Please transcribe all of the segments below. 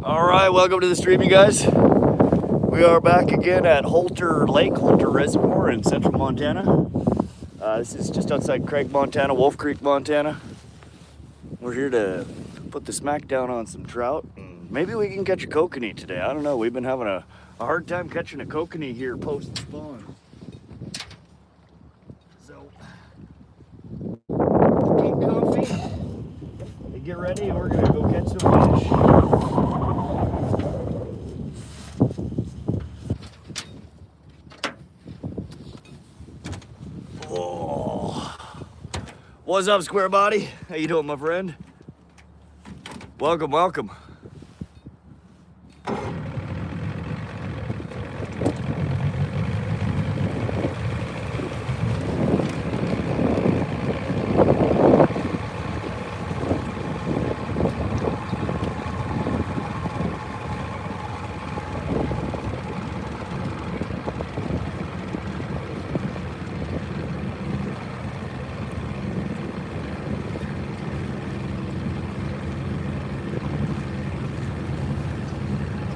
All right, welcome to the stream, you guys. We are back again at Holter Lake, Holter Reservoir in central Montana. This is just outside Craig, Montana, Wolf Creek, Montana. We're here to put the smack down on some trout. Maybe we can catch a kokanee today. I don't know. We've been having a hard time catching a kokanee here post spawn. So, keep comfy and get ready. We're going to go catch some fish. What's up, square body? How you doing, my friend? Welcome, welcome.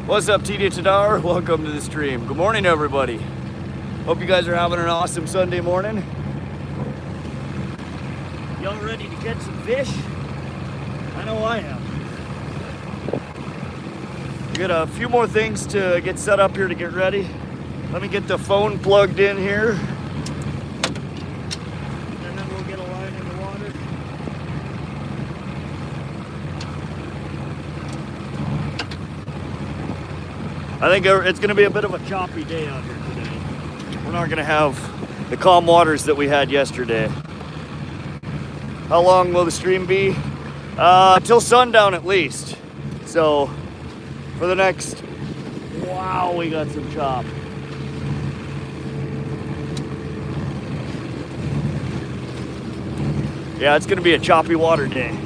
What's up, TD Tadar? Welcome to the stream. Good morning, everybody. Hope you guys are having an awesome Sunday morning. Y'all ready to catch some fish? I know I am. We got a few more things to get set up here to get ready. Let me get the phone plugged in here. And then we'll get a line in the water. I think it's going to be a bit of a choppy day out here today. We're not going to have the calm waters that we had yesterday. How long will the stream be? Till sundown at least. So for the next, wow, we got some chop. Yeah, it's going to be a choppy water day.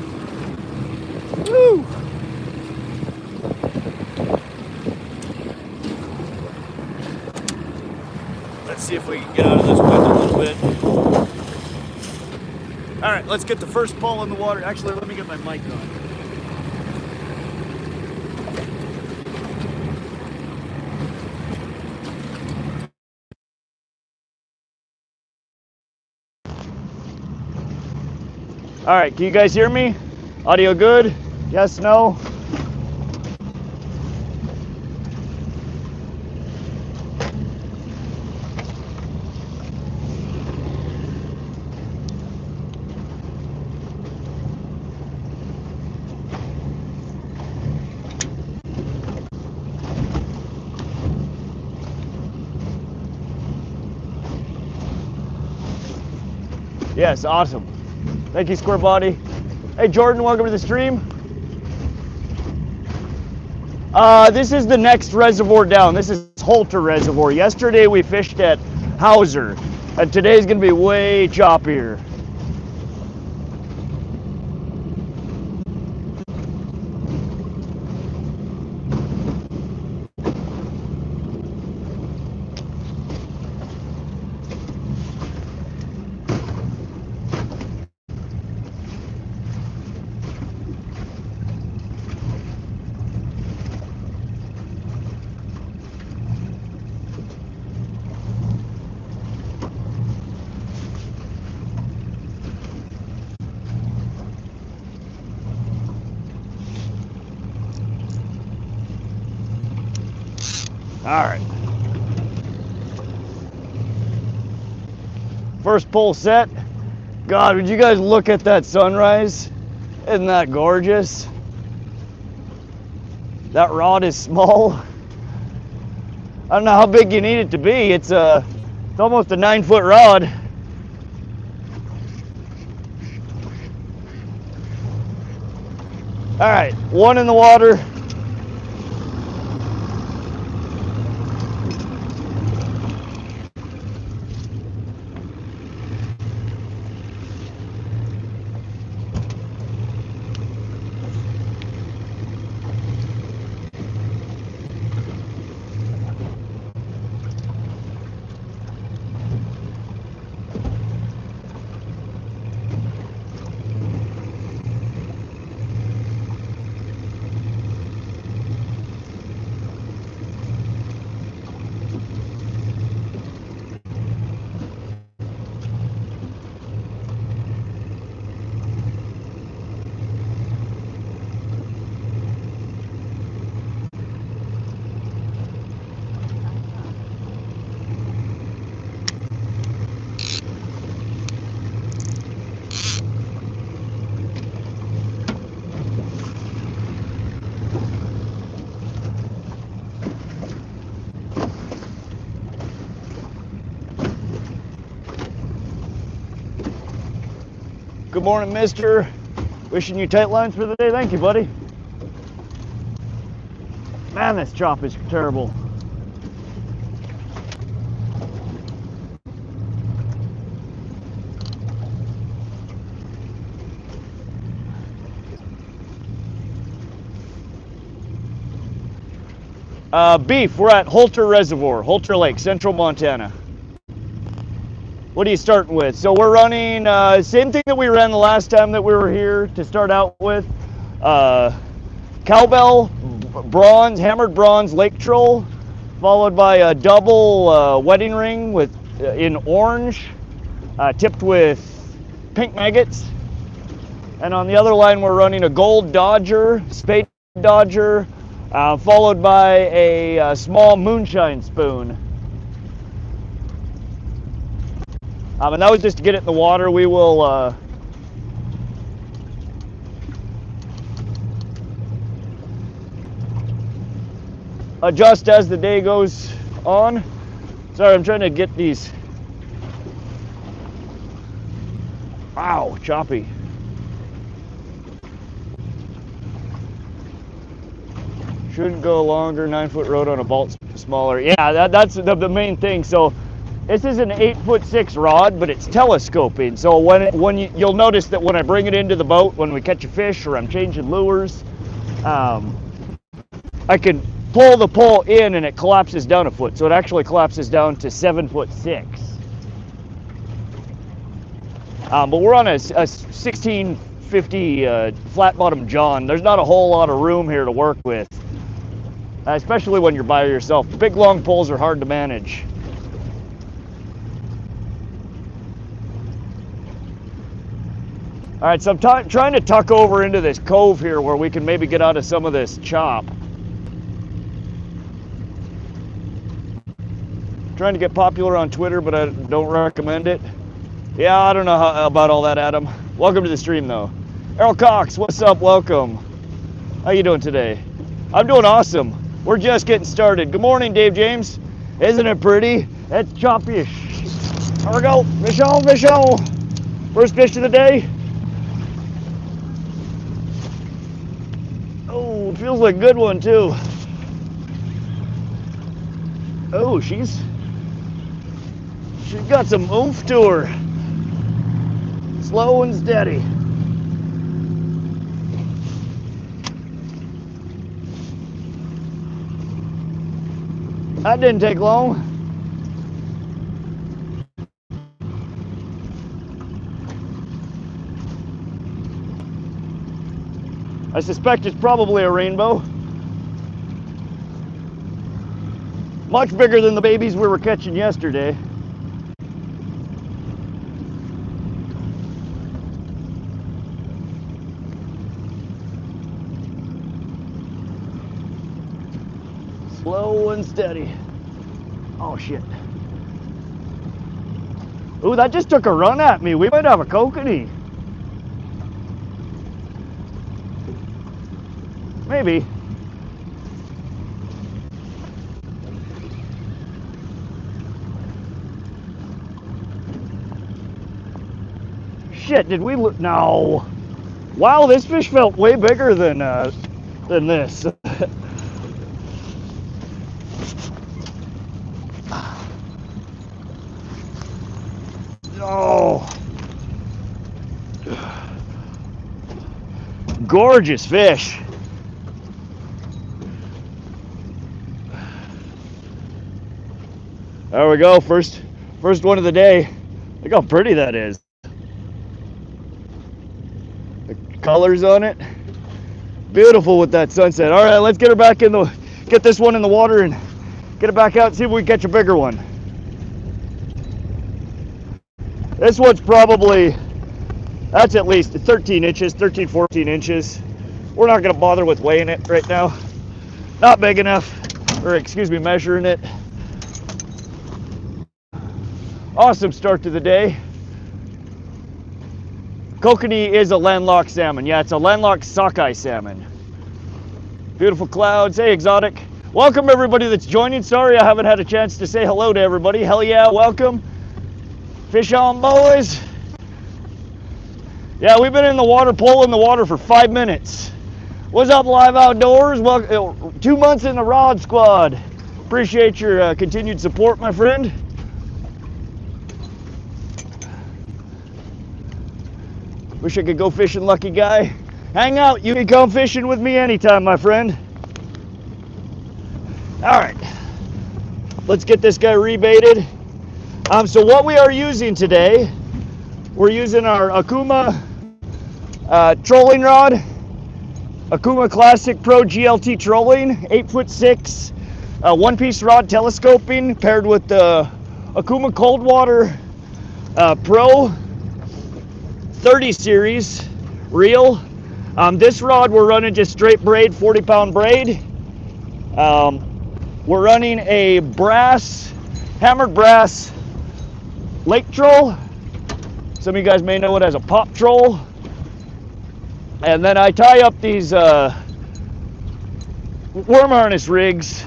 Woo! Let's see if we can get out of this wind a little bit. All right, let's get the first pull in the water. Actually, let me get my mic on. All right, can you guys hear me? Audio good? Yes, no? Yes, awesome. Thank you, Square Body. Hey, Jordan, welcome to the stream. This is the next reservoir down. This is Holter Reservoir. Yesterday we fished at Hauser, and today's gonna be way choppier. All right. First pull set. God, would you guys look at that sunrise? Isn't that gorgeous? That rod is small. I don't know how big you need it to be. It's almost a 9-foot rod. All right, one in the water. Good morning, mister. Wishing you tight lines for the day. Thank you, buddy. Man, this chop is terrible. Beef, we're at Holter Reservoir, Holter Lake, Central Montana. What are you starting with? So we're running same thing that we ran the last time that we were here to start out with. Cowbell, bronze, hammered bronze lake troll, followed by a double wedding ring with in orange, tipped with pink maggots. And on the other line we're running a gold dodger, spade dodger, followed by a small moonshine spoon. And that was just to get it in the water. We will adjust as the day goes on. Sorry, I'm trying to get these. Wow, choppy. Shouldn't go longer, 9-foot rod on a bolt smaller. Yeah, that's the main thing. So this is an 8'6" rod, but it's telescoping. So you'll notice that when I bring it into the boat, when we catch a fish or I'm changing lures, I can pull the pole in and it collapses down a foot. So it actually collapses down to 7'6". But we're on a 1650 flat bottom John. There's not a whole lot of room here to work with, especially when you're by yourself. Big long poles are hard to manage. All right, so I'm trying to tuck over into this cove here where we can maybe get out of some of this chop. Trying to get popular on Twitter, but I don't recommend it. Yeah, I don't know about all that, Adam. Welcome to the stream, though. Errol Cox, what's up? Welcome. How you doing today? I'm doing awesome. We're just getting started. Good morning, Dave James. Isn't it pretty? That's choppy. Here we go. Fish on, fish on. First fish of the day. Oh, feels like a good one, too. Oh, she's got some oomph to her. Slow and steady. That didn't take long. I suspect it's probably a rainbow. Much bigger than the babies we were catching yesterday. Slow and steady. Oh shit. Ooh, that just took a run at me. We might have a kokanee. Maybe. Shit, did we look? No. Wow, this fish felt way bigger than this. Oh. Gorgeous fish. There we go, first one of the day. Look how pretty that is. The colors on it, beautiful with that sunset. All right, let's get her back in get this one in the water and get it back out and see if we can catch a bigger one. This one's probably, that's at least 13 inches, 13, 14 inches. We're not gonna bother with weighing it right now. Not big enough, or excuse me, measuring it. Awesome start to the day. Kokanee is a landlocked salmon. Yeah, it's a landlocked sockeye salmon. Beautiful clouds. Hey, exotic. Welcome everybody that's joining. Sorry I haven't had a chance to say hello to everybody. Hell yeah, welcome. Fish on, boys. Yeah, we've been in the water, pulling the water for 5 minutes. What's up, Live Outdoors? Well, 2 months in the Rod Squad. Appreciate your continued support, my friend. Wish I could go fishing, lucky guy. Hang out, you can come fishing with me anytime, my friend. All right, let's get this guy rebaited. So what we are using today, we're using our Akuma trolling rod, Akuma Classic Pro GLT trolling, 8'6", one-piece rod telescoping, paired with the Akuma Cold Water Pro 30 series reel. This rod we're running just straight braid, 40-pound braid. We're running a hammered brass lake troll. Some of you guys may know it as a pop troll. And then I tie up these worm harness rigs.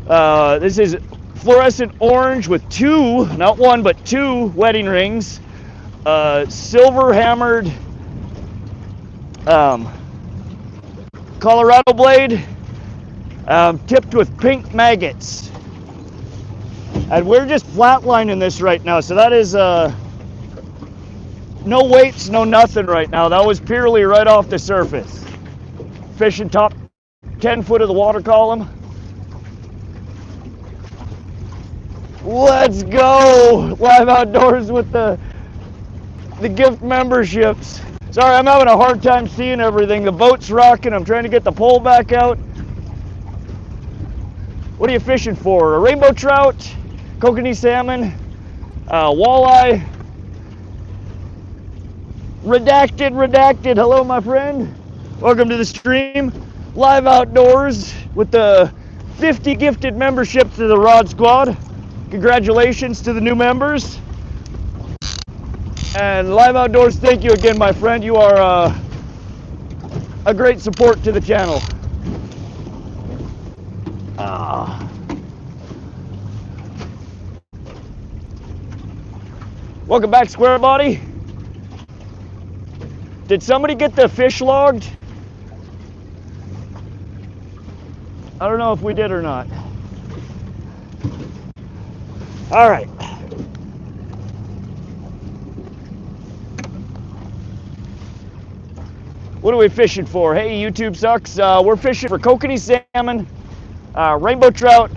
This is fluorescent orange with two, not one, but two wedding rings. Silver hammered Colorado blade, tipped with pink maggots. And we're just flatlining this right now, so that is no weights, no nothing right now. That was purely right off the surface. Fishing top 10 foot of the water column. Let's go! Live Outdoors with the gift memberships. Sorry, I'm having a hard time seeing everything. The boat's rocking. I'm trying to get the pole back out. What are you fishing for? A rainbow trout, kokanee salmon, walleye. Redacted. Hello, my friend. Welcome to the stream. Live Outdoors with the 50 gifted memberships to the Rod Squad. Congratulations to the new members. And Live Outdoors, thank you again, my friend. You are a great support to the channel. Welcome back, Square Body. Did somebody get the fish logged? I don't know if we did or not. All right. What are we fishing for? Hey, YouTube sucks. We're fishing for kokanee salmon, rainbow trout,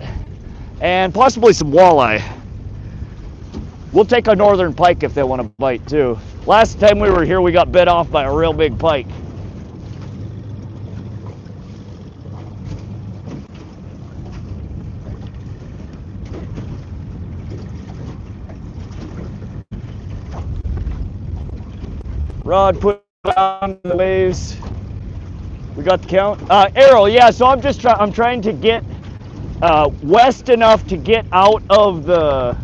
and possibly some walleye. We'll take a northern pike if they want to bite too. Last time we were here, we got bit off by a real big pike. Rod put on the waves. We got the count. Arrow, yeah. So I'm trying to get west enough to get out of the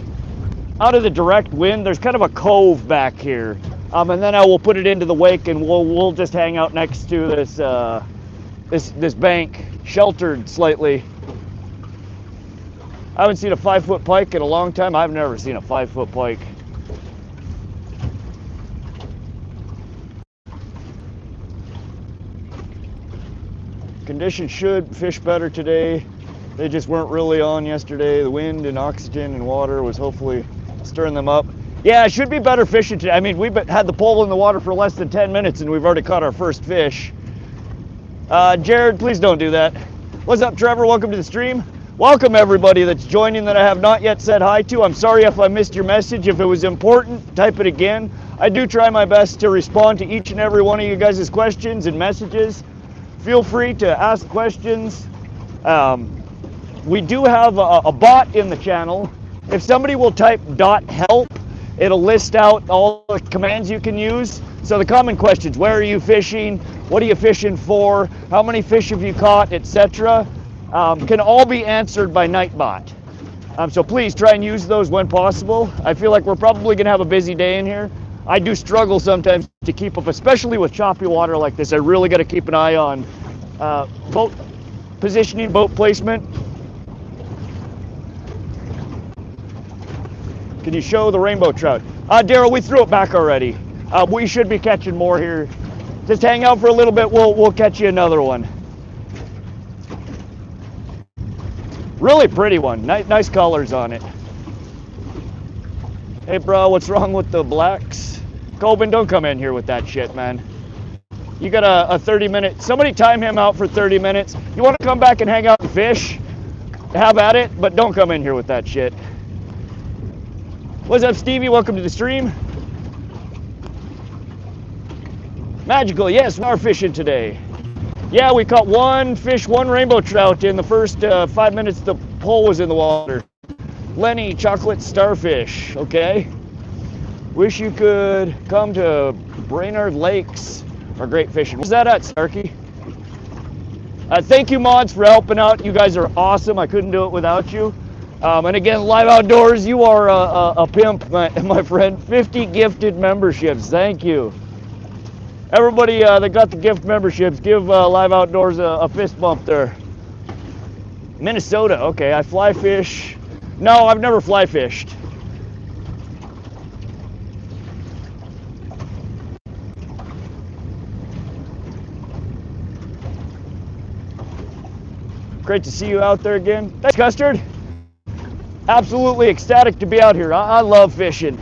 direct wind. There's kind of a cove back here, and then I will put it into the wake, and we'll just hang out next to this bank, sheltered slightly. I haven't seen a 5-foot pike in a long time. I've never seen a 5-foot pike. Conditions should fish better today. They just weren't really on yesterday. The wind and oxygen and water was hopefully stirring them up. Yeah, it should be better fishing today. I mean, we've had the pole in the water for less than 10 minutes and we've already caught our first fish. Jared, please don't do that. What's up, Trevor? Welcome to the stream. Welcome everybody that's joining that I have not yet said hi to. I'm sorry if I missed your message. If it was important, type it again. I do try my best to respond to each and every one of you guys' questions and messages. Feel free to ask questions. We do have a bot in the channel. If somebody will type .help, it'll list out all the commands you can use. So the common questions: where are you fishing? What are you fishing for? How many fish have you caught, etc. Can all be answered by Nightbot. So please try and use those when possible. I feel like we're probably gonna have a busy day in here. I do struggle sometimes to keep up, especially with choppy water like this. I really got to keep an eye on boat positioning, boat placement. Can you show the rainbow trout? Daryl, we threw it back already. We should be catching more here. Just hang out for a little bit, we'll catch you another one. Really pretty one, nice colors on it. Hey bro, what's wrong with the blacks? Coben, don't come in here with that shit, man. You got a 30-minute, somebody time him out for 30 minutes. You want to come back and hang out and fish? Have at it, but don't come in here with that shit. What's up, Stevie? Welcome to the stream. Magical, yes, we are fishing today. Yeah, we caught one fish, one rainbow trout in the first 5 minutes the pole was in the water. Lenny, chocolate starfish, okay. Wish you could come to Brainerd Lakes. Are great fishing. Where's that at, Starkey? Thank you, mods, for helping out. You guys are awesome. I couldn't do it without you. And again, Live Outdoors, you are a pimp, my friend. 50 gifted memberships. Thank you. Everybody that got the gift memberships, give Live Outdoors a fist bump there. Minnesota, okay. I fly fish. No, I've never fly fished. Great to see you out there again. Thanks, Custard. Absolutely ecstatic to be out here. I love fishing.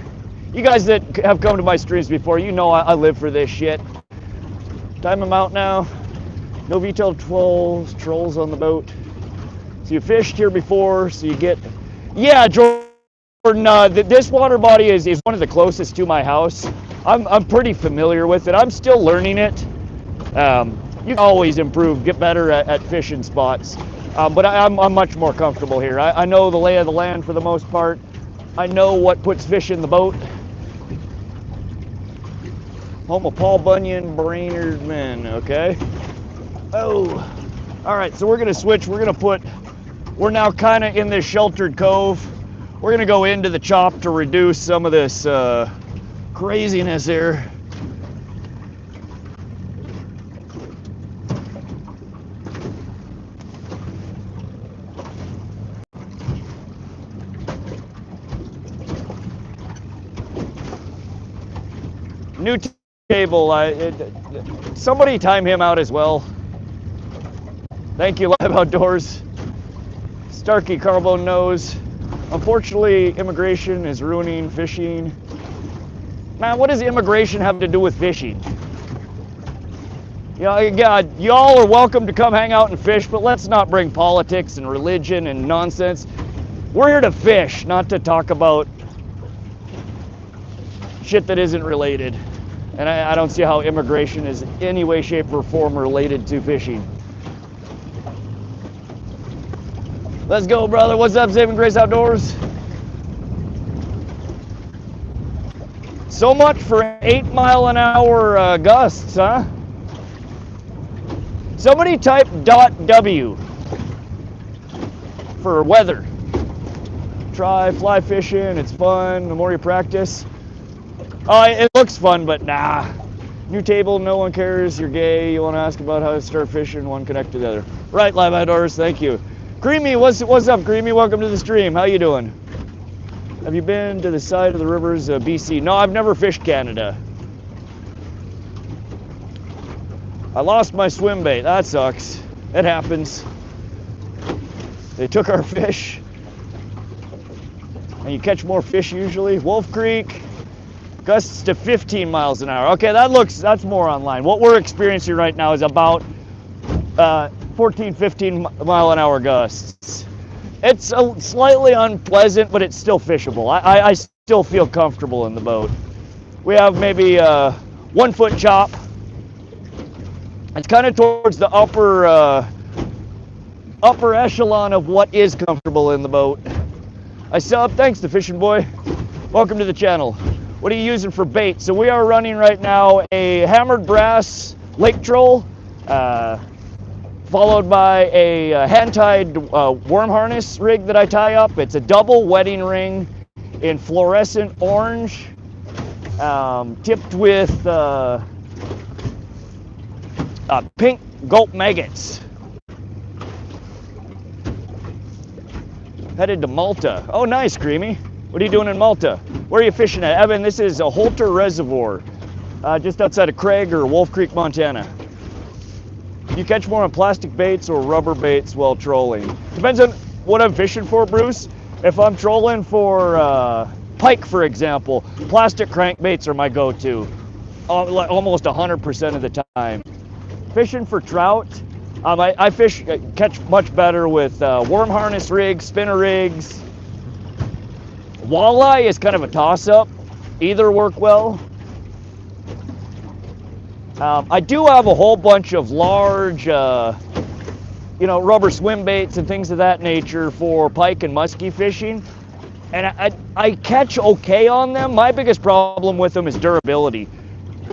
You guys that have come to my streams before, you know I live for this shit. Time them out now. No VTEL trolls on the boat. So you fished here before, so you get... Yeah, Jordan, this water body is one of the closest to my house. I'm pretty familiar with it. I'm still learning it. You can always improve, get better at fishing spots. But I'm much more comfortable here. I know the lay of the land for the most part. I know what puts fish in the boat. Home of Paul Bunyan, Brainerd men, okay? Oh, all right, so we're gonna switch. We're now kind of in this sheltered cove. We're gonna go into the chop to reduce some of this craziness here. New table, somebody time him out as well. Thank you, Live Outdoors. Starkey Carbone knows. Unfortunately, immigration is ruining fishing. Man, what does immigration have to do with fishing? You know, y'all are welcome to come hang out and fish, but let's not bring politics and religion and nonsense. We're here to fish, not to talk about shit that isn't related. And I don't see how immigration is in any way, shape, or form related to fishing. Let's go, brother. What's up, Saving Grace Outdoors? So much for 8-mile-an-hour gusts, huh? Somebody type .w for weather. Try fly fishing. It's fun. The more you practice. Oh, it looks fun, but nah. New table, no one cares. You're gay. You want to ask about how to start fishing? One connect to the other. Right, Live Outdoors. Thank you. Creamy, what's up, Creamy? Welcome to the stream. How you doing? Have you been to the side of the rivers of BC? No, I've never fished Canada. I lost my swim bait. That sucks. It happens. They took our fish. And you catch more fish usually. Wolf Creek. Gusts to 15 miles an hour. Okay, that's more online. What we're experiencing right now is about 14, 15 mile an hour gusts. It's slightly unpleasant, but it's still fishable. I still feel comfortable in the boat. We have maybe a 1 foot chop. It's kind of towards the upper echelon of what is comfortable in the boat. I still up. Thanks to Fishing Boy. Welcome to the channel. What are you using for bait? So we are running right now a hammered brass lake troll, followed by a hand-tied worm harness rig that I tie up. It's a double wedding ring in fluorescent orange, tipped with pink gulp maggots. Headed to Malta. Oh, nice, Creamy. What are you doing in Malta? Where are you fishing at? Evan, this is a Holter Reservoir. just outside of Craig or Wolf Creek, Montana. You catch more on plastic baits or rubber baits while trolling? Depends on what I'm fishing for, Bruce. If I'm trolling for pike, for example, plastic crankbaits are my go-to, almost 100% of the time. Fishing for trout, I catch much better with worm harness rigs, spinner rigs. Walleye is kind of a toss-up. Either work well. I do have a whole bunch of large, rubber swim baits and things of that nature for pike and muskie fishing. And I catch okay on them. My biggest problem with them is durability.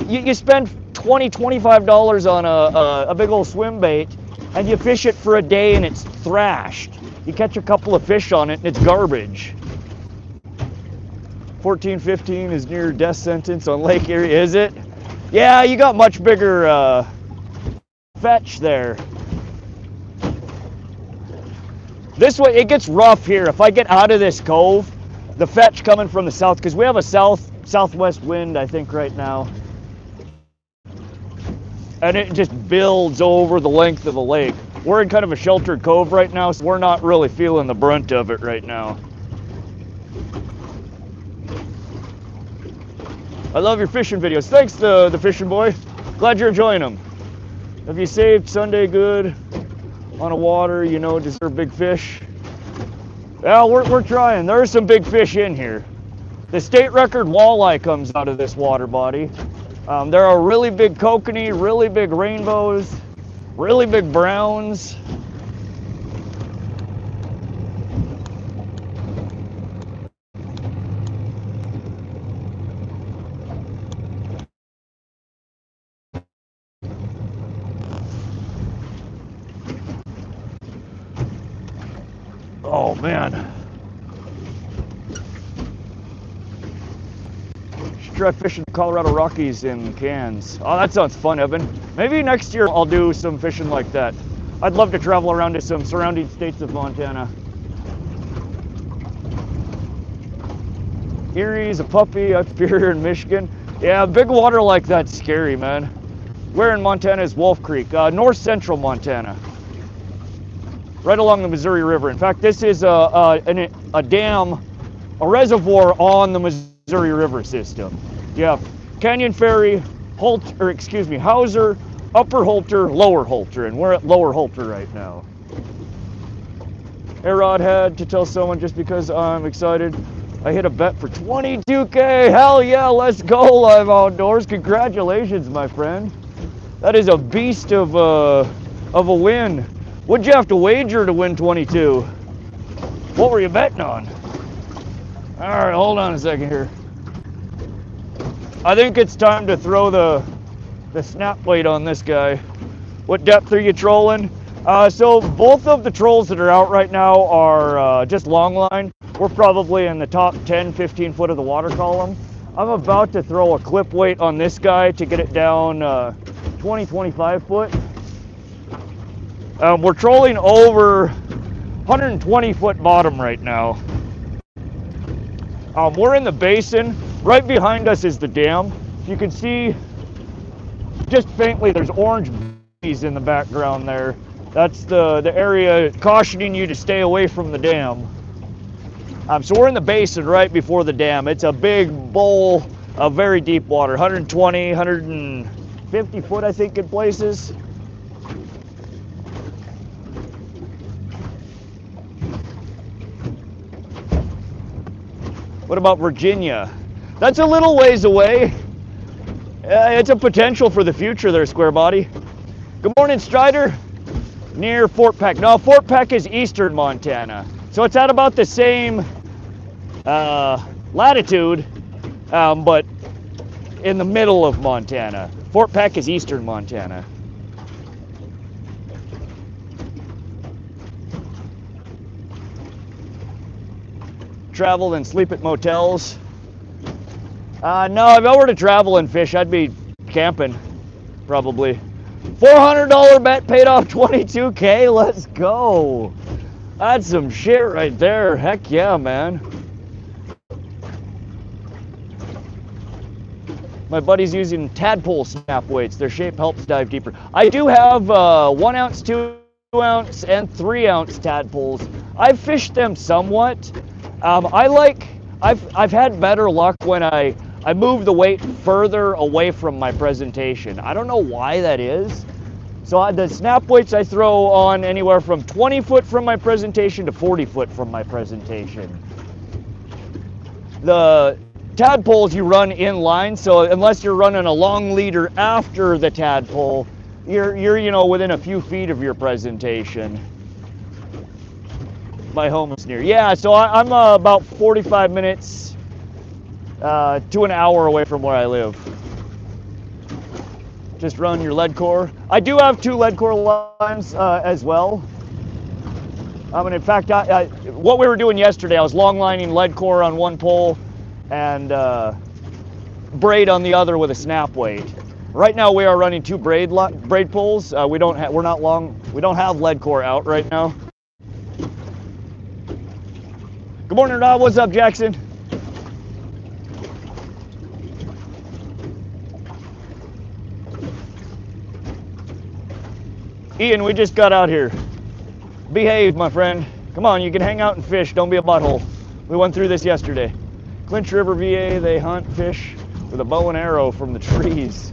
You spend $20, $25 on a big old swim bait, and you fish it for a day and it's thrashed. You catch a couple of fish on it and it's garbage. 1415 is near death sentence on Lake Erie, is it? Yeah, you got much bigger fetch there. This way, it gets rough here. If I get out of this cove, the fetch coming from the south, because we have a southwest wind, I think, right now. And it just builds over the length of the lake. We're in kind of a sheltered cove right now, so we're not really feeling the brunt of it right now. I love your fishing videos. Thanks, the fishing boy. Glad you're enjoying them. Have you saved Sunday good on a water, deserve big fish? Well, we're trying. There's some big fish in here. The state record walleye comes out of this water body. There are really big kokanee, really big rainbows, really big browns. Oh man. Should try fishing the Colorado Rockies in cans. Oh, that sounds fun, Evan. Maybe next year I'll do some fishing like that. I'd love to travel around to some surrounding states of Montana. Erie's a puppy up here in Michigan. Yeah, big water like that's scary, man. Where in Montana is Wolf Creek? North central Montana. Right along the Missouri River. In fact, this is a dam, a reservoir on the Missouri River system. You have Canyon Ferry, Hauser, Upper Holter, Lower Holter, and we're at Lower Holter right now. Arod had to tell someone just because I'm excited. I hit a bet for $22K. Hell yeah, let's go live outdoors. Congratulations, my friend. That is a beast of a win. What'd you have to wager to win 22? What were you betting on? All right, hold on a second here. I think it's time to throw the snap weight on this guy. What depth are you trolling? So both of the trolls that are out right now are just long line. We're probably in the top 10, 15 foot of the water column. I'm about to throw a clip weight on this guy to get it down 20, 25 foot. We're trolling over 120 foot bottom right now. We're in the basin. Right behind us is the dam. You can see just faintly there's orange bees in the background there. That's the area cautioning you to stay away from the dam. So we're in the basin right before the dam. It's a big bowl of very deep water, 120, 150 foot I think in places. What about Virginia? That's a little ways away. It's a potential for the future there, Square Body. Good morning, Strider. Near Fort Peck. No, Fort Peck is eastern Montana. So it's at about the same latitude, but in the middle of Montana. Fort Peck is eastern Montana. Travel and sleep at motels? No, if I were to travel and fish, I'd be camping, probably. $400 bet paid off $22K. Let's go. That's some shit right there. Heck yeah, man. My buddy's using tadpole snap weights. Their shape helps dive deeper. I do have 1 ounce, 2 ounce, and 3 ounce tadpoles. I've fished them somewhat. I've had better luck when I move the weight further away from my presentation. I don't know why that is. So the snap weights I throw on anywhere from 20 foot from my presentation to 40 foot from my presentation. The tadpoles you run in line, so unless you're running a long leader after the tadpole, you're you know, within a few feet of your presentation. My home is near. Yeah, so I'm about 45 minutes to an hour away from where I live. Just run your lead core. I do have 2 lead core lines as well. And in fact, what we were doing yesterday, I was long lining lead core on one pole and braid on the other with a snap weight. Right now we are running 2 braid poles. We don't have lead core out right now. Good morning, Rob. What's up, Jackson? Ian, we just got out here. Behave, my friend. Come on, you can hang out and fish. Don't be a butthole. We went through this yesterday. Clinch River, VA, they hunt fish with a bow and arrow from the trees.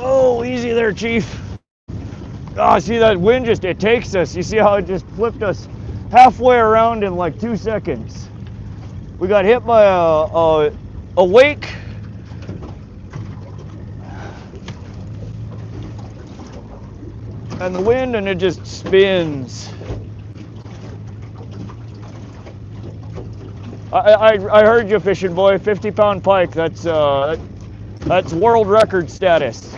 Oh, easy there, Chief. Oh, see that wind it takes us. You see how it just flipped us halfway around in like 2 seconds. We got hit by a wake. And the wind, and it just spins. I heard you fishing, boy. 50-pound pike. That's world record status.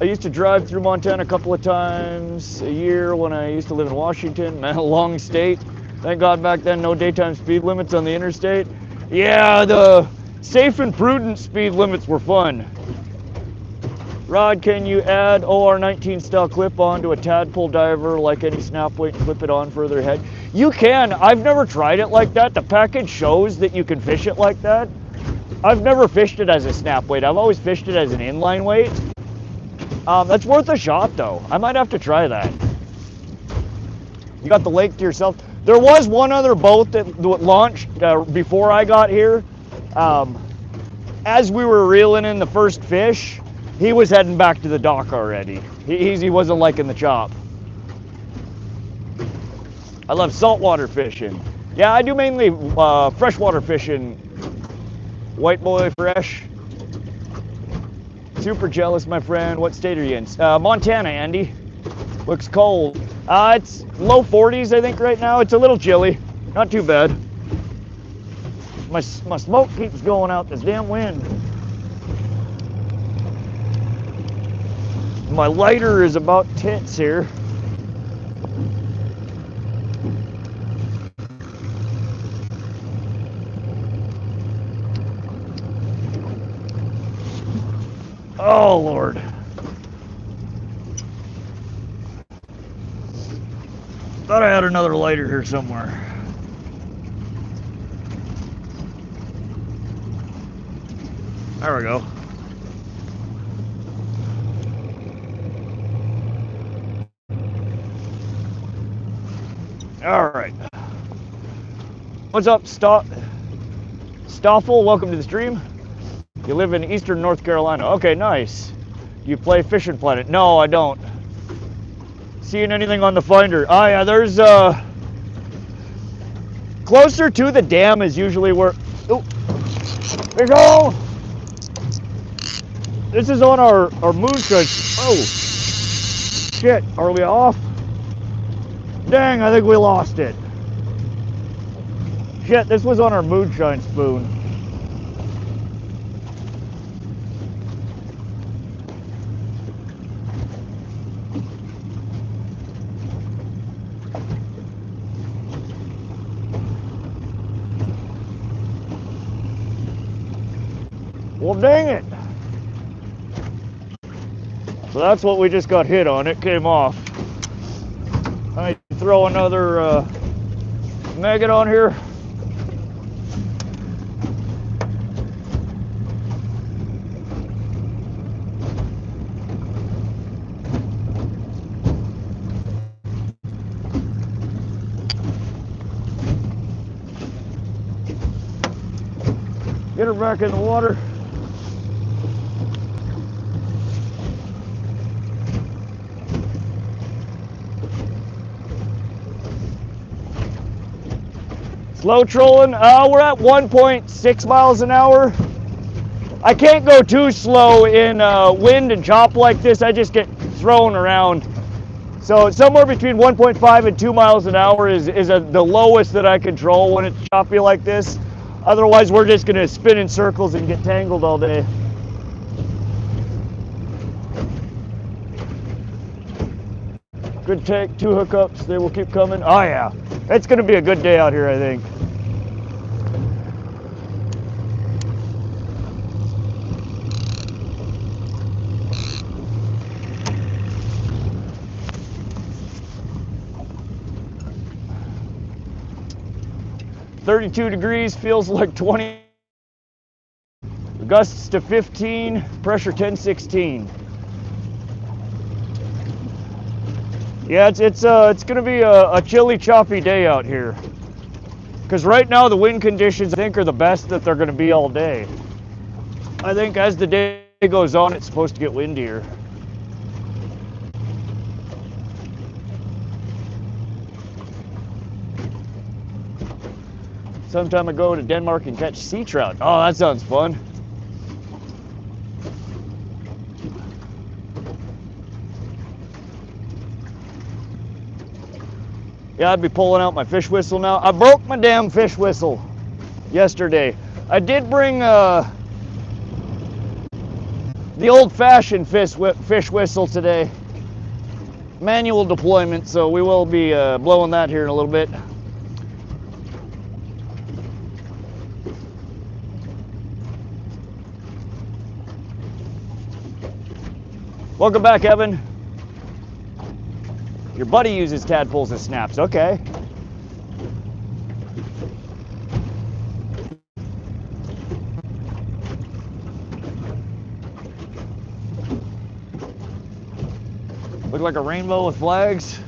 I used to drive through Montana a couple of times a year when I used to live in Washington. Man, a long state. Thank God back then no daytime speed limits on the interstate. Yeah, the safe and prudent speed limits were fun. Rod, can you add OR19 style clip on to a tadpole diver like any snap weight and clip it on further ahead? You can. I've never tried it like that. The package shows that you can fish it like that. I've never fished it as a snap weight. I've always fished it as an inline weight. That's worth a shot though. I might have to try that. You got the lake to yourself. There was one other boat that launched before I got here. As we were reeling in the first fish, he was heading back to the dock already. He wasn't liking the chop. I love saltwater fishing. Yeah, I do mainly freshwater fishing. White boy fresh. Super jealous, my friend. What state are you in? Montana, Andy. Looks cold. It's low 40s, I think, right now. It's a little chilly. Not too bad. My smoke keeps going out this damn wind. My lighter is about tits here. Oh, Lord. Thought I had another lighter here somewhere. There we go. All right. What's up, Stoffel? Welcome to the stream. You live in eastern North Carolina. Okay, nice. You play Fishing Planet? No, I don't. Seeing anything on the finder? Oh yeah, there's closer to the dam is usually where. Oh, there we go. This is on our moonshine. Oh, shit! Are we off? Dang, I think we lost it. Shit, this was on our moonshine spoon. Well, dang it. So that's what we just got hit on. It came off. I throw another maggot on here. Get her back in the water. Slow trolling, we're at 1.6 miles an hour. I can't go too slow in wind and chop like this. I just get thrown around. So somewhere between 1.5 and 2 miles an hour is the lowest that I control when it's choppy like this. Otherwise, we're just gonna spin in circles and get tangled all day. Good take, 2 hookups, they will keep coming. Oh yeah, it's gonna be a good day out here, I think. .32 degrees, feels like 20. Gusts to 15, pressure 1016. Yeah, it's gonna be a chilly, choppy day out here. Because right now the wind conditions I think are the best that they're gonna be all day. I think as the day goes on, it's supposed to get windier. Sometime I go to Denmark and catch sea trout. Oh, that sounds fun. Yeah, I'd be pulling out my fish whistle now. I broke my damn fish whistle yesterday. I did bring the old-fashioned fish whistle today. Manual deployment, so we will be blowing that here in a little bit. Welcome back, Evan. Your buddy uses tadpoles as snaps. Okay. Look like a rainbow with flags.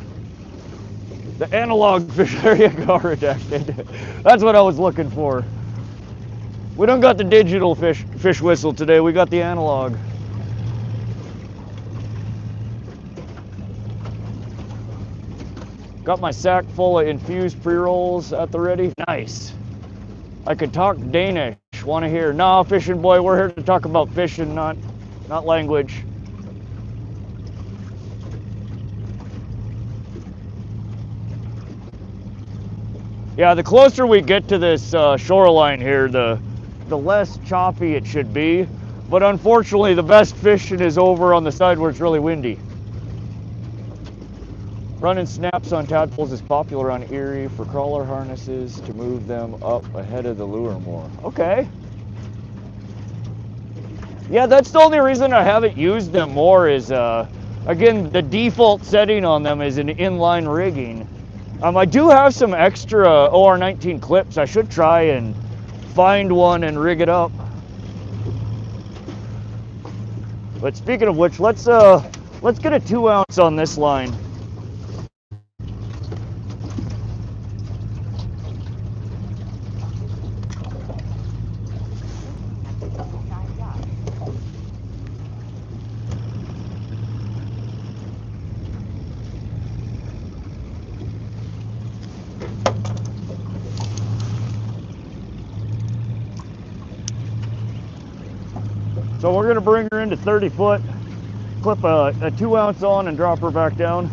The analog fish. There you go, redacted. That's what I was looking for. We don't got the digital fish whistle today. We got the analog. Got my sack full of infused pre-rolls at the ready. Nice. I could talk Danish. Want to hear? No, fishing boy, we're here to talk about fishing, not language. Yeah, the closer we get to this shoreline here, the less choppy it should be. But unfortunately, the best fishing is over on the side where it's really windy. Running snaps on tadpoles is popular on Erie for crawler harnesses to move them up ahead of the lure more. Okay. Yeah, that's the only reason I haven't used them more is, again, the default setting on them is an inline rigging. I do have some extra OR19 clips. I should try and find one and rig it up. But speaking of which, let's get a 2 ounce on this line. So we're gonna bring her into 30 foot, clip a 2 ounce on and drop her back down.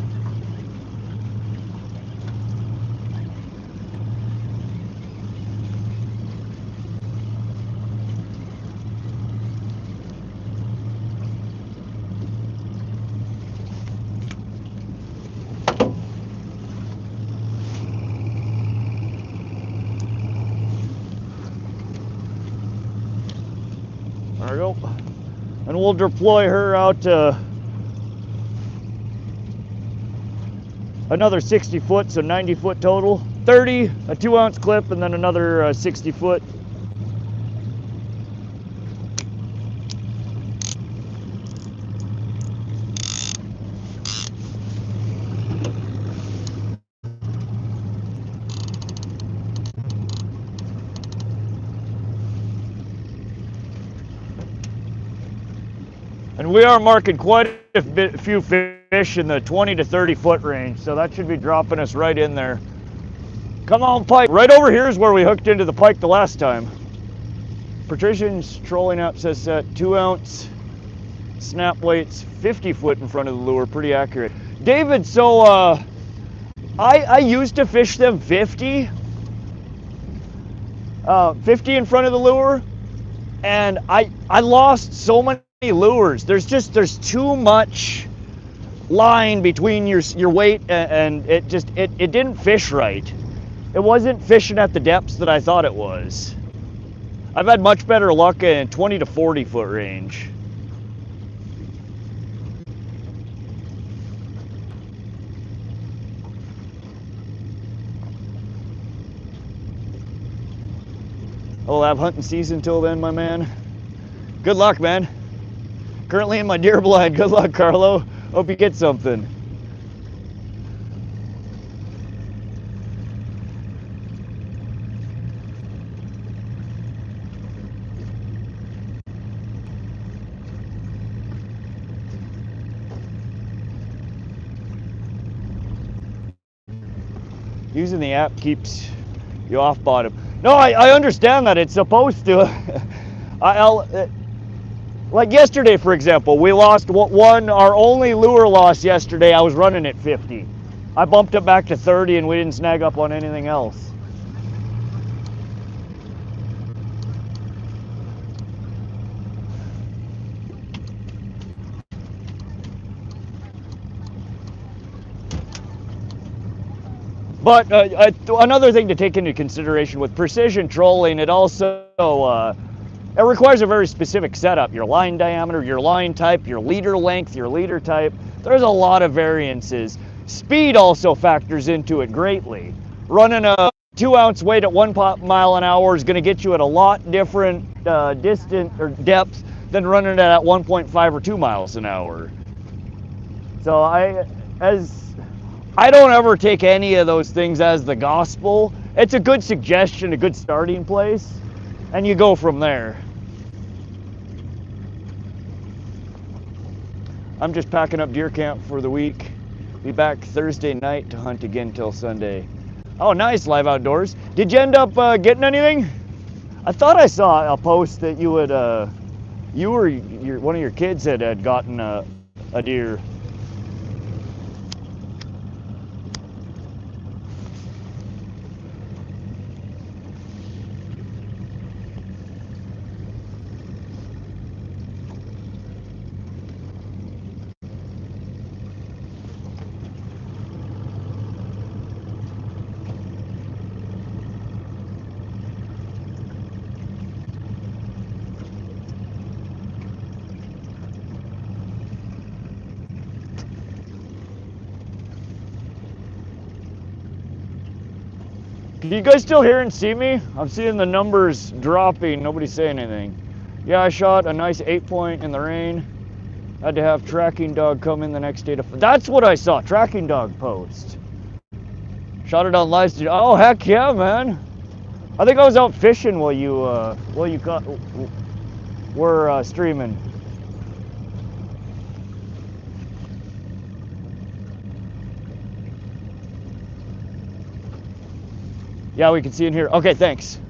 There we go. And we'll deploy her out to another 60 foot, so 90 foot total. 30, a 2-ounce clip, and then another 60 foot. And we are marking quite a few fish in the 20 to 30 foot range, so that should be dropping us right in there. Come on, Pike. Right over here is where we hooked into the Pike the last time. Patrician's trolling app says that 2-ounce snap weights 50 foot in front of the lure, pretty accurate. David, so I used to fish them 50 in front of the lure, and I lost so many lures. There's too much line between your weight and it didn't fish right. It wasn't fishing at the depths that I thought it was. I've had much better luck in 20 to 40 foot range. I'll have hunting season till then, my man. Good luck, man. Currently in my deer blind. Good luck, Carlo. Hope you get something. Using the app keeps you off bottom. No, I understand that. It's supposed to. Like yesterday, for example, we lost our only lure loss yesterday. I was running at 50. I bumped it back to 30 and we didn't snag up on anything else. But another thing to take into consideration with precision trolling, it also it requires a very specific setup. Your line diameter, your line type, your leader length, your leader type. There's a lot of variances. Speed also factors into it greatly. Running a 2-ounce weight at 1 mile an hour is going to get you at a lot different distance or depth than running it at 1.5 or 2 miles an hour. So I don't ever take any of those things as the gospel. It's a good suggestion, a good starting place, and you go from there. I'm just packing up deer camp for the week. Be back Thursday night to hunt again till Sunday. Oh, nice, Live Outdoors. Did you end up getting anything? I thought I saw a post that you had, one of your kids had gotten a deer. Can you guys still hear and see me? I'm seeing the numbers dropping. Nobody's saying anything. Yeah, I shot a nice 8-point in the rain. Had to have tracking dog come in the next day to. That's what I saw. Tracking dog post. Shot it on livestream. Oh heck yeah, man! I think I was out fishing while you were streaming. Yeah, we can see in here. Okay, thanks.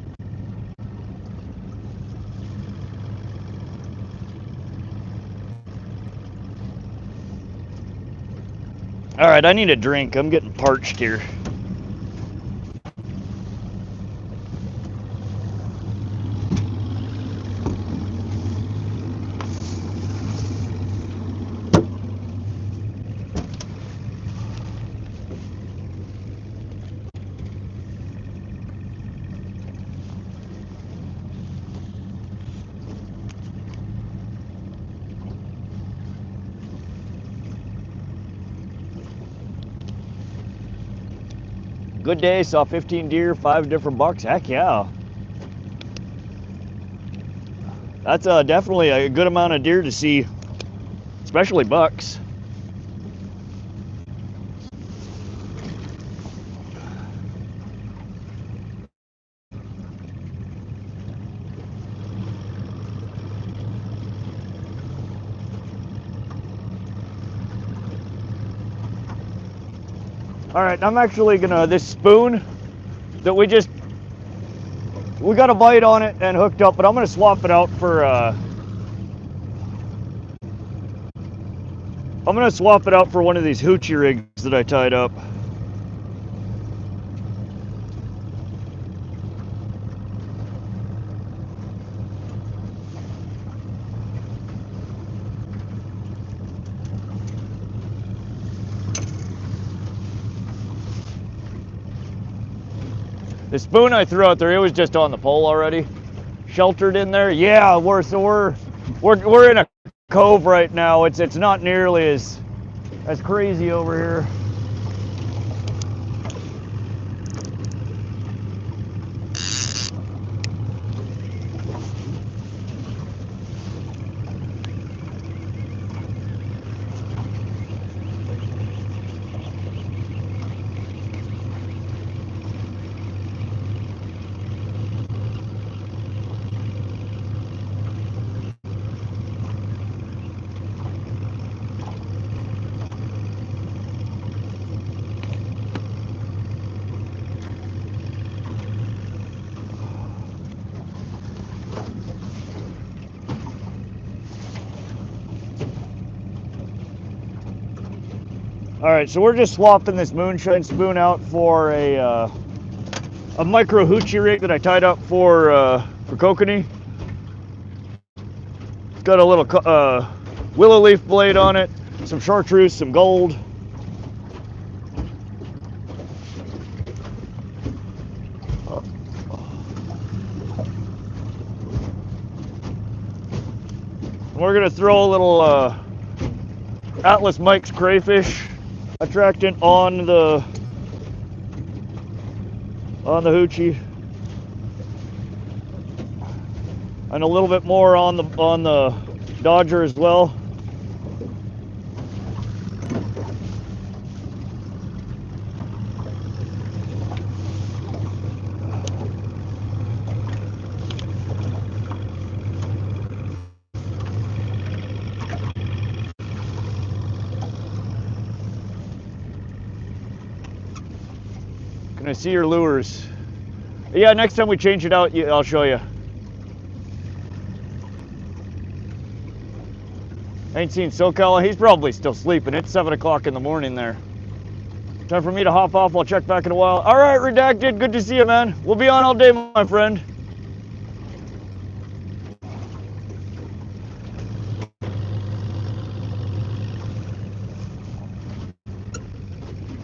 All right, I need a drink. I'm getting parched here. Good day, saw 15 deer, 5 different bucks. Heck yeah. That's definitely a good amount of deer to see, especially bucks. All right, I'm actually gonna, this spoon that we got a bite on it and hooked up, but I'm gonna swap it out for, one of these hoochie rigs that I tied up. The spoon I threw out there, it was just on the pole already, sheltered in there. Yeah, we're in a cove right now. It's not nearly as crazy over here. All right, so we're just swapping this moonshine spoon out for a micro hoochie rig that I tied up for Kokanee. It's got a little willow leaf blade on it, some chartreuse, some gold. We're gonna throw a little Atlas Mike's crayfish attractant on the hoochie, and a little bit more on the Dodger as well. Can I see your lures? Yeah, next time we change it out, I'll show you. Ain't seen SoCal. He's probably still sleeping. It's 7 o'clock in the morning there. Time for me to hop off. I'll check back in a while. All right, Redacted. Good to see you, man. We'll be on all day, my friend.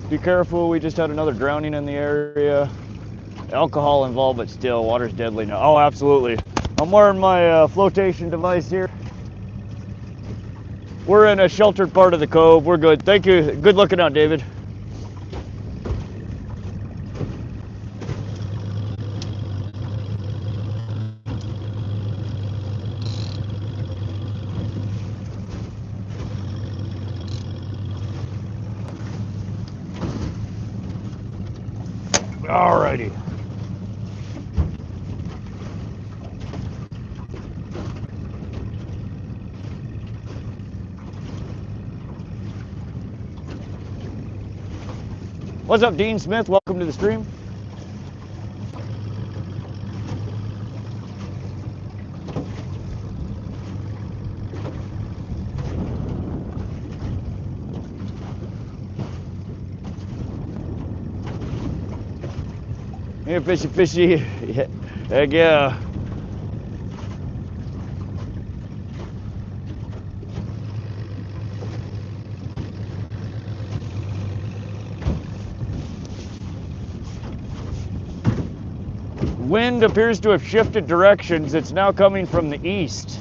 Be careful. We just had another drowning in the area. Alcohol involved, but still, water's deadly now. Oh, absolutely. I'm wearing my flotation device here. We're in a sheltered part of the cove. We're good. Thank you. Good looking out, David. Alrighty. What's up, Dean Smith? Welcome to the stream. Here, fishy. Heck yeah. Wind appears to have shifted directions. It's now coming from the east.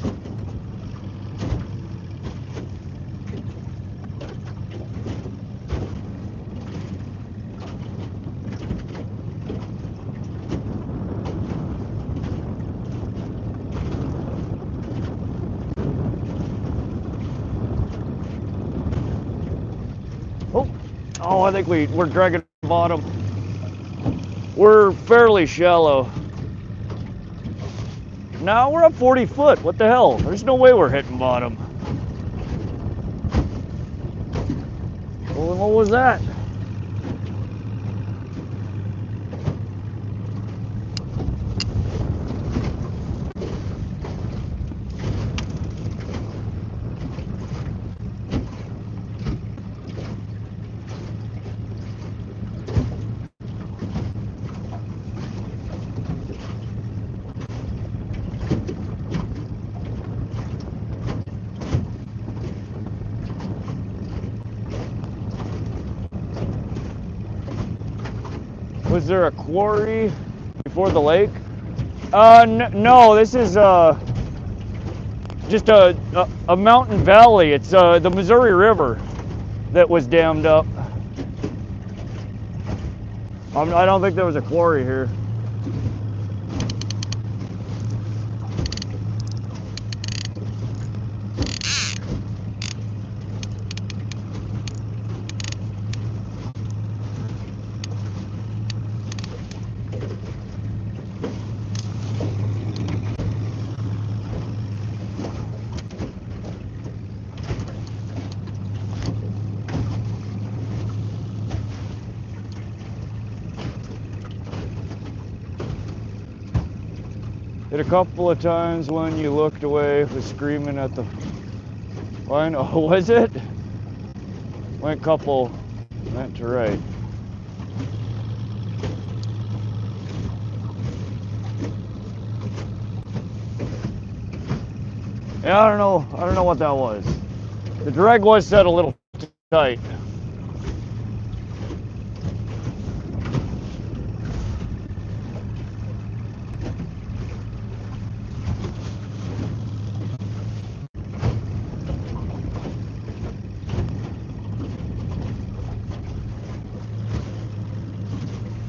Oh, I think we're dragging bottom. We're fairly shallow. Now we're up 40 foot. What the hell? There's no way we're hitting bottom. Well, what was that? Was there a quarry before the lake? No, this is just a mountain valley. It's the Missouri River that was dammed up. I don't think there was a quarry here. Hit a couple of times when you looked away, was screaming at the line. Oh, was it? Went couple, went to right. Yeah, I don't know what that was. The drag was set a little tight.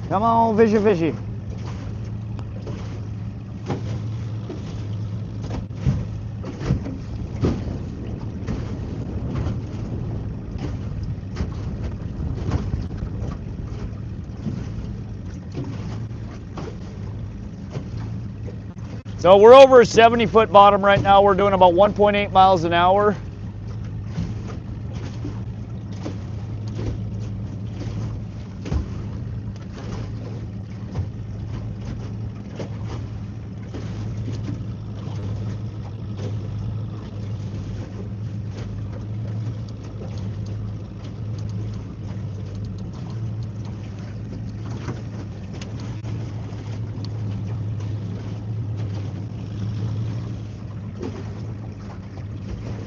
Come on, fishy, fishy. So we're over a 70-foot bottom right now. We're doing about 1.8 miles an hour.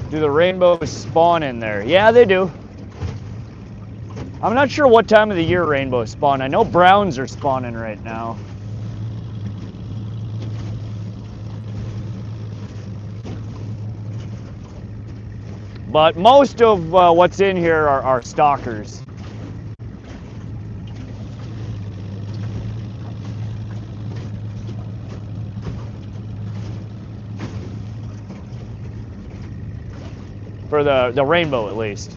Do the rainbows spawn in there? Yeah, they do. I'm not sure what time of the year rainbows spawn. I know browns are spawning right now. But most of what's in here are stalkers. For the rainbow, at least.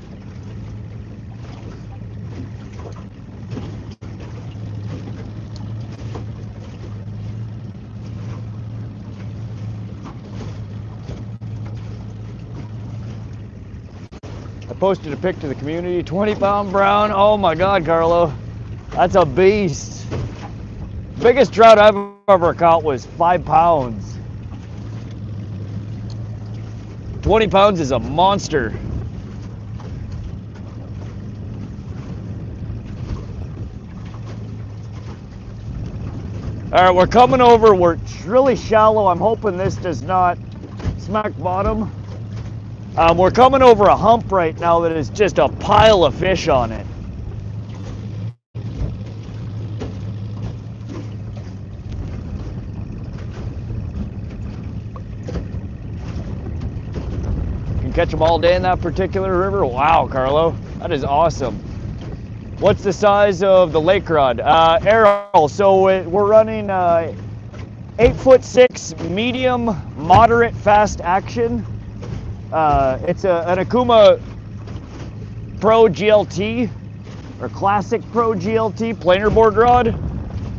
I posted a pic to the community, 20-pound brown. Oh my God, Carlo, that's a beast. Biggest trout I've ever caught was 5 pounds. 20 pounds is a monster. All right, we're coming over. We're really shallow. I'm hoping this does not smack bottom. We're coming over a hump right now that is just a pile of fish on it. Catch them all day in that particular river. Wow, Carlo, that is awesome. What's the size of the lake rod? Arrow. So we're running 8'6" medium, moderate, fast action. It's an Akuma Pro GLT or Classic Pro GLT planer board rod.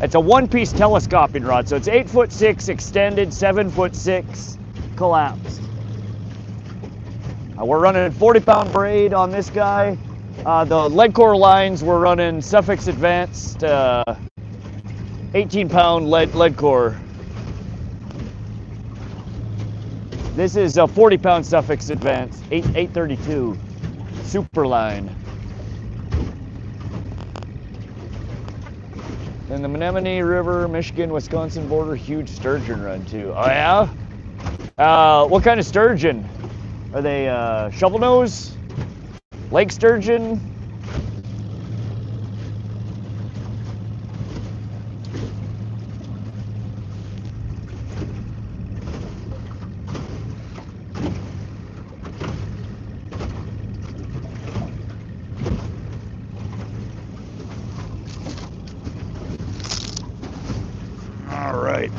It's a one-piece telescoping rod, so it's 8'6" extended, 7'6" collapsed. We're running 40-pound braid on this guy. The lead core lines, we're running Suffix Advanced 18-pound lead core. This is a 40-pound Suffix Advanced 832 super line. Then the Menominee River, Michigan, Wisconsin border, huge sturgeon run too. Oh yeah? What kind of sturgeon? Are they shovel nose? Lake sturgeon? All right.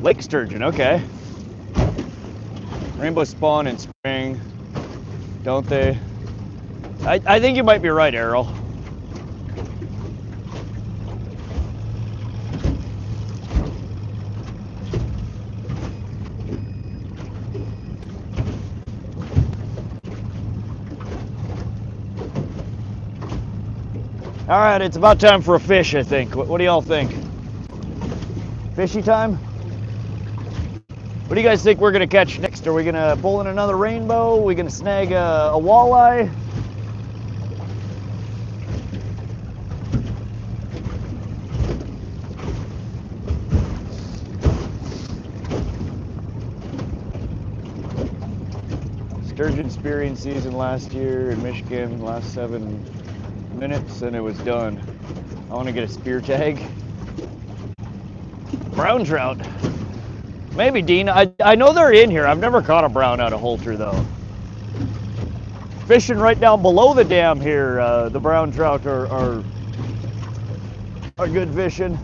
Lake sturgeon, okay. Rainbow spawn in spring, don't they? I think you might be right, Errol. All right, it's about time for a fish, I think. What do y'all think? Fishy time? What do you guys think we're gonna catch next? Are we gonna pull in another rainbow? Are we gonna snag a walleye? Sturgeon spearing season last year in Michigan, last 7 minutes and it was done. I want to get a spear tag. Brown trout. Maybe, Dean. I know they're in here. I've never caught a brown out of Holter though. Fishing right down below the dam here, the brown trout are good fishing.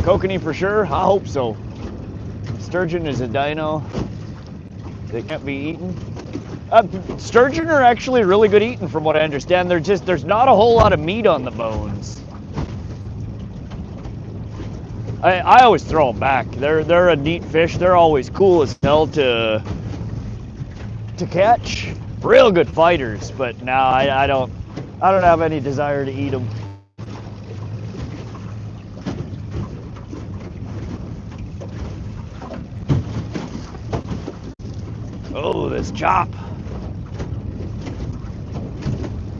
Kokanee for sure? I hope so. Sturgeon is a dino. They can't be eaten. Sturgeon are actually really good eating from what I understand. There's not a whole lot of meat on the bones. I always throw them back. They're a neat fish. They're always cool as hell to catch. Real good fighters, but no, I don't have any desire to eat them. Oh, this chop.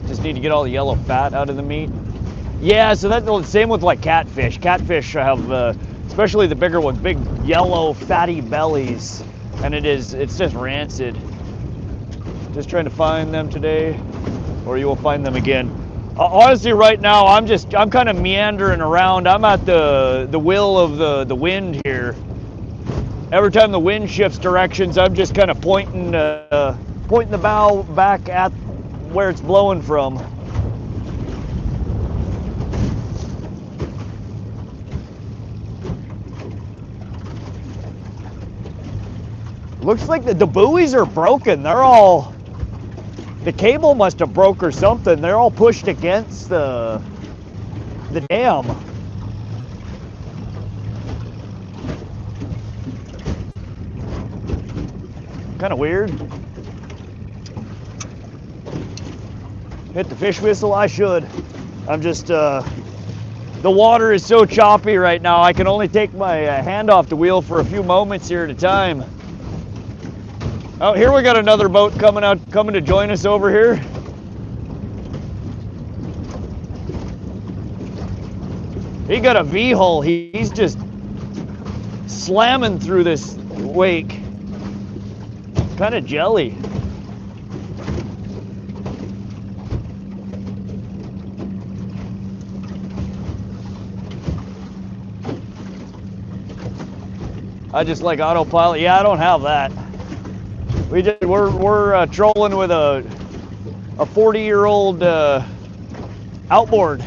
Just need to get all the yellow fat out of the meat. Yeah, so that's the same with like catfish. Catfish have, especially the bigger ones, big yellow fatty bellies, and it's just rancid. Just trying to find them today, or you will find them again. Honestly, right now I'm kind of meandering around. I'm at the will of the wind here. Every time the wind shifts directions, I'm just kind of pointing the bow back at where it's blowing from. Looks like the buoys are broken. The cable must have broke or something. They're all pushed against the dam. Kind of weird. Hit the fish whistle, I should. I'm just, the water is so choppy right now, I can only take my hand off the wheel for a few moments here at a time. Oh, here we got another boat coming to join us over here. He got a V-hull. He's just slamming through this wake. Kind of jelly. I just like autopilot. Yeah, I don't have that. We're trolling with a 40-year-old outboard.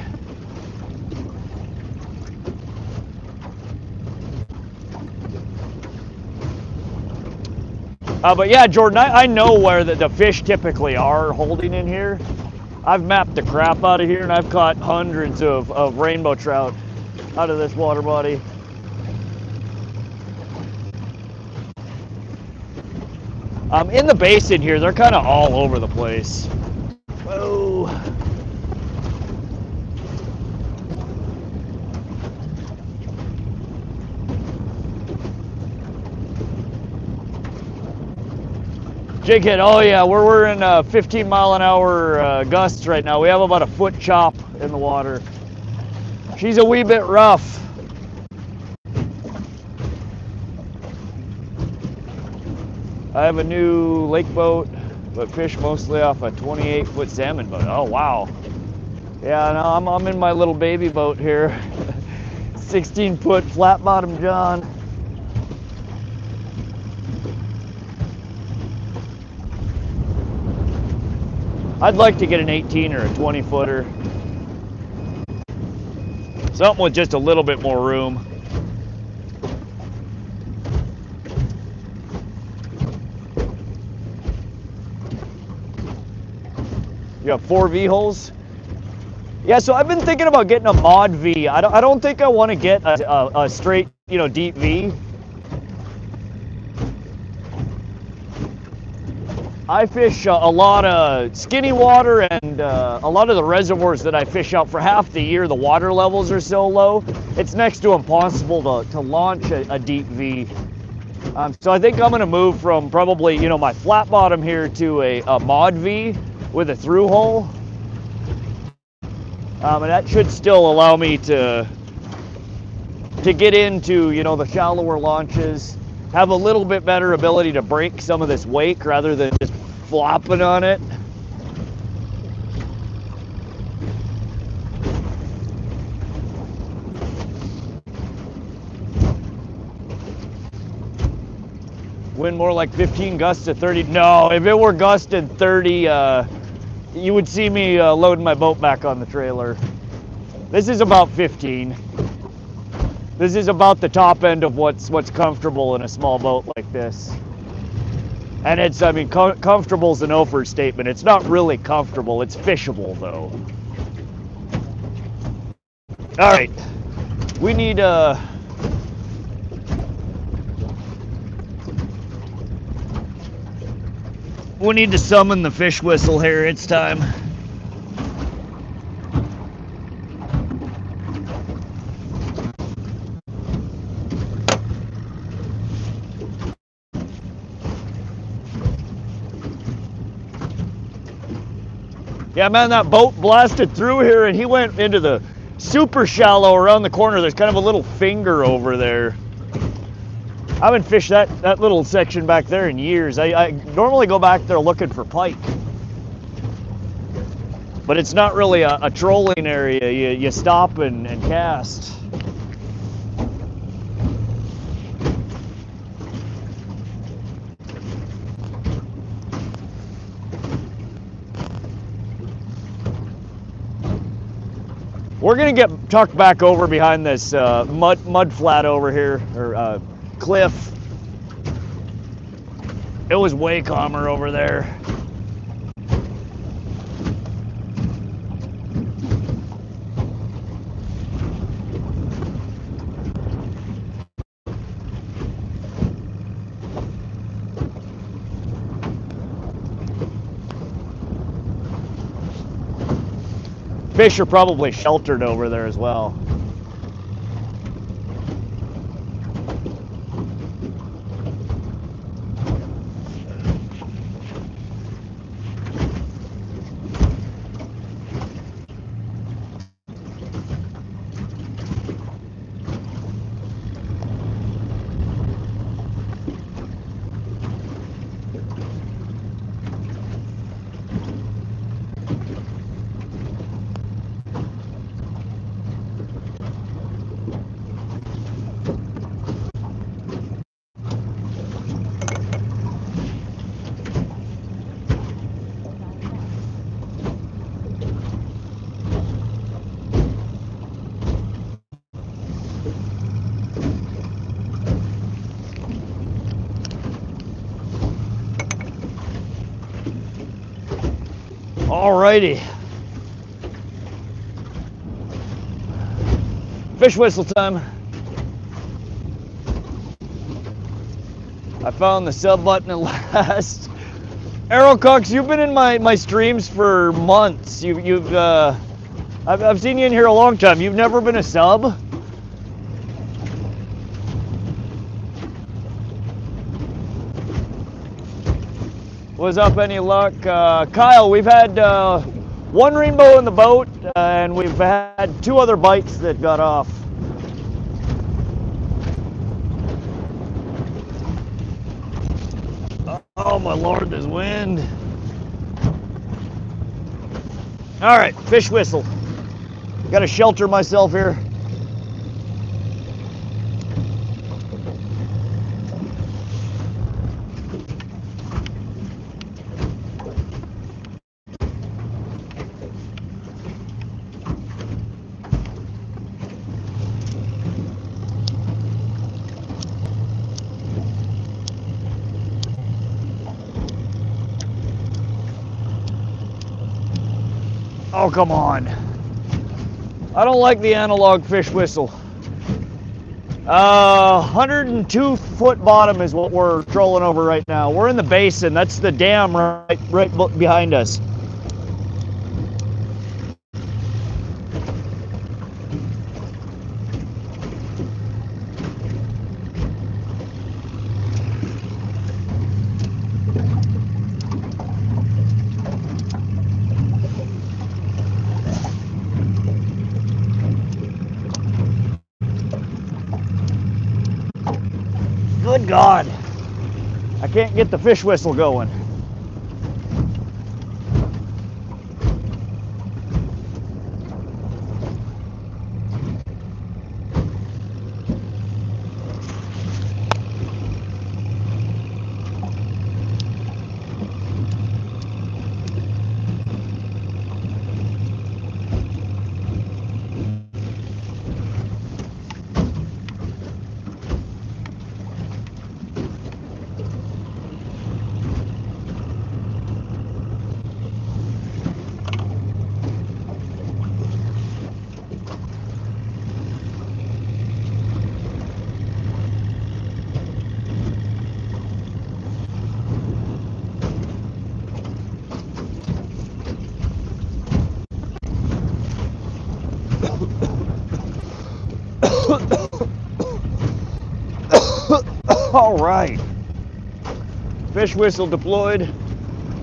But yeah, Jordan, I know where the fish typically are holding in here. I've mapped the crap out of here, and I've caught hundreds of rainbow trout out of this water body. In the basin here, they're kind of all over the place. Whoa. Jig hit, oh yeah, we're in 15-mile-an-hour gusts right now. We have about a foot chop in the water. She's a wee bit rough. I have a new lake boat, but fish mostly off a 28-foot salmon boat. Oh wow. Yeah, no, I'm in my little baby boat here. 16-foot flat bottom John. I'd like to get an 18 or a 20 footer. Something with just a little bit more room. You got 4 V-holes? Yeah, so I've been thinking about getting a mod V. I don't think I want to get a straight, deep V. I fish a lot of skinny water, and a lot of the reservoirs that I fish out for half the year, the water levels are so low, it's next to impossible to launch a deep V. So I think I'm going to move from probably, my flat bottom here to a mod V with a through hole. And that should still allow me to get into, the shallower launches, have a little bit better ability to break some of this wake rather than just flopping on it. Wind more like 15 gusts to 30. No, if it were gusting 30, you would see me loading my boat back on the trailer. This is about 15. This is about the top end of what's comfortable in a small boat like this. And it's, comfortable is an overstatement. It's not really comfortable. It's fishable, though. All right. We need to summon the fish whistle here. It's time. Yeah, man, that boat blasted through here and he went into the super shallow around the corner. There's kind of a little finger over there. I haven't fished that little section back there in years. I normally go back there looking for pike. But it's not really a trolling area. You stop and cast. We're gonna get tucked back over behind this mud flat over here, or cliff. It was way calmer over there. fish are probably sheltered over there as well. Alrighty. Fish whistle time. I found the sub button at last. Arrow Cox, you've been in my streams for months. I've seen you in here a long time. You've never been a sub? What's up, any luck? Kyle, we've had one rainbow in the boat, and we've had 2 other bites that got off. Oh my lord, there's wind. All right, fish whistle. Gotta shelter myself here. Oh, come on. I don't like the analog fish whistle. 102 foot bottom is what we're trolling over right now. We're in the basin. That's the dam right behind us. Good God, I can't get the fish whistle going. All right, fish whistle deployed.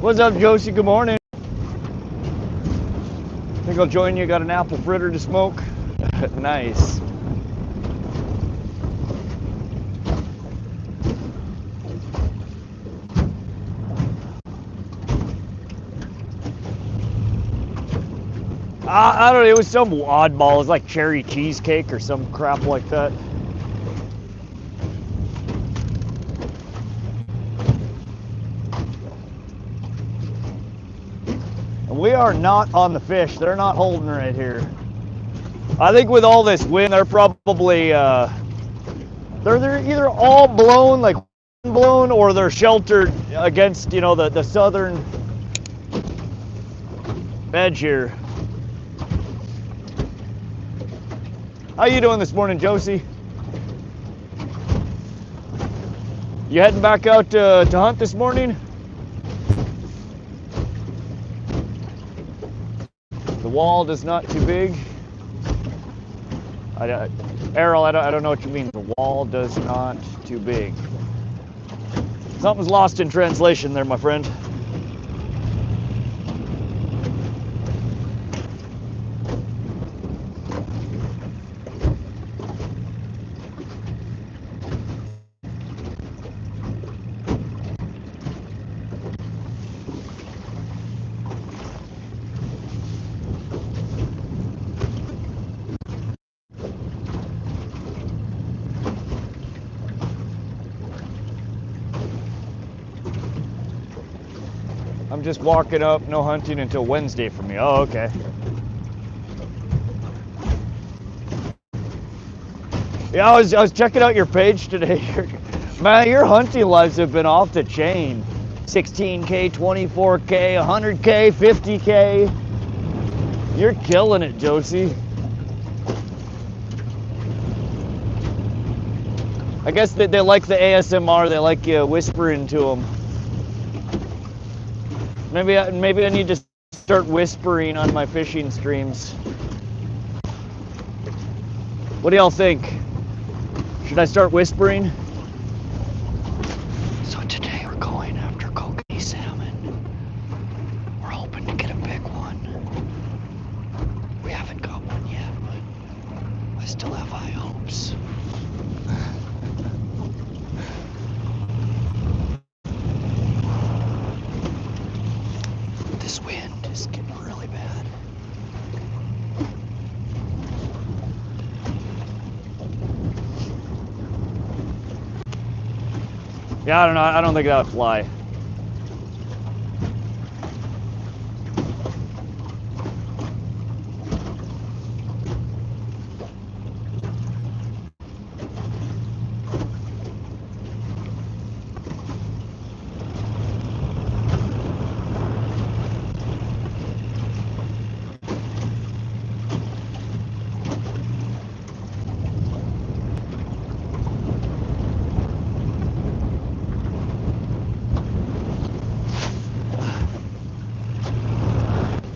What's up, Josie? Good morning. Think I'll join you. Got an apple fritter to smoke. Nice. I don't know, it was some oddball. It was like cherry cheesecake or some crap like that. And we are not on the fish. They're not holding right here. I think with all this wind, they're probably, they're either all blown, like blown, or they're sheltered against, you know, the southern edge here. How you doing this morning, Josie? You heading back out to hunt this morning? The wall is not too big. Errol, I don't know what you mean. The wall does not too big. Something's lost in translation there, my friend. I'm just walking up, no hunting until Wednesday for me. Oh, okay. Yeah, I was checking out your page today. Man, your hunting lives have been off the chain. 16K, 24K, 100K, 50K. You're killing it, Josie. I guess they like the ASMR. They like you whispering to them. Maybe I need to start whispering on my fishing streams. What do y'all think? Should I start whispering? So today we're going after Kokanee salmon. We're hoping to get a big one. We haven't got one yet, but I still have high hopes. This wind is getting really bad. Yeah, I don't know. I don't think that would fly.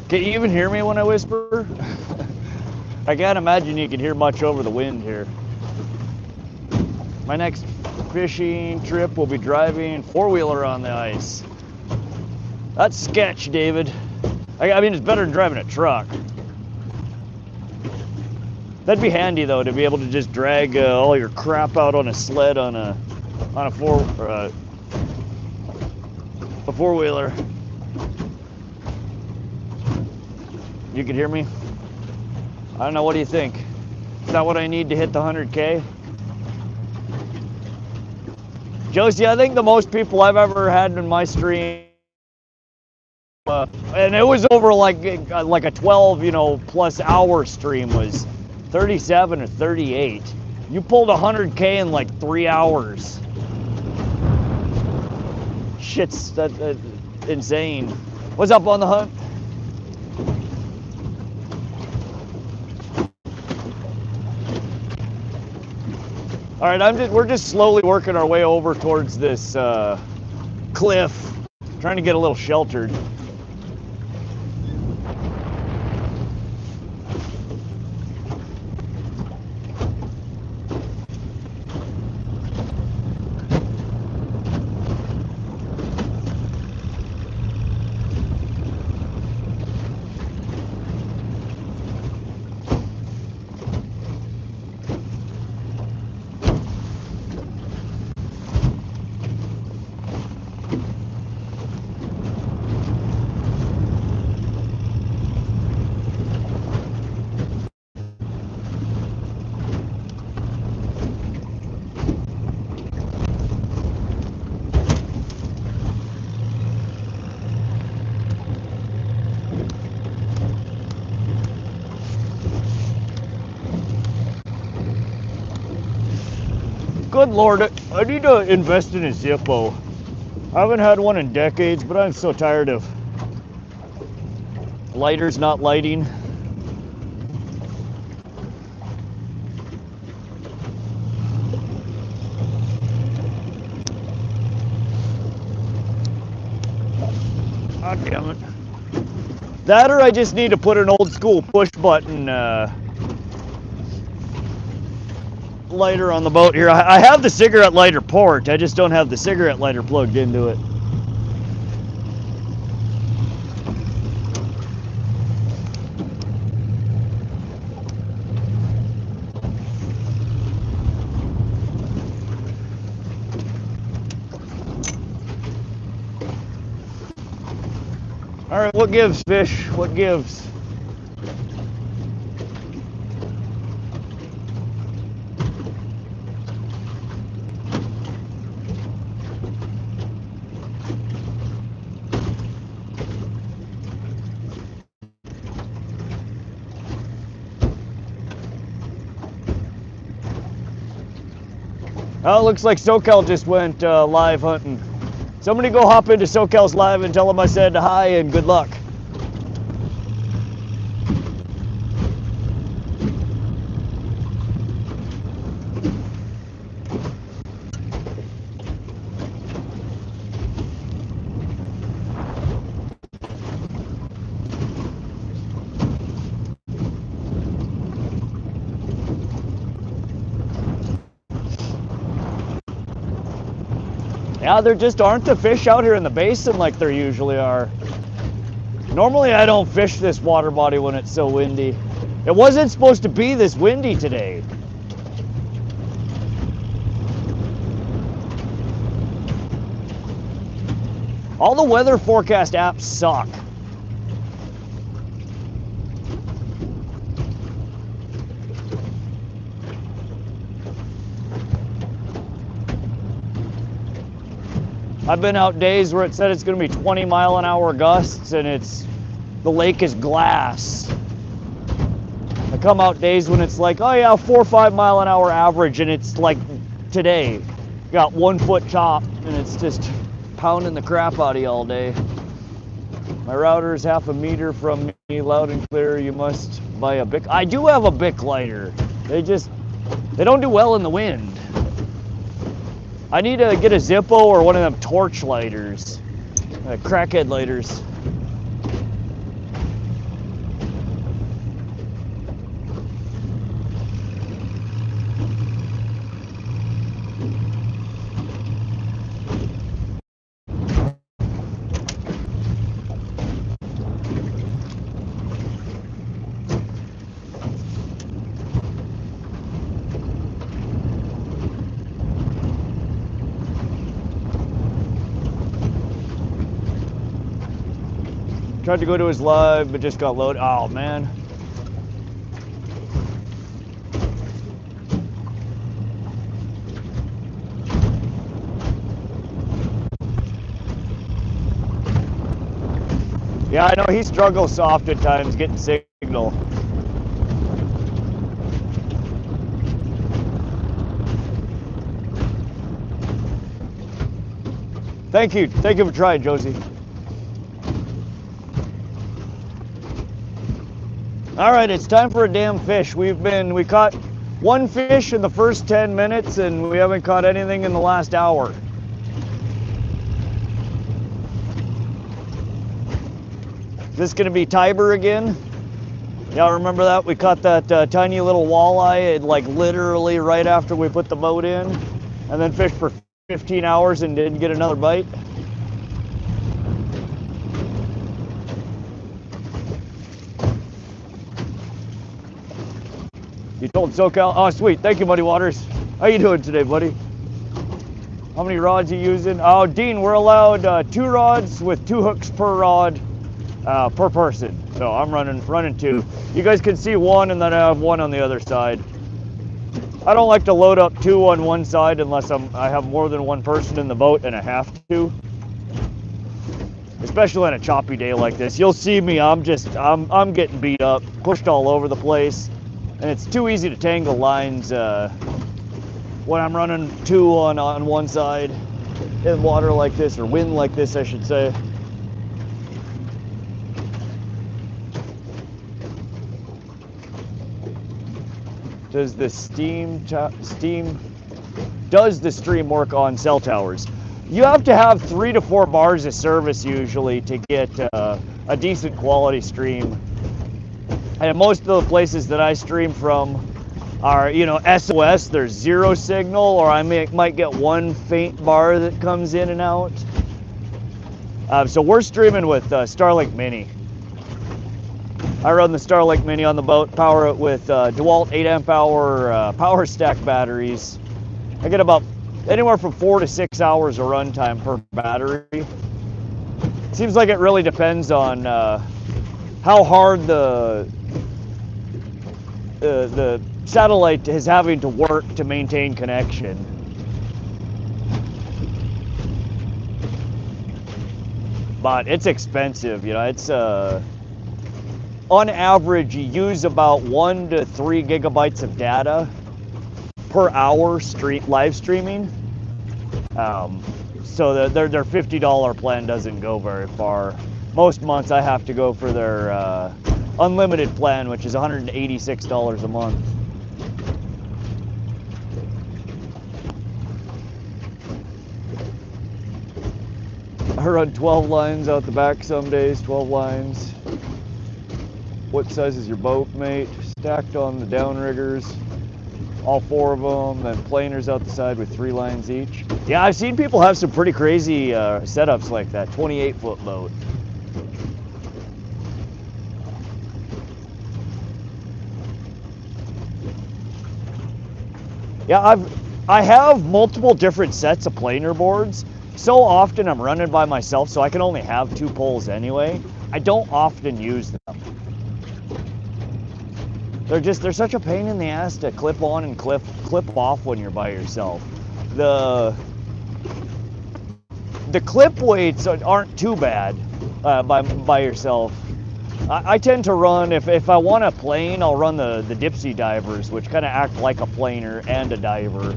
Can you even hear me when I whisper? I can't imagine you can hear much over the wind here. My next fishing trip will be driving four-wheeler on the ice. That's sketch, David. I mean, it's better than driving a truck. That'd be handy though, to be able to just drag all your crap out on a sled on a four-wheeler. You can hear me? I don't know, what do you think? Is that what I need to hit the 100K? Josie, I think the most people I've ever had in my stream, and it was over like a 12, plus hour stream, was 37 or 38. You pulled 100K in like 3 hours. Shit's insane. What's up on the hunt? All right, we're just slowly working our way over towards this cliff, trying to get a little sheltered. Good Lord, I need to invest in a Zippo. I haven't had one in decades, but I'm so tired of lighters not lighting. God damn it. That or I just need to put an old school push button lighter on the boat here. I have the cigarette lighter port, I just don't have the cigarette lighter plugged into it. All right, what gives, fish? What gives? Oh, it looks like SoCal just went live hunting. Somebody go hop into SoCal's live and tell them I said hi and good luck. Yeah, there just aren't the fish out here in the basin like there usually are. Normally I don't fish this water body when it's so windy. It wasn't supposed to be this windy today. All the weather forecast apps suck. I've been out days where it said it's going to be 20-mile-an-hour gusts and the lake is glass. I come out days when it's like, oh yeah, 4 or 5 mile an hour average, and it's like today, got 1 foot chop and it's just pounding the crap out of you all day. My router is 1/2 meter from me, loud and clear. You must buy a Bic. I do have a Bic lighter. They don't do well in the wind. I need to get a Zippo or one of them torch lighters, crackhead lighters. Tried to go to his live, but just got loaded. Oh, man. Yeah, I know he struggles soft at times getting signal. Thank you for trying, Josie. All right, it's time for a damn fish. We caught 1 fish in the first 10 minutes and we haven't caught anything in the last hour. Is this gonna be Tiber again? Y'all remember that? We caught that tiny little walleye like literally right after we put the boat in, and then fished for 15 hours and didn't get another bite. You told SoCal? Oh, sweet. Thank you, Muddy Waters. How you doing today, buddy? How many rods you using? Oh, Dean, we're allowed 2 rods with 2 hooks per rod per person. So I'm running 2. You guys can see 1, and then I have 1 on the other side. I don't like to load up 2 on one side unless I have more than 1 person in the boat and I have to. Especially on a choppy day like this. You'll see me, I'm getting beat up, pushed all over the place. And it's too easy to tangle lines when I'm running 2 on one side in water like this, or wind like this, I should say. Does the stream work on cell towers? You have to have 3 to 4 bars of service usually to get a a decent quality stream. And most of the places that I stream from are, you know, SOS, there's zero signal, or I might get one faint bar that comes in and out. So we're streaming with Starlink Mini. I run the Starlink Mini on the boat, power it with DeWalt 8 amp hour power stack batteries. I get about anywhere from 4 to 6 hours of runtime per battery. Seems like it really depends on how hard the satellite is having to work to maintain connection. But it's expensive, you know. It's on average you use about 1 to 3 gigabytes of data per hour live streaming. So their $50 plan doesn't go very far. Most months I have to go for their unlimited plan, which is $186 a month. I run 12 lines out the back some days, 12 lines. What size is your boat, mate? Stacked on the downriggers, all 4 of them, then planers out the side with 3 lines each. Yeah, I've seen people have some pretty crazy setups like that, 28-foot boat. Yeah, I have multiple different sets of planer boards. So often I'm running by myself, so I can only have 2 poles anyway. I don't often use them. They're such a pain in the ass to clip on and clip off when you're by yourself. The clip weights aren't too bad by yourself. I tend to run, if I want a plane, I'll run the Dipsy divers, which kind of act like a planer and a diver.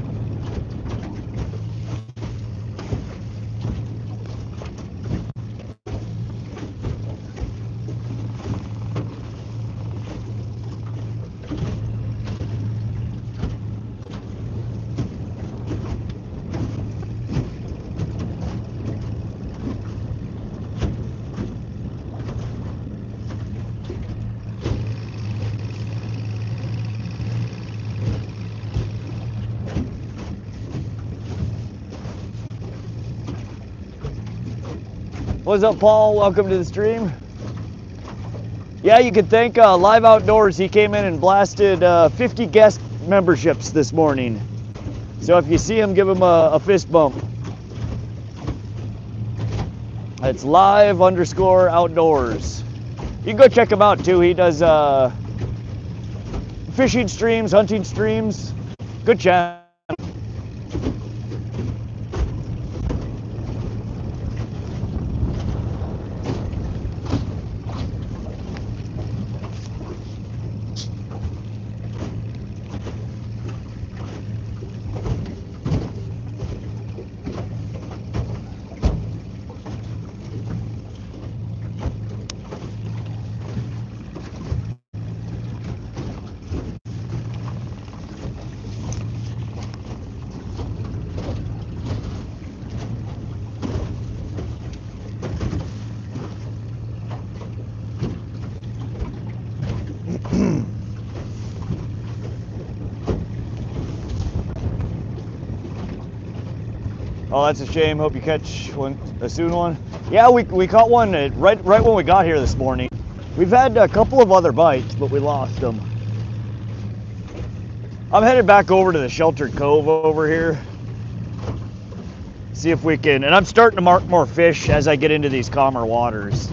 What's up, Paul? Welcome to the stream. Yeah, you can thank Live Outdoors. He came in and blasted 50 guest memberships this morning. So if you see him, give him a fist bump. It's live_outdoors. You can go check him out too. He does fishing streams, hunting streams. Good channel. Oh, that's a shame. Hope you catch a soon one. Yeah, we caught one right when we got here this morning. We've had a couple of other bites, but we lost them. I'm headed back over to the sheltered cove over here. See if we can, and I'm starting to mark more fish as I get into these calmer waters.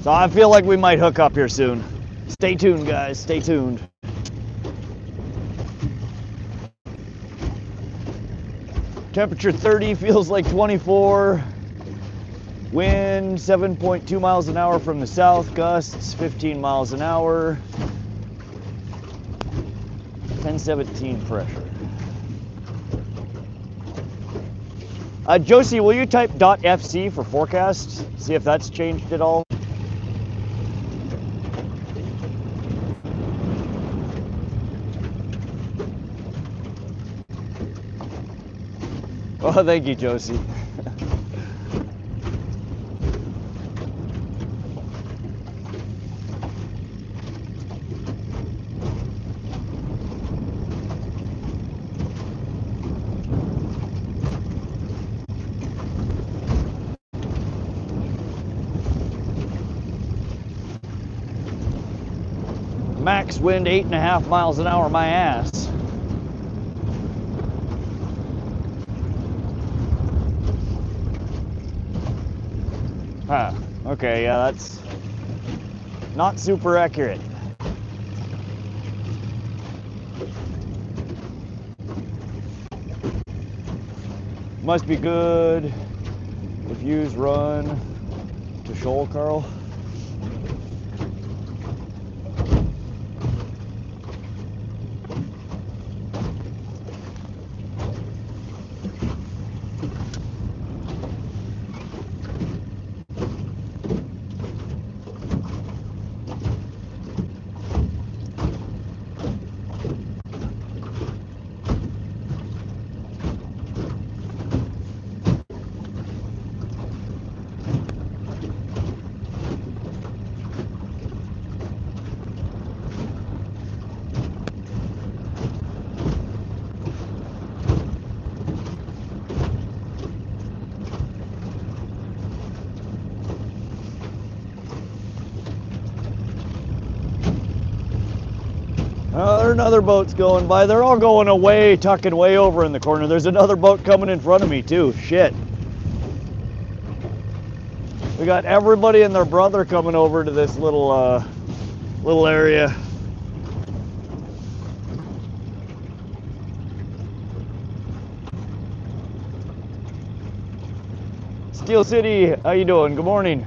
So I feel like we might hook up here soon. Stay tuned, guys. Stay tuned. Temperature 30, feels like 24. Wind 7.2 miles an hour from the south. Gusts 15 miles an hour. 1017 pressure. Josie, will you type .fc for forecast? See if that's changed at all. Well, thank you, Josie. Max wind 8.5 miles an hour, my ass. Huh, okay, yeah, that's not super accurate. Must be good if yous run to shoal, Carl. There's another boat's going by. They're all going away, tucking way over in the corner. There's another boat coming in front of me too. Shit. We got everybody and their brother coming over to this little area. Steel City, how you doing? Good morning.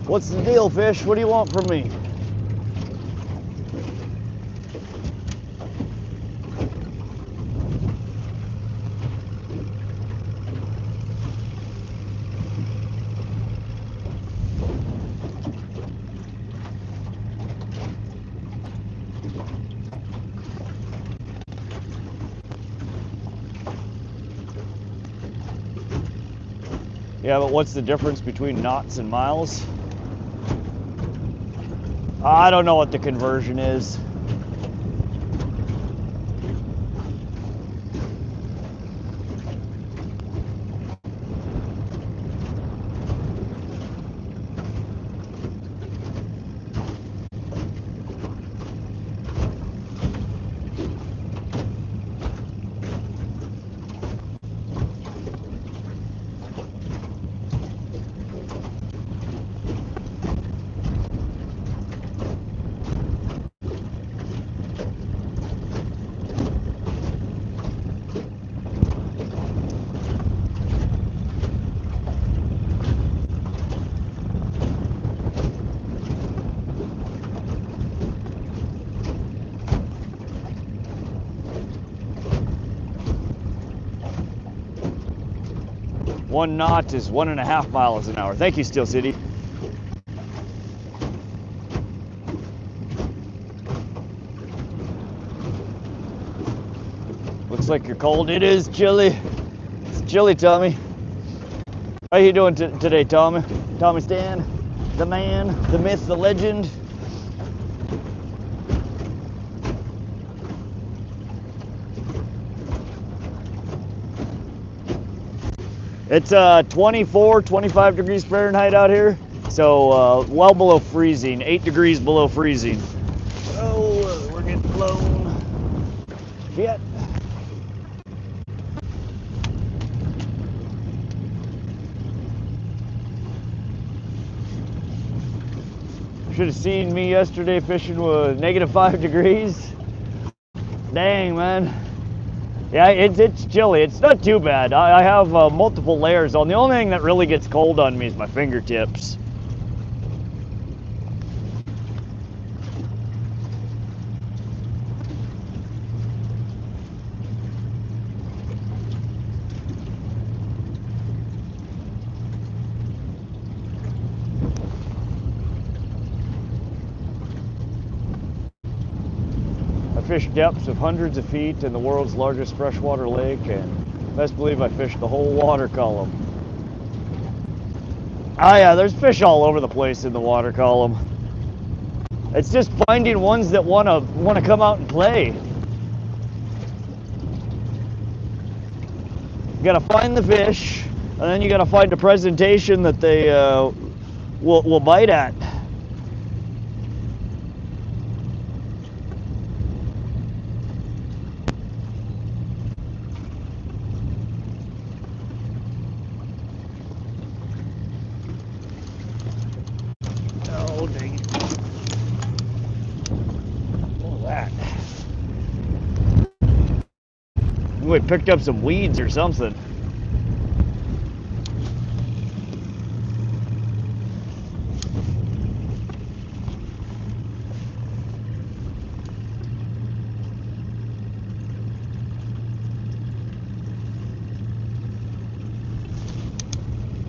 What's the deal, fish? What do you want from me? Yeah, but what's the difference between knots and miles? I don't know what the conversion is. One knot is 1.5 miles an hour. Thank you, Steel City. Looks like you're cold. It is chilly. It's chilly, Tommy. How you doing today, Tommy? Tommy Stan, the man, the myth, the legend. It's 24, 25 degrees Fahrenheit out here, so well below freezing, 8 degrees below freezing. Oh, we're getting blown. Shit. Should have seen me yesterday fishing with -5 degrees. Dang, man. Yeah, it's chilly. It's not too bad. I have multiple layers on. The only thing that really gets cold on me is my fingertips. I fished depths of hundreds of feet in the world's largest freshwater lake, and best believe I fished the whole water column. Oh yeah, there's fish all over the place in the water column. It's just finding ones that wanna come out and play. You gotta find the fish, and then you gotta find a presentation that they will bite at. Oh, dang it. What was that? We picked up some weeds or something.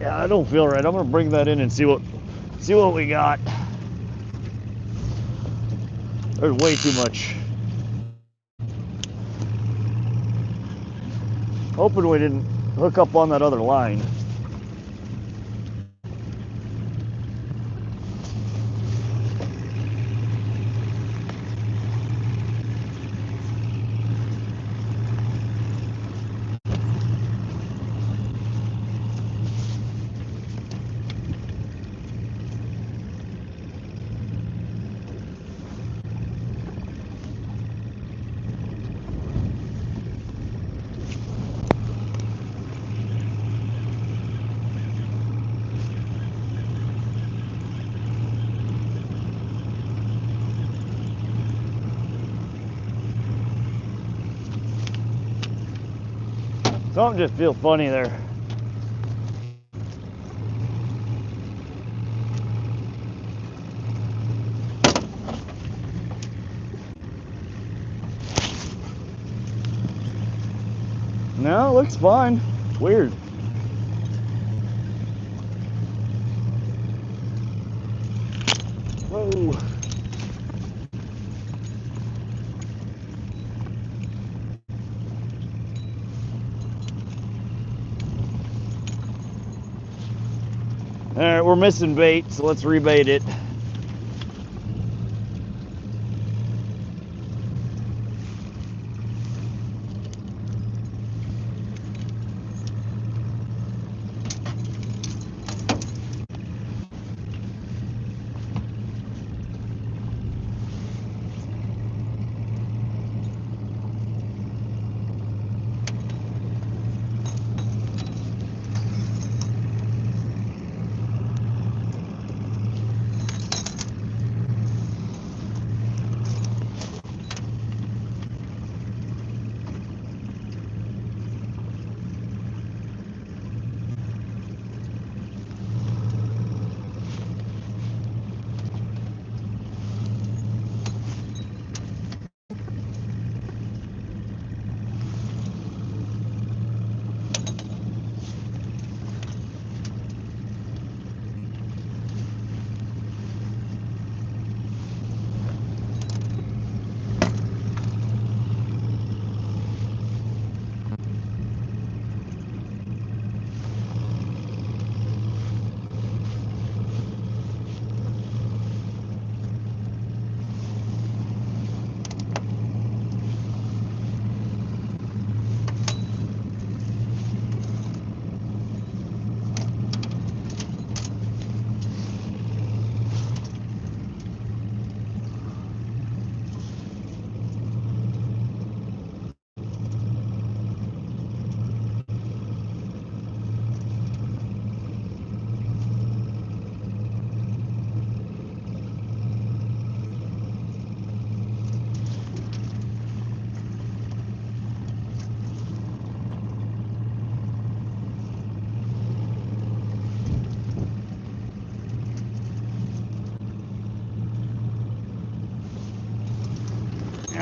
Yeah, I don't feel right. I'm gonna bring that in and see what we got. There's way too much. Hoping we didn't hook up on that other line. Something just feels funny there. No, it looks fine. It's weird. Whoa. All right, we're missing bait, so let's rebait it.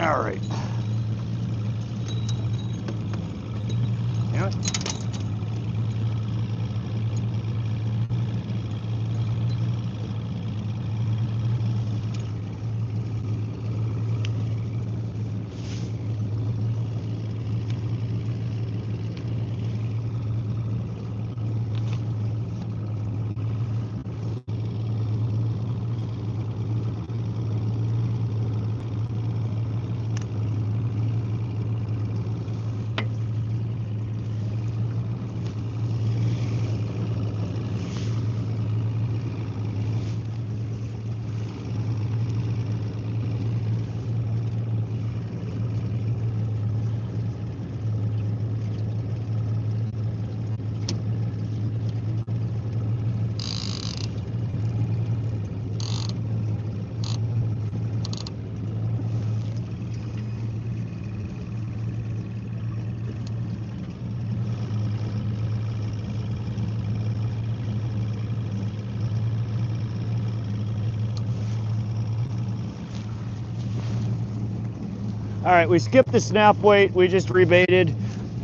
All right. Yeah. All right, we skipped the snap weight. We just rebaited.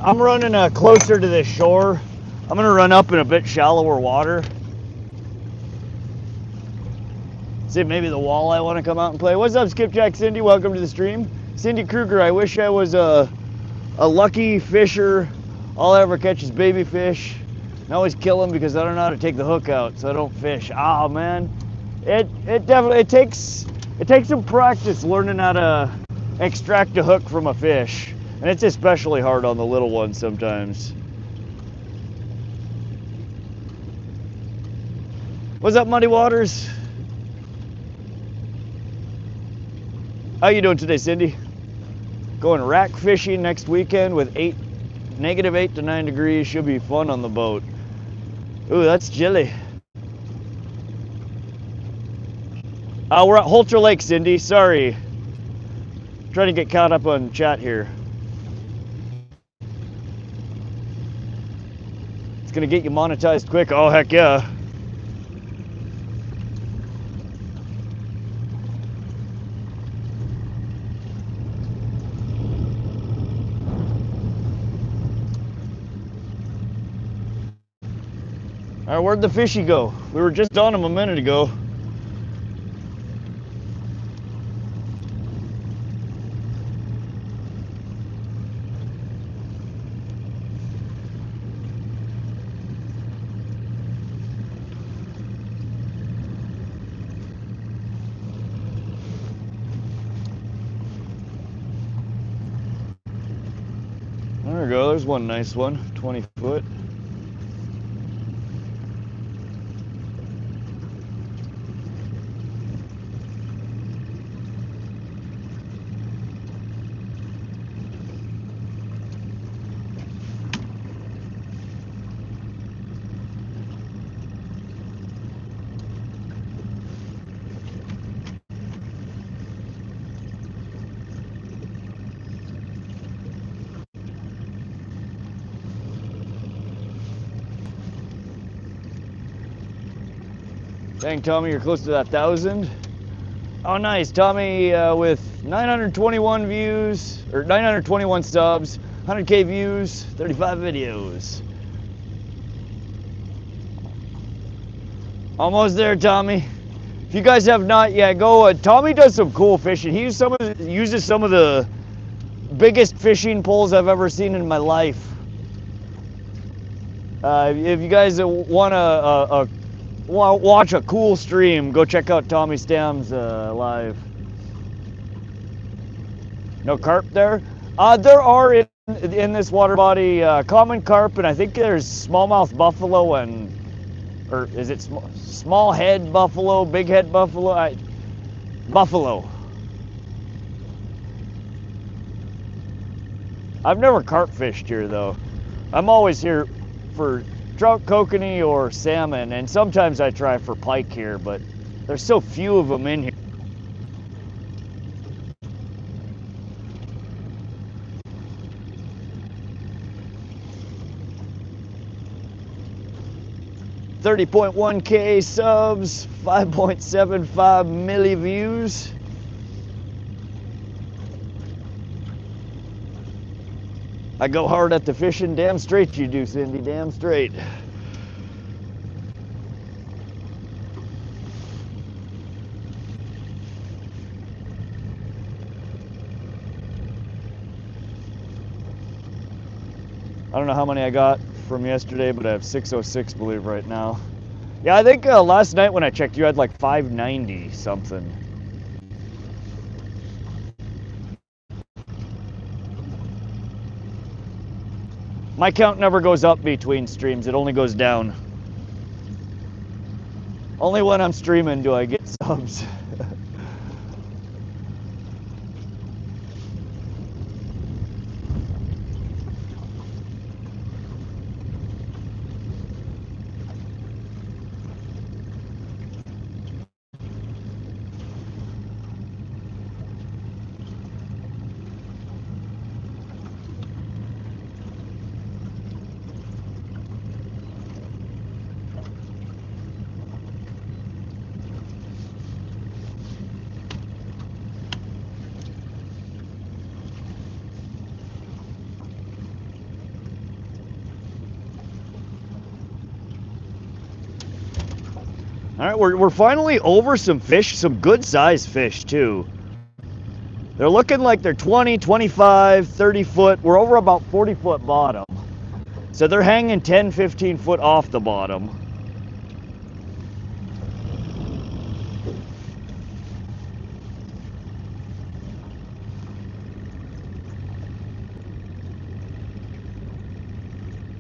I'm running closer to the shore. I'm gonna run up in a bit shallower water. See if maybe the walleye want to come out and play. What's up, Skipjack Cindy? Welcome to the stream. Cindy Kruger, I wish I was a lucky fisher. All I ever catch is baby fish. I always kill them because I don't know how to take the hook out, so I don't fish. Oh man, it definitely takes some practice learning how to extract a hook from a fish, and it's especially hard on the little ones sometimes. What's up, Muddy Waters? How you doing today, Cindy? Going rack fishing next weekend with -8 to 9 degrees. Should be fun on the boat. Ooh, that's chilly. We're at Holter Lake, Cindy. Sorry. Trying to get caught up on chat here. It's gonna get you monetized quick. Oh, heck yeah. All right, where'd the fishy go? We were just on him a minute ago. There we go, there's one nice one, 20 foot. Dang, Tommy, you're close to that 1,000. Oh, nice. Tommy with 921 views, or 921 subs, 100K views, 35 videos. Almost there, Tommy. If you guys have not yet, go. Tommy does some cool fishing. He uses some of the biggest fishing poles I've ever seen in my life. If you guys want to watch a cool stream, go check out Tommy Stam's live. No carp there? There are in this water body common carp, and I think there's smallmouth buffalo or is it small head buffalo, big head buffalo? Buffalo. I've never carp fished here though. I'm always here for trout, kokanee, or salmon, and sometimes I try for pike here, but there's so few of them in here. $30.1K subs, 5.75 milli views. I go hard at the fishing. Damn straight you do, Cindy. Damn straight. I don't know how many I got from yesterday, but I have 606, I believe, right now. Yeah, I think last night when I checked, you had like 590 something. My count never goes up between streams, it only goes down. Only when I'm streaming do I get subs. All right, we're finally over some fish, some good sized fish too. They're looking like they're 20, 25, 30 foot. We're over about 40 foot bottom. So they're hanging 10, 15 foot off the bottom.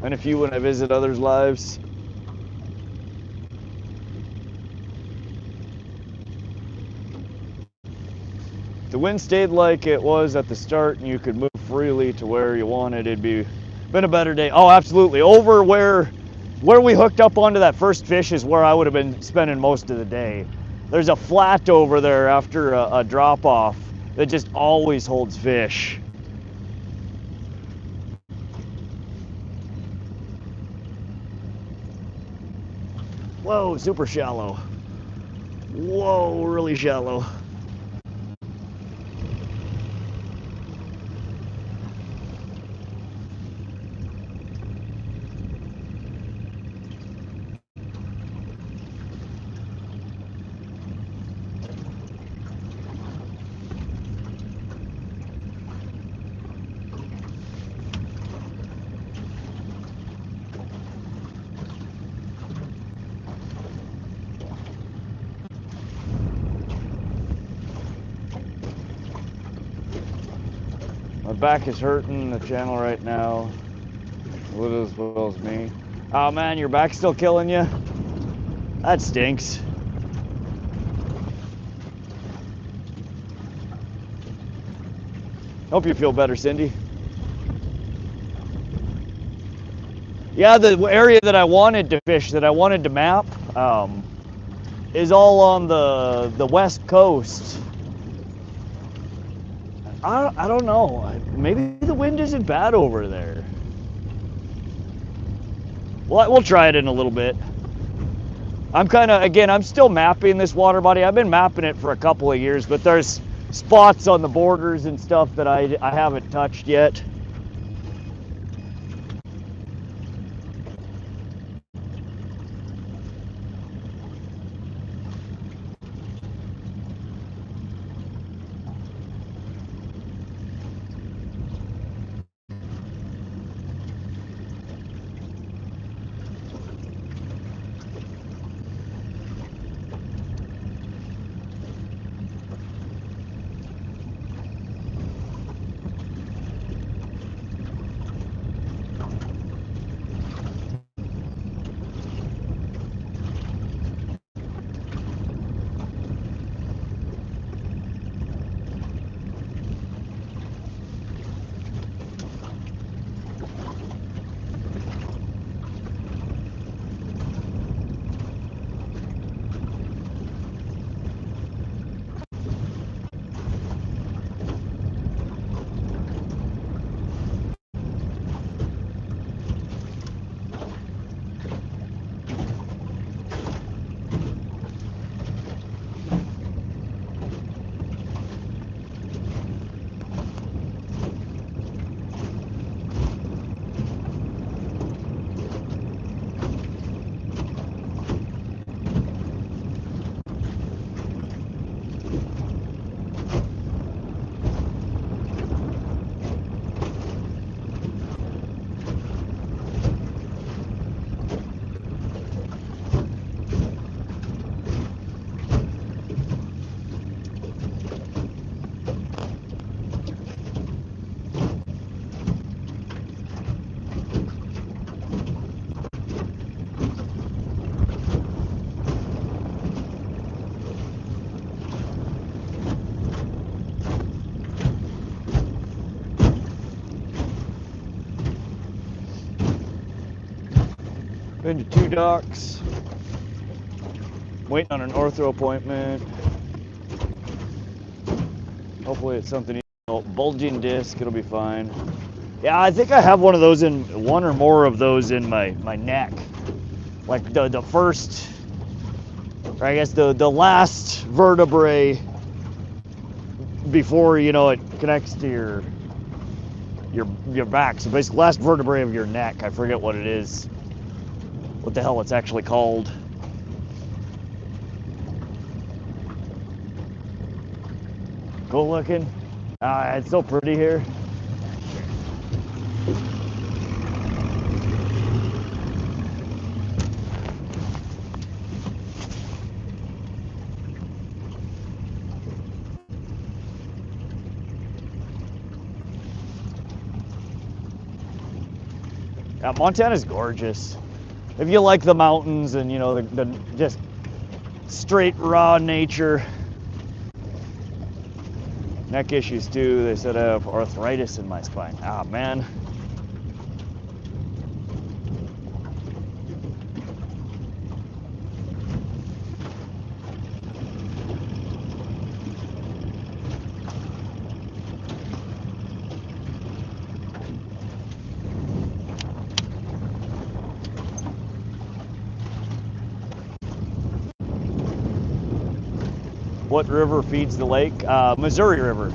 And a few when I visit others' lives. If the wind stayed like it was at the start and you could move freely to where you wanted, it'd been a better day. Oh, absolutely. Over where we hooked up onto that first fish is where I would have been spending most of the day. There's a flat over there after a drop off that just always holds fish. Whoa, super shallow. Whoa, really shallow. My back is hurting the channel right now, a little as well as me. Oh man, your back's still killing you? That stinks. Hope you feel better, Cindy. Yeah, the area that I wanted to fish, that I wanted to map, is all on the west coast. I don't know. Maybe the wind isn't bad over there. Well, we'll try it in a little bit. I'm still mapping this water body. I've been mapping it for a couple of years, but there's spots on the borders and stuff that I haven't touched yet. Been to 2 docks. Waiting on an ortho appointment. Hopefully it's something, bulging disc, it'll be fine. Yeah, I think I have one of those one or more of those in my neck. Like the first, or I guess the last vertebrae before, it connects to your back. So basically last vertebrae of your neck. I forget what it is. What the hell it's actually called. Cool looking. It's so pretty here. Yeah, Montana's gorgeous. If you like the mountains and the just straight raw nature. Neck issues too. They said I have arthritis in my spine. Ah, man. What river feeds the lake? Missouri River.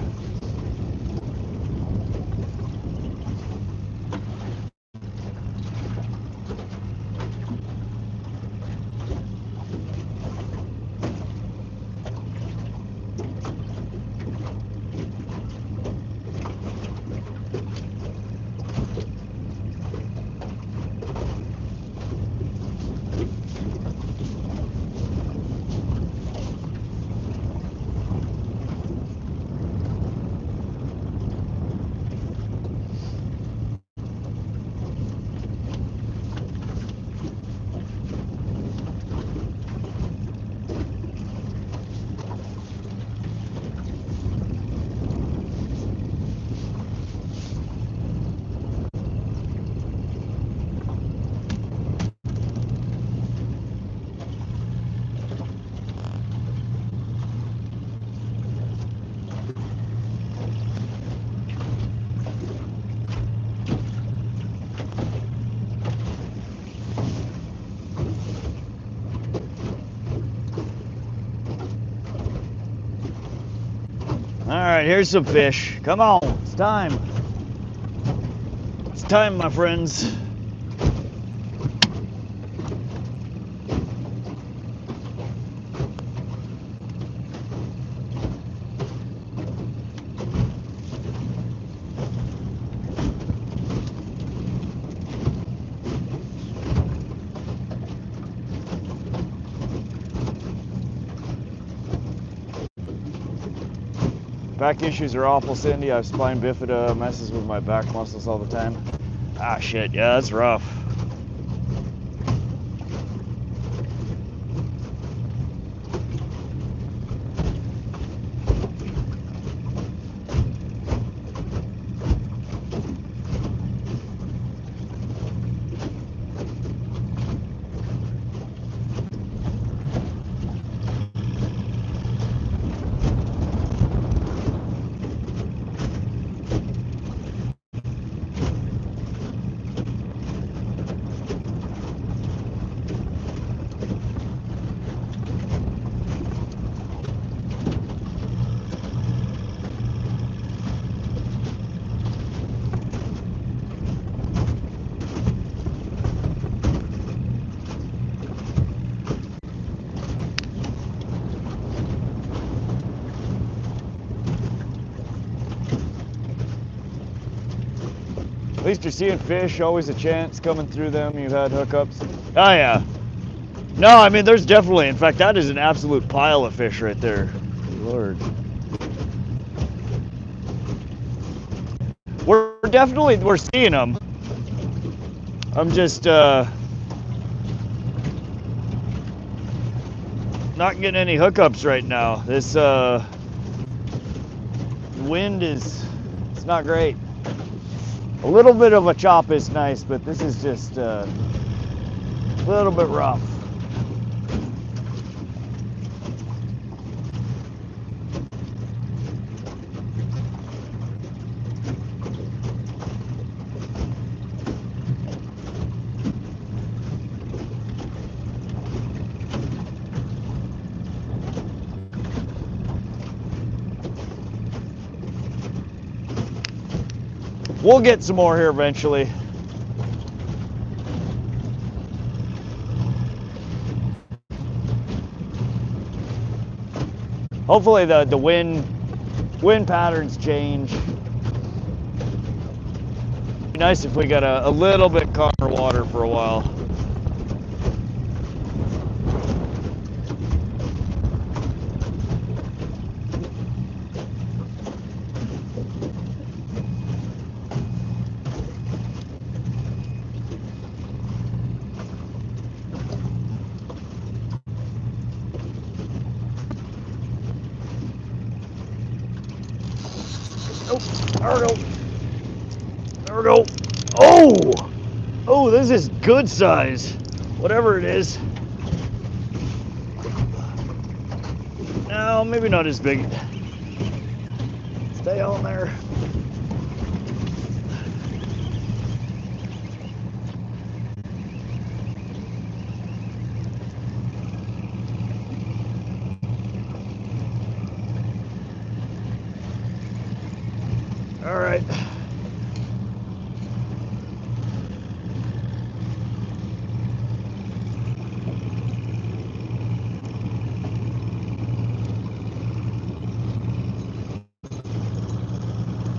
All right, here's some fish. Come on, it's time. It's time, my friends. Back issues are awful, Cindy. I have spine bifida, messes with my back muscles all the time. Ah, shit, yeah, that's rough. At least you're seeing fish, always a chance coming through them. You've had hookups. Oh yeah. No, I mean there's definitely, in fact that is an absolute pile of fish right there. Good Lord. We're seeing them. I'm just not getting any hookups right now. This wind it's not great. A little bit of a chop is nice, but this is just little bit rough. We'll get some more here eventually. Hopefully the wind patterns change. Be nice if we got a little bit calmer water for a while. Oh, there we go. There we go. Oh! Oh, this is good size. Whatever it is. No, maybe not as big. Stay on there. All right.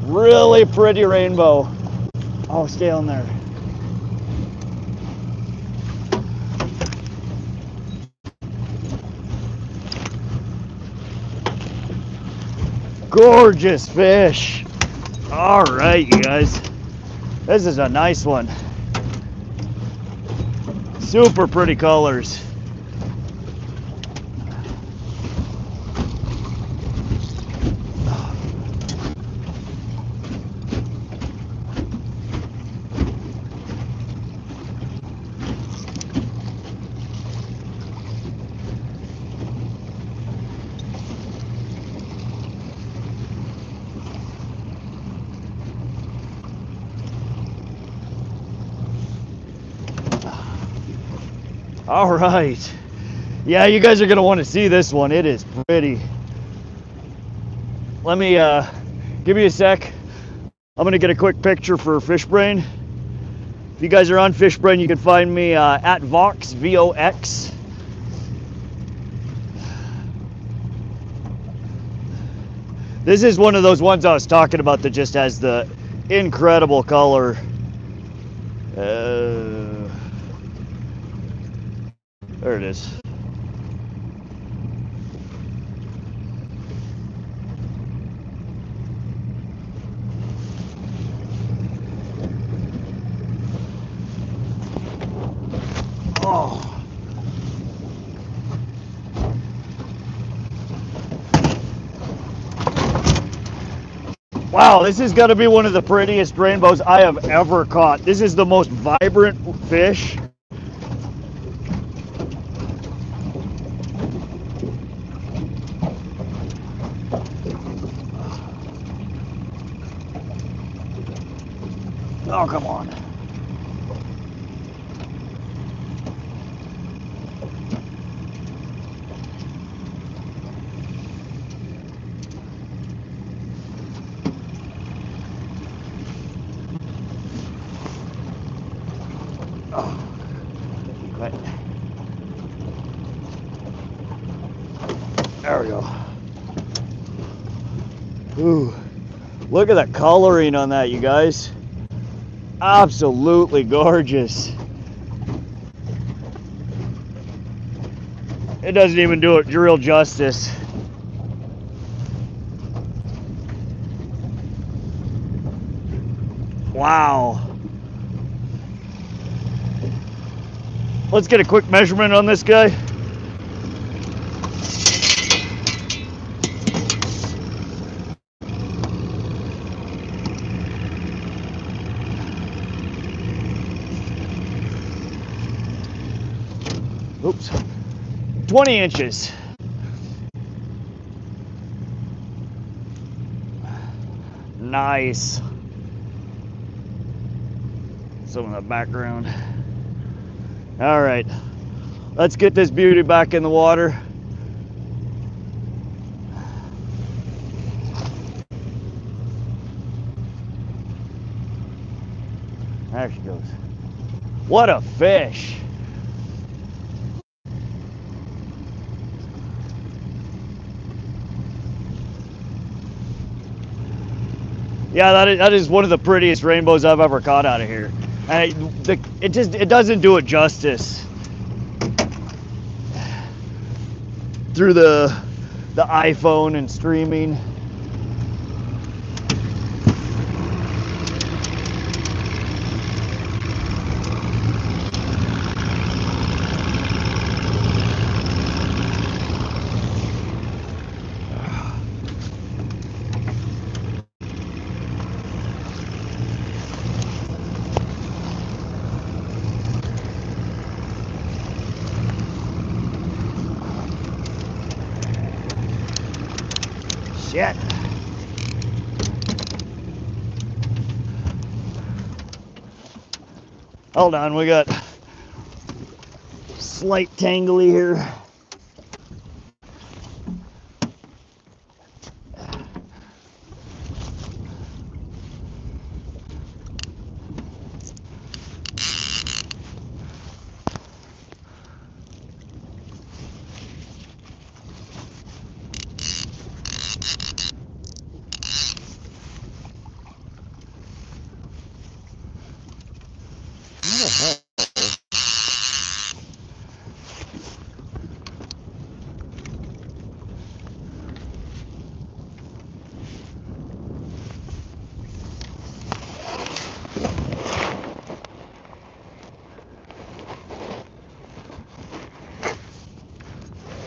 Really pretty rainbow. Oh, stay on there. Gorgeous fish. All right, you guys. This is a nice one. Super pretty colors. All right. Yeah, you guys are gonna want to see this one. It is pretty. Let me give me a sec. I'm gonna get a quick picture for FishBrain. If you guys are on FishBrain, you can find me at Vox, V-O-X. This is one of those ones I was talking about that just has the incredible color. There it is. Oh. Wow, this is gonna be one of the prettiest rainbows I have ever caught. This is the most vibrant fish. Oh, come on. Oh, quit. There we go. Ooh, look at the coloring on that, you guys. Absolutely gorgeous. It doesn't even do it real justice. Wow. Let's get a quick measurement on this guy. oops, 20 inches. Nice. Some of the background. All right, let's get this beauty back in the water. There she goes. What a fish. Yeah, that is one of the prettiest rainbows I've ever caught out of here. And it doesn't do it justice through the iPhone and streaming. Shit. Hold on, we got slight tangly here.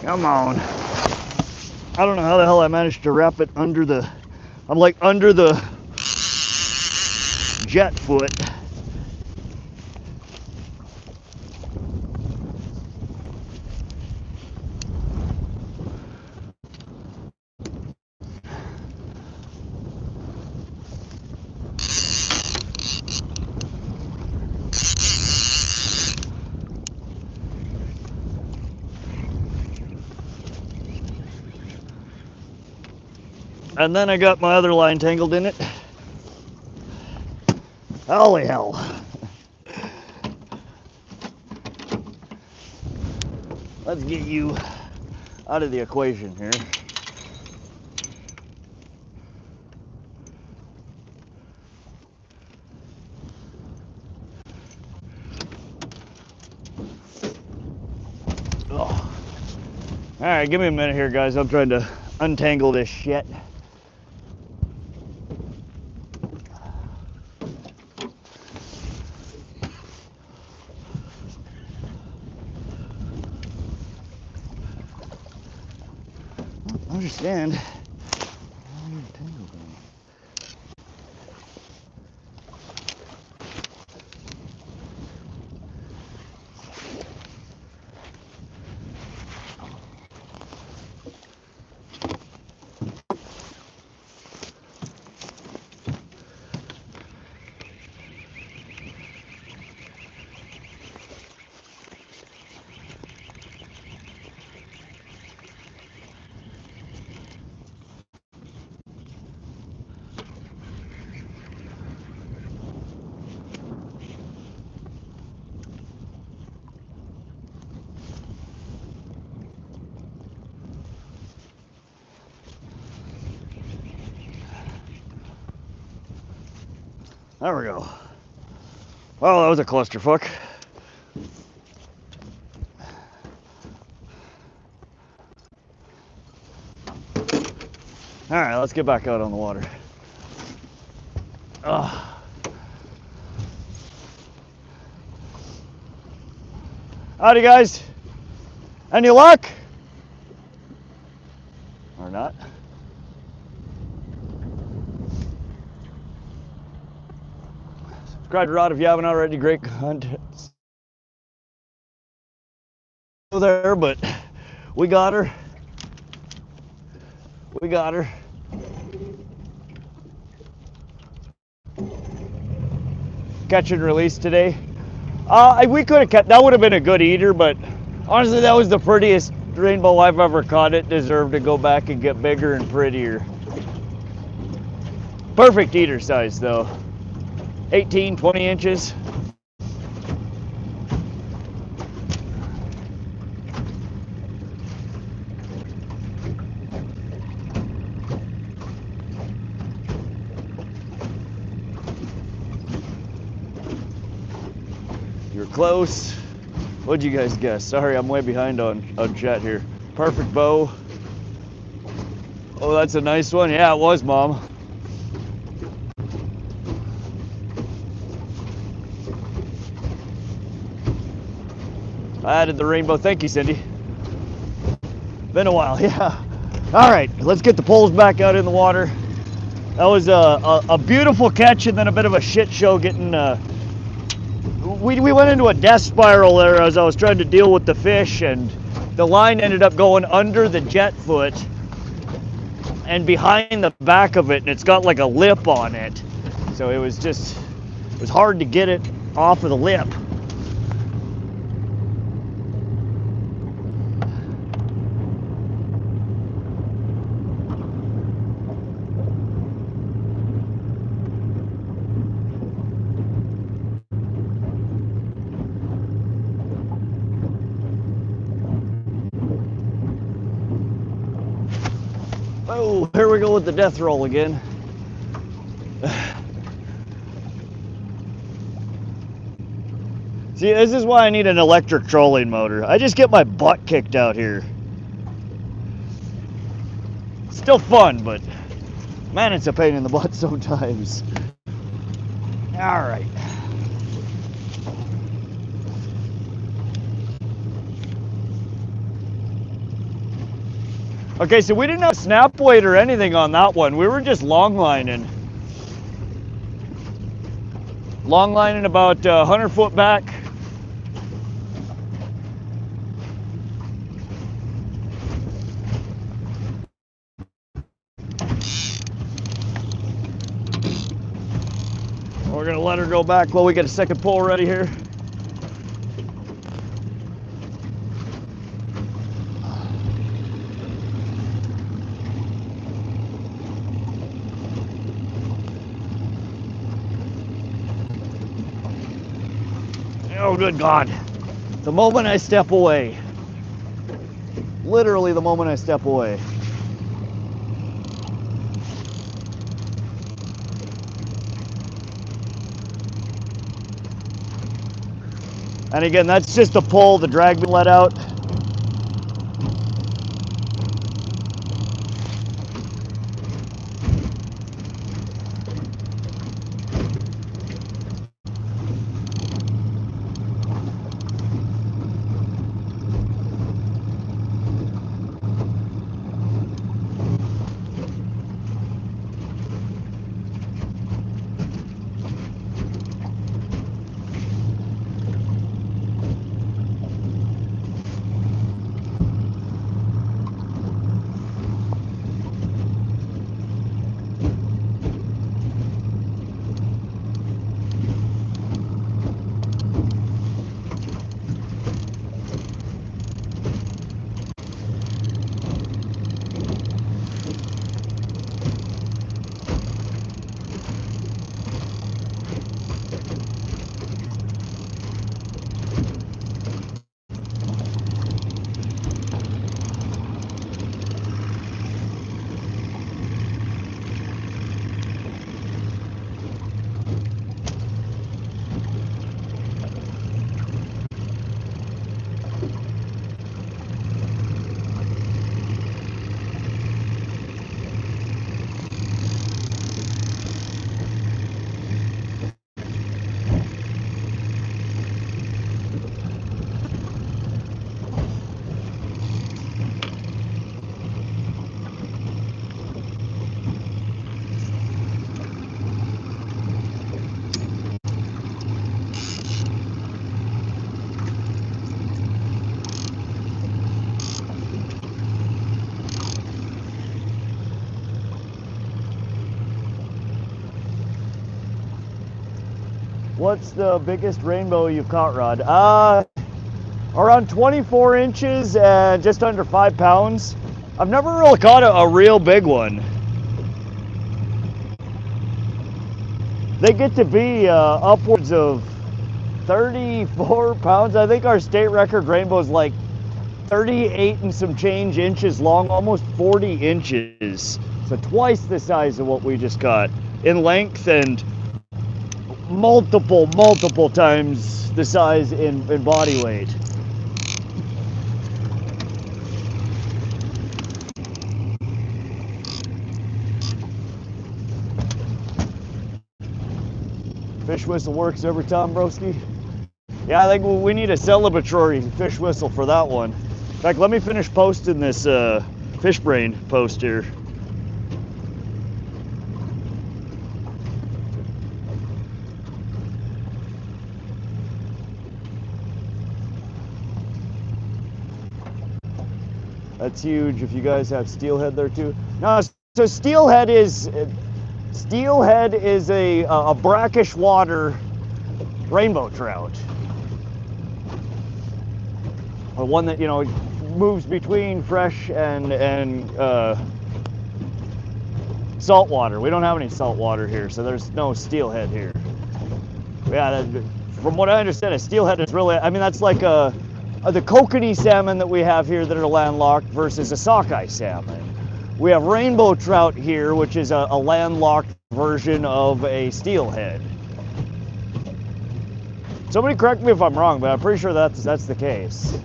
Come on. I don't know how the hell I managed to wrap it under the, I'm like under the jet foot. And then I got my other line tangled in it. Holy hell. Let's get you out of the equation here. Oh. All right, give me a minute here, guys. I'm trying to untangle this shit. Understand. There we go. Well, that was a clusterfuck. All right, let's get back out on the water. Howdy, guys. Any luck? Or not? Subscribe to Rod if you haven't already. Great content. there, but we got her. We got her. Catch and release today. We could have kept, that would have been a good eater, but honestly, that was the prettiest rainbow I've ever caught. It deserved to go back and get bigger and prettier. Perfect eater size though. 18, 20 inches. You're close. What'd you guys guess? Sorry, I'm way behind on chat here. Perfect bow. Oh, that's a nice one. Yeah, it was, Mom. I added the rainbow. Thank you, Cindy. Been a while, yeah. All right, let's get the poles back out in the water. That was a beautiful catch and then a bit of a shit show getting... We went into a death spiral there as I was trying to deal with the fish, and the line ended up going under the jet foot and behind the back of it, and it's got like a lip on it. So it was hard to get it off of the lip. Oh, here we go with the death roll again. See, this is why I need an electric trolling motor. I just get my butt kicked out here. Still fun, but man, it's a pain in the butt sometimes. All right. Okay, so we didn't have snap weight or anything on that one. We were just long lining. Long lining about 100 foot back. We're gonna let her go back while we get a second pull ready here. Oh, good God. The moment I step away. Literally the moment I step away. And again, that's just a pull, the drag been let out. What's the biggest rainbow you've caught, Rod? Around 24 inches and just under 5 pounds. I've never really caught a real big one. They get to be upwards of 34 pounds. I think our state record rainbow is like 38 and some change inches long, almost 40 inches. So twice the size of what we just caught in length and multiple times the size in body weight. Fish whistle works every time, broski. Yeah, I think we need a celebratory fish whistle for that one. In fact, let me finish posting this fish brain post here. That's huge. If you guys have steelhead there too. No, so steelhead is a brackish water rainbow trout. Or one that, you know, moves between fresh and salt water. We don't have any salt water here, so there's no steelhead here. Yeah, from what I understand, a steelhead is really, I mean, that's like the Kokanee salmon that we have here that are landlocked versus a sockeye salmon. We have rainbow trout here, which is a landlocked version of a steelhead. Somebody correct me if I'm wrong, but I'm pretty sure that's the case.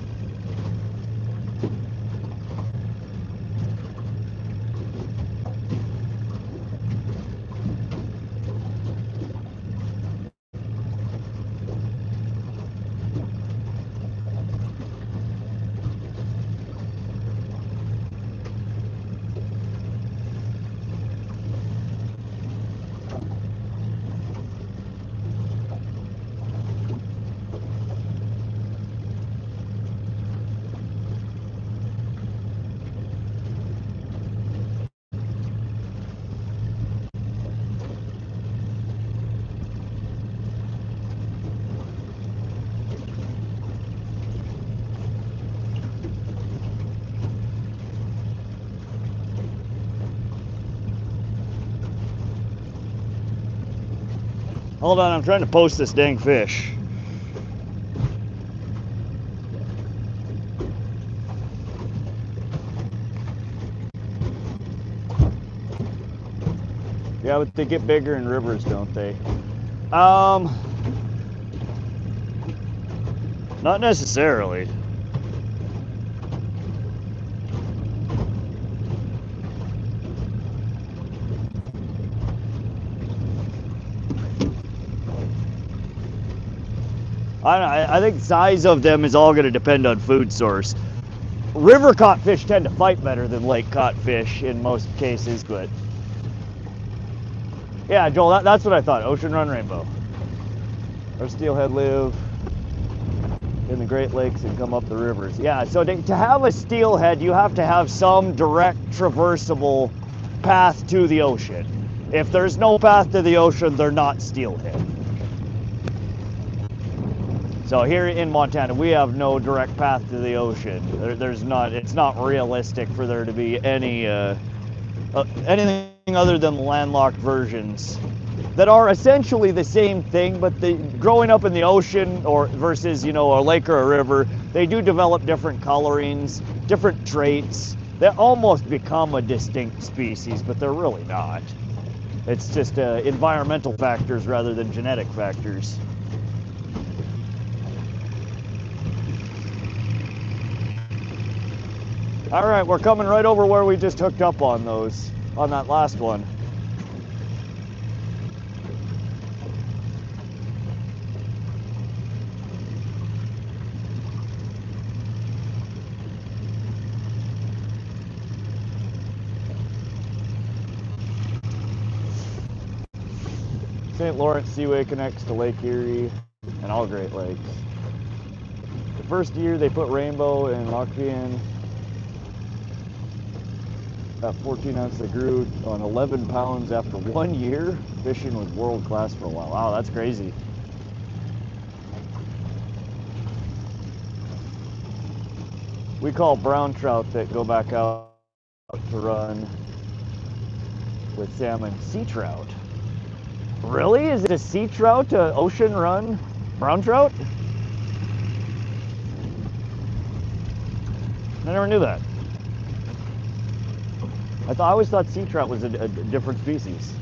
Hold on, I'm trying to post this dang fish. Yeah, but they get bigger in rivers, don't they? Not necessarily. I think size of them is all going to depend on food source. River caught fish tend to fight better than lake caught fish in most cases, but yeah, Joel, that's what I thought. Ocean run rainbow. Our steelhead live in the Great Lakes and come up the rivers. Yeah, so to have a steelhead, you have to have some direct traversable path to the ocean. If there's no path to the ocean, they're not steelhead. So here in Montana, we have no direct path to the ocean. There's not. It's not realistic for there to be any anything other than landlocked versions that are essentially the same thing. But growing up in the ocean or versus, you know, a lake or a river, they do develop different colorings, different traits. They almost become a distinct species, but they're really not. It's just environmental factors rather than genetic factors. All right, we're coming right over where we just hooked up on that last one. St. Lawrence Seaway connects to Lake Erie and all Great Lakes. The first year they put rainbow and Lockbean. At 14 ounce, they grew on 11 pounds after 1 year. Fishing was world class for a while. Wow, that's crazy. we call brown trout that go back out to run with salmon sea trout. Really? Is it a sea trout, a ocean run brown trout? I never knew that. I always thought sea trout was a different species.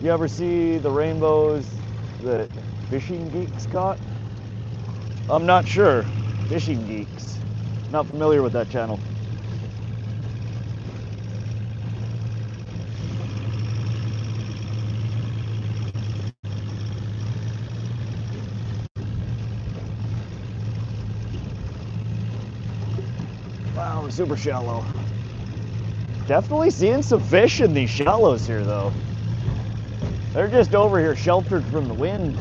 You ever see the rainbows that Fishing Geeks caught? I'm not sure. Fishing Geeks. Not familiar with that channel. Wow, super shallow. Definitely seeing some fish in these shallows here though. They're just over here sheltered from the wind.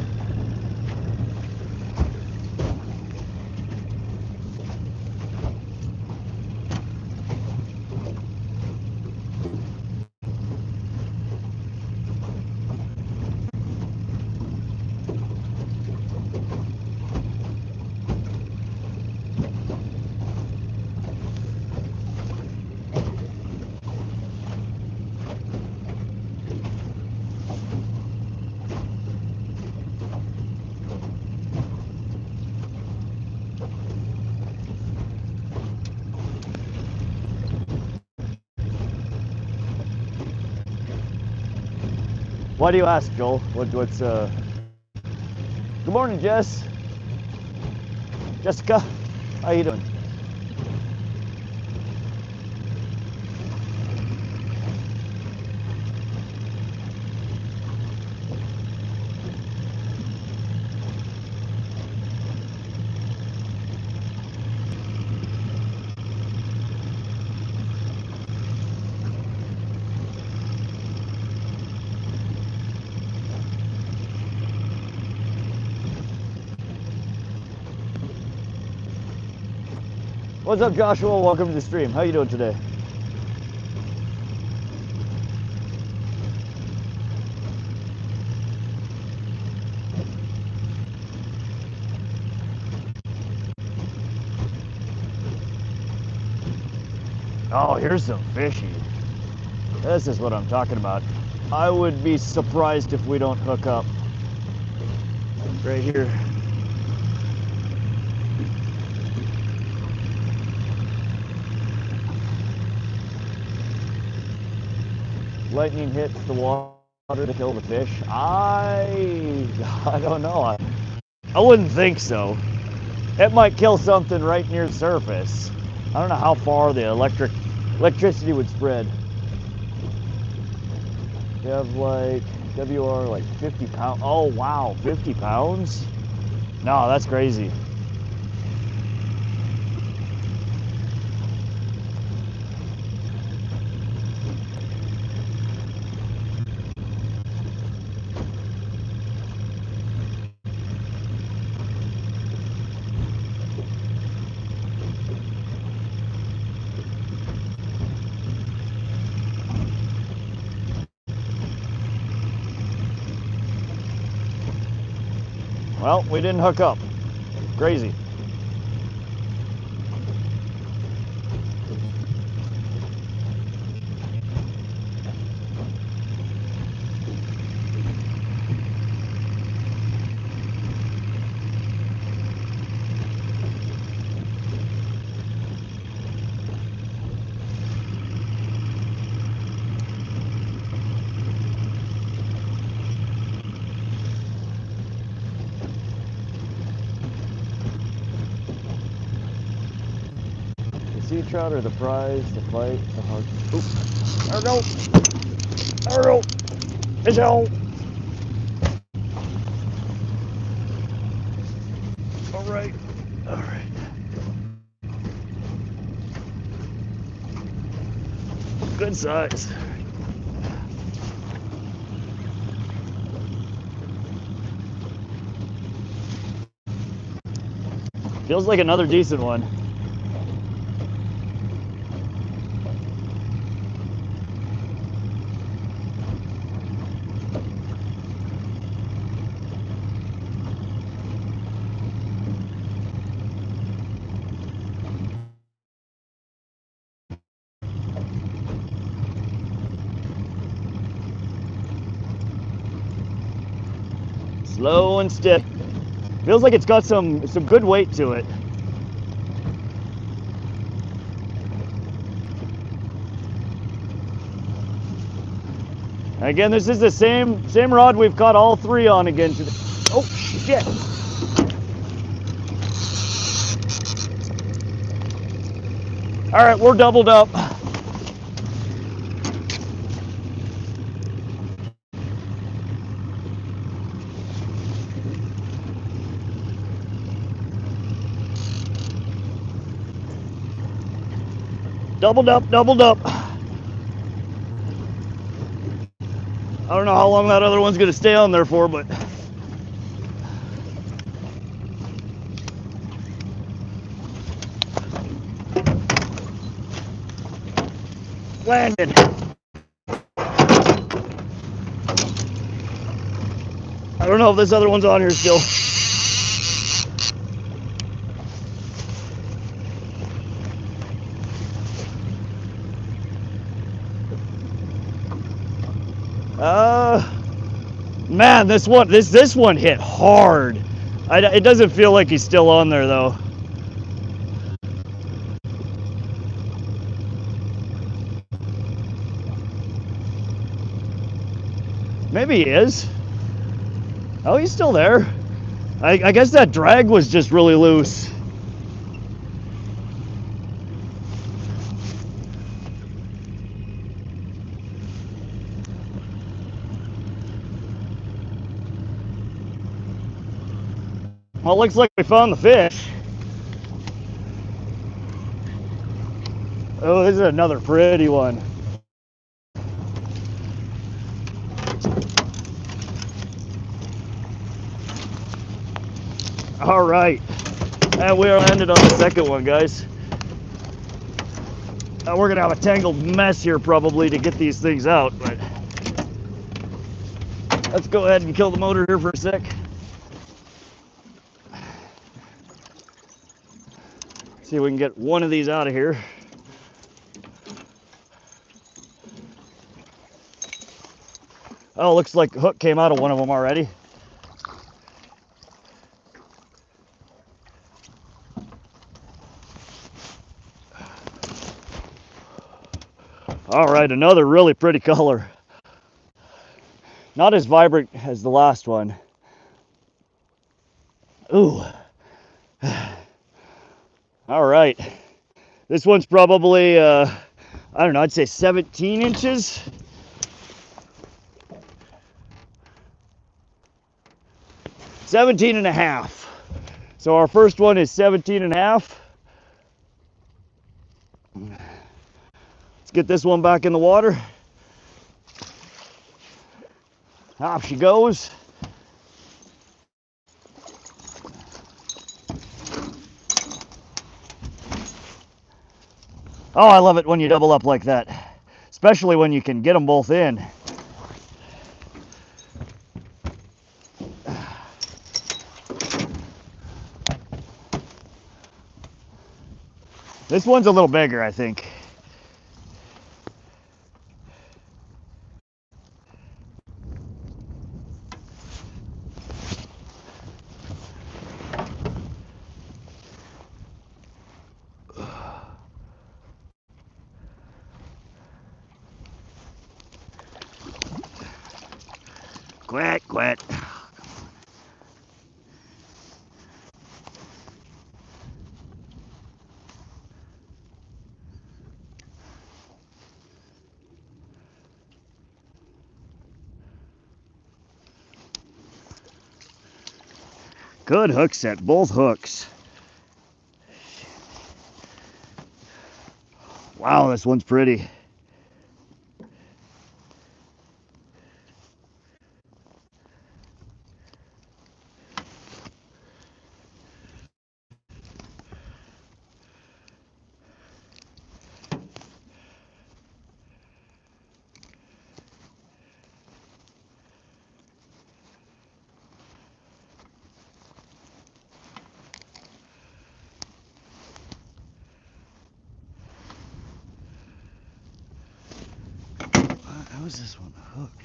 Why do you ask, Joel? What's Good morning, Jess. Jessica, how you doing? What's up, Joshua? Welcome to the stream. How you doing today? Oh, here's some fishy. This is what I'm talking about. I would be surprised if we don't hook up. Right here. Lightning hits the water to kill the fish. I don't know. I wouldn't think so. It might kill something right near the surface. I don't know how far the electricity would spread. You have like WR like 50 pounds. Oh wow, 50 pounds? No, that's crazy. Well, we didn't hook up. Crazy. Sea trout are the prize, the fight, the hug. Oop. There we go. There we go. Fish out. Alright. Alright. Good size. Feels like another decent one. Slow and steady. Feels like it's got some good weight to it. Again, this is the same rod we've caught all three on again today. Oh shit! All right, we're doubled up. Doubled up, doubled up. I don't know how long that other one's gonna stay on there for, but landed. I don't know if this other one's on here still. Man, this one hit hard. It doesn't feel like he's still on there though. Maybe he is. Oh, he's still there. I guess that drag was just really loose. Well, it looks like we found the fish. Oh, this is another pretty one. All right, and we are landed on the second one, guys. We're gonna have a tangled mess here probably to get these things out, but let's go ahead and kill the motor here for a sec. See if we can get one of these out of here. Oh, looks like the hook came out of one of them already. All right, another really pretty color. Not as vibrant as the last one. Ooh. All right. This one's probably, I don't know, I'd say 17 inches. $17 and a half. So our first one is 17 and a half. Let's get this one back in the water. Off she goes. Oh, I love it when you double up like that, especially when you can get them both in. This one's a little bigger, I think. Quit, quit. Good hook set, both hooks. Wow, this one's pretty. How is this one hooked?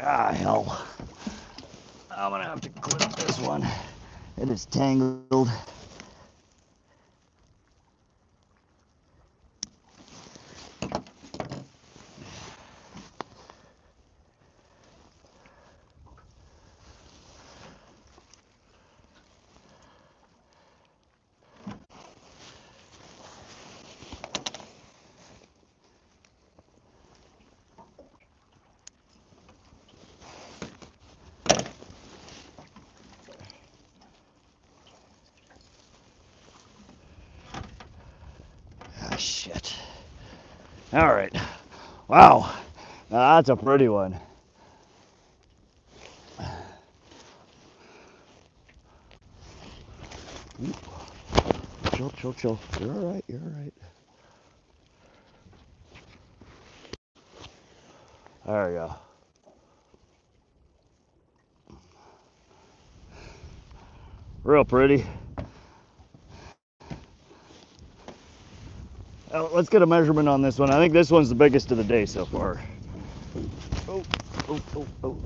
Ah, hell. I'm gonna have to clip this one. It is tangled. Ah, shit. All right. Wow. Now that's a pretty one. Chill, chill, chill. You're all right. You're all right. There we go. Real pretty. Let's get a measurement on this one. I think this one's the biggest of the day so far. Oh, oh, oh, oh.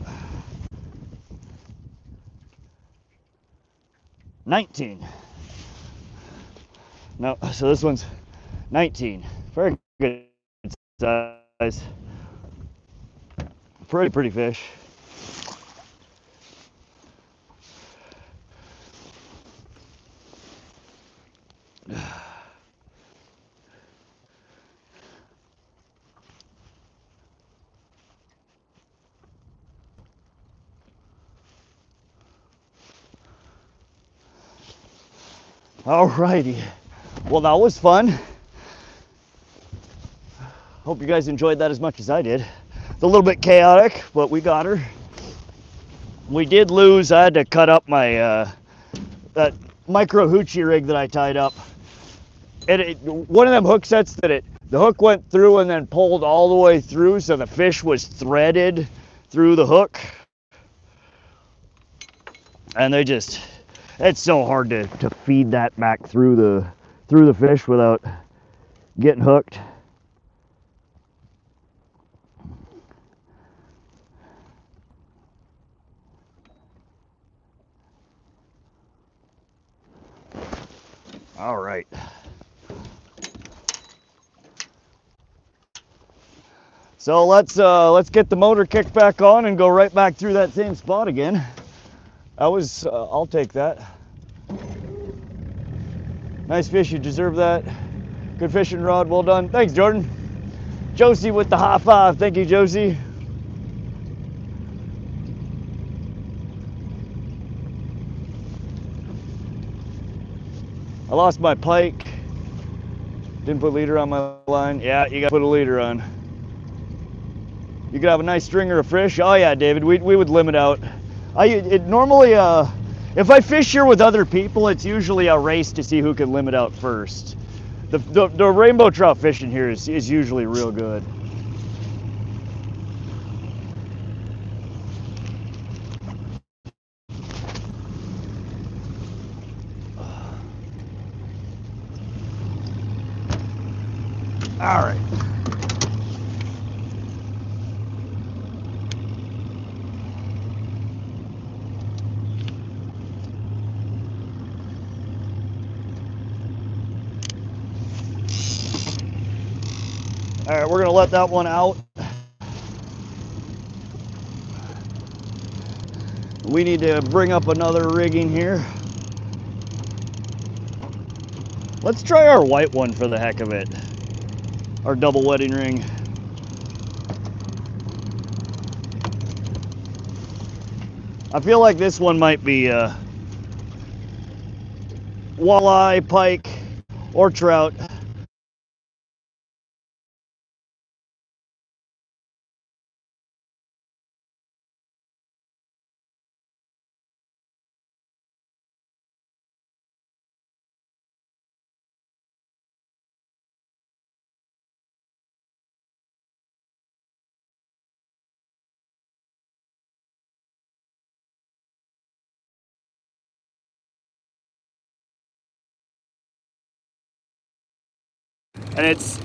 19. No, so this one's 19. Very good size. Pretty fish. Alrighty. Well, that was fun. Hope you guys enjoyed that as much as I did. It's a little bit chaotic, but we got her. We did lose. I had to cut up my that micro hoochie rig that I tied up. One of them hook sets that the hook went through and then pulled all the way through, so the fish was threaded through the hook. And it's so hard to feed that back through the fish without getting hooked. All right. So let's get the motor kicked back on and go right back through that same spot again. That was I'll take that. Nice fish, you deserve that. Good fishing rod, well done. Thanks, Jordan. Josie with the high five. Thank you, Josie. I lost my pike. Didn't put leader on my line. Yeah, you gotta put a leader on. You could have a nice stringer of fish. Oh yeah, David, we would limit out. Normally, if I fish here with other people, it's usually a race to see who can limit out first. The rainbow trout fishing here is usually real good. All right. All right, we're gonna let that one out. We need to bring up another rigging here. Let's try our white one for the heck of it. Our double wedding ring. I feel like this one might be walleye, pike, or trout. And it's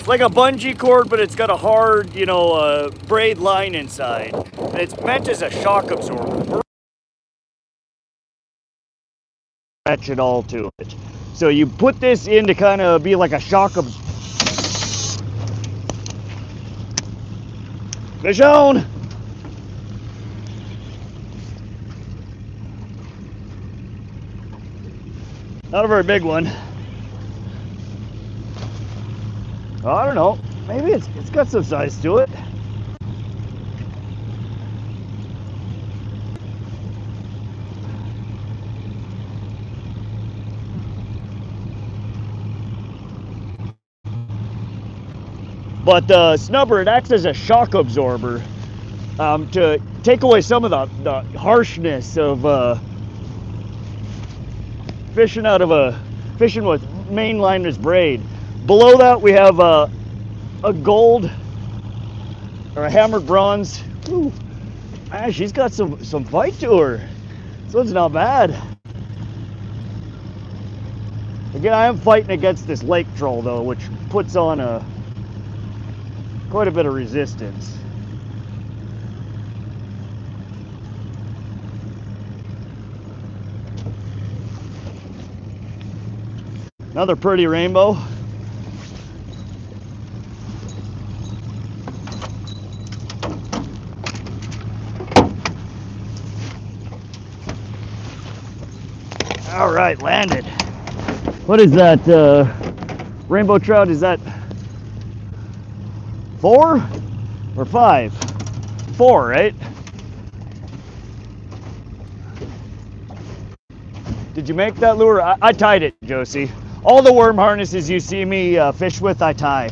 like a bungee cord, but it's got a hard, you know, braid line inside. And it's meant as a shock absorber. Attach it all to it. So you put this in to kind of be like a shock absorber. Fish on! Not a very big one. Oh, I don't know. Maybe it's got some size to it. But the snubber, it acts as a shock absorber to take away some of the harshness of fishing with mainliner's braid. Below that we have a gold or a hammered bronze. Ooh, man, she's got some fight to her. This one's not bad. Again, I am fighting against this lake troll though, which puts on quite a bit of resistance. Another pretty rainbow. All right, landed. What is that? Rainbow trout, is that 4 or 5? 4, right? Did you make that lure? I tied it, Josie. All the worm harnesses you see me fish with, I tie.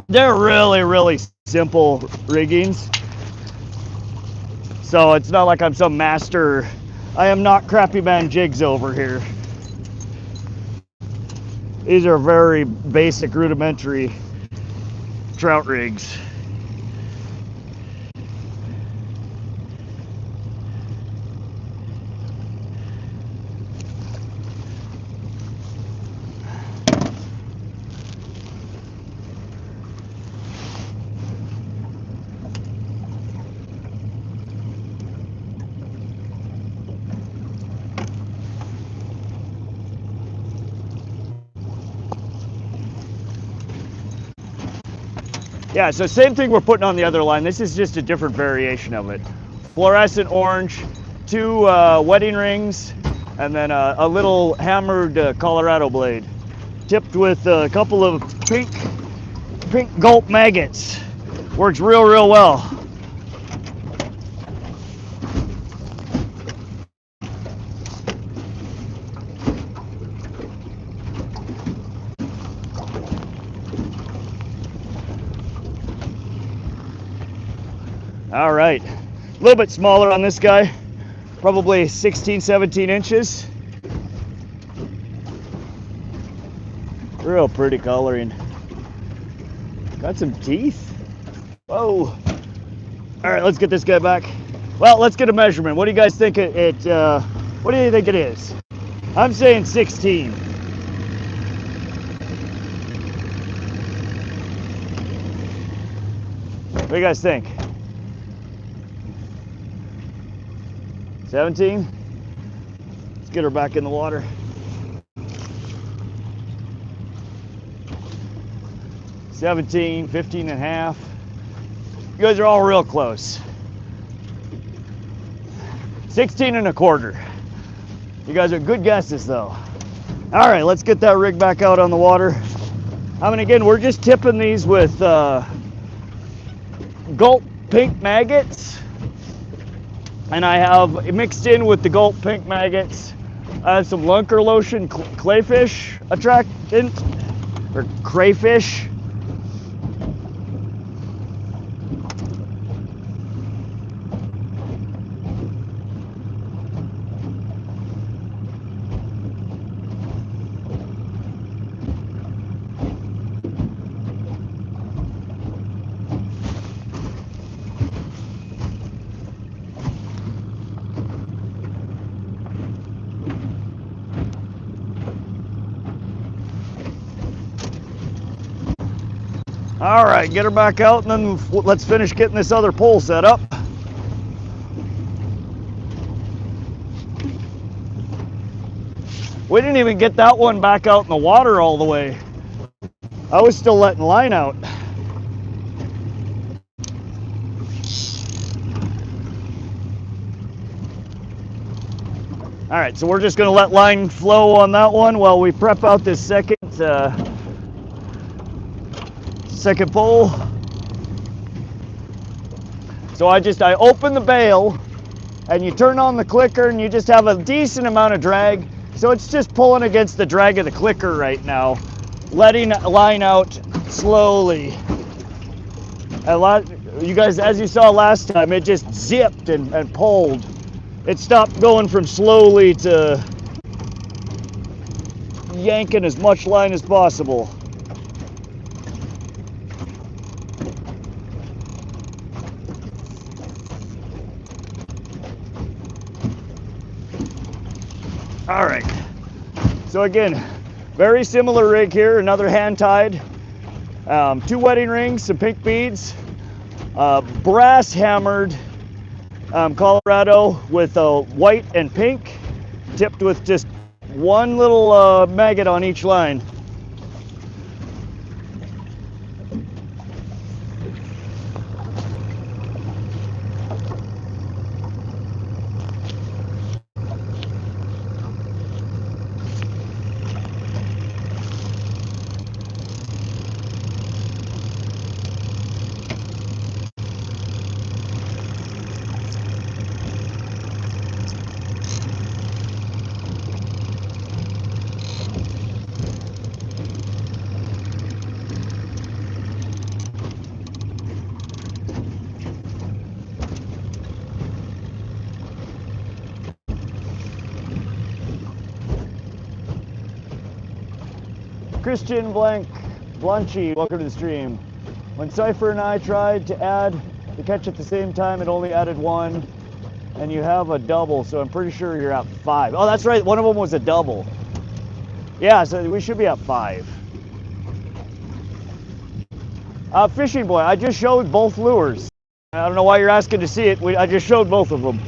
They're really, really simple riggings. So it's not like I'm some master. I am not Crappy Man Jigs over here. These are very basic, rudimentary trout rigs. Yeah, so same thing we're putting on the other line. This is just a different variation of it. Fluorescent orange, 2 wedding rings, and then a little hammered Colorado blade, tipped with a couple of pink gulp maggots. Works real well. All right, a little bit smaller on this guy, probably 16, 17 inches. Real pretty coloring. Got some teeth. Whoa. All right, let's get this guy back. Well, let's get a measurement. What do you guys think what do you think it is? I'm saying 16. What do you guys think? 17? Let's get her back in the water. 17, 15 and a half. You guys are all real close. 16 and a quarter. You guys are good guesses though. All right, let's get that rig back out on the water. I mean, again, we're just tipping these with gulp pink maggots. And I have mixed in with the gulp pink maggots, I have some Lunker Lotion clayfish attractant, or crayfish. All right, get her back out, and then let's finish getting this other pole set up. We didn't even get that one back out in the water all the way. I was still letting line out. All right, so we're just going to let line flow on that one while we prep out this second pole. So I open the bail, and you turn on the clicker, and you just have a decent amount of drag. So it's just pulling against the drag of the clicker right now, letting line out slowly. You guys, as you saw last time, it just zipped and pulled. It stopped going from slowly to yanking as much line as possible. All right, so again, very similar rig here, another hand tied, 2 wedding rings, some pink beads, brass hammered Colorado with white and pink, tipped with just one little maggot on each line. Christian Blanchy, welcome to the stream. When Cypher and I tried to catch at the same time, it only added 1, and you have a double, so I'm pretty sure you're at 5. Oh, that's right, one of them was a double. Yeah, so we should be at 5. Fishing Boy, I just showed both lures. I don't know why you're asking to see it. I just showed both of them.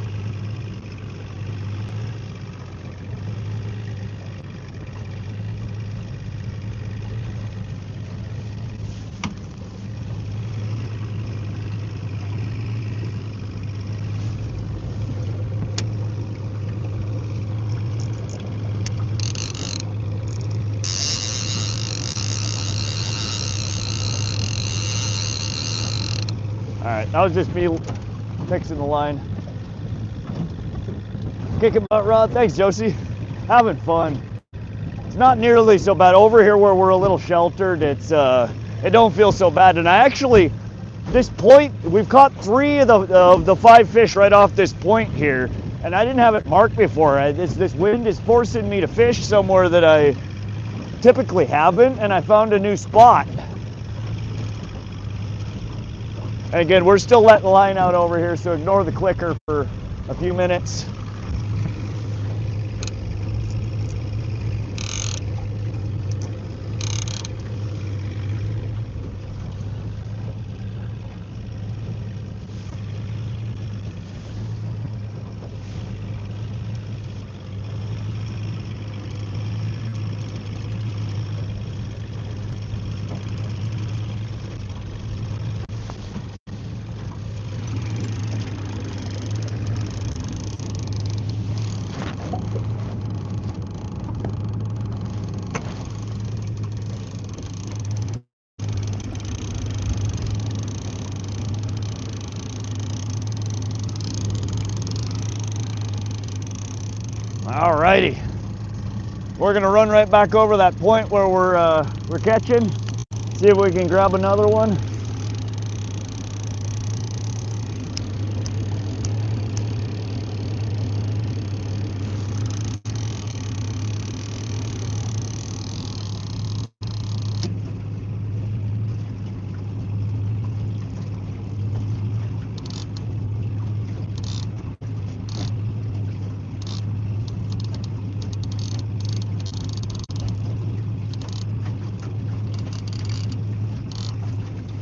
All right, that was just me fixing the line. Kicking butt, Rod. Thanks, Josie. Having fun. It's not nearly so bad over here where we're a little sheltered. It don't feel so bad. And I actually, this point, we've caught 3 of the 5 fish right off this point here, and I didn't have it marked before. This wind is forcing me to fish somewhere that I typically haven't, and I found a new spot. And again, we're still letting the line out over here, so ignore the clicker for a few minutes. Alrighty, we're gonna run right back over that point where we're catching. See if we can grab another one.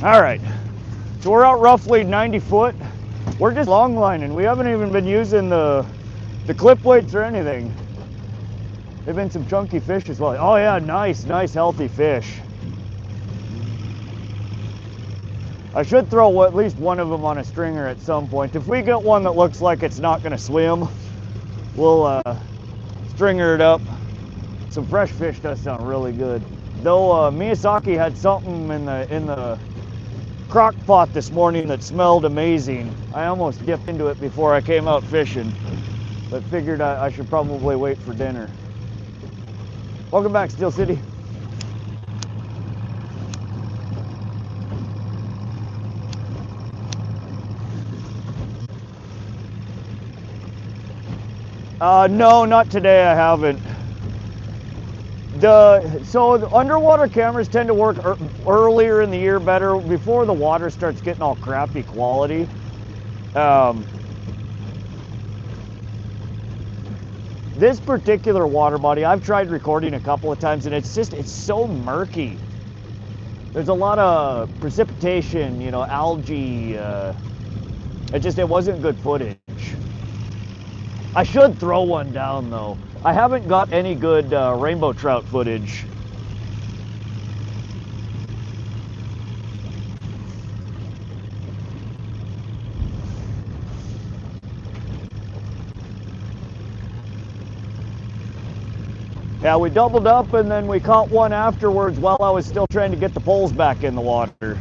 All right, so we're out roughly 90 foot. We're just long lining. We haven't even been using the clip weights or anything. They've been some chunky fish as well. Oh yeah, nice, healthy fish. I should throw at least one of them on a stringer at some point. If we get one that looks like it's not gonna swim, we'll stringer it up. Some fresh fish does sound really good. Though Miyazaki had something in the crock pot this morning that smelled amazing. I almost dipped into it before I came out fishing, but figured I should probably wait for dinner. Welcome back, Steel City. No, not today. I haven't. So the underwater cameras tend to work earlier in the year better, before the water starts getting all crappy quality. This particular water body, I've tried recording a couple of times, and it's so murky. There's a lot of precipitation, you know, algae. It wasn't good footage. I should throw one down though. I haven't got any good rainbow trout footage. Yeah, we doubled up and then we caught one afterwards while I was still trying to get the poles back in the water.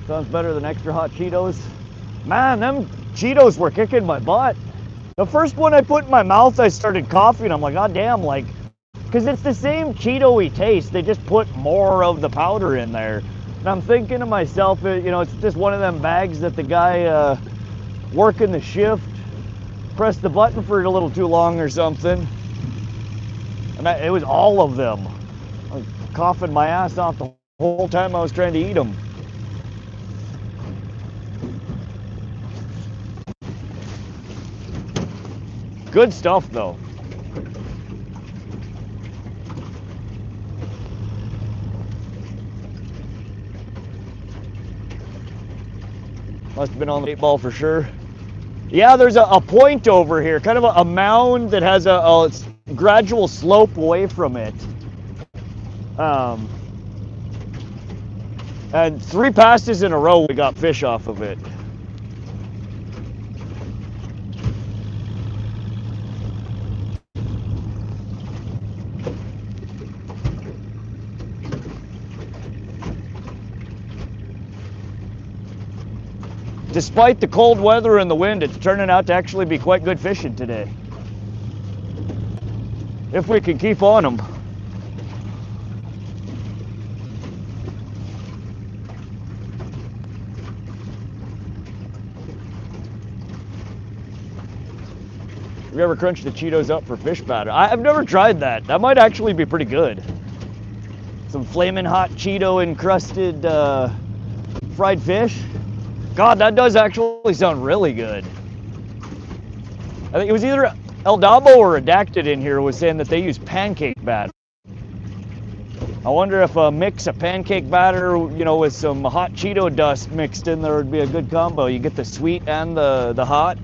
Sounds better than extra hot Cheetos. Man, them Cheetos were kicking my butt. The first one I put in my mouth, I started coughing. I'm like, God damn, like, because it's the same Cheeto-y taste. They just put more of the powder in there. And I'm thinking to myself, you know, it's just one of them bags that the guy working the shift pressed the button for it a little too long or something. And it was all of them. I was coughing my ass off the whole time I was trying to eat them. Good stuff though. Must have been on the 8-ball for sure. Yeah, there's a point over here, kind of a mound that has a gradual slope away from it. And 3 passes in a row we got fish off of it. Despite the cold weather and the wind, it's turning out to actually be quite good fishing today. If we can keep on them. Have you ever crunched the Cheetos up for fish batter? I've never tried that. That might actually be pretty good. Some flaming hot Cheeto encrusted fried fish. God, that does actually sound really good. I think it was either Eldabo or Redacted in here was saying that they use pancake batter. I wonder if a mix of pancake batter, you know, with some hot Cheeto dust mixed in there would be a good combo. You get the sweet and the hot.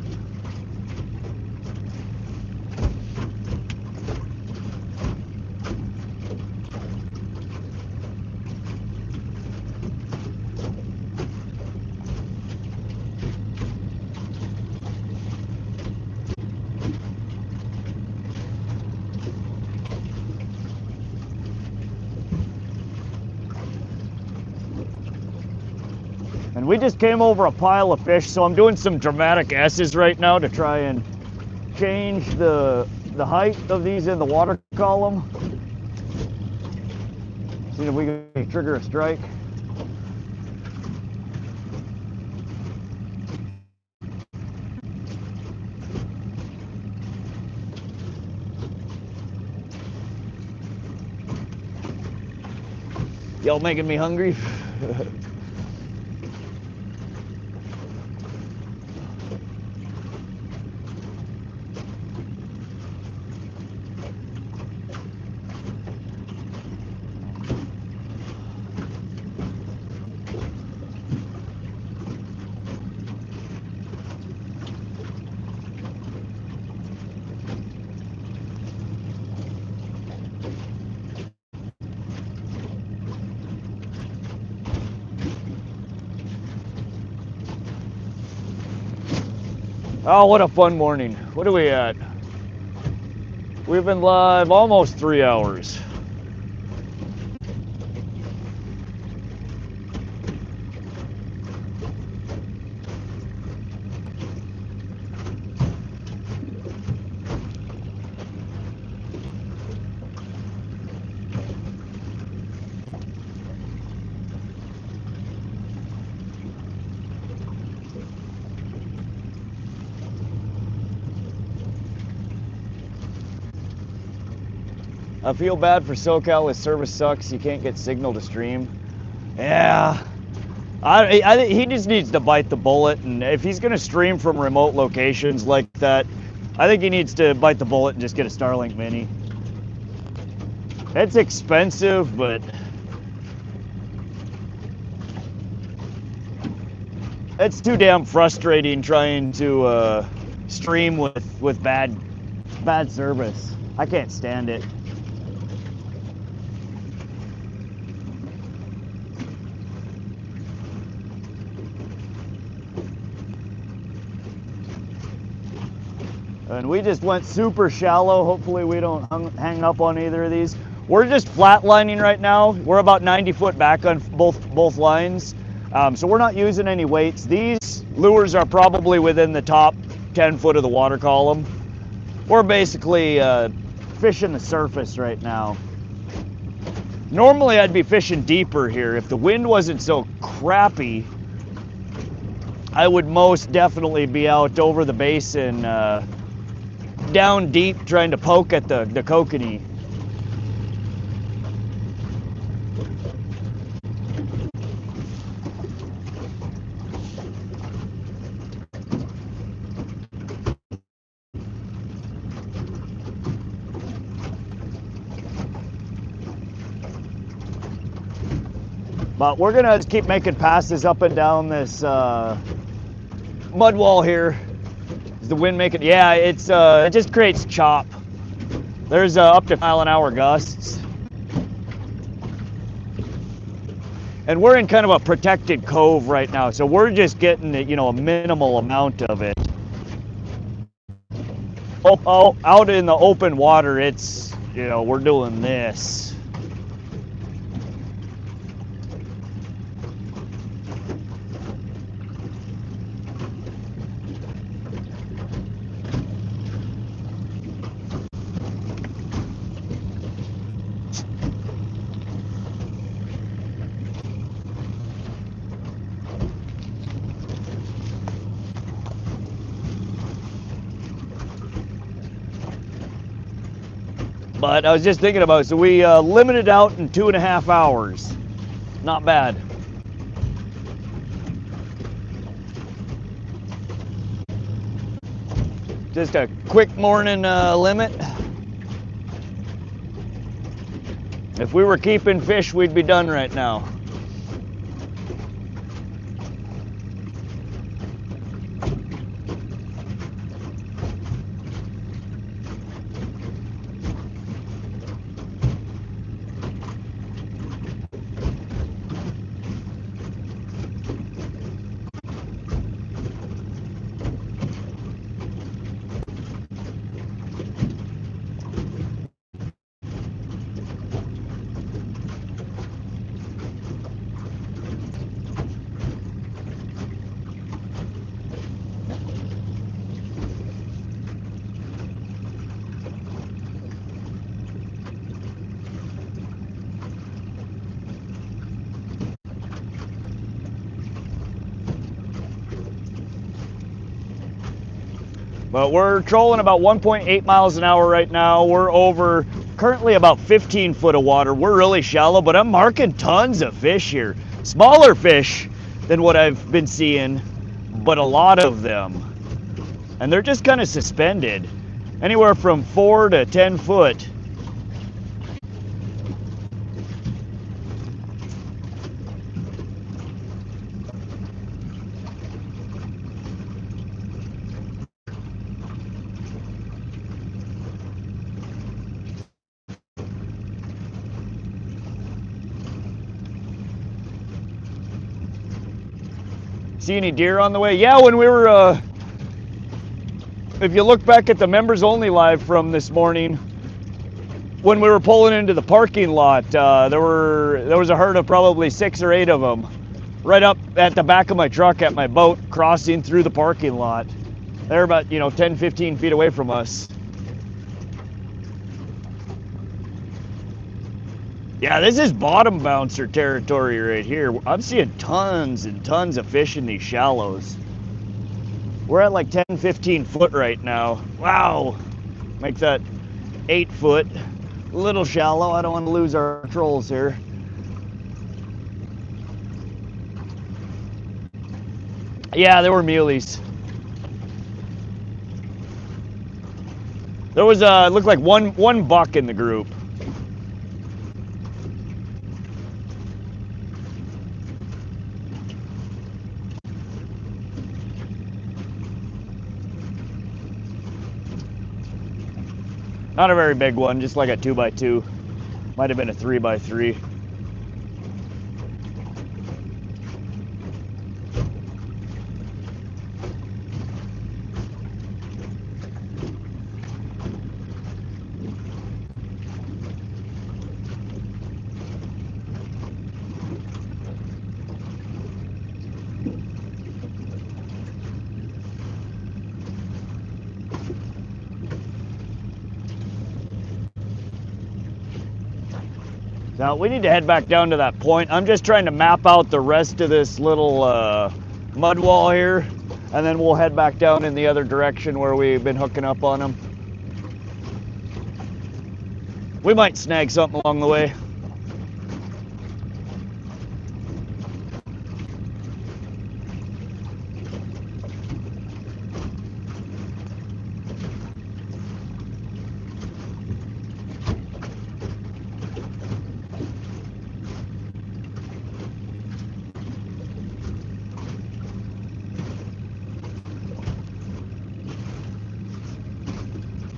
And we just came over a pile of fish, so I'm doing some dramatic S's right now to try and change the height of these in the water column. See if we can trigger a strike. Y'all making me hungry. Oh, what a fun morning. What are we at? We've been live almost 3 hours. I feel bad for SoCal. His service sucks. You can't get signal to stream. Yeah, I he just needs to bite the bullet. And if he's going to stream from remote locations like that, I think he needs to bite the bullet and just get a Starlink Mini. It's expensive, but it's too damn frustrating trying to stream with bad service. I can't stand it. And we just went super shallow. Hopefully we don't hang up on either of these. We're just flatlining right now. We're about 90 foot back on both lines. So we're not using any weights. These lures are probably within the top 10 foot of the water column. We're basically fishing the surface right now. Normally I'd be fishing deeper here. If the wind wasn't so crappy, I would most definitely be out over the basin, down deep, trying to poke at the Kokanee. But we're gonna keep making passes up and down this mud wall here. Is the wind making? Yeah, it just creates chop. There's up to mile-an-hour gusts, and we're in kind of a protected cove right now, so we're just getting a minimal amount of it. Oh, out in the open water, it's we're doing this. But I was just thinking about it. So we limited out in 2.5 hours. Not bad. Just a quick morning limit. If we were keeping fish, we'd be done right now. But we're trolling about 1.8 miles an hour right now. We're over currently about 15 foot of water. We're really shallow, but I'm marking tons of fish here. Smaller fish than what I've been seeing, but a lot of them. And they're just kind of suspended, anywhere from 4 to 10 foot. See any deer on the way? Yeah, when we were, if you look back at the members only live from this morning, when we were pulling into the parking lot, there was a herd of probably 6 or 8 of them right up at the back of my truck at my boat, crossing through the parking lot. They're about 10, 15 feet away from us. Yeah, this is bottom bouncer territory right here. I'm seeing tons and tons of fish in these shallows. We're at like 10, 15 foot right now. Wow. Make that 8 foot. A little shallow. I don't want to lose our trolls here. Yeah, there were muleys. There was looked like one buck in the group. Not a very big one, just like a 2x2. Might have been a 3x3. Now we need to head back down to that point. I'm just trying to map out the rest of this little mud wall here, and then we'll head back down in the other direction where we've been hooking up on them. We might snag something along the way.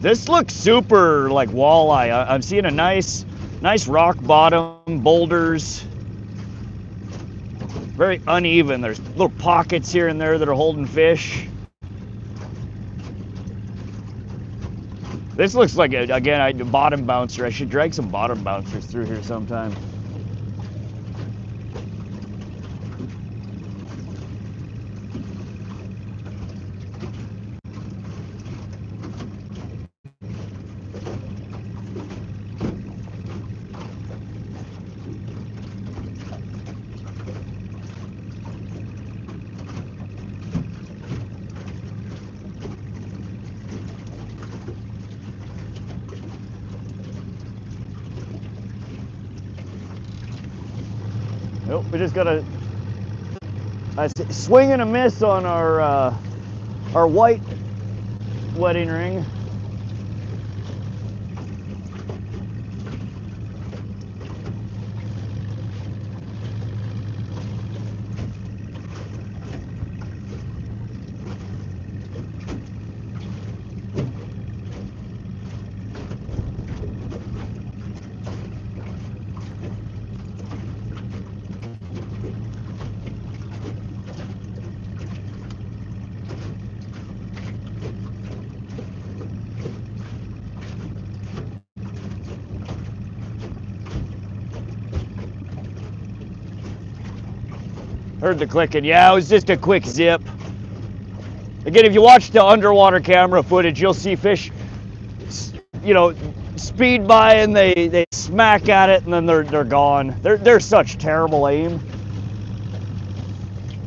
This looks super like walleye. I'm seeing a nice rock bottom, boulders. Very uneven. There's little pockets here and there that are holding fish. This looks like, again, a bottom bouncer. I should drag some bottom bouncers through here sometime. Nope, we just got a swing and a miss on our white wedding ring. Heard the clicking. Yeah, it was just a quick zip. Again, if you watch the underwater camera footage, you'll see fish, speed by and they smack at it and then they're gone. They're such terrible aim.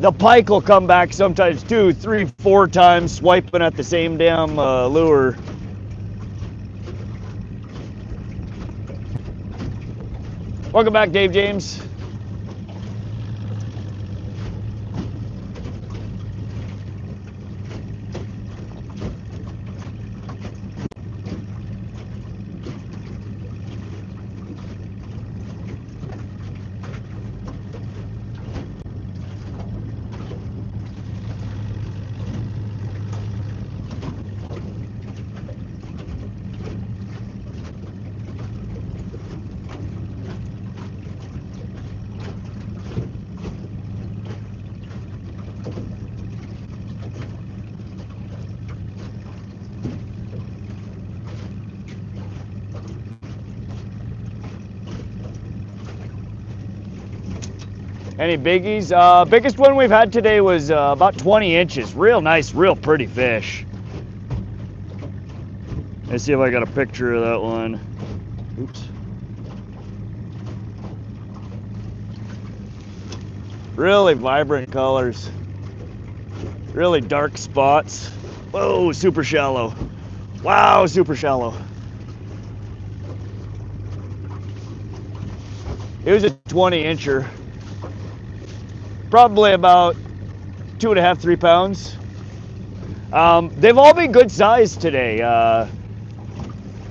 The pike will come back sometimes 2, 3, 4 times swiping at the same damn lure. Welcome back, Dave James. Any biggies? Biggest one we've had today was about 20 inches. Real nice, real pretty fish. Let's see if I got a picture of that one. Oops. Really vibrant colors. Really dark spots. Whoa, super shallow. Wow, super shallow. It was a 20-incher. Probably about 2.5, 3 pounds. They've all been good size today.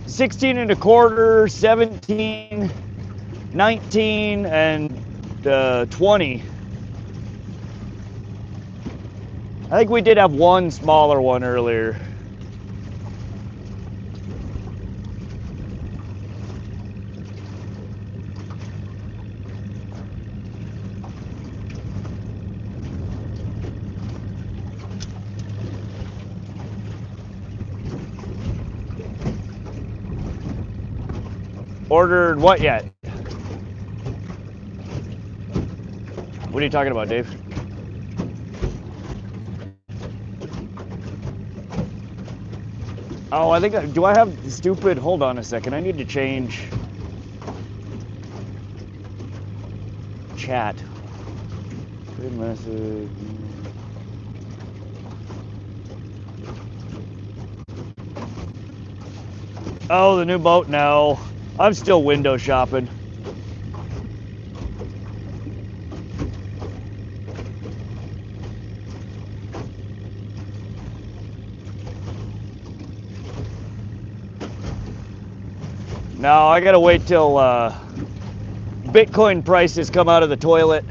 16 and a quarter, 17, 19, and 20. I think we did have one smaller one earlier. Ordered what yet? What are you talking about, Dave? Oh, I think, do I have stupid, hold on a second, I need to change chat. Good message. Oh, the new boat, no. I'm still window shopping. No, I gotta wait till Bitcoin prices come out of the toilet.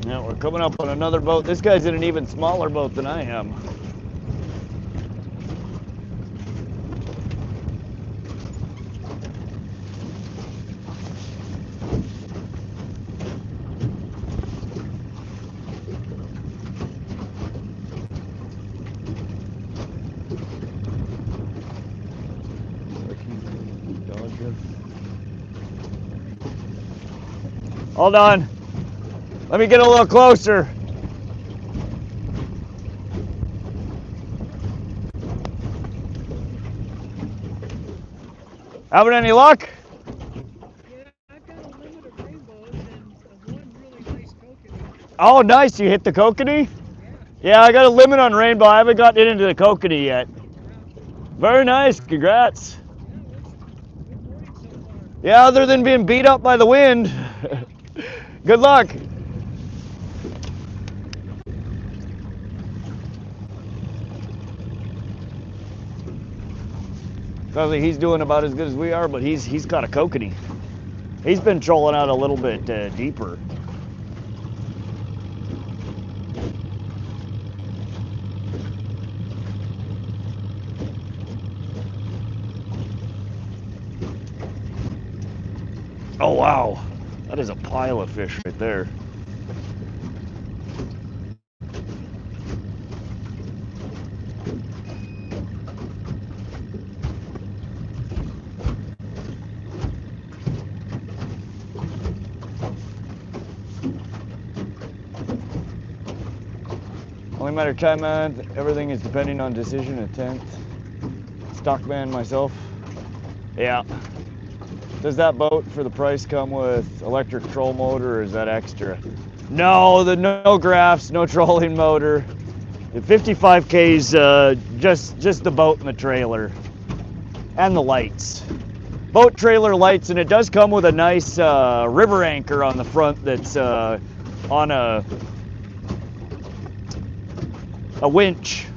Yeah, we're coming up on another boat. This guy's in an even smaller boat than I am. Hold on. Let me get a little closer. Having any luck? Yeah, I've got a limit of rainbows and one really nice kokanee. Oh, nice. You hit the kokanee? Yeah, I got a limit on rainbow. I haven't gotten into the kokanee yet. Yeah. Very nice. Congrats. Yeah, good morning so far. Yeah, other than being beat up by the wind. Good luck. Probably he's doing about as good as we are, but he's got a kokanee. He's been trolling out a little bit deeper. Oh wow, that is a pile of fish right there. Only matter of time, man. Everything is depending on decision and 10th. Stockman myself. Yeah. Does that boat for the price come with electric troll motor, or is that extra? No, no graphs, no trolling motor. The 55K's just the boat and the trailer. And the lights. Boat, trailer, lights, and it does come with a nice river anchor on the front that's on a winch.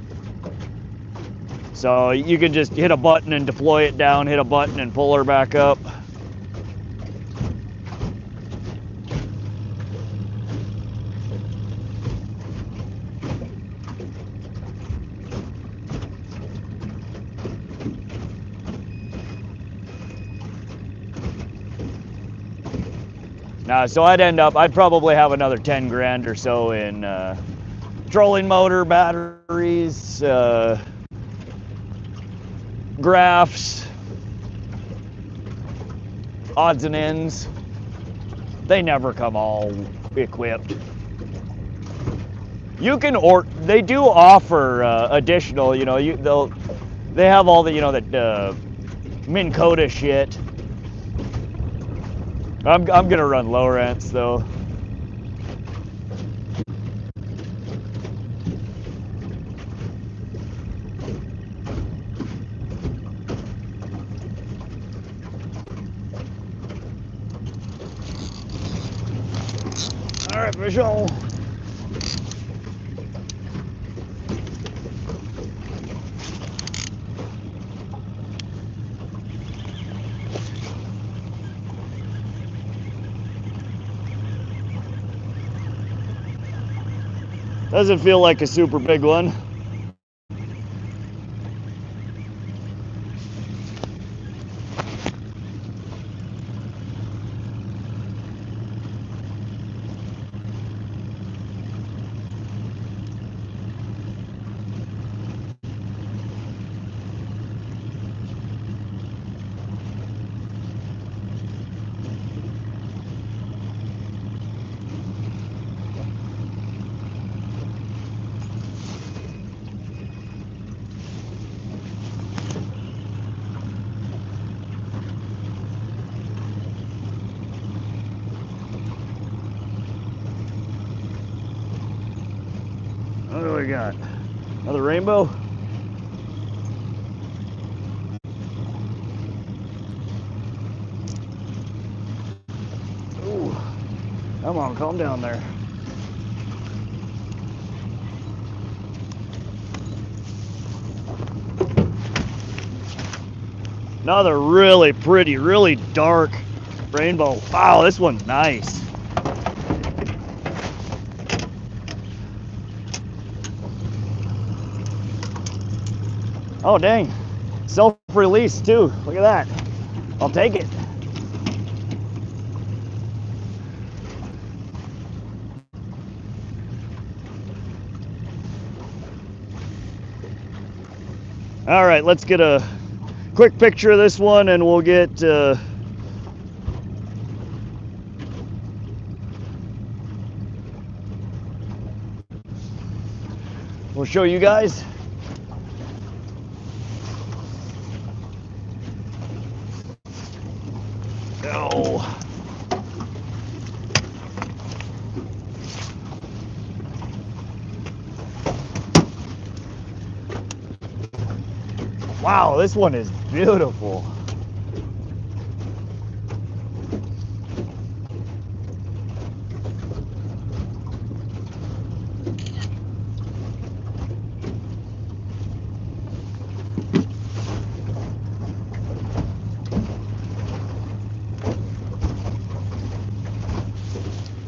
So you can just hit a button and deploy it down, hit a button and pull her back up. So I'd probably have another 10 grand or so in trolling motor, batteries, graphs, odds and ends. They never come all equipped. You can they do offer additional, you know, they have all the, you know, that Minn Kota shit. I'm gonna run Lowrance though. All right, fish on. Doesn't feel like a super big one. What do we got? Another rainbow? Ooh, come on, calm down there. Another really pretty, really dark rainbow. Wow, this one's nice. Oh dang, self-release too. Look at that. I'll take it. All right, let's get a quick picture of this one and we'll get we'll show you guys. Oh. Wow, this one is beautiful.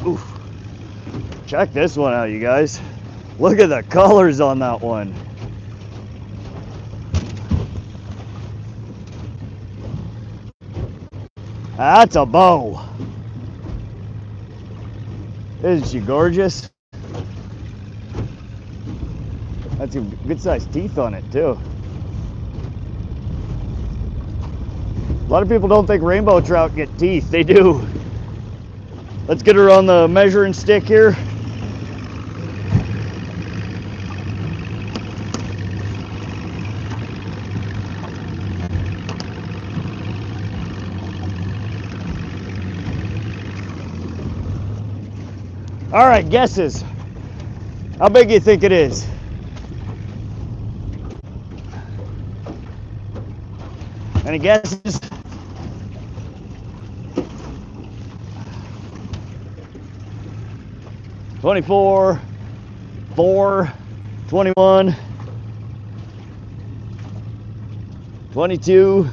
Oof. Check this one out, you guys. Look at the colors on that one. That's a bow. Isn't she gorgeous? That's a good sized teeth on it too. A lot of people don't think rainbow trout get teeth. They do. Let's get her on the measuring stick here. All right, guesses. How big do you think it is? Any guesses? $24, $4, $21, $22. All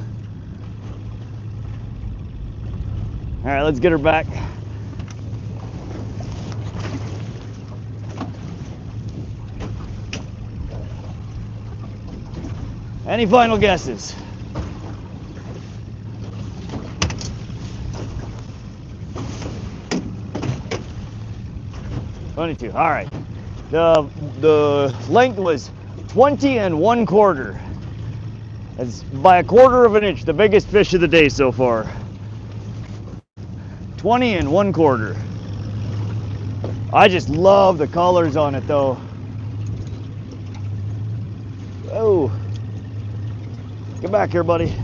right, let's get her back. Any final guesses? $22. All right. The length was 20 1/4. That's by 1/4 of an inch, the biggest fish of the day so far. 20 1/4. I just love the colors on it though. Oh. Get back here, buddy.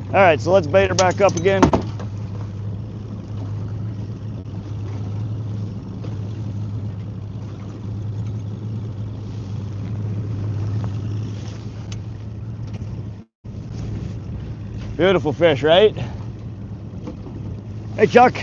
All right, so let's bait her back up again. Beautiful fish, right? Hey, Chuck.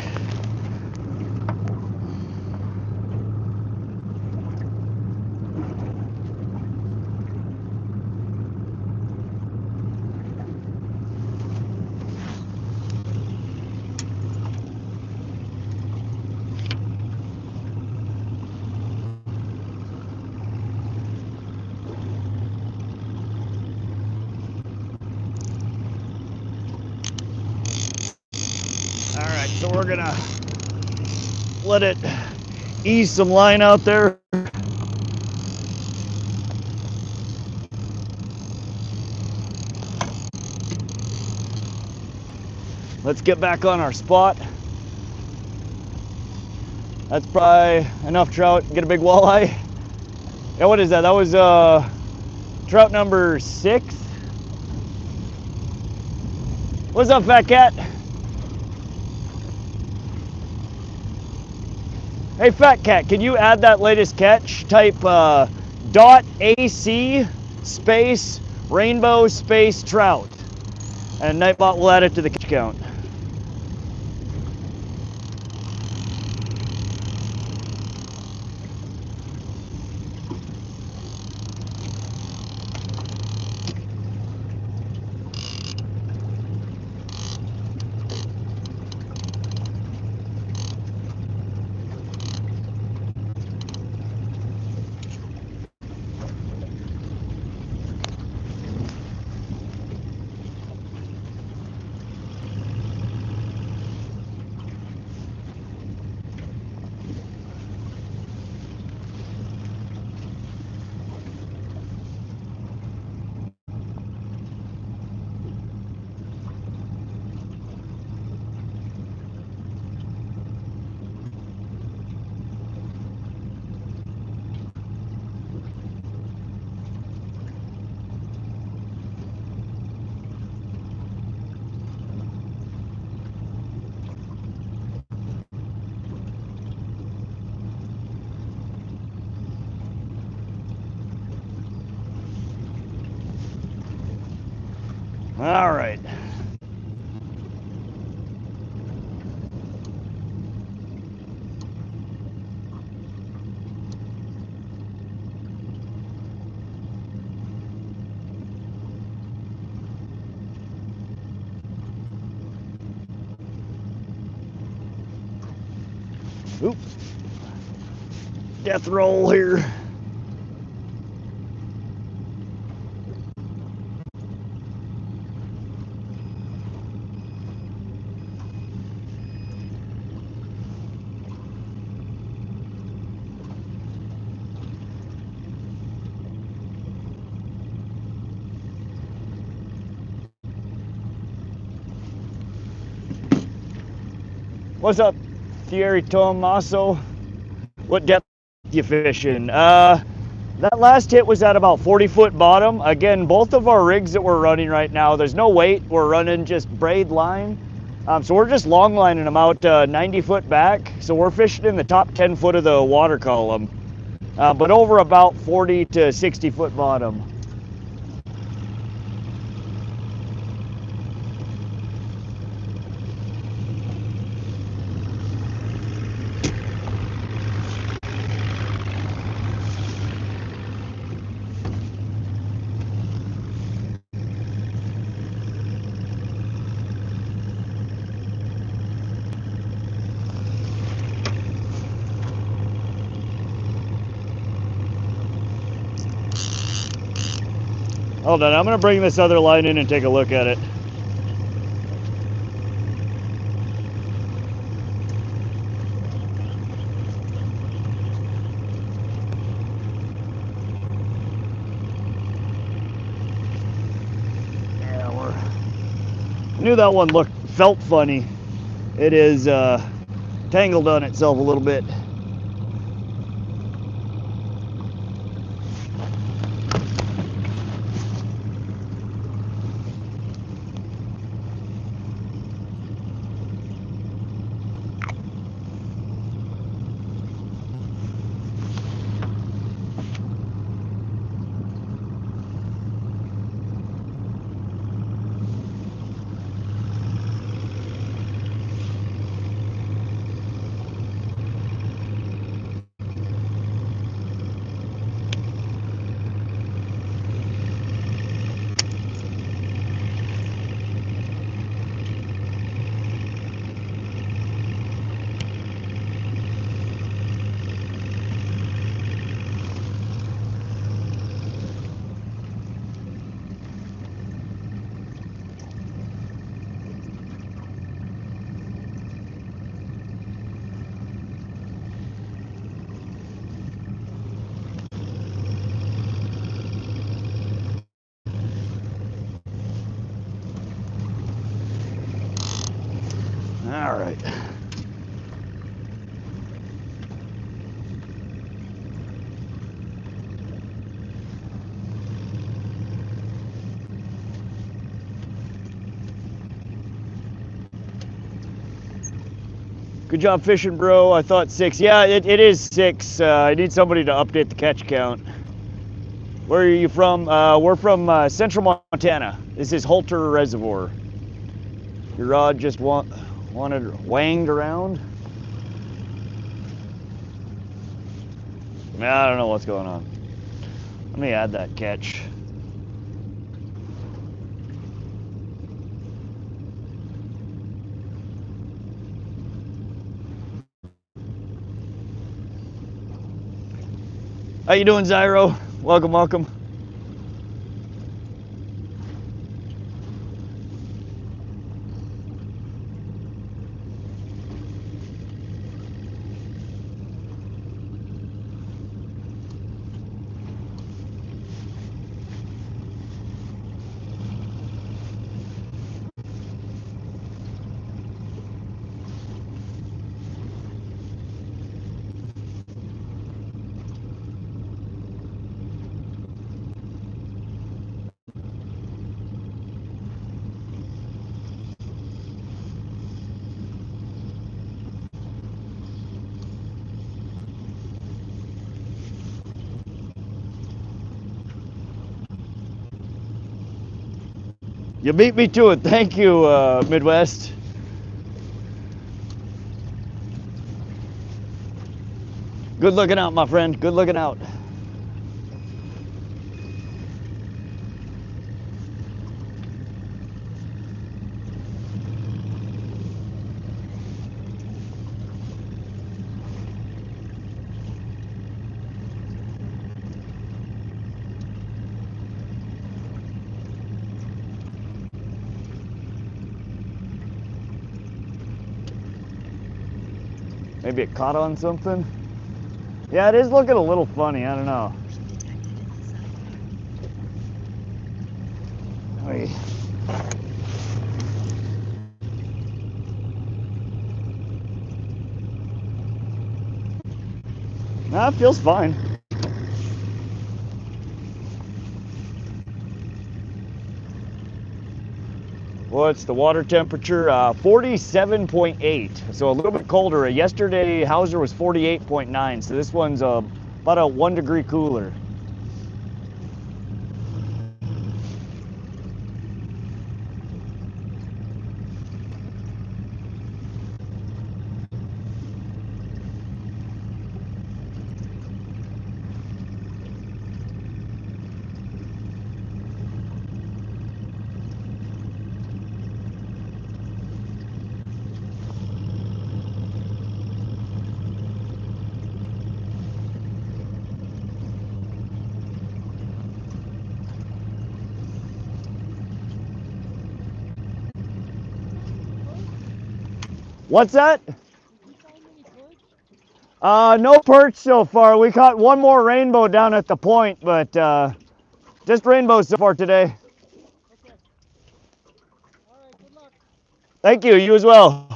All right, so we're gonna let it ease some line out there. Let's get back on our spot. That's probably enough trout. Get a big walleye. Yeah, what is that? That was trout number 6. What's up, fat cat? Hey, fat cat, can you add that latest catch? Type .ac space rainbow space trout, and Nightbot will add it to the catch count. All right. Oop. Death roll here. What's up, Thierry Tomaso? What depth you fishing? That last hit was at about 40-foot bottom. Again, both of our rigs that we're running right now, there's no weight. We're running just braid line. So we're just long lining them out 90 foot back. So we're fishing in the top 10 foot of the water column, but over about 40 to 60 foot bottom. Hold on, I'm gonna bring this other line in and take a look at it. I knew that one felt funny. It is tangled on itself a little bit. All right. Good job fishing, bro. I thought 6. Yeah, it is 6. I need somebody to update the catch count. Where are you from? We're from central Montana. This is Holter Reservoir. Your rod just wanged around? I don't know what's going on. Let me add that catch. How you doing, Zyro? Welcome, welcome. You beat me to it. Thank you, Midwest. Good looking out, my friend. Good looking out. Maybe it caught on something. Yeah, it is looking a little funny. I don't know. Oy. Nah, it feels fine. What's the water temperature? 47.8, so a little bit colder. Yesterday, Hauser was 48.9, so this one's about a 1 degree cooler. What's that? No perch so far. We caught one more rainbow down at the point, but just rainbows so far today. Okay. All right, good luck. Thank you, you as well.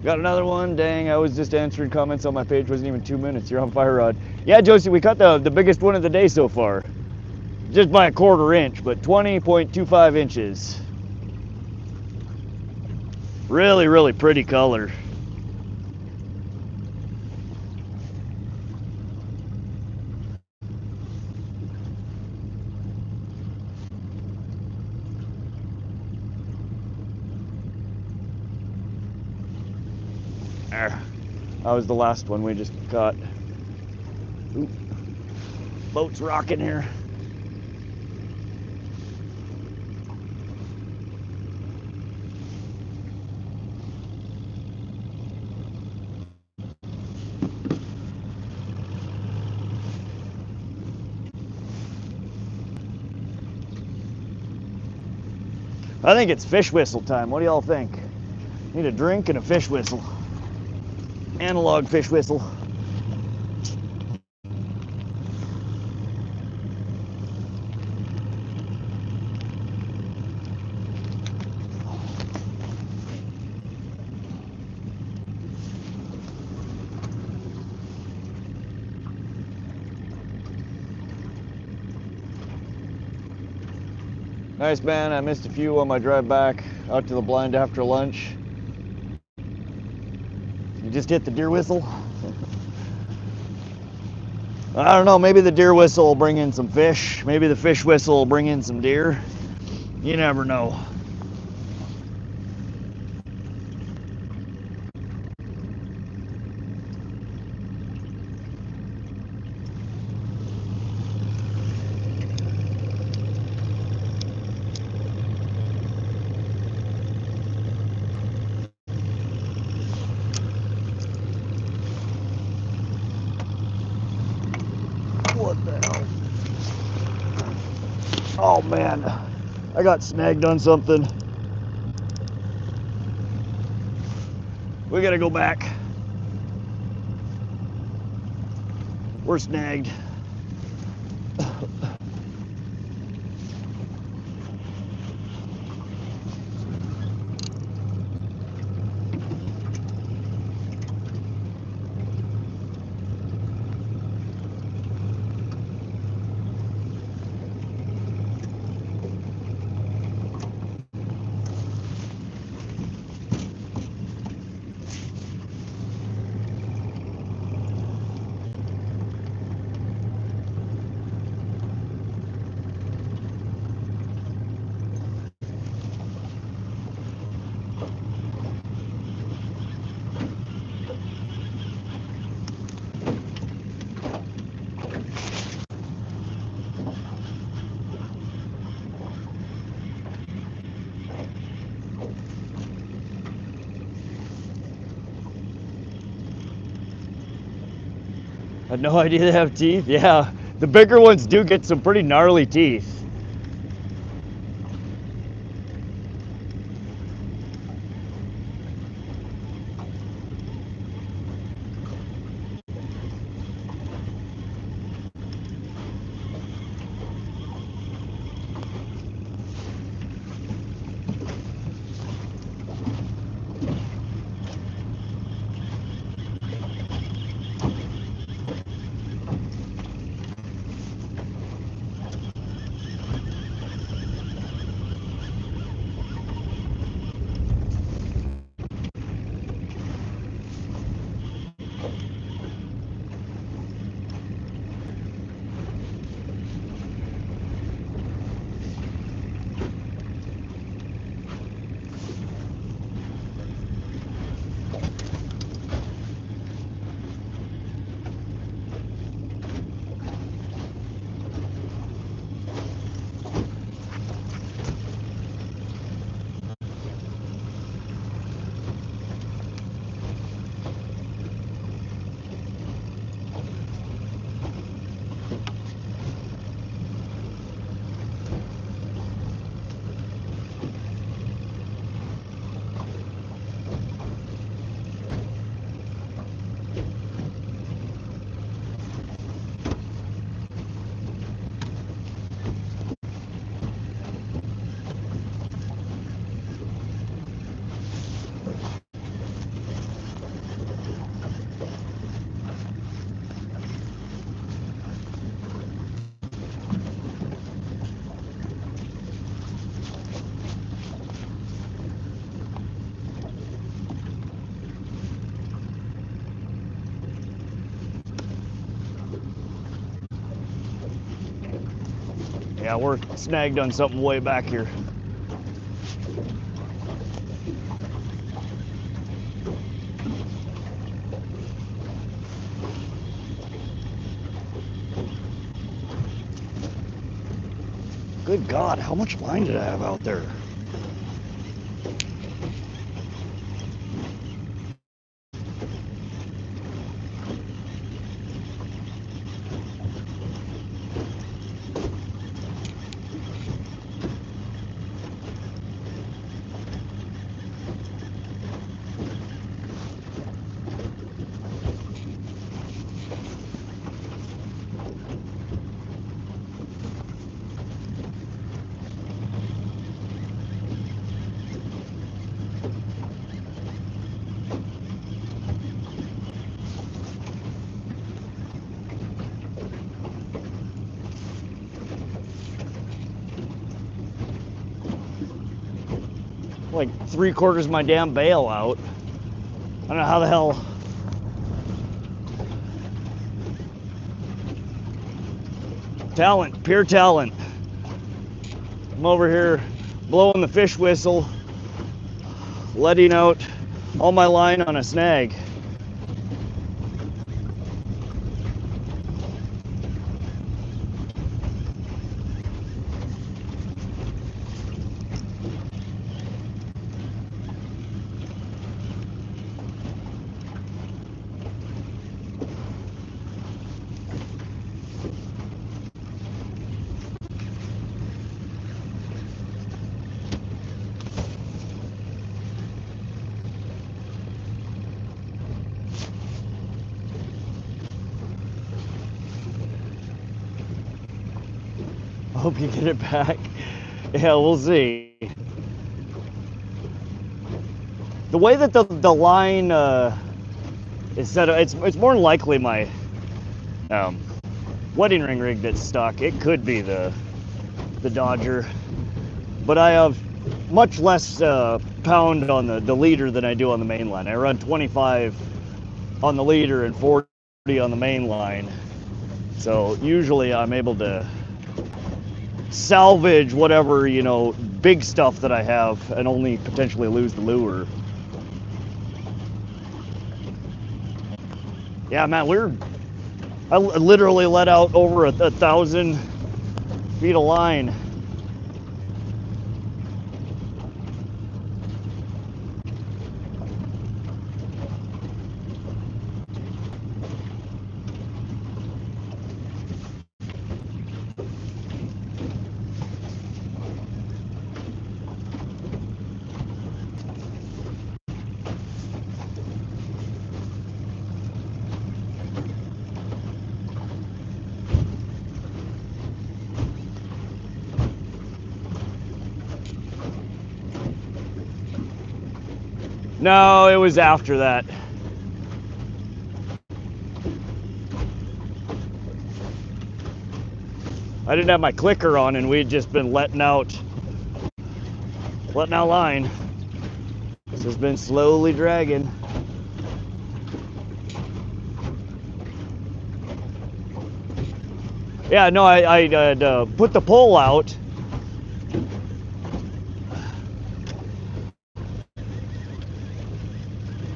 Got another one. Dang, I was just answering comments on my page. Wasn't even 2 minutes. You're on fire rod. Yeah, Josie, we caught the biggest one of the day so far. Just by a 1/4 inch, but 20.25 inches. Really, really pretty color. There. That was the last one we just caught. Ooh. Boat's rocking here. I think it's fish whistle time. What do y'all think? Need a drink and a fish whistle. Analog fish whistle. Nice, man. I missed a few on my drive back out to the blind after lunch. You just hit the deer whistle. I don't know, maybe the deer whistle will bring in some fish. Maybe the fish whistle will bring in some deer. You never know. What the hell? Oh man, I got snagged on something. We gotta go back. We're snagged. I had no idea they have teeth. Yeah, the bigger ones do get some pretty gnarly teeth. Yeah, we're snagged on something way back here. Good God, how much line did I have out there? Like 3/4 of my damn bail out. I don't know how the hell. Talent, pure talent. I'm over here blowing the fish whistle, letting out all my line on a snag. I hope you get it back. Yeah, we'll see. The way that the line is set up, it's more than likely my wedding ring rig that's stuck. It could be the Dodger, but I have much less pound on the leader than I do on the main line. I run 25 on the leader and 40 on the main line, so usually I'm able to salvage whatever, you know, big stuff that I have and only potentially lose the lure. Yeah, man, I literally let out over 1,000 feet of line. No, it was after that. I didn't have my clicker on, and we'd just been letting out line. This has been slowly dragging. Yeah, no, I put the pole out.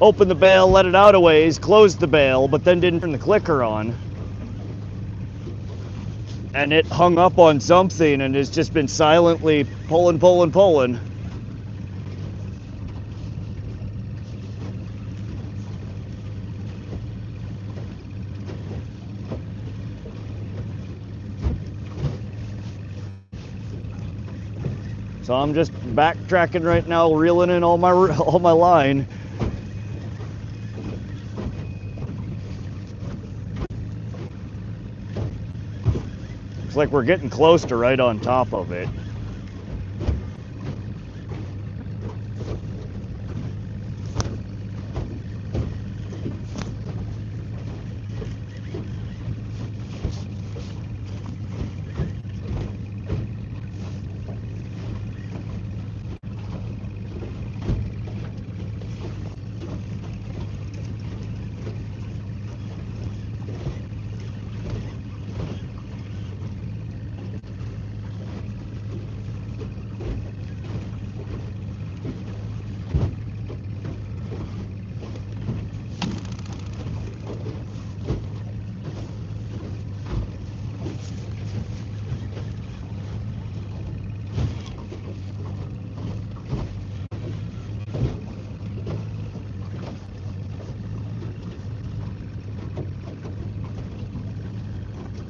Opened the bail, let it out a ways, closed the bail, but then didn't turn the clicker on. And it hung up on something, and it's just been silently pulling. So I'm just backtracking right now, reeling in all my line. Looks like we're getting close to right on top of it.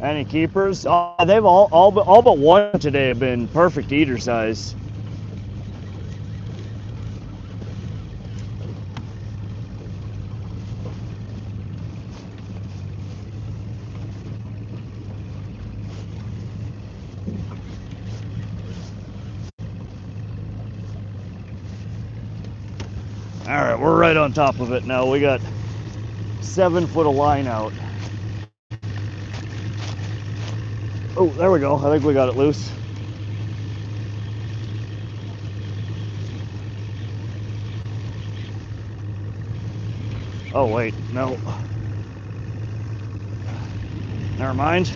Any keepers? They've all but one today have been perfect eater size. All right, we're right on top of it now. We got 7 foot of line out. Oh, there we go. I think we got it loose. Oh, wait, no. Never mind.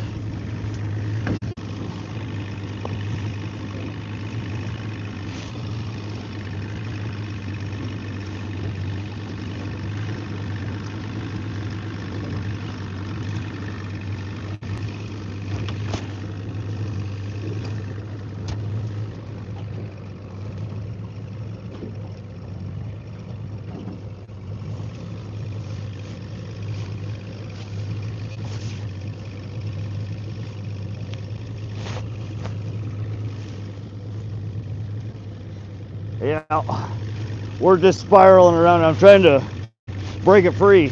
Yeah, we're just spiraling around. I'm trying to break it free.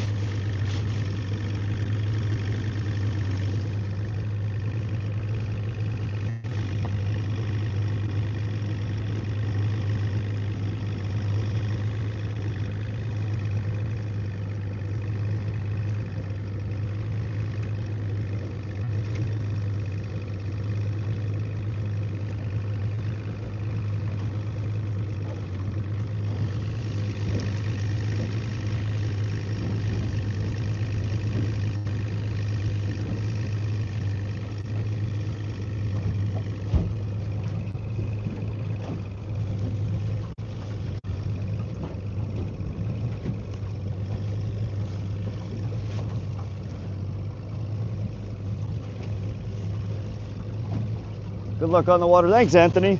Good luck on the water. Thanks, Anthony.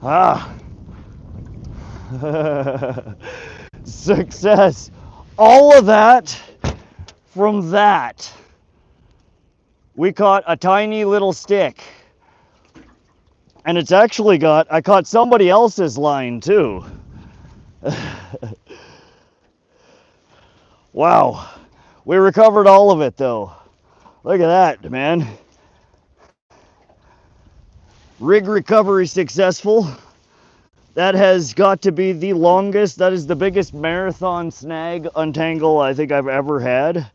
Ah. Success. All of that from that. We caught a tiny little stick. And it's actually I caught somebody else's line too. Wow. We recovered all of it though. Look at that, man. Rig recovery successful. That has got to be the longest, that is the biggest marathon snag untangle I think I've ever had.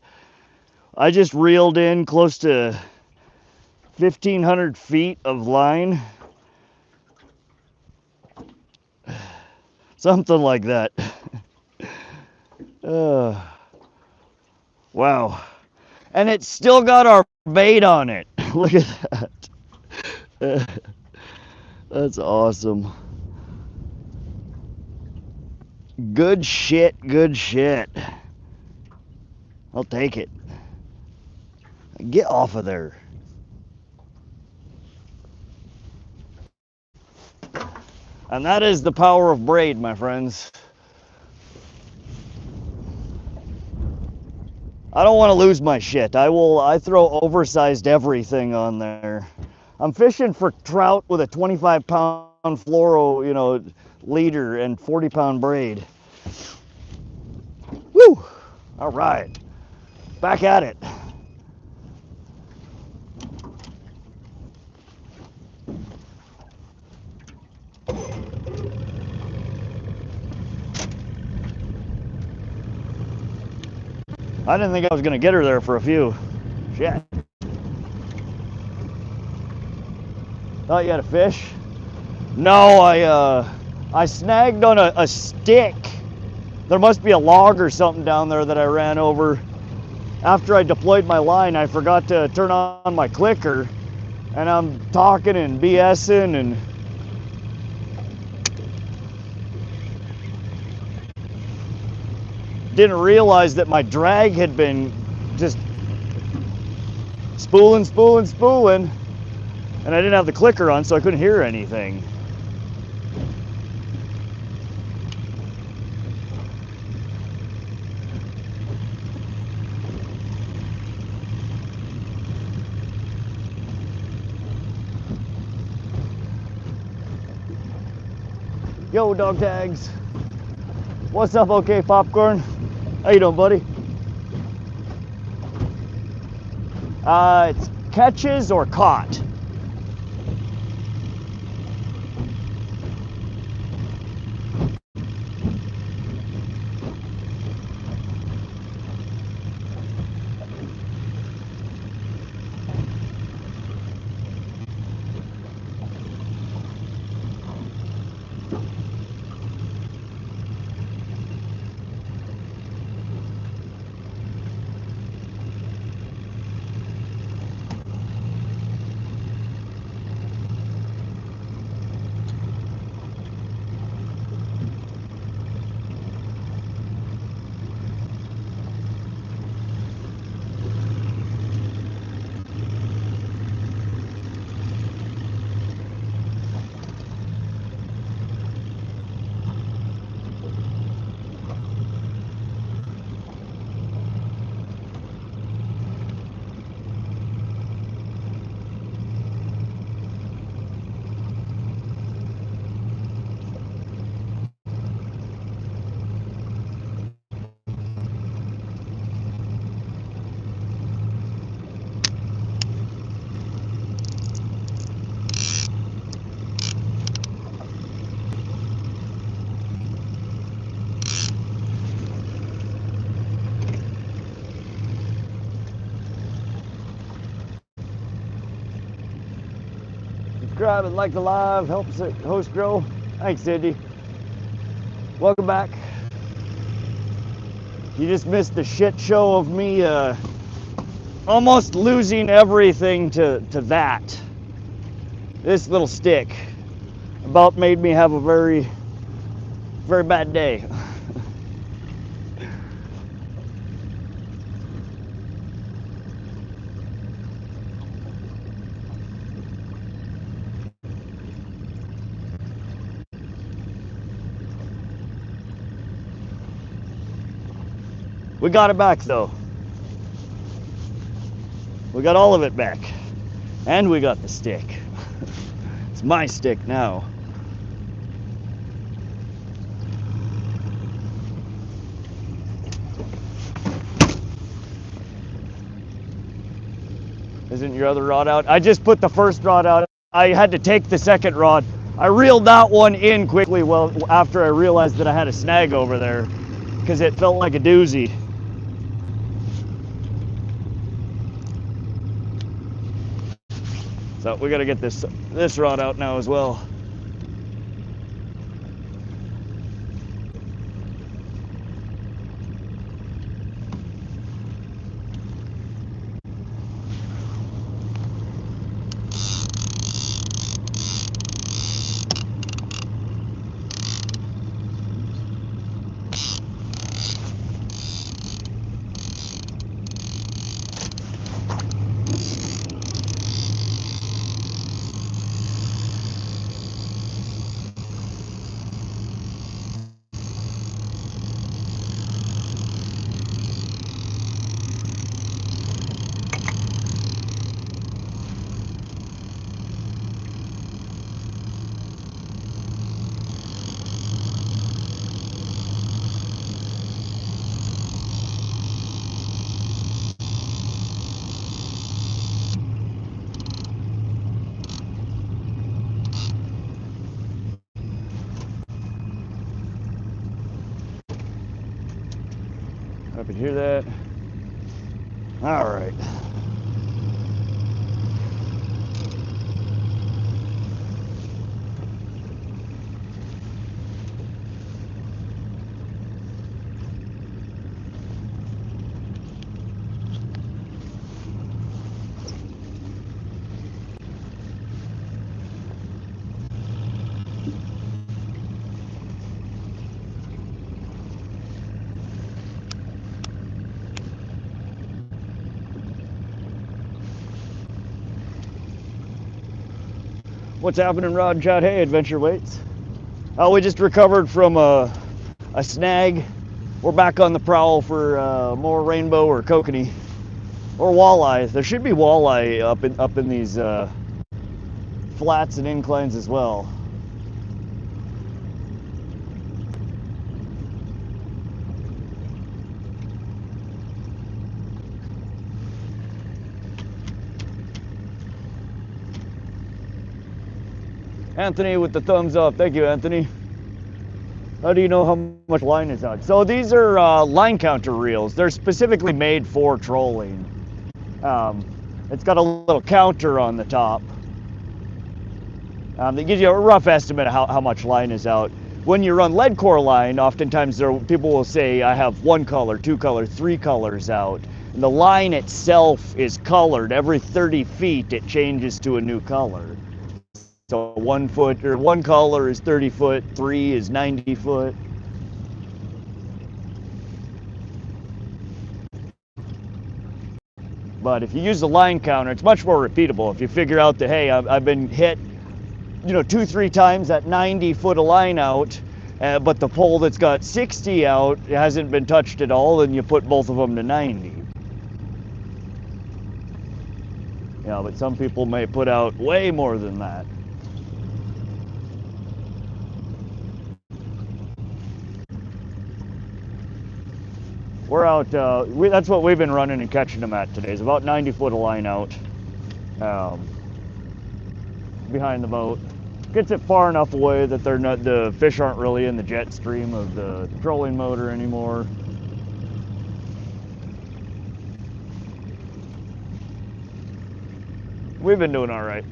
I just reeled in close to 1,500 feet of line. Something like that. Wow. And it's still got our bait on it. Look at that. That's awesome. Good shit, good shit. I'll take it. Get off of there. And that is the power of braid, my friends. I don't want to lose my shit. I throw oversized everything on there. I'm fishing for trout with a 25-pound fluoro, leader and 40-pound braid. Woo! All right. Back at it. I didn't think I was going to get her there for a few. Shit. Thought you had a fish? No, I snagged on a stick. There must be a log or something down there that I ran over. After I deployed my line, I forgot to turn on my clicker. And I'm talking and BSing and didn't realize that my drag had been just spooling, and I didn't have the clicker on, so I couldn't hear anything. Yo, dog tags. What's up, okay, popcorn? How you doing, buddy? It's catches or caught. Subscribe and like the live, help us host grow. Thanks, Cindy. Welcome back. You just missed the shit show of me almost losing everything to that. This little stick about made me have a very, very bad day. We got it back though. We got all of it back. And we got the stick. It's my stick now. Isn't your other rod out? I just put the first rod out. I had to take the second rod. I reeled that one in quickly, well, after I realized that I had a snag over there, because it felt like a doozy. So we got to get this rod out now as well. Hope you hear that. All right. What's happening, Rod and Chad? Hey, Adventure Weights. We just recovered from a snag. We're back on the prowl for more rainbow or kokanee or walleye. There should be walleye up in these flats and inclines as well. Anthony with the thumbs up. Thank you, Anthony. How do you know how much line is out? So these are line counter reels. They're specifically made for trolling. It's got a little counter on the top. That gives you a rough estimate of how much line is out. When you run lead core line, oftentimes people will say, I have 1 color, 2 color, 3 colors out. And the line itself is colored. Every 30 feet, it changes to a new color. So 1 foot or 1 color is 30 foot, 3 is 90 foot. But if you use the line counter, it's much more repeatable. If you figure out that, hey, I've been hit, 2-3 times at 90 foot of line out, but the pole that's got 60 out hasn't been touched at all, then you put both of them to 90. Yeah, but some people may put out way more than that. We're out, that's what we've been running and catching them at today, is about 90 foot of line out behind the boat. Gets it far enough away that the fish aren't really in the jet stream of the trolling motor anymore. We've been doing all right.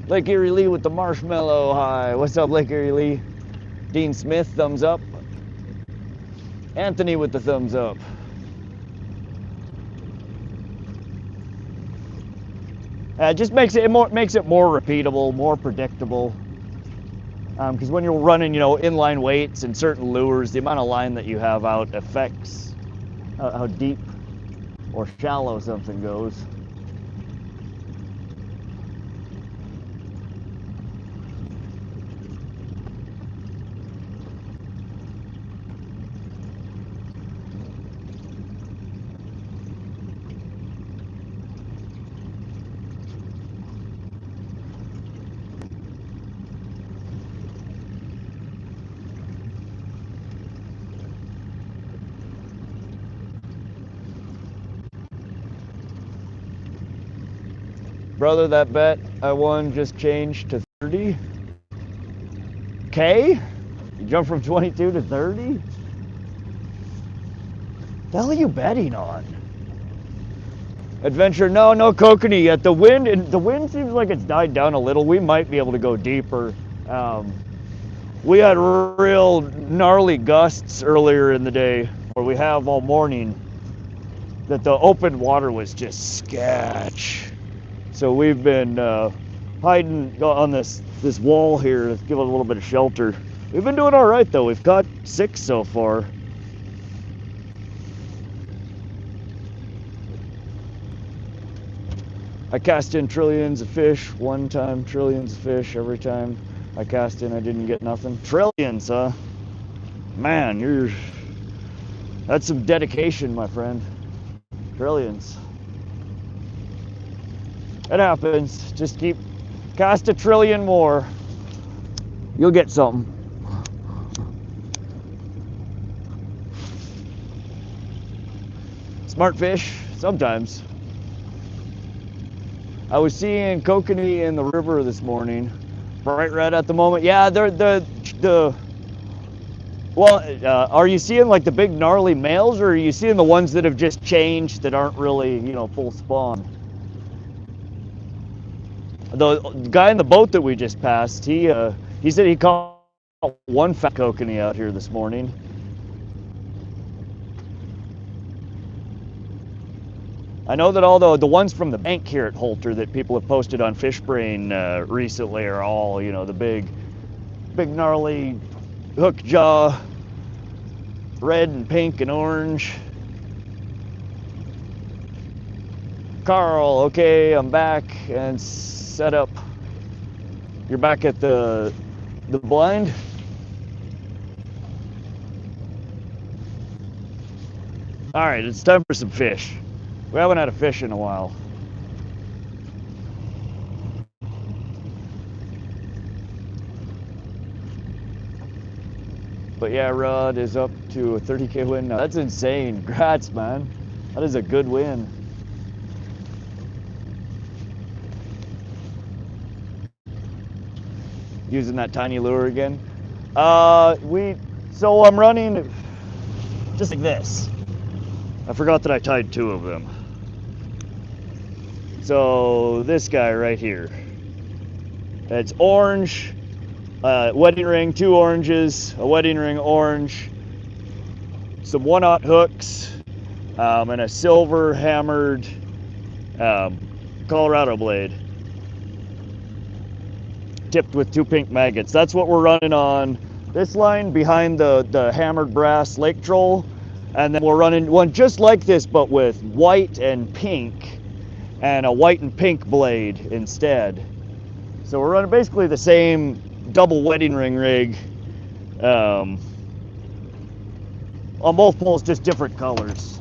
Lake Erie Lee with the marshmallow. Hi, what's up, Lake Erie Lee? Dean Smith, thumbs up. Anthony with the thumbs up. It just makes it more repeatable, more predictable. Because when you're running, inline weights and certain lures, the amount of line that you have out affects how deep or shallow something goes. Brother, that bet I won just changed to 30. K? You jumped from 22 to 30? The hell are you betting on? Adventure, no kokanee yet. The wind seems like it's died down a little. We might be able to go deeper. We had real gnarly gusts earlier in the day, or we have all morning, that the open water was just sketch. So we've been hiding on this wall here to give it a little bit of shelter. We've been doing all right though. We've caught 6 so far. I cast in trillions of fish one time, trillions of fish every time I cast in. I didn't get nothing. Trillions, huh? Man, that's some dedication, my friend. Trillions. It happens. Just cast a trillion more. You'll get something. Smart fish, sometimes. I was seeing kokanee in the river this morning. Bright red at the moment. Yeah, are you seeing like the big gnarly males, or are you seeing the ones that have just changed that aren't really, full spawn? The guy in the boat that we just passed, he said he caught one fat kokanee out here this morning. I know that all the ones from the bank here at Holter that people have posted on FishBrain recently are all, the big gnarly hook jaw, red and pink and orange. Carl, okay, I'm back and set up. You're back at the blind? All right, it's time for some fish. We haven't had a fish in a while. But yeah, Rod is up to a 30K win now. That's insane. Congrats, man. That is a good win. Using that tiny lure again. So I'm running just like this. I forgot that I tied 2 of them. So this guy right here, it's orange, wedding ring, 2 oranges, a wedding ring orange, some 1/0 hooks, and a silver hammered Colorado blade, tipped with 2 pink maggots. That's what we're running on this line behind the hammered brass lake troll, and then we're running one just like this but with white and pink, and a white and pink blade instead. So we're running basically the same double wedding ring rig on both poles, just different colors.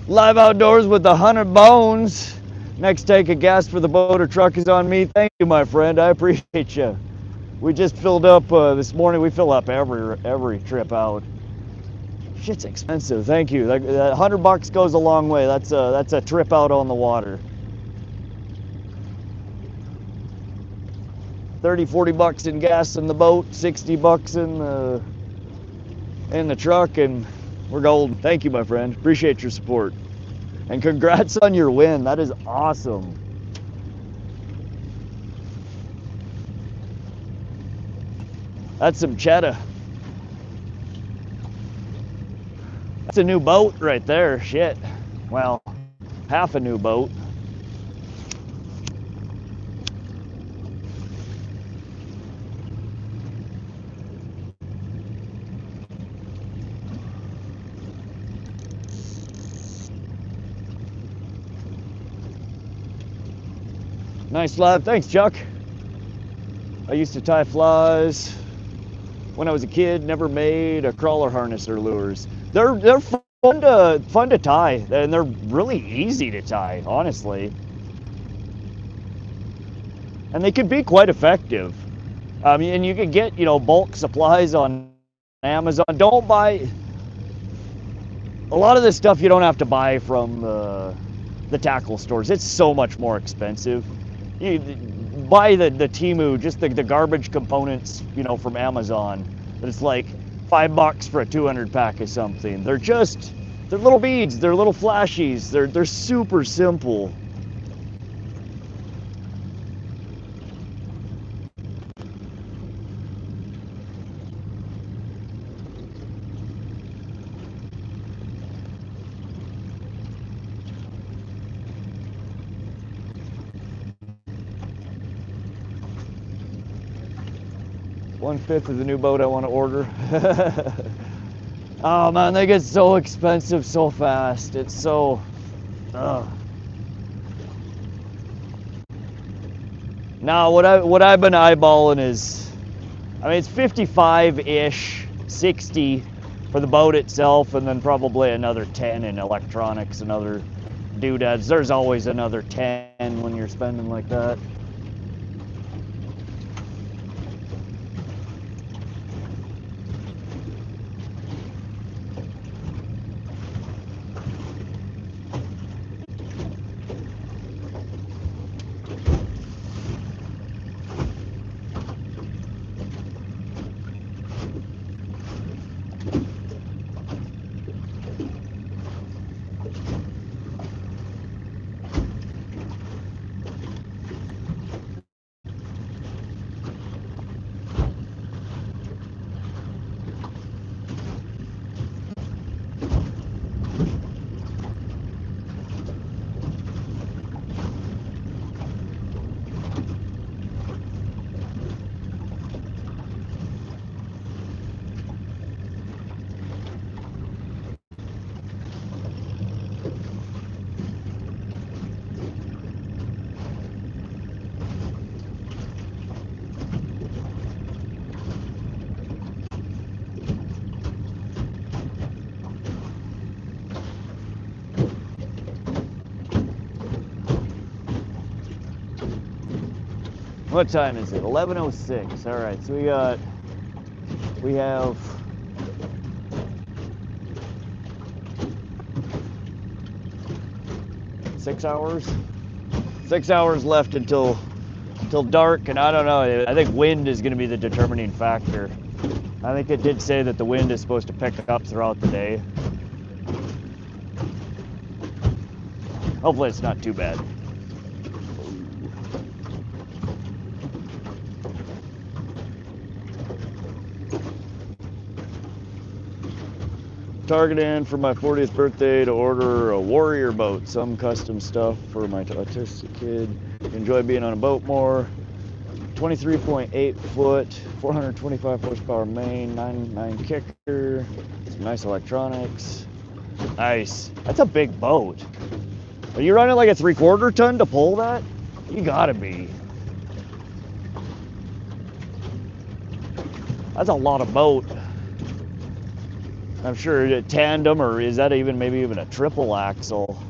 Live outdoors with 100 bones. Next tank of gas for the boat or truck is on me. Thank you, my friend. I appreciate you. We just filled up this morning. We fill up every trip out. Shit's expensive. Thank you. That $100 goes a long way. That's a trip out on the water. 30-40 bucks in gas in the boat, 60 bucks in the truck, and we're golden. Thank you, my friend. Appreciate your support. And congrats on your win. That is awesome. That's some cheddar. That's a new boat right there. Shit. Well, half a new boat. Nice live. Thanks, Chuck. I used to tie flies when I was a kid. Never made a crawler harness or lures. They're fun to tie, and they're really easy to tie, honestly. And they can be quite effective. And you can get, bulk supplies on Amazon. Don't buy a lot of this stuff. You don't have to buy from the tackle stores. It's so much more expensive. You buy the Temu, just the garbage components, you know, from Amazon. But it's like $5 for a 200 pack of something. They're little beads, they're little flashies, they're super simple. One-fifth of the new boat I want to order. Oh man, they get so expensive so fast. It's so... Now what I've been eyeballing is, I mean, it's 55-ish, 60 for the boat itself, and then probably another 10 in electronics and other doodads. There's always another 10 when you're spending like that. What time is it? 11:06. All right, so we have six hours left until dark, and I don't know. I think wind is going to be the determining factor. I think it did say that the wind is supposed to pick up throughout the day. Hopefully it's not too bad. Targeting for my 40th birthday to order a Warrior boat, some custom stuff for my autistic kid. Enjoy being on a boat more. 23.8 foot, 425 horsepower main, 9 kicker, some nice electronics. Nice. That's a big boat. Are you running like a 3/4 ton to pull that? You gotta be. That's a lot of boat. I'm sure a tandem, or is that maybe even a triple axle?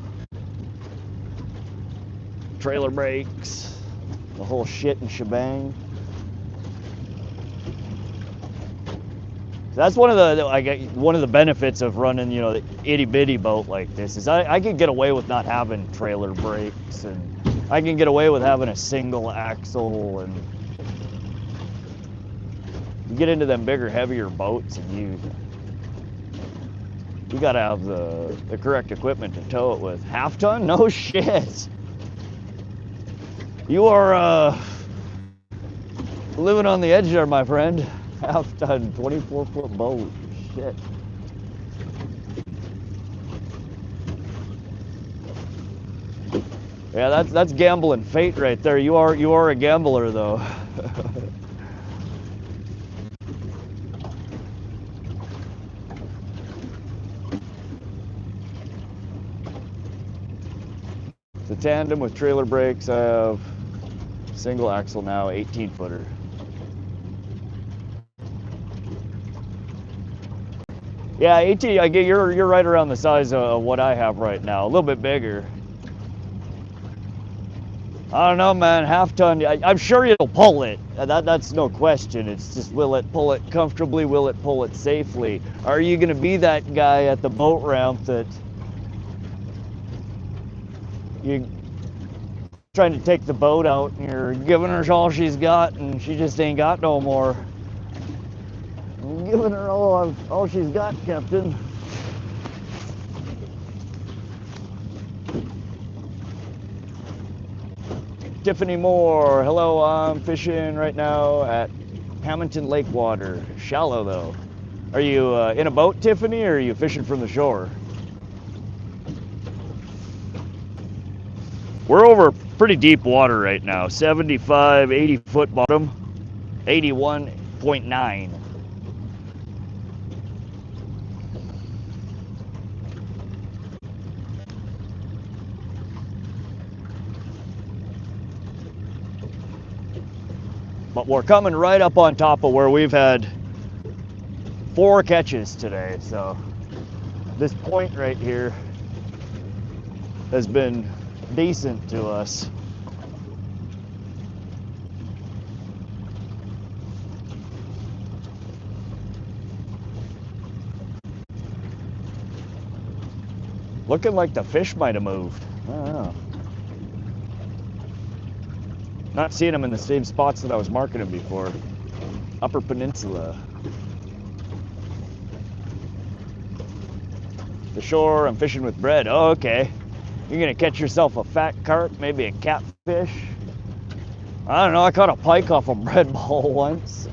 Trailer brakes, the whole shit and shebang. That's one of the benefits of running, you know, the itty bitty boat like this is I can get away with not having trailer brakes, and I can get away with having a single axle. And you get into them bigger, heavier boats, and you gotta have the correct equipment to tow it with. Half ton? No shit. You are living on the edge there, my friend. Half ton, 24-foot boat. Shit. Yeah, that's gambling fate right there. You are a gambler though. It's a tandem with trailer brakes. I have single axle now, 18-footer. Yeah, 18. I get you're right around the size of what I have right now. A little bit bigger. I don't know, man. Half ton. I'm sure it'll pull it. That's no question. It's just, will it pull it comfortably? Will it pull it safely? Are you going to be that guy at the boat ramp that you trying to take the boat out and you're giving her all she's got and she just ain't got no more. I'm giving her all she's got, Captain. Tiffany Moore, hello, I'm fishing right now at Hamilton Lake water. Shallow though. Are you in a boat, Tiffany, or are you fishing from the shore? We're over pretty deep water right now, 75, 80 foot bottom, 81.9. But we're coming right up on top of where we've had 4 catches today. So this point right here has been decent to us. Looking like the fish might have moved. I don't know. Not seeing them in the same spots that I was marking them before. Upper Peninsula. The shore, I'm fishing with bread. Oh, okay. You're gonna catch yourself a fat carp, maybe a catfish. I don't know, I caught a pike off a bread ball once.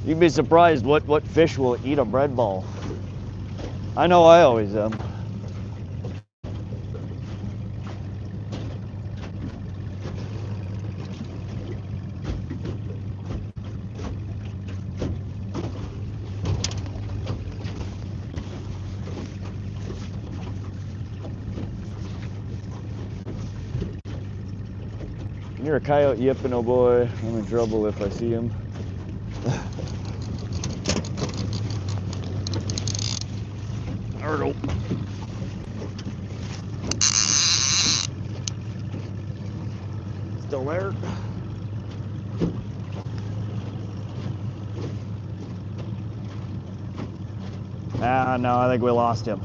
You'd be surprised what fish will eat a bread ball. I know I always am. You're a coyote yipping, oh boy. I'm in trouble if I see him. Turtle. Still there? Ah, no, I think we lost him.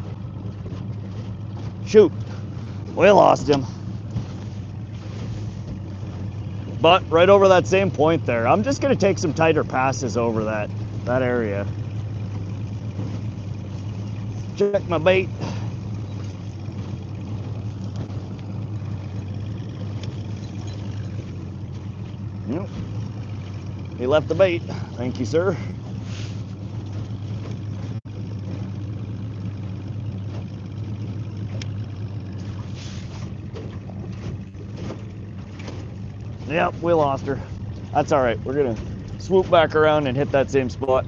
Shoot, we lost him. But right over that same point there, I'm just gonna take some tighter passes over that area. Check my bait. Nope. He left the bait. Thank you, sir. Yep, we lost her. That's all right. We're gonna swoop back around and hit that same spot.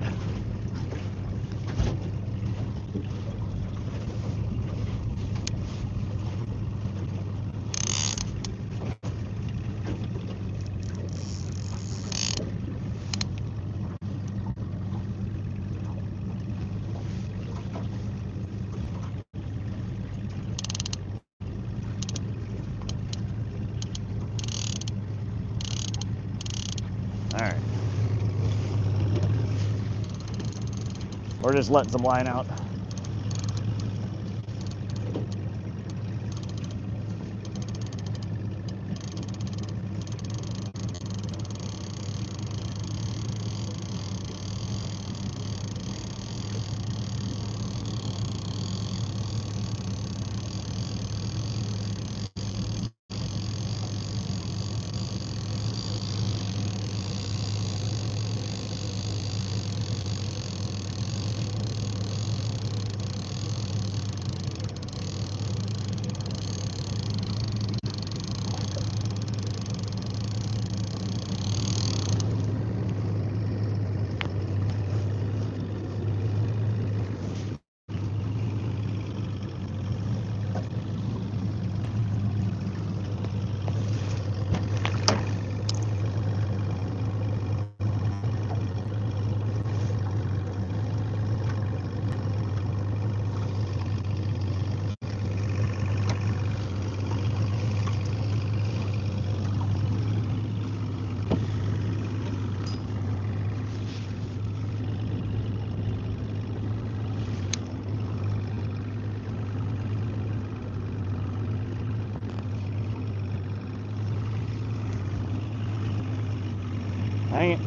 All right. We're just letting some line out. Hang it.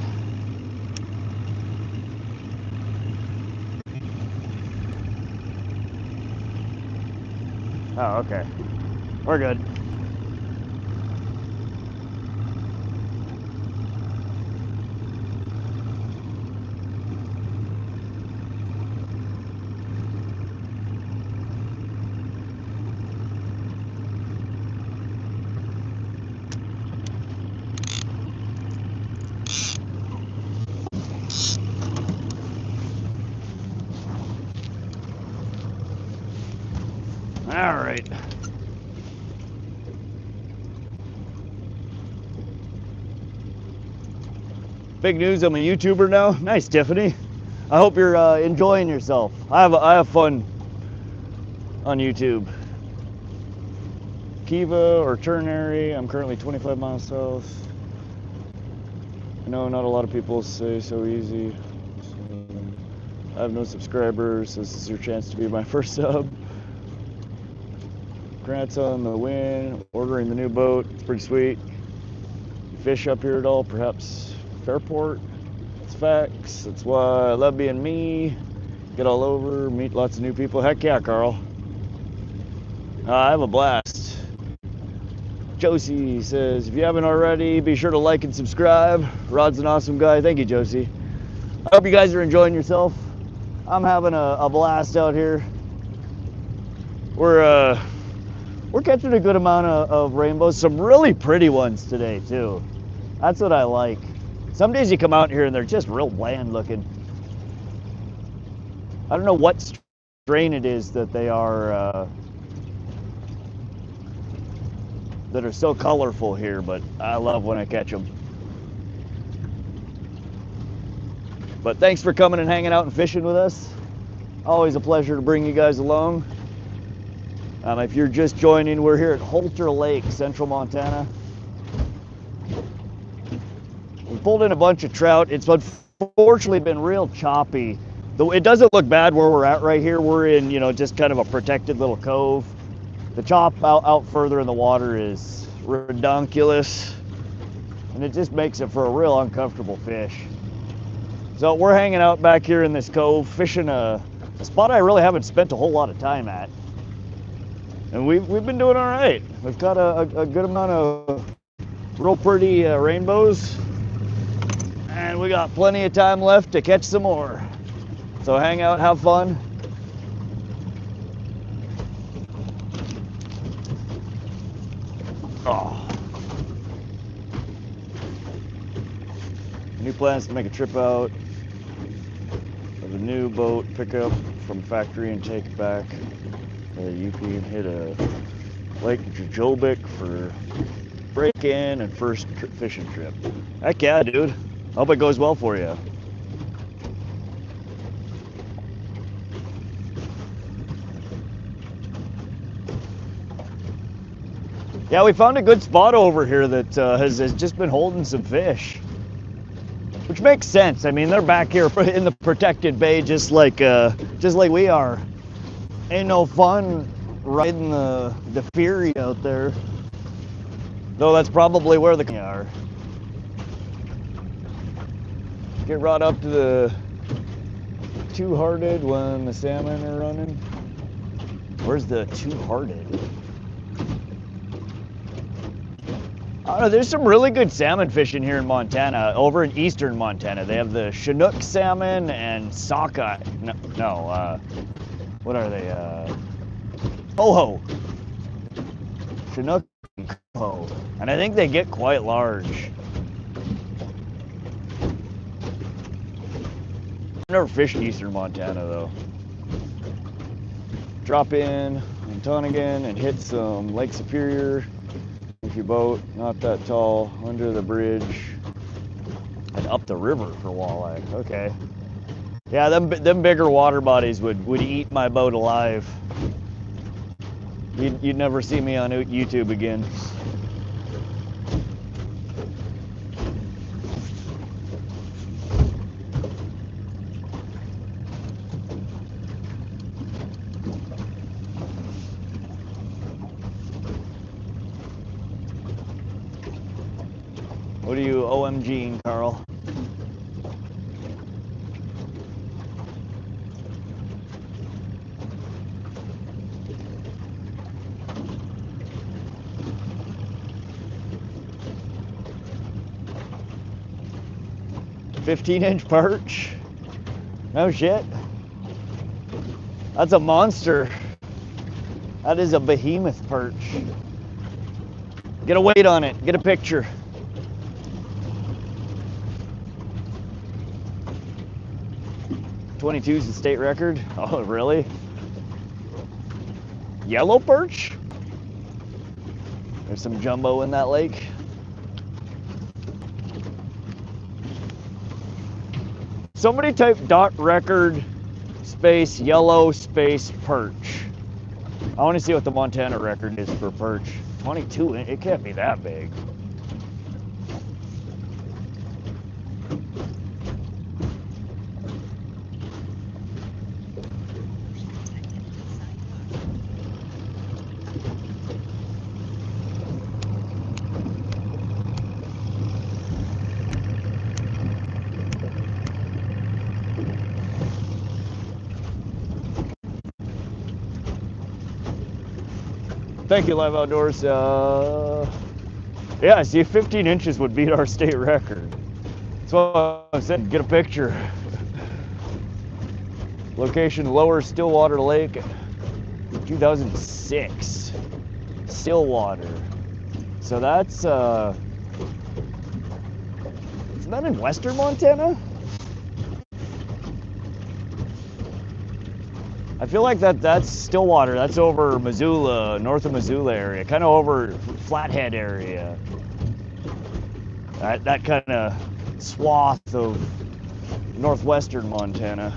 Oh, okay. We're good. All right. Big news, I'm a YouTuber now. Nice, Tiffany. I hope you're enjoying yourself. I have fun on YouTube. Kiva or Ternary, I'm currently 25 miles south. I know not a lot of people say so easy. I have no subscribers. This is your chance to be my first sub. Congrats on the win, ordering the new boat. It's pretty sweet. Fish up here at all? Perhaps Fairport? It's facts. That's why I love being me. Get all over, meet lots of new people. Heck yeah, Carl. I have a blast. Josie says, if you haven't already, be sure to like and subscribe. Rod's an awesome guy. Thank you, Josie. I hope you guys are enjoying yourself. I'm having a blast out here. We're catching a good amount of rainbows. Some really pretty ones today, too. That's what I like. Some days you come out here and they're just real bland looking. I don't know what strain it is that they are that are so colorful here, but I love when I catch them. But thanks for coming and hanging out and fishing with us. Always a pleasure to bring you guys along. If you're just joining, we're here at Holter Lake, Central Montana. We pulled in a bunch of trout. It's unfortunately been real choppy. Though it doesn't look bad where we're at right here. We're in, just kind of a protected little cove. The chop out further in the water is redonkulous, and it just makes it for a real uncomfortable fish. So we're hanging out back here in this cove, fishing a spot I really haven't spent a whole lot of time at. And we've been doing all right. We've got a good amount of real pretty rainbows, and we got plenty of time left to catch some more. So hang out, have fun. Oh. New plans to make a trip out of a new boat, pick up from factory and take it back. UP and hit a Lake Jojobic for break-in and first fishing trip. Heck yeah, dude. Hope it goes well for you. Yeah, we found a good spot over here that has just been holding some fish, which makes sense. I mean, they're back here in the protected bay, just like we are. Ain't no fun riding the Fury out there, though. That's probably where the are. Get right up to the two-hearted when the salmon are running. Where's the two-hearted? I don't know, there's some really good salmon fishing here in Montana, over in eastern Montana. They have the Chinook salmon and sockeye. What are they? Coho. Chinook and coho. And I think they get quite large. I've never fished in eastern Montana though. Drop in Tonigan and hit some Lake Superior. With your boat, not that tall, under the bridge, and up the river for walleye. Okay. Yeah, them bigger water bodies would eat my boat alive. You'd never see me on YouTube again. What are you OMGing, Carl? 15-inch perch. No shit. That's a monster. That is a behemoth perch. Get a weight on it. Get a picture. .22 is the state record. Oh, really? Yellow perch? There's some jumbo in that lake. Somebody type .record space yellow space perch. I want to see what the Montana record is for perch. 22, it can't be that big. Thank you, Live Outdoors. Yeah, see, 15 inches would beat our state record. That's what I said, get a picture. Location, Lower Stillwater Lake, 2006. Stillwater. So that's, isn't that in western Montana? I feel like that's Stillwater. That's over Missoula, north of Missoula area, kind of over Flathead area. That kind of swath of northwestern Montana.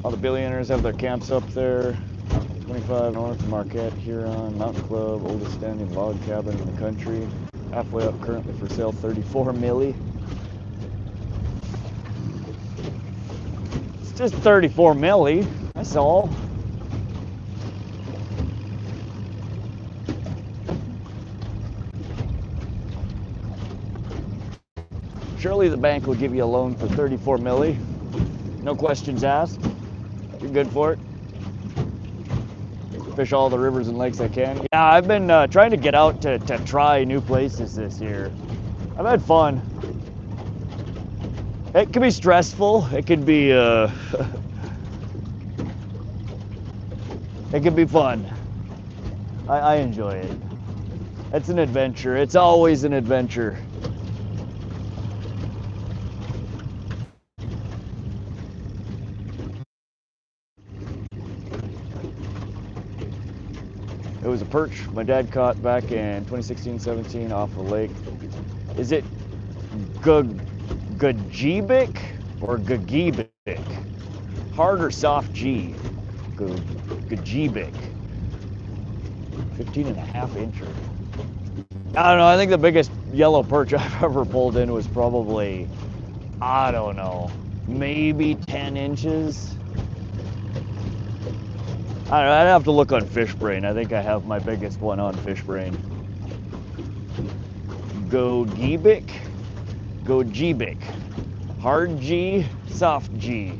All the billionaires have their camps up there. 25 North, Marquette, Huron, Mountain Club, oldest standing log cabin in the country. Halfway up, currently for sale, 34 milli. Just 34 milli, that's all. Surely the bank will give you a loan for 34 milli. No questions asked. You're good for it. Fish all the rivers and lakes I can. Yeah, I've been trying to get out to try new places this year. I've had fun. It can be stressful. It can be it can be fun. I enjoy it. It's an adventure. It's always an adventure. It was a perch my dad caught back in 2016-17 off a lake. Is it Gajibic or Gagibik? Hard or soft G? Gajibic. 15.5 incher. I don't know, I think the biggest yellow perch I've ever pulled in was probably, I don't know, maybe 10 inches. I don't know, I'd have to look on FishBrain. I think I have my biggest one on FishBrain. Gajibic. Hard G, soft G.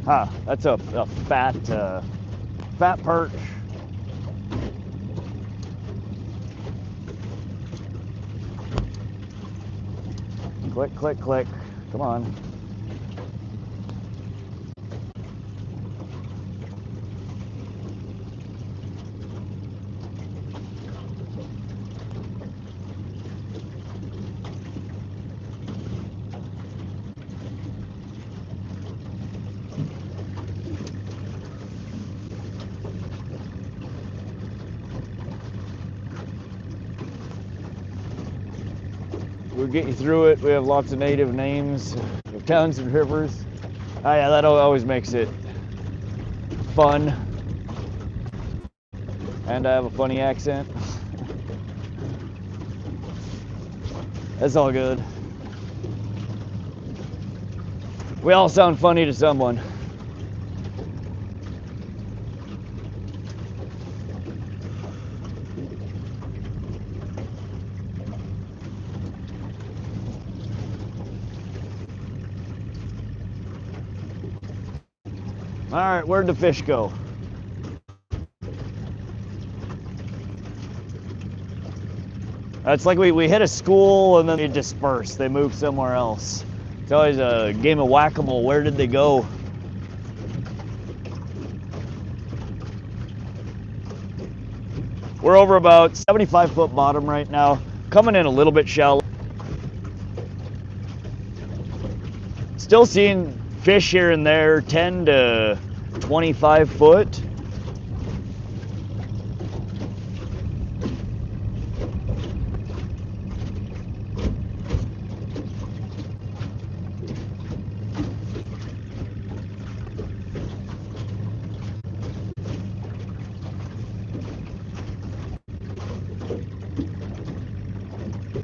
Huh, that's a fat perch. Click, click, click. Come on. We'll get you through it. We have lots of native names, we have towns and rivers. Oh yeah, that always makes it fun. And I have a funny accent. That's all good. We all sound funny to someone. All right, where'd the fish go? It's like we hit a school and then they disperse. They move somewhere else. It's always a game of whack-a-mole. Where did they go? We're over about 75-foot bottom right now. Coming in a little bit shallow. Still seeing fish here and there, 10 to 25 foot.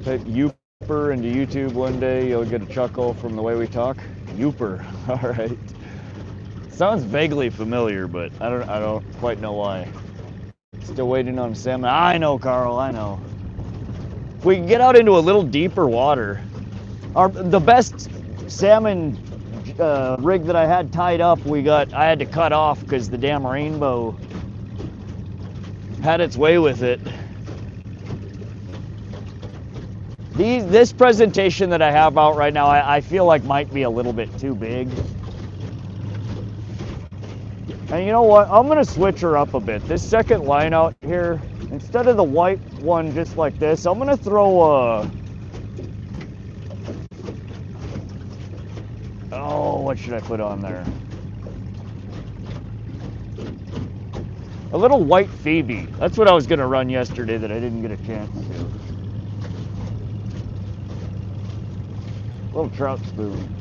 Type Youper into YouTube one day, you'll get a chuckle from the way we talk. Youper, all right. Sounds vaguely familiar, but I don't quite know why. Still waiting on salmon. I know, Carl, I know. If we can get out into a little deeper water, the best salmon rig that I had tied up, I had to cut off because the damn rainbow had its way with it. This presentation that I have out right now, I feel like might be a little bit too big. And you know what? I'm gonna switch her up a bit. This second line out here, instead of the white one just like this, I'm gonna throw oh, what should I put on there? A little white Phoebe. That's what I was gonna run yesterday that I didn't get a chance to. Little trout spoon.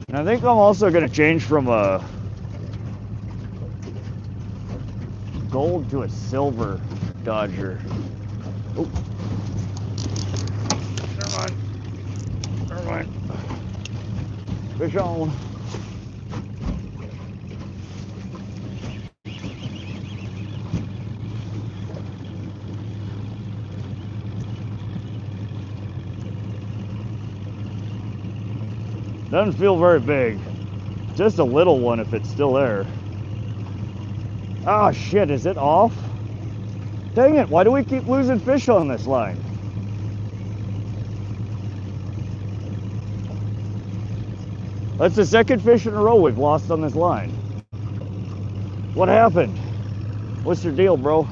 And I think I'm also going to change from a gold to a silver Dodger. Oh. Never mind. Fish on. Doesn't feel very big. Just a little one if it's still there. Oh shit, is it off? Dang it, why do we keep losing fish on this line? That's the second fish in a row we've lost on this line. What happened? What's your deal, bro?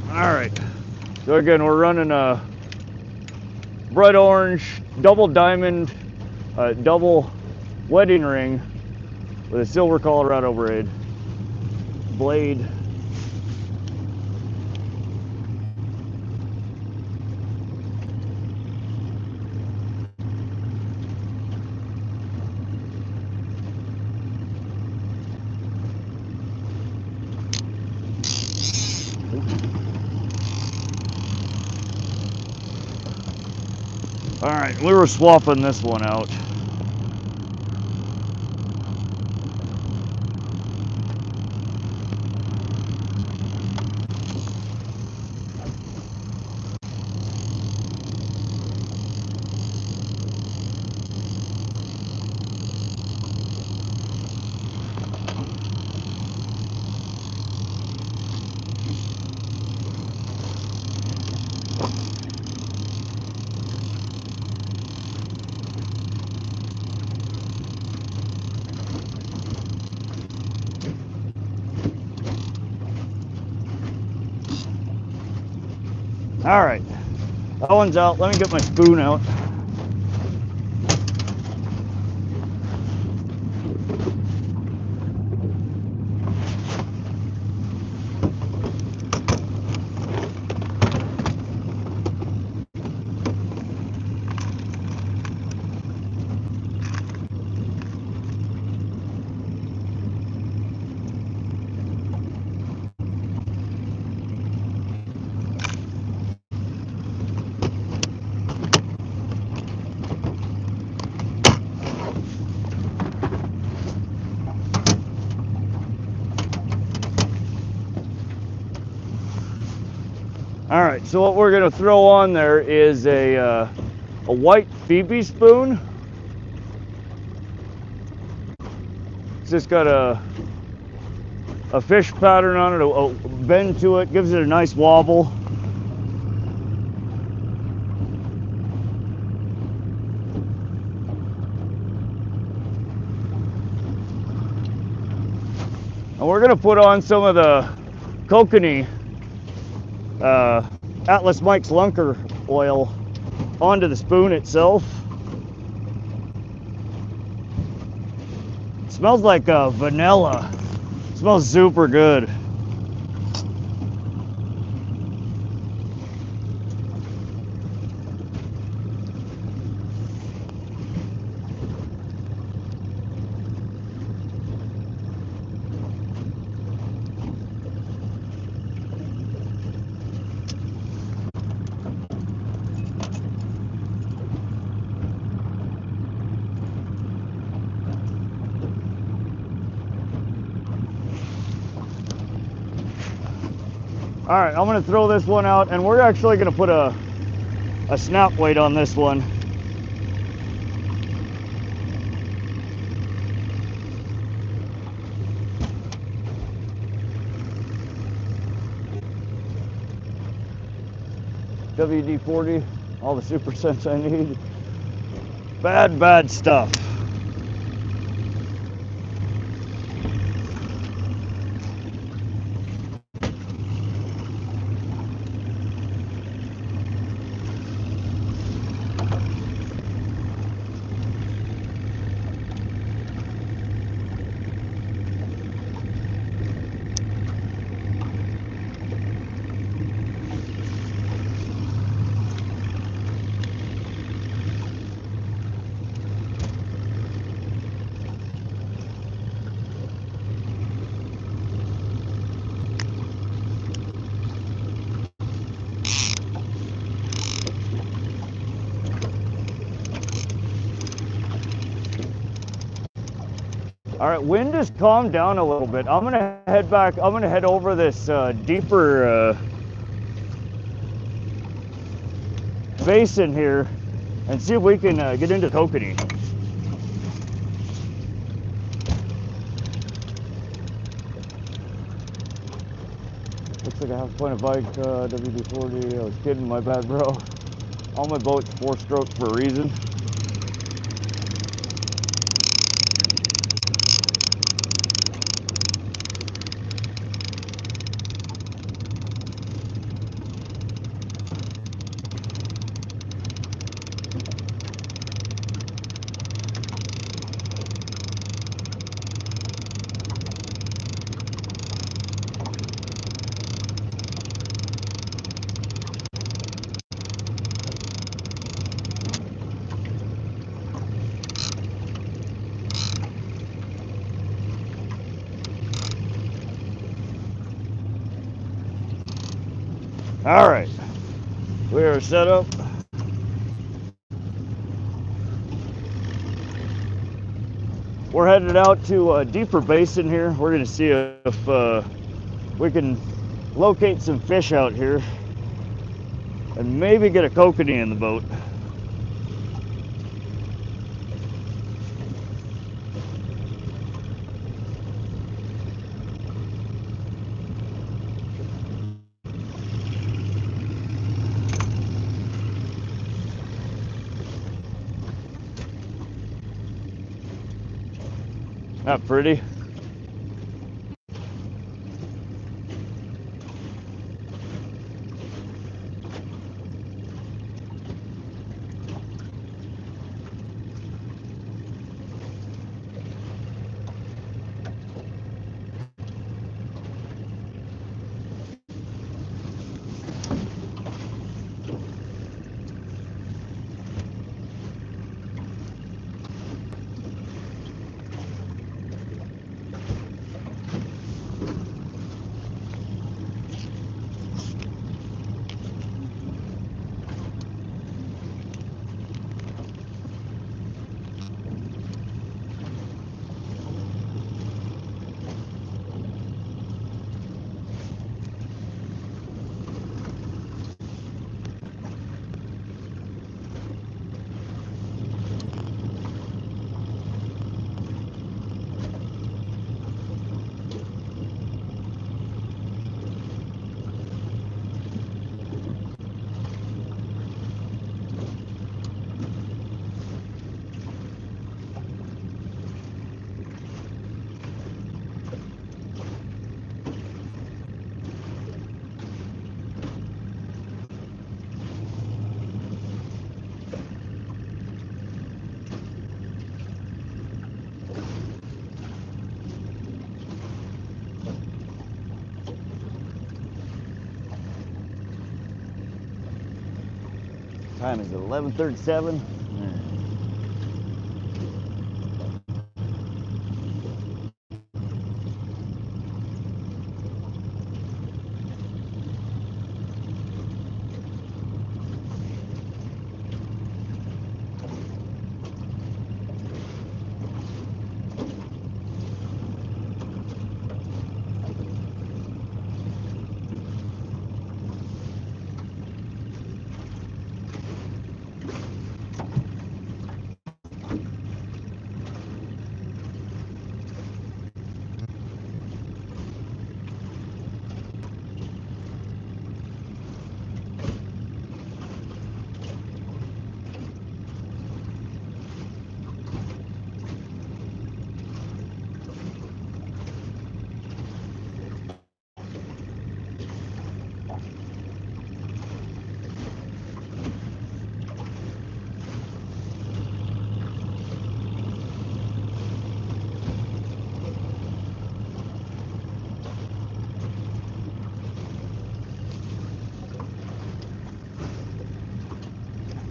Alright, so again, we're running a bright orange double diamond, double wedding ring with a silver Colorado braid blade. All right, we were swapping this one out. All right, that one's out. Let me get my spoon out. All right, so what we're gonna throw on there is a white Phoebe spoon. It's just got a fish pattern on it, a bend to it, gives it a nice wobble. And we're gonna put on some of the Kokanee Atlas Mike's Lunker oil onto the spoon itself. It smells like vanilla. It smells super good. All right, I'm gonna throw this one out, and we're actually gonna put a snap weight on this one. WD-40, all the super scents I need. Bad stuff. All right, wind has calmed down a little bit. I'm gonna head back. I'm gonna head over this deeper basin here and see if we can get into Kokanee. Looks like I have plenty of Pike WD-40. I was kidding, my bad, bro. All my boats 4-stroke for a reason. All right, we are set up. We're headed out to a deeper basin here. We're gonna see if we can locate some fish out here and maybe get a kokanee in the boat. Not pretty. Time is 11:37.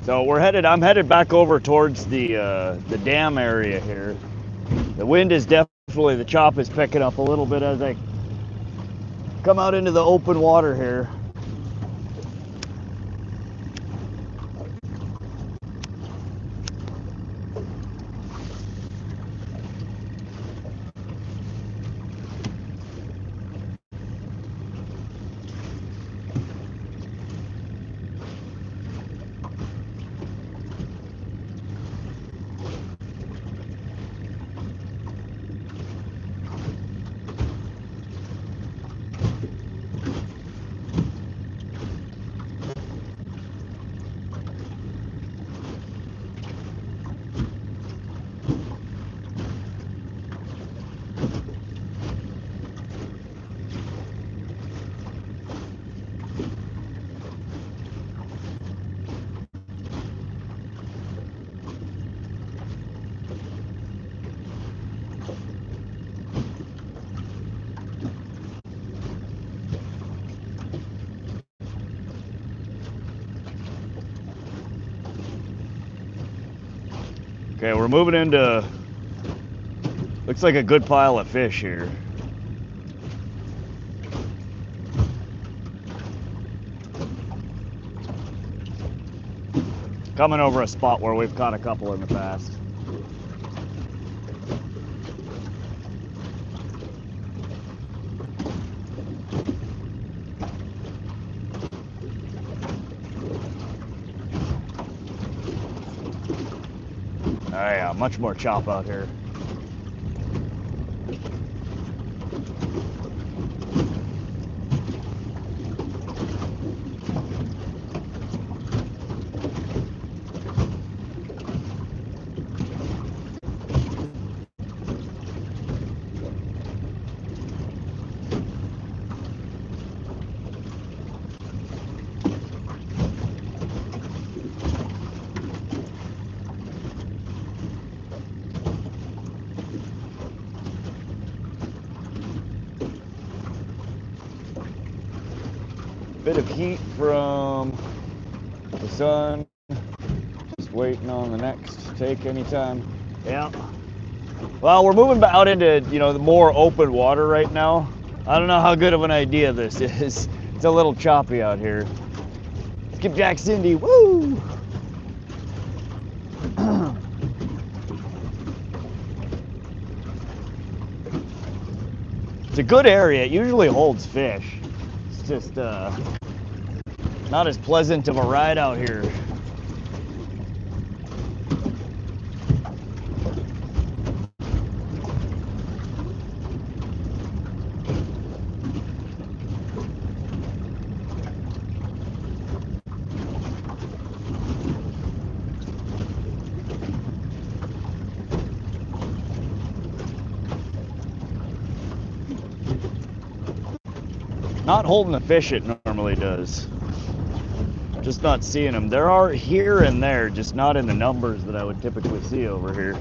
So I'm headed back over towards the dam area here. The wind is definitely, the chop is picking up a little bit as I come out into the open water here. Okay, we're moving into, looks like a good pile of fish here. Coming over a spot where we've caught a couple in the past. yeah, much more chop out here. Bit of heat from the sun. Just waiting on the next take anytime. Yeah. Well, we're moving out into, you know, the more open water right now. I don't know how good of an idea this is. It's a little choppy out here. Skipjack Cindy, woo! It's a good area. It usually holds fish. It's just not as pleasant of a ride out here. Not holding the fish it normally does. Just not seeing them. There are here and there, just not in the numbers that I would typically see over here.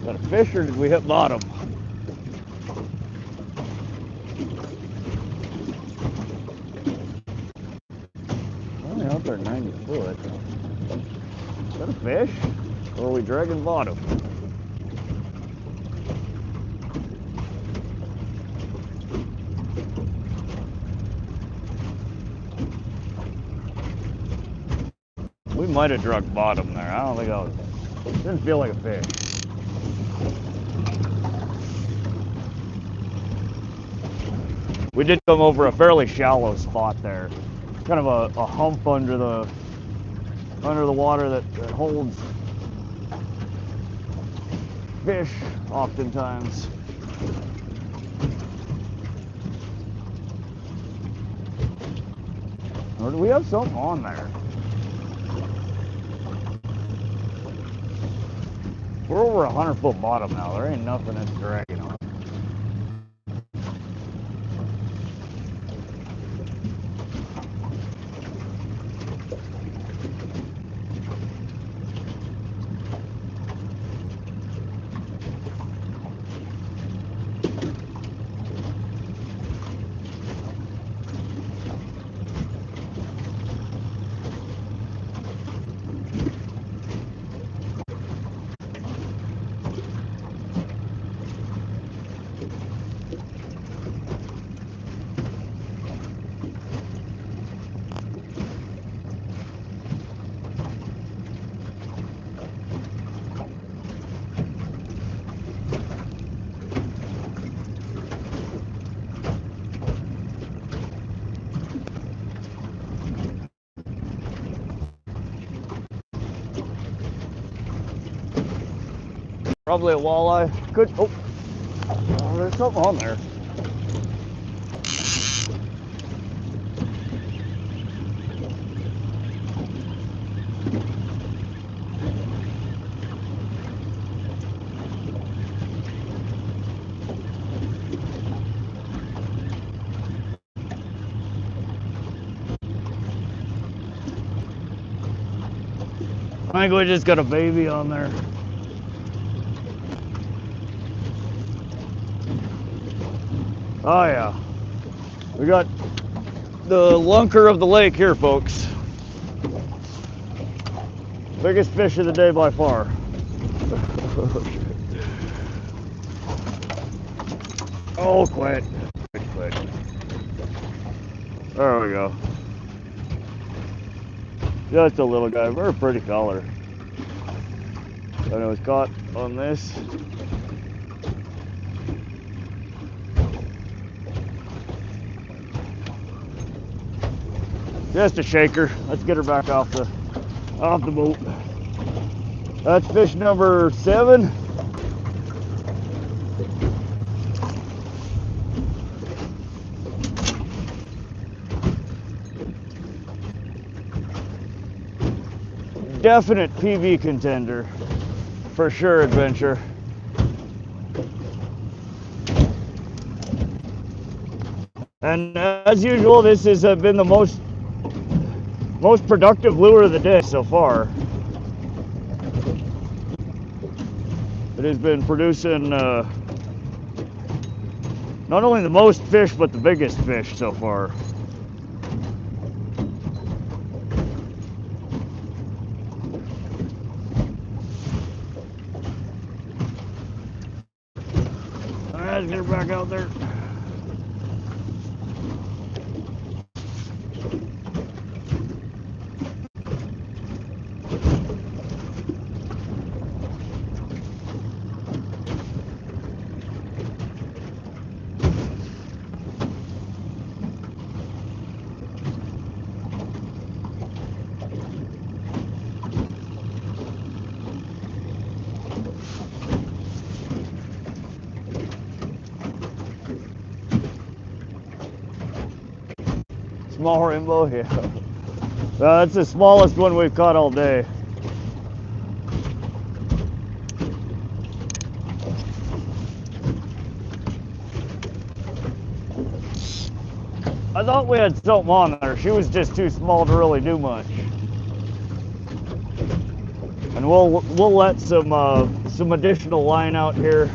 Got a fish or did we hit bottom? Only out there 90 foot. Is that a fish? Or are we dragging bottom? We might have drug bottom there. I don't think I was. Didn't feel like a fish. We did come over a fairly shallow spot there. Kind of a hump under the water that holds fish oftentimes. Or do we have something on there? We're over 100-foot bottom now. There ain't nothing that's dragging on. Probably a walleye. Good. Oh, there's something on there. I think we just got a baby on there. Oh yeah, we got The lunker of the lake here, folks. Biggest fish of the day by far. Oh, quit. Quit. There we go. Just a little guy, very pretty color. And it was caught on this. Just a shaker. Let's get her back off the boat. That's fish number 7. Definite PV contender. For sure, adventure. And as usual, this has been the most productive lure of the day so far. It has been producing not only the most fish, but the biggest fish so far. All right, let's get her back out there. Small rainbow, yeah. That's the smallest one we've caught all day. I thought we had something on there. She was just too small to really do much. And we'll let some additional line out here.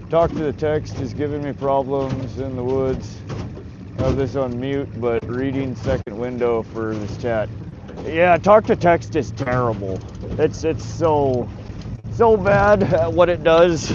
Talk to the text is giving me problems in the woods. I have this on mute, but reading second window for this chat. Yeah, talk to text is terrible. It's so bad at what it does.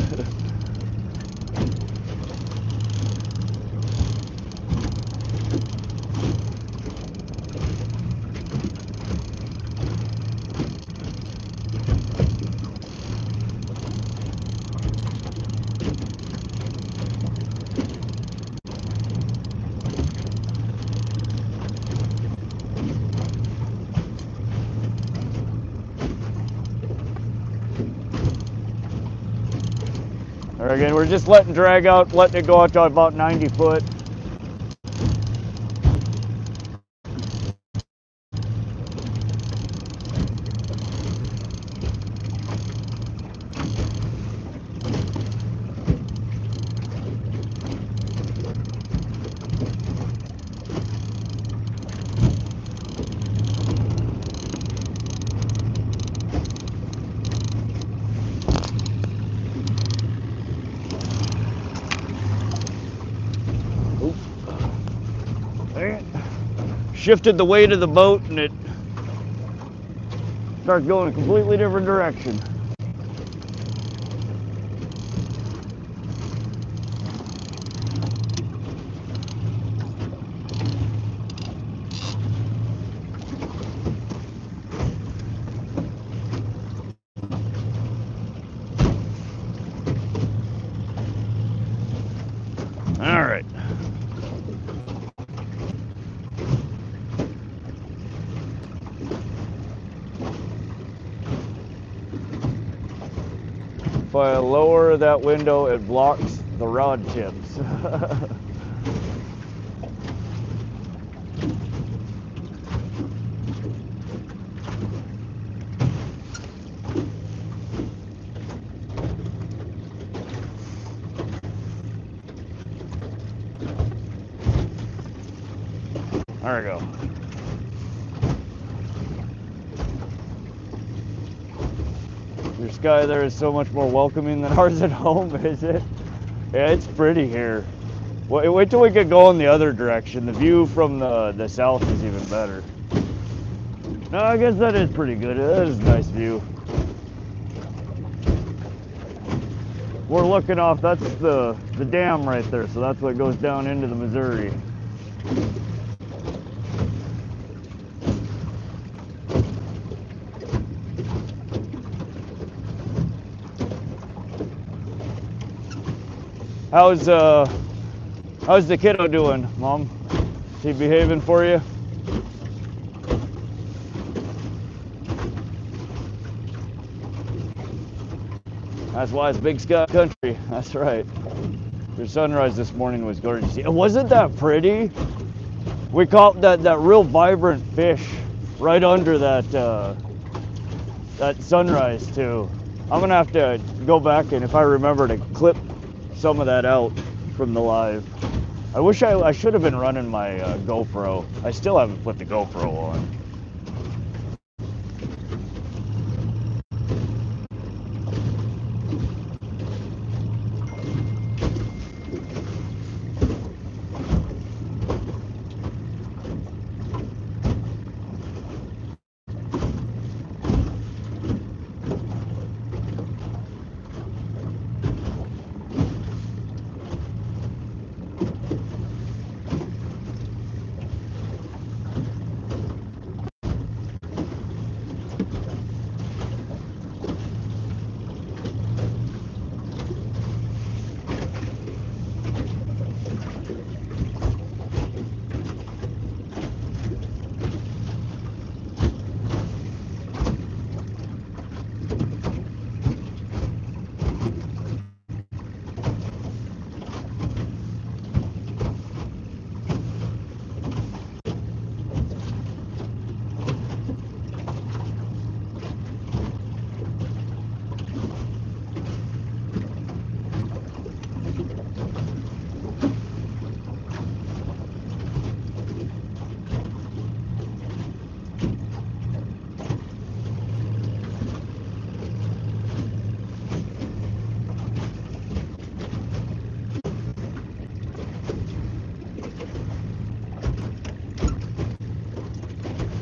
Again, we're just letting drag out, letting it go out to about 90 foot. Shifted the weight of the boat and it starts going a completely different direction. All right. If I lower that window, it blocks the rod tips. There we go. Your sky there is so much more welcoming than ours at home, is it? Yeah, it's pretty here. Wait till we get going the other direction. The view from the south is even better. No, I guess that is pretty good. That is a nice view. We're looking off, that's the dam right there, so that's what goes down into the Missouri. How's the kiddo doing, Mom? Is he behaving for you? That's why it's Big Sky Country. That's right. Your sunrise this morning was gorgeous. Wasn't that pretty? We caught that real vibrant fish right under that sunrise too. I'm gonna have to go back and if I remember to clip some of that out from the live. I wish I should have been running my GoPro. I still haven't put the GoPro on.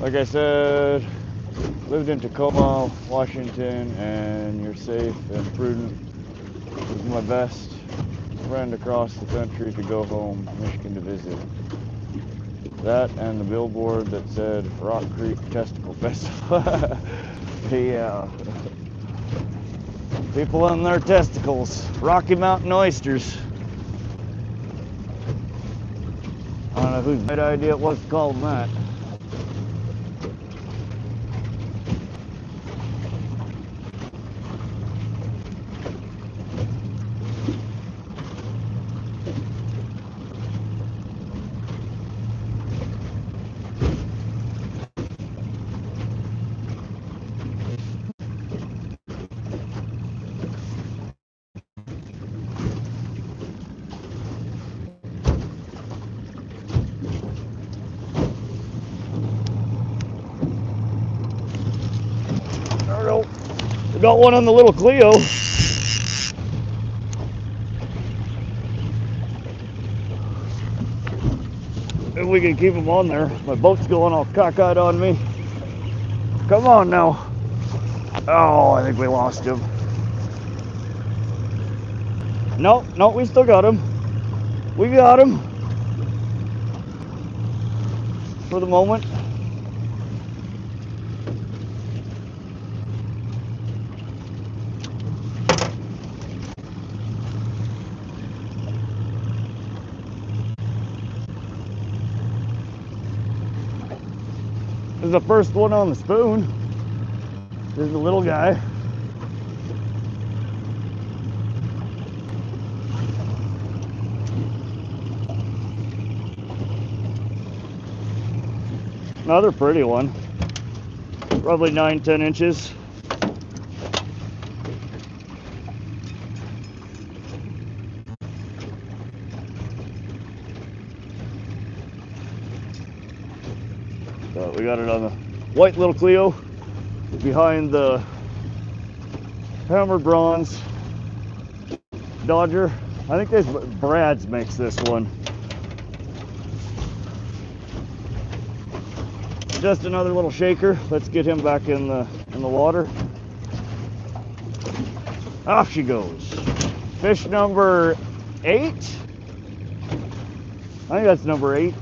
Like I said, lived in Tacoma, Washington, and you're safe and prudent. This is my best friend across the country to go home, Michigan to visit. That and the billboard that said Rock Creek Testicle Festival. Yeah. People and their testicles. Rocky Mountain oysters. I don't know whose bad idea it was to call them that. We got one on the little Clio. If we can keep him on there. My boat's going all cockeyed on me. Come on now. Oh, I think we lost him. No, we still got him. We got him. For the moment. This is the first one on the spoon. There's the little guy. Another pretty one. Probably 9-10 inches. We got it on the white little Clio behind the hammer bronze Dodger. I think this Brad's makes this one. Just another little shaker. Let's get him back in the water. Off she goes. Fish number 8. I think that's number 8.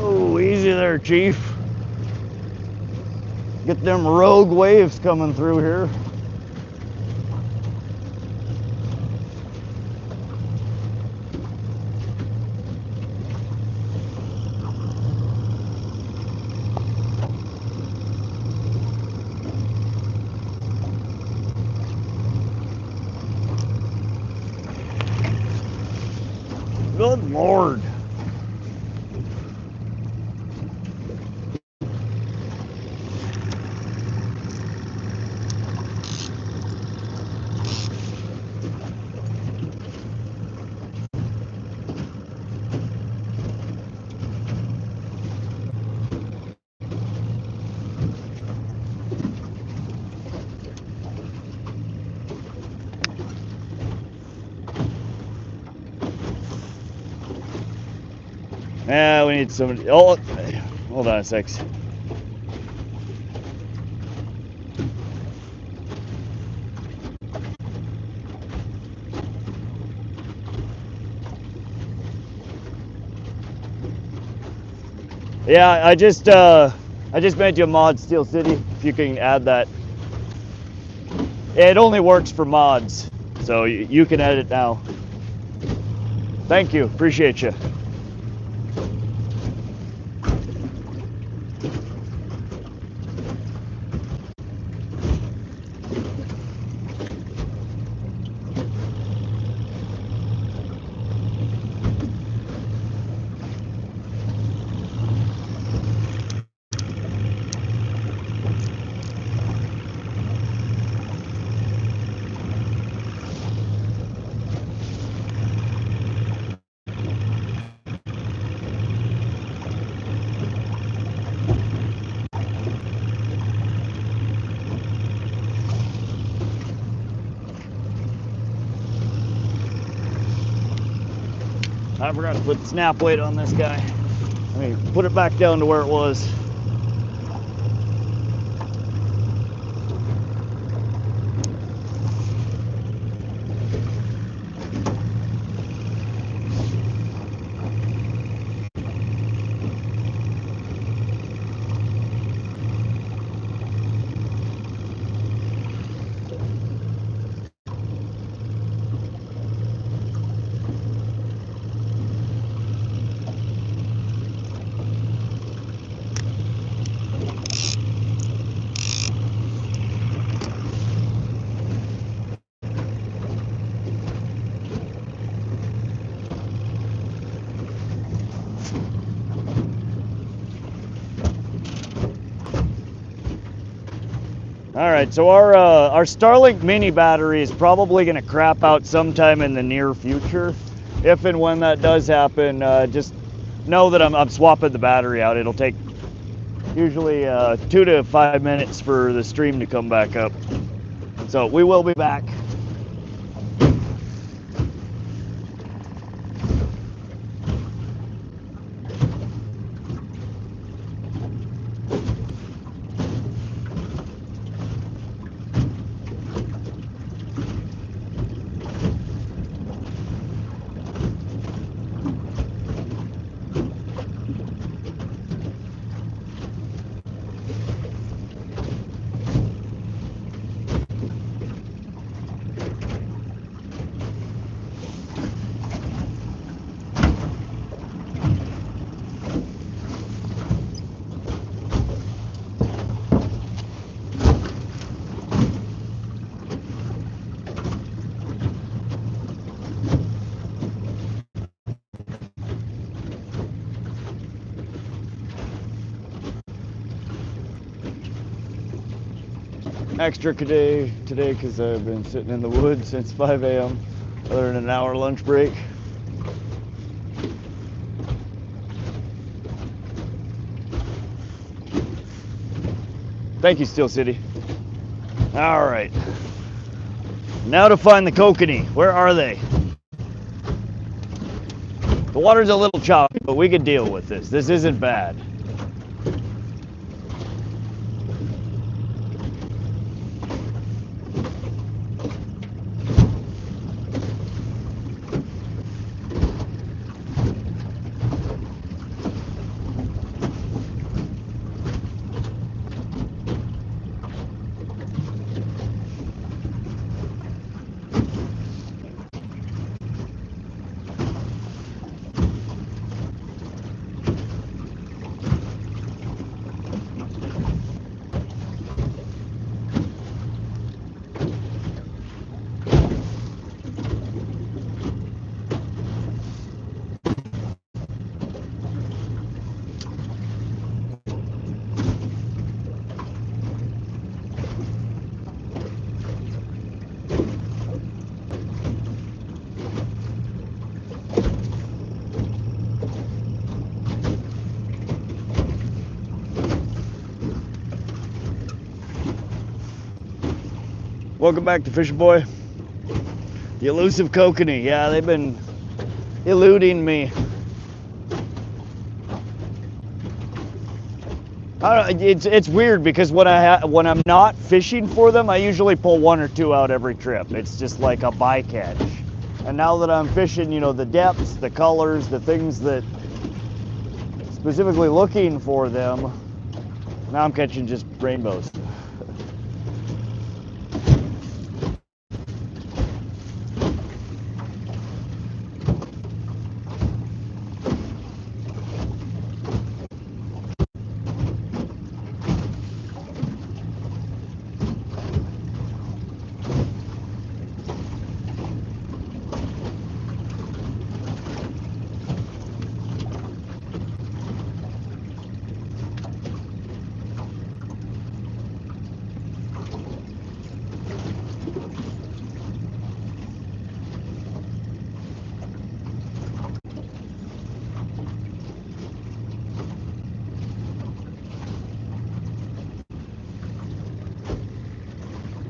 Oh, easy there, Chief. Get them rogue waves coming through here. Good Lord. Yeah, we need somebody. Oh, hold on a sec. Yeah, I just made you a mod, Steel City. If you can add that, it only works for mods, so you can edit now. Thank you, appreciate you. I forgot to put the snap weight on this guy. Let me put it back down to where it was. All right, so our Starlink mini battery is probably going to crap out sometime in the near future. If and when that does happen, just know that I'm swapping the battery out. It'll take usually 2 to 5 minutes for the stream to come back up. So we will be back. extra today because I've been sitting in the woods since 5 a.m. other than an hour lunch break. Thank you, Steel City. All right. Now to find the kokanee. Where are they? The water's a little choppy, but we can deal with this. This isn't bad. Welcome back to Fisher Boy. The elusive kokanee. Yeah, they've been eluding me. I don't know, it's weird because when I'm not fishing for them, I usually pull 1 or 2 out every trip. It's just like a bycatch. And now that I'm fishing, you know, the depths, the colors, the things that specifically looking for them, now I'm catching just rainbows.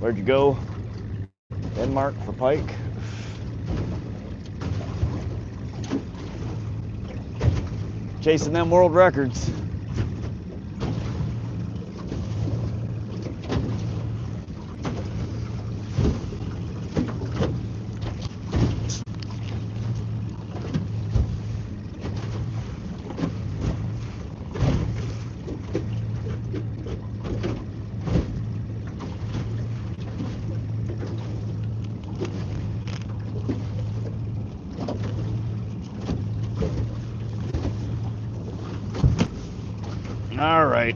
Where'd you go? Denmark for pike. Chasing them world records. All right.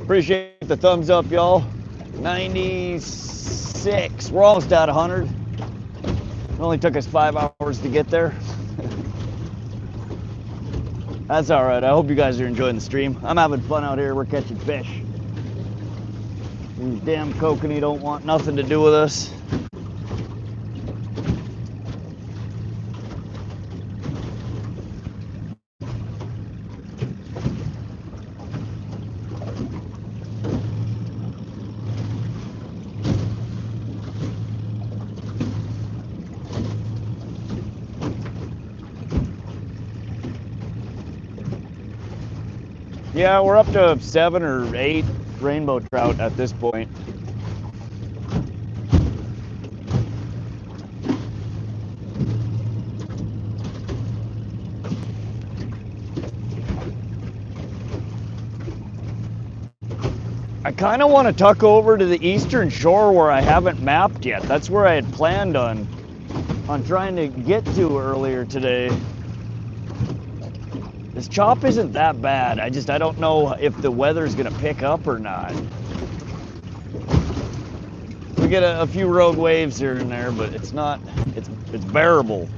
Appreciate the thumbs up, y'all. 96. We're almost at 100. It only took us 5 hours to get there. That's all right. I hope you guys are enjoying the stream. I'm having fun out here. We're catching fish. These damn kokanee don't want nothing to do with us. Yeah, we're up to 7 or 8 rainbow trout at this point. kind of want to tuck over to the eastern shore where I haven't mapped yet. That's where I had planned on trying to get to earlier today. This chop isn't that bad. I don't know if the weather's gonna pick up or not. We get a few rogue waves here and there, but it's bearable.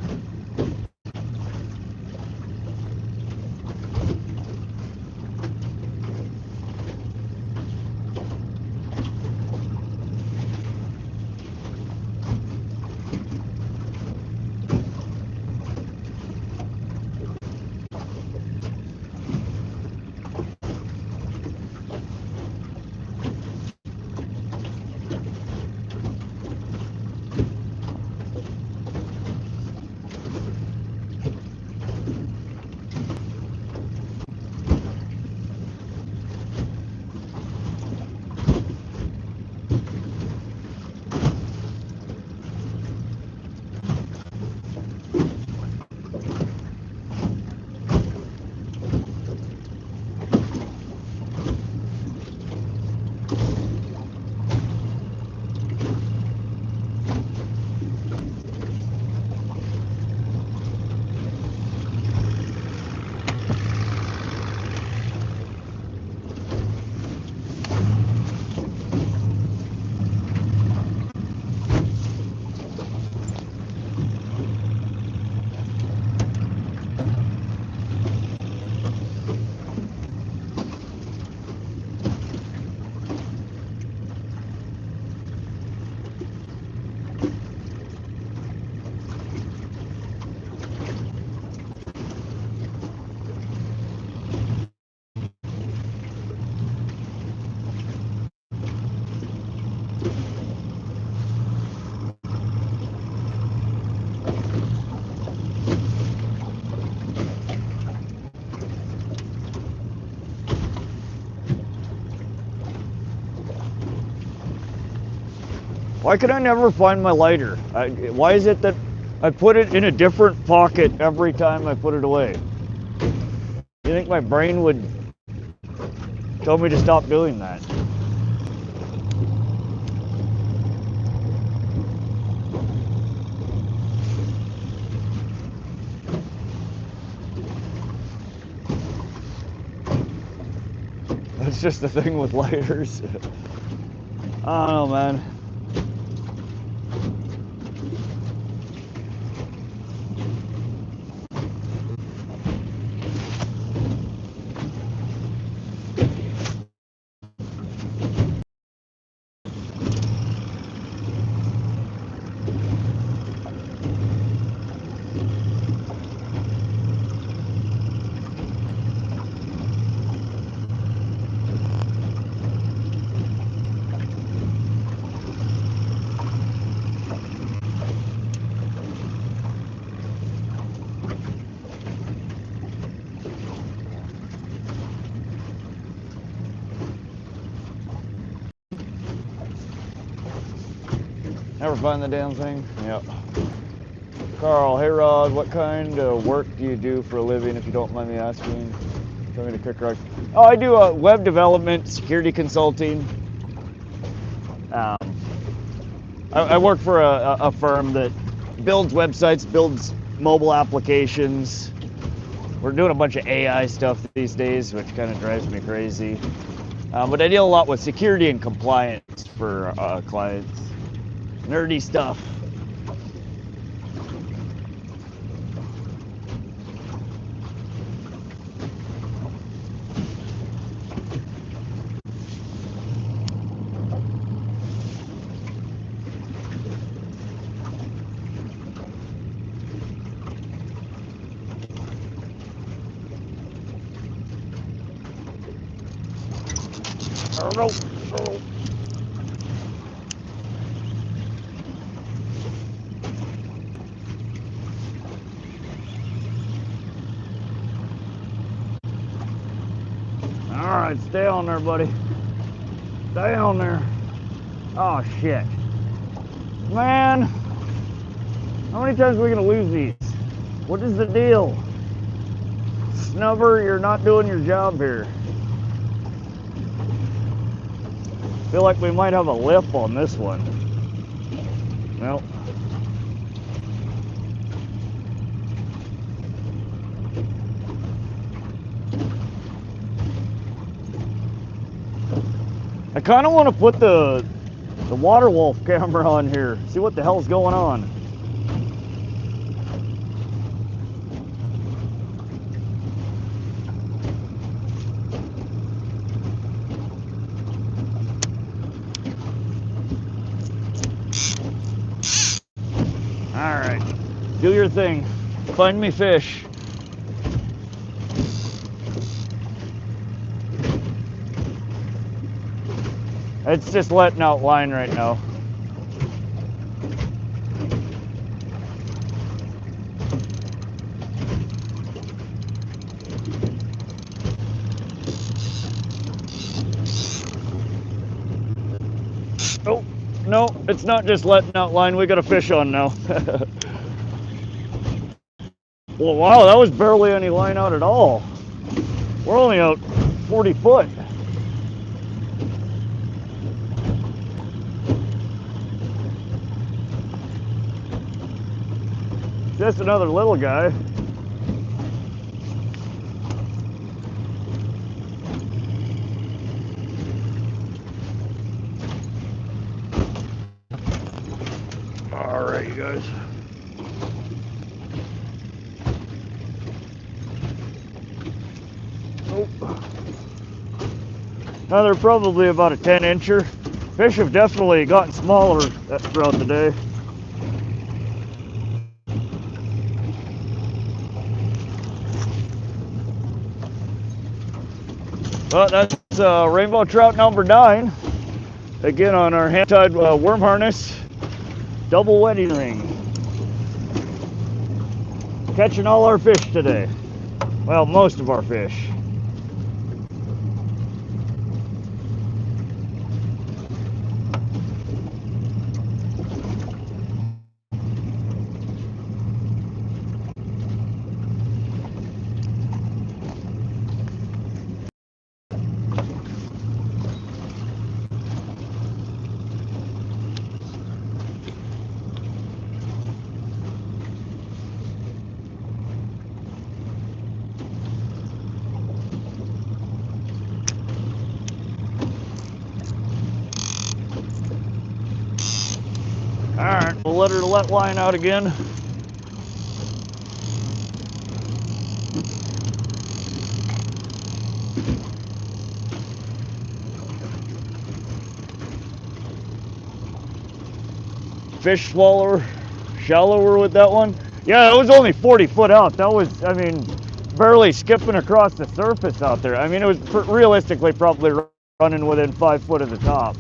Why can I never find my lighter? Why is it that I put it in a different pocket every time I put it away? You think my brain would tell me to stop doing that? That's just the thing with lighters. I don't know, man. Never find the damn thing? Yep. Carl, hey Rod, what kind of work do you do for a living, if you don't mind me asking? Tell me to quick rock. Oh, I do web development, security consulting. I work for a firm that builds websites, builds mobile applications. We're doing a bunch of AI stuff these days, which kind of drives me crazy. But I deal a lot with security and compliance for clients. Nerdy stuff. No. All right, stay on there, buddy. Stay on there. Oh, shit. Man, how many times are we gonna lose these? What is the deal? Snubber, you're not doing your job here. Feel like we might have a lip on this one. Nope. I kind of want to put the water wolf camera on here, see what the hell's going on. All right, do your thing. Find me fish. It's just letting out line right now. Oh, no, it's not just letting out line. We got a fish on now. Well, wow, that was barely any line out at all. We're only out 40 foot. Just another little guy. All right, you guys. Oh. Now they're probably about a 10-incher. Fish have definitely gotten smaller throughout the day. Well, that's rainbow trout number 9. Again on our hand-tied worm harness, double wedding ring. Catching all our fish today. Well, most of our fish. Alright, we'll let her let line out again. Fish shallower with that one. Yeah, it was only 40 foot out. That was, I mean, barely skipping across the surface out there. I mean, it was realistically probably running within 5 foot of the top.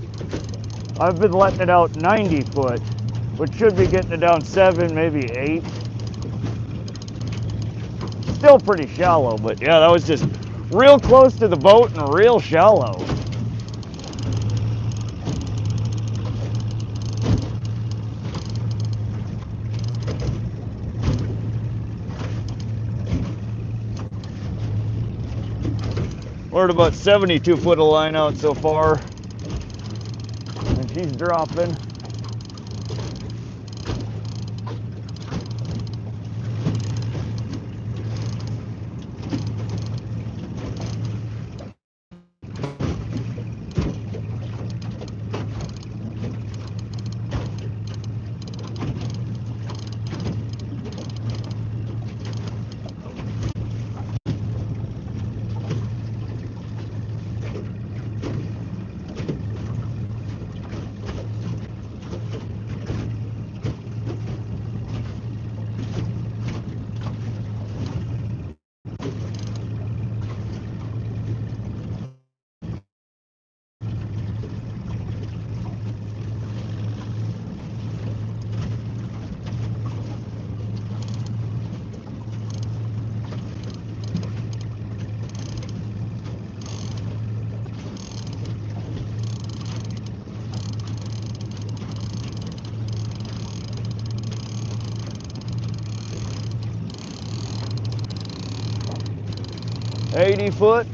I've been letting it out 90 foot, which should be getting it down 7, maybe 8. Still pretty shallow, but yeah, that was just real close to the boat and real shallow. We're at about 72 foot of line out so far, and she's dropping. $80 foot.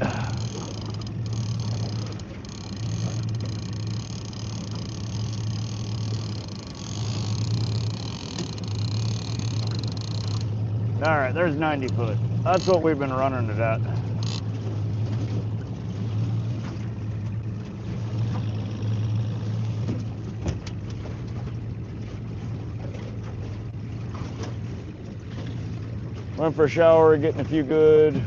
All right, there's 90 foot. That's what we've been running it at. Went for a shower, getting a few good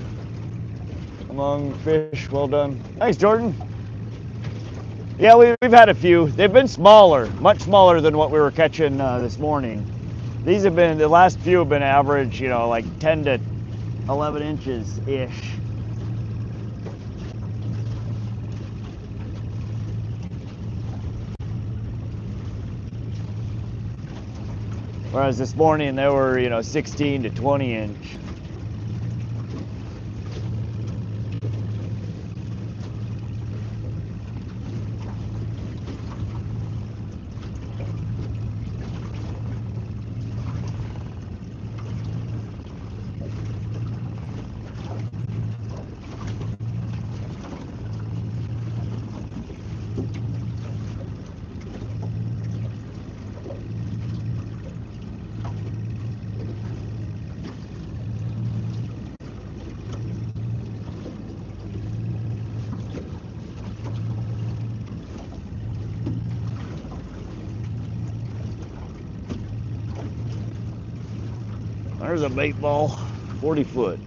among fish. Well done. Thanks, Jordan. Yeah, we've had a few. They've been smaller, much smaller than what we were catching this morning. These have been, the last few have been average, you know, like 10 to 11 inches-ish. Whereas this morning they were, you know, 16 to 20 inch. There's a bait ball, 40 foot.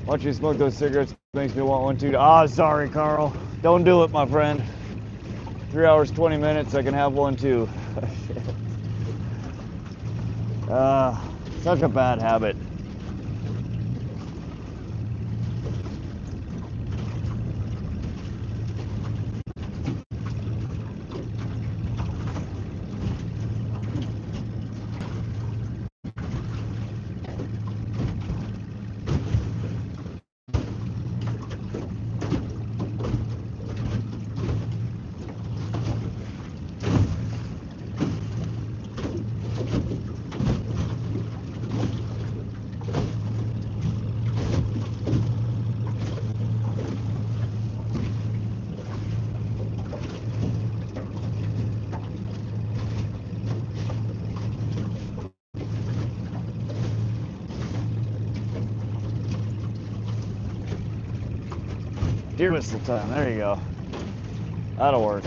Watch you smoke those cigarettes, makes me want one too. Ah, sorry, Carl. Don't do it, my friend. 3 hours, 20 minutes, I can have one too. Such a bad habit. Deer whistle time, there you go. That'll work.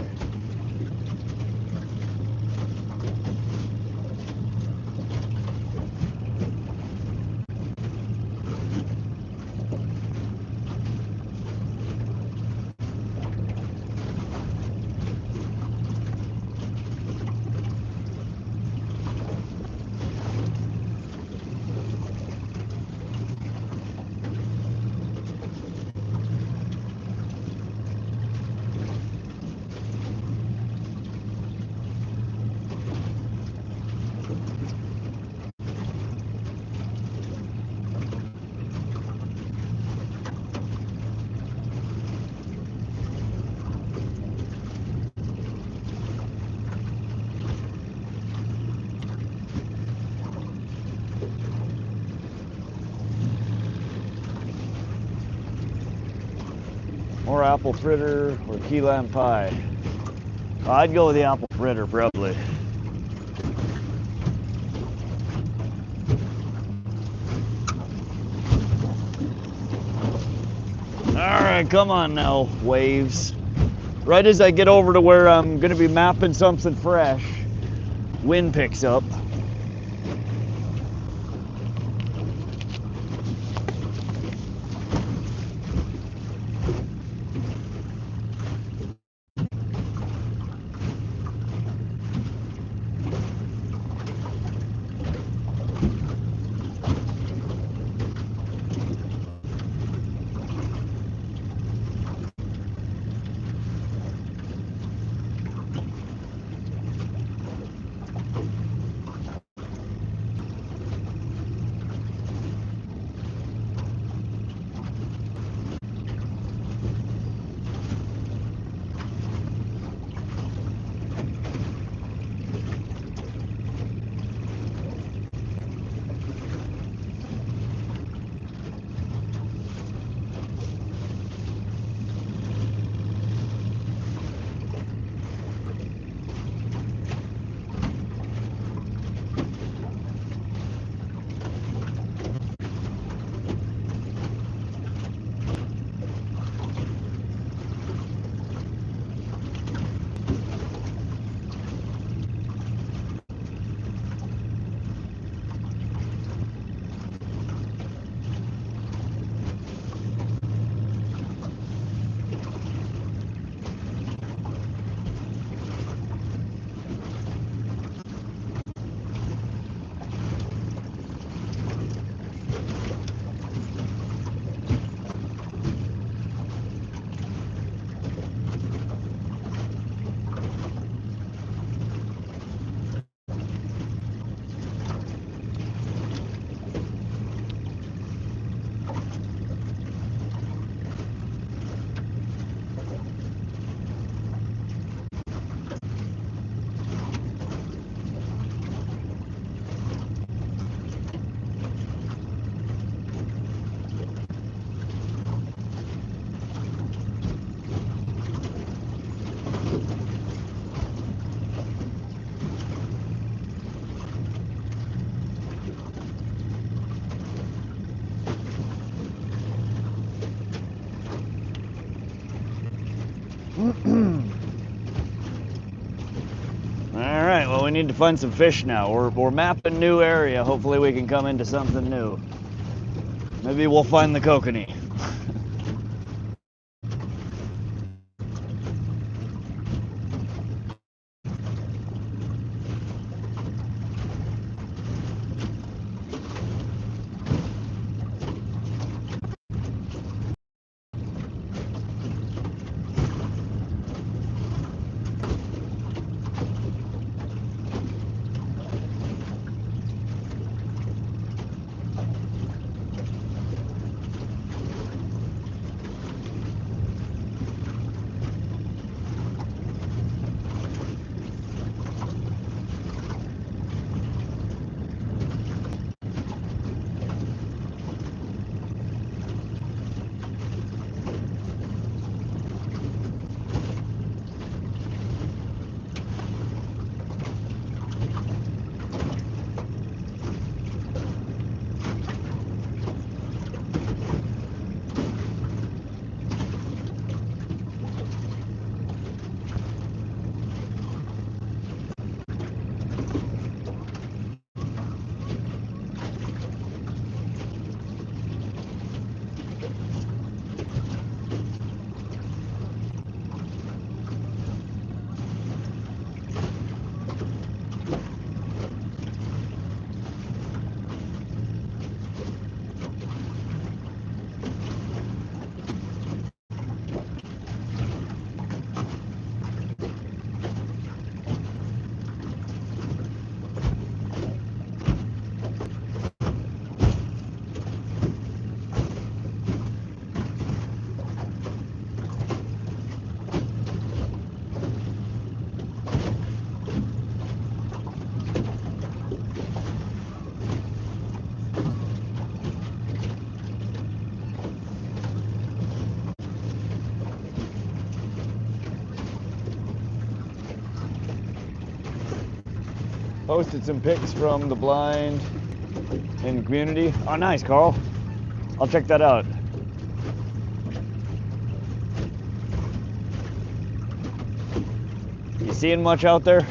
More apple fritter or key lime pie. I'd go with the apple fritter probably. All right, come on now, waves. Right as I get over to where I'm gonna be mapping something fresh, wind picks up. right, well, we need to find some fish now. We're mapping new area. Hopefully we can come into something new. Maybe we'll find the kokanee. Posted some pics from the blind in the community. Oh, nice, Carl. I'll check that out. You seeing much out there?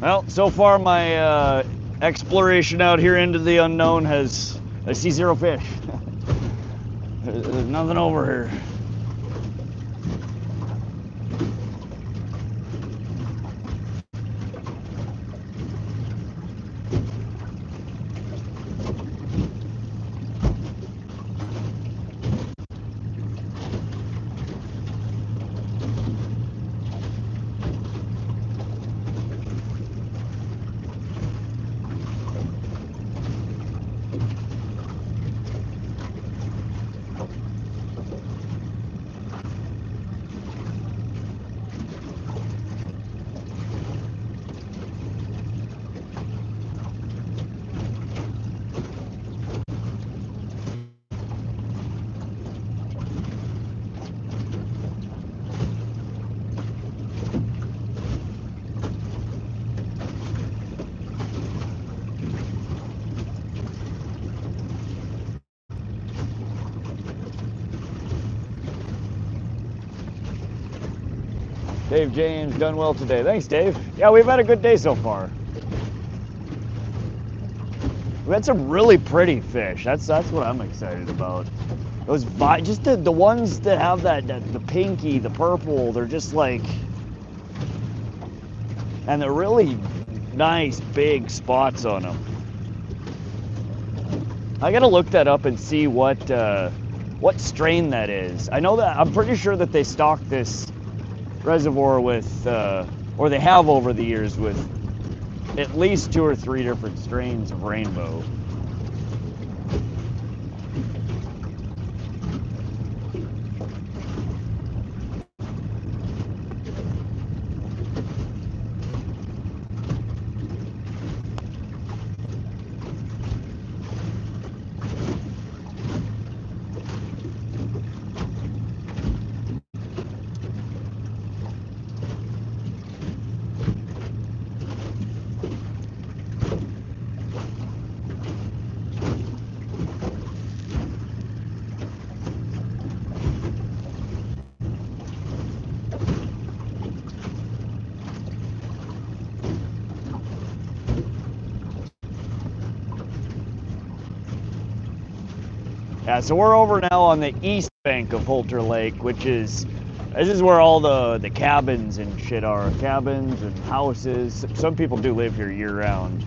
Well, so far my exploration out here into the unknown I see zero fish. There's nothing over here. Dave James, done well today. Thanks, Dave. Yeah, we've had a good day so far. We had some really pretty fish. That's what I'm excited about. Those just the ones that have the pinky, the purple. They're just like, and they're really nice big spots on them. I gotta look that up and see what strain that is. I know that I'm pretty sure that they stock this reservoir with, or they have over the years with at least 2 or 3 different strains of rainbow. Yeah, so we're over now on the east bank of Holter Lake, which is, this is where all the cabins and shit are. Cabins and houses. Some people do live here year round.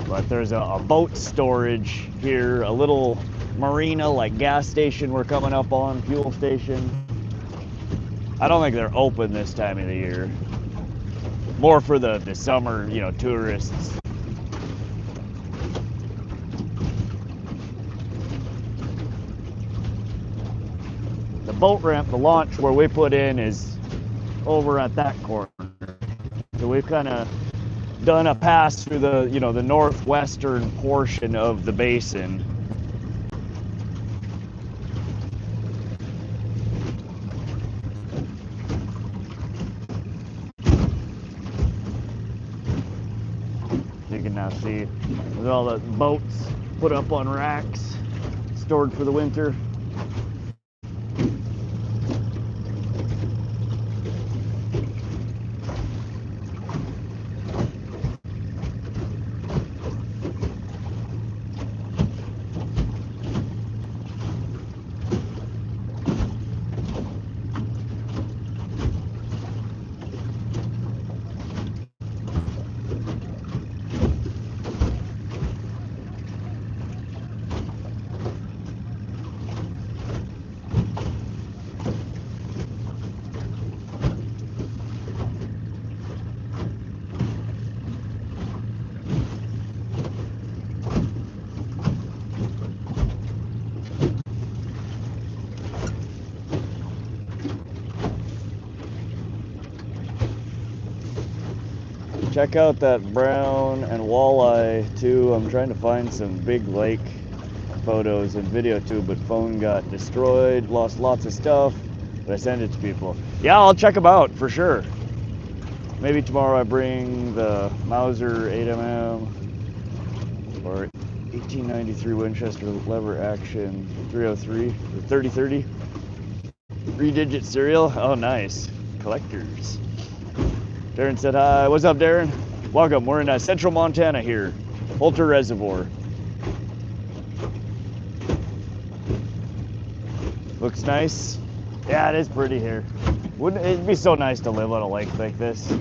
But there's a boat storage here, a little marina like gas station we're coming up on, fuel station. I don't think they're open this time of the year. More for the summer, you know, tourists. The boat ramp, the launch where we put in is over at that corner. So we've kind of done a pass through the, you know, the northwestern portion of the basin. You can now see there's all the boats put up on racks, stored for the winter. Check out that brown and walleye too. I'm trying to find some big lake photos and video too, but phone got destroyed, lost lots of stuff, but I sent it to people. Yeah, I'll check them out for sure. Maybe tomorrow I bring the Mauser 8mm or 1893 Winchester lever action 303 or 3030. 3-digit serial. Oh, nice. Collectors. Darren said hi. What's up, Darren? Welcome. We're in central Montana here, Holter Reservoir. Looks nice. Yeah, it is pretty here. Wouldn't it be so nice to live on a lake like this?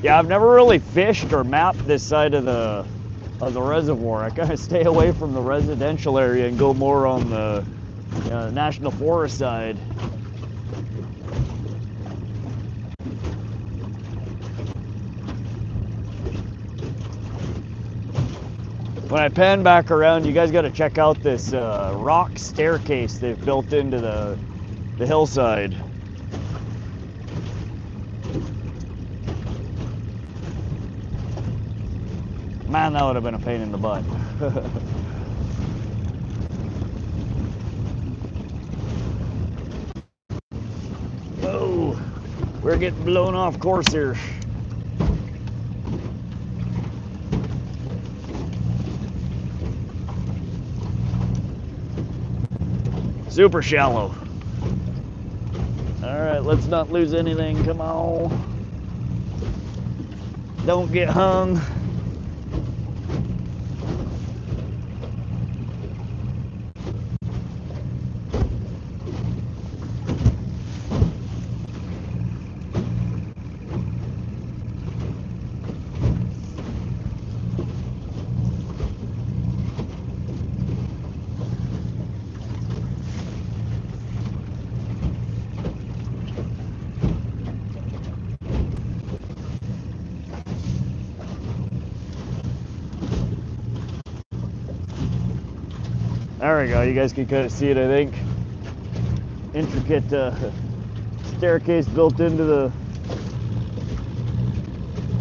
Yeah, I've never really fished or mapped this side of the reservoir. I kind of stay away from the residential area and go more on the National Forest side. When I pan back around, you guys got to check out this rock staircase they've built into the hillside. Man, that would have been a pain in the butt. Oh, we're getting blown off course here. Super shallow. All right, let's not lose anything. Come on. Don't get hung. There we go, you guys can kind of see it, I think. Intricate staircase built into the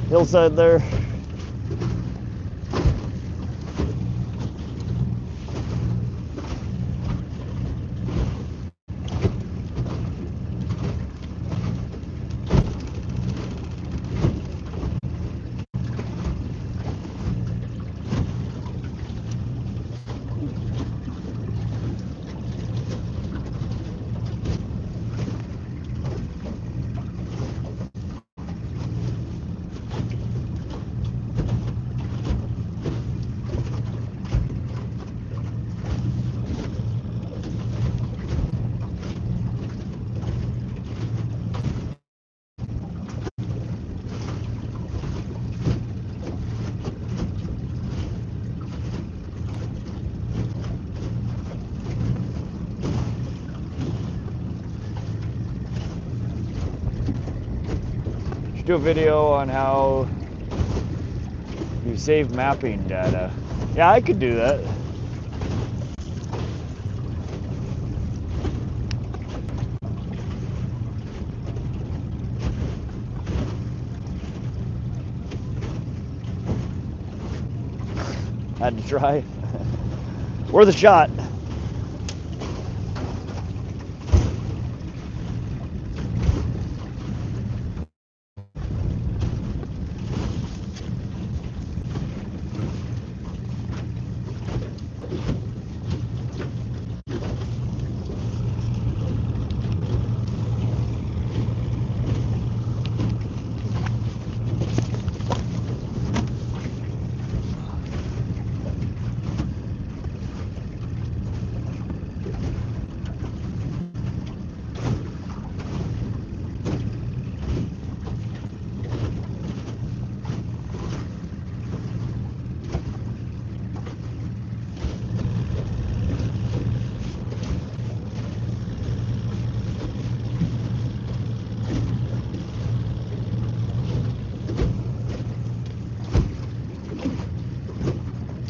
hillside there. do a video on how you save mapping data. Yeah, I could do that. Had to try. Worth a shot.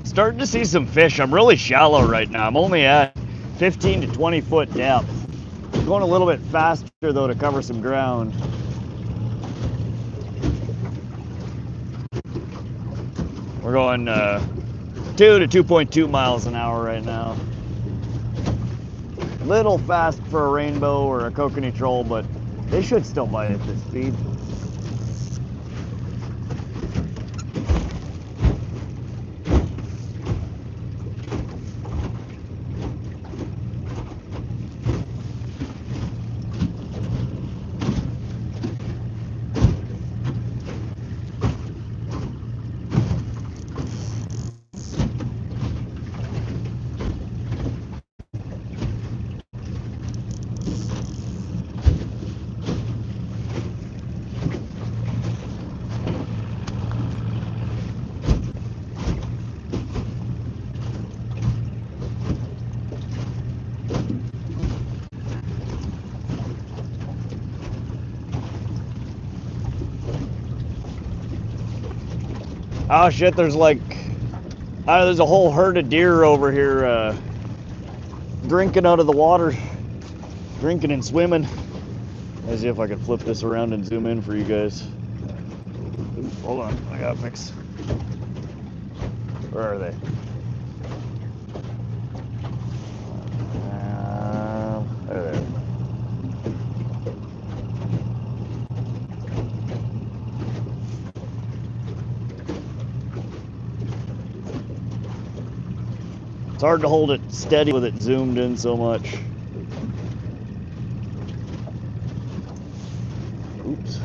Starting to see some fish. I'm really shallow right now. I'm only at 15 to 20 foot depth. Going a little bit faster though to cover some ground. We're going 2 to 2.2 miles an hour right now. Little fast for a rainbow or a kokanee troll, but they should still bite at this speed. Oh shit, there's like, there's a whole herd of deer over here drinking out of the water, drinking and swimming. As if I could flip this around and zoom in for you guys. Ooh, hold on, I gotta fix. Where are they? There they are. It's hard to hold it steady with it zoomed in so much. Oops.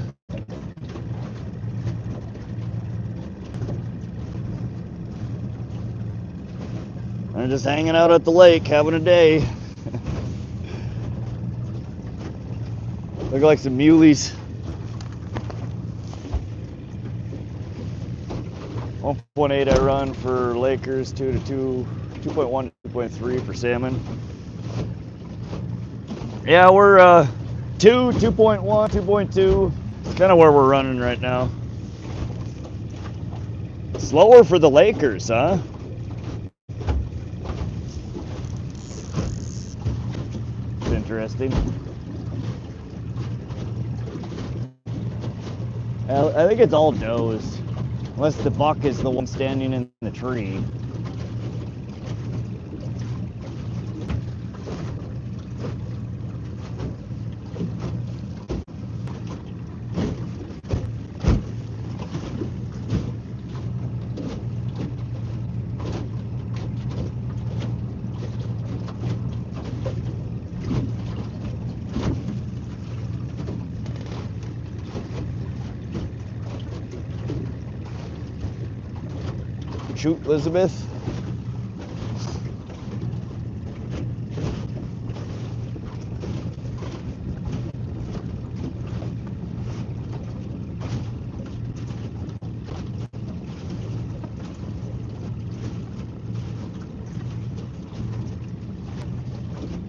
I'm just hanging out at the lake, having a day. Look like some muleys. 1.8 I run for Lakers, 2 to 2. 2.1 to 2.3 for salmon. Yeah, we're 2, 2.1, 2.2. It's kind of where we're running right now. Slower for the Lakers, huh? It's interesting. I think it's all does, unless the buck is the one standing in the tree. Shoot, Elizabeth.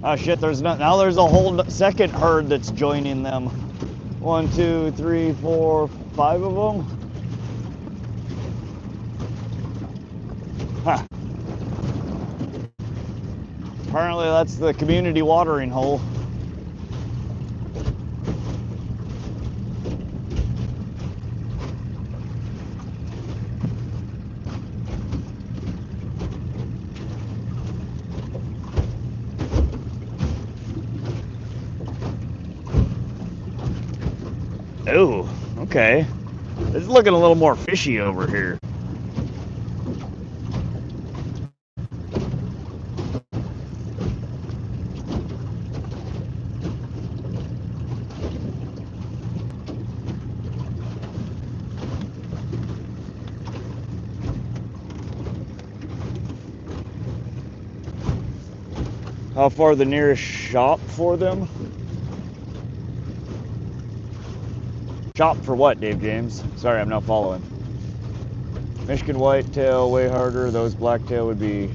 Oh shit, there's not, now there's a whole second herd that's joining them. 1, 2, 3, 4, 5 of them? Huh. Apparently that's the community watering hole. Oh, okay. It's looking a little more fishy over here. How far the nearest shop for them? Shop for what, Dave James? Sorry, I'm not following. Michigan whitetail, way harder. Those blacktail would be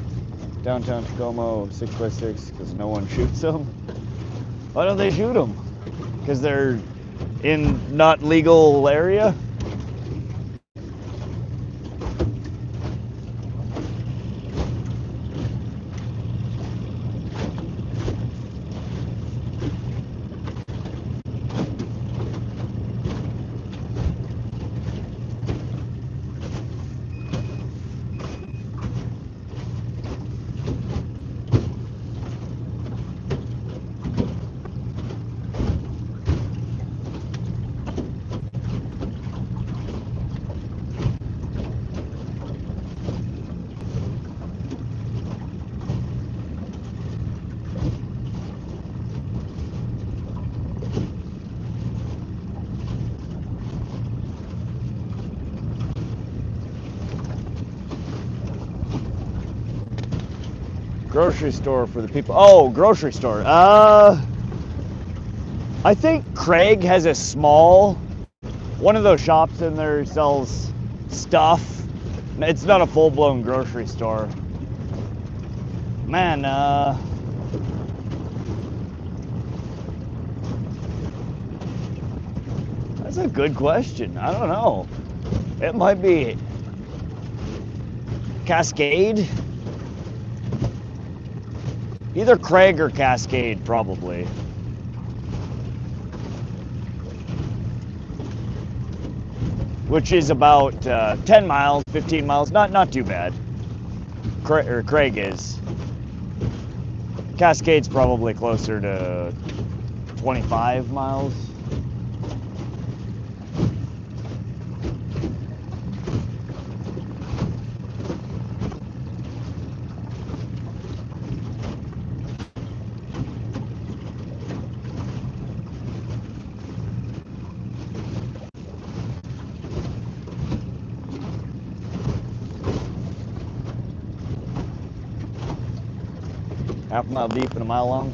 downtown Tacoma 6x6 because no one shoots them. Why don't they shoot them? Because they're in not legal area? Grocery store for the people. Oh, grocery store. I think Craig has a small, one of those shops in there sells stuff. It's not a full-blown grocery store. Man, that's a good question. I don't know. It might be Cascade. Either Craig or Cascade, probably. Which is about 10 miles, 15 miles. Not too bad. Craig is. Cascade's probably closer to 25 miles. Half a mile deep and a mile long.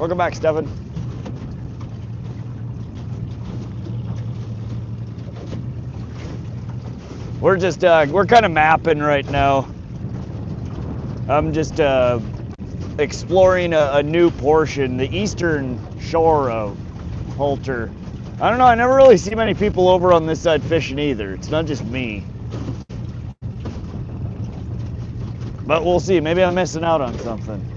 Welcome back, Stefan. We're just, we're kind of mapping right now. I'm just exploring a new portion, the eastern shore of Holter. I don't know, I never really see many people over on this side fishing either. It's not just me. But we'll see, maybe I'm missing out on something.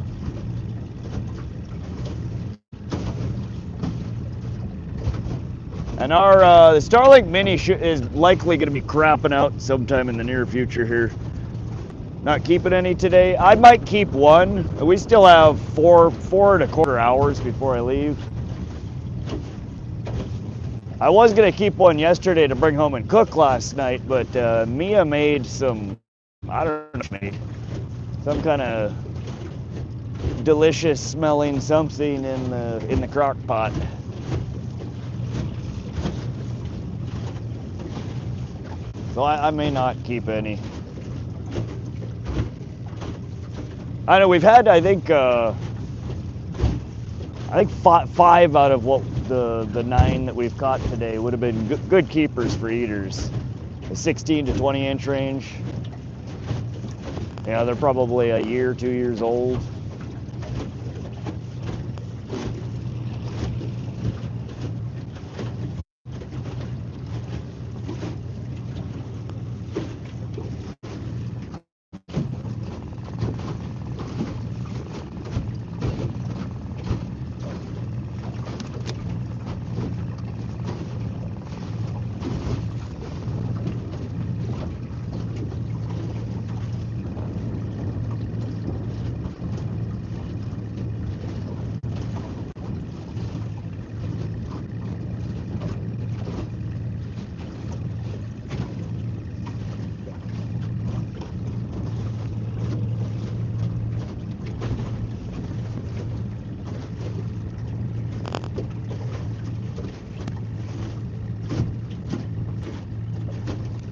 And our the Starlink Mini is likely going to be crapping out sometime in the near future here. Not keeping any today. I might keep one. We still have four and a quarter hours before I leave. I was gonna keep one yesterday to bring home and cook last night, but Mia made some, I don't know, made some kind of delicious smelling something in the crock pot. So I may not keep any. I know we've had, I think 5 out of what the 9 that we've caught today would have been good keepers for eaters. The 16 to 20 inch range. Yeah, they're probably a year, 2 years old.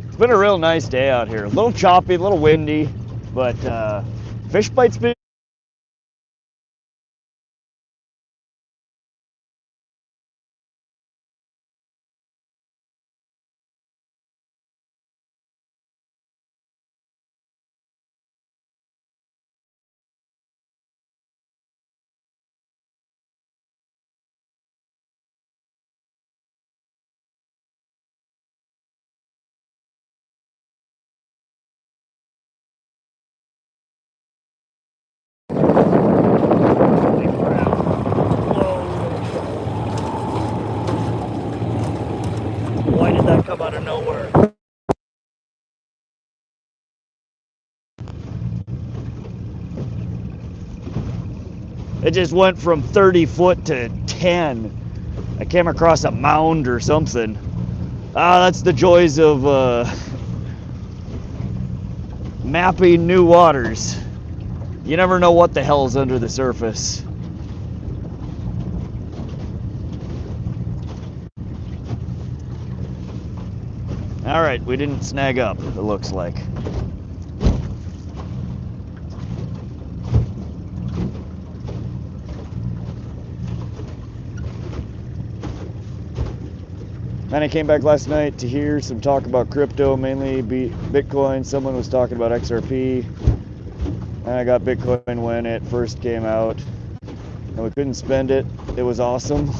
It's been a real nice day out here. A little choppy, a little windy, but fish bites been. Why did that come out of nowhere? It just went from 30 foot to 10. I came across a mound or something. Ah, that's the joys of mapping new waters. You never know what the hell's under the surface. All right, we didn't snag up, it looks like. And I came back last night to hear some talk about crypto, mainly Bitcoin. Someone was talking about XRP. And I got Bitcoin when it first came out. And we couldn't spend it. It was awesome.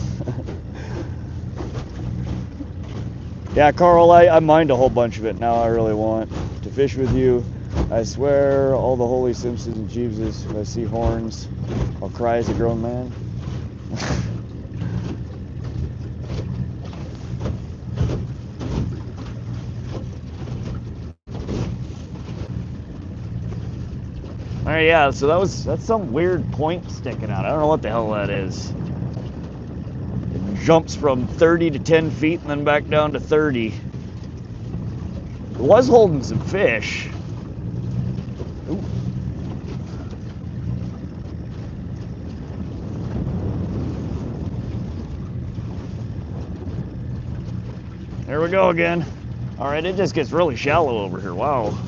Yeah, Carl, I mined a whole bunch of it. Now I really want to fish with you. I swear, all the holy Simpsons and Jeeveses, if I see horns, I'll cry as a grown man. All right, yeah, so that's some weird point sticking out. I don't know what the hell that is. It jumps from 30 to 10 feet and then back down to 30. It was holding some fish. Ooh. There we go again. All right, it just gets really shallow over here. Wow.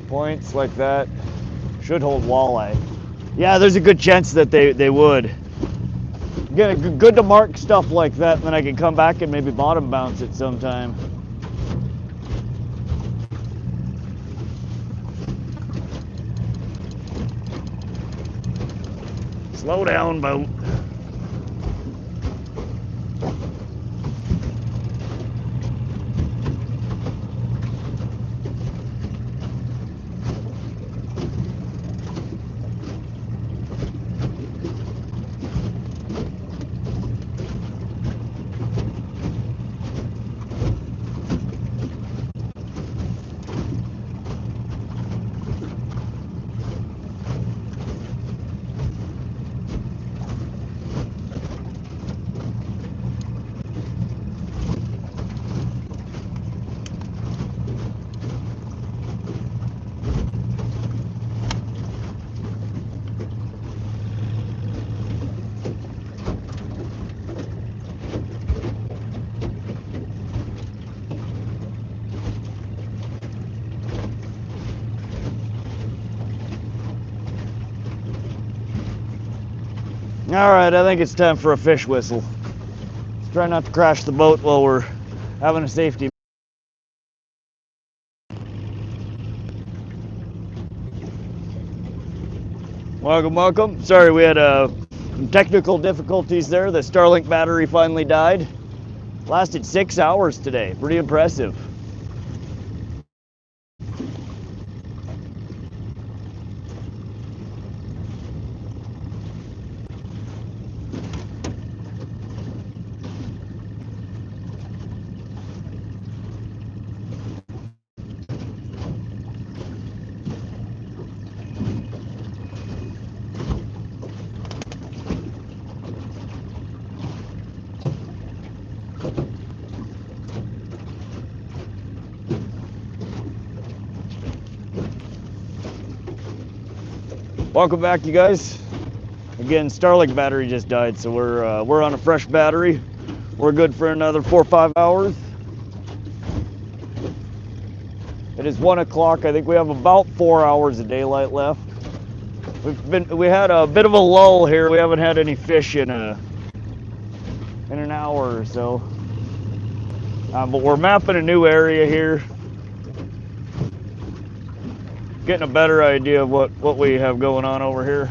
points like that should hold walleye. Yeah, there's a good chance that they would. Good to mark stuff like that, and then I can come back and maybe bottom bounce it sometime. Slow down, boat. All right, I think it's time for a fish whistle. Let's try not to crash the boat while we're having a safety. Welcome, welcome. Sorry, we had some technical difficulties there. The Starlink battery finally died. Lasted 6 hours today. Pretty impressive. Welcome back, you guys. Again, Starlink battery just died, so we're on a fresh battery. We're good for another 4 or 5 hours. It is 1 o'clock. I think we have about 4 hours of daylight left. We had a bit of a lull here. We haven't had any fish in an hour or so. But we're mapping a new area here. Getting a better idea of what we have going on over here.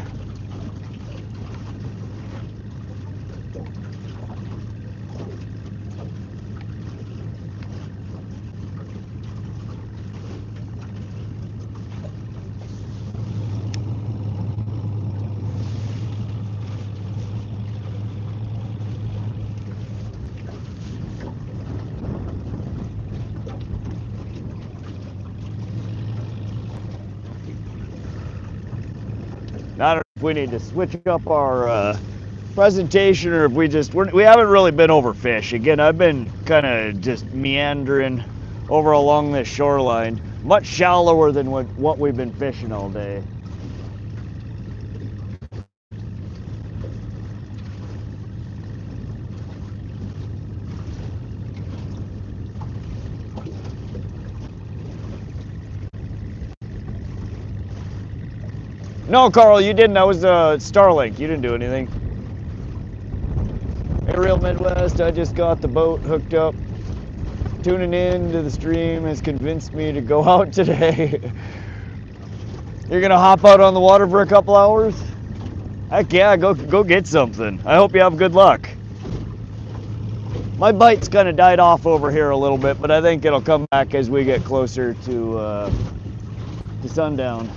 I don't know if we need to switch up our presentation or if we haven't really been over fish. Again, I've been kind of just meandering over along this shoreline, much shallower than what we've been fishing all day. No, Carl, you didn't. That was Starlink. You didn't do anything. Hey, Real Midwest, I just got the boat hooked up. Tuning in to the stream has convinced me to go out today. You're gonna hop out on the water for a couple hours? Heck yeah, go get something. I hope you have good luck. My bite's kind of died off over here a little bit, but I think it'll come back as we get closer to sundown.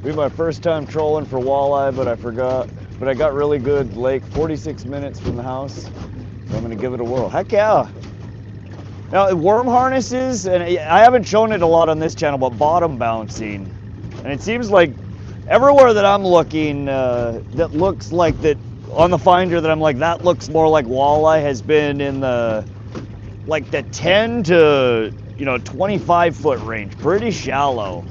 Be my first time trolling for walleye, but I forgot. But I got really good lake, 46 minutes from the house. So I'm gonna give it a whirl. Heck yeah. Now, worm harnesses, and I haven't shown it a lot on this channel, but bottom bouncing. And it seems like everywhere that I'm looking, that looks like that, on the finder that I'm like, that looks more like walleye, has been in the, like the 10 to, 25 foot range, pretty shallow.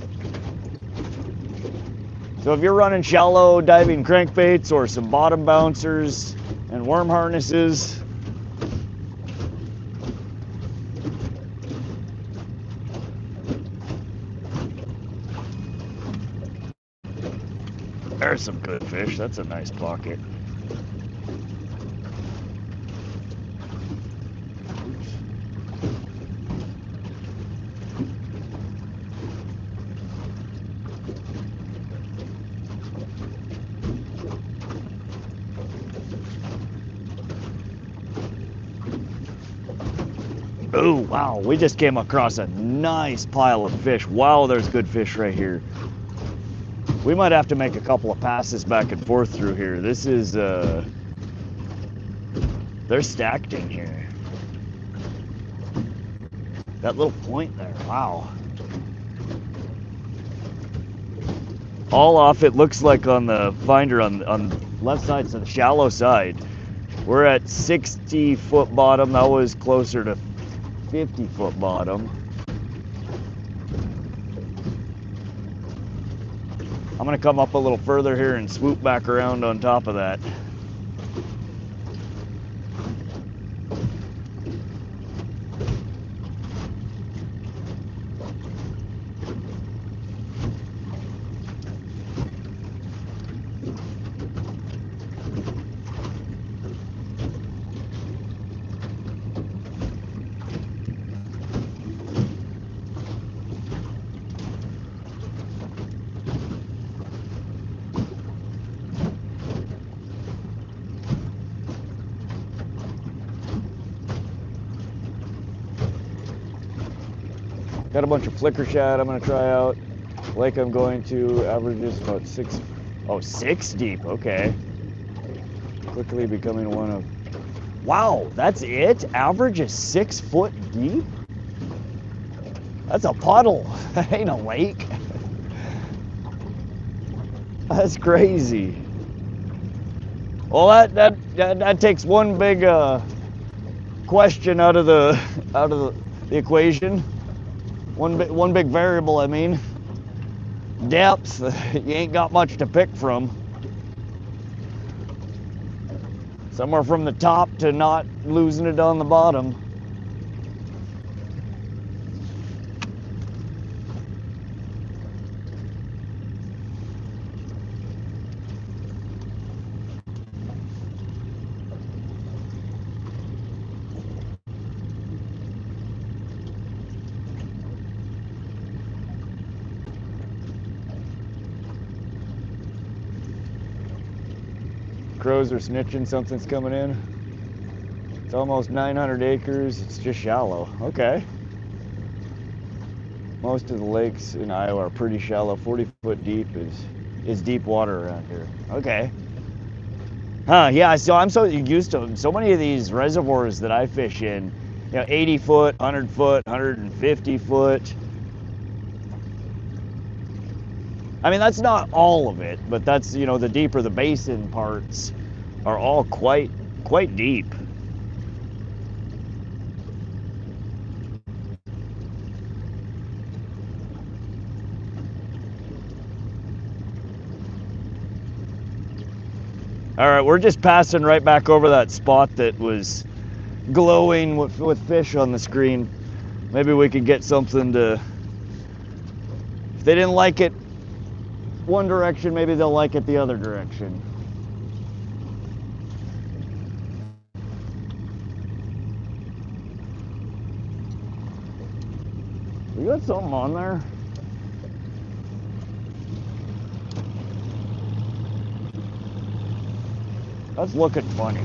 So if you're running shallow diving crankbaits or some bottom bouncers and worm harnesses, there's some good fish. That's a nice pocket. Oh, wow, we just came across a nice pile of fish. Wow, there's good fish right here. We might have to make a couple of passes back and forth through here. This is, they're stacked in here. That little point there, wow. All off, it looks like on the finder on the left side, so the shallow side. We're at 60-foot bottom. That was closer to 50-foot bottom. I'm gonna come up a little further here and swoop back around on top of that. Got a bunch of flicker shad I'm gonna try out. Lake I'm going to averages about 6 deep, okay. Quickly becoming one of, wow, that's it? Average is 6 foot deep? That's a puddle, that ain't a lake. That's crazy. Well, that takes one big question out of the equation. One big variable, I mean. Depth, you ain't got much to pick from. Somewhere from the top to not losing it on the bottom. Crows are snitching, something's coming in. It's almost 900 acres, it's just shallow. Okay. Most of the lakes in Iowa are pretty shallow. 40 foot deep is deep water around here. Okay. Huh, yeah, so I'm so used to so many of these reservoirs that I fish in, 80 foot, 100 foot, 150 foot. I mean, that's not all of it, but that's, the deeper the basin parts are all quite deep. All right, we're just passing right back over that spot that was glowing with fish on the screen. Maybe we could get something to, if they didn't like it one direction, maybe they'll like it the other direction. We got something on there. That's looking funny.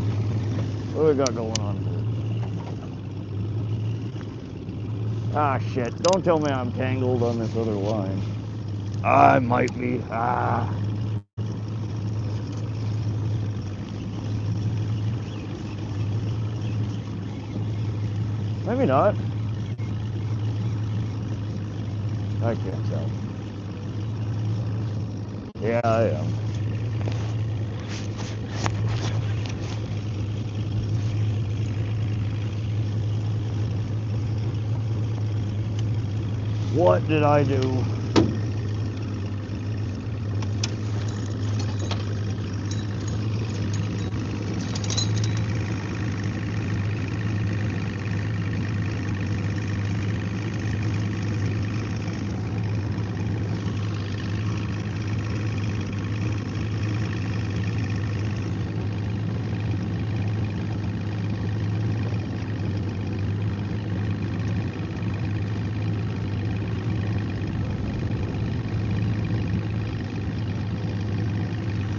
What do we got going on here? Ah, shit. Don't tell me I'm tangled on this other line. I might be. Maybe not. I can't tell. Yeah, I am. What did I do?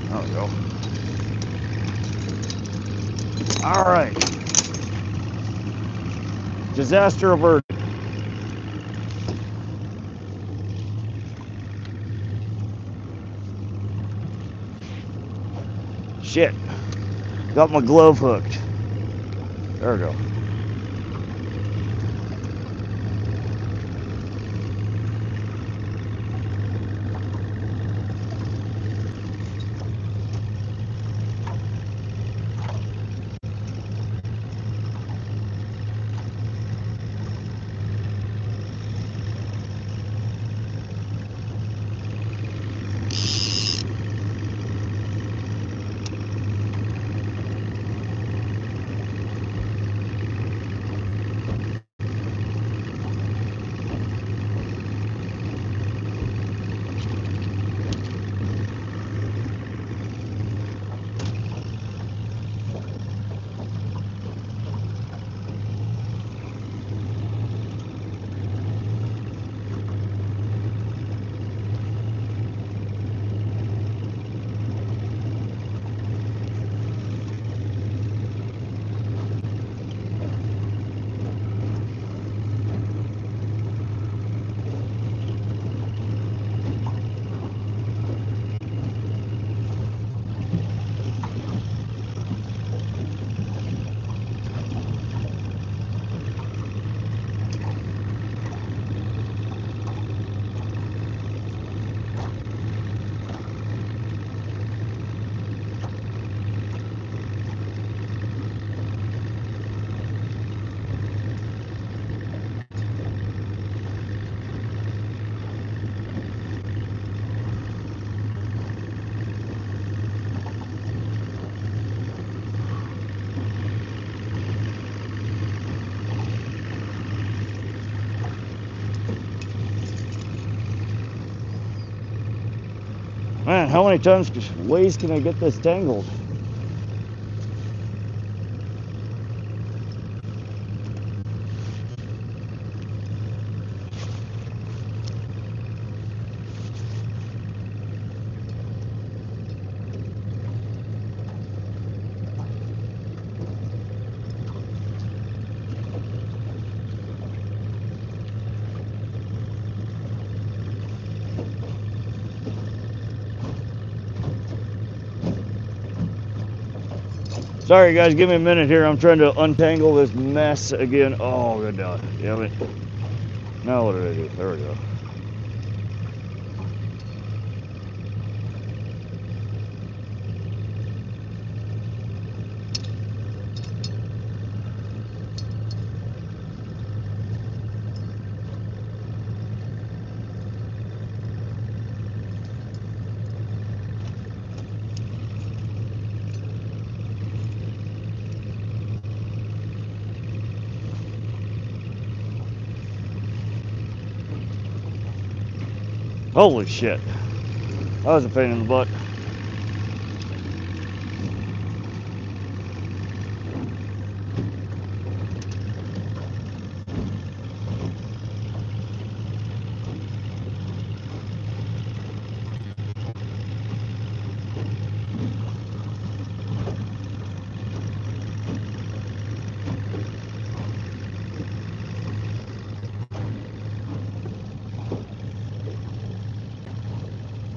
There we go. All right. Disaster averted. Shit. Got my glove hooked. There we go. Man, how many ways can I get this tangled? Sorry guys, give me a minute here. I'm trying to untangle this mess again. Oh, good God. Damn it. Now what did I do? There we go. Holy shit. That was a pain in the butt.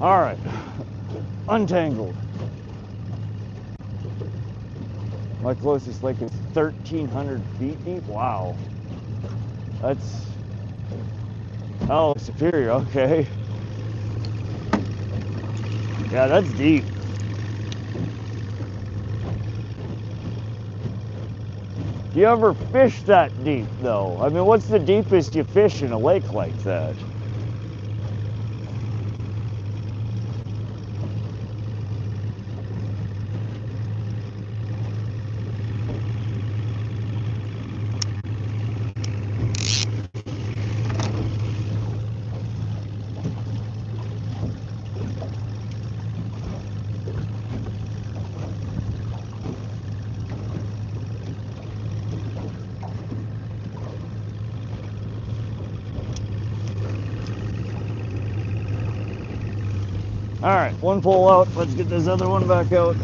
All right, untangled. My closest lake is 1,300 feet deep. Wow, that's oh Superior. Okay, yeah, that's deep. Do you ever fish that deep though? I mean, what's the deepest you fish in a lake like that? All right, one pole out. Let's get this other one back out.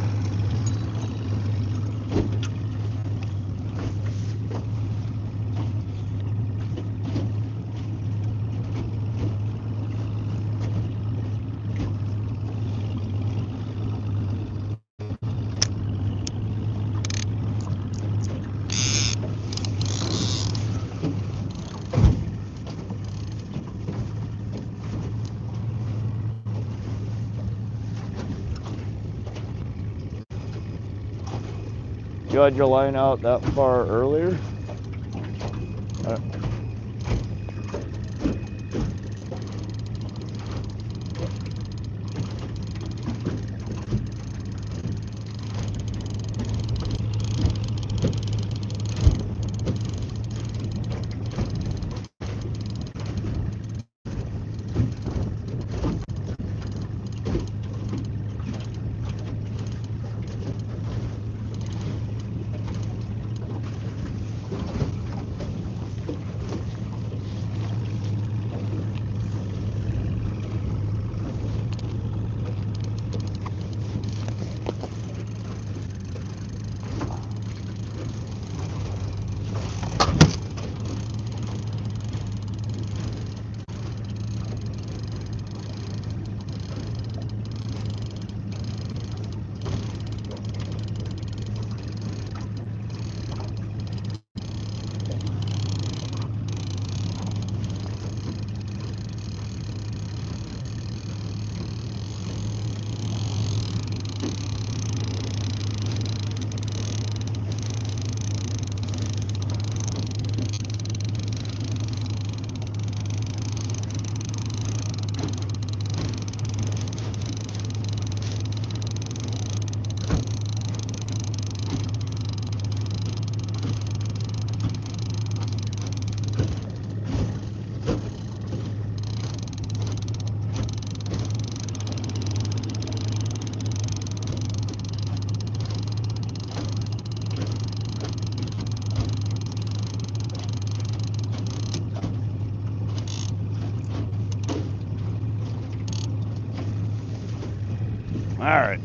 You had your line out that far earlier? All right.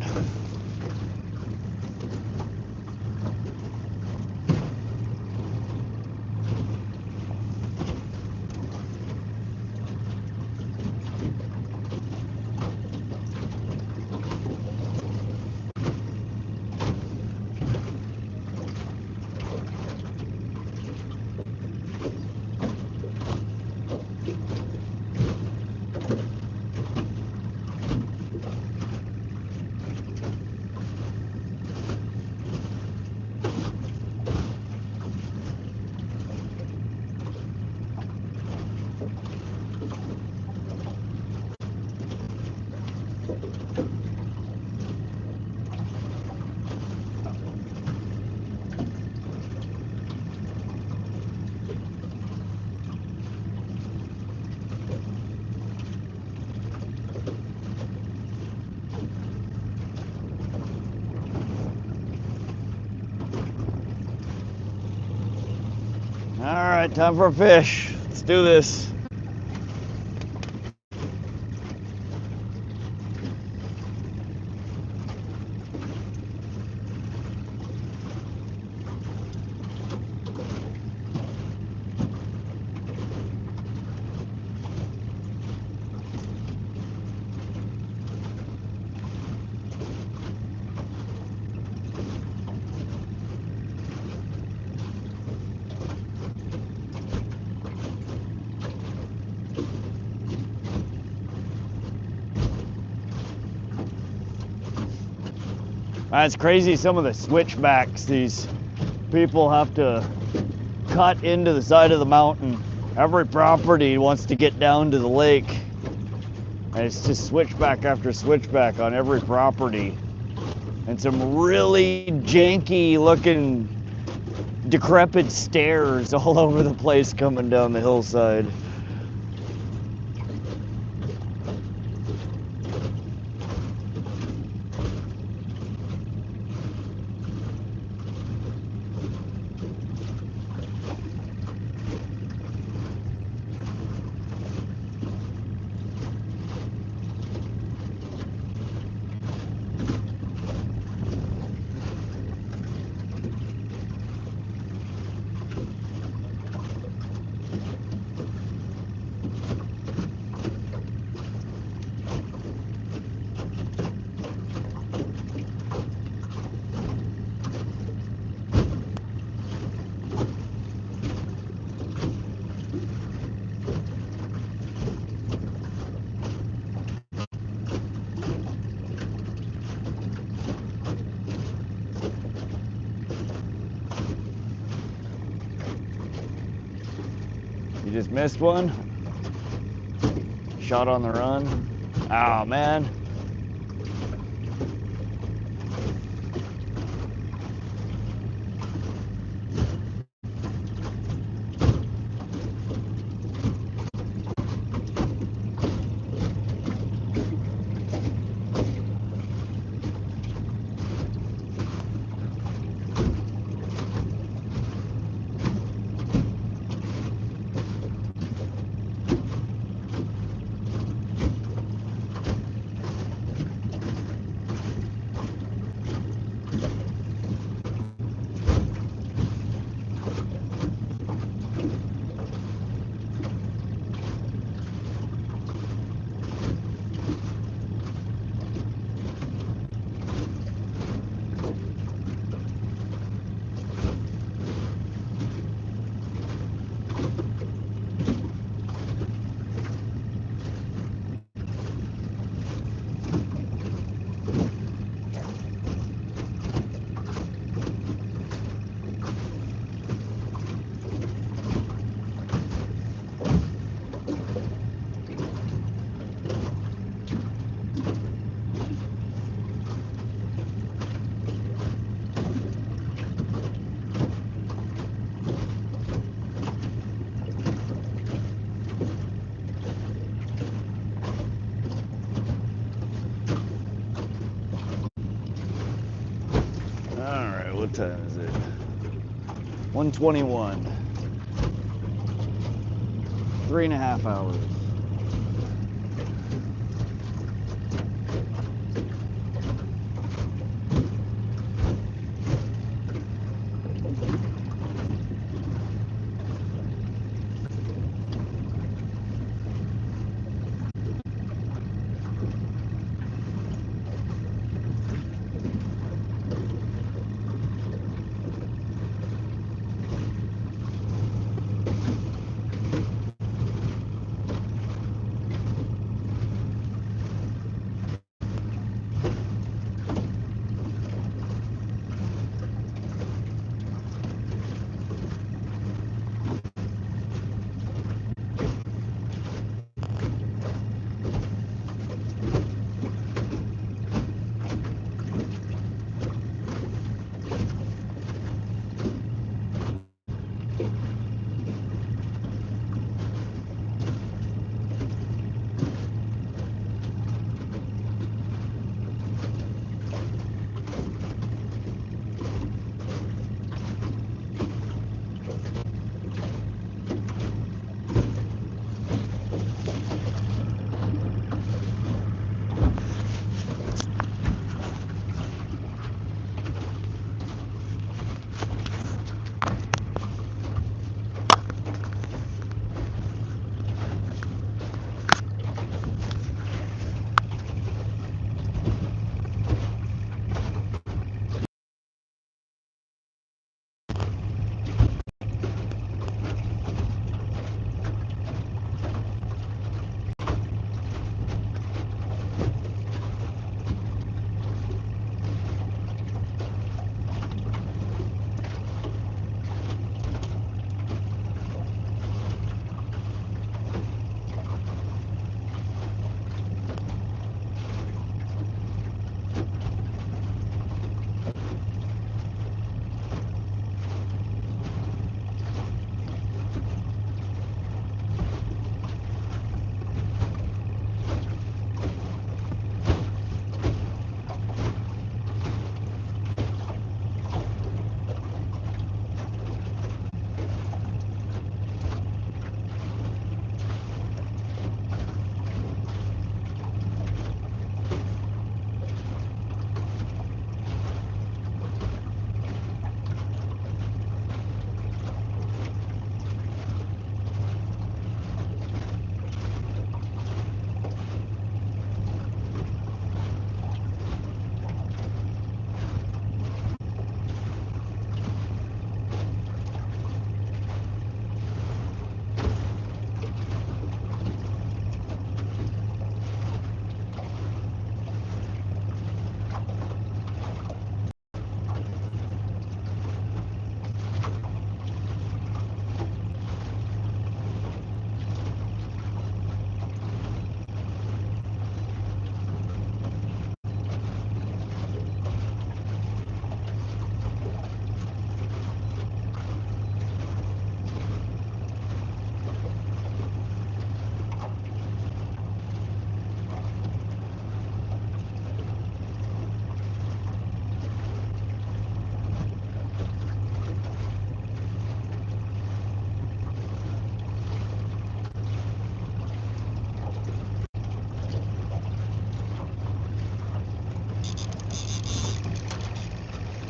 All right, time for a fish. Let's do this. That's crazy, some of the switchbacks these people have to cut into the side of the mountain. Every property wants to get down to the lake. And it's just switchback after switchback on every property. And some really janky looking decrepit stairs all over the place coming down the hillside. You just missed one. Shot on the run. Oh man. Alright, what time is it? 1:21. 3.5 hours.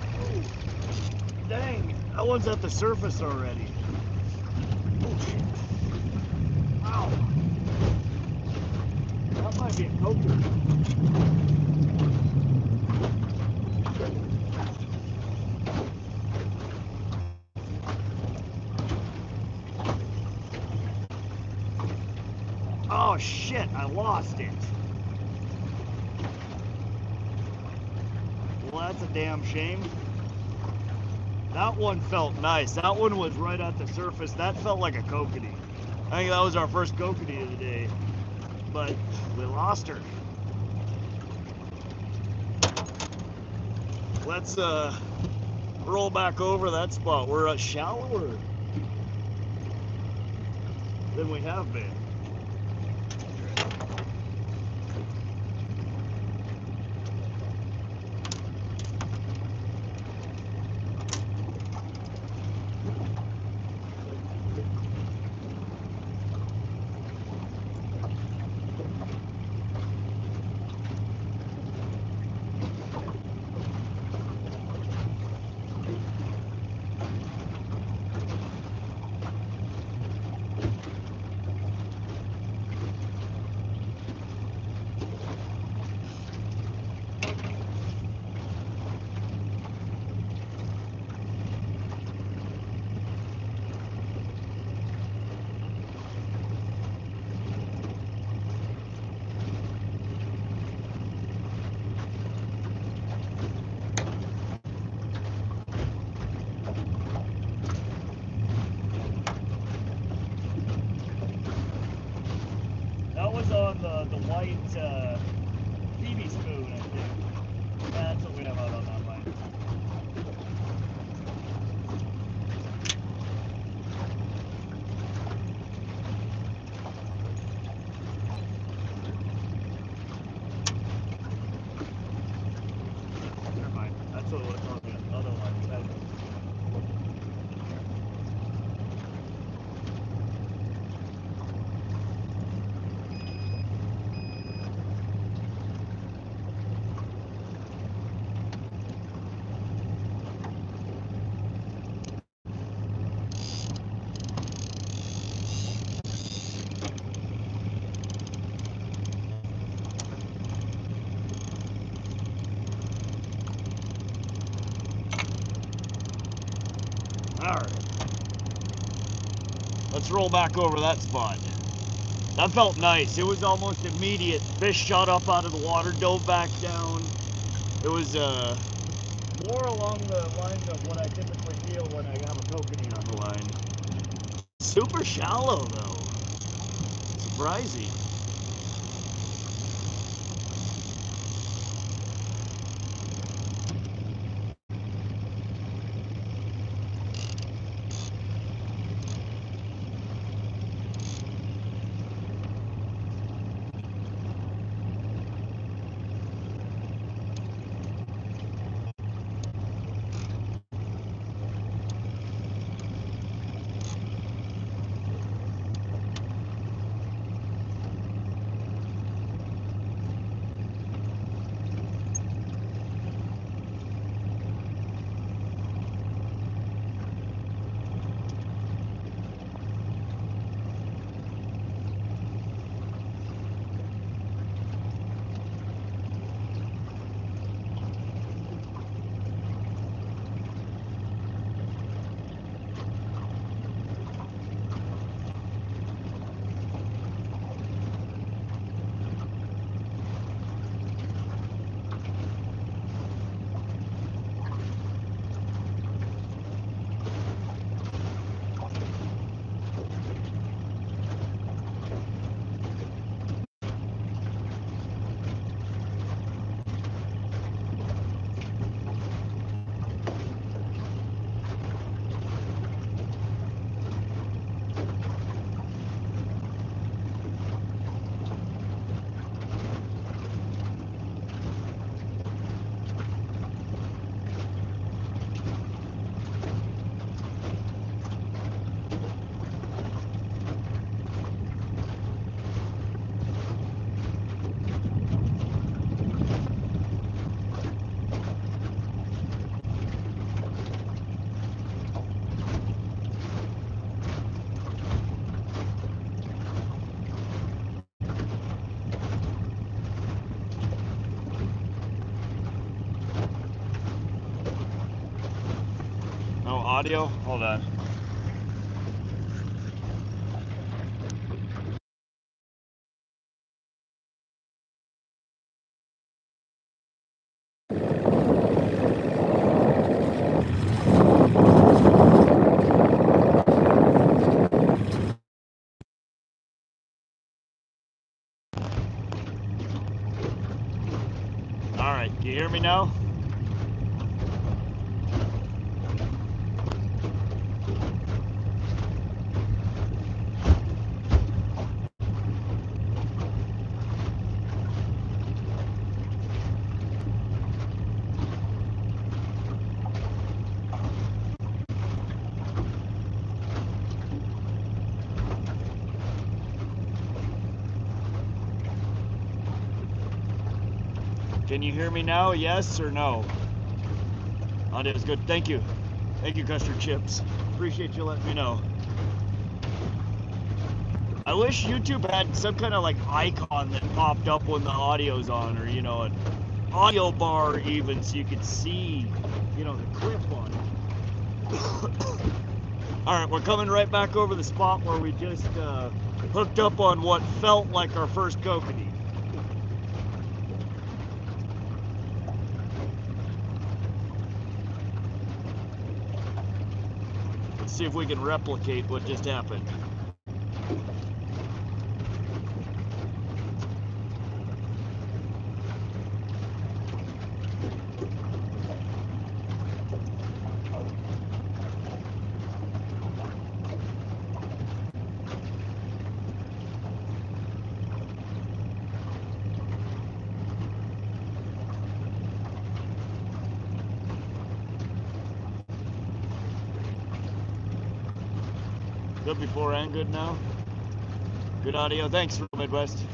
Oh, dang, that one's at the surface already. Oh shit. Wow. That might be a coker. Oh shit, I lost it. Well, that's a damn shame. That one felt nice. That one was right at the surface. That felt like a kokanee. I think that was our first kokanee of the day. But we lost her. Let's roll back over that spot. We're shallower than we have been. That was on the white PB spoon, I think. That's what we have out on that line. Never mind. That's what it's on the other line. Alright. Let's roll back over that spot. That felt nice. It was almost immediate. Fish shot up out of the water, dove back down. It was more along the lines of what I typically feel when I have a kokanee on the line. Super shallow though. Surprising. audio? Hold on. All right, can you hear me now? Can you hear me now? Yes or no? Audio is good. Thank you. Thank you, Custard Chips. Appreciate you letting me know. I wish YouTube had some kind of like icon that popped up when the audio's on, or you know, an audio bar even, so you could see, you know, the clip on it. All right, we're coming right back over the spot where we just hooked up on what felt like our first kokanee. Let's see if we can replicate what just happened. Good before and good now. Good audio. Thanks, Midwest.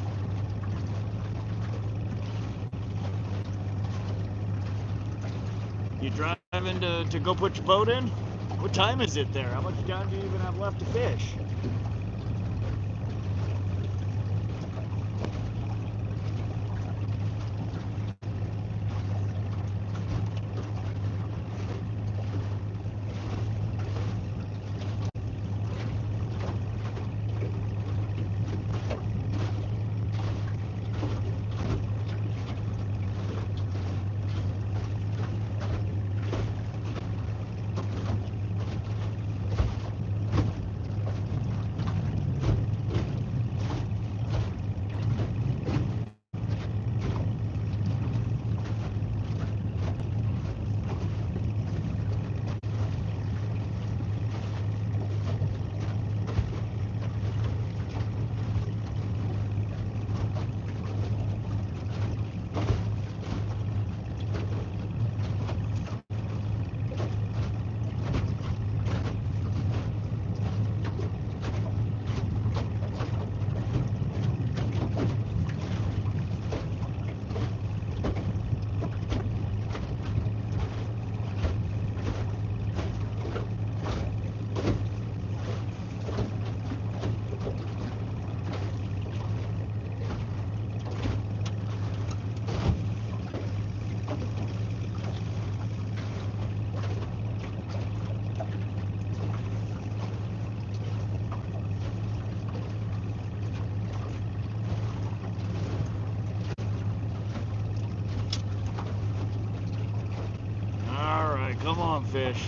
You driving to go put your boat in? What time is it there? How much time do you even have left to fish? Come on, fish.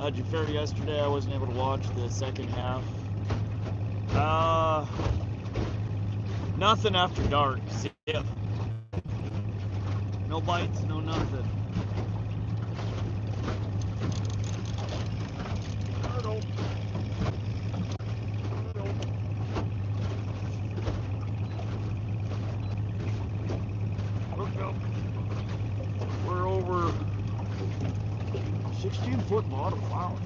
How'd you fare yesterday? I wasn't able to watch the second half. Nothing after dark. See ya. No bites, no nothing. Look up. We're over 16-foot bottom. Wow.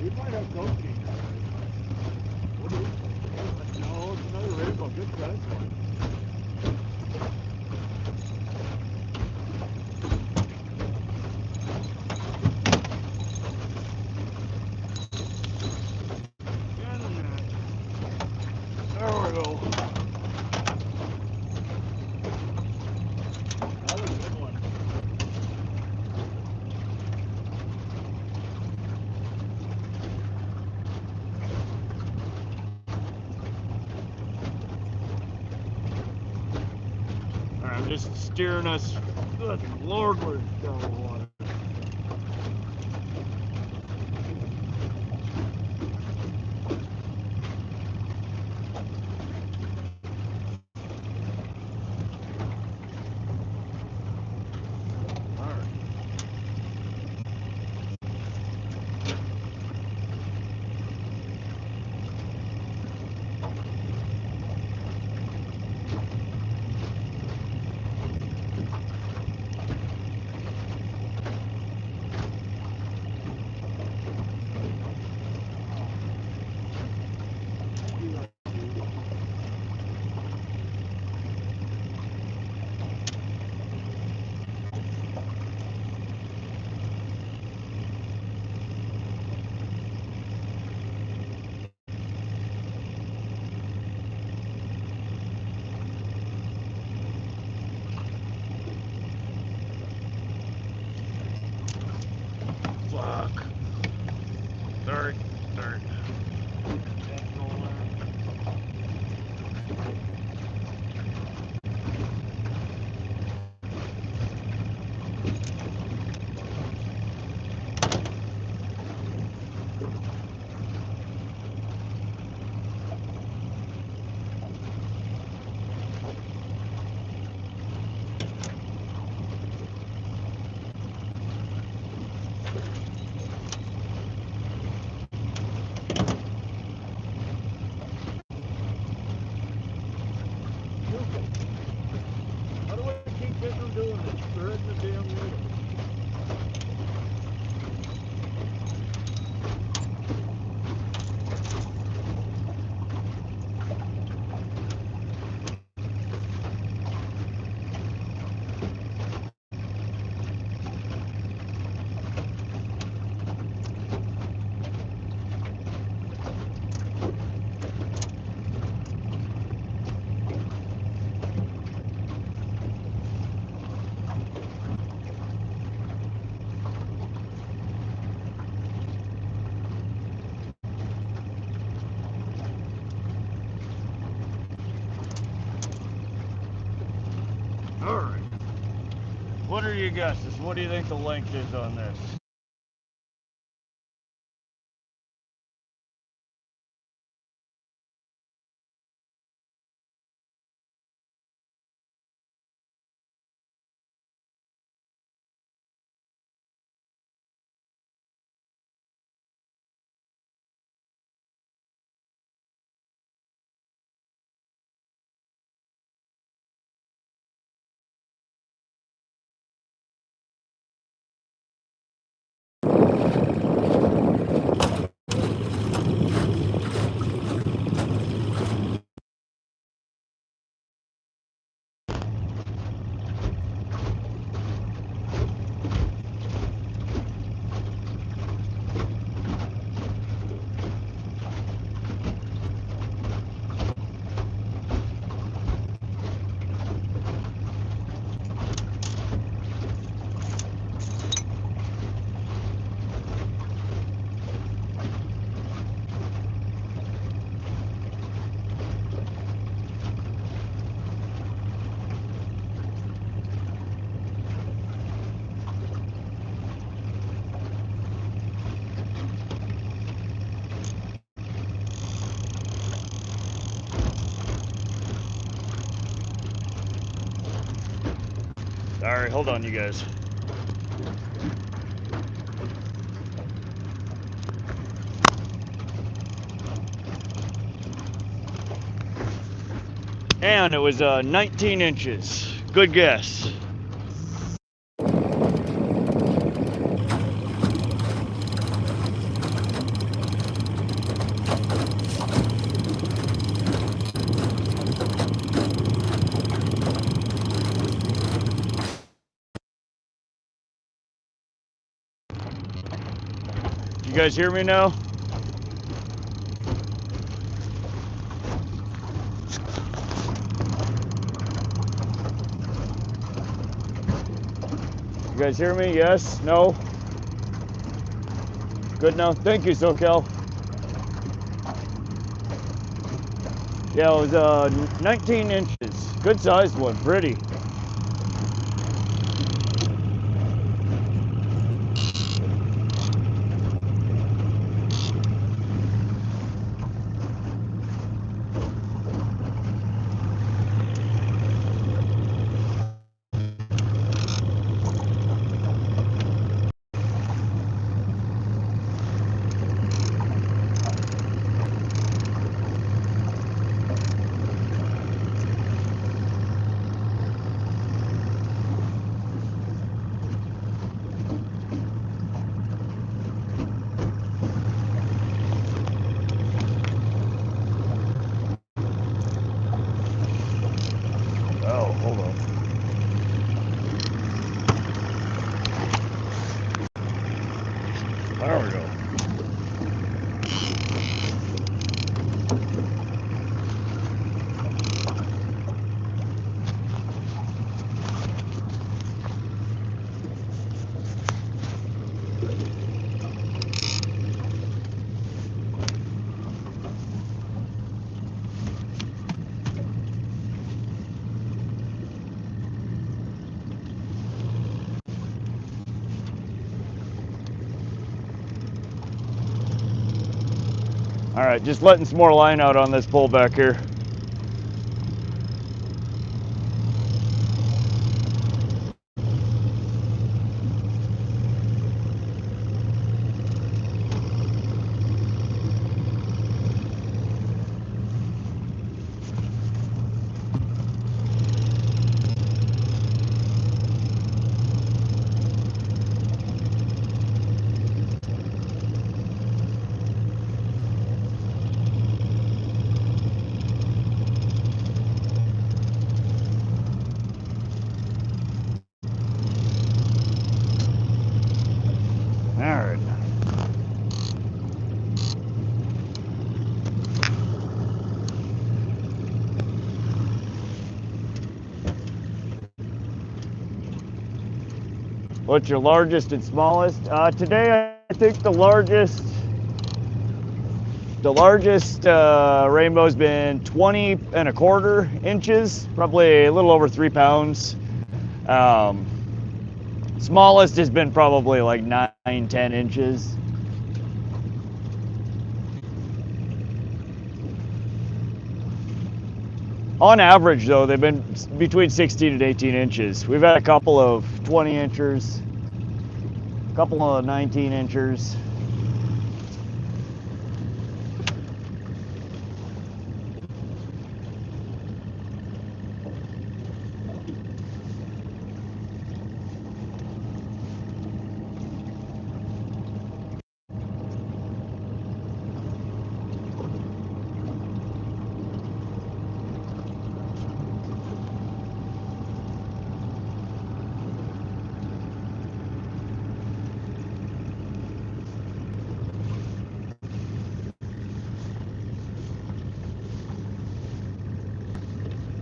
We might have Kokanee. What do you think? No, it's another rainbow. Good size one. There we go. That was a good one. I'm just steering us. Good Lord, we're in shallow water. Fuck. Sorry. How do I keep getting them doing this? They're in the damn middle. Alright. What are your guesses? What do you think the length is on this? Sorry, hold on, you guys. And it was 19 inches. Good guess. You guys hear me now? You guys hear me? Yes? No? Good now? Thank you, SoCal. Yeah, it was 19 inches. Good sized one, pretty. Oh, hold on. There we go. All right, just letting some more line out on this pole back here. All right. What's your largest and smallest? Today, I think the largest rainbow's been 20.25 inches, probably a little over 3 pounds. Smallest has been probably like 9-10 inches. On average, though, they've been between 16 and 18 inches. We've had a couple of 20 inchers, a couple of 19 inchers.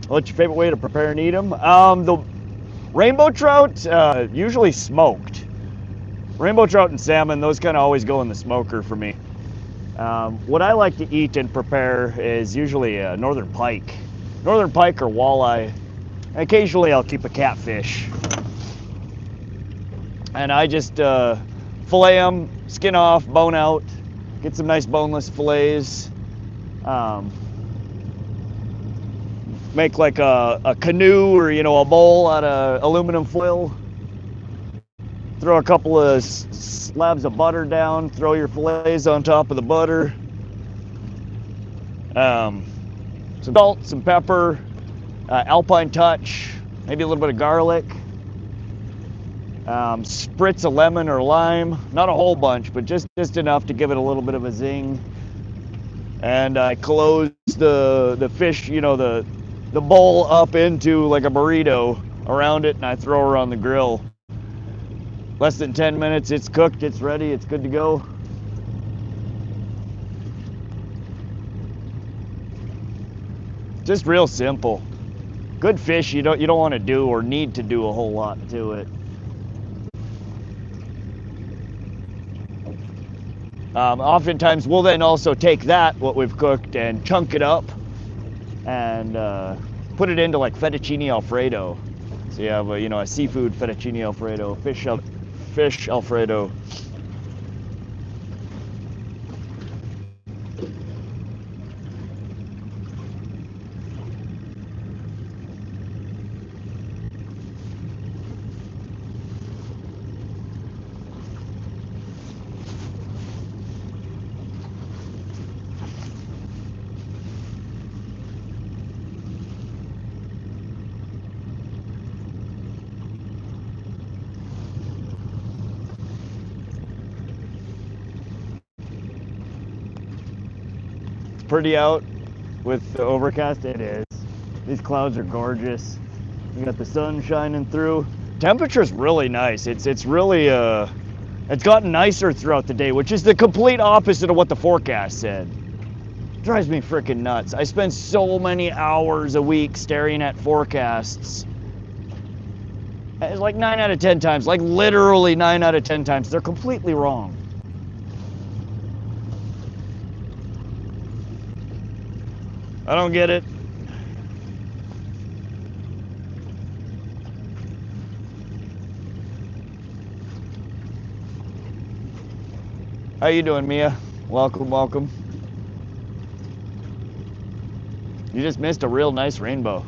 What's your favorite way to prepare and eat them? The rainbow trout, usually smoked. Rainbow trout and salmon, those kind of always go in the smoker for me. What I like to eat and prepare is usually a northern pike. Northern pike or walleye. Occasionally I'll keep a catfish. And I just fillet them, skin off, bone out, get some nice boneless fillets. make like a canoe or, you know, a bowl out of aluminum foil. Throw a couple of slabs of butter down, throw your fillets on top of the butter. Some salt, some pepper, Alpine Touch, maybe a little bit of garlic. Spritz of lemon or lime, not a whole bunch, but just enough to give it a little bit of a zing. And I close the fish, you know, the bowl up into like a burrito around it, and I throw her on the grill. Less than 10 minutes, it's cooked, it's ready, it's good to go. Just real simple. Good fish, you don't want to do or need to do a whole lot to it. Oftentimes we'll then also take that, what we've cooked, and chunk it up and put it into like fettuccine alfredo. So you have a seafood fettuccine alfredo, fish alfredo. Pretty out with the overcast. It is. These clouds are gorgeous. You got the sun shining through. Temperature's really nice. It's really it's gotten nicer throughout the day, which is the complete opposite of what the forecast said. Drives me freaking nuts. I spend so many hours a week staring at forecasts. It's like 9 out of 10 times, like literally 9 out of 10 times, they're completely wrong. I don't get it. How you doing, Mia? Welcome, welcome. You just missed a real nice rainbow.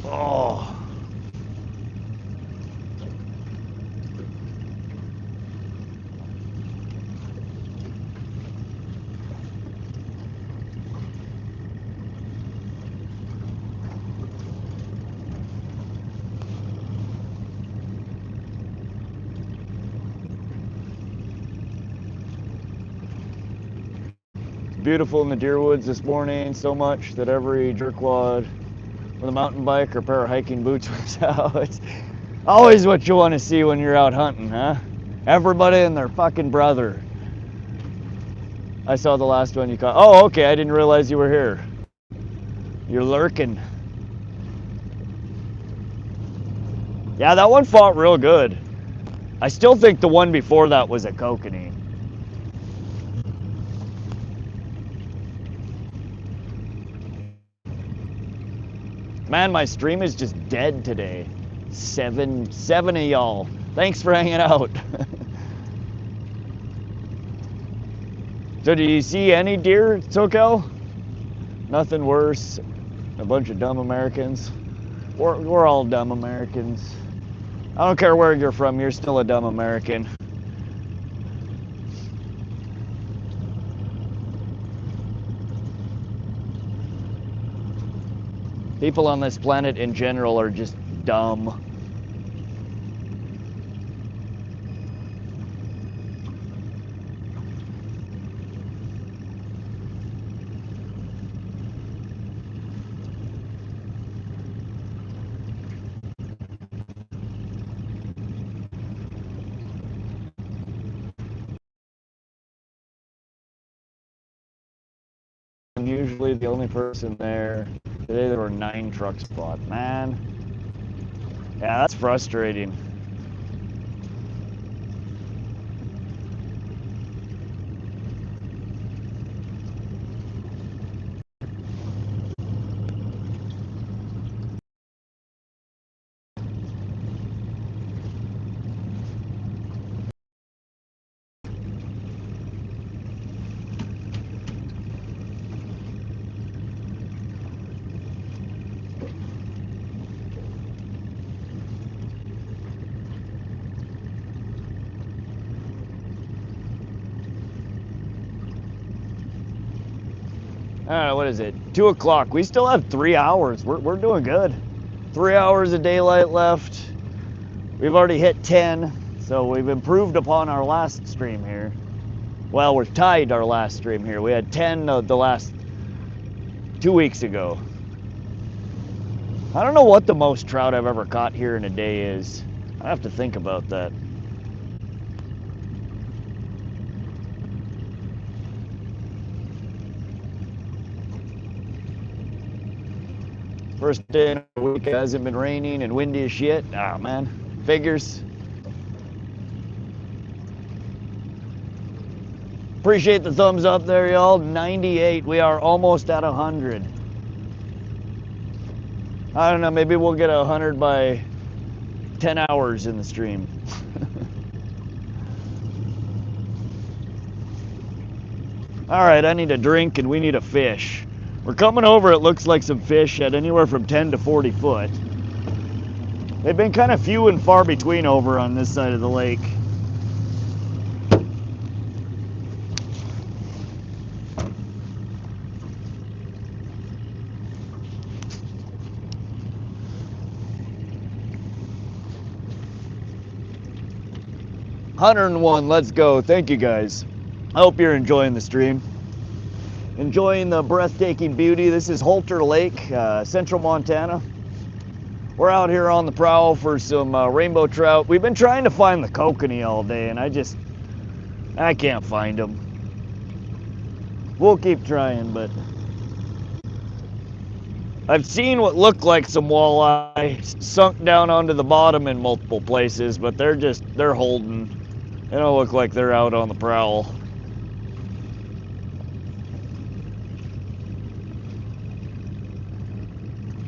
Oh. Beautiful in the deer woods this morning, so much that every jerkwad with a mountain bike or a pair of hiking boots was out. It's always what you want to see when you're out hunting, huh? Everybody and their fucking brother. I saw the last one you caught. Oh, okay, I didn't realize you were here. You're lurking. Yeah, that one fought real good. I still think the one before that was a Kokanee. Man, my stream is just dead today. Seven of y'all. Thanks for hanging out. So do you see any deer, SoCal? Nothing worse. A bunch of dumb Americans. We're all dumb Americans. I don't care where you're from, you're still a dumb American. People on this planet in general are just dumb. I'm usually the only person there. Today there were 9 trucks bought. Man, yeah, that's frustrating. don't know, what is it? 2 o'clock. We still have 3 hours. We're doing good. 3 hours of daylight left. We've already hit 10, so we've improved upon our last stream here. Well, we're tied our last stream here. We had 10 the last 2 weeks ago. I don't know what the most trout I've ever caught here in a day is. I have to think about that. First day in a week, it hasn't been raining and windy as shit. Ah, man, figures. Appreciate the thumbs up there, y'all. 98, we are almost at 100. I don't know, maybe we'll get 100 by 10 hours in the stream. All right, I need a drink and we need a fish. We're coming over, it looks like some fish at anywhere from 10 to 40 foot. They've been kind of few and far between over on this side of the lake. $101, let's go. Thank you guys. I hope you're enjoying the stream. Enjoying the breathtaking beauty. This is Holter Lake, central Montana. We're out here on the prowl for some rainbow trout. We've been trying to find the kokanee all day and I can't find them. We'll keep trying, but I've seen what look like some walleye sunk down onto the bottom in multiple places, but they're holding. They don't look like they're out on the prowl.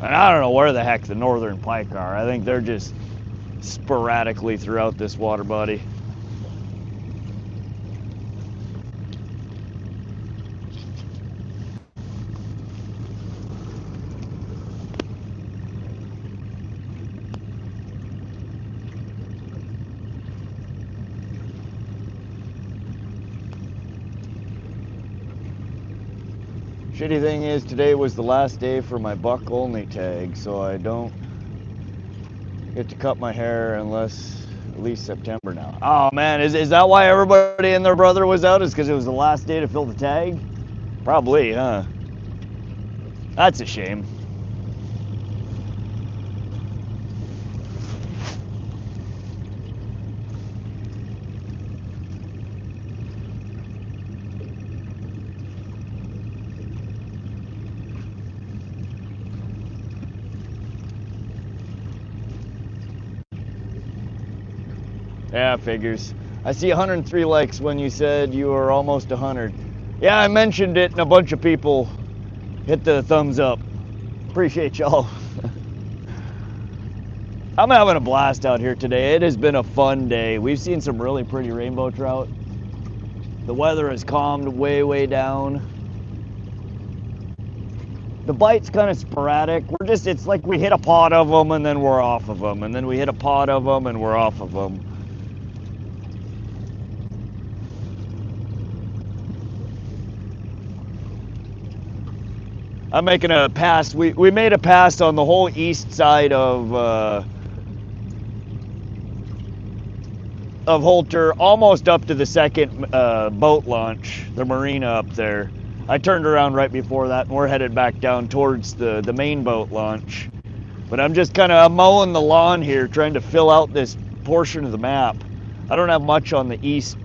And I don't know where the heck the northern pike are. I think they're just sporadically throughout this water body. Shitty thing is, today was the last day for my buck only tag, so I don't get to cut my hair unless at least September now. Oh man, is that why everybody and their brother was out? Is because it was the last day to fill the tag? Probably, huh? That's a shame. Yeah, figures. I see 103 likes when you said you were almost 100. Yeah, I mentioned it and a bunch of people hit the thumbs up. Appreciate y'all. I'm having a blast out here today. It has been a fun day. We've seen some really pretty rainbow trout. The weather has calmed way down. The bite's kind of sporadic. It's like we hit a pot of them and then we're off of them. And then we hit a pot of them and we're off of them. I'm making a pass. We made a pass on the whole east side of Holter, almost up to the second boat launch, the marina up there. I turned around right before that, and we're headed back down towards the main boat launch. But I'm just I'm mowing the lawn here, trying to fill out this portion of the map. I don't have much on the east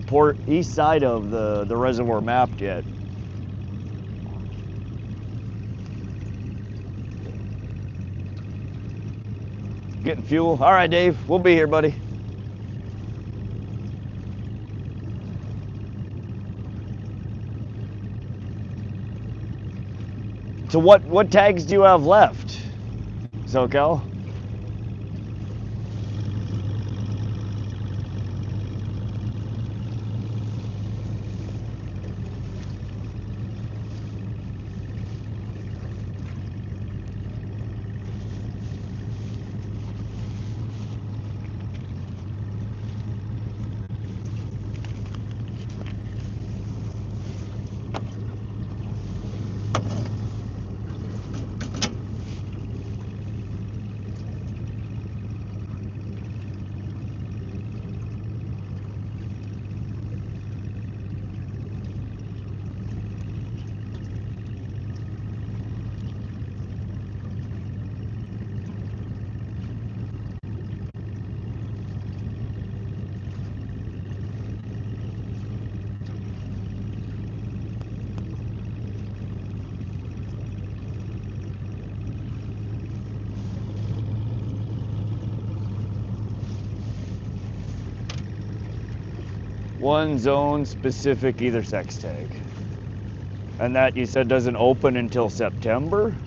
side of the reservoir mapped yet. Getting fuel. All right, Dave, we'll be here, buddy. So what tags do you have left, SoCal? one zone specific either sex tag. And that you said doesn't open until September?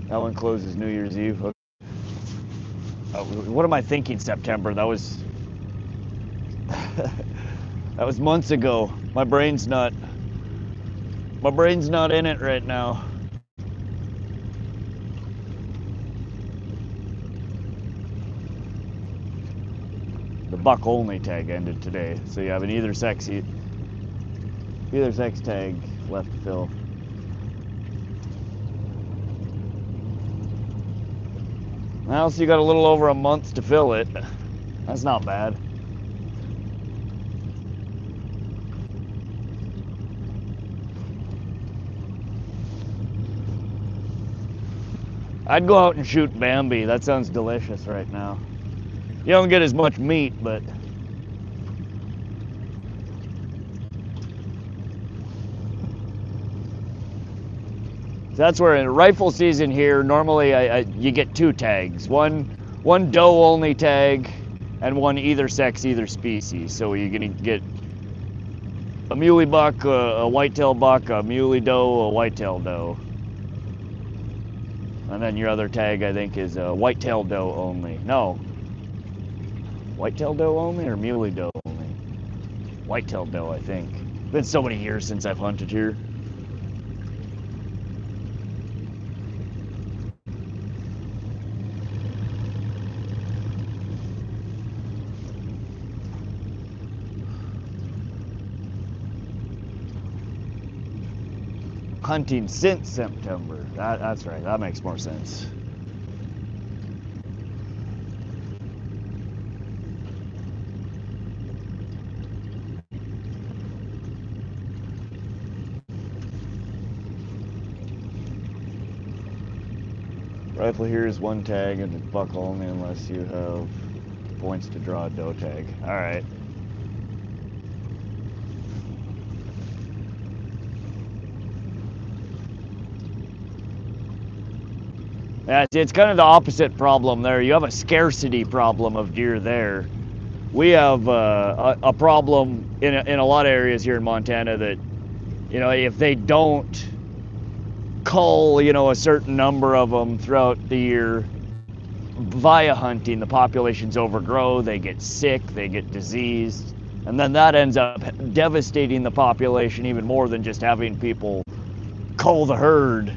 That one closes New Year's Eve. What am I thinking? September? That was that was months ago. My brain's not in it right now. The buck only tag ended today, so you have an either sex tag left to fill. Now, so you got a little over a month to fill it. That's not bad. I'd go out and shoot Bambi. That sounds delicious right now. You don't get as much meat, but that's where in rifle season here, normally you get two tags. One doe only tag and one either sex, either species. So you're gonna get a muley buck, a whitetail buck, a muley doe, a whitetail doe. And then your other tag, I think, is a whitetail doe only. No. Whitetail doe only or muley doe only? Whitetail doe, I think. It's been so many years since I've hunted here. Hunting since September. That's right, that makes more sense. Rifle here is one tag and it's buck only unless you have points to draw a doe tag. All right. Yeah, it's kind of the opposite problem there. You have a scarcity problem of deer there. We have a problem in a lot of areas here in Montana that, you know, if they don't cull, you know, a certain number of them throughout the year via hunting, the populations overgrow, they get sick, they get diseased, and then that ends up devastating the population even more than just having people cull the herd.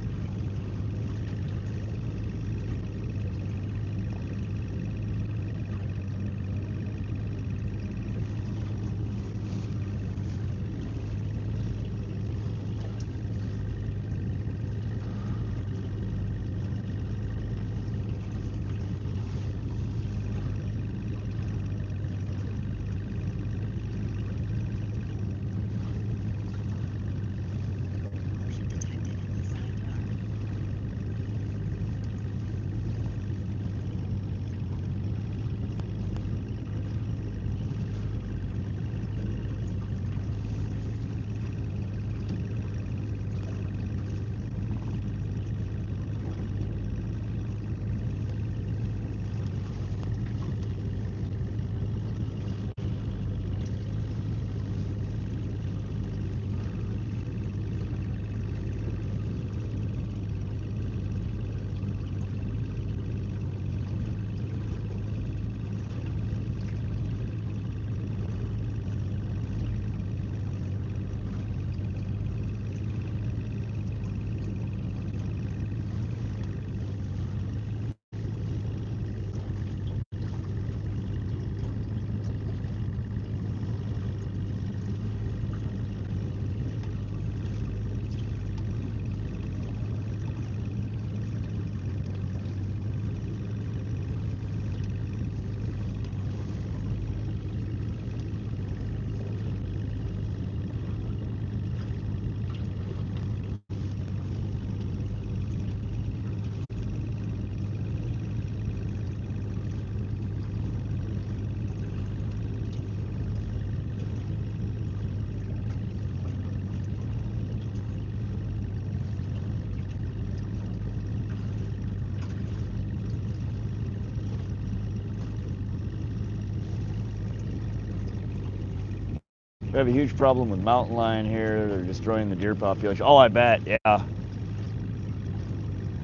We have a huge problem with mountain lion here. They're destroying the deer population. Oh, I bet, yeah.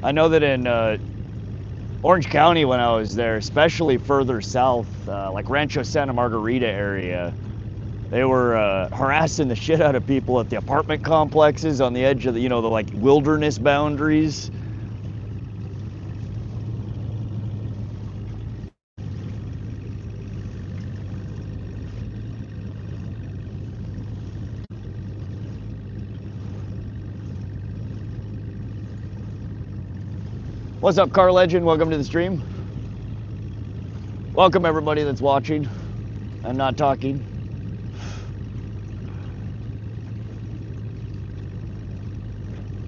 I know that in Orange County when I was there, especially further south, like Rancho Santa Margarita area, they were harassing the shit out of people at the apartment complexes on the edge of the, you know, the like wilderness boundaries. What's up, Car Legend? Welcome to the stream. Welcome everybody that's watching and not talking.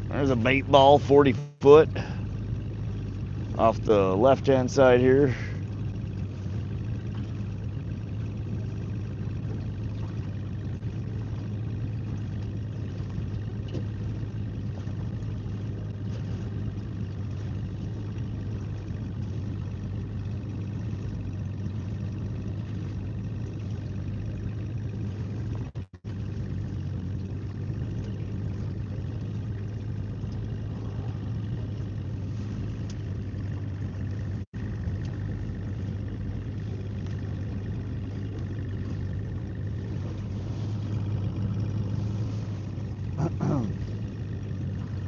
There's a bait ball, 40 foot, off the left-hand side here.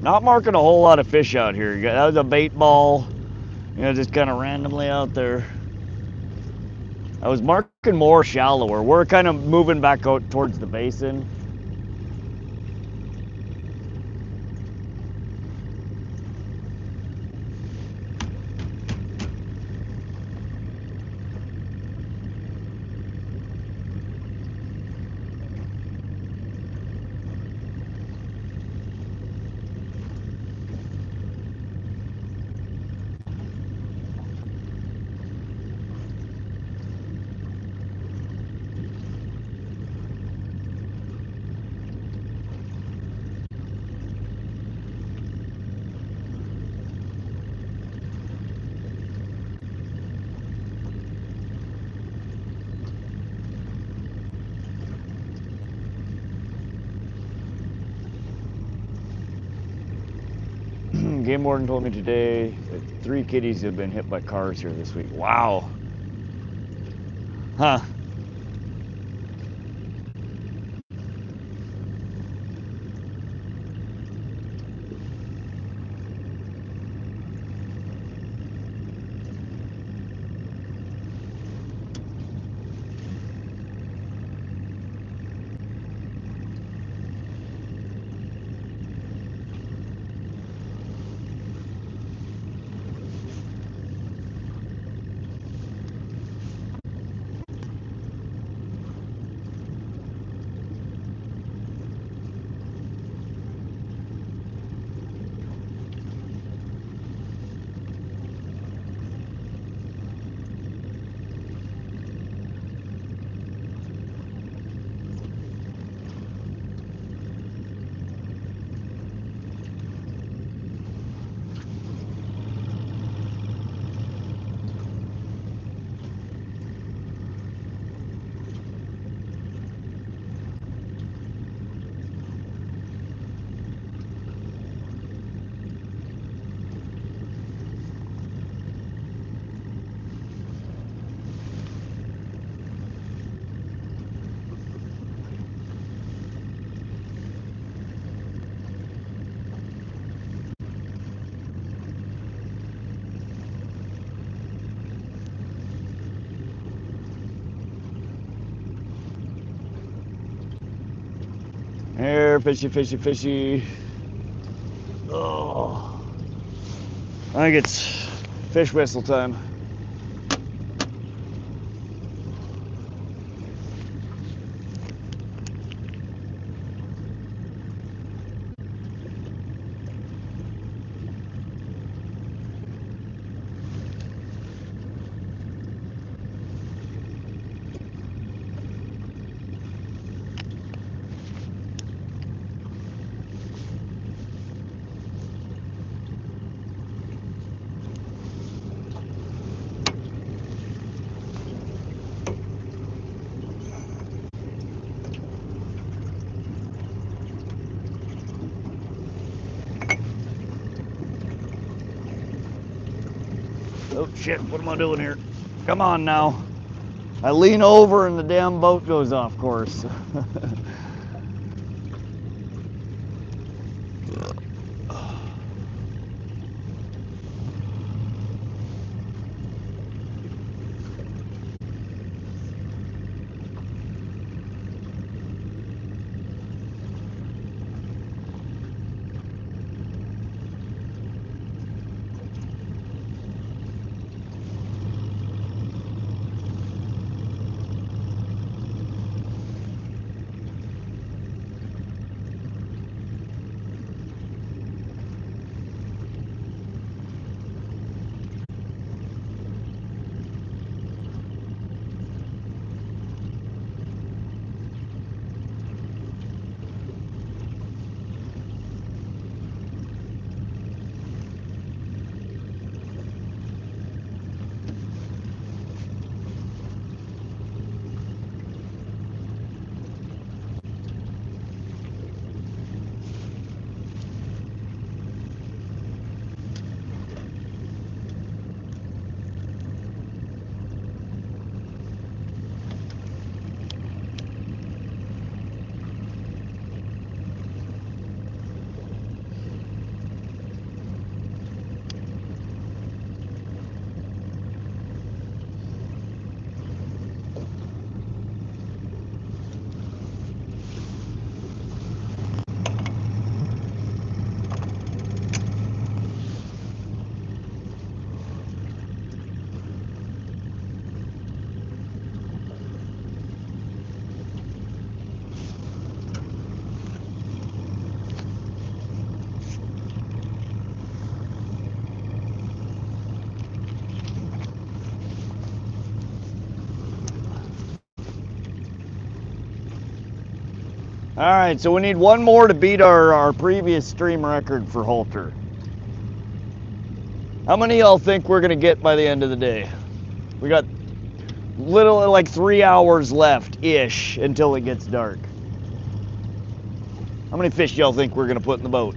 Not marking a whole lot of fish out here. That was a bait ball, you know, just kind of randomly out there. I was marking more shallower. We're kind of moving back out towards the basin. Game warden told me today that 3 kitties have been hit by cars here this week. Wow. Huh. Here, fishy, fishy, fishy. Oh, I think it's fish whistle time. Oh shit, what am I doing here? Come on now. I lean over and the damn boat goes off course. All right, so we need one more to beat our previous stream record for Holter. How many of y'all think we're gonna get by the end of the day? We got little like 3 hours left-ish until it gets dark. How many fish y'all think we're gonna put in the boat?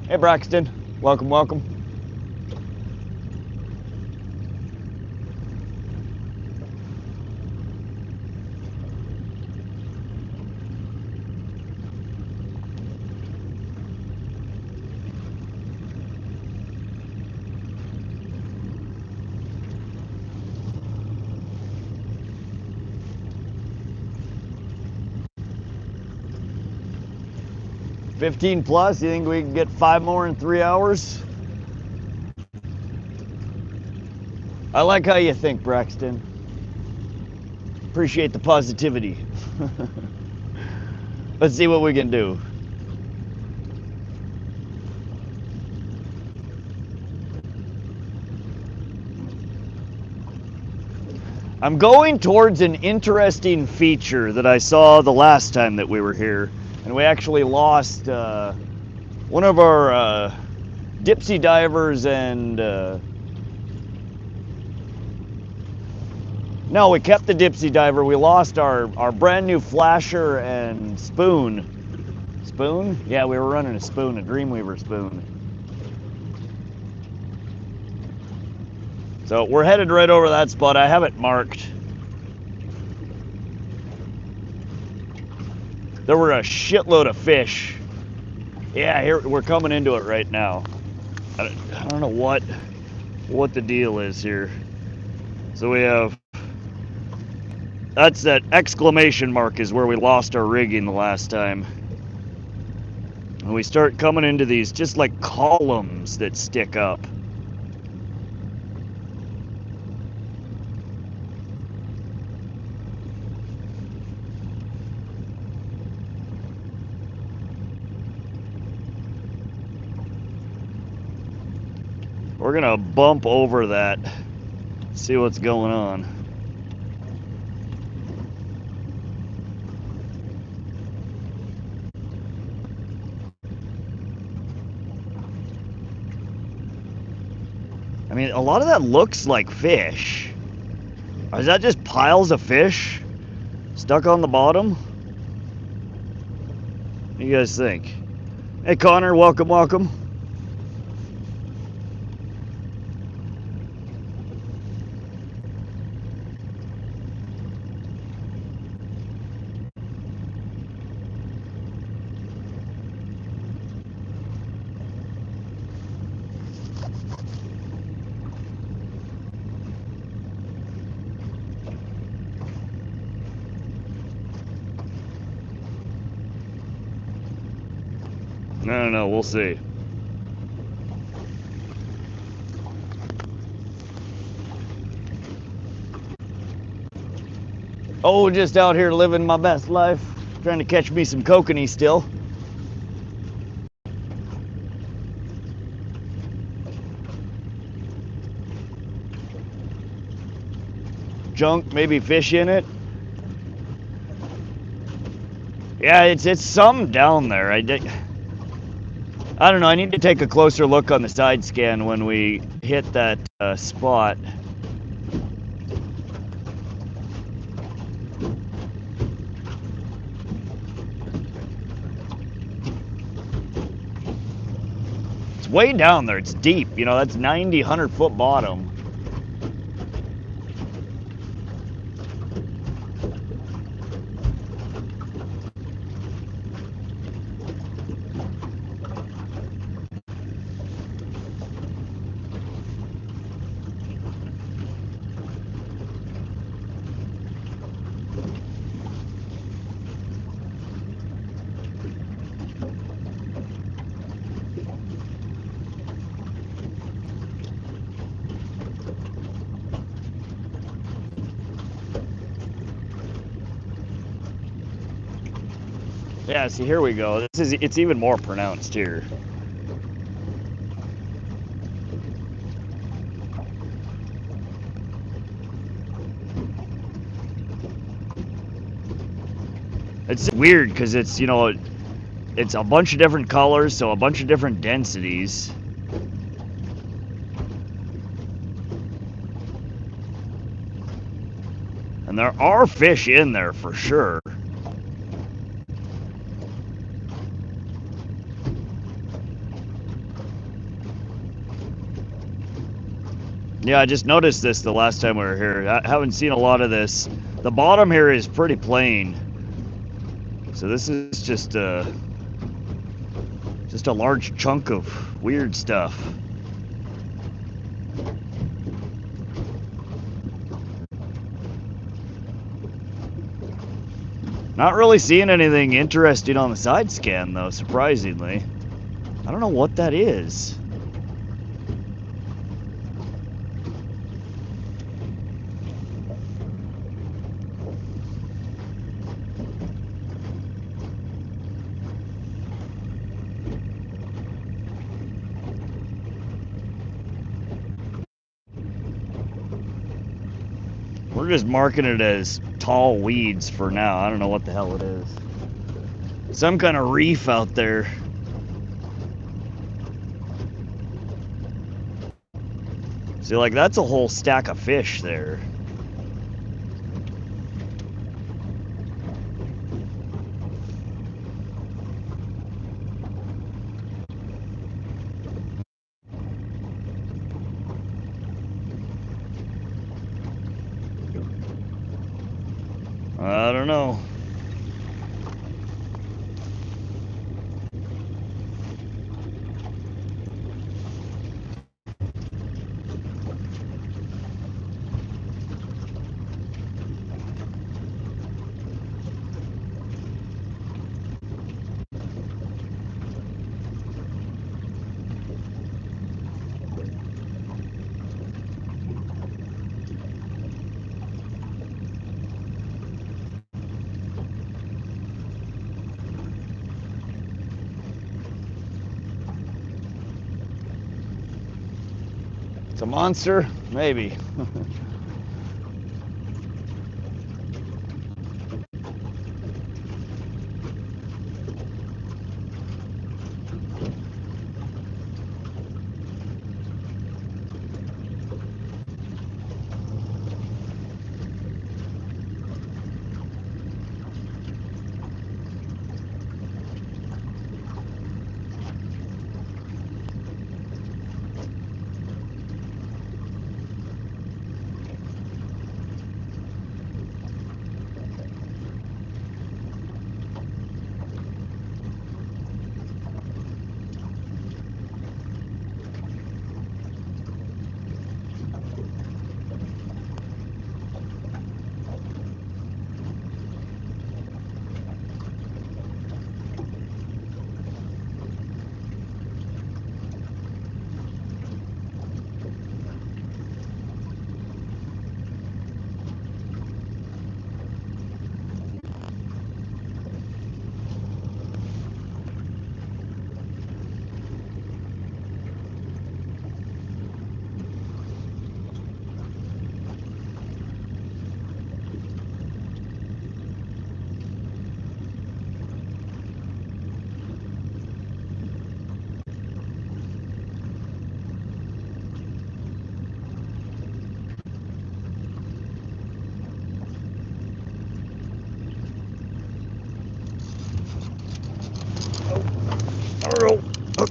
Hey Braxton, welcome, welcome. $15 plus, you think we can get 5 more in 3 hours? I like how you think, Braxton. Appreciate the positivity. Let's see what we can do. I'm going towards an interesting feature that I saw the last time that we were here. And we actually lost one of our dipsy divers and no, we kept the dipsy diver. We lost our brand new flasher and spoon. Spoon? Yeah, we were running a spoon, a Dreamweaver spoon. So we're headed right over that spot. I have it marked. There were a shitload of fish. Yeah, here we're coming into it right now. I don't know what the deal is here. So we have, that's that exclamation mark is where we lost our rigging the last time. And we start coming into these just like columns that stick up. We're gonna bump over that, see what's going on. I mean, a lot of that looks like fish. Or is that just piles of fish stuck on the bottom? What do you guys think? Hey Connor, welcome, welcome. No, we'll see. Oh, just out here living my best life. Trying to catch me some kokanee still. Junk, maybe fish in it. Yeah, it's some down there. I don't know. I need to take a closer look on the side scan when we hit that spot. It's way down there. It's deep. You know, that's 90, 100-foot bottom. Yeah, see, here we go. It's even more pronounced here. It's weird because it's, you know, it's a bunch of different colors, so a bunch of different densities. And there are fish in there for sure. Yeah, I just noticed this the last time we were here. I haven't seen a lot of this. The bottom here is pretty plain. So this is just a large chunk of weird stuff. Not really seeing anything interesting on the side scan though, surprisingly. I don't know what that is. We're just marking it as tall weeds for now. I don't know what the hell it is. Some kind of reef out there. See, like, that's a whole stack of fish there. I don't know. It's a monster? Maybe.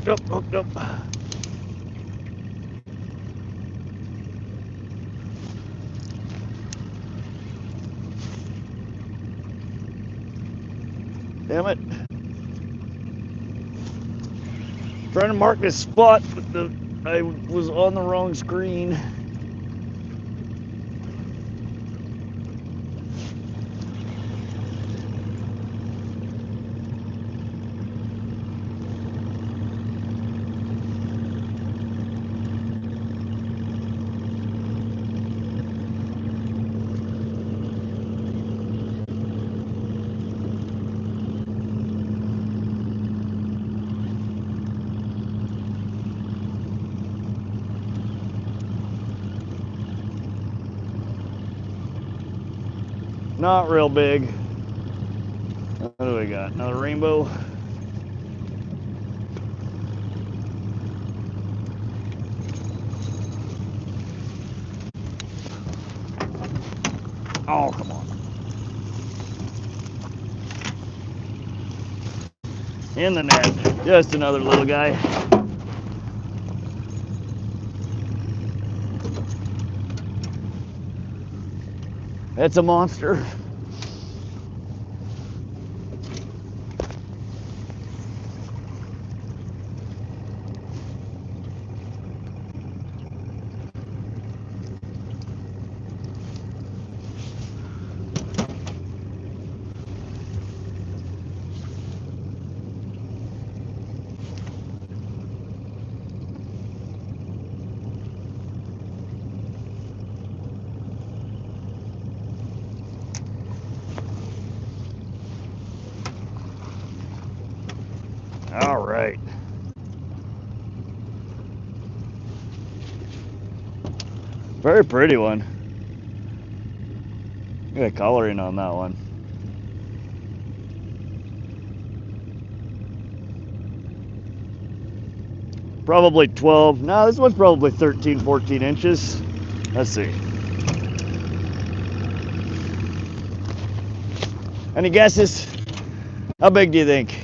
hooked up, hooked up. Damn it. Trying to mark this spot, but I was on the wrong screen. Not real big. What do we got? Another rainbow. Oh, come on. In the net. Just another little guy. It's a monster. All right. Very pretty one. Look at the coloring on that one. Probably 12. No, this one's probably 13, 14 inches. Let's see. Any guesses? How big do you think?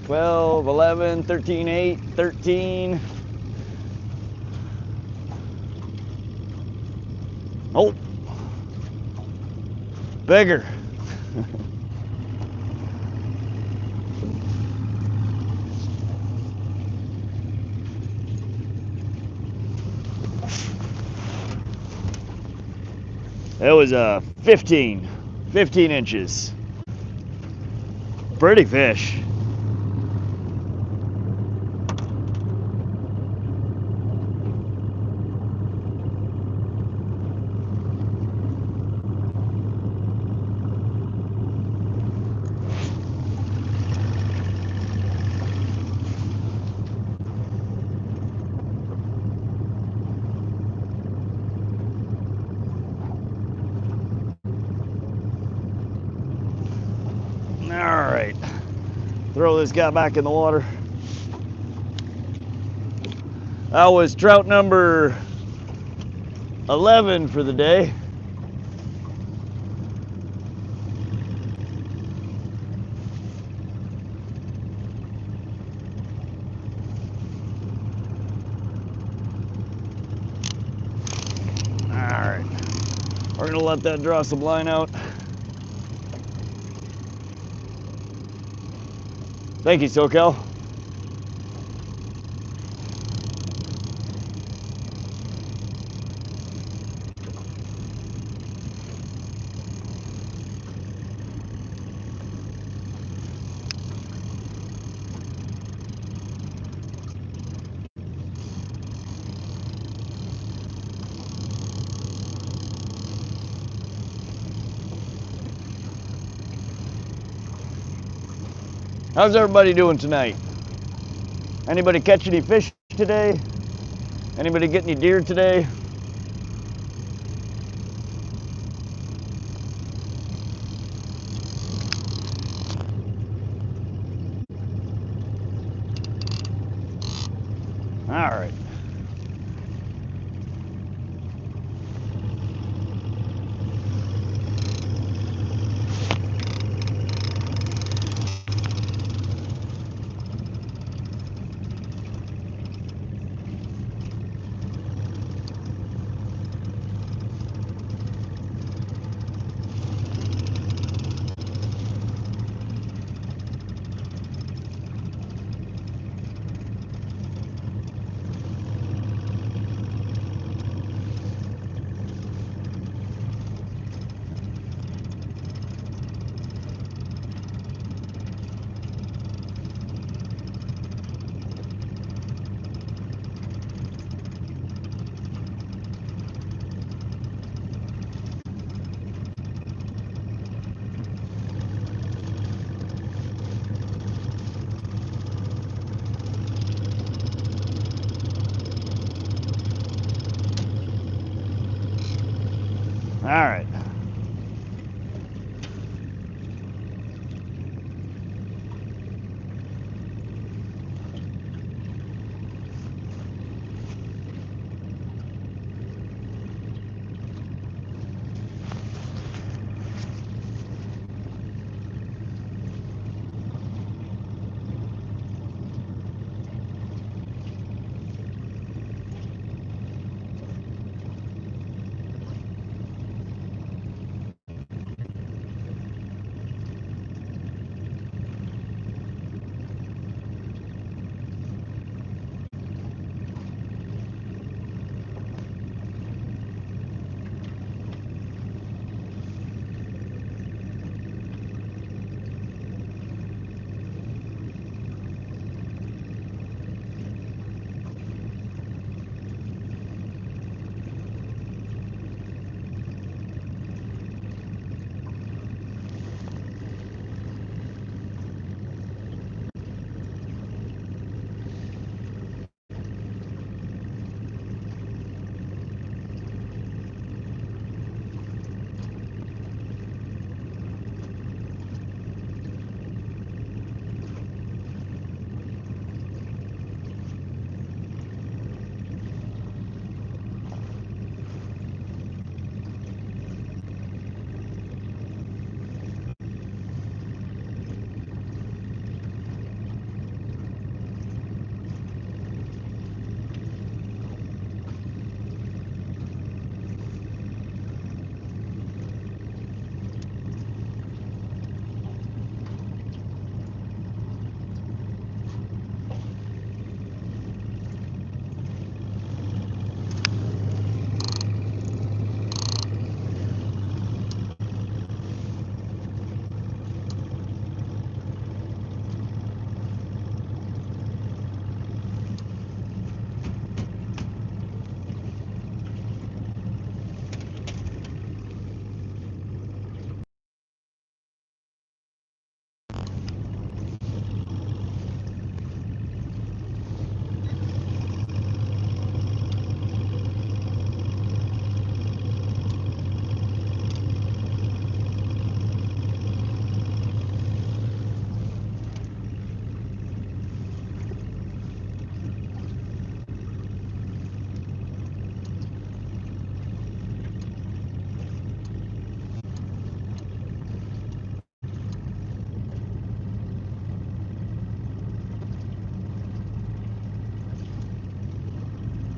Twelve, 11, 13, 8, 13. Oh, bigger. That was 15 inches. Pretty fish. All right, throw this guy back in the water. That was trout number 11 for the day. All right, we're gonna let that draw some line out. Thank you, SoCal. How's everybody doing tonight? Anybody catch any fish today? Anybody get any deer today? right. All right.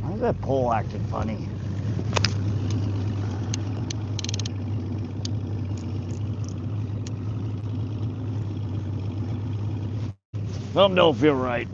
How's that pole acting funny? Something don't feel right.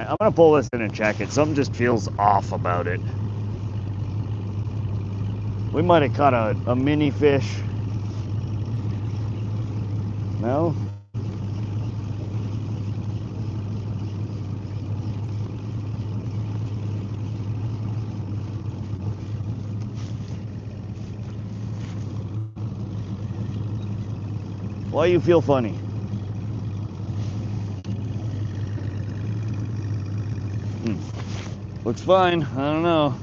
I'm gonna pull this in and check it. Something just feels off about it. We might have caught a mini fish. No? Why you feel funny? Looks fine. I don't know.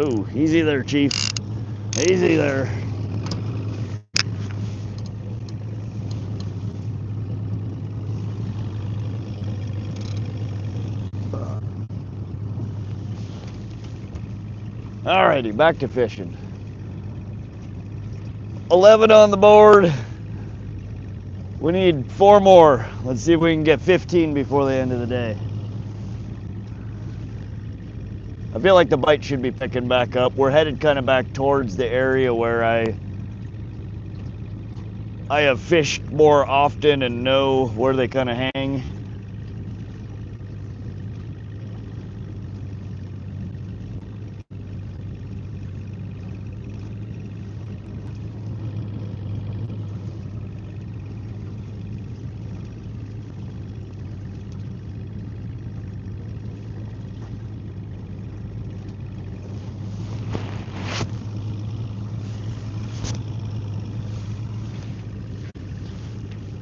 Oh, easy there, Chief. Easy there. Alrighty, back to fishing. 11 on the board. We need 4 more. Let's see if we can get 15 before the end of the day. I feel like the bite should be picking back up. We're headed kind of back towards the area where I have fished more often and know where they kind of hang.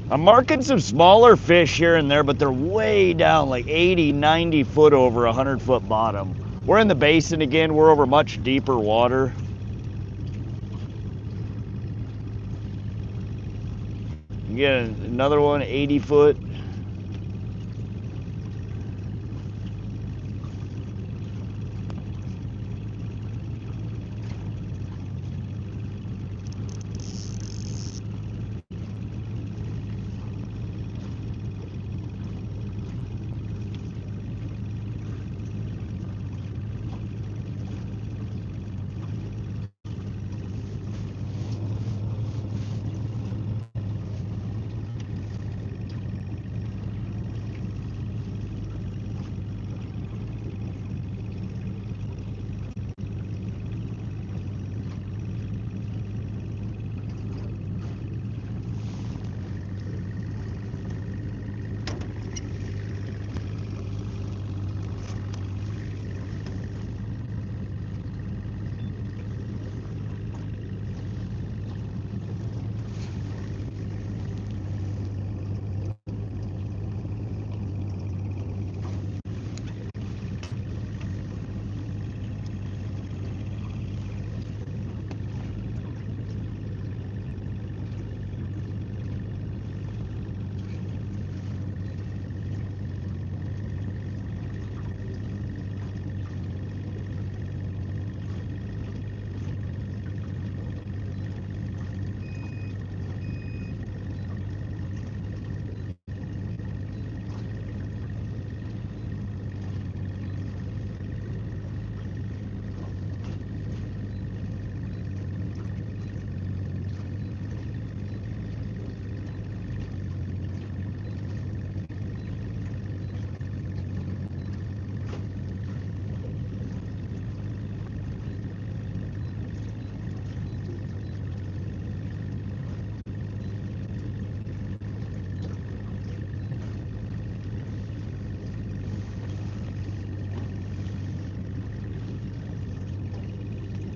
I'm marking some smaller fish here and there, but they're way down, like 80, 90 foot over 100-foot bottom. We're in the basin again. We're over much deeper water. You get another one, 80 foot.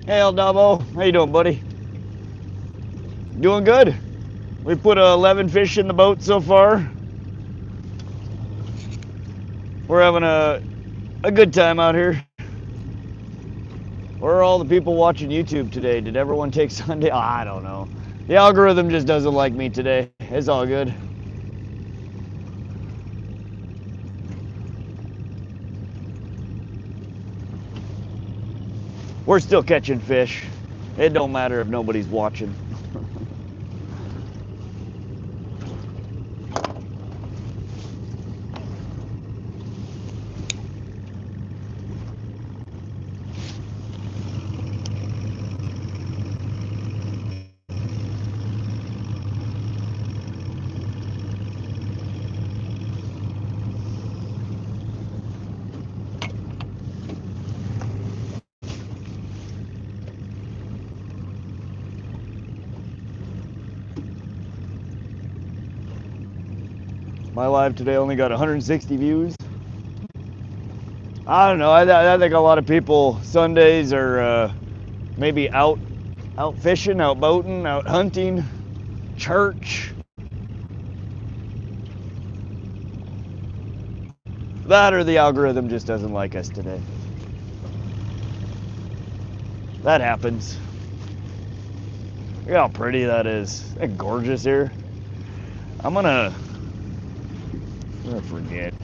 Hey, El Dabo, how you doing, buddy? Doing good. We put 11 fish in the boat so far. We're having a good time out here. Where are all the people watching YouTube today? Did everyone take Sunday? Oh, I don't know. The algorithm just doesn't like me today. It's all good. We're still catching fish. It don't matter if nobody's watching. My live today only got 160 views. I don't know. I think a lot of people Sundays are maybe out fishing, out boating, out hunting, church. That or the algorithm just doesn't like us today. That happens. Look how pretty that is. Isn't it gorgeous here? I'm gonna forget.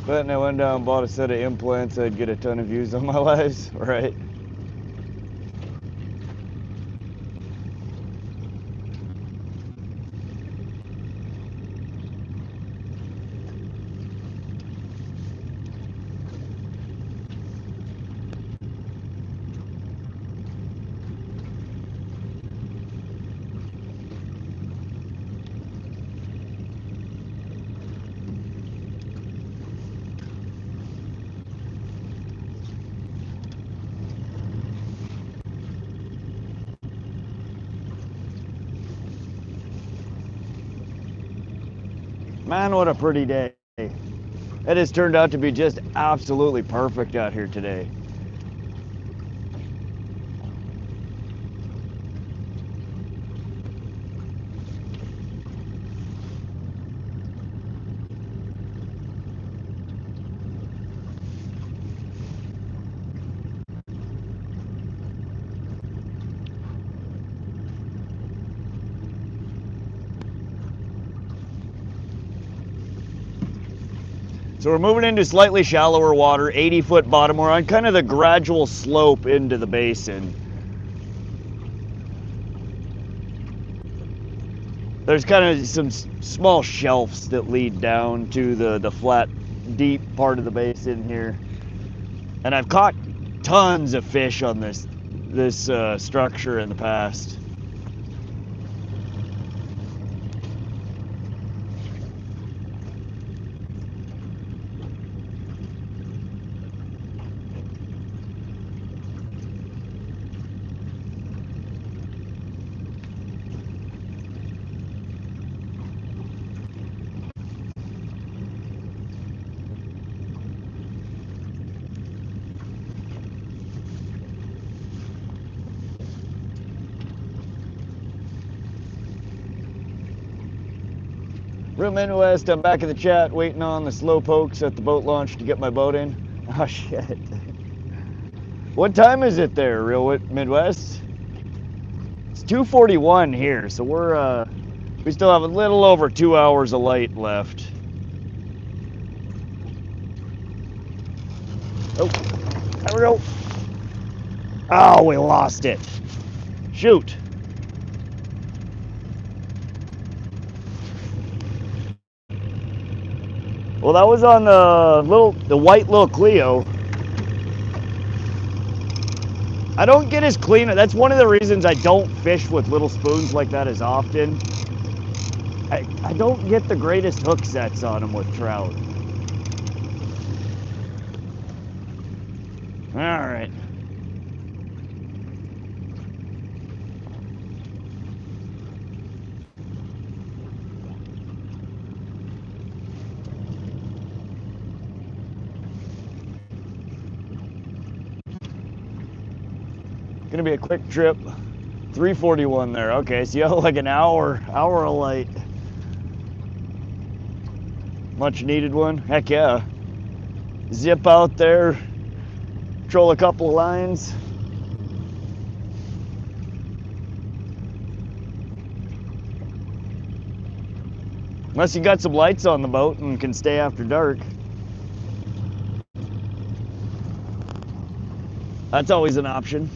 But I went down and bought a set of implants, I'd get a ton of views on my lives, right? Man, what a pretty day. It has turned out to be just absolutely perfect out here today. So we're moving into slightly shallower water, 80-foot bottom. We're on kind of the gradual slope into the basin. There's kind of some small shelves that lead down to the flat, deep part of the basin here. And I've caught tons of fish on this structure in the past. Real Midwest, I'm back in the chat waiting on the slow pokes at the boat launch to get my boat in. Oh shit. What time is it there, Real Midwest? It's 2:41 here, so we still have a little over 2 hours of light left. Oh, there we go. Oh, we lost it. Shoot. Well, that was on the white little Cleo. I don't get as clean. That's one of the reasons I don't fish with little spoons like that as often. I don't get the greatest hook sets on them with trout. All right. Gonna be a quick trip. 341 there. Okay, so you have like an hour of light. Much needed one. Heck yeah. Zip out there, troll a couple of lines. Unless you got some lights on the boat and can stay after dark. That's always an option.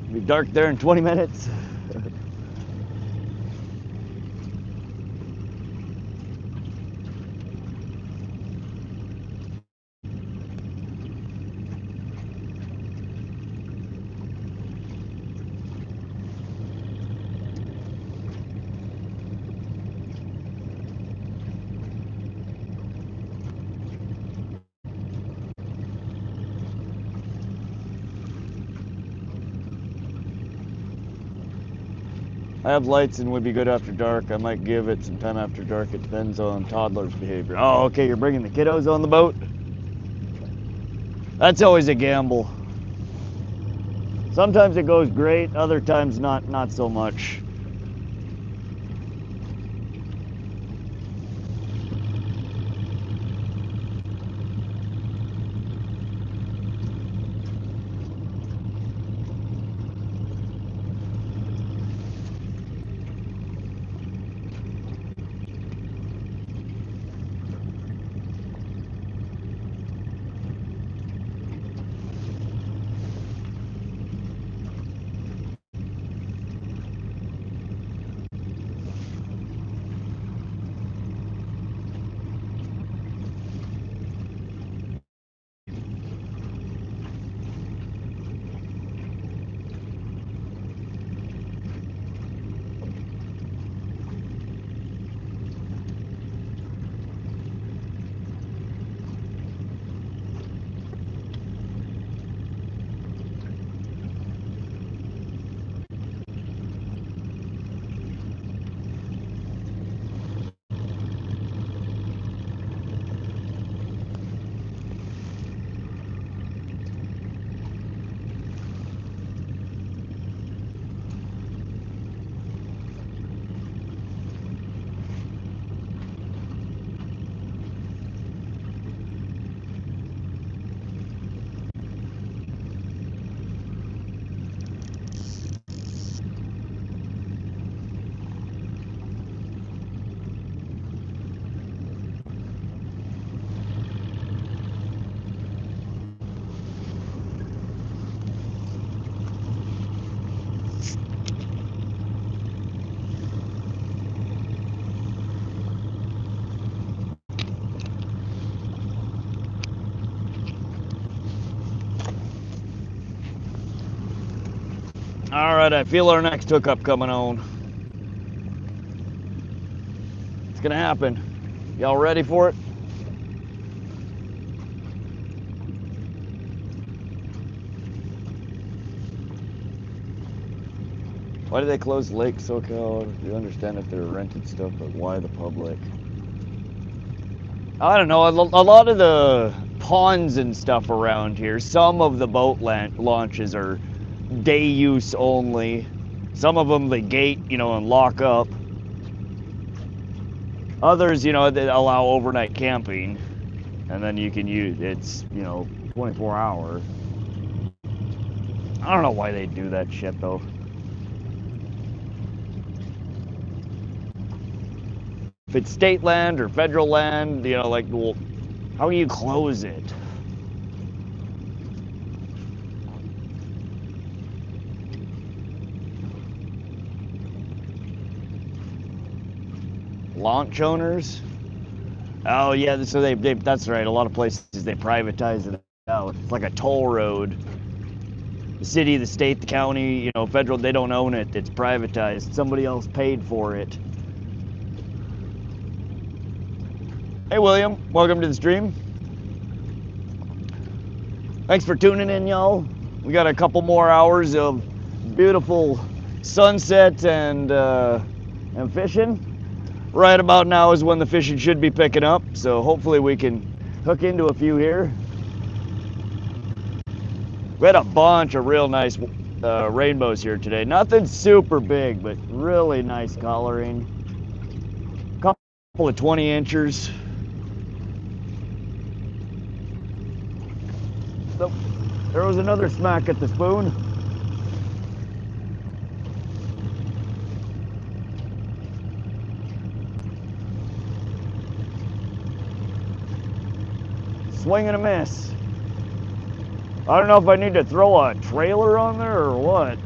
It'll be dark there in 20 minutes. I have lights and would be good after dark. I might give it some time after dark. It depends on toddler's behavior. Oh, okay, you're bringing the kiddos on the boat? That's always a gamble. Sometimes it goes great, other times not so much. All right, I feel our next hookup coming on. It's gonna happen. Y'all ready for it? Why do they close Lake SoCal? You understand if they're rented stuff, but why the public? I don't know. A lot of the ponds and stuff around here, some of the boat launches are day use only. Some of them they gate, you know, and lock up. Others, you know, they allow overnight camping, and then you can use it's, you know, 24 hour. I don't know why they do that shit though. If it's state land or federal land, you know, like, well, how do you close it? Launch owners? Oh yeah, so they that's right. A lot of places they privatize it out. It's like a toll road. The city, the state, the county, you know, federal, they don't own it. It's privatized. Somebody else paid for it. Hey William, welcome to the stream. Thanks for tuning in, y'all. We got a couple more hours of beautiful sunset and fishing. Right about now is when the fishing should be picking up, so hopefully we can hook into a few here. We had a bunch of real nice rainbows here today. Nothing super big, but really nice coloring. Couple of 20 inchers. So, there was another smack at the spoon. Swing and a miss. I don't know if I need to throw a trailer on there or what.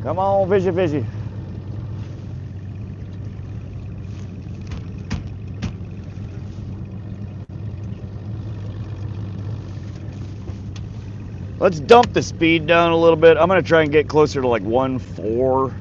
Come on, fishy, fishy. Let's dump the speed down a little bit. I'm gonna try and get closer to like 1.4.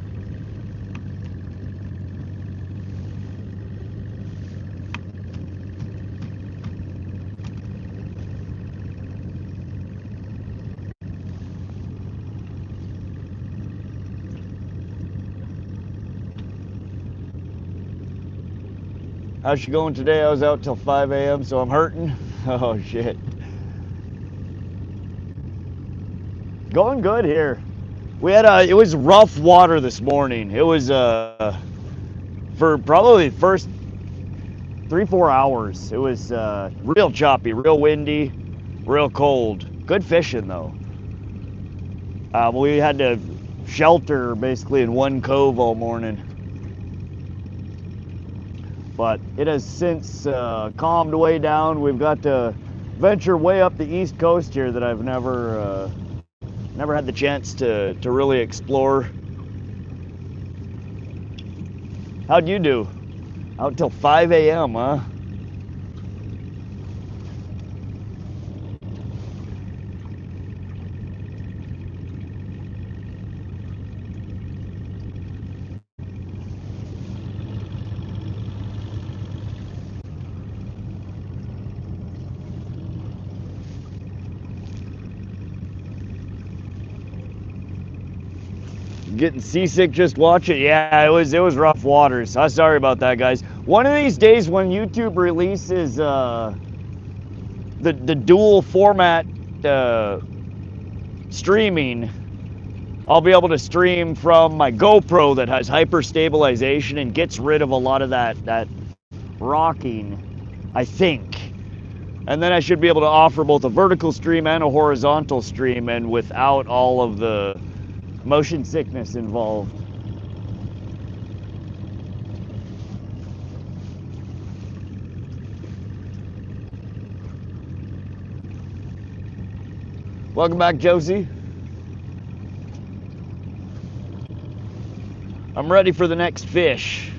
How's she going today? I was out till 5 a.m., so I'm hurting. Oh shit. Going good here. We had it was rough water this morning. It was for probably the first 3-4 hours. It was real choppy, real windy, real cold. Good fishing though. We had to shelter basically in one cove all morning. But it has since calmed way down. We've got to venture way up the east coast here that I've never had the chance to really explore. How'd you do? Out till 5 a.m., huh? Getting seasick just watching. Yeah, it was rough waters. I'm sorry about that, guys. One of these days when YouTube releases the dual format streaming, I'll be able to stream from my GoPro that has hyper stabilization and gets rid of a lot of that rocking, I think. And then I should be able to offer both a vertical stream and a horizontal stream, and without all of the motion sickness involved. Welcome back, Josie. I'm ready for the next fish.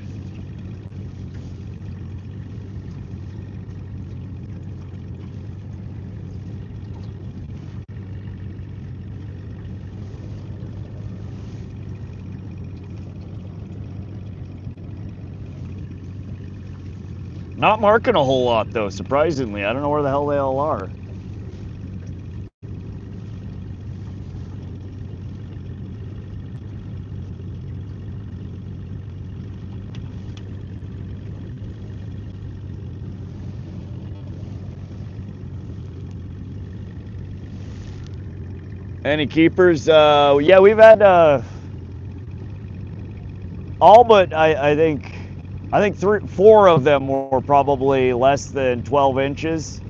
Not marking a whole lot though, surprisingly. I don't know where the hell they all are. Any keepers? Yeah, we've had all but I think 4 of them were probably less than 12 inches.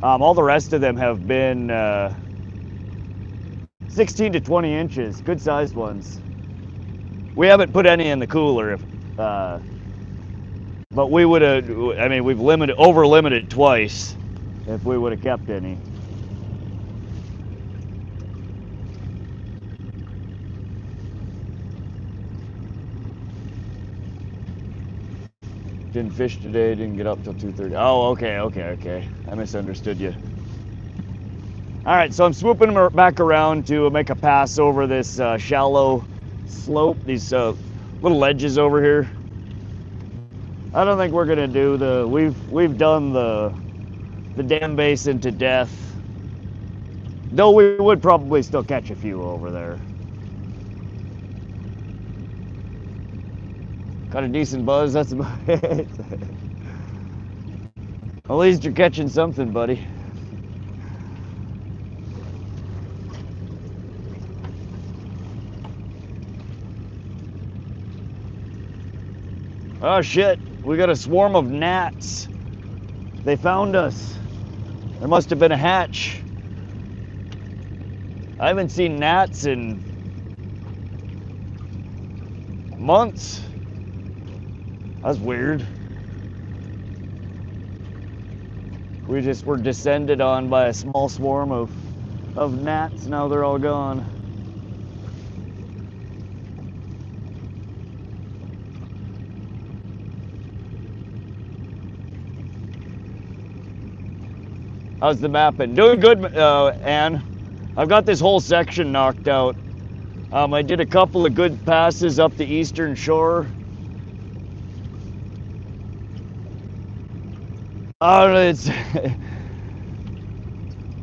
All the rest of them have been 16 to 20 inches, good sized ones. We haven't put any in the cooler, but we would have. I mean, we've over limited twice if we would have kept any. Didn't fish today, didn't get up till 2:30. Oh, okay. I misunderstood you. All right, so I'm swooping back around to make a pass over this shallow slope, these little ledges over here. I don't think we're gonna do we've done the dam basin to death. Though we would probably still catch a few over there. Got a decent buzz, that's about it. At least you're catching something, buddy. Oh shit, we got a swarm of gnats. They found us. There must have been a hatch. I haven't seen gnats in months. That's weird. We just were descended on by a small swarm of gnats. Now they're all gone. How's the mapping? Doing good, Ann. I've got this whole section knocked out. I did a couple of good passes up the eastern shore.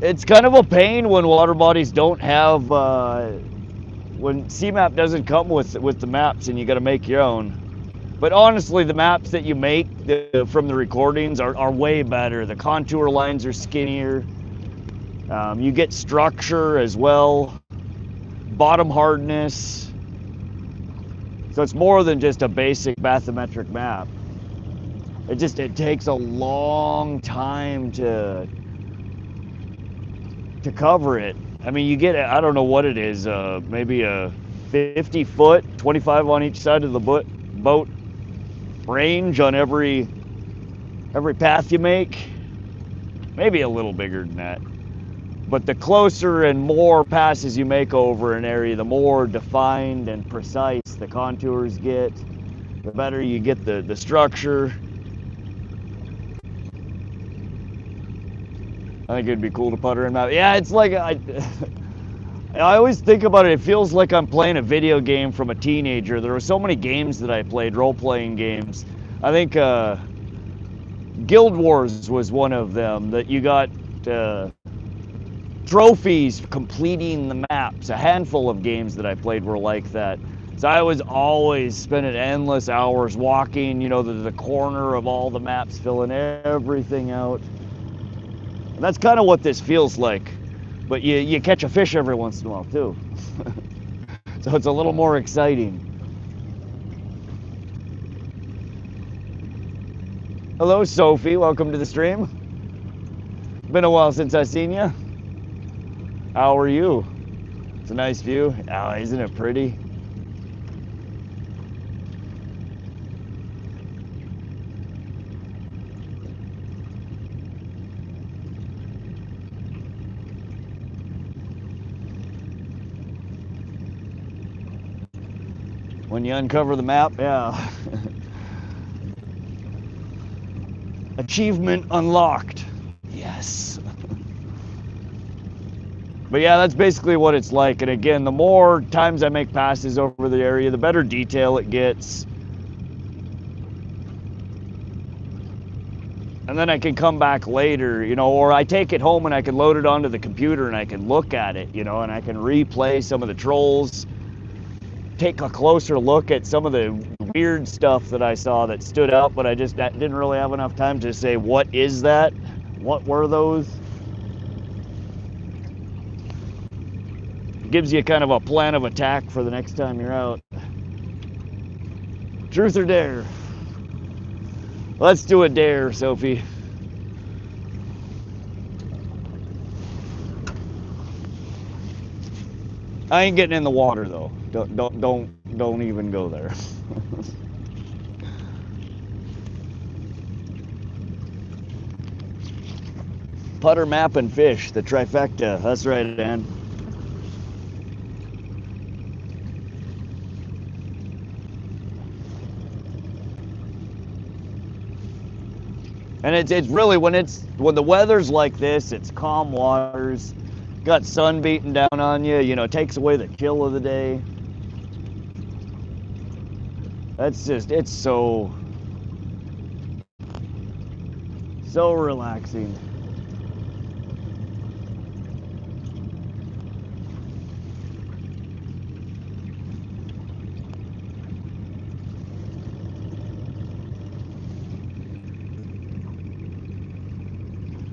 It's kind of a pain when water bodies don't have when CMAP doesn't come with the maps and you got to make your own. But honestly, the maps that you make from the recordings are way better. The contour lines are skinnier. You get structure as well, bottom hardness. So it's more than just a basic bathymetric map. It takes a long time to cover it. I mean, you get, I don't know what it is, maybe a 50 foot, 25 on each side of the boat range on every path you make. Maybe a little bigger than that. But the closer and more passes you make over an area, the more defined and precise the contours get, the better you get the structure. I think it'd be cool to putter and map. Yeah, it's like I always think about it. It feels like I'm playing a video game from a teenager. There were so many games that I played, role-playing games. I think Guild Wars was one of them that you got trophies completing the maps. A handful of games that I played were like that. So I was always spending endless hours walking, you know, the corner of all the maps, filling everything out. And that's kind of what this feels like. But you catch a fish every once in a while too. So it's a little more exciting. Hello, Sophie. Welcome to the stream. Been a while since I've seen you. How are you? It's a nice view. Oh, isn't it pretty? When you uncover the map, yeah. Achievement unlocked. Yes. But yeah, that's basically what it's like. And again, the more times I make passes over the area, the better detail it gets. And then I can come back later, you know, or I take it home and I can load it onto the computer and I can look at it, you know, and I can replay some of the trolls, take a closer look at some of the weird stuff that I saw that stood out, but I just didn't really have enough time to say, what is that? What were those? It gives you kind of a plan of attack for the next time you're out. Truth or dare? Let's do a dare, Sophie. I ain't getting in the water though. Don't even go there. Putter, map, and fish, the trifecta. That's right, Dan. And it's really when the weather's like this, it's calm waters, got sun beating down on you, you know, it takes away the chill of the day. That's just, it's so relaxing.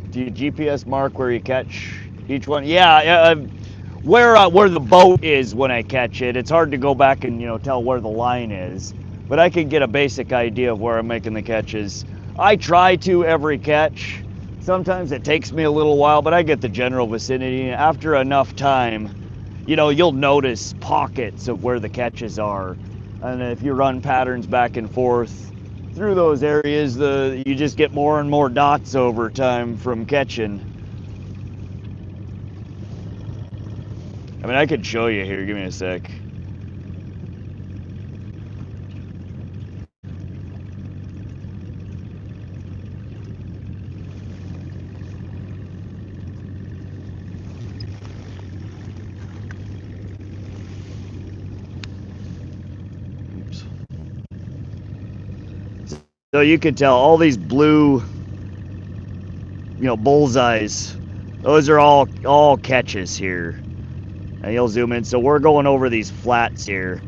Do you GPS mark where you catch each one? Yeah, where the boat is when I catch it. It's hard to go back and, you know, tell where the line is, but I can get a basic idea of where I'm making the catches. I try to every catch. Sometimes it takes me a little while, but I get the general vicinity. After enough time, you know, you'll notice pockets of where the catches are, and if you run patterns back and forth through those areas, you just get more and more dots over time from catching. I mean, I could show you here. Give me a sec. So you can tell all these blue, you know, bullseyes, those are all catches here. And you'll zoom in. So we're going over these flats here.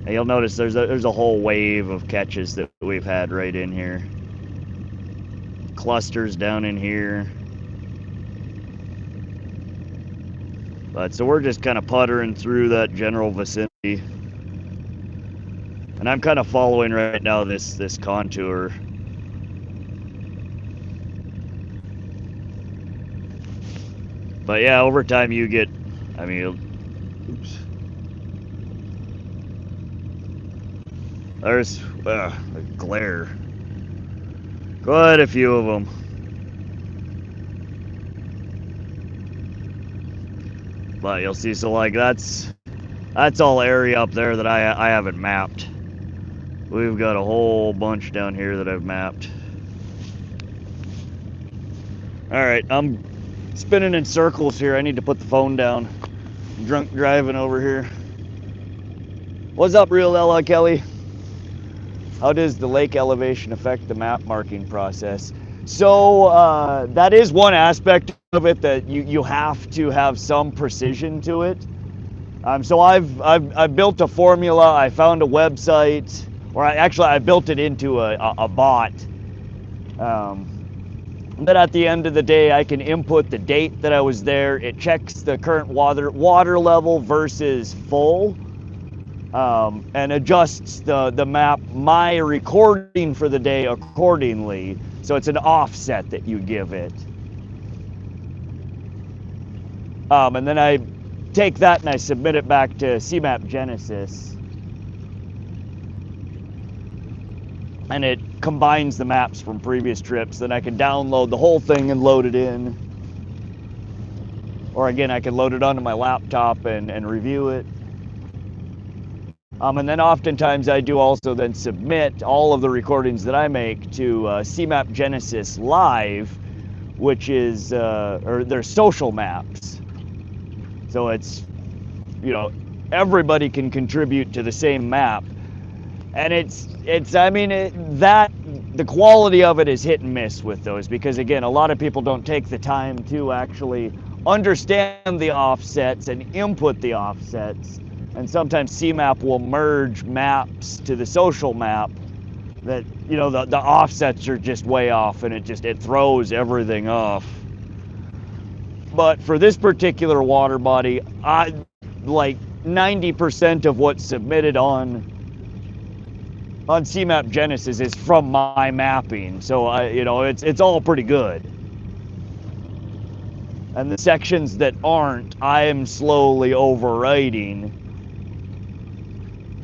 And you'll notice there's a whole wave of catches that we've had right in here. Clusters down in here. But so we're just kind of puttering through that general vicinity. And I'm kind of following right now this contour. But yeah, over time you get, I mean, oops. There's a glare. Quite a few of them. But you'll see, so like that's all area up there that I haven't mapped. We've got a whole bunch down here that I've mapped. Alright, I'm spinning in circles here. I need to put the phone down. I'm drunk driving over here. What's up, Real Ella Kelly? How does the lake elevation affect the map marking process? So that is one aspect of it that you have to have some precision to it. So I've built a formula. I found a website, or I built it into a bot. But at the end of the day, I can input the date that I was there. It checks the current water level versus full. and adjusts the map, my recording for the day accordingly. So it's an offset that you give it. And then I take that and I submit it back to CMAP Genesis. And it combines the maps from previous trips. Then I can download the whole thing and load it in. Or again, I can load it onto my laptop and review it. And then oftentimes I do also then submit all of the recordings that I make to CMAP Genesis Live, which is, or their social maps. So it's, you know, everybody can contribute to the same map. And I mean, the quality of it is hit and miss with those, because again, a lot of people don't take the time to actually understand the offsets and input the offsets. And sometimes CMAP will merge maps to the social map that, you know, the offsets are just way off, and it throws everything off. But for this particular water body, like 90% of what's submitted on CMAP Genesis is from my mapping. So you know, it's all pretty good. And the sections that aren't, I am slowly overwriting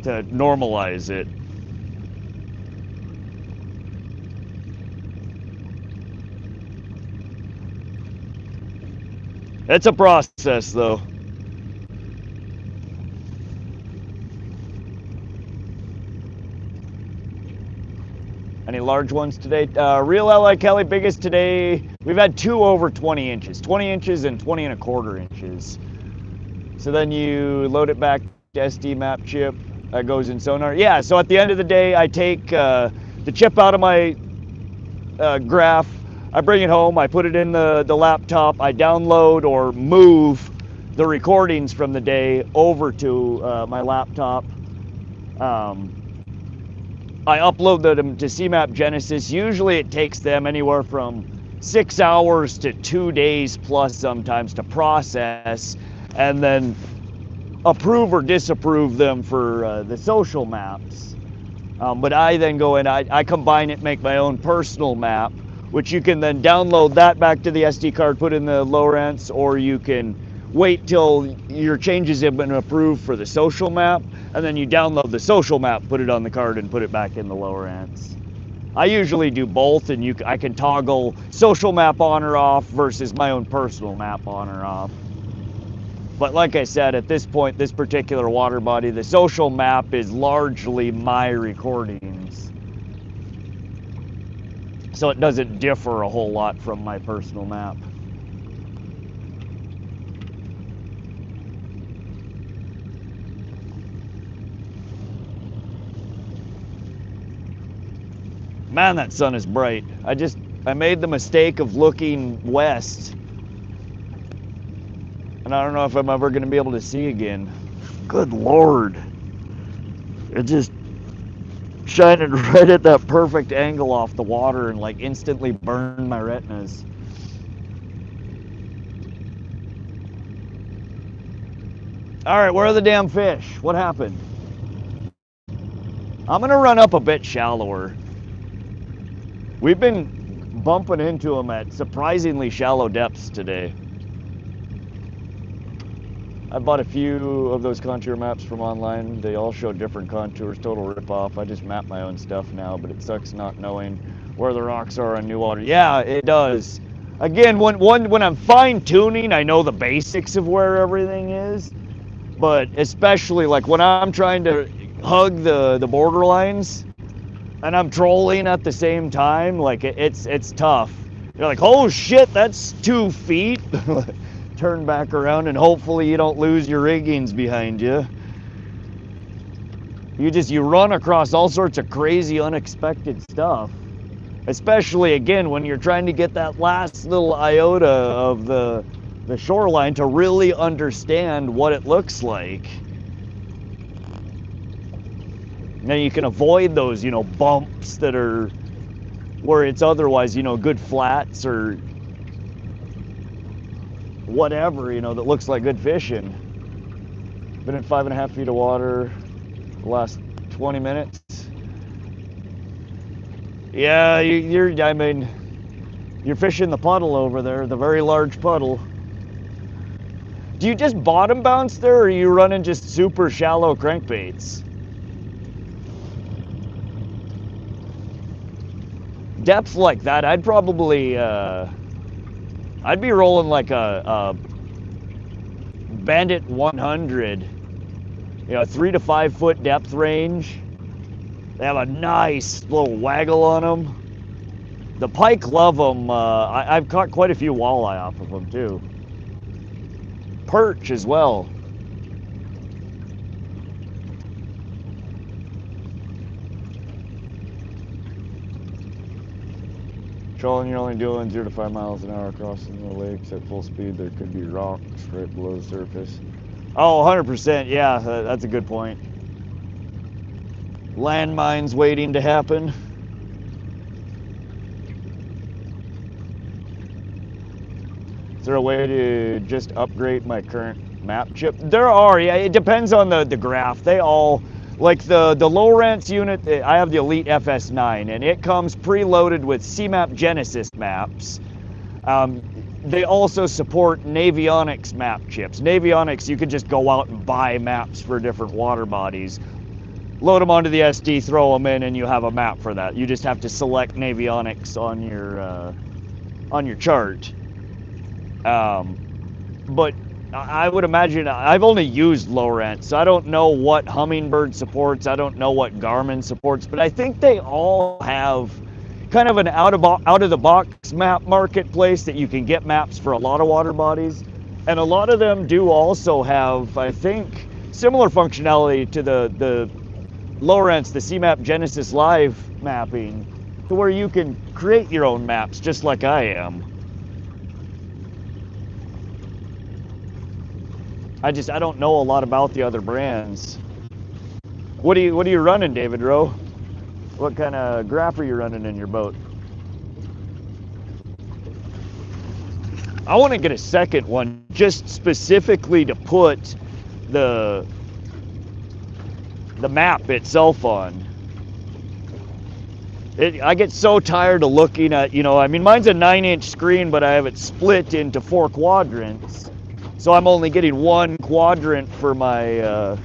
to normalize it. It's a process, though. Any large ones today? Real LI Kelly, biggest today. We've had 2 over 20 inches. 20 inches and 20 1/4 inches. So then you load it back to SD map chip. That goes in sonar. Yeah, so at the end of the day, I take the chip out of my graph. I bring it home, I put it in the laptop, I download or move the recordings from the day over to my laptop. I upload them to CMAP Genesis. Usually it takes them anywhere from 6 hours to 2 days plus sometimes to process, and then approve or disapprove them for the social maps. But I then go in, I combine it, make my own personal map, which you can then download that back to the SD card, put in the Lowrance, or you can wait till your changes have been approved for the social map, and then you download the social map, put it on the card, and put it back in the Lowrance. I usually do both, and I can toggle social map on or off versus my own personal map on or off. But like I said, at this point, this particular water body, the social map is largely my recordings. So it doesn't differ a whole lot from my personal map. Man, that sun is bright. I made the mistake of looking west, and I don't know if I'm ever going to be able to see again. Good Lord. It just shining right at that perfect angle off the water and like instantly burned my retinas. All right, where are the damn fish? What happened? I'm going to run up a bit shallower. We've been bumping into them at surprisingly shallow depths today. I bought a few of those contour maps from online. They all show different contours, total rip-off. I just map my own stuff now, but it sucks not knowing where the rocks are on new water. Yeah, it does. Again, when I'm fine-tuning, I know the basics of where everything is. But especially like when I'm trying to hug the borderlines, and I'm trolling at the same time, like it's tough. You're like, oh shit, that's 2 feet. Turn back around and hopefully you don't lose your riggings behind you. You run across all sorts of crazy, unexpected stuff. Especially again when you're trying to get that last little iota of the shoreline to really understand what it looks like. Now you can avoid those, you know, bumps that are where it's otherwise, you know, good flats or whatever, you know, that looks like good fishing. Been in 5.5 feet of water. the last 20 minutes. Yeah, I mean, you're fishing the puddle over there, the very large puddle. Do you just bottom bounce there, or are you running just super shallow crankbaits? Depth like that, I'd probably, I'd be rolling like a Bandit 100, 3 to 5 foot depth range. They have a nice little waggle on them. The pike love them. I've caught quite a few walleye off of them too. Perch as well. Trolling, you're only doing 0 to 5 miles an hour crossing the lakes at full speed. There could be rocks right below the surface. Oh, 100%. Yeah, that's a good point. Landmines waiting to happen. Is there a way to just upgrade my current map chip? There are, yeah. It depends on the graph. They all, like the Lowrance unit, I have the Elite FS9, and it comes preloaded with CMAP Genesis maps. They also support Navionics map chips. Navionics, you can just go out and buy maps for different water bodies. Load them onto the SD, throw them in, and you have a map for that. You just have to select Navionics on your chart. But I would imagine, I've only used Lowrance, so I don't know what Humminbird supports. I don't know what Garmin supports, but I think they all have kind of an out of the box map marketplace that you can get maps for a lot of water bodies. And a lot of them do also have, I think, similar functionality to the Lowrance, the CMAP Genesis Live mapping, to where you can create your own maps just like I am. I don't know a lot about the other brands. What are you running, David Rowe? What kind of graph are you running in your boat? I want to get a second one just specifically to put the map itself on. I get so tired of looking at, I mean, mine's a 9-inch screen, but I have it split into 4 quadrants. So I'm only getting 1 quadrant for my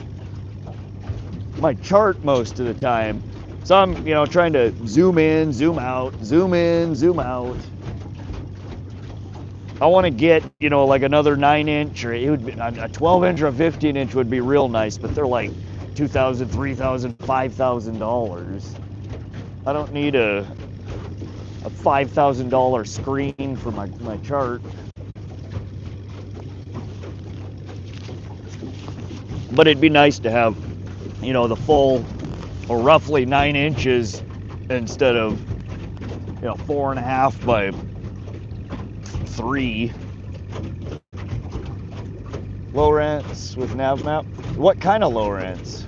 my chart most of the time. So I'm, trying to zoom in, zoom out, zoom in, zoom out. I want to get, like another 9-inch, or it would be a 12-inch or a 15-inch would be real nice, but they're like $2,000, $3,000, $5,000. I don't need a $5,000 screen for my chart. But it'd be nice to have, the full, or roughly 9 inches instead of, 4.5 by 3. Lowrance with nav map. What kind of Lowrance?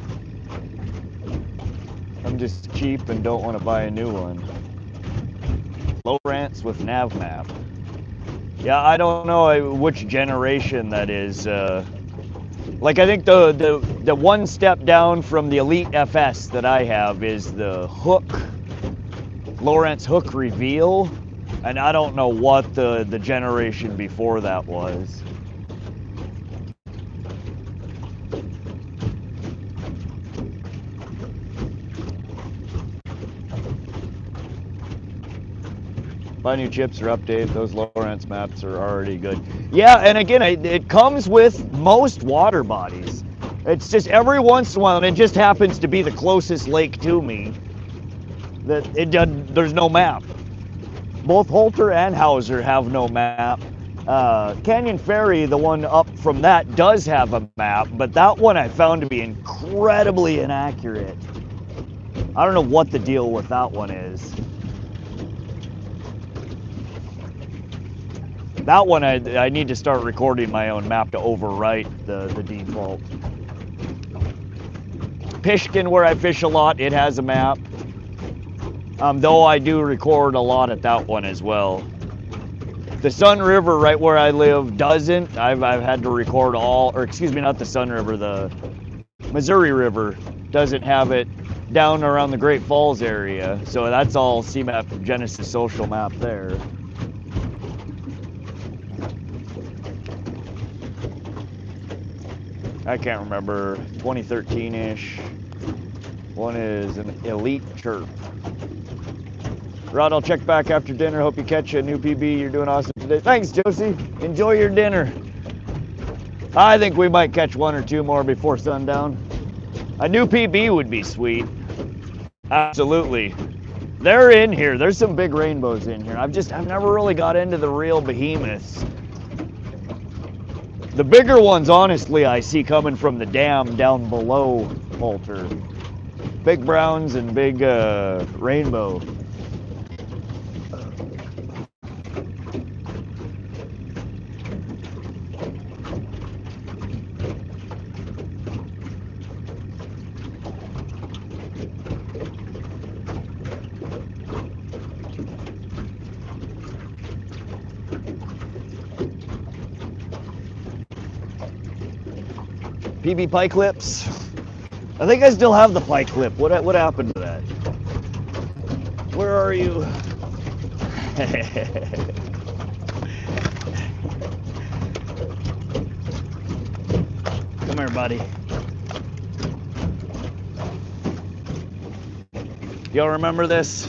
I'm just cheap and don't want to buy a new one. Lowrance with nav map. Yeah, I don't know which generation that is. Like, I think the one step down from the Elite FS that I have is the hook, Lowrance hook reveal, and I don't know what the generation before that was. Buy new chips or update, those Lowrance maps are already good. Yeah, and again, it comes with most water bodies. It's just every once in a while, and it just happens to be the closest lake to me, that there's no map. Both Holter and Hauser have no map. Canyon Ferry, the one up from that, does have a map, but that one I found to be incredibly inaccurate. I don't know what the deal with that one is. That one, I need to start recording my own map to overwrite the default. Pishkin, where I fish a lot, it has a map. Though I do record a lot at that one as well. The Sun River, right where I live, doesn't. I've had to record all, or excuse me, not the Sun River, the Missouri River doesn't have it down around the Great Falls area. So that's all CMAP Genesis social map there. I can't remember, 2013-ish. One is an elite chirp. Rod, I'll check back after dinner. Hope you catch a new PB. You're doing awesome today. Thanks, Josie. Enjoy your dinner. I think we might catch one or two more before sundown. A new PB would be sweet. Absolutely. They're in here. There's some big rainbows in here. I've never really got into the real behemoths. The bigger ones, honestly, I see coming from the dam down below Holter. Big browns and big rainbow. PB pike lips. I think I still have the pike lip. What happened to that? Where are you? Come here, buddy. Y'all remember this?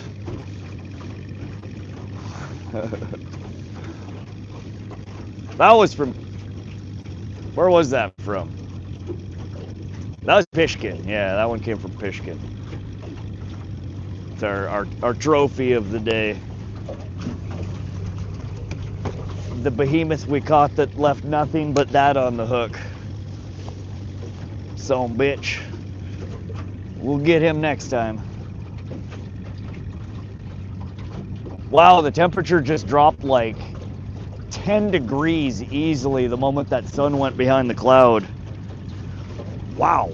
That was from, where was that from? That was Pishkin. Yeah, that one came from Pishkin. It's our trophy of the day. The behemoth we caught that left nothing but that on the hook. Son bitch. We'll get him next time. Wow, the temperature just dropped like 10 degrees easily the moment that sun went behind the cloud. Wow.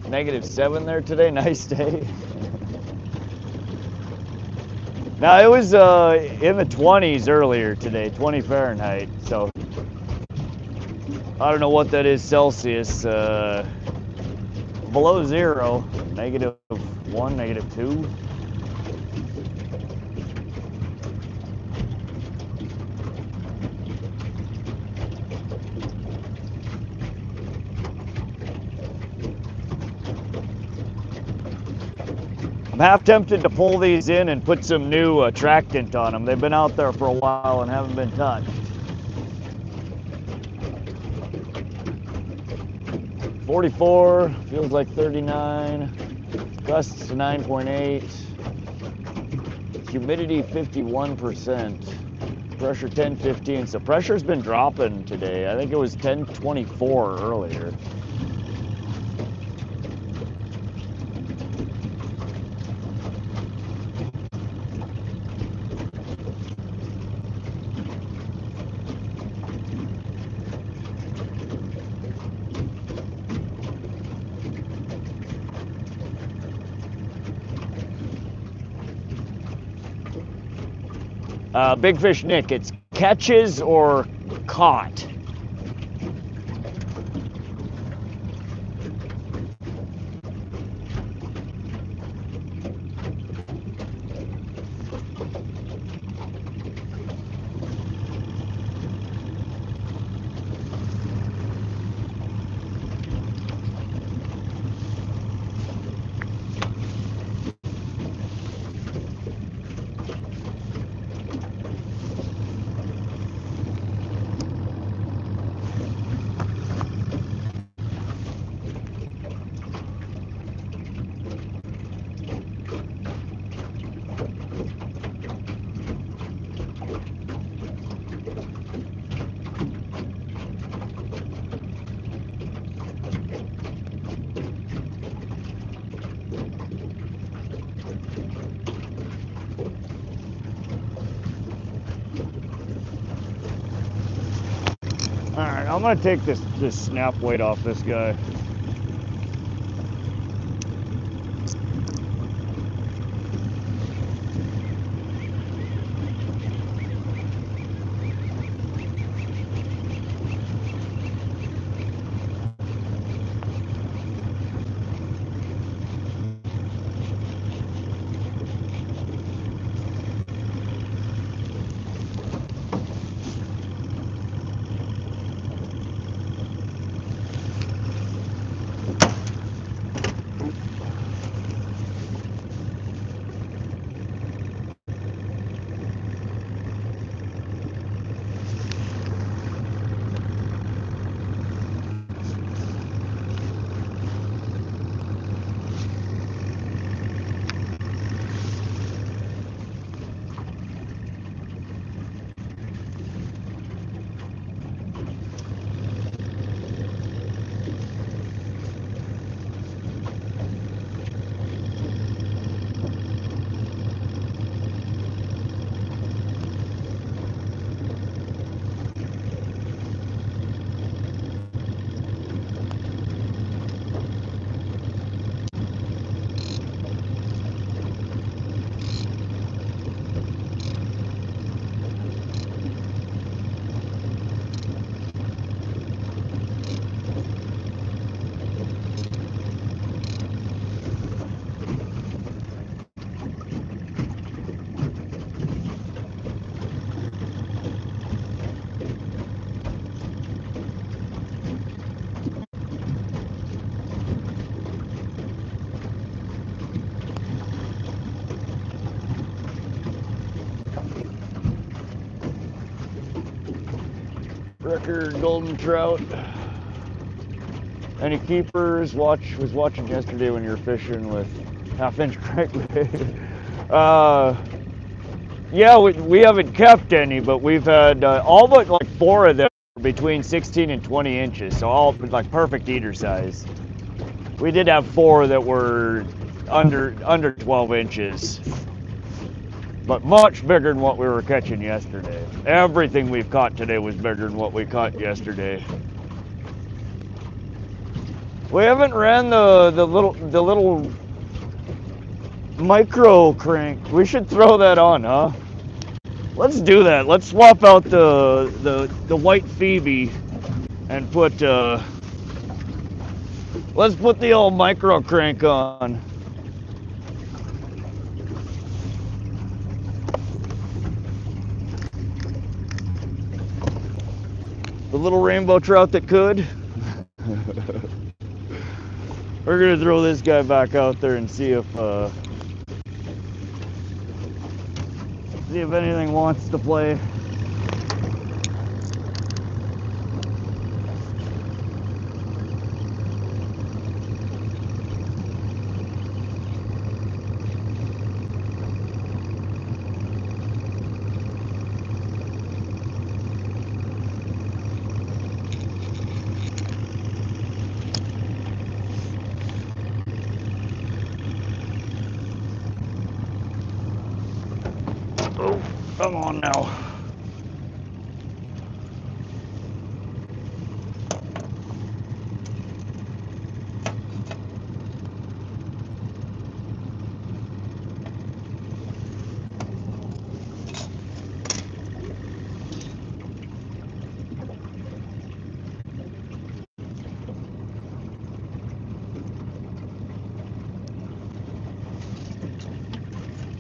-7 there today, nice day. Now it was in the 20s earlier today, 20 Fahrenheit, so I don't know what that is Celsius, below zero, -1, -2. I'm half tempted to pull these in and put some new attractant on them. They've been out there for a while and haven't been touched. 44, feels like 39, gusts to 9.8, humidity 51%, pressure 1015. So pressure's been dropping today. I think it was 1024 earlier. Big Fish Nick, it's catches or caught? I'm gonna take this snap weight off this guy. Record golden trout. Any keepers? Was watching yesterday when you were fishing with half-inch crankbait. Yeah, we haven't kept any, but we've had all but like 4 of them between 16 and 20 inches, so all like perfect eater size. We did have 4 that were under 12 inches. But much bigger than what we were catching yesterday. Everything we've caught today was bigger than what we caught yesterday. We haven't ran the little micro crank. We should throw that on, huh? Let's do that. Let's swap out the white Phoebe and put let's put the old micro crank on. The little rainbow trout that could. We're gonna throw this guy back out there and see if anything wants to play. Oh, come on now.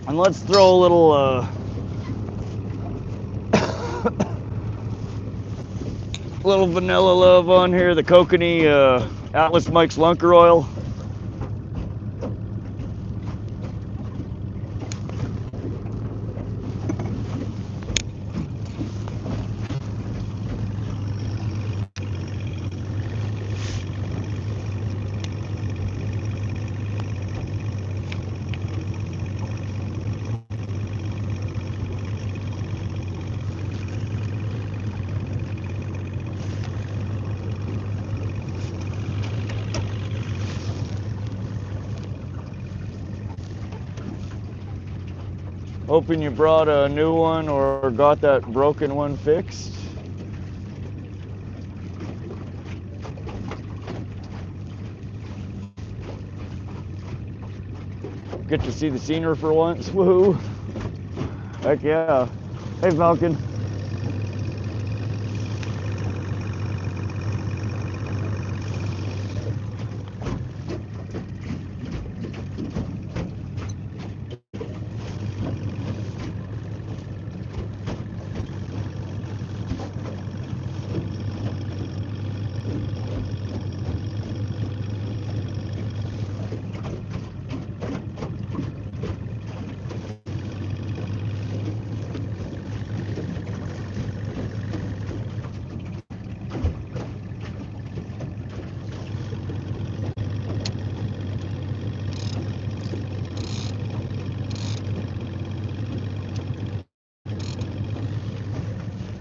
And let's throw a little little vanilla love on here, the Kokanee Atlas Mike's Lunker Oil. Hoping you brought a new one or got that broken one fixed. get to see the scenery for once. Woohoo! Heck yeah! Hey, Falcon.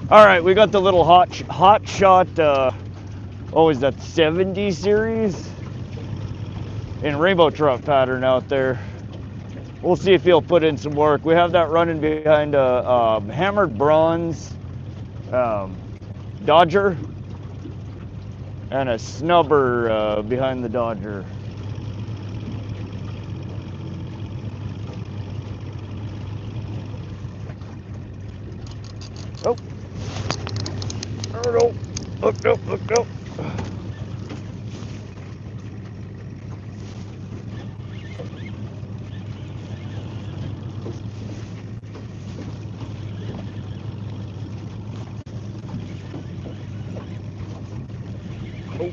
All right, we got the little hot shot. What was that, 70 series in rainbow trout pattern out there. We'll see if he'll put in some work. We have that running behind a hammered bronze Dodger and a snubber behind the Dodger. Oh, there we go. Look up, look up. Oh,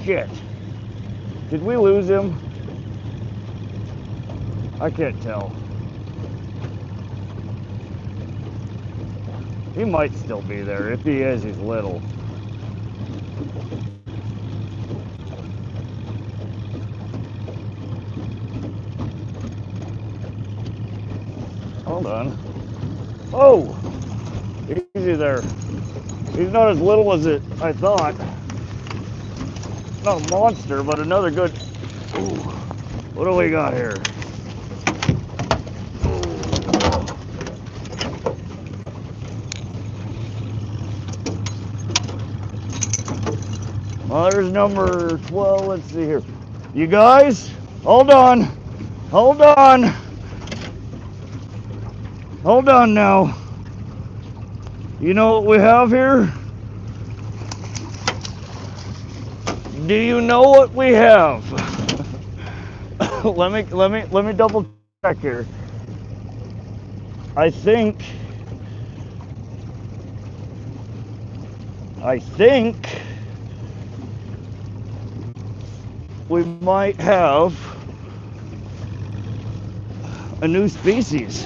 shit. Did we lose him? I can't tell. He might still be there. If he is, he's little. Hold on. Oh! Easy there. He's not as little as I thought. Not a monster, but another good. Ooh. What do we got here? Well, there's number 12. Let's see here. You guys, hold on. Hold on. Hold on now. You know what we have here? Do you know what we have? let me double check here. I think we might have a new species.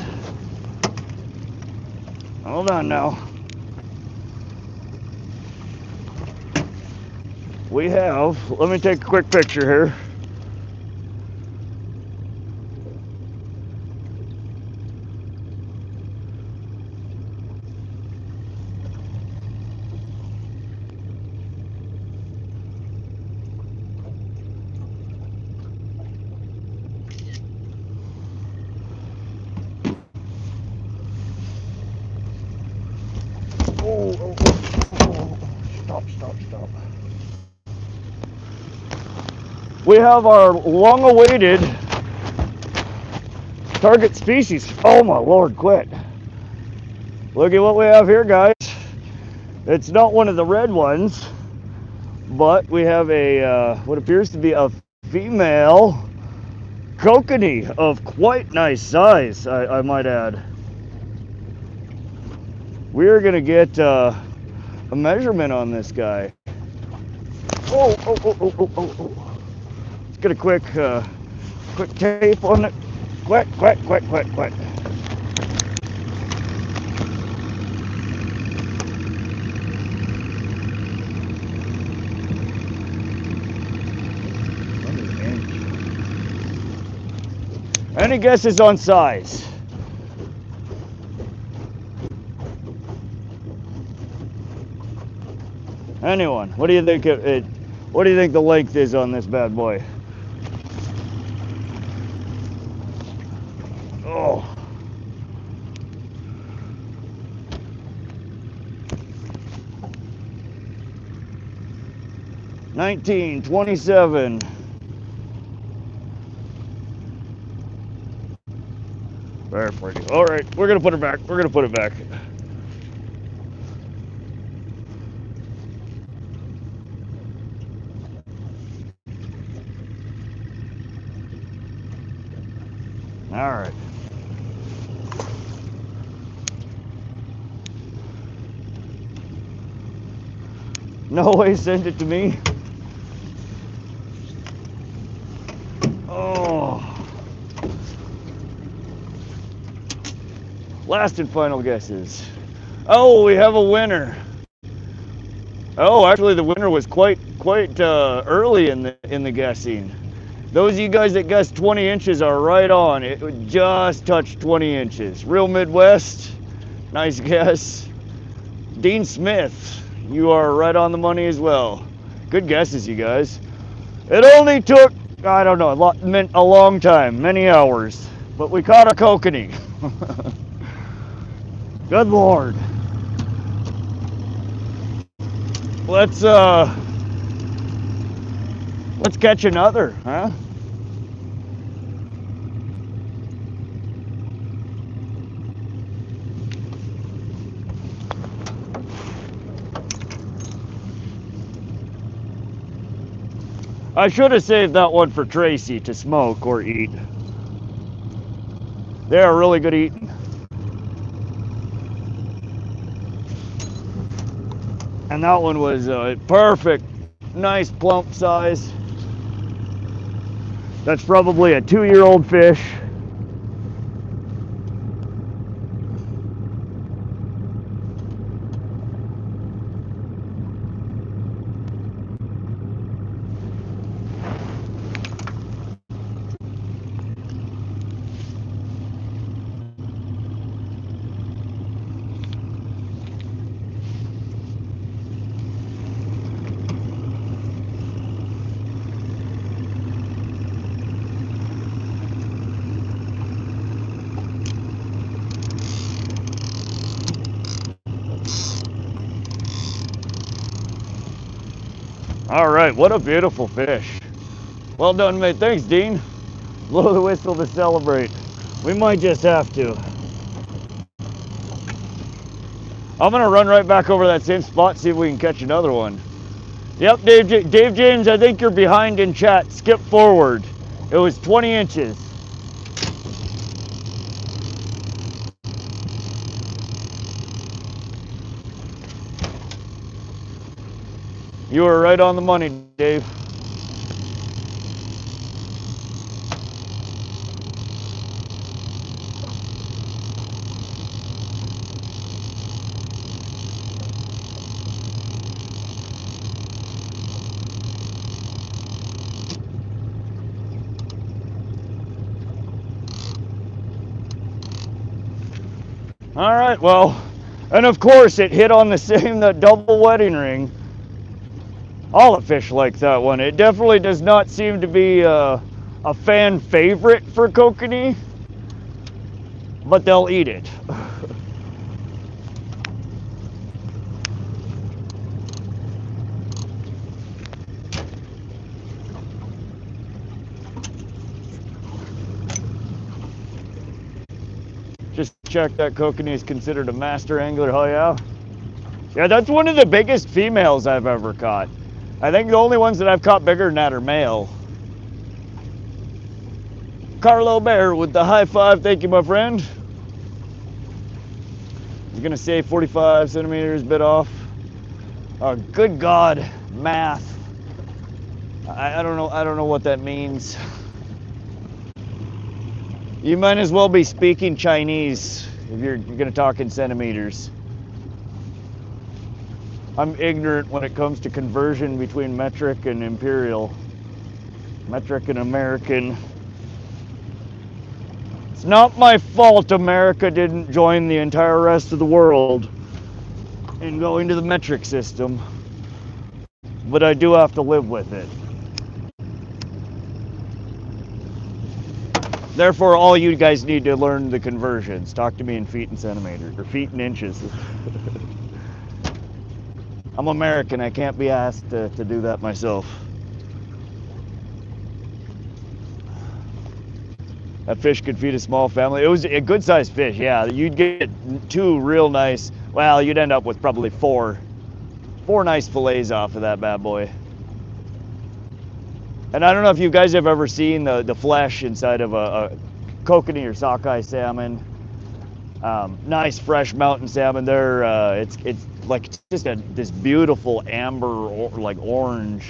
Hold on now. We have, let me take a quick picture here. Oh, stop. We have our long-awaited target species. Oh my Lord, quit. Look at what we have here, guys. It's not one of the red ones, but we have a, what appears to be a female Kokanee of quite nice size, I might add. We're gonna get a measurement on this guy. Oh. Let's get a quick tape on it. Quack. Any guesses on size? Anyone? What do you think what do you think the length is on this bad boy? Oh. $19.27. already. All right, we're gonna put her back. We're gonna put it back. All right. No way, send it to me. Oh. Last and final guesses. Oh, we have a winner. Oh, actually, the winner was quite early in the guessing. Those of you guys that guessed 20 inches are right on. It would just touch 20 inches. Real Midwest, nice guess. Dean Smith, you are right on the money as well. Good guesses, you guys. It only took, I don't know, a long time, many hours, but we caught a kokanee. Good Lord. Let's catch another, huh? I should have saved that one for Tracy to smoke or eat. They are really good eating. And that one was perfect, nice plump size. That's probably a 2-year-old fish. All right, what a beautiful fish. Well done, mate. Thanks, Dean. Blow the whistle to celebrate. We might just have to. I'm gonna run right back over that same spot, see if we can catch another one. Yep, Dave James, I think you're behind in chat. Skip forward. It was 20 inches. You were right on the money, Dave. All right, well, and of course it hit on the double wedding ring. All the fish like that one. It definitely does not seem to be a fan favorite for kokanee, but they'll eat it. Just check that kokanee is considered a master angler. Oh yeah. Yeah, that's one of the biggest females I've ever caught. I think the only ones that I've caught bigger than that are male. Carlo Bear with the high five. Thank you, my friend. I was gonna say 45 centimeters, bit off. Oh, good God, math. I don't know what that means. You might as well be speaking Chinese if you're gonna talk in centimeters. I'm ignorant when it comes to conversion between metric and imperial. Metric and American. It's not my fault America didn't join the entire rest of the world in going to the metric system, but I do have to live with it. Therefore, all you guys need to learn the conversions. Talk to me in feet and centimeters, or feet and inches. I'm American, I can't be asked to do that myself. That fish could feed a small family. It was a good sized fish, yeah. You'd get 2 real nice, well, you'd end up with probably 4 nice fillets off of that bad boy. And I don't know if you guys have ever seen the flesh inside of a kokanee or sockeye salmon. Nice fresh mountain salmon. They're it's like just this beautiful amber or like orange.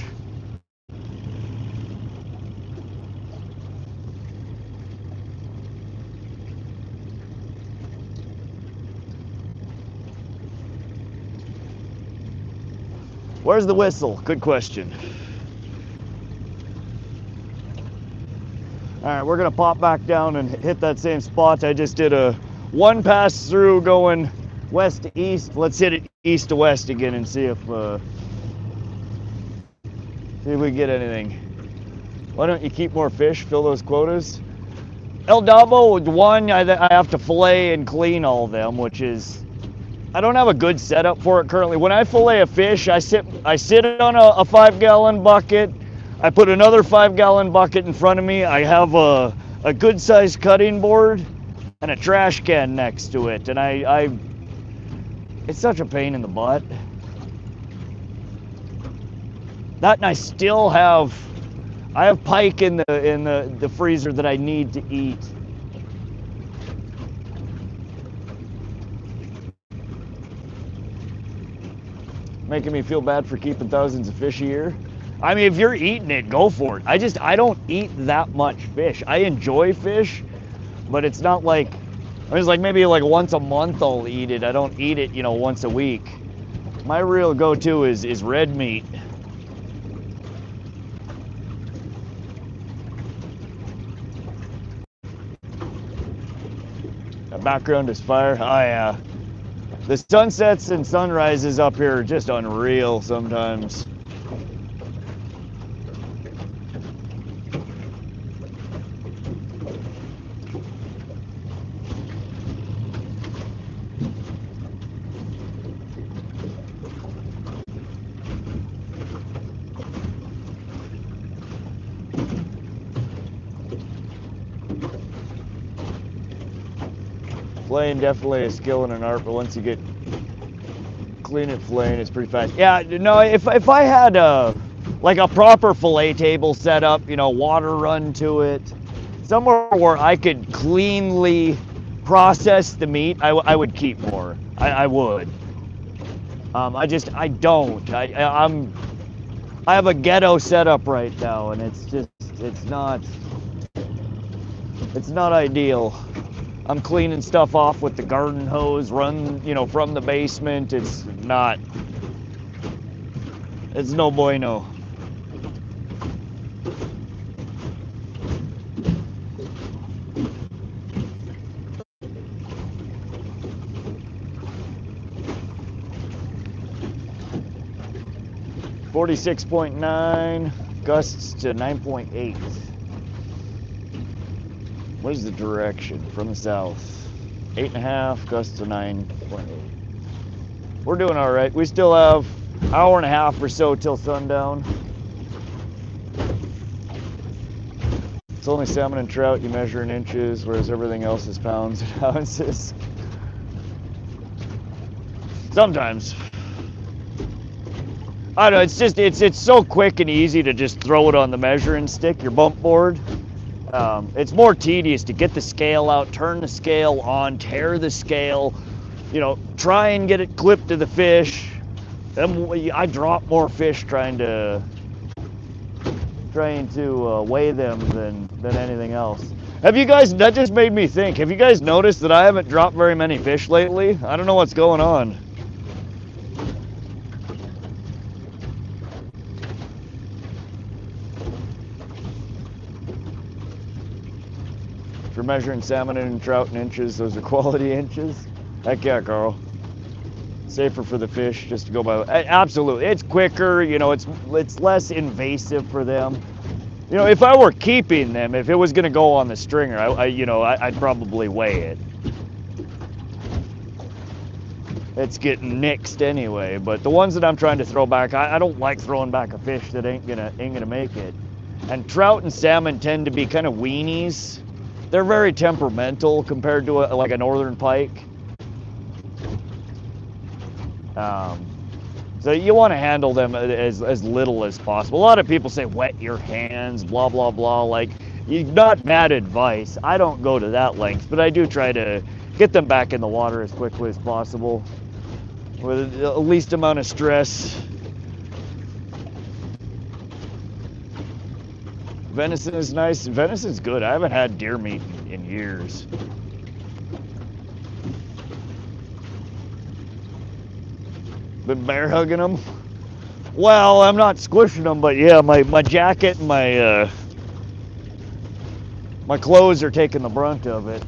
Where's the whistle? Good question. All right, we're gonna pop back down and hit that same spot. I just did a 1 pass through going west to east. Let's hit it east to west again and see if we get anything. Why don't you keep more fish, fill those quotas? El Dabo, 1, I have to fillet and clean all of them, which is, I don't have a good setup for it currently. When I fillet a fish, I sit on a 5-gallon bucket. I put another 5-gallon bucket in front of me. I have a good sized cutting board and a trash can next to it. And it's such a pain in the butt. That, and I still have pike in the freezer that I need to eat. Making me feel bad for keeping thousands of fish a year. I mean, if you're eating it, go for it. I don't eat that much fish. I enjoy fish, but it's not like, it's like maybe like once a month I'll eat it. I don't eat it, once a week. My real go-to is red meat. The background is fire. Oh yeah. The sunsets and sunrises up here are just unreal sometimes. Filleting definitely a skill and an art, but once you get clean at filleting, it's pretty fast. Yeah, no, if I had like a proper fillet table set up, water run to it, somewhere where I could cleanly process the meat, I would keep more. I would. I don't. I have a ghetto setup right now, and it's not ideal. I'm cleaning stuff off with the garden hose, run, from the basement. It's no bueno. .9, gusts to 9.8. What is the direction from the south? 8.5, gusts to 9.8. We're doing all right. We still have an hour and a half or so till sundown. It's only salmon and trout. You measure in inches, whereas everything else is pounds and ounces. Sometimes. I don't know, it's so quick and easy to just throw it on the measuring stick, your bump board. It's more tedious to get the scale out, turn the scale on, tear the scale, try and get it clipped to the fish. Then I drop more fish trying to weigh them than anything else. Have you guys, that just made me think, have you guys noticed that I haven't dropped very many fish lately? I don't know what's going on. If you're measuring salmon and trout in inches, those are quality inches. Heck yeah, Carl. Safer for the fish just to go by. Absolutely, it's quicker. It's less invasive for them. If I were keeping them, if it was going to go on the stringer, I'd probably weigh it. It's getting nixed anyway. But the ones that I'm trying to throw back, I don't like throwing back a fish that ain't gonna make it. And trout and salmon tend to be kind of weenies. they're very temperamental compared to like a northern pike. So you want to handle them as little as possible. A lot of people say wet your hands, blah, blah, blah. Like, not bad advice. I don't go to that length, but I do try to get them back in the water as quickly as possible with the least amount of stress. Venison is nice. Venison's good. I haven't had deer meat in years. Been bear hugging them? Well, I'm not squishing them, but yeah, my jacket and my clothes are taking the brunt of it.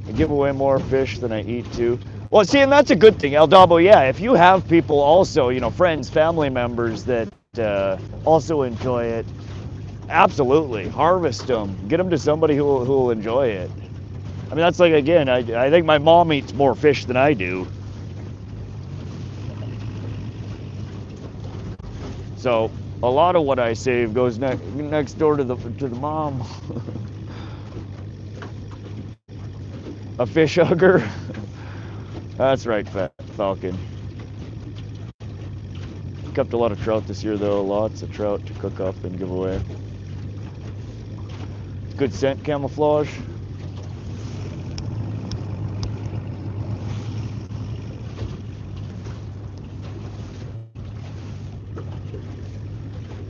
I give away more fish than I eat too. Well, see, and that's a good thing, El Dabo. Yeah, if you have people also, you know, friends, family members that also enjoy it, absolutely harvest them. Get them to somebody who will enjoy it. I mean, that's like, again, I think my mom eats more fish than I do. So a lot of what I save goes next door to the mom. A fish hugger. That's right, Falcon. Kept a lot of trout this year, though. Lots of trout to cook up and give away. Good scent camouflage.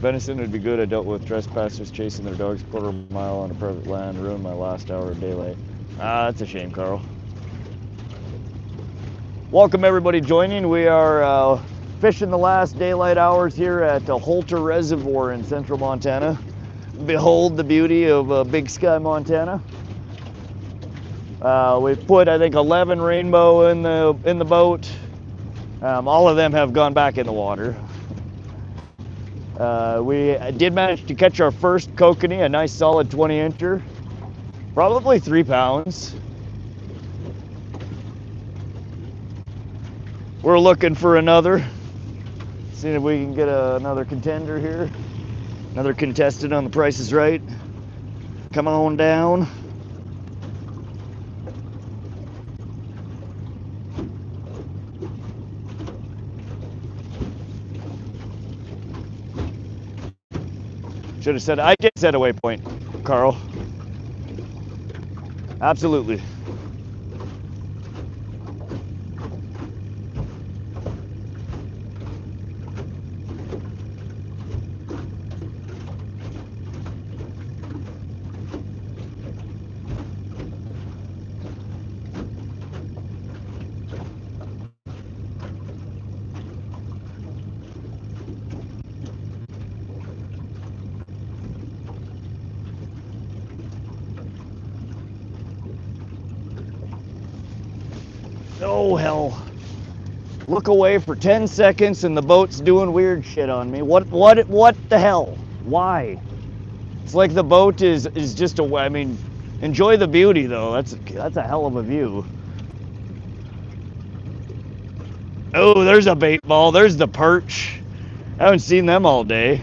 Venison would be good. I dealt with trespassers chasing their dogs quarter mile on a private land. Ruined my last hour of daylight. Ah, that's a shame, Carl. Welcome everybody joining. We are fishing the last daylight hours here at Holter Reservoir in central Montana. Behold the beauty of Big Sky, Montana. We've put, I think, 11 rainbow in the boat. All of them have gone back in the water. We did manage to catch our first kokanee, a nice solid 20-incher, probably 3 pounds. We're looking for another, seeing if we can get another contender here, another contestant on The Price is Right. Come on down. Should have said, I did set a waypoint, Carl. Absolutely. Oh hell. Look away for 10 seconds and the boat's doing weird shit on me. What the hell? Why? It's like the boat is just a, I mean, enjoy the beauty though. That's a hell of a view. Oh, there's a bait ball. There's the perch. I haven't seen them all day.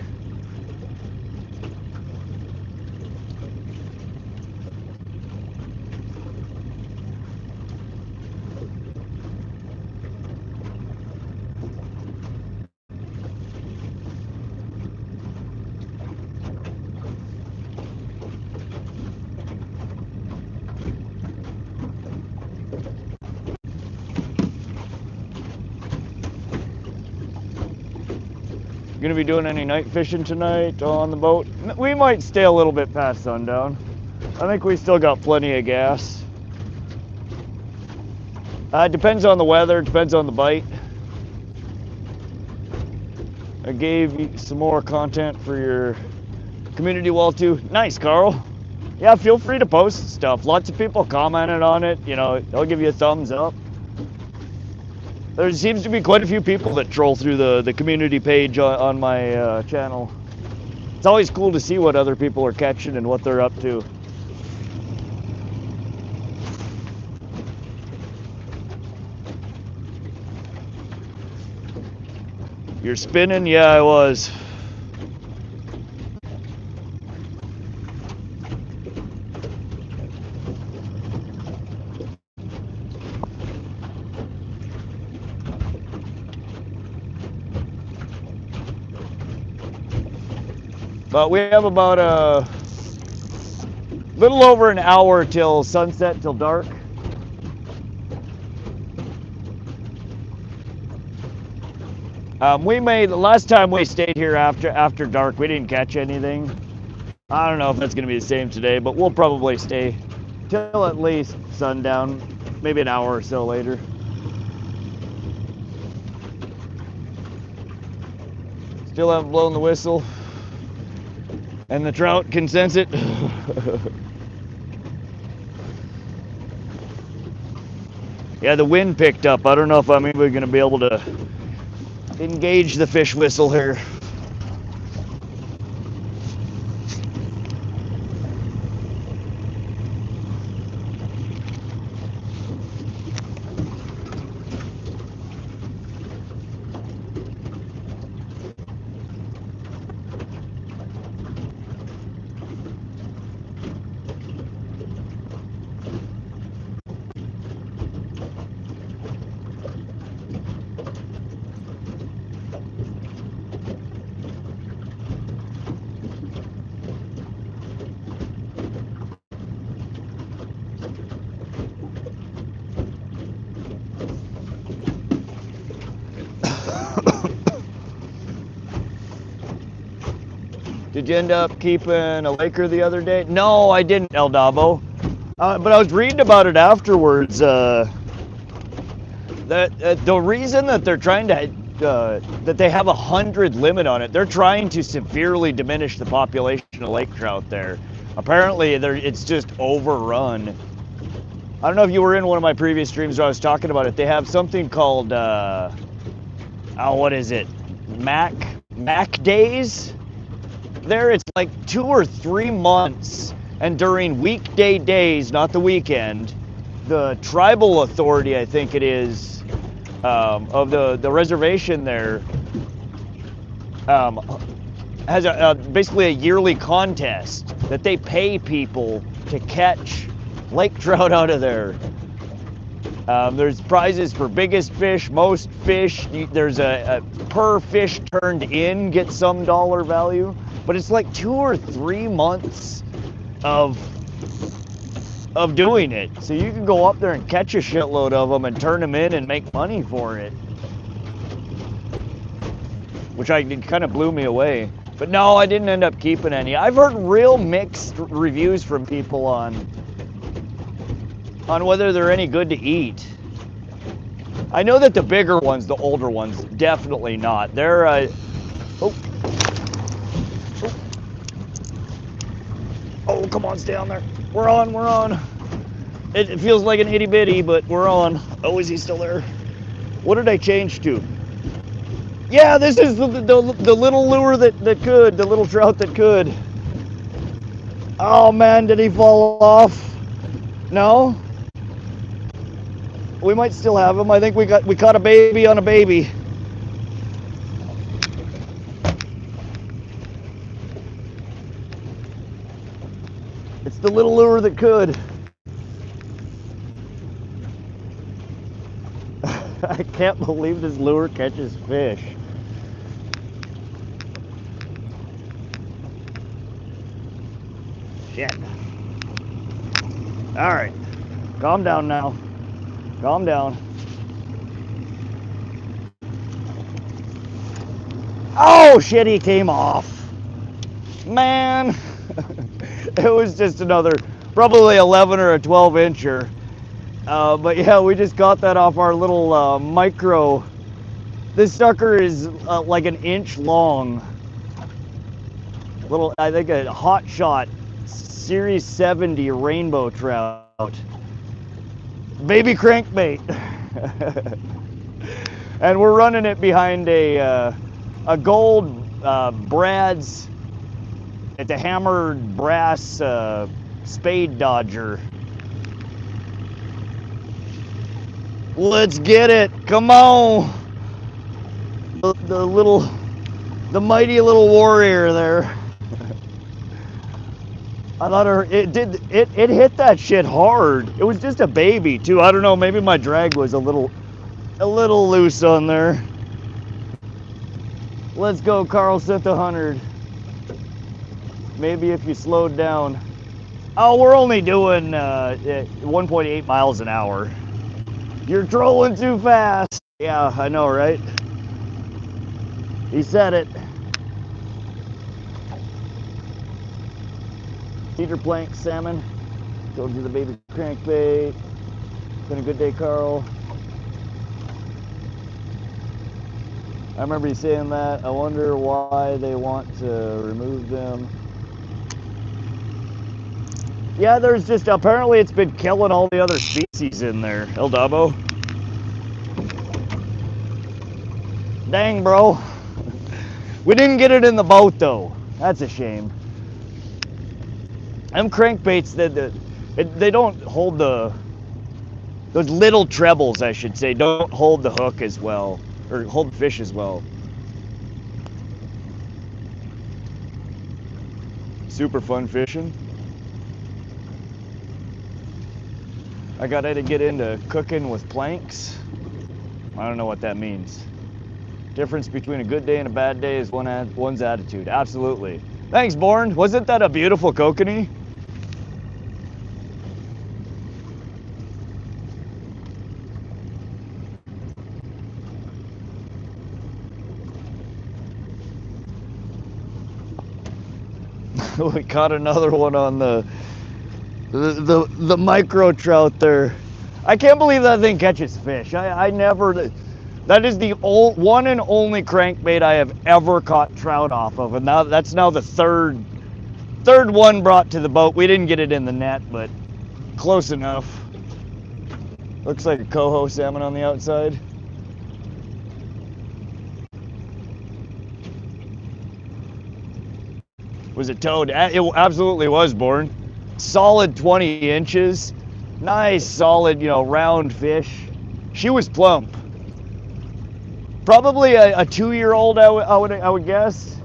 Gonna be doing any night fishing tonight on the boat? We might stay a little bit past sundown. I think we still got plenty of gas. Depends on the weather, depends on the bite. I gave you some more content for your community wall too. Nice, Carl. Yeah, feel free to post stuff. Lots of people commented on it. You know, they'll give you a thumbs up. There seems to be quite a few people that troll through the community page on my channel. It's always cool to see what other people are catching and what they're up to. You're spinning? Yeah, I was. But we have about a little over an hour till sunset, till dark. We made, the last time we stayed here after dark, we didn't catch anything. I don't know if that's going to be the same today, but we'll probably stay till at least sundown, maybe an hour or so later. Still haven't blown the whistle, and the trout can sense it. Yeah, the wind picked up. I don't know if I'm even going to be able to engage the fish whistle here. Did you end up keeping a Laker the other day? No, I didn't, El Davo. But I was reading about it afterwards. The reason that they're trying to that they have 100 limit on it, they're trying to severely diminish the population of lake trout there. Apparently, it's just overrun. I don't know if you were in one of my previous streams where I was talking about it. They have something called what is it? Mac days. There, it's like 2 or 3 months, and during weekday days, not the weekend, the tribal authority, I think it is, of the reservation there, has basically a yearly contest that they pay people to catch lake trout out of there. There's prizes for biggest fish, most fish. There's a per fish turned in get some dollar value. But it's like 2 or 3 months of doing it. So you can go up there and catch a shitload of them and turn them in and make money for it. Which kind of blew me away. But no, I didn't end up keeping any. I've heard real mixed reviews from people on whether they're any good to eat. I know that the bigger ones, the older ones, definitely not. They're Oh, come on, stay on there. We're on. It feels like an itty bitty, but we're on. Oh, is he still there? What did I change to? Yeah, this is the little lure that could, the little trout that could. Oh man, did he fall off? No? We might still have him. I think we caught a baby on a baby. It's the little lure that could. I can't believe this lure catches fish. Shit. All right, calm down now. Calm down. Oh shit, he came off. Man. It was just another, probably 11 or a 12 incher. But yeah, we just got that off our little micro. This sucker is like an inch long. Little, I think a Hot Shot Series 70 rainbow trout. Baby crankbait. And we're running it behind a gold Brad's. It's a hammered brass spade dodger. Let's get it. Come on. The mighty little warrior there. I thought it hit that shit hard. It was just a baby too. I don't know, maybe my drag was a little loose on there. Let's go, Carl, set the 100. maybe if you slowed down. Oh, we're only doing 1.8 miles an hour. You're trolling too fast. Yeah, I know, right? He said it. Cedar plank salmon. Told you the baby crankbait. Been a good day, Carl. I remember you saying that. I wonder why they want to remove them. Yeah, there's just, apparently it's been killing all the other species in there. El Dabo. Dang, bro. We didn't get it in the boat, though. That's a shame. Them crankbaits, they don't hold the... Those little trebles, I should say, don't hold the hook as well. Or hold the fish as well. Super fun fishing. I gotta get into cooking with planks. I don't know what that means. Difference between a good day and a bad day is one's attitude. Absolutely. Thanks, Born. Wasn't that a beautiful kokanee? We caught another one on the micro trout there. I can't believe that thing catches fish. I never. That is the one and only crankbait I have ever caught trout off of, and now that's the third one brought to the boat. We didn't get it in the net, but close enough. Looks like a coho salmon on the outside. Was it toad? It absolutely was, Born. Solid 20 inches. Nice, solid, round fish. She was plump. Probably a 2-year-old, I would guess.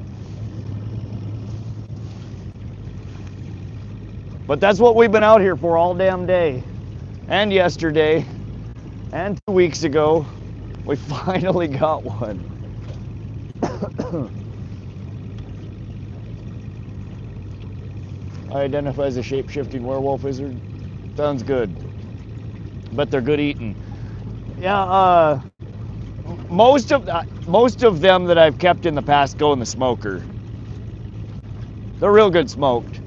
But that's what we've been out here for all damn day. And yesterday. And 2 weeks ago. We finally got one. I identify as a shape-shifting werewolf wizard. Sounds good. But they're good eating. Yeah, most of them that I've kept in the past go in the smoker. They're real good smoked.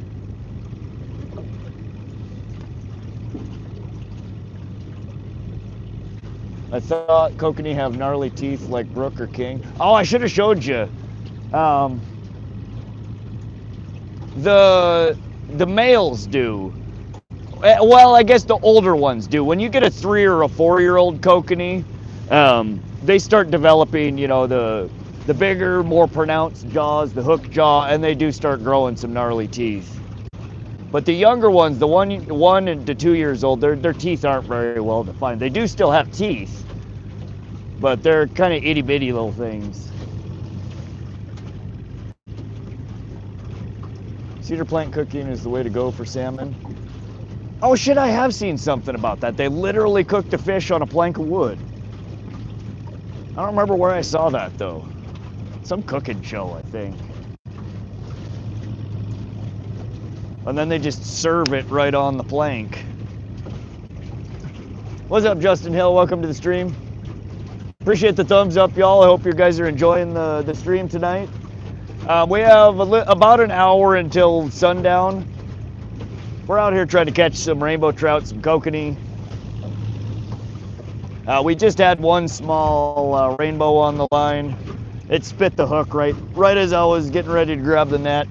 I thought Kokanee have gnarly teeth like Brook or King. Oh, I should have showed you. The males do. Well, I guess the older ones do. When you get a 3 or a 4-year-old kokanee, they start developing, the bigger, more pronounced jaws, the hook jaw, and they do start growing some gnarly teeth. But the younger ones, the 1 to 2 years old, their teeth aren't very well defined. They do still have teeth, but they're kind of itty bitty little things. Cedar plank cooking is the way to go for salmon. Oh shit, I have seen something about that. They literally cooked the fish on a plank of wood. I don't remember where I saw that though. Some cooking show, I think. And then they just serve it right on the plank. What's up, Justin Hill? Welcome to the stream. Appreciate the thumbs up, y'all. I hope you guys are enjoying the stream tonight. We have about an hour until sundown. We're out here trying to catch some rainbow trout, some kokanee. We just had one small rainbow on the line. It spit the hook right as I was getting ready to grab the net.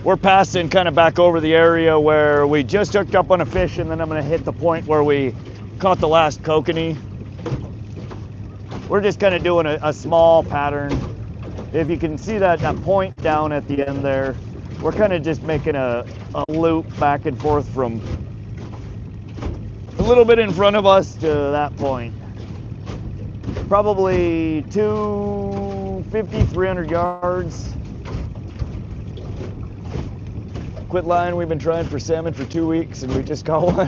We're passing kind of back over the area where we just hooked up on a fish, and then I'm going to hit the point where we caught the last kokanee. We're just kind of doing a small pattern. If you can see that point down at the end there, we're kind of just making a loop back and forth from a little bit in front of us to that point. Probably 250, 300 yards. Quit lying, we've been trying for salmon for 2 weeks and we just caught one.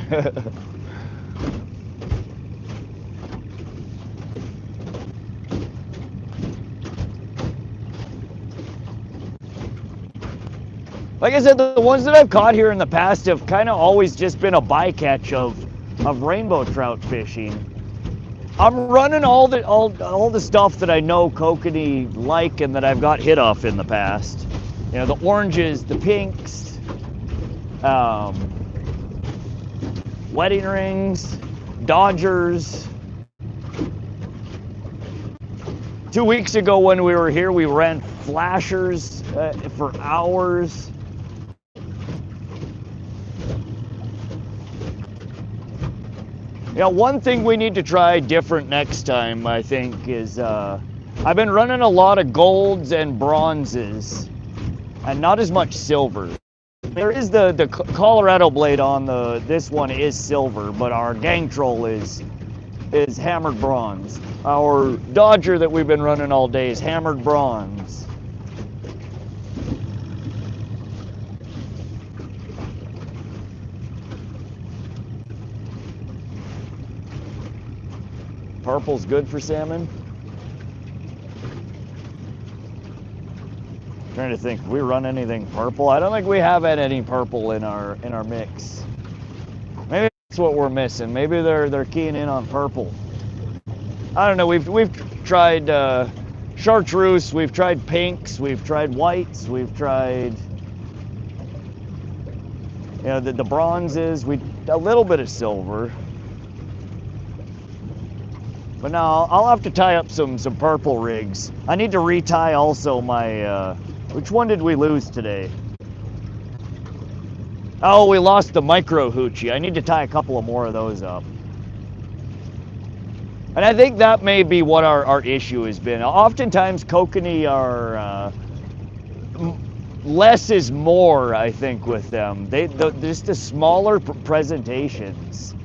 Like I said, the ones that I've caught here in the past have kind of always just been a bycatch of rainbow trout fishing. I'm running all the stuff that I know Kokanee like and that I've got hit off in the past. You know, the oranges, the pinks, wedding rings, dodgers. 2 weeks ago when we were here, we ran flashers for hours. You know, one thing we need to try different next time, I think, is I've been running a lot of golds and bronzes and not as much silver. There is the Colorado blade on this one is silver, but our gang troll is hammered bronze. Our Dodger that we've been running all day is hammered bronze. Purple's good for salmon. Trying to think, if we run anything purple? I don't think we have had any purple in our mix. Maybe that's what we're missing. Maybe they're keying in on purple. I don't know. We've tried chartreuse. We've tried pinks. We've tried whites. We've tried, you know, the bronzes. A little bit of silver. But now I'll have to tie up some purple rigs. I need to retie also my. Which one did we lose today? Oh, we lost the micro hoochie. I need to tie a couple of more of those up. And I think that may be what our issue has been. Oftentimes, Kokanee are less is more, I think, with them. Just the smaller presentations.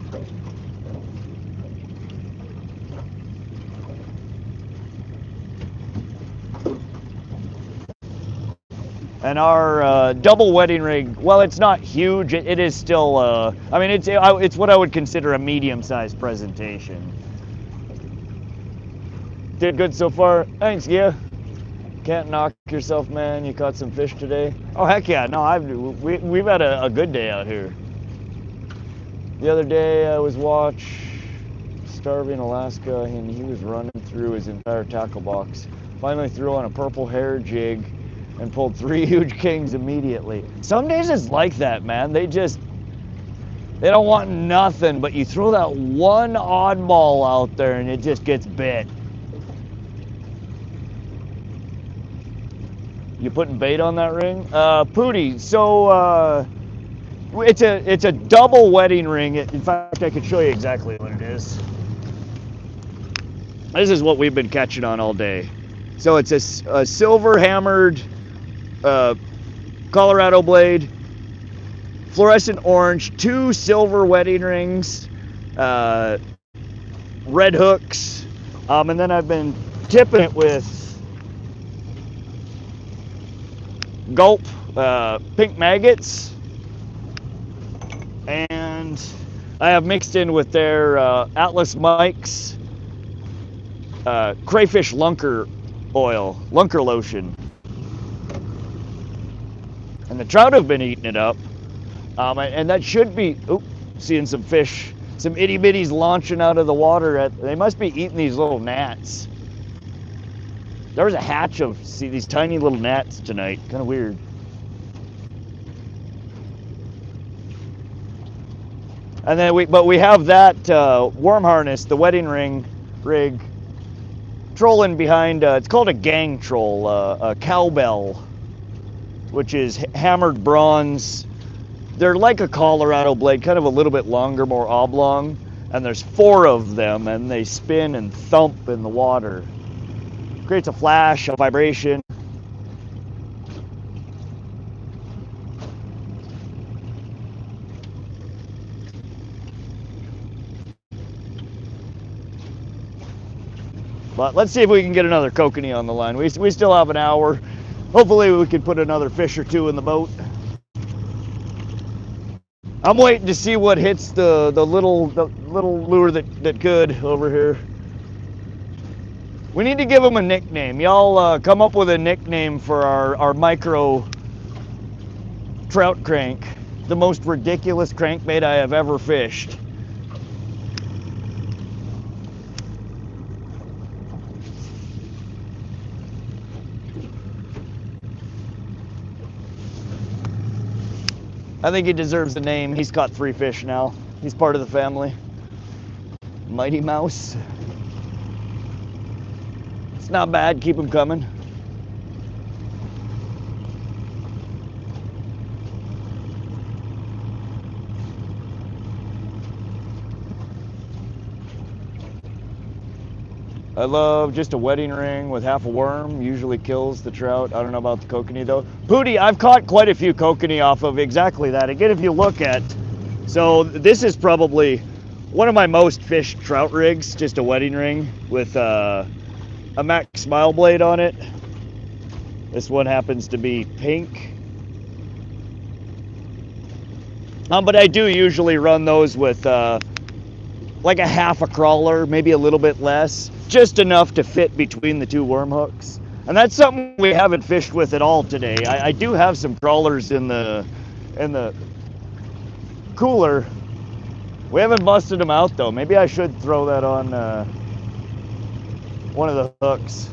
And our double wedding rig, well, it's not huge. It is still, I mean, it's what I would consider a medium-sized presentation. Did good so far. Thanks, yeah. Can't knock yourself, man. You caught some fish today. Oh, heck yeah. No, we've had a good day out here. The other day I was starving Alaska, and he was running through his entire tackle box. Finally threw on a purple hair jig and pulled 3 huge kings immediately. Some days it's like that, man. They don't want nothing, but you throw that one oddball out there and it just gets bit. You putting bait on that ring? Pootie, so it's a double wedding ring. In fact, I could show you exactly what it is. This is what we've been catching on all day. So it's a silver hammered Colorado blade, fluorescent orange, 2 silver wedding rings, red hooks, and then I've been tipping it with gulp pink maggots, and I have mixed in with their Atlas Mike's crayfish lunker lotion. And the trout have been eating it up. And that should be, seeing some fish, some itty bitties launching out of the water. They must be eating these little gnats. There was a hatch of, these tiny little gnats tonight. Kind of weird. And then we have that worm harness, the wedding rig, trolling behind, it's called a gang troll, a cowbell, which is hammered bronze. They're like a Colorado blade, kind of a little bit longer, more oblong, and there's 4 of them, and they spin and thump in the water. Creates a flash, a vibration. But let's see if we can get another kokanee on the line. We still have an hour. Hopefully we can put another fish or 2 in the boat. I'm waiting to see what hits the little lure that could over here. We need to give them a nickname. Y'all come up with a nickname for our micro trout crank, the most ridiculous crankbait I have ever fished. I think he deserves the name. He's caught 3 fish now. He's part of the family. Mighty Mouse. It's not bad, keep him coming. I love just a wedding ring with half a worm, usually kills the trout. I don't know about the kokanee though. Pootie, I've caught quite a few kokanee off of exactly that. Again, if you look at, so this is probably one of my most fished trout rigs, just a wedding ring with a Max Smile blade on it. This one happens to be pink. But I do usually run those with like a half a crawler, maybe a little bit less, just enough to fit between the 2 worm hooks. And that's something we haven't fished with at all today. I do have some crawlers in the cooler. We haven't busted them out though. Maybe I should throw that on one of the hooks.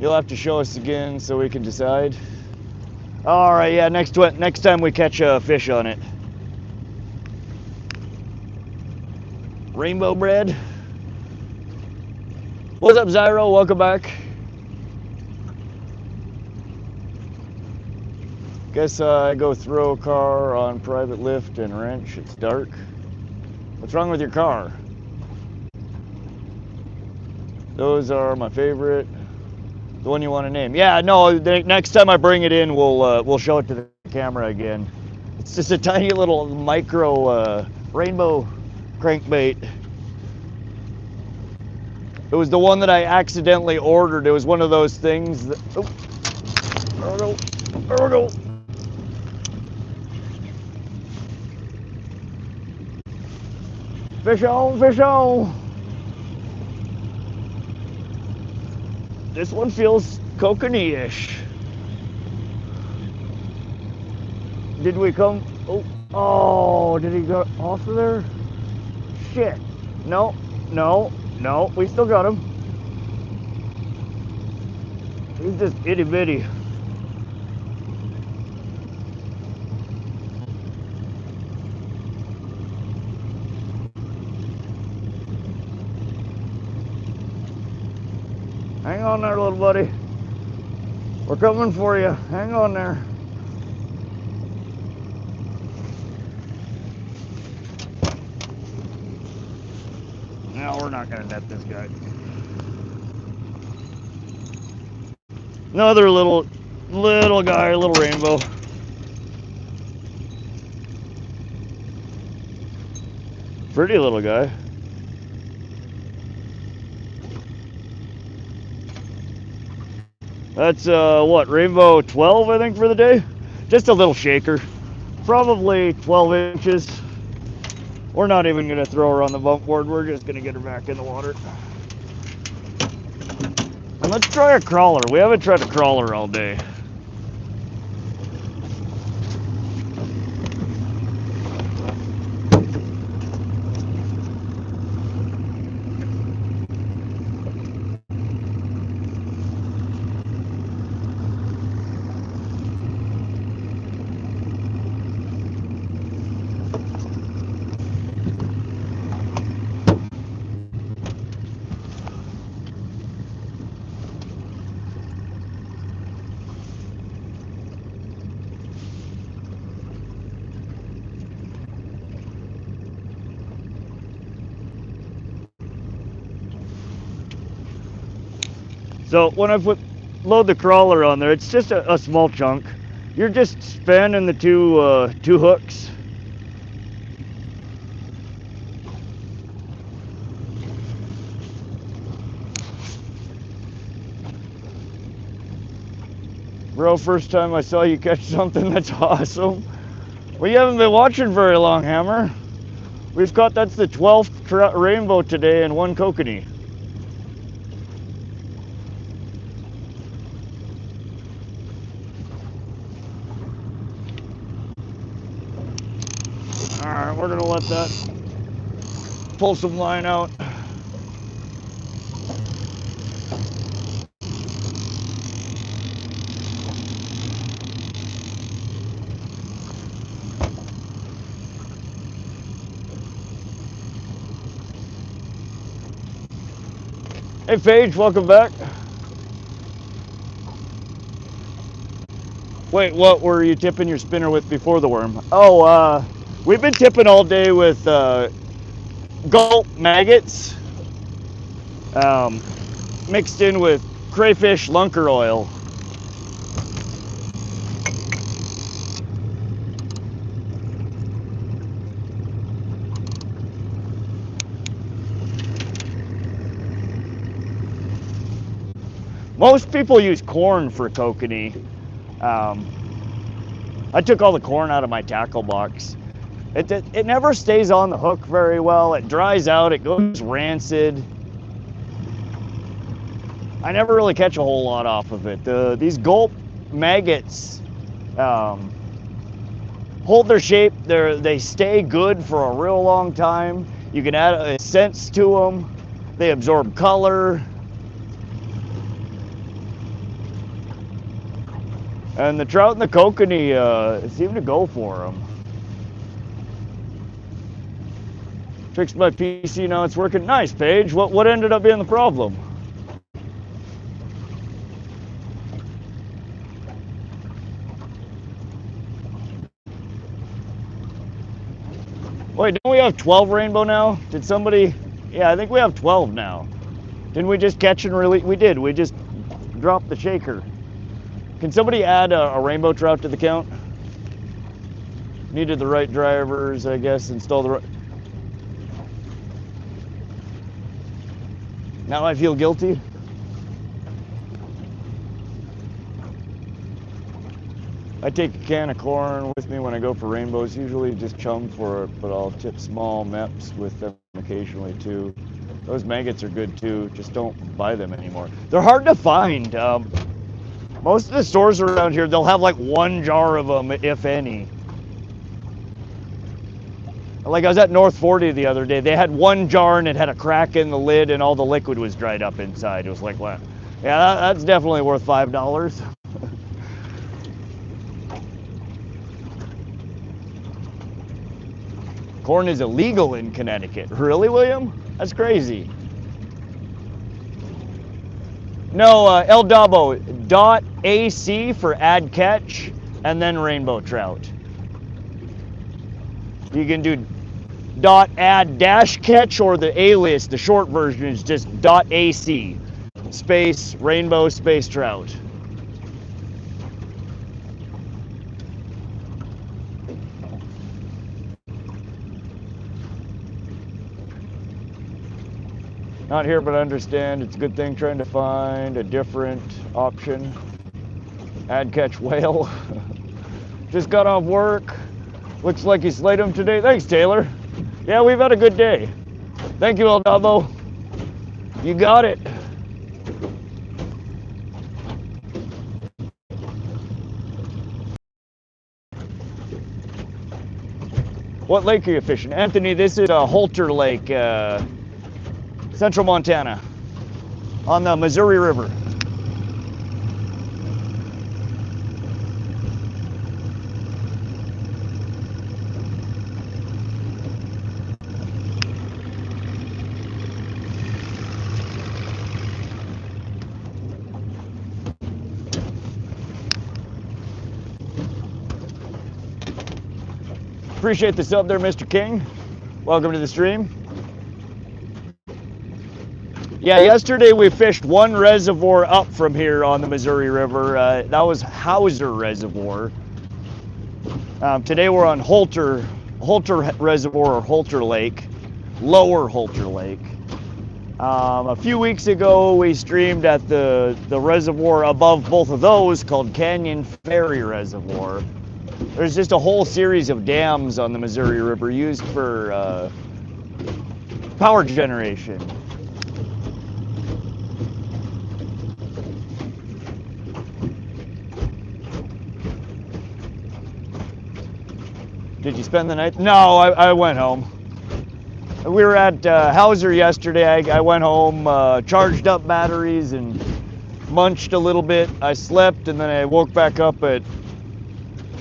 You'll have to show us again so we can decide. All right, yeah, next time we catch a fish on it. Rainbow bread. What's up, Zyro? Welcome back. Guess I go throw a car on private lift and wrench. It's dark. What's wrong with your car? Those are my favorite. The one you want to name? Yeah, no. The next time I bring it in, we'll show it to the camera again. It's just a tiny little micro rainbow crankbait. It was the one that I accidentally ordered. It was one of those things that. Oh, there we go. There we go. Fish on, fish on. This one feels kokanee-ish. Did we come? Oh, did he go off of there? Shit. No, no, no. We still got him. He's just itty bitty. Hang on there, little buddy. We're coming for you. Hang on there. No, we're not gonna net this guy. Another little guy, little rainbow. Pretty little guy. That's what, rainbow 12 I think for the day? Just a little shaker. Probably 12 inches. We're not even gonna throw her on the bump board, we're just gonna get her back in the water. And let's try a crawler. We haven't tried a crawler all day. So when I load the crawler on there, it's just a small chunk. You're just spanning the two hooks. Bro, first time I saw you catch something, that's awesome. Well, you haven't been watching very long, Hammer. We've caught, that's the 12th rainbow today and one kokanee. All right, we're gonna let that pull some line out. Hey Paige, welcome back. Wait, what were you tipping your spinner with before the worm? Oh, we've been tipping all day with gulp maggots mixed in with crayfish lunker oil. Most people use corn for kokanee. I took all the corn out of my tackle box. It never stays on the hook very well. It dries out, it goes rancid. I never really catch a whole lot off of it. These gulp maggots hold their shape. They stay good for a real long time. You can add a sense to them. They absorb color. And the trout and the kokanee seem to go for them. Fixed my PC, now it's working. Nice, Paige. What ended up being the problem? Wait, don't we have 12 rainbow now? Did somebody? Yeah, I think we have 12 now. Didn't we just catch and release? We did. We just dropped the shaker. Can somebody add a rainbow trout to the count? Needed the right drivers, I guess. Install the right. Now I feel guilty. I take a can of corn with me when I go for rainbows, usually just chum for it, but I'll tip small meps with them occasionally too. Those maggots are good too, just don't buy them anymore. They're hard to find. Most of the stores around here, they'll have like one jar of them, if any. Like I was at North 40 the other day, they had one jar and it had a crack in the lid and all the liquid was dried up inside. It was like, what? Yeah, that's definitely worth $5. Corn is illegal in Connecticut. Really, William? That's crazy. No, El Dabo, .ac for add catch, and then rainbow trout. You can do .add dash catch, or the alias, the short version is just .ac, space rainbow space trout. Not here, but I understand it's a good thing trying to find a different option. Add catch whale. Just got off work. Looks like you slayed him today. Thanks, Taylor. Yeah, we've had a good day. Thank you, El Dabo. You got it. What lake are you fishing? Anthony, this is Holter Lake, Central Montana, on the Missouri River. Appreciate the sub there, Mr. King. Welcome to the stream. Yeah, yesterday we fished one reservoir up from here on the Missouri River. That was Hauser Reservoir. Today we're on Holter Reservoir, or Holter Lake, Lower Holter Lake. A few weeks ago, we streamed at the reservoir above both of those called Canyon Ferry Reservoir. There's just a whole series of dams on the Missouri River used for power generation. Did you spend the night? No, I went home. We were at Hauser yesterday. I went home, charged up batteries and munched a little bit. I slept and then I woke back up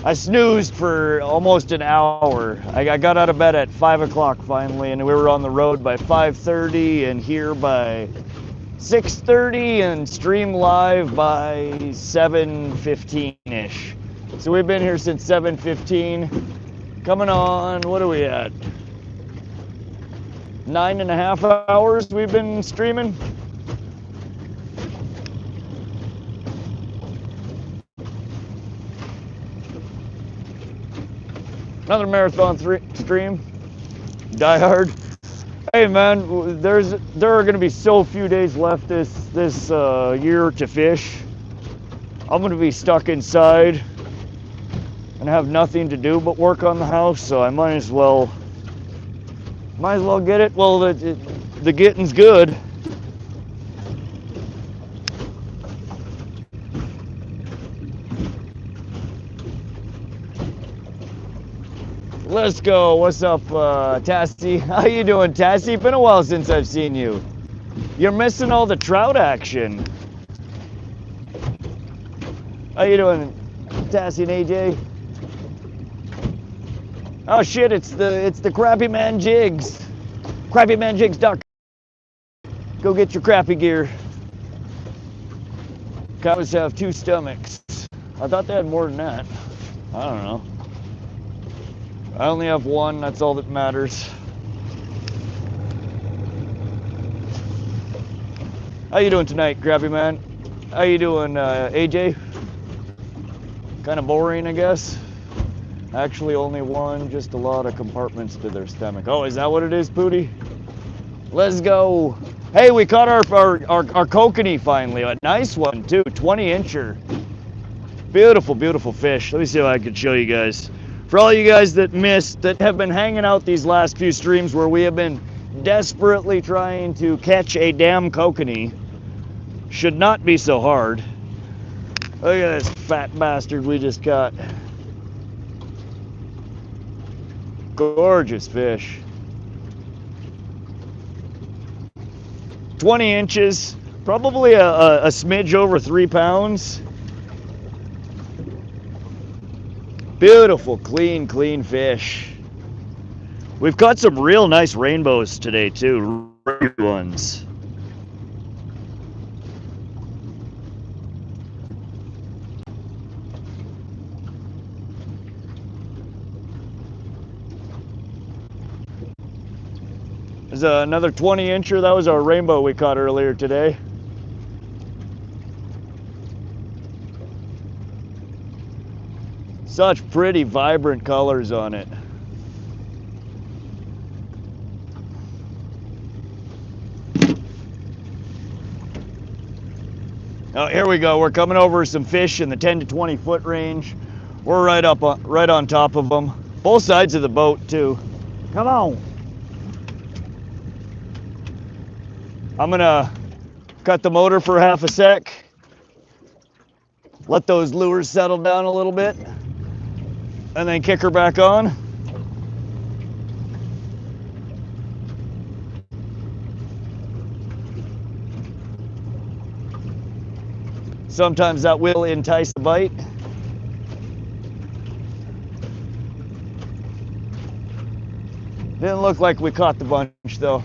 I snoozed for almost an hour. I got out of bed at 5 o'clock finally, and we were on the road by 5:30 and here by 6:30 and stream live by 7:15-ish. So we've been here since 7:15. Coming on, what are we at? 9.5 hours we've been streaming. Another marathon stream. Die hard. Hey man, there are going to be so few days left this year to fish. I'm going to be stuck inside and have nothing to do but work on the house, so I might as well get it. Well, the getting's good. Let's go. What's up, Tassie? How you doing, Tassie? Been a while since I've seen you. You're missing all the trout action. How you doing, Tassie and AJ? Oh shit, it's the Crappy Man Jigs. CrappyManJigs.com. Go get your crappy gear. Cows have 2 stomachs. I thought they had more than that. I don't know. I only have 1, that's all that matters. How you doing tonight, Crappy Man? How you doing, AJ? Kind of boring, I guess. Actually, only 1, just a lot of compartments to their stomach. Oh, is that what it is, Pooty? Let's go. Hey, we caught our kokanee finally. A nice one, too. 20-incher. Beautiful, beautiful fish. Let me see if I can show you guys. For all you guys that missed, that have been hanging out these last few streams where we have been desperately trying to catch a damn kokanee, should not be so hard. Look at this fat bastard we just caught. Gorgeous fish. 20 inches, probably a smidge over 3 pounds. Beautiful, clean fish. We've caught some real nice rainbows today too, really good ones. There's another 20-incher. That was our rainbow we caught earlier today. Such pretty, vibrant colors on it. Oh, here we go. We're coming over some fish in the 10 to 20 foot range. We're right on top of them. Both sides of the boat too. Come on. I'm gonna cut the motor for half a sec. Let those lures settle down a little bit. And then kick her back on. Sometimes that will entice the bite. Didn't look like we caught the bunch though.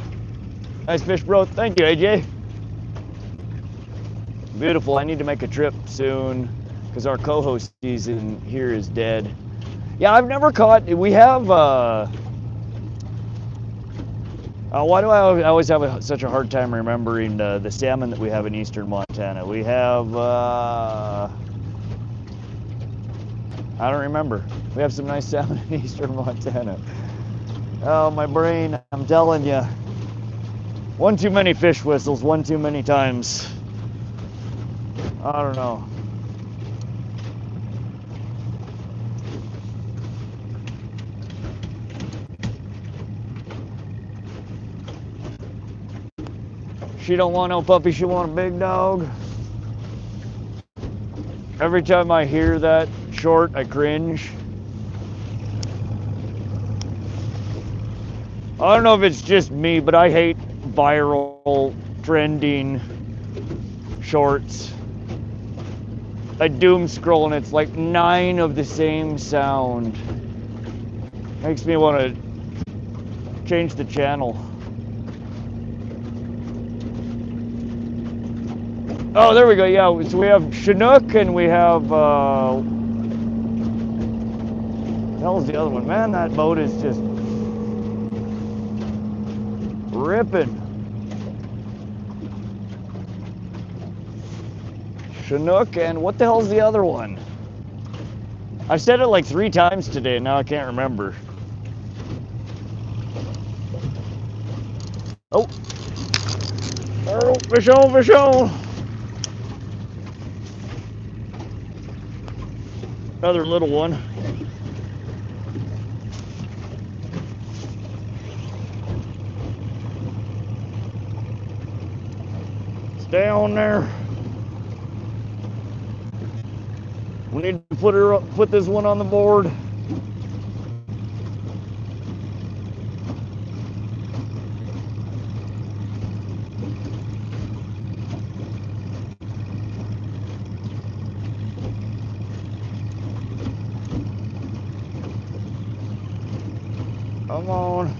Nice fish, bro. Thank you, AJ. Beautiful. I need to make a trip soon because our coho season here is dead. Yeah, I've never caught. We have. Why do I always have such a hard time remembering the salmon that we have in eastern Montana? We have. I don't remember. We have some nice salmon in eastern Montana. Oh, my brain! I'm telling you. One too many fish whistles, one too many times. I don't know. She don't want no puppy, she want a big dog. Every time I hear that short, I cringe. I don't know if it's just me, but I hate viral, trending shorts. I doom scroll and it's like 9 of the same sound. Makes me want to change the channel. Oh, there we go. Yeah, so we have Chinook and we have, what the hell's the other one? Man, that boat is just ripping. Chinook and what the hell's the other one? I've said it like 3 times today and now I can't remember. Oh. Oh, fish on, fish on. Another little one. Stay on there. We need to put this one on the board. Come on.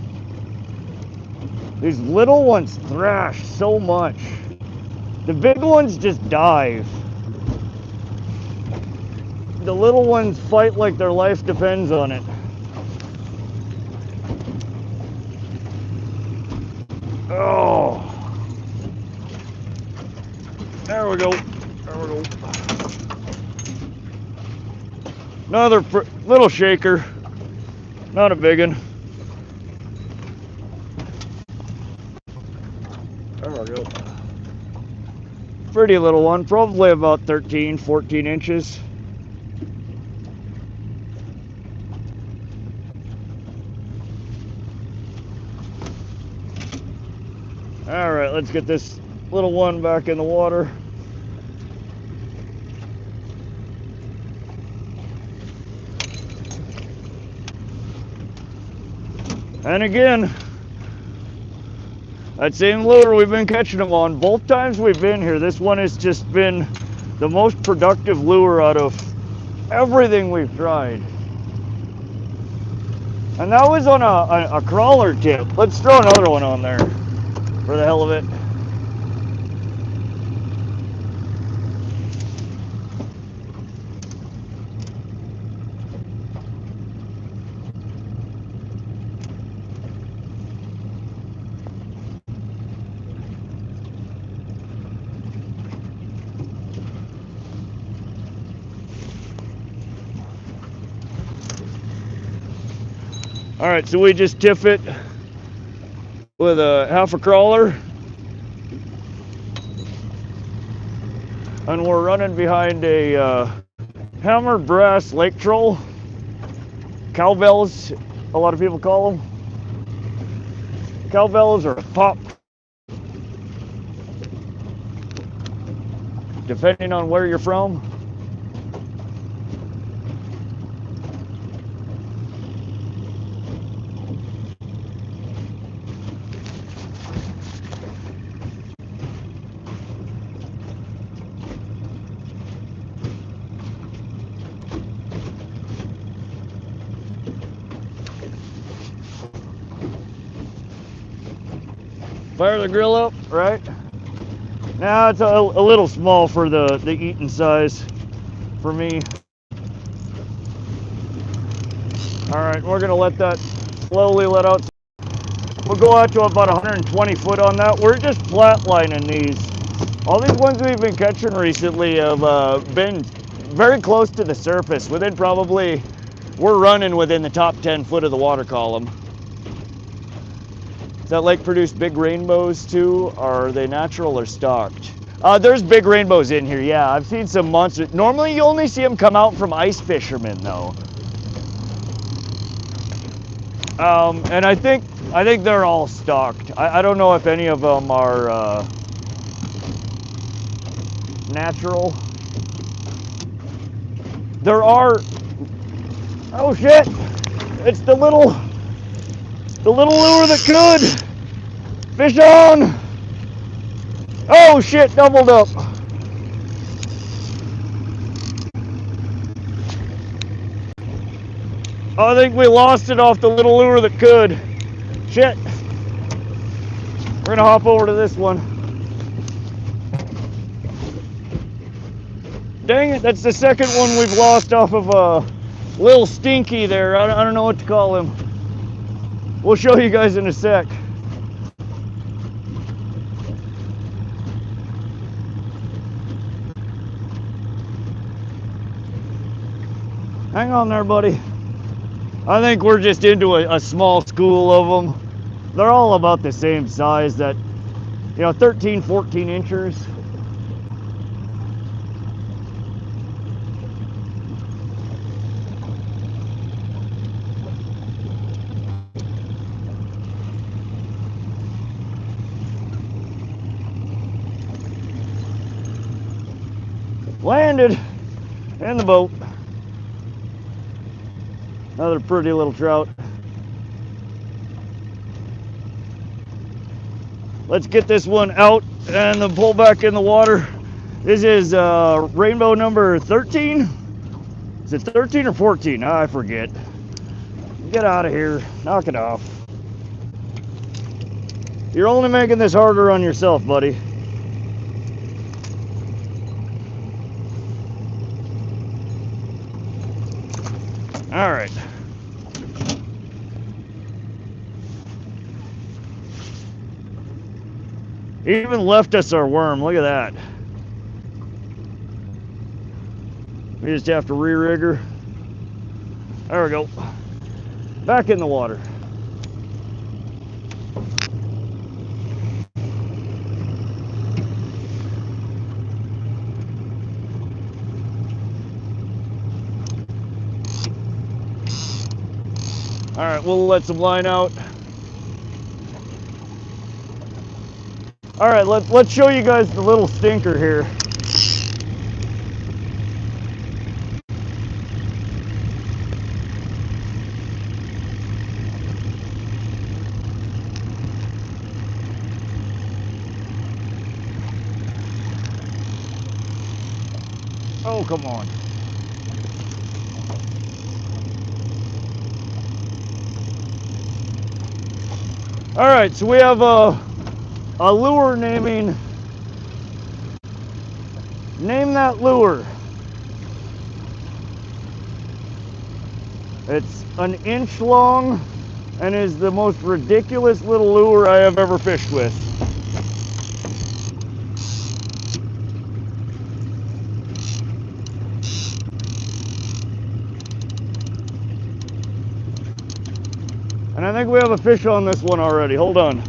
These little ones thrash so much. The big ones just dive. The little ones fight like their life depends on it. Oh. There we go. There we go. Another little shaker. Not a big one. There we go. Pretty little one, probably about 13, 14 inches. All right, let's get this little one back in the water. And again, that same lure we've been catching them on. Both times we've been here, this one has just been the most productive lure out of everything we've tried. And that was on a crawler tip. Let's throw another one on there for the hell of it. All right, so we just tip it with a half a crawler. And we're running behind a hammer brass lake troll. Cowbells, a lot of people call them. Cowbells or pop, depending on where you're from. Fire the grill up, right? Now it's a little small for the eating size for me. All right, we're gonna let that slowly let out. We'll go out to about 120 foot on that. We're just flatlining these. All these ones we've been catching recently have been very close to the surface. We're running within the top 10 foot of the water column. Does that lake produce big rainbows too? Are they natural or stocked? There's big rainbows in here, yeah. I've seen some monsters. Normally you only see them come out from ice fishermen though. And I think they're all stocked. I don't know if any of them are natural. There are, oh shit, it's the little lure that could. Fish on. Oh shit, doubled up. I think we lost it off the little lure that could. Shit. We're gonna hop over to this one. Dang it, that's the second one we've lost off of Lil Stinky there. I don't know what to call him. We'll show you guys in a sec. Hang on there, buddy. I think we're just into a small school of them. They're all about the same size, that, you know, 13, 14 inches. Landed in the boat. Another pretty little trout. Let's get this one out and then pull back in the water. This is rainbow number 13. Is it 13 or 14? I forget. Get out of here. Knock it off. You're only making this harder on yourself, buddy. All right. He even left us our worm. Look at that. We just have to re-rig her. There we go. Back in the water. All right, we'll let some line out. All right, let's show you guys the little stinker here. Oh, come on. All right, so we have a lure naming. Name that lure. It's an inch long and is the most ridiculous little lure I have ever fished with. And I think we have a fish on this one already. Hold on.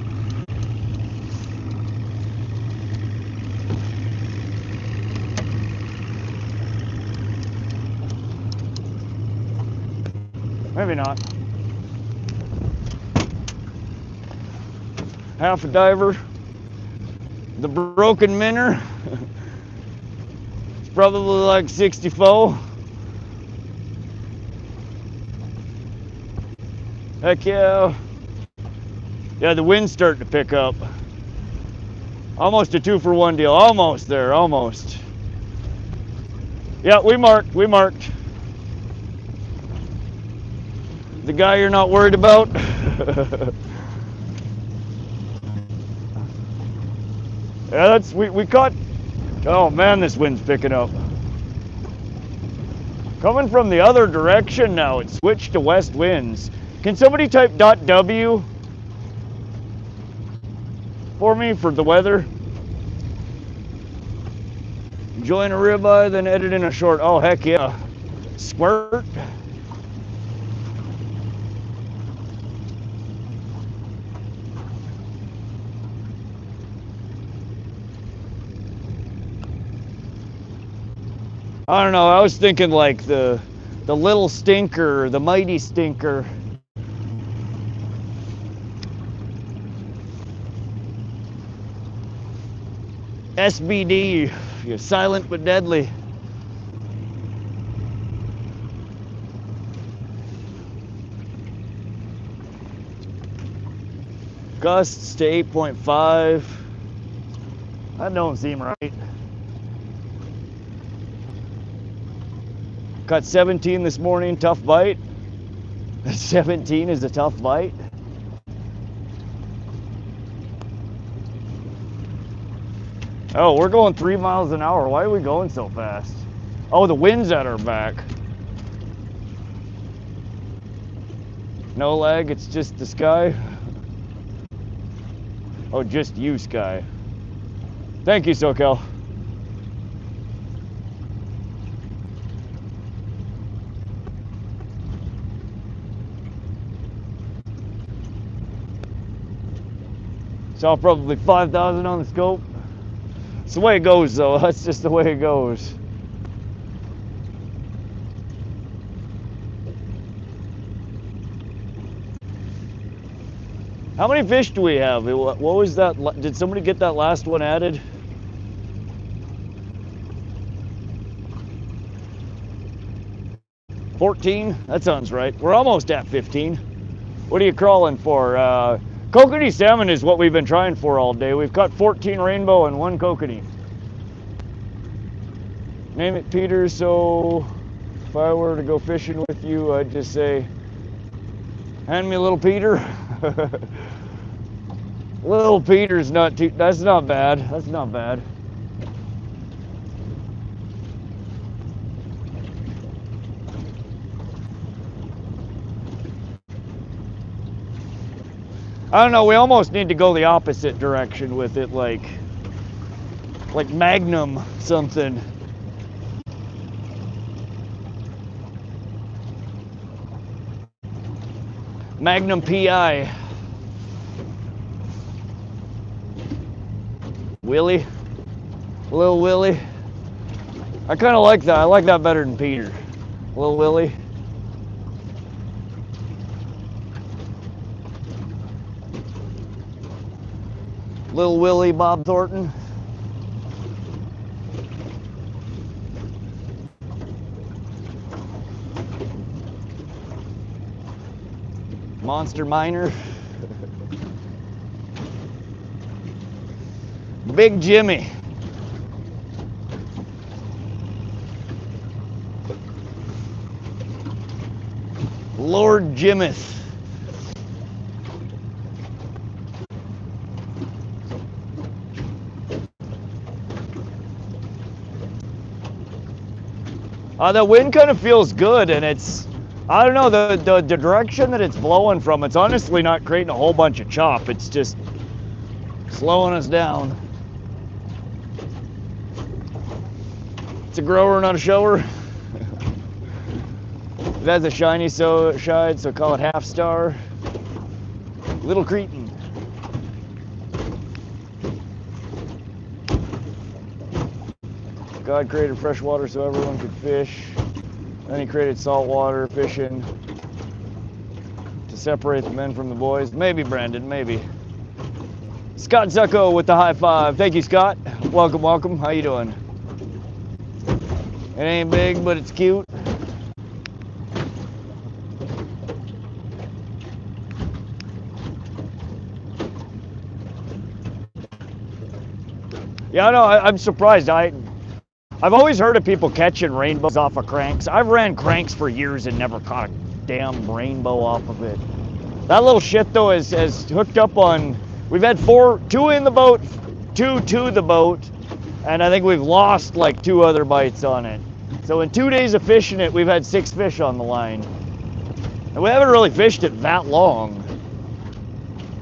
Maybe not. Half a diver. The broken minnow. It's probably like 64. Heck yeah. Yeah, the wind's starting to pick up. Almost a 2-for-1 deal. Almost there, almost. Yeah, we marked. The guy you're not worried about. Yeah, we caught. Oh man, this wind's picking up. Coming from the other direction now. It switched to west winds. Can somebody type .w for me for the weather? Join a ribeye, then edit in a short. Oh, heck yeah. Squirt. I don't know, I was thinking like the little stinker, the mighty stinker. SBD, you're silent but deadly. Gusts to 8.5. That don't seem right. Caught 17 this morning, tough bite. 17 is a tough bite. Oh, we're going 3 miles an hour. Why are we going so fast? Oh, the wind's at our back. No lag, it's just the sky. Oh, just you, Sky. Thank you, SoCal. Saw probably 5,000 on the scope. It's the way it goes, though. That's just the way it goes. How many fish do we have? What was that? Did somebody get that last one added? $14? That sounds right. We're almost at 15. What are you crawling for? Kokanee salmon is what we've been trying for all day. We've caught 14 rainbow and 1 kokanee. Name it Peter, so if I were to go fishing with you, I'd just say, hand me a little Peter. Little Peter's not too, that's not bad. That's not bad. I don't know, we almost need to go the opposite direction with it, like Magnum something. Magnum PI. Willie. Little Willie. I kind of like that. I like that better than Peter. Little Willie. Little Willie Bob Thornton. Monster Miner. Big Jimmy. Lord Jimith. The wind kind of feels good, and it's, I don't know, the direction that it's blowing from, it's honestly not creating a whole bunch of chop. It's just slowing us down. It's a grower, not a shower. That's a shiny shide, so call it half star. Little Cretin. God created fresh water so everyone could fish. Then he created saltwater fishing to separate the men from the boys. Maybe, Brandon, maybe. Scott Zucco with the high five. Thank you, Scott. Welcome, welcome. How you doing? It ain't big, but it's cute. Yeah, no, I'm surprised. I've always heard of people catching rainbows off of cranks. I've ran cranks for years and never caught a damn rainbow off of it. That little shit though is hooked up on, we've had 2 in the boat, 2 to the boat, and I think we've lost like 2 other bites on it. So in 2 days of fishing it, we've had 6 fish on the line. And we haven't really fished it that long.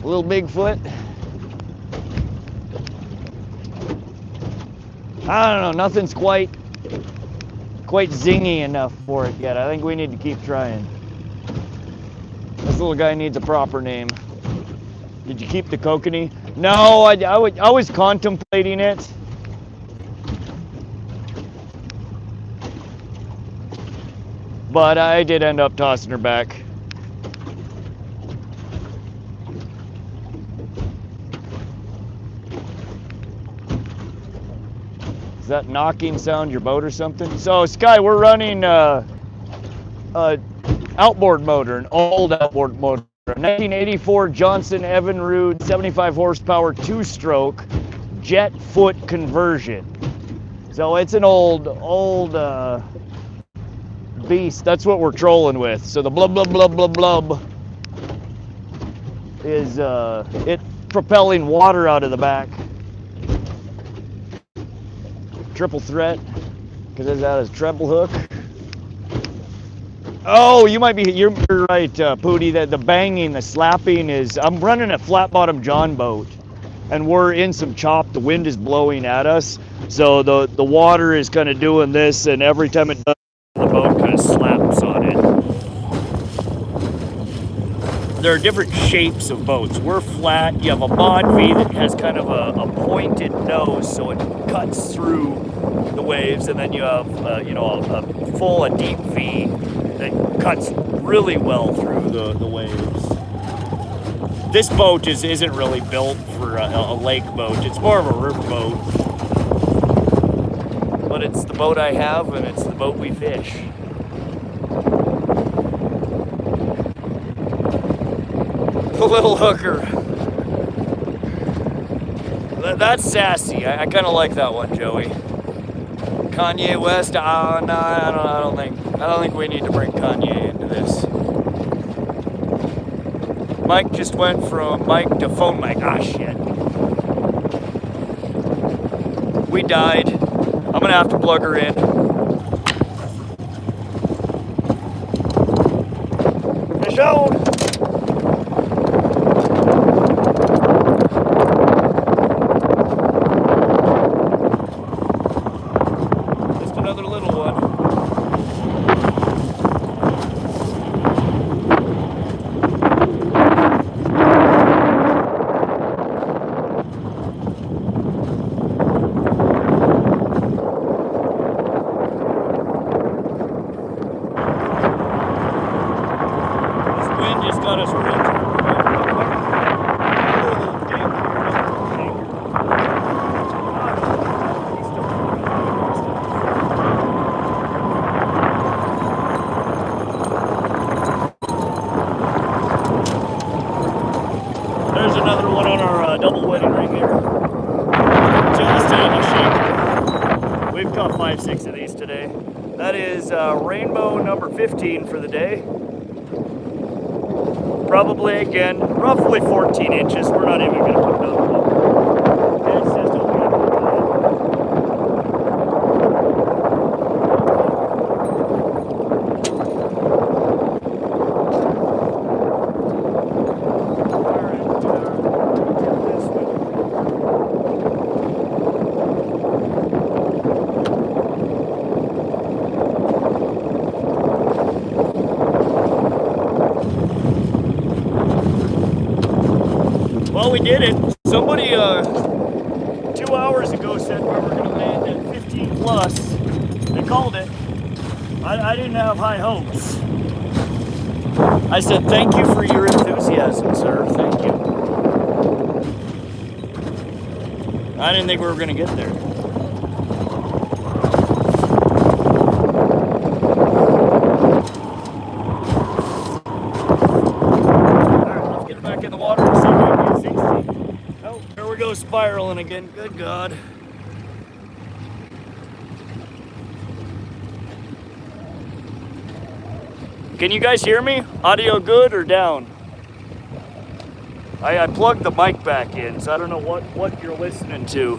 A little Bigfoot. I don't know, nothing's quite zingy enough for it yet. I think we need to keep trying. This little guy needs a proper name. Did you keep the kokanee? No, I was contemplating it. but I did end up tossing her back. Is that knocking sound your boat or something? So Sky, we're running outboard motor, an old outboard motor, a 1984 Johnson Evinrude 75 horsepower 2-stroke jet foot conversion. So it's an old beast. That's what we're trolling with. So the blub blub blub blub blub is it propelling water out of the back. Triple threat, because it's out as treble hook. Oh, you're right, Pootie, that the banging, the slapping is, I'm running a flat bottom John boat and we're in some chop, the wind is blowing at us. So the water is kind of doing this, and every time it does, the boat kind of slaps on it. There are different shapes of boats. We're flat, you have a mod V that has kind of a pointed nose, so it cuts through the waves, and then you have a deep V that cuts really well through the waves. This boat isn't really built for a lake boat. It's more of a river boat. But it's the boat I have, and it's the boat we fish. The little hooker. That's sassy. I kind of like that one, Joey. Kanye West. No, I don't think we need to bring Kanye into this. Mike just went from mic to phone mic. Ah, shit. We died. I'm gonna have to plug her in. Fish on. Just another little one. There's another one on our double wedding ring here. Just in a shaker. We've caught 5-6 of these today. That is rainbow number 15 for the day. Probably, again, roughly 14 inches. We're not even going to put another one. It's just a Well, we did it. Somebody 2 hours ago said we were going to land at 15 plus. They called it. I didn't have high hopes. I said, thank you for your enthusiasm, sir. Thank you. I didn't think we were going to get there. Spiraling again. Good God. Can you guys hear me? Audio good or down? I plugged the mic back in, so I don't know what you're listening to.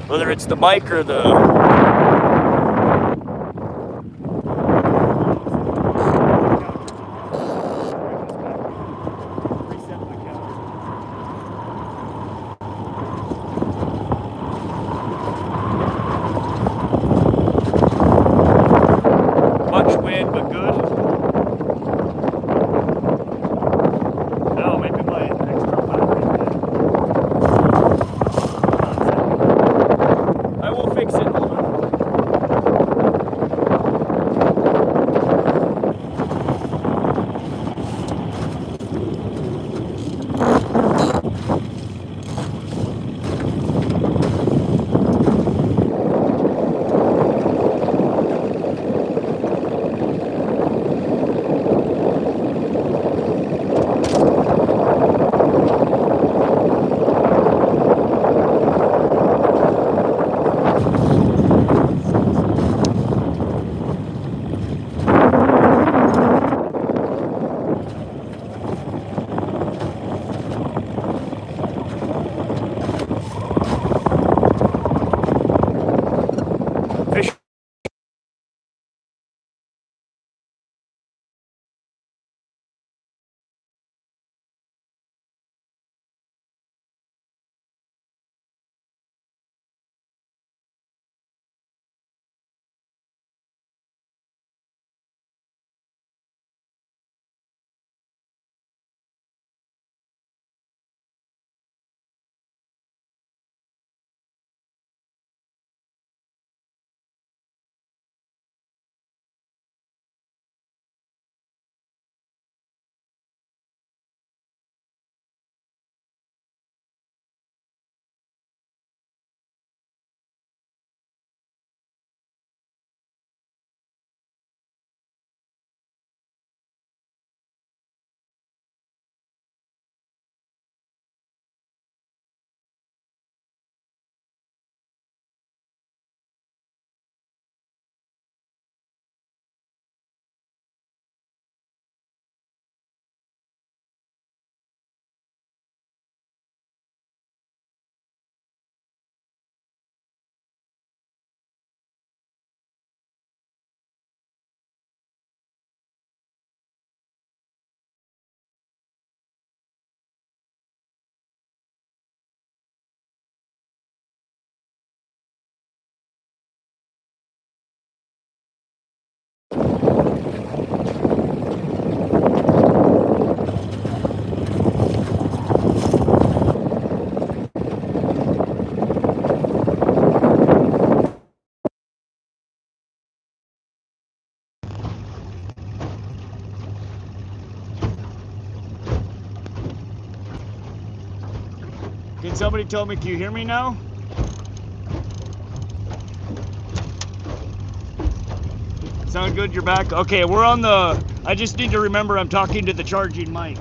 Whether it's the mic or the... Fix it. Can somebody tell me, can you hear me now? Sound good? You're back? Okay, we're on the, I just need to remember I'm talking to the charging mic.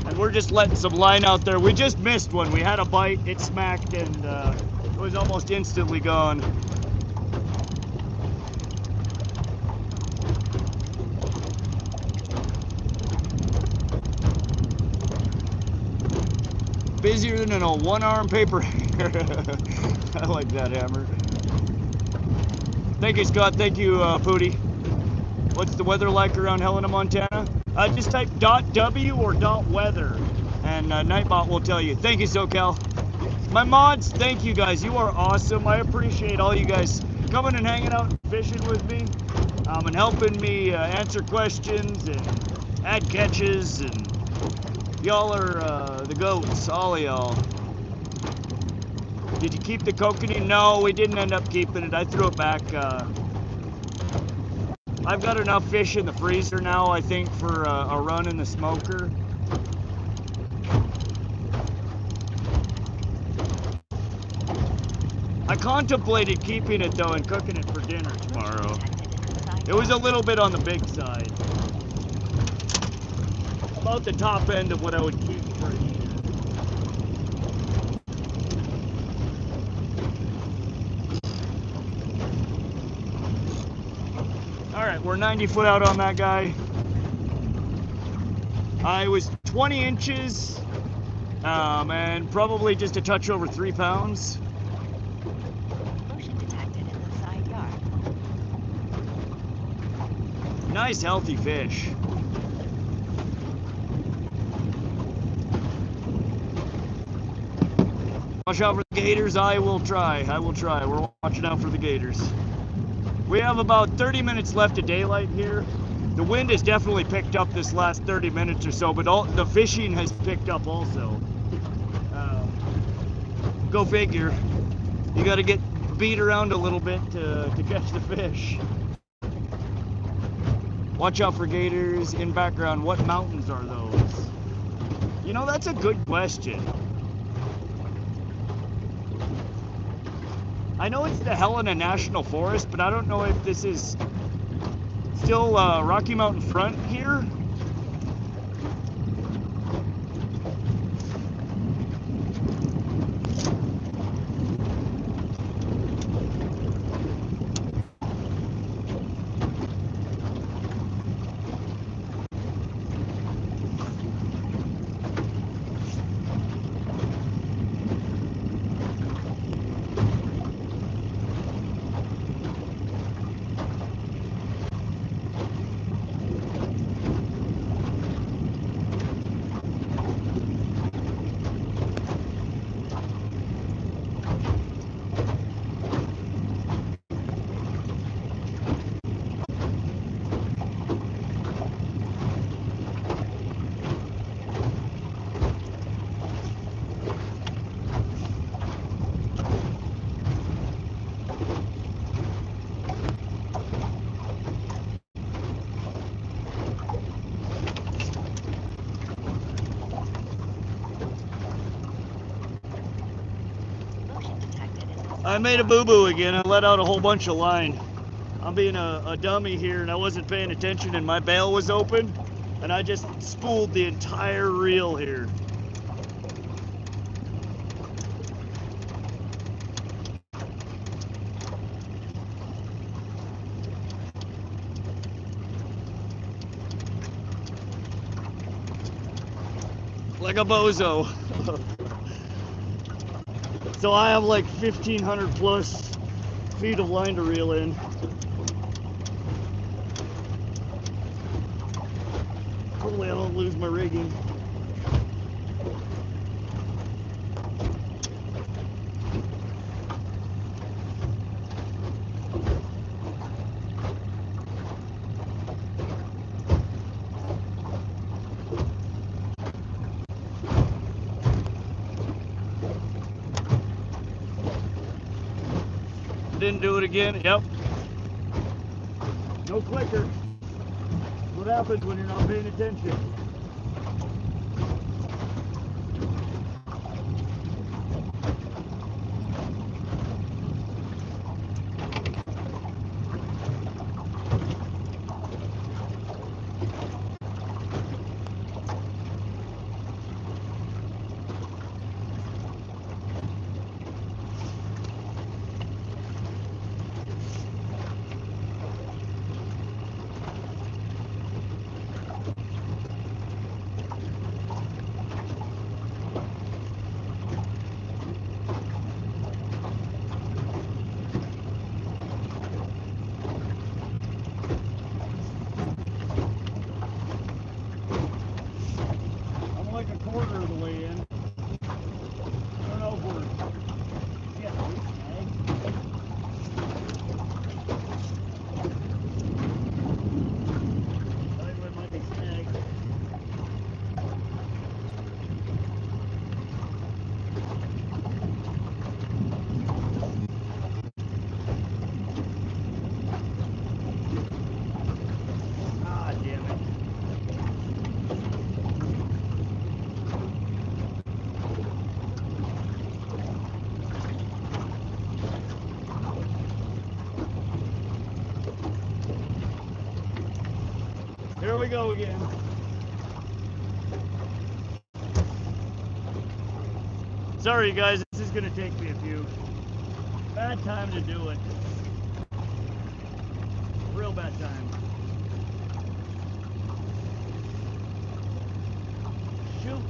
And we're just letting some line out there. We just missed one. We had a bite, it smacked, and it was almost instantly gone. Busier than a one-arm paper. I like that hammer. Thank you, Scott. Thank you, Pootie. What's the weather like around Helena, Montana? Just type .w or .weather, and Nightbot will tell you. Thank you, SoCal. My mods, thank you guys. You are awesome. I appreciate all you guys coming and hanging out and fishing with me, and helping me answer questions and add catches, and y'all are the goats, all of y'all. Did you keep the kokanee? No, we didn't end up keeping it. I threw it back. I've got enough fish in the freezer now, I think, for a run in the smoker. I contemplated keeping it though and cooking it for dinner tomorrow. It was a little bit on the big side. About the top end of what I would keep for a eater. Alright, we're 90 foot out on that guy. I was 20 inches and probably just a touch over 3 pounds. Motion detected in the side yard. Nice healthy fish. Watch out for the gators. I will try. We're watching out for the gators. We have about 30 minutes left of daylight here. The wind has definitely picked up this last 30 minutes or so, but the fishing has picked up also. Go figure. You got to get beat around a little bit to catch the fish. Watch out for gators. In background, what mountains are those? You know, that's a good question. I know it's the Helena National Forest, but I don't know if this is still Rocky Mountain Front here. I made a boo-boo again. I let out a whole bunch of line. I'm being a dummy here, and I wasn't paying attention, and my bail was open, and I just spooled the entire reel here. Like a bozo. So I have like 1,500 plus feet of line to reel in. Hopefully I don't lose my rigging. Didn't do it again. Yep. No clicker. What happens when you're not paying attention? Here we go again. Sorry, you guys, this is gonna take me a few. Bad time to do it. Real bad time. Shoot.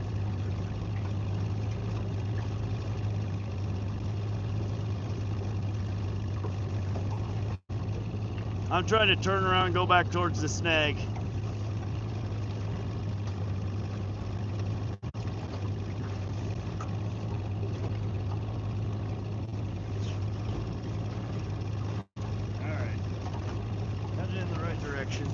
I'm trying to turn around and go back towards the snag. Alright. Headed in the right direction.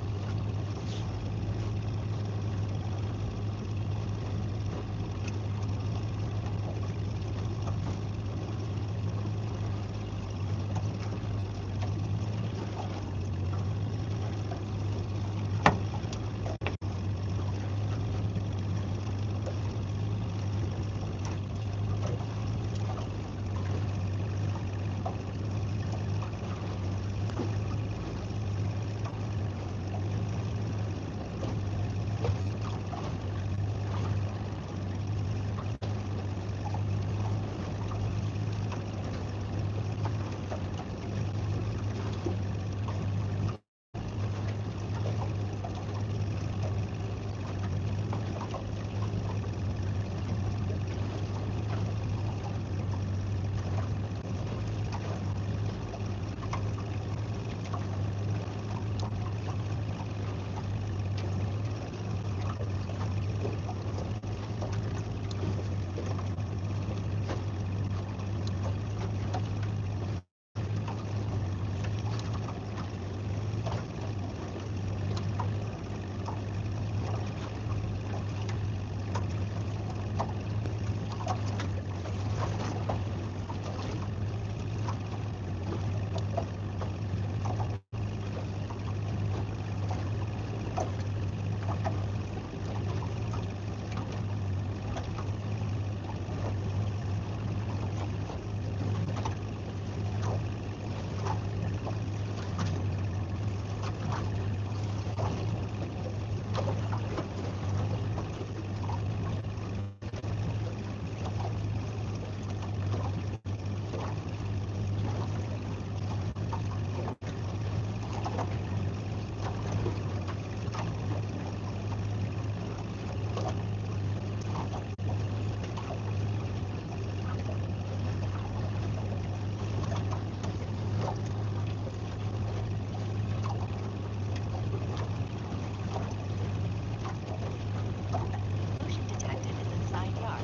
Motion detected in the side yard.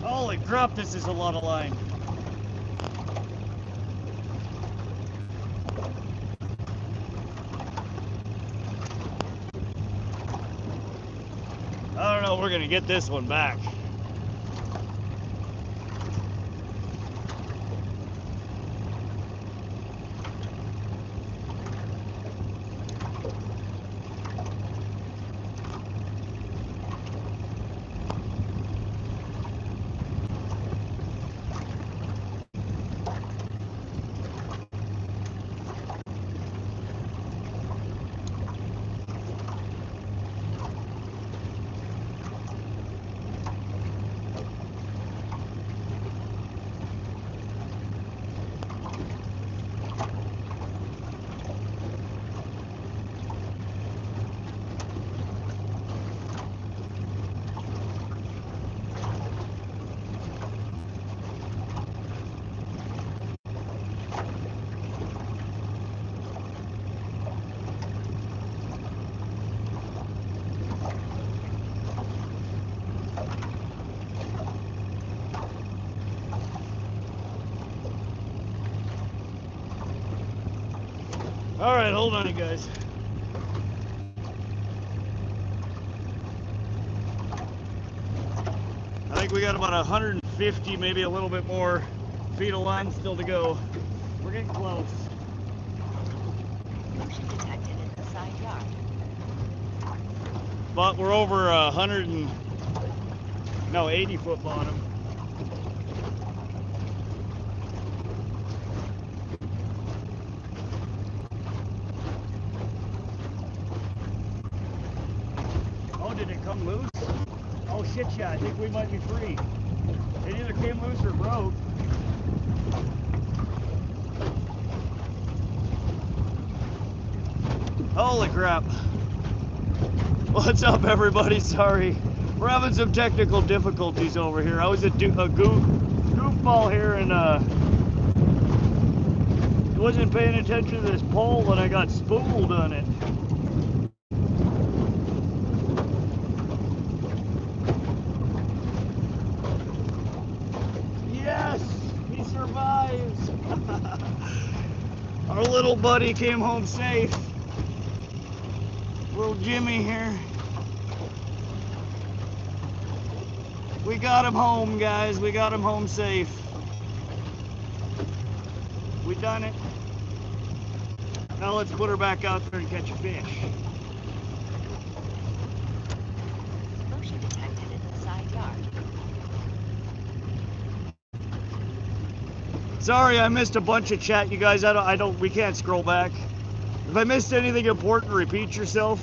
Holy crap, this is a lot of line. I don't know, we're gonna get this one back. All right, hold on, you guys. I think we got about 150, maybe a little bit more feet of line still to go. We're getting close. Motion detected in the side yard. But we're over 80 foot bottom. Oh, did it come loose? Oh shit, yeah, I think we might be free. It either came loose or broke. Holy crap. What's up, everybody? Sorry. We're having some technical difficulties over here. I was a goofball here and wasn't paying attention to this pole and I got spooled on it. Yes, he survives. Our little buddy came home safe. Little Jimmy here. We got him home, guys. We got him home safe. We done it. Now let's put her back out there and catch a fish. Motion detected in the side yard. Sorry, I missed a bunch of chat, you guys. We can't scroll back. If I missed anything important, repeat yourself.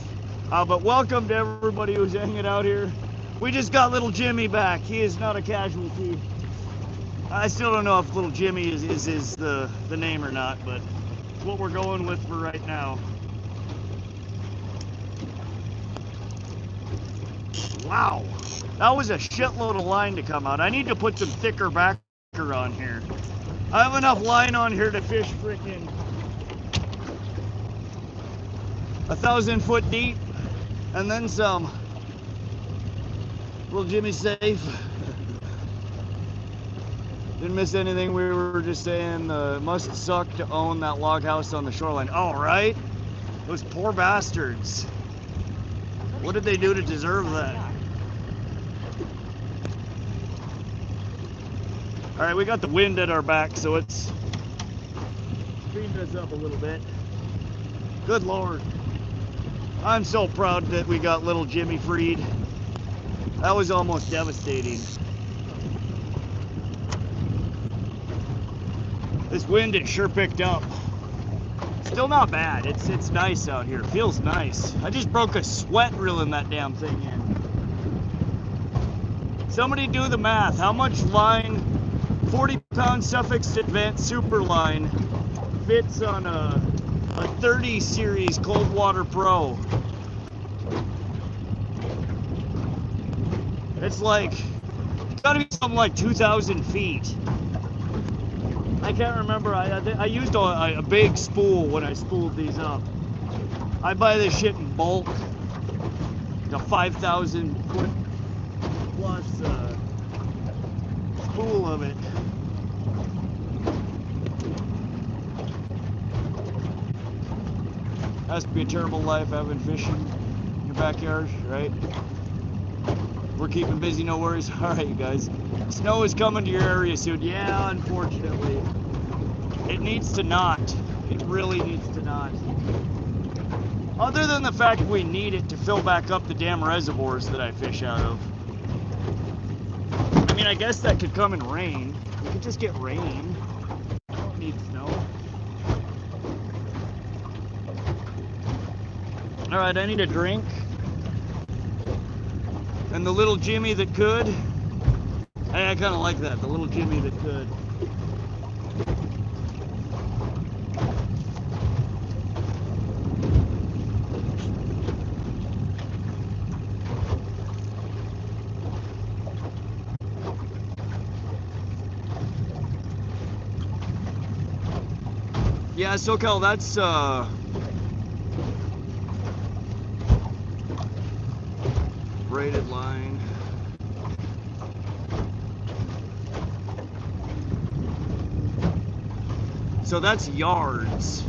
But welcome to everybody who's hanging out here. We just got little Jimmy back. He is not a casualty. I still don't know if little Jimmy is the name or not, but it's what we're going with for right now. Wow, that was a shitload of line to come out. I need to put some thicker backer on here. I have enough line on here to fish freaking 1,000 foot deep and then some. Little Jimmy's safe. Didn't miss anything. We were just saying must suck to own that log house on the shoreline. Oh, right? Those poor bastards. What did they do to deserve that? All right, we got the wind at our back, so it's cleaned us up a little bit. Good Lord. I'm so proud that we got little Jimmy freed. That was almost devastating. This wind has sure picked up. Still not bad. It's nice out here. Feels nice. I just broke a sweat reeling that damn thing in. Somebody do the math. How much line, 40-pound Suffix Advanced Super line, fits on a 30 series Cold Water Pro? It's like, it's gotta be something like 2,000 feet. I can't remember. I used a big spool when I spooled these up. I buy this shit in bulk. Like a 5,000 foot plus spool of it. Has to be a terrible life having fishing in your backyard, right? We're keeping busy, no worries. All right, you guys. Snow is coming to your area soon. Yeah, unfortunately. It needs to not. It really needs to not. Other than the fact we need it to fill back up the damn reservoirs that I fish out of. I mean, I guess that could come in rain. We could just get rain. I don't need snow. All right, I need a drink. And the little Jimmy that could. Hey, I kind of like that. The little Jimmy that could. Yeah, SoCal, that's braided line. So that's yards.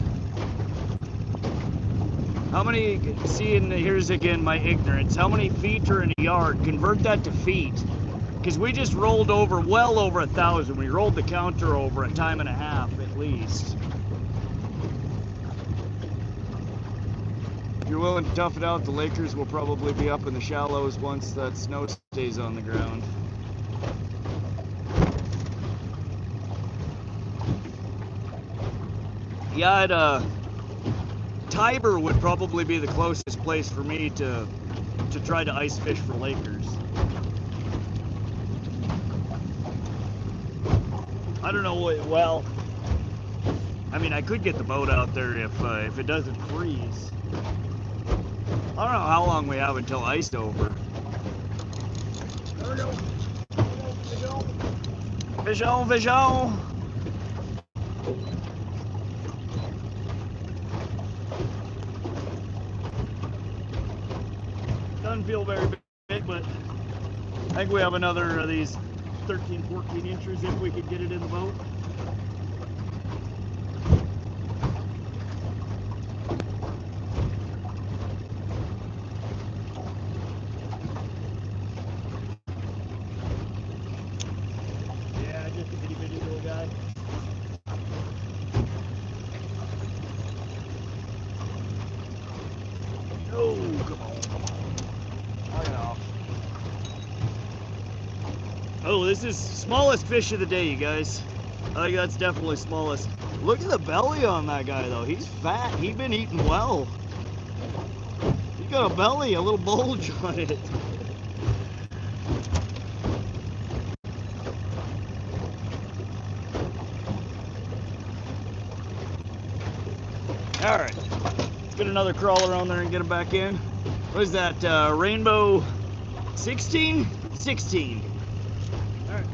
How many, see, and here's again my ignorance, how many feet are in a yard? Convert that to feet. Because we just rolled over well over 1,000. We rolled the counter over a time and a half at least. If you're willing to tough it out, the Lakers will probably be up in the shallows once that snow stays on the ground. Yeah, Tiber would probably be the closest place for me to to try to ice fish for Lakers. I don't know what, well, I mean, I could get the boat out there if it doesn't freeze. I don't know how long we have until ice over. There we go. Fish on, fish on. Doesn't feel very big, but I think we have another of these 13, 14 inches if we could get it in the boat. Yeah, just a itty bitty little guy. Oh, come on. Knock it off. Oh, this is smallest fish of the day, you guys. I think that's definitely smallest. Look at the belly on that guy, though. He's fat. He's been eating well. He's got a belly, a little bulge on it. All right, let's get another crawler on there and get him back in. What is that, rainbow 16? 16. All right.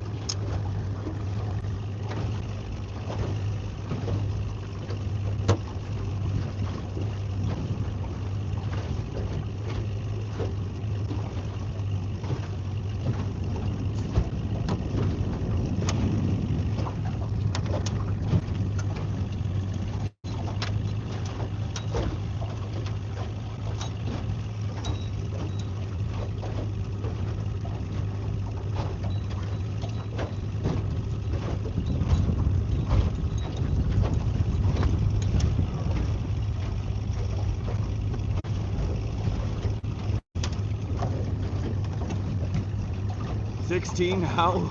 How?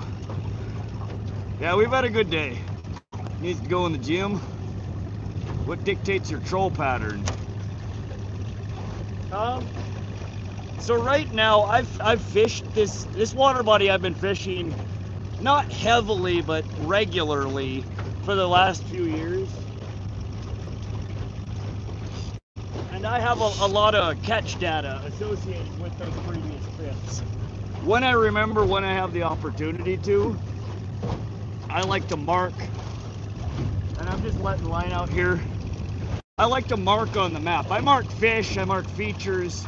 Yeah, we've had a good day. Needs to go in the gym. What dictates your troll pattern? So right now I've fished this water body. I've been fishing not heavily but regularly for the last few years, and I have a lot of catch data associated with those previous trips. When I remember, when I have the opportunity to, I like to mark, and I'm just letting line out here. I like to mark on the map. I mark fish, I mark features,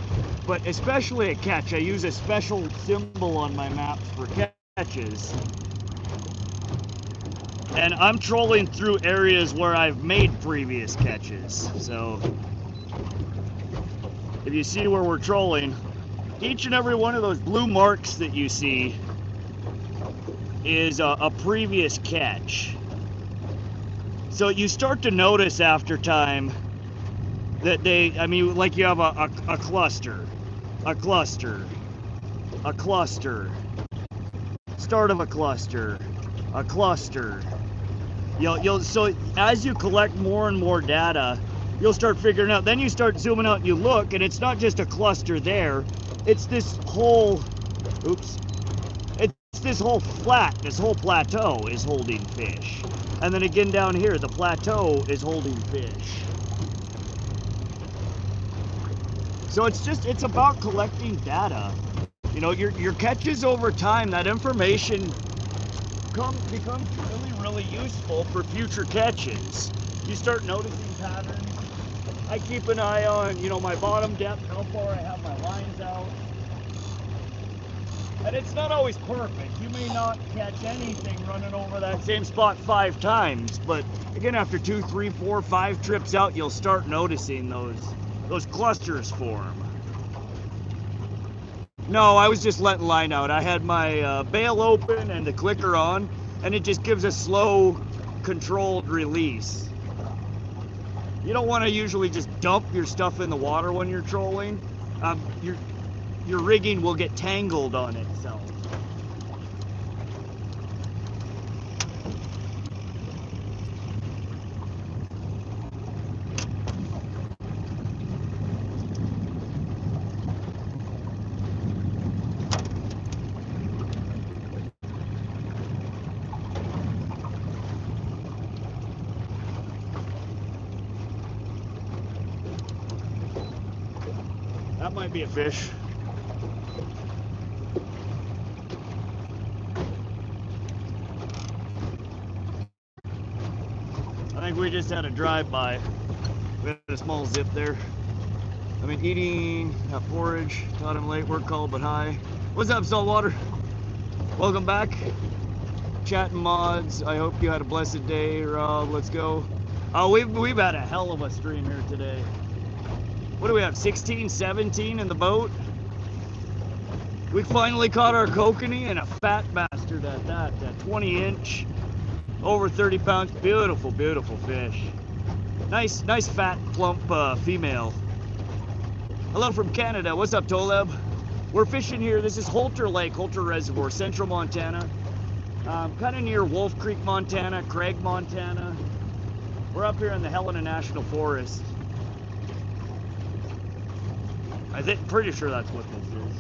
but especially a catch. I use a special symbol on my maps for catches. And I'm trolling through areas where I've made previous catches. So if you see where we're trolling, each and every one of those blue marks that you see is a previous catch. So you start to notice after time that I mean, like you have a cluster, a cluster, a cluster, start of a cluster, a cluster. So as you collect more and more data, you'll start figuring out, then you start zooming out and you look, and it's not just a cluster there. It's this whole, it's this whole this whole plateau is holding fish. And then again down here, the plateau is holding fish. So it's about collecting data. You know, your catches over time, that information becomes really useful for future catches. You start noticing patterns. I keep an eye on, you know, my bottom depth, how far I have my lines out. And it's not always perfect. You may not catch anything running over that same spot 5 times, but again, after 2, 3, 4, 5 trips out, you'll start noticing those clusters form. No, I was just letting line out. I had my bail open and the clicker on, and it just gives a slow, controlled release. You don't want to usually just dump your stuff in the water when you're trolling. Your rigging will get tangled on itself. That might be a fish. I think we just had a drive-by. We had a small zip there. I've been eating porridge. Caught him late, work called, but hi. What's up, Saltwater? Welcome back. Chat and mods. I hope you had a blessed day, Rob. Let's go. Oh, we've had a hell of a stream here today. What do we have? 16, 17 in the boat. We finally caught our kokanee, and a fat bastard at that. That 20-inch, over 30 pounds. Beautiful, beautiful fish. Nice fat, plump female. Hello from Canada. What's up, Toleb? We're fishing here. This is Holter Lake, Holter Reservoir, central Montana. Kind of near Wolf Creek, Montana, Craig, Montana. We're up here in the Helena National Forest. Pretty sure that's what this is.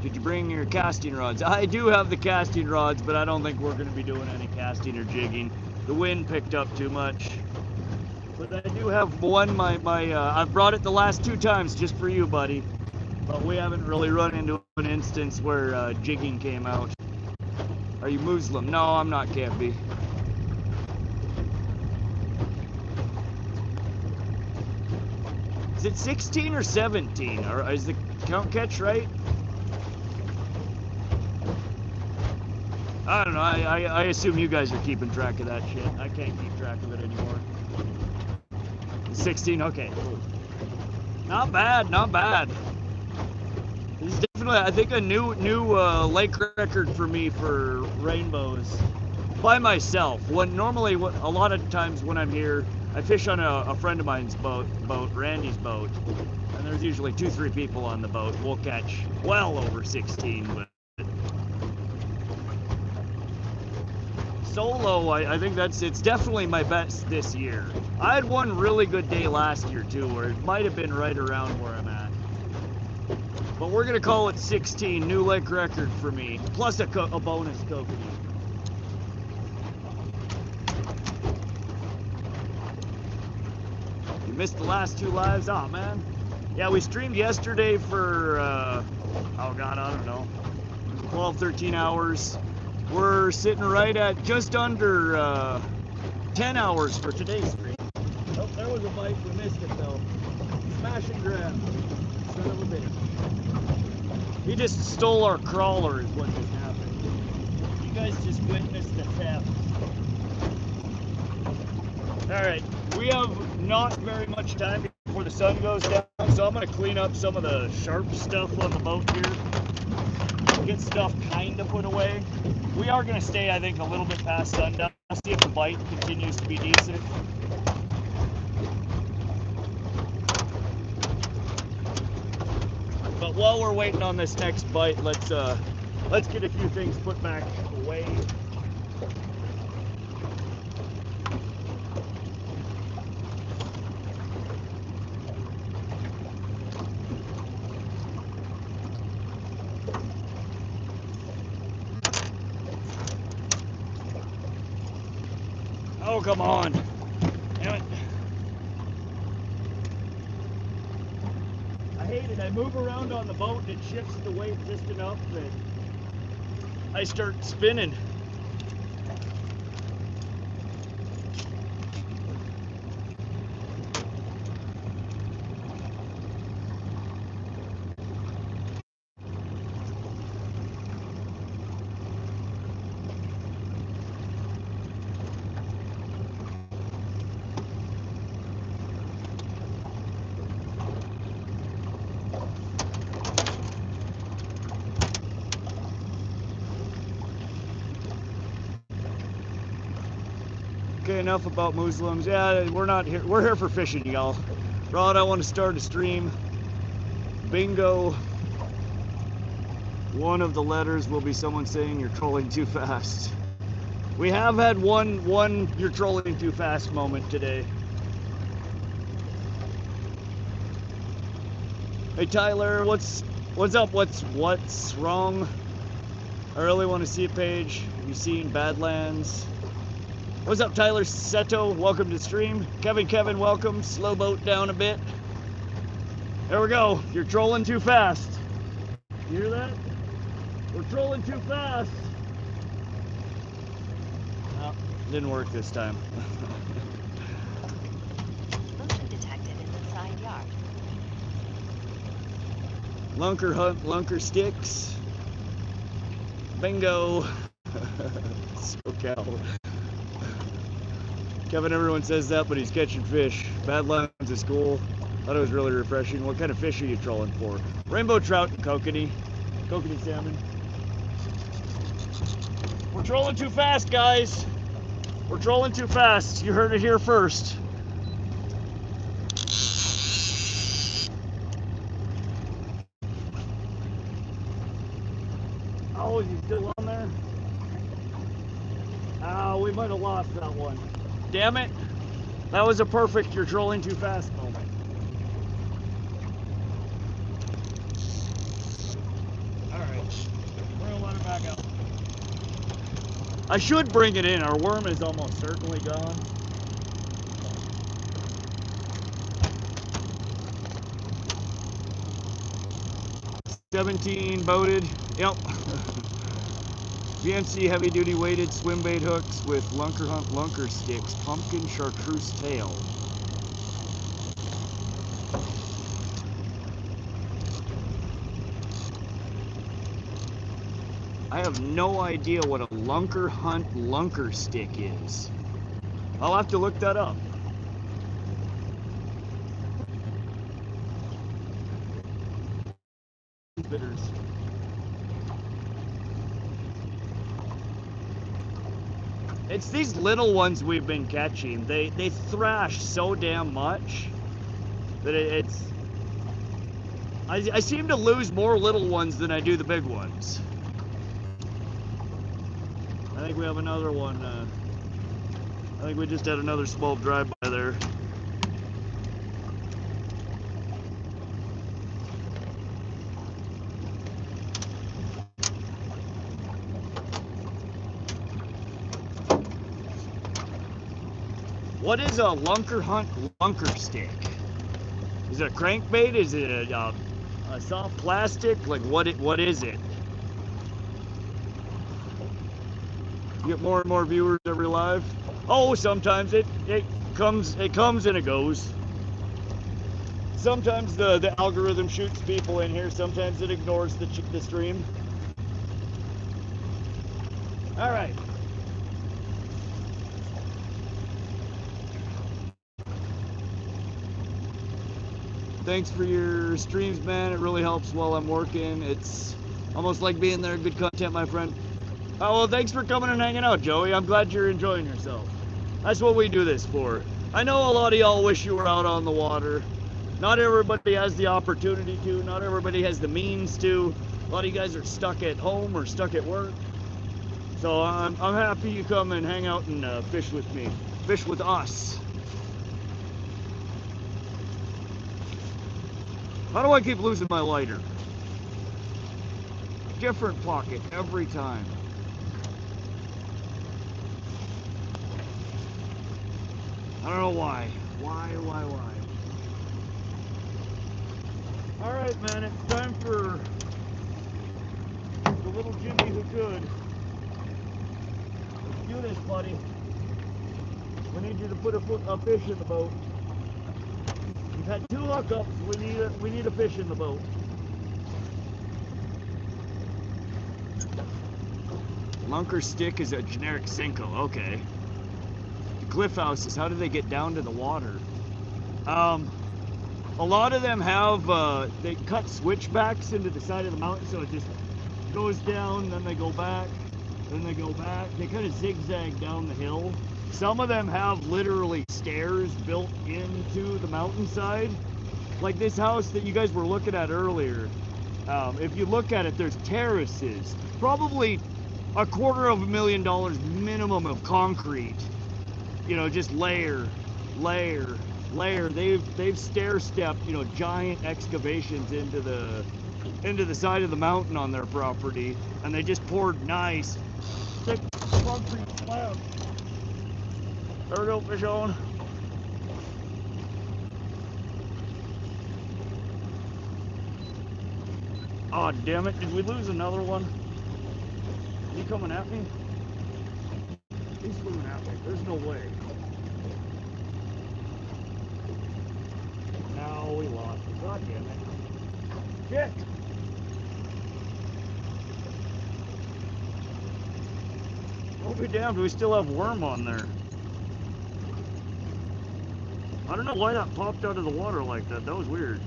Did you bring your casting rods? I do have the casting rods, but I don't think we're going to be doing any casting or jigging. The wind picked up too much. But I do have one. I've brought it the last 2 times just for you, buddy. But we haven't really run into an instance where jigging came out. Are you Muslim? No, I'm not, can't be. Is it 16 or 17? Or is the count catch right? I don't know. I assume you guys are keeping track of that shit. I can't keep track of it anymore. 16? Okay, cool. Not bad, not bad. This is definitely, I think, a new lake record for me for rainbows. By myself. Normally, a lot of times when I'm here, I fish on a friend of mine's boat, Randy's boat. And there's usually 2-3 people on the boat. We'll catch well over 16, but solo, I think it's definitely my best this year. I had one really good day last year too, where it might have been right around where I'm at. But we're gonna call it 16, new lake record for me, plus a bonus kokanee. You missed the last 2 lives? Oh man. Yeah, we streamed yesterday for, oh god, I don't know, 12, 13 hours. We're sitting right at just under 10 hours for today's stream. Oh, there was a bite. We missed it though. Smash and grab. Son of a bitch. He just stole our crawler is what just happened. You guys just witnessed the theft. Alright, we have not very much time before the sun goes down, so I'm going to clean up some of the sharp stuff on the boat here. Get stuff kind of put away. We are going to stay, I think, a little bit past sundown. I'll see if the bite continues to be decent. But while we're waiting on this next bite, let's get a few things put back away. Oh, come on. Damn it. I hate it. I move around on the boat and it shifts the weight just enough that I start spinning. Okay, enough about Muslims. Yeah, we're not here. We're here for fishing, y'all. Rod, I want to start a stream. Bingo. One of the letters will be someone saying you're trolling too fast. We have had one you're trolling too fast moment today. Hey Tyler, what's up? What's wrong? I really want to see it, Paige. Have you seen Badlands? What's up, Tyler Seto? Welcome to the stream. Kevin, welcome. Slow boat down a bit. There we go. You're trolling too fast. You hear that? We're trolling too fast. Oh, didn't work this time. Motion detected in the side yard. Lunker hunt, lunker sticks. Bingo. SoCal. Kevin, everyone says that, but he's catching fish. Badlands is cool. Thought it was really refreshing. What kind of fish are you trolling for? Rainbow trout and kokanee. Kokanee salmon. We're trolling too fast, guys. We're trolling too fast. You heard it here first. Oh, is he still on there? Oh, we might have lost that one. Damn it. That was a perfect you're trolling too fast moment. Alright. We're gonna let her back out. I should bring it in. Our worm is almost certainly gone. $17 boated. Yep. VMC heavy duty weighted swim bait hooks with lunker hunt lunker sticks, pumpkin chartreuse tail. I have no idea what a lunker hunt lunker stick is. I'll have to look that up. Bitters. It's these little ones we've been catching. They thrash so damn much that it's... I seem to lose more little ones than I do the big ones. I think we have another one. I think we just had another small drive-by there. What is a lunker hunt lunker stick? Is it a crankbait? Is it a soft plastic? Like what is it? You get more and more viewers every live. Oh, sometimes it comes and it goes. Sometimes the algorithm shoots people in here. Sometimes it ignores the stream. All right. Thanks for your streams, man. It really helps while I'm working. It's almost like being there. Good content, my friend. Oh, well, thanks for coming and hanging out, Joey. I'm glad you're enjoying yourself. That's what we do this for. I know a lot of y'all wish you were out on the water. Not everybody has the opportunity to. Not everybody has the means to. A lot of you guys are stuck at home or stuck at work. So I'm happy you come and hang out and fish with me. Fish with us. How do I keep losing my lighter? Different pocket every time. I don't know why. Why? Alright, man, it's time for the little Jimmy who could. Let's do this, buddy. We need you to put a fish in the boat. We've had 2 hookups. We need a fish in the boat. Lunker stick is a generic Senko. Okay. The cliff houses. How do they get down to the water? A lot of them have they cut switchbacks into the side of the mountain, so it just goes down, then they go back, then they go back. They kind of zigzag down the hill. Some of them have literally stairs built into the mountainside. Like this house that you guys were looking at earlier. If you look at it, there's terraces. Probably $250,000 minimum of concrete. You know, just layer. They've stair-stepped, you know, giant excavations into into the side of the mountain on their property, and they just poured nice, thick concrete slabs. There we go, fish on. Oh, damn it. Did we lose another one? Is he coming at me? He's swimming at me. There's no way. No, we lost it. God damn it. Shit! I'll be damned, we still have worm on there. I don't know why that popped out of the water like that. That was weird.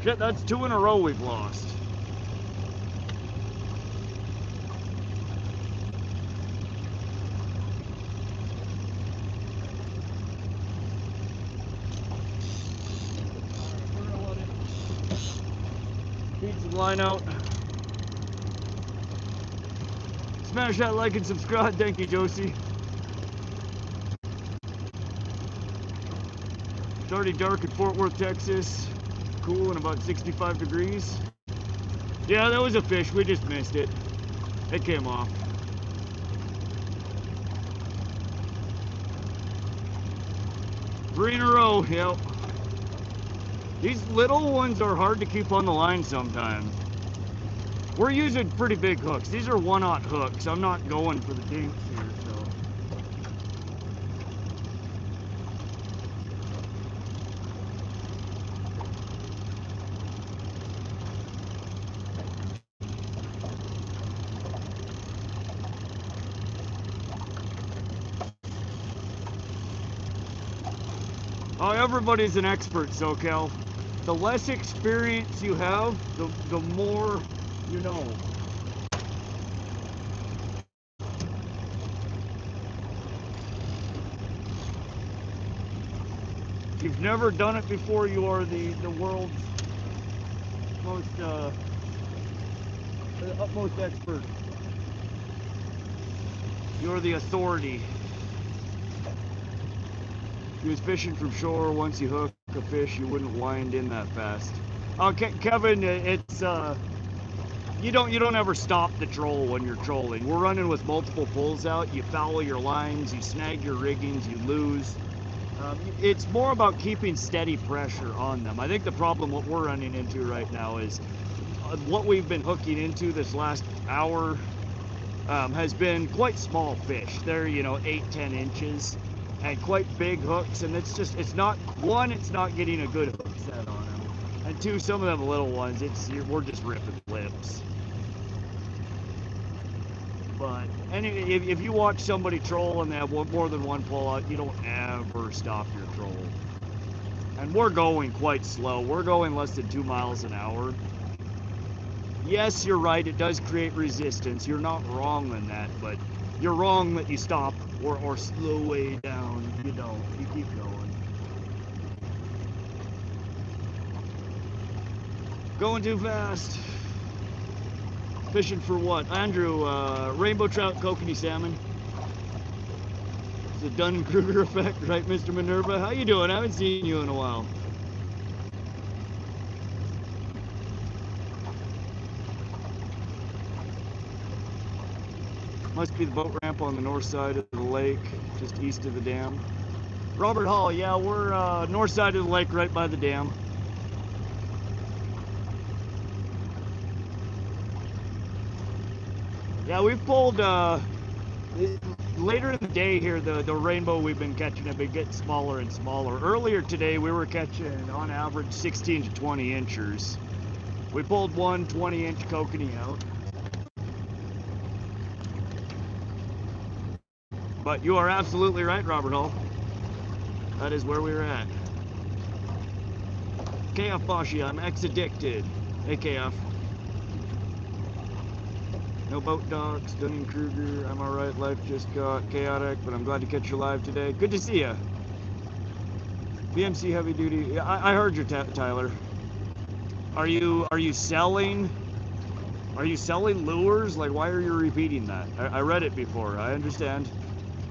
Shit, that's 2 in a row we've lost. Feed some line out. Smash that like and subscribe. Thank you, Josie. It's already dark in Fort Worth, Texas. Cool and about 65 degrees. Yeah, that was a fish. We just missed it. It came off. Three in a row, yep. These little ones are hard to keep on the line sometimes. We're using pretty big hooks. These are 1/0 hooks. I'm not going for the dinks here, so. Oh, everybody's an expert, SoCal. The less experience you have, the more you know. If you've never done it before, you are the world's most the utmost expert. You're the authority. He was fishing from shore. Once you hook a fish, you wouldn't wind in that fast. Kevin, it's you don't ever stop the troll when you're trolling. We're running with multiple pulls out. You foul your lines, you snag your riggings, you lose. It's more about keeping steady pressure on them. I think the problem what we're running into right now is what we've been hooking into this last hour has been quite small fish. They're 8-10 inches. And quite big hooks, and it's not getting a good hook set on them, and 2, some of them little ones, we're just ripping lips. But anyway, if you watch somebody troll and they have more than one pull out, you don't ever stop your troll. And we're going quite slow. We're going less than 2 miles an hour. Yes, you're right, it does create resistance. You're not wrong in that, but you're wrong that you stop or slow way down. You don't. You keep going. Going too fast. Fishing for what? Andrew, rainbow trout, kokanee salmon. It's a Dunning-Kruger effect, right, Mr. Minerva? How you doing? I haven't seen you in a while. Must be the boat ramp on the north side of the lake, just east of the dam. Robert Hall, yeah, we're north side of the lake, right by the dam. Yeah, we've pulled, later in the day here, the rainbow we've been catching have been getting smaller and smaller. Earlier today, we were catching, on average, 16 to 20 inchers. We pulled one 20-inch kokanee out. But you are absolutely right, Robert Hall. That is where we were at. KF Boshi, I'm ex-addicted. Hey, KF. No boat docks, Dunning-Kruger, I'm alright, life just got chaotic, but I'm glad to catch you live today. Good to see you. BMC heavy duty. I heard you, Tyler. Are you selling? Are you selling lures? Like, why are you repeating that? I read it before. I understand.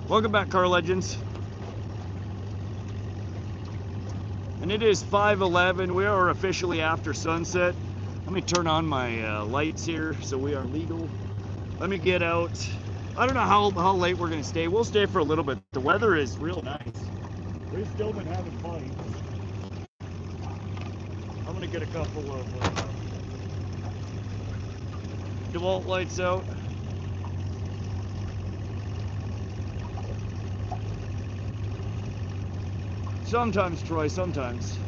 Welcome back, Car Legends. And it is 5:11. We are officially after sunset. Let me turn on my lights here so we are legal. Let me get out. I don't know how late we're gonna stay. We'll stay for a little bit. The weather is real nice. We've still been having fun. I'm gonna get a couple of DeWalt lights out. Sometimes, Troy, sometimes.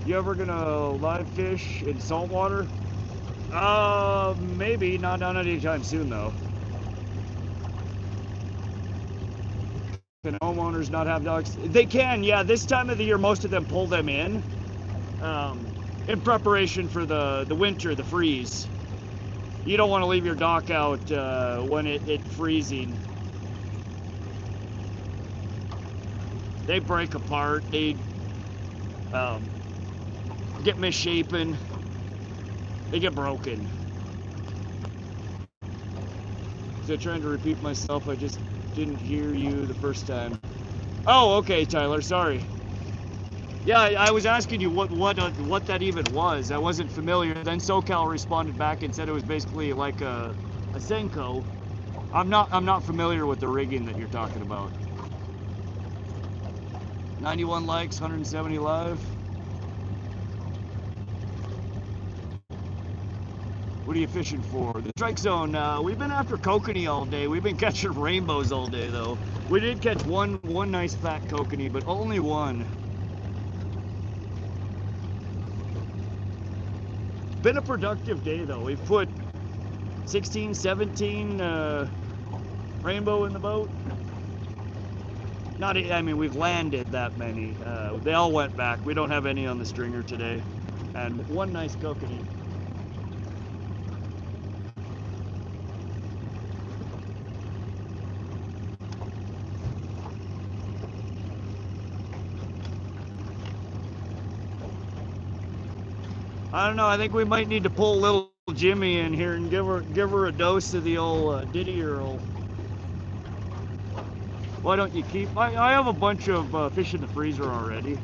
You ever gonna live fish in saltwater? Maybe, not anytime soon though. Can homeowners not have dogs? They can, yeah. This time of the year, most of them pull them in preparation for the winter, the freeze. You don't want to leave your dock out when it's freezing. They break apart. They get misshapen. They get broken. So trying to repeat myself, I just didn't hear you the first time. Oh, okay, Tyler, sorry. Yeah, I was asking you what that even was. I wasn't familiar. Then SoCal responded back and said it was basically like a Senko. I'm not familiar with the rigging that you're talking about. 91 likes, 170 live. What are you fishing for? The strike zone. We've been after kokanee all day. We've been catching rainbows all day though. We did catch one nice fat kokanee, but only one. Been a productive day though. We've put 16, 17 rainbow in the boat. I mean, we've landed that many. They all went back. We don't have any on the stringer today. And one nice kokanee. I don't know, I think we might need to pull little Jimmy in here and give her a dose of the old Diddy Earl. Why don't you keep... I have a bunch of fish in the freezer already.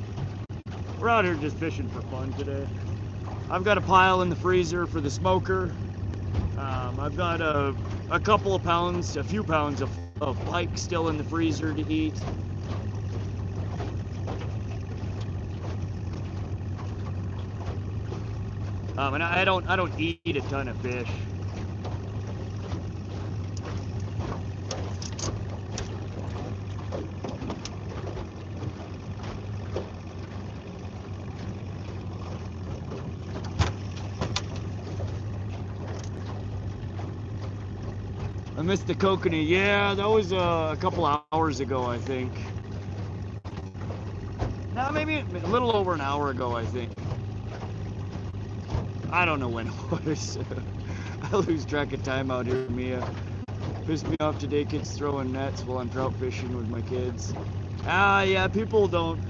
We're out here just fishing for fun today. I've got a pile in the freezer for the smoker. I've got a few pounds of pike still in the freezer to eat. And I don't eat a ton of fish. I missed the kokanee. Yeah, that was a couple hours ago, I think. No, maybe a little over an hour ago, I think. I don't know when it was. I lose track of time out here, Mia. Pissed me off today, kids throwing nets while I'm trout fishing with my kids. Yeah, people don't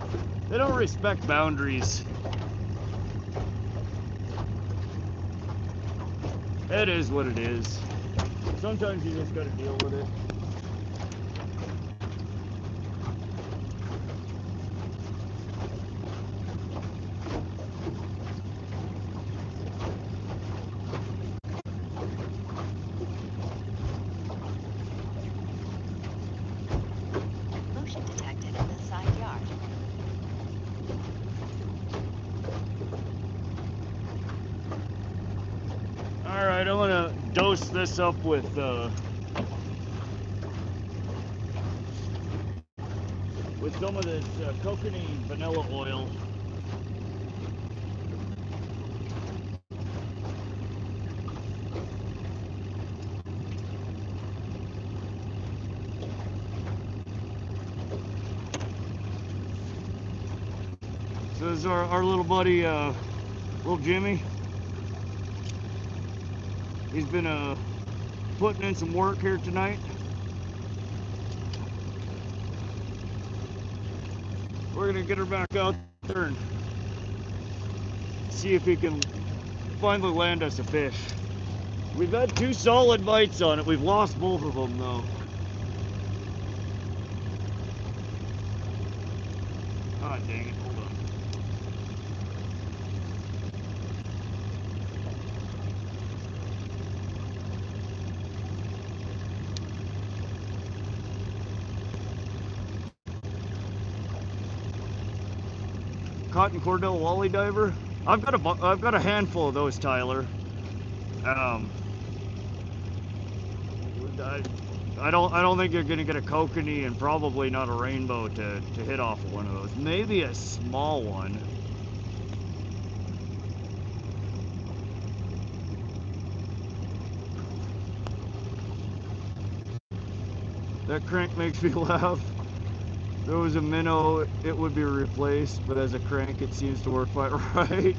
respect boundaries. It is what it is. Sometimes you just gotta deal with it. Motion detected in the side yard. All right, I'm gonna dose this up with some of this kokanee vanilla oil. So this is our little buddy, little Jimmy. He's been putting in some work here tonight. We're gonna get her back out there and see if we can finally land us a fish. We've had 2 solid bites on it. We've lost both of them though. Ah, dang it, hold on. Cotton Cordell Wally Diver. I've got a handful of those, Tyler. I don't think you're gonna get a kokanee and probably not a rainbow to hit off of one of those. Maybe a small one. That crank makes me laugh. If it was a minnow, it would be replaced, but as a crank, it seems to work quite right.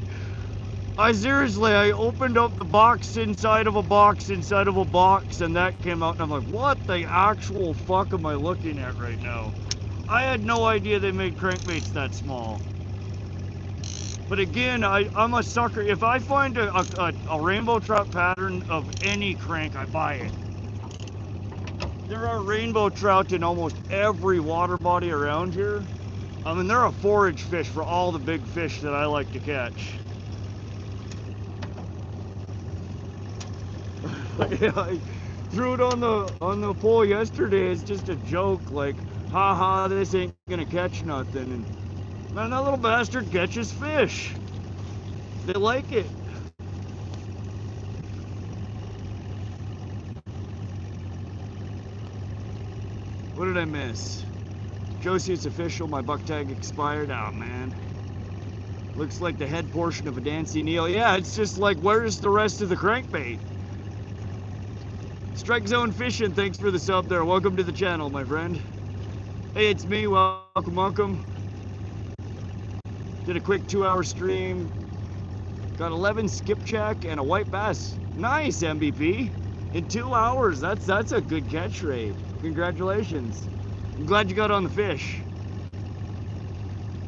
I opened up the box inside of a box inside of a box, and that came out, and I'm like, what the actual fuck am I looking at right now? I had no idea they made crankbaits that small. But again, I'm a sucker. If I find a rainbow trout pattern of any crank, I buy it. There are rainbow trout in almost every water body around here. I mean, they're a forage fish for all the big fish that I like to catch. Yeah, I threw it on the pole yesterday. It's just a joke, like, haha, this ain't gonna catch nothing. And man, that little bastard catches fish. They like it. What did I miss? Josie, it's official. My buck tag expired. Oh man. Looks like the head portion of a dancing eel. Yeah, it's just like, where's the rest of the crankbait? Strike Zone Fishing, thanks for the sub there. Welcome to the channel, my friend. Hey, it's me. Welcome. Did a quick 2-hour stream. Got 11 skipjack and a white bass. Nice, MVP. In 2 hours. That's a good catch rate. Congratulations. I'm glad you got on the fish.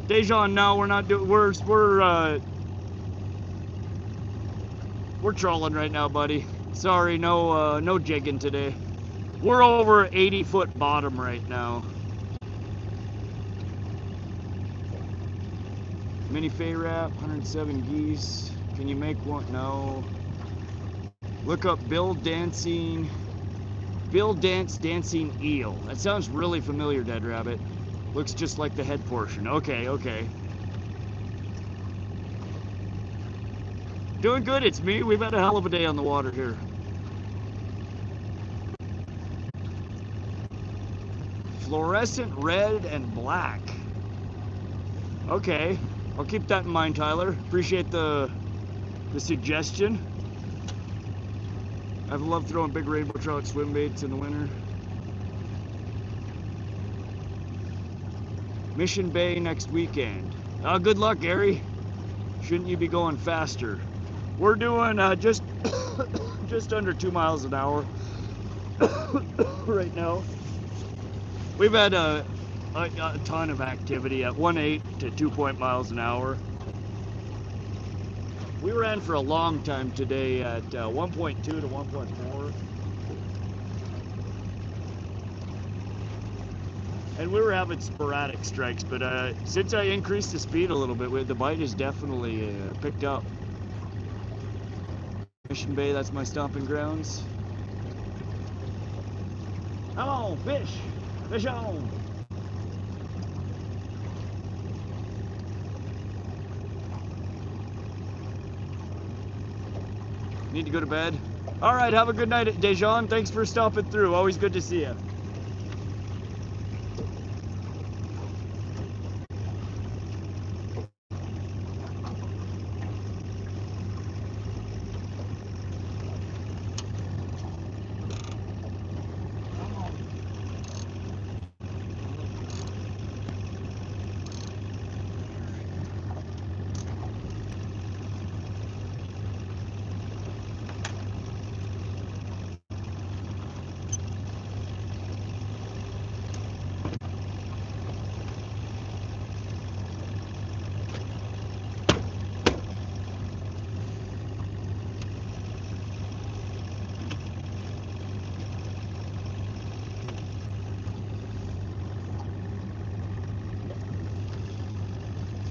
Dejan, no, we're not doing. We're trolling right now, buddy. Sorry, no jigging today. We're over 80-foot bottom right now. Mini Fay Wrap, 107 geese. Can you make one? No. Look up Bill Dance Dancing Eel. That sounds really familiar, Dead Rabbit. Looks just like the head portion. Okay. Doing good, it's me. We've had a hell of a day on the water here. Fluorescent red and black. Okay, I'll keep that in mind, Tyler. Appreciate the suggestion. I've loved throwing big rainbow trout swim baits in the winter. Mission Bay next weekend. Good luck, Gary. Shouldn't you be going faster? We're doing just under 2 miles an hour right now. We've had a ton of activity at 1.8 to 2 miles an hour. We ran for a long time today at 1.2 to 1.4. And we were having sporadic strikes, but since I increased the speed a little bit, the bite has definitely picked up. Mission Bay, that's my stomping grounds. Come on, fish! Fish on! Need to go to bed? Alright, have a good night, Dejan. Thanks for stopping through. Always good to see you.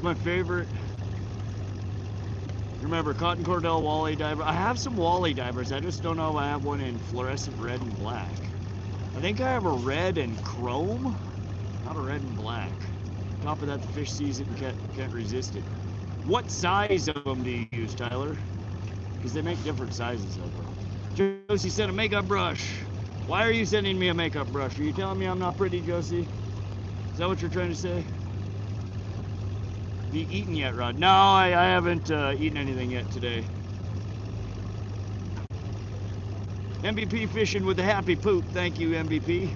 my favorite. Remember, cotton cordell walleye diver. I have some walleye divers. I just don't know if I have one in fluorescent red and black. I think I have a red and chrome, not a red and black. On top of that, the fish sees it and can't resist it. What size of them do you use, Tyler? Because they make different sizes of them. Josie sent a makeup brush. Why are you sending me a makeup brush? Are you telling me I'm not pretty, Josie? Is that what you're trying to say? Have you eaten yet, Rod? No, I haven't eaten anything yet today. MVP fishing with a happy poop. Thank you, MVP.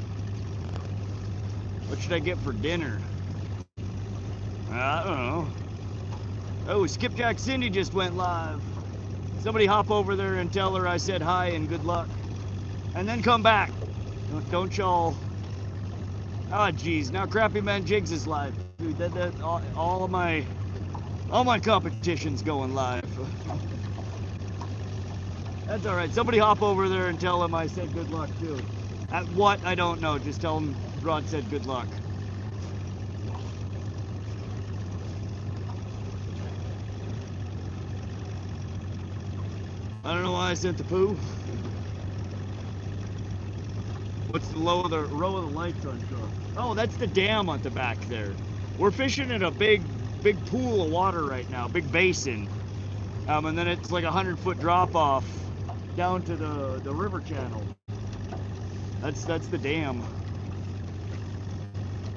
What should I get for dinner? I don't know. Oh, Skipjack Cindy just went live. Somebody hop over there and tell her I said hi and good luck. And then come back. Don't y'all... Oh, geez. Now Crappy Man Jigs is live. Dude, all my competition's going live. That's all right. Somebody hop over there and tell him I said good luck too. At what? I don't know. Just tell him Rod said good luck. I don't know why I sent the poo. What's the row of the lights on shore? Oh, that's the dam on the back there. We're fishing in a big pool of water right now, big basin. And then it's like a 100-foot drop off down to the river channel. That's the dam.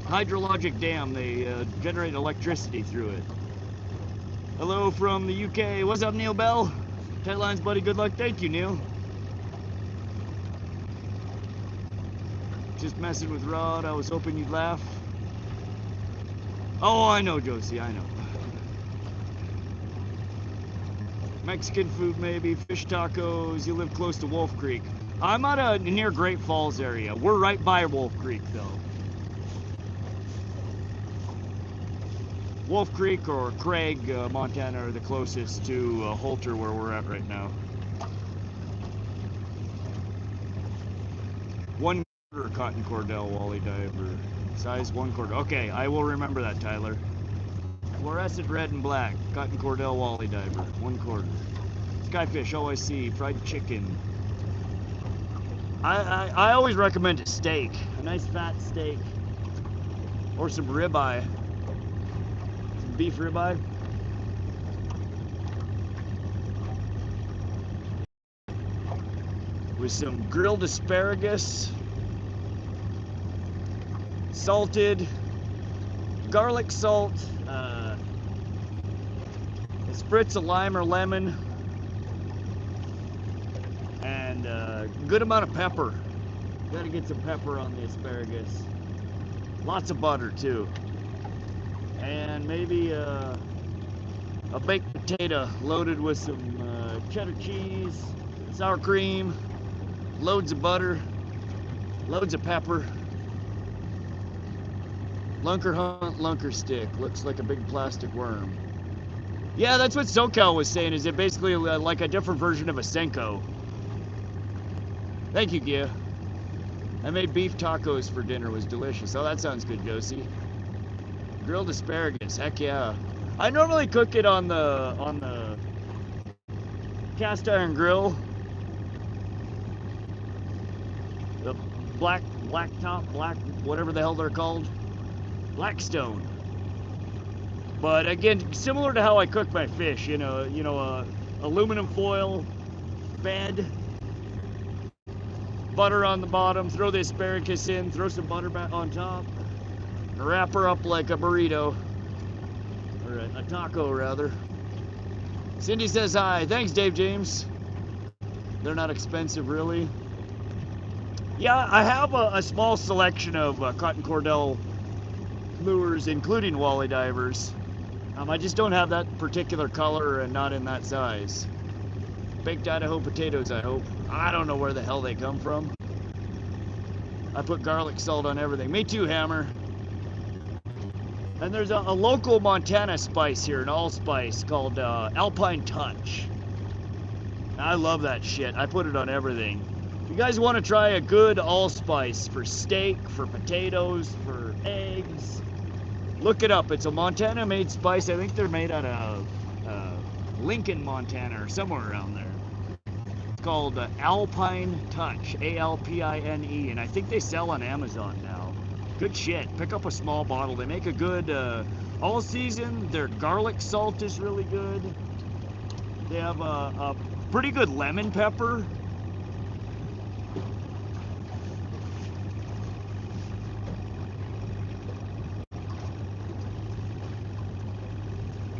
Hydrologic dam. They generate electricity through it. Hello from the UK. What's up, Neil Bell? Tight lines, buddy. Good luck. Thank you, Neil. Just messing with Rod. I was hoping you'd laugh. Oh, I know, Josie. I know. Mexican food, maybe. Fish tacos. You live close to Wolf Creek. I'm at near Great Falls area. We're right by Wolf Creek, though. Wolf Creek or Craig, Montana are the closest to Holter, where we're at right now. 1 quarter cotton cordell walleye diver. Size 1 quarter. Okay, I will remember that, Tyler. Fluorescent red and black. Cotton cordell walleye diver. 1 quarter. Skyfish, OIC, fried chicken. I always recommend a steak. A nice fat steak. Or some ribeye. Beef ribeye. With some grilled asparagus, salted, garlic salt, a spritz of lime or lemon, and a good amount of pepper. Gotta get some pepper on the asparagus. Lots of butter too. And maybe a baked potato loaded with some cheddar cheese, sour cream, loads of butter, loads of pepper. Lunker Hunt Lunker Stick. Looks like a big plastic worm. Yeah, that's what SoCal was saying, is it basically like a different version of a Senko. Thank you, Gia. I made beef tacos for dinner. It was delicious. Oh, that sounds good, Josie. Grilled asparagus, heck yeah. I normally cook it on the cast iron grill. The black top, whatever the hell they're called. Blackstone. But again, similar to how I cook my fish, aluminum foil bed, butter on the bottom, throw the asparagus in, throw some butter back on top. Wrap her up like a burrito, or a taco rather. Cindy says hi. Thanks, Dave James. They're not expensive, really. Yeah, I have a small selection of cotton cordell lures, including walleye divers. I just don't have that particular color and not in that size. Baked Idaho potatoes, I hope. I don't know where the hell they come from. I put garlic salt on everything. Me too, Hammer. And there's a local Montana spice here, an allspice called Alpine Touch. I love that shit. I put it on everything. If you guys want to try a good allspice for steak, for potatoes, for eggs, Look it up. It's a Montana-made spice. I think they're made out of Lincoln, Montana, or somewhere around there. It's called Alpine Touch, A-L-P-I-N-E, and I think they sell on Amazon now. Good shit. Pick up a small bottle. They make a good all season. Their garlic salt is really good. They have a pretty good lemon pepper.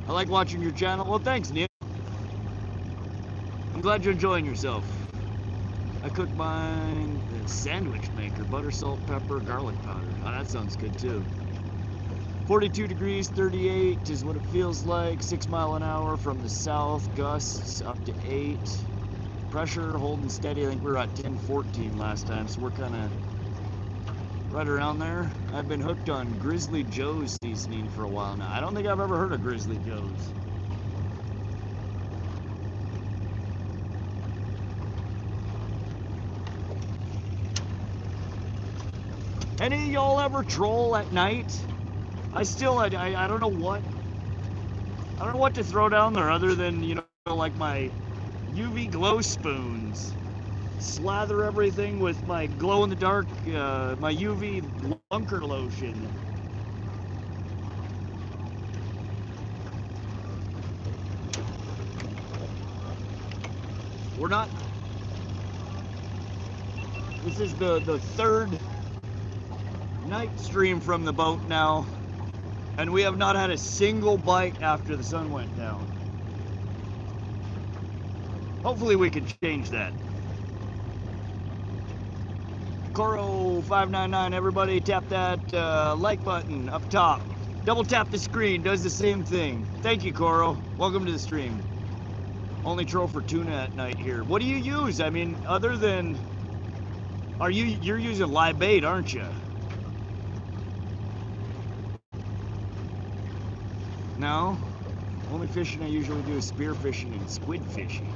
I like watching your channel. Well, thanks, Nick. I'm glad you're enjoying yourself. I cook mine in a sandwich maker. Butter, salt, pepper, garlic powder. Oh, that sounds good too. 42 degrees, 38 is what it feels like. 6 miles an hour from the south. Gusts up to 8. Pressure holding steady. I think we were at 10, 14 last time, so we're kind of right around there. I've been hooked on Grizzly Joe's seasoning for a while now. I don't think I've ever heard of Grizzly Joe's. Any of y'all ever troll at night? I don't know what. I don't know what to throw down there other than, you know, like my UV glow spoons. Slather everything with my glow-in-the-dark, my UV bunker lotion. We're not... This is the third night stream from the boat now, and we have not had a single bite after the sun went down. Hopefully we can change that. Coro599, everybody tap that like button up top. Double tap the screen, does the same thing. Thank you, Coro. Welcome to the stream. Only troll for tuna at night here. What do you use? I mean, other than... You're using live bait, aren't you? No. Only fishing I usually do is spear fishing and squid fishing.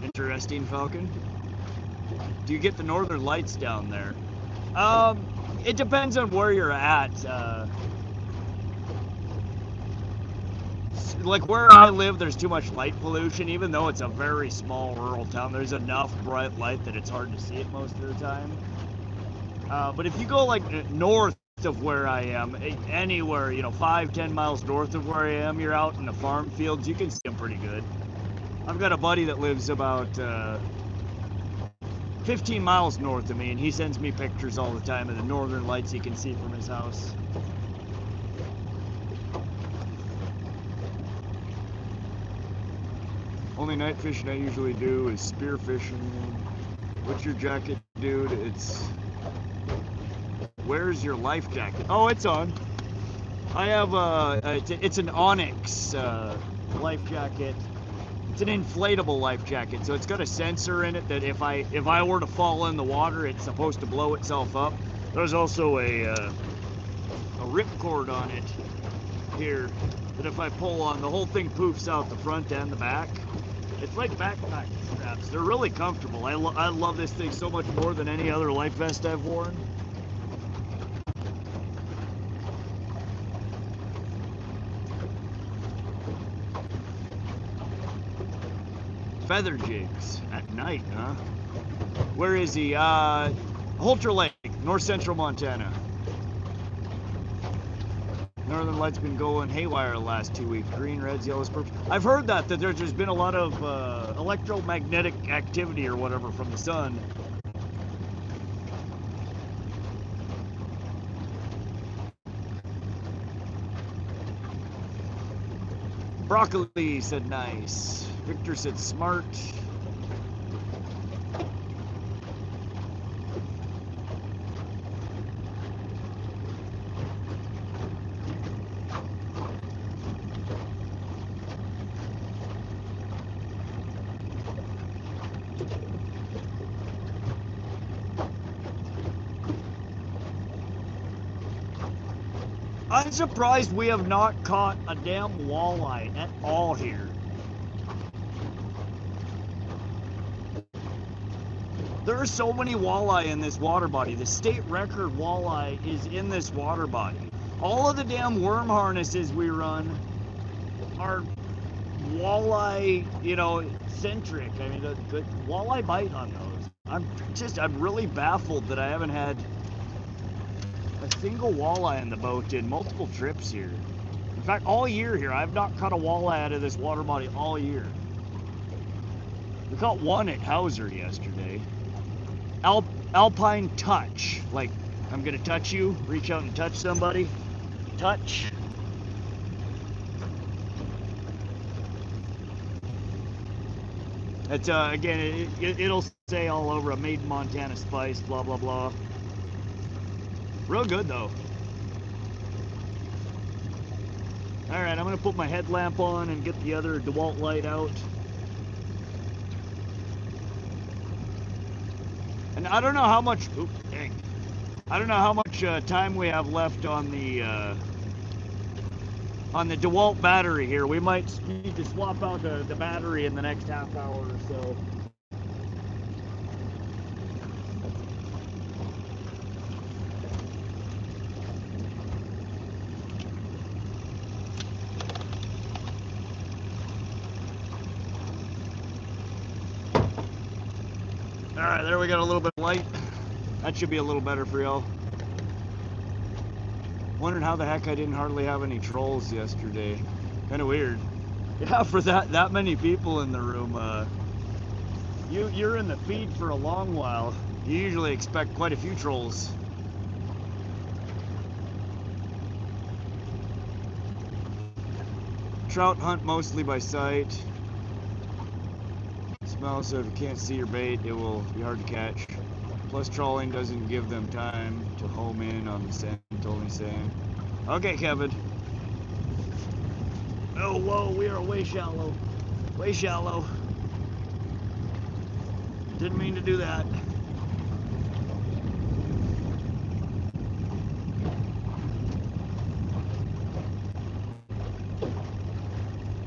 Interesting, Falcon. Do you get the northern lights down there? It depends on where you're at. Like where I live, there's too much light pollution. Even though it's a very small rural town, there's enough bright light that it's hard to see it most of the time. But if you go like north of where I am, anywhere, you know, 5-10 miles north of where I am, you're out in the farm fields, you can see them pretty good. I've got a buddy that lives about 15 miles north of me, and he sends me pictures all the time of the northern lights he can see from his house. Only night fishing I usually do is spear fishing. What's your jacket, dude? Where's your life jacket? Oh, it's on. I have it's an Onyx life jacket. It's an inflatable life jacket, so it's got a sensor in it that if I were to fall in the water, it's supposed to blow itself up. There's also a ripcord on it here that if I pull on, the whole thing poofs out the front and the back. It's like backpack straps. They're really comfortable. I love this thing so much more than any other life vest I've worn. Feather jigs at night, huh? Where is he? Holter Lake, north central Montana. Northern Lights been going haywire the last 2 weeks. Green, reds, yellows, purple. I've heard that there's been a lot of electromagnetic activity or whatever from the sun. Broccoli said nice. Victor said smart. I'm surprised we have not caught a damn walleye at all here. There are so many walleye in this water body. The state record walleye is in this water body. all of the damn worm harnesses we run are walleye, you know, centric. I mean, the walleye bite on those. I'm really baffled that I haven't had a single walleye in the boat in multiple trips here. In fact, all year here, I've not caught a walleye out of this water body all year. We caught one at Hauser yesterday. Alpine touch. Like, I'm gonna touch you, reach out and touch somebody. Touch. It's again, it'll say all over a made in Montana spice, blah blah blah. Real good though. All right, I'm gonna put my headlamp on and get the other DeWalt light out. And I don't know how much. Oops, dang. I don't know how much time we have left on the DeWalt battery here. We might need to swap out the battery in the next half hour or so. All right, there we got a little bit of light. That should be a little better for y'all. Wondering how the heck I didn't hardly have any trolls yesterday. Kind of weird. Yeah, for that many people in the room. You're in the feed for a long while. You usually expect quite a few trolls. Trout hunt mostly by sight. Smell, so if you can't see your bait, it will be hard to catch. Plus, trawling doesn't give them time to home in on the sand, told me saying. Okay, Kevin. Oh, whoa, we are way shallow. Way shallow. Didn't mean to do that.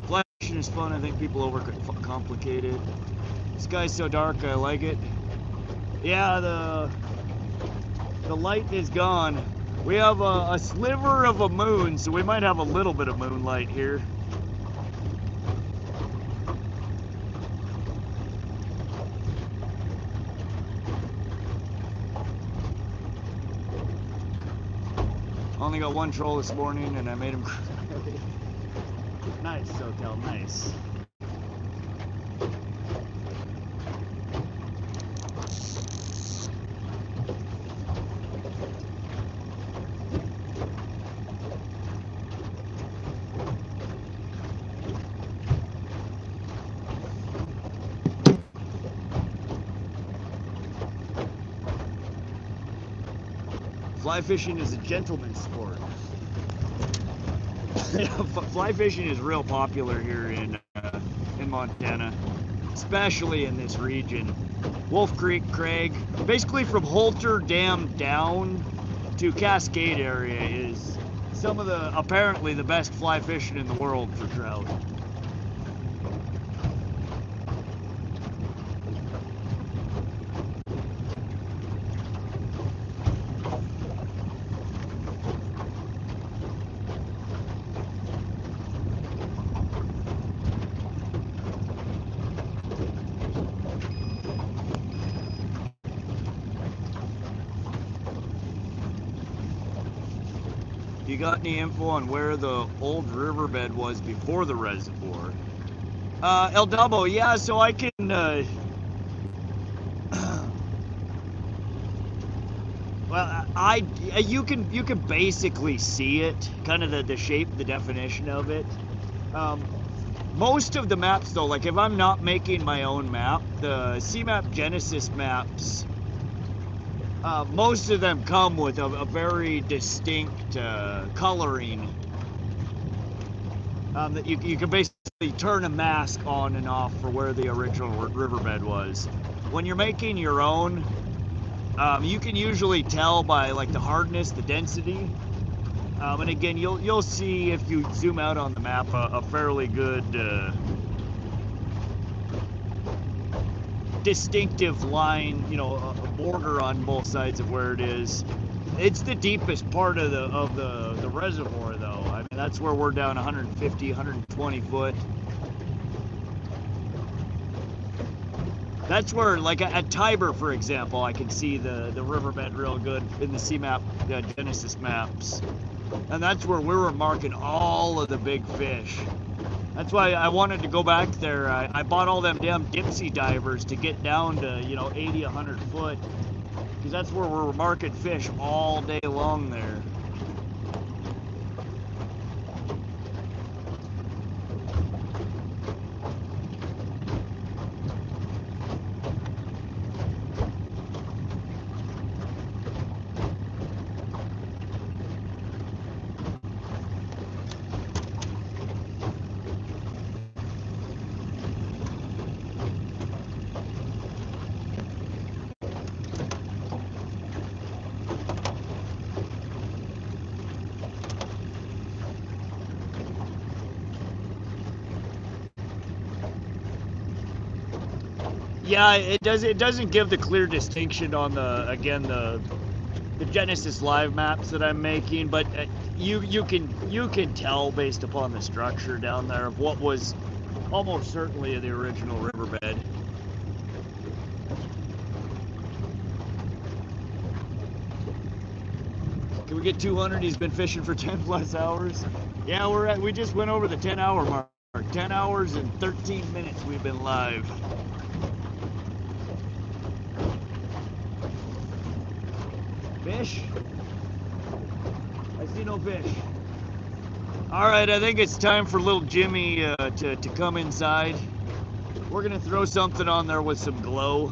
Fly fishing is fun. I think people overcomplicate it. The sky's so dark, I like it. Yeah, the light is gone. We have a sliver of a moon, so we might have a little bit of moonlight here. Only got one troll this morning, and I made him cry. Nice, SoCal, nice. Fly fishing is a gentleman's sport. Fly fishing is real popular here in Montana, especially in this region. Wolf Creek, Craig, basically from Holter Dam down to Cascade area is some of the, apparently the best fly fishing in the world for trout. You got any info on where the old riverbed was before the reservoir? El Dabo, yeah, so I can, well, you can basically see it, kind of the shape, the definition of it. Most of the maps though, like if I'm not making my own map, the CMAP Genesis maps, most of them come with a very distinct coloring that you can basically turn a mask on and off for where the original riverbed was. When you're making your own, you can usually tell by like the hardness, the density, and again you'll see if you zoom out on the map a fairly good distinctive line, you know, a border on both sides of where it is. It's the deepest part of the reservoir, though. I mean, that's where we're down 150, 120 foot. That's where, like at Tiber, for example, I can see the riverbed real good in the CMAP Genesis maps. And that's where we were marking all of the big fish. That's why I wanted to go back there. I bought all them damn dipsy divers to get down to, you know, 80, 100 foot. Because that's where we're marking fish all day long there. Yeah, it doesn't give the clear distinction on the Genesis live maps that I'm making, but you can tell based upon the structure down there of what was almost certainly the original riverbed. Can we get 200? He's been fishing for 10 plus hours. Yeah, we just went over the 10-hour mark. 10 hours and 13 minutes we've been live. Fish? I see no fish. All right, I think it's time for little Jimmy to come inside. We're gonna throw something on there with some glow.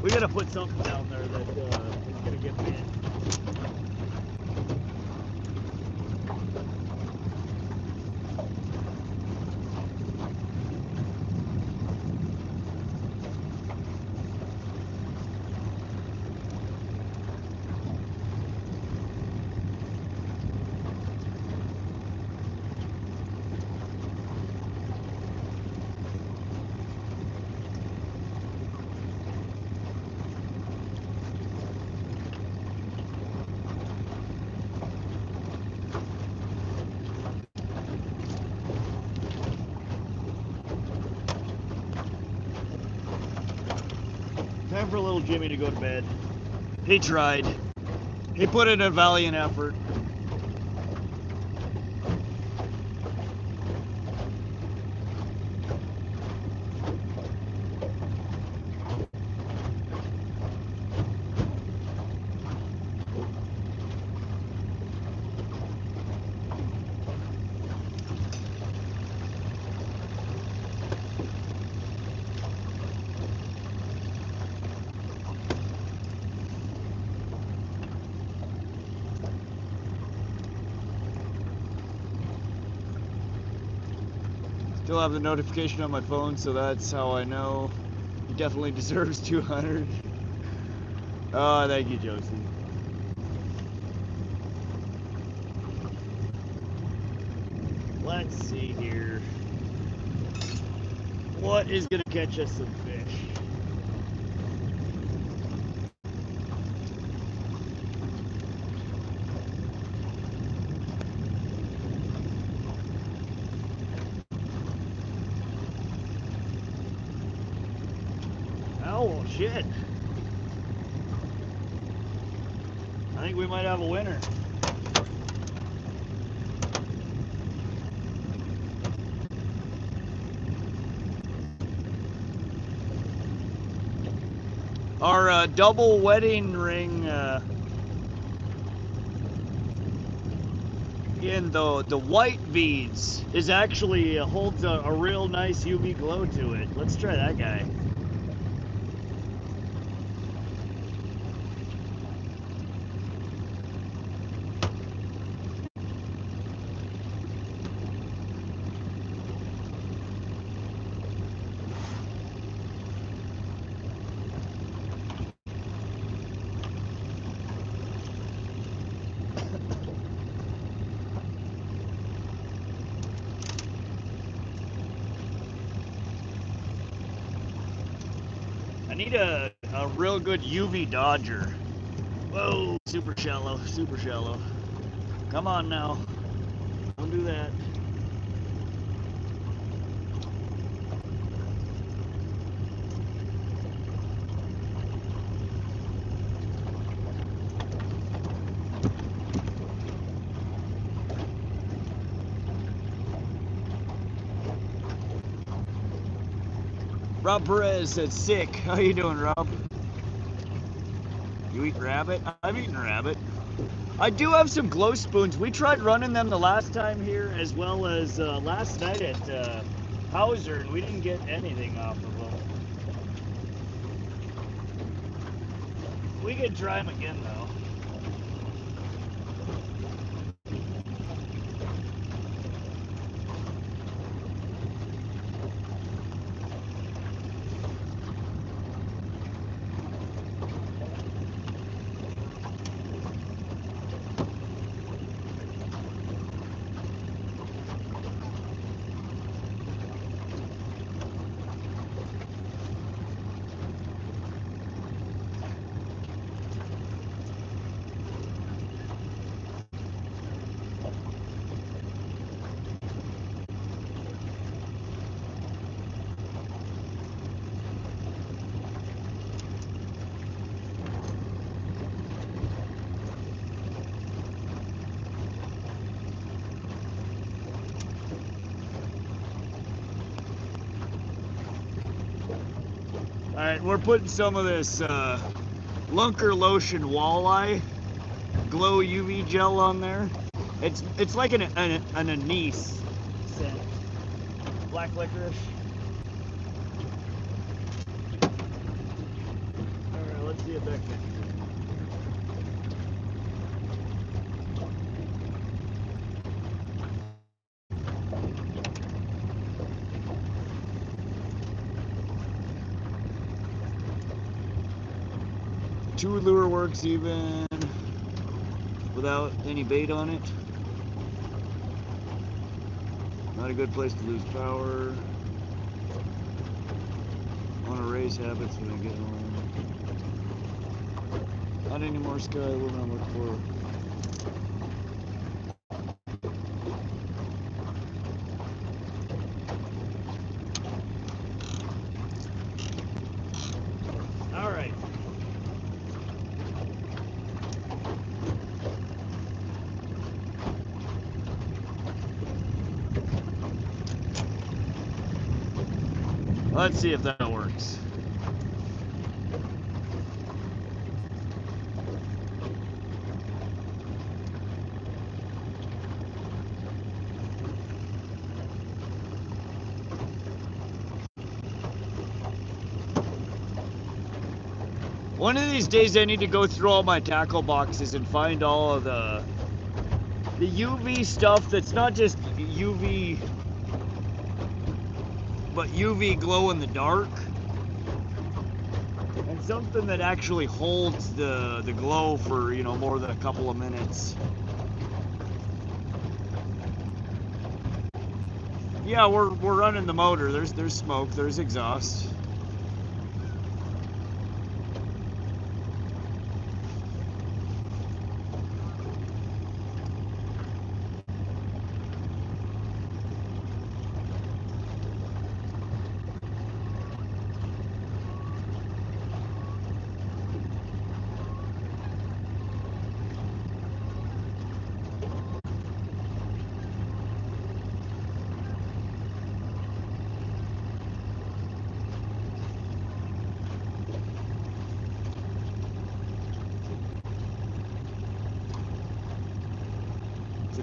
We gotta put something down there that is gonna get bit. Time for little Jimmy to go to bed. He tried. He put in a valiant effort. Still have the notification on my phone, so that's how I know he definitely deserves 200. Oh, thank you, Josie. Let's see here. What is gonna catch us some fish? Oh, shit. I think we might have a winner. Our double wedding ring in the white beads is actually holds a real nice UV glow to it. Let's try that guy. I need a real good UV dodger. Whoa, super shallow, super shallow. Come on now. Don't do that. Rob Perez said sick. How you doing, Rob? You eat rabbit? I've eaten rabbit. I do have some glow spoons. We tried running them the last time here, as well as last night at Hauser, and we didn't get anything off of them. We could try them again, though. Alright, we're putting some of this Lunker Lotion Walleye Glow UV gel on there. It's like an anise scent. Black licorice. Alright, let's see it back there. Two lure works even without any bait on it. Not a good place to lose power. Want to raise habits when I get home. Not anymore, Sky. What am I looking for? Let's see if that works. One of these days I need to go through all my tackle boxes and find all of the UV stuff that's not just UV, but UV glow in the dark, and something that actually holds the glow for, you know, more than a couple of minutes. Yeah, we're running the motor. There's smoke, there's exhaust.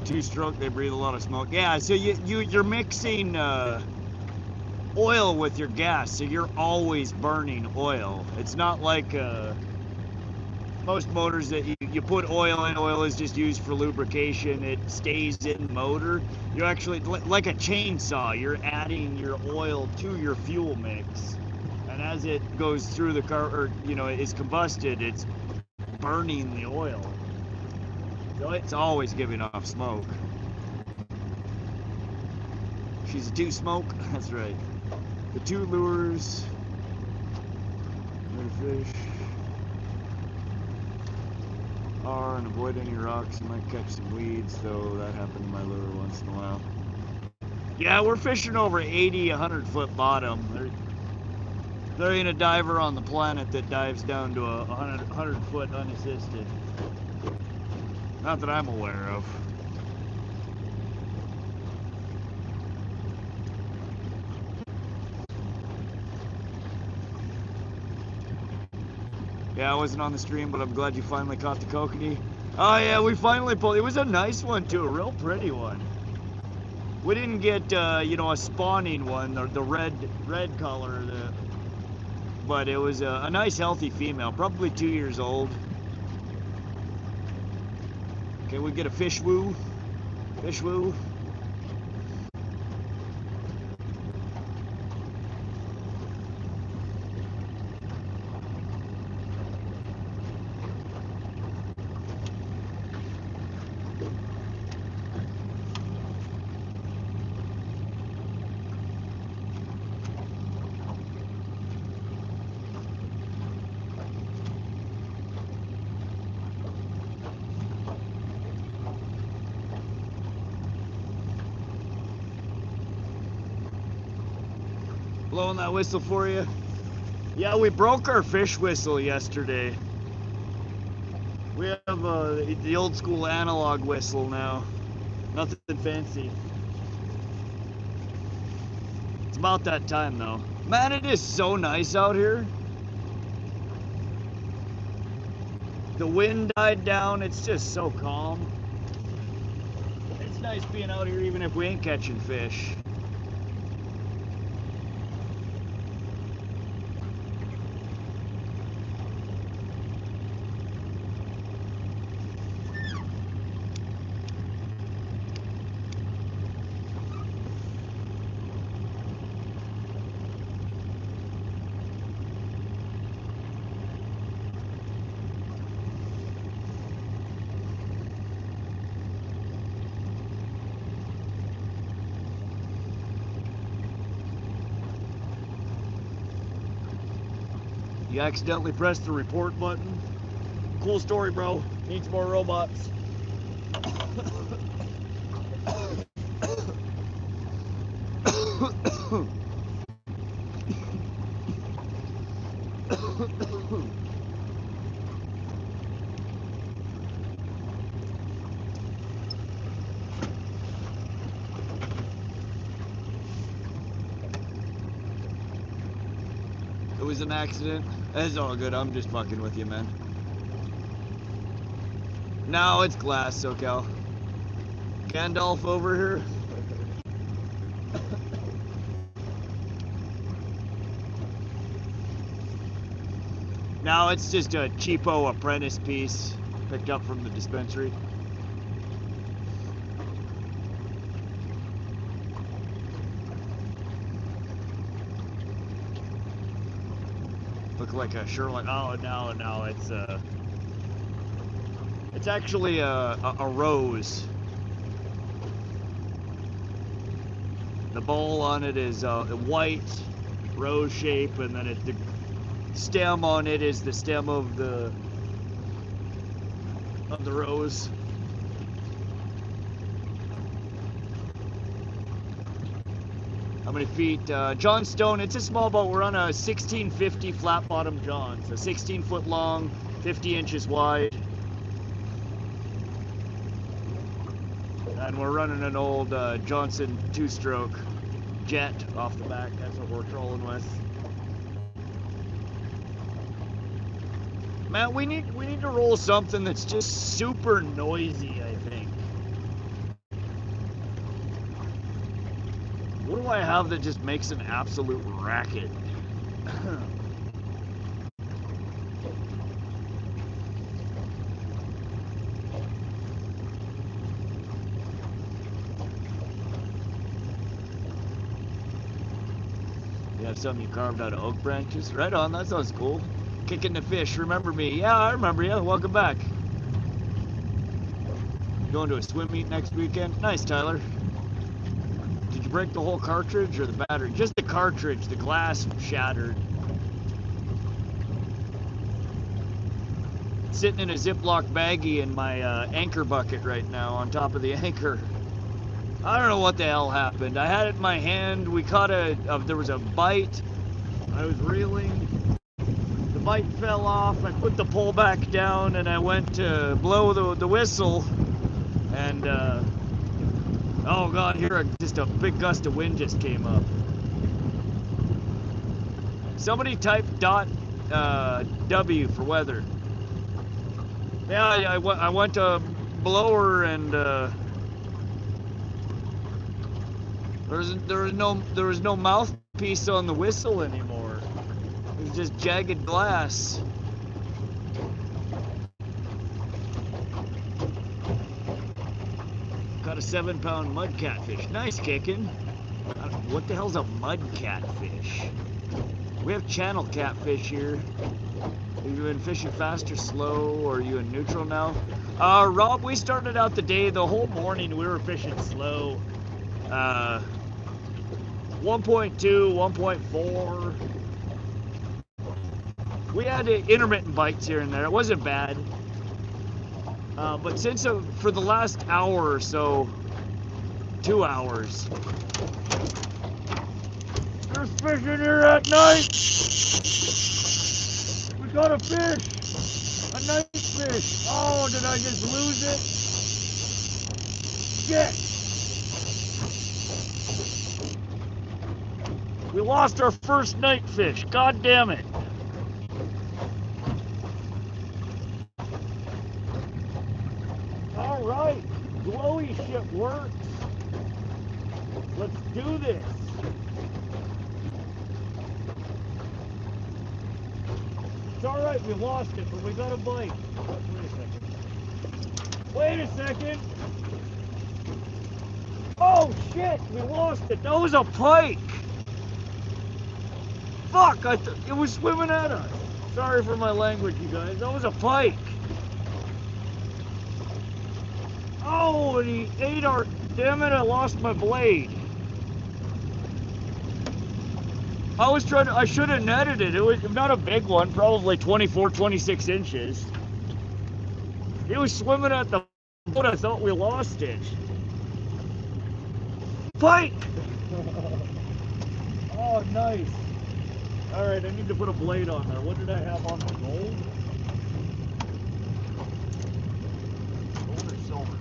Two-stroke, they breathe a lot of smoke. Yeah, so you're mixing oil with your gas, so you're always burning oil. It's not like most motors that you put oil in. Oil is just used for lubrication. It stays in the motor. You're actually, like a chainsaw, you're adding your oil to your fuel mix, and as it goes through the car, or, you know, it's combusted, it's burning the oil. So it's always giving off smoke. She's a two smoke, that's right. The two lures, another fish. are and avoid any rocks. You might catch some weeds, though that happens in my lure once in a while. Yeah, we're fishing over 80, 100-foot bottom. There ain't a diver on the planet that dives down to a 100-foot unassisted. Not that I'm aware of. Yeah, I wasn't on the stream, but I'm glad you finally caught the kokanee. Oh yeah, we finally pulled. It was a nice one too, a real pretty one. We didn't get, you know, a spawning one, the red color, but it was a nice healthy female, probably 2 years old. Okay, we get a fish woo. Fish woo. Blowing that whistle for you. Yeah, we broke our fish whistle yesterday. We have the old school analog whistle now. Nothing fancy. It's about that time though. Man, it is so nice out here. The wind died down. It's just so calm. It's nice being out here even if we ain't catching fish. You accidentally pressed the report button. Cool story, bro. Needs more robots. It was an accident. It's all good. I'm just fucking with you, man. No, it's glass, SoCal. Gandalf over here. No, it's just a cheapo apprentice piece picked up from the dispensary. Look like a Sherlock. Oh no, it's actually a rose. The bowl on it is a white rose shape, and then the stem on it is the stem of the rose. How many feet? John Stone, it's a small boat. We're on a 1650 flat bottom John. So 16 foot long, 50 inches wide. And we're running an old Johnson 2-stroke jet off the back. That's what we're trolling with. Man, we need to roll something that's just super noisy, I think. What do I have that just makes an absolute racket? You have something you carved out of oak branches? Right on, that sounds cool. Kicking the fish, remember me? Yeah, I remember you. Welcome back. Going to a swim meet next weekend? Nice, Tyler. Did you break the whole cartridge or the battery? Just the cartridge, the glass shattered. sitting in a Ziploc baggie in my anchor bucket right now on top of the anchor. I don't know what the hell happened. I had it in my hand. We caught there was a bite. I was reeling. The bite fell off. I put the pole back down and I went to blow the whistle. And, oh God, here just a big gust of wind just came up. Somebody type .w for weather. Yeah, I went to blower and there was no mouthpiece on the whistle anymore. It was just jagged glass. Caught a 7-pound mud catfish. Nice kicking. What the hell's a mud catfish? We have channel catfish here. Have you been fishing fast or slow, or are you in neutral now? Rob, we started out the day, the whole morning we were fishing slow. 1.2, 1.4. We had intermittent bites here and there. It wasn't bad. But since for the last hour or so, 2 hours, there's fish in here at night. We got a fish, a night fish. Oh, did I just lose it? Shit. We lost our first night fish. God damn it. All right, glowy shit works. Let's do this. It's all right, we lost it, but we got a bite. Wait a second. Oh shit, we lost it. That was a pike. Fuck, it was swimming at us. Sorry for my language, you guys. That was a pike. Oh, and he ate our... Damn it, I lost my blade. I should have netted it. It was not a big one, probably 24, 26 inches. It was swimming at the boat. I thought we lost it. Pike! Oh, nice. All right, I need to put a blade on there. What did I have on the gold? Gold or silver?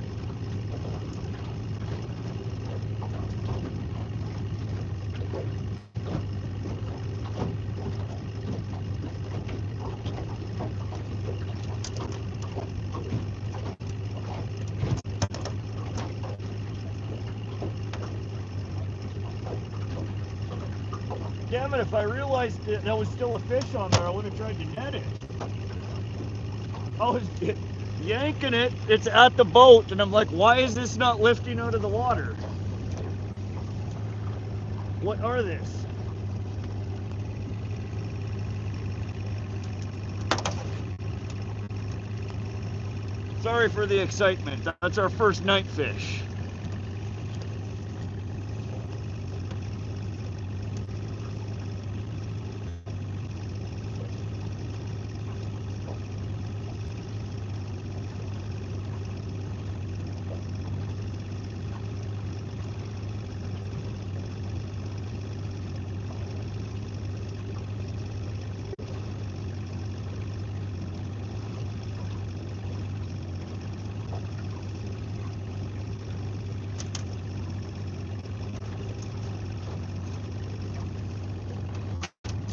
Damn it, if I realized that there was still a fish on there, I would have tried to net it. I was yanking it, it's at the boat, and I'm like, why is this not lifting out of the water? What are this? Sorry for the excitement. That's our first night fish.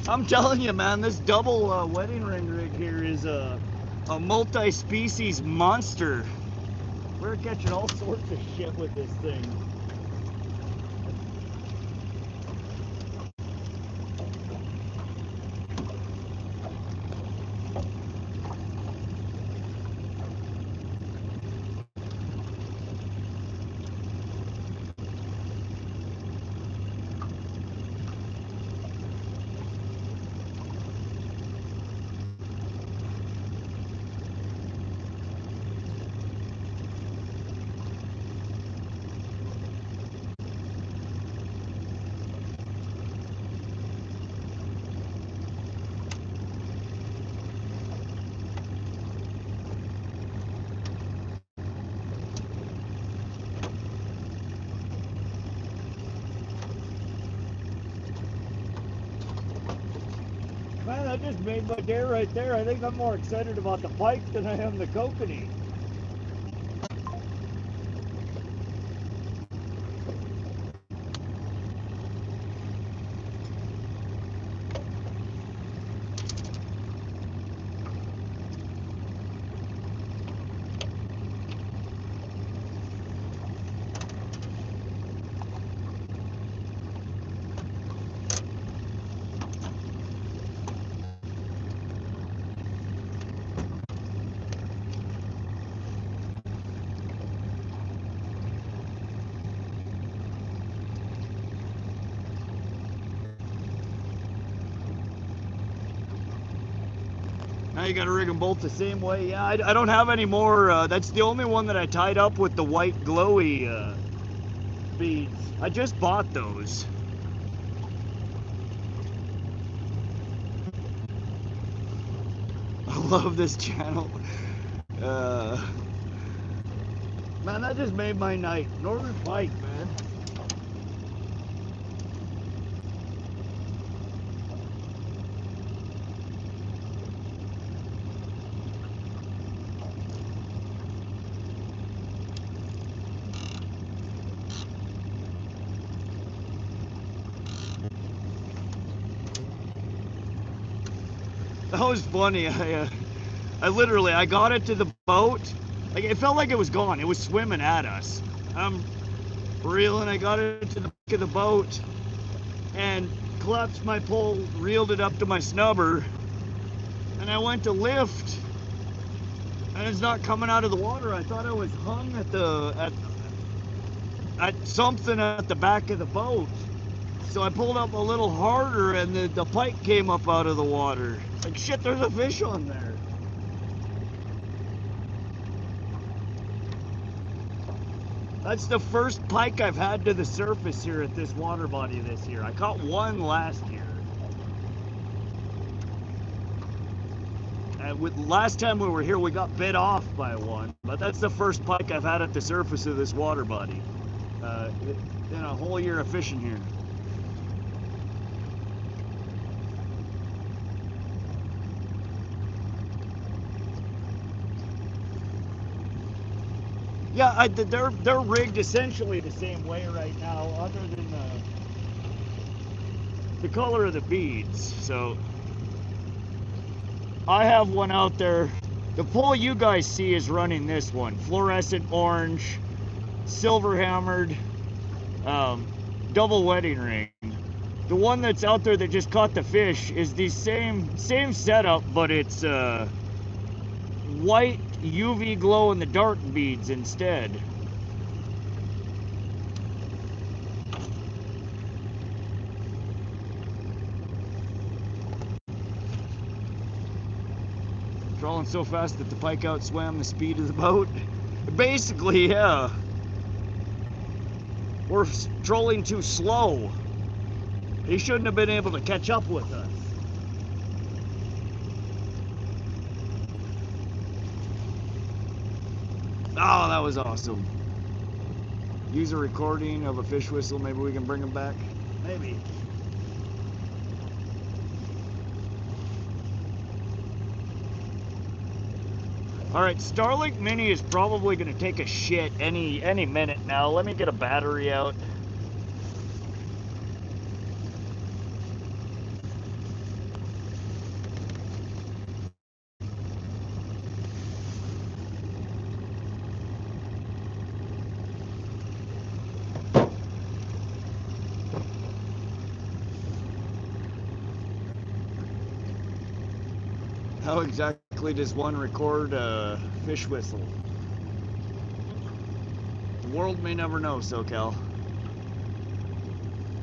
I'm telling you, man, this double wedding ring rig here is a multi-species monster. We're catching all sorts of shit with this thing. that just made my day right there. I think I'm more excited about the pike than I am the kokanee. Now you gotta rig them both the same way. Yeah, I don't have any more. That's the only one that I tied up with the white glowy beads. I just bought those. I love this channel. Man, that just made my night. Northern Pike, man. That was funny. I literally, I got it to the boat. Like, it felt like it was gone. It was swimming at us. I'm reeling. I got it to the back of the boat and collapsed my pole, reeled it up to my snubber, and I went to lift, and it's not coming out of the water. I thought I was hung at something at the back of the boat. So I pulled up a little harder, and the pike came up out of the water. Like, shit, there's a fish on there. That's the first pike I've had to the surface here at this water body this year. I caught one last year. And last time we were here, we got bit off by one. But that's the first pike I've had at the surface of this water body in a whole year of fishing here. Yeah, they're rigged essentially the same way right now, other than the color of the beads. So I have one out there. The pole you guys see is running this one, fluorescent orange, silver hammered, double wedding ring. The one that's out there that just caught the fish is the same setup, but it's white UV glow in the dark beads instead. Trolling so fast that the pike outswam the speed of the boat. Basically, yeah. We're trolling too slow. He shouldn't have been able to catch up with us. Oh, that was awesome. Use a recording of a fish whistle. Maybe we can bring him back. Maybe. All right, Starlink Mini is probably going to take a shit any minute now. Let me get a battery out. How exactly does one record a fish whistle? The world may never know, SoCal.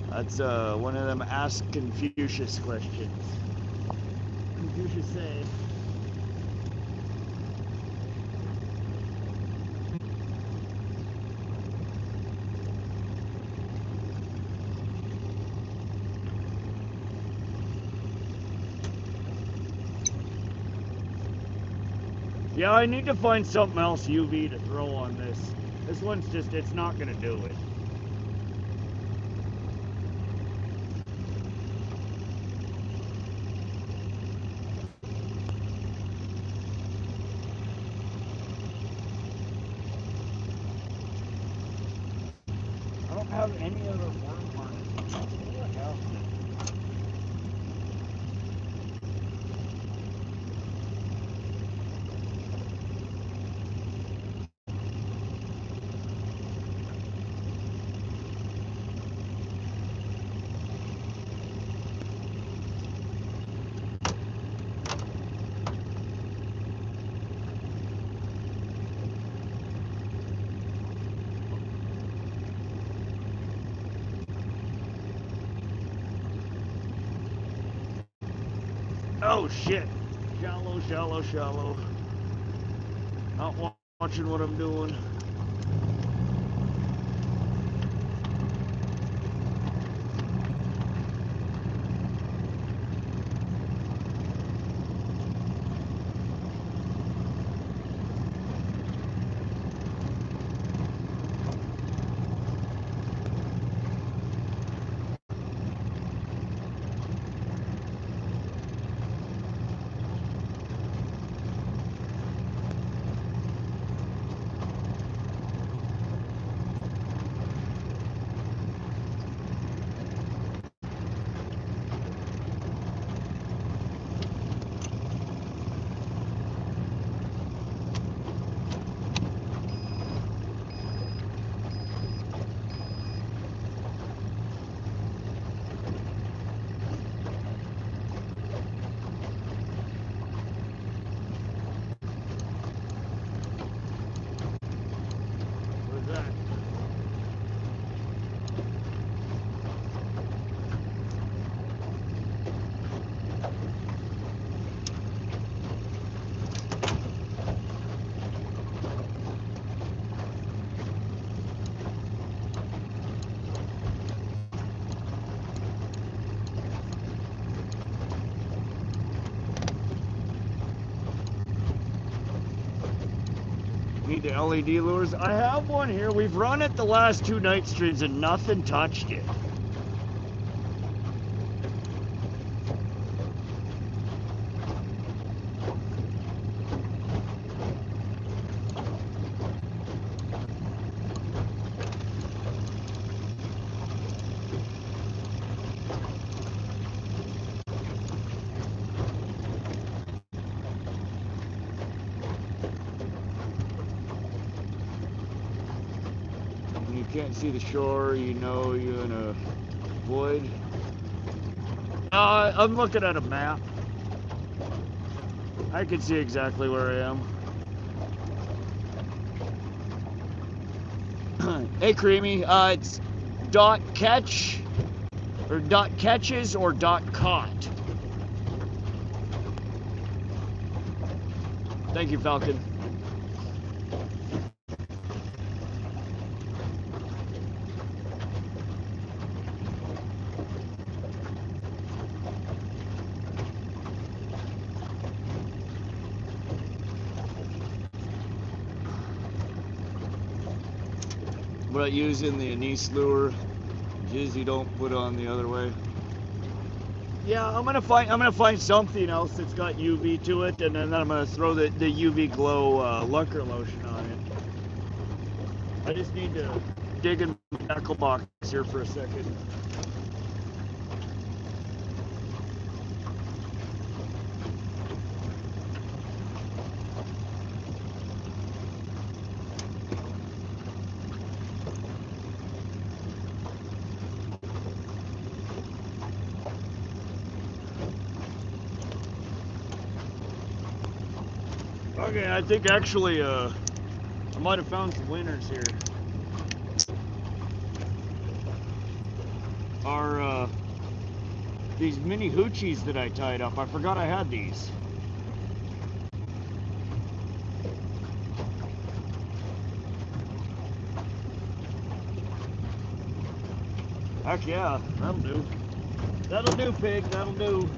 That's one of them Ask Confucius questions. Confucius said, yeah, I need to find something else UV to throw on this. This one's just, it's not gonna do it. have any other worm harnesses. What the hell? Oh shit! Shallow, shallow, shallow. Not watching what I'm doing. What's that? Need the LED lures? I have one here. We've run it the last 2 night streams and nothing touched it. You can't see the shore, you know you're in a void. I'm looking at a map. I can see exactly where I am. Hey Creamy, it's dot catch, or dot catches, or dot caught. Thank you, Falcon. What I use in the anise lure, jizz you don't put on the other way. Yeah, I'm gonna find something else that's got UV to it, and then I'm gonna throw the UV glow lunker lotion on it. I just need to dig in the tackle box here for a second. Okay, I think actually, I might have found some winners here. Are these mini hoochies that I tied up? I forgot I had these. Heck yeah, that'll do. That'll do, pig, that'll do.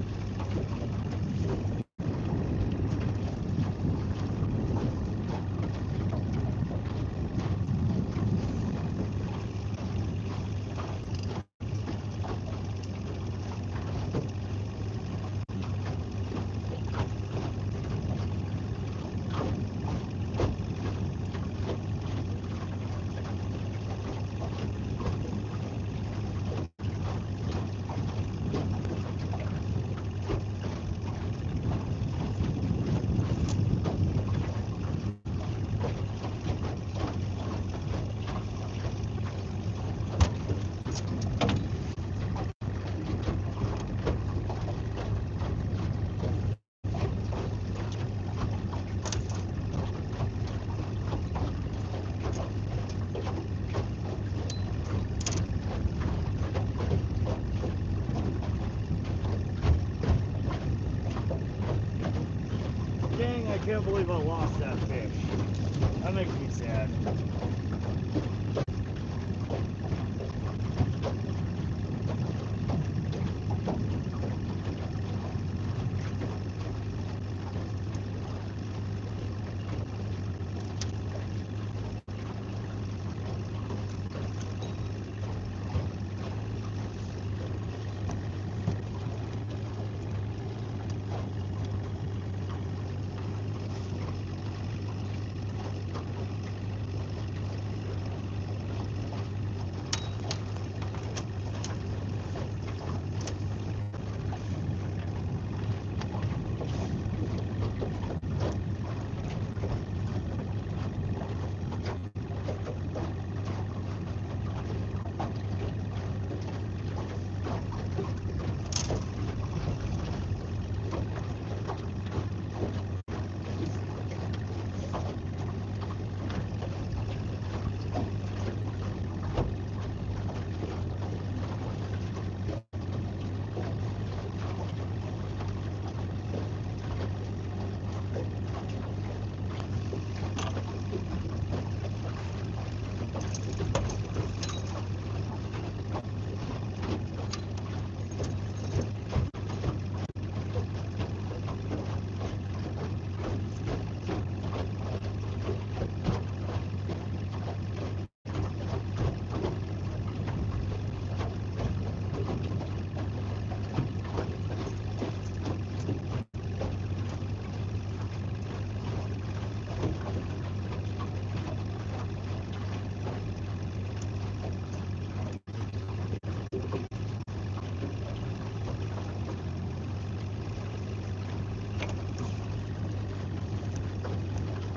can't believe I lost that fish. That makes me sad.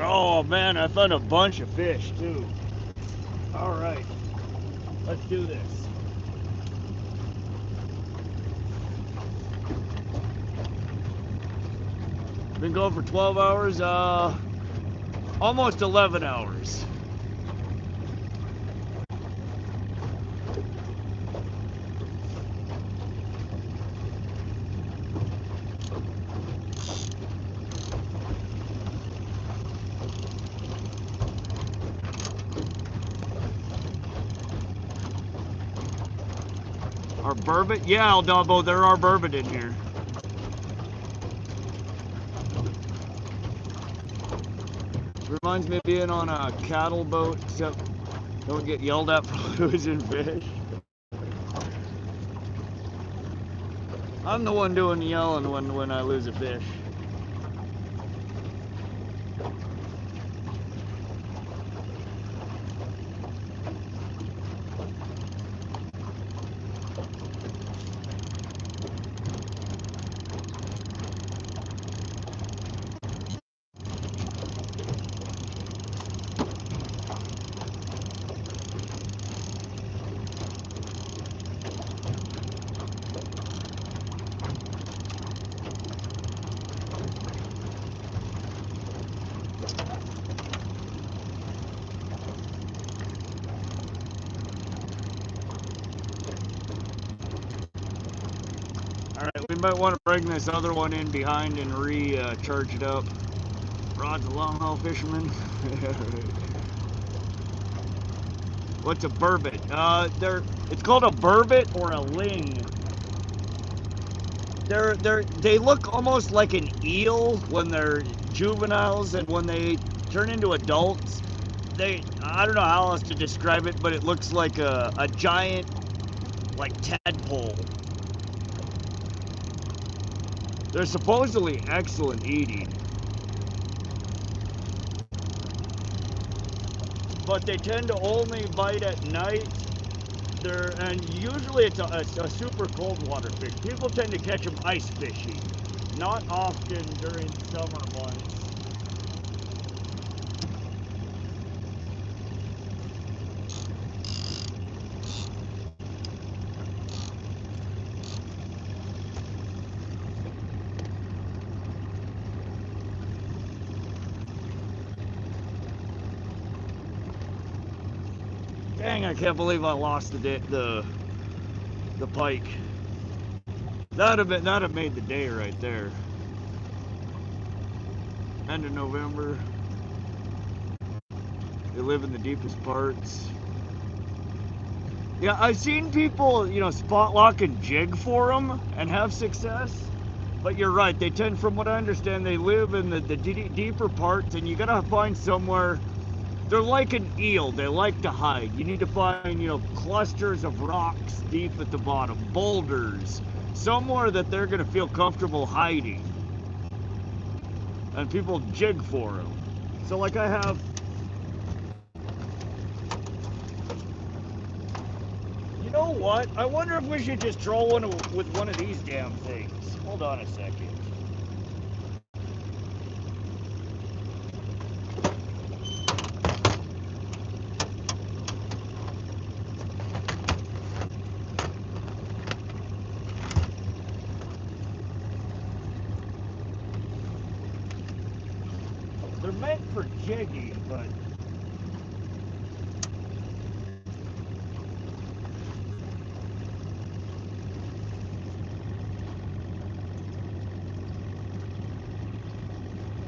Oh man, I found a bunch of fish too. All right, let's do this. Been going for 12 hours, almost 11 hours. Our burbot? Yeah, Aldabo, there are burbot in here. Reminds me of being on a cattle boat, except don't get yelled at for losing fish. I'm the one doing the yelling when I lose a fish. We might want to bring this other one in behind and recharge it up. Rod's a long haul fisherman. What's a burbot? It's called a burbot or a ling. They look almost like an eel when they're juveniles, and when they turn into adults, I don't know how else to describe it, but it looks like a giant, like, tadpole. They're supposedly excellent eating, but they tend to only bite at night. And usually it's a super cold water fish. People tend to catch them ice fishing, not often during summer months. Dang, I can't believe I lost the pike. That'd have made the day right there. end of November. They live in the deepest parts. Yeah, I've seen people, you know, spot lock and jig for them and have success. But you're right, they tend, from what I understand, they live in the deeper parts, and you gotta find somewhere. They're like an eel, they like to hide. You need to find, you know, clusters of rocks deep at the bottom, boulders, somewhere that they're gonna feel comfortable hiding. And people jig for them. So like I have, you know what? I wonder if we should just troll one with one of these damn things. Hold on a second. They're meant for jigging, but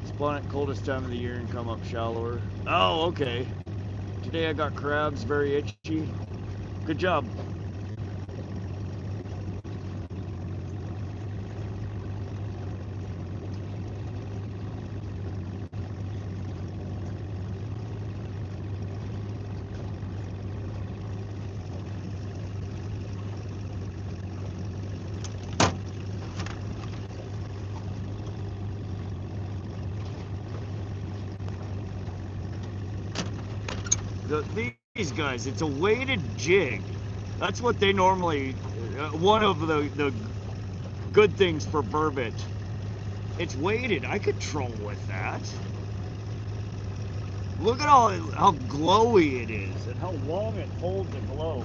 spawn at coldest time of the year and come up shallower. Oh, okay. Today I got crabs, very itchy. Good job. These guys, it's a weighted jig. That's what they normally, one of the good things for burbot. It's weighted. I could troll with that. Look at how glowy it is and how long it holds a glow.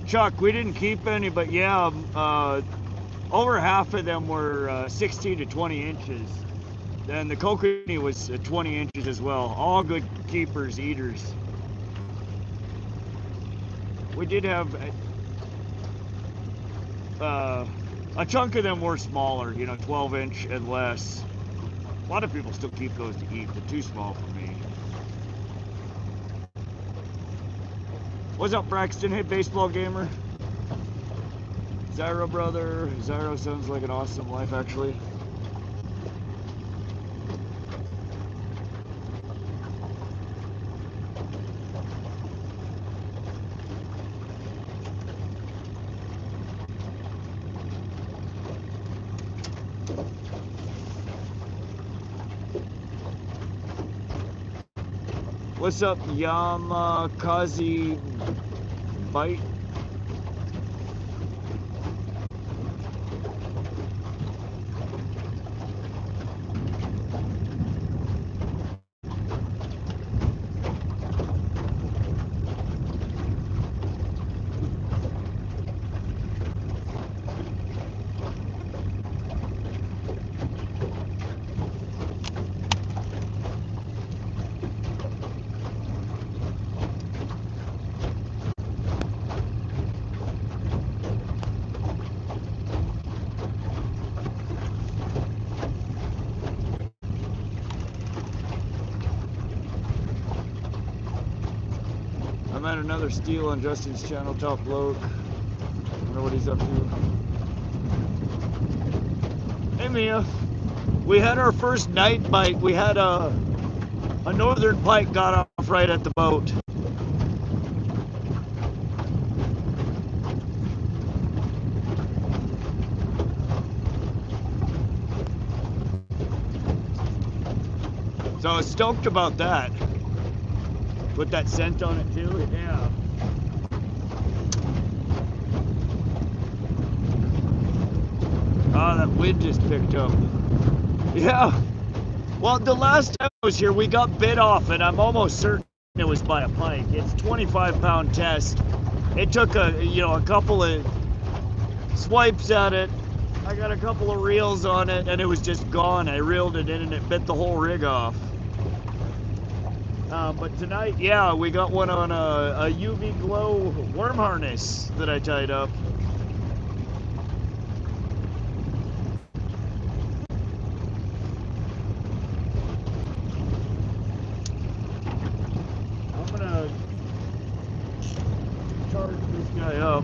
Chuck, we didn't keep any, but yeah, over half of them were 16 to 20 inches. And the Kokanee was 20 inches as well. All good keepers, eaters. We did have a chunk of them were smaller, you know, 12 inch and less. A lot of people still keep those to eat, but too small for me. What's up, Braxton? Hey, baseball gamer. Zyro brother. Zyro sounds like an awesome life, actually. What's up, Yamakazi Bite? I'm at another steal on Justin's channel, Top Bloke. Wonder what he's up to. Hey Mia, we had our first night bite. We had a northern pike got off right at the boat. I was stoked about that. Put that scent on it too. Yeah. Ah, that wind just picked up. Yeah. Well, the last time I was here, we got bit off, and I'm almost certain it was by a pike. It's a 25-pound test. It took a couple of swipes at it. I got a couple of reels on it, and it was just gone. I reeled it in, and it bit the whole rig off. But tonight, yeah, we got one on a UV glow worm harness that I tied up. I'm gonna charge this guy up.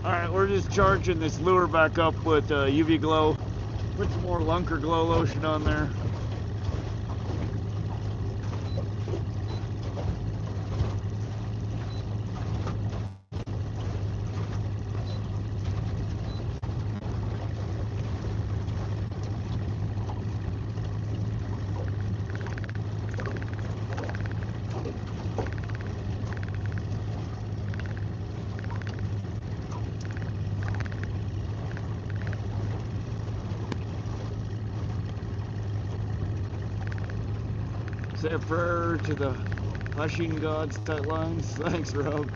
Alright, we're just charging this lure back up with UV glow. Put some more Lunker Glow lotion on there. Say a prayer to the hushing gods tight lines. Thanks, Rob.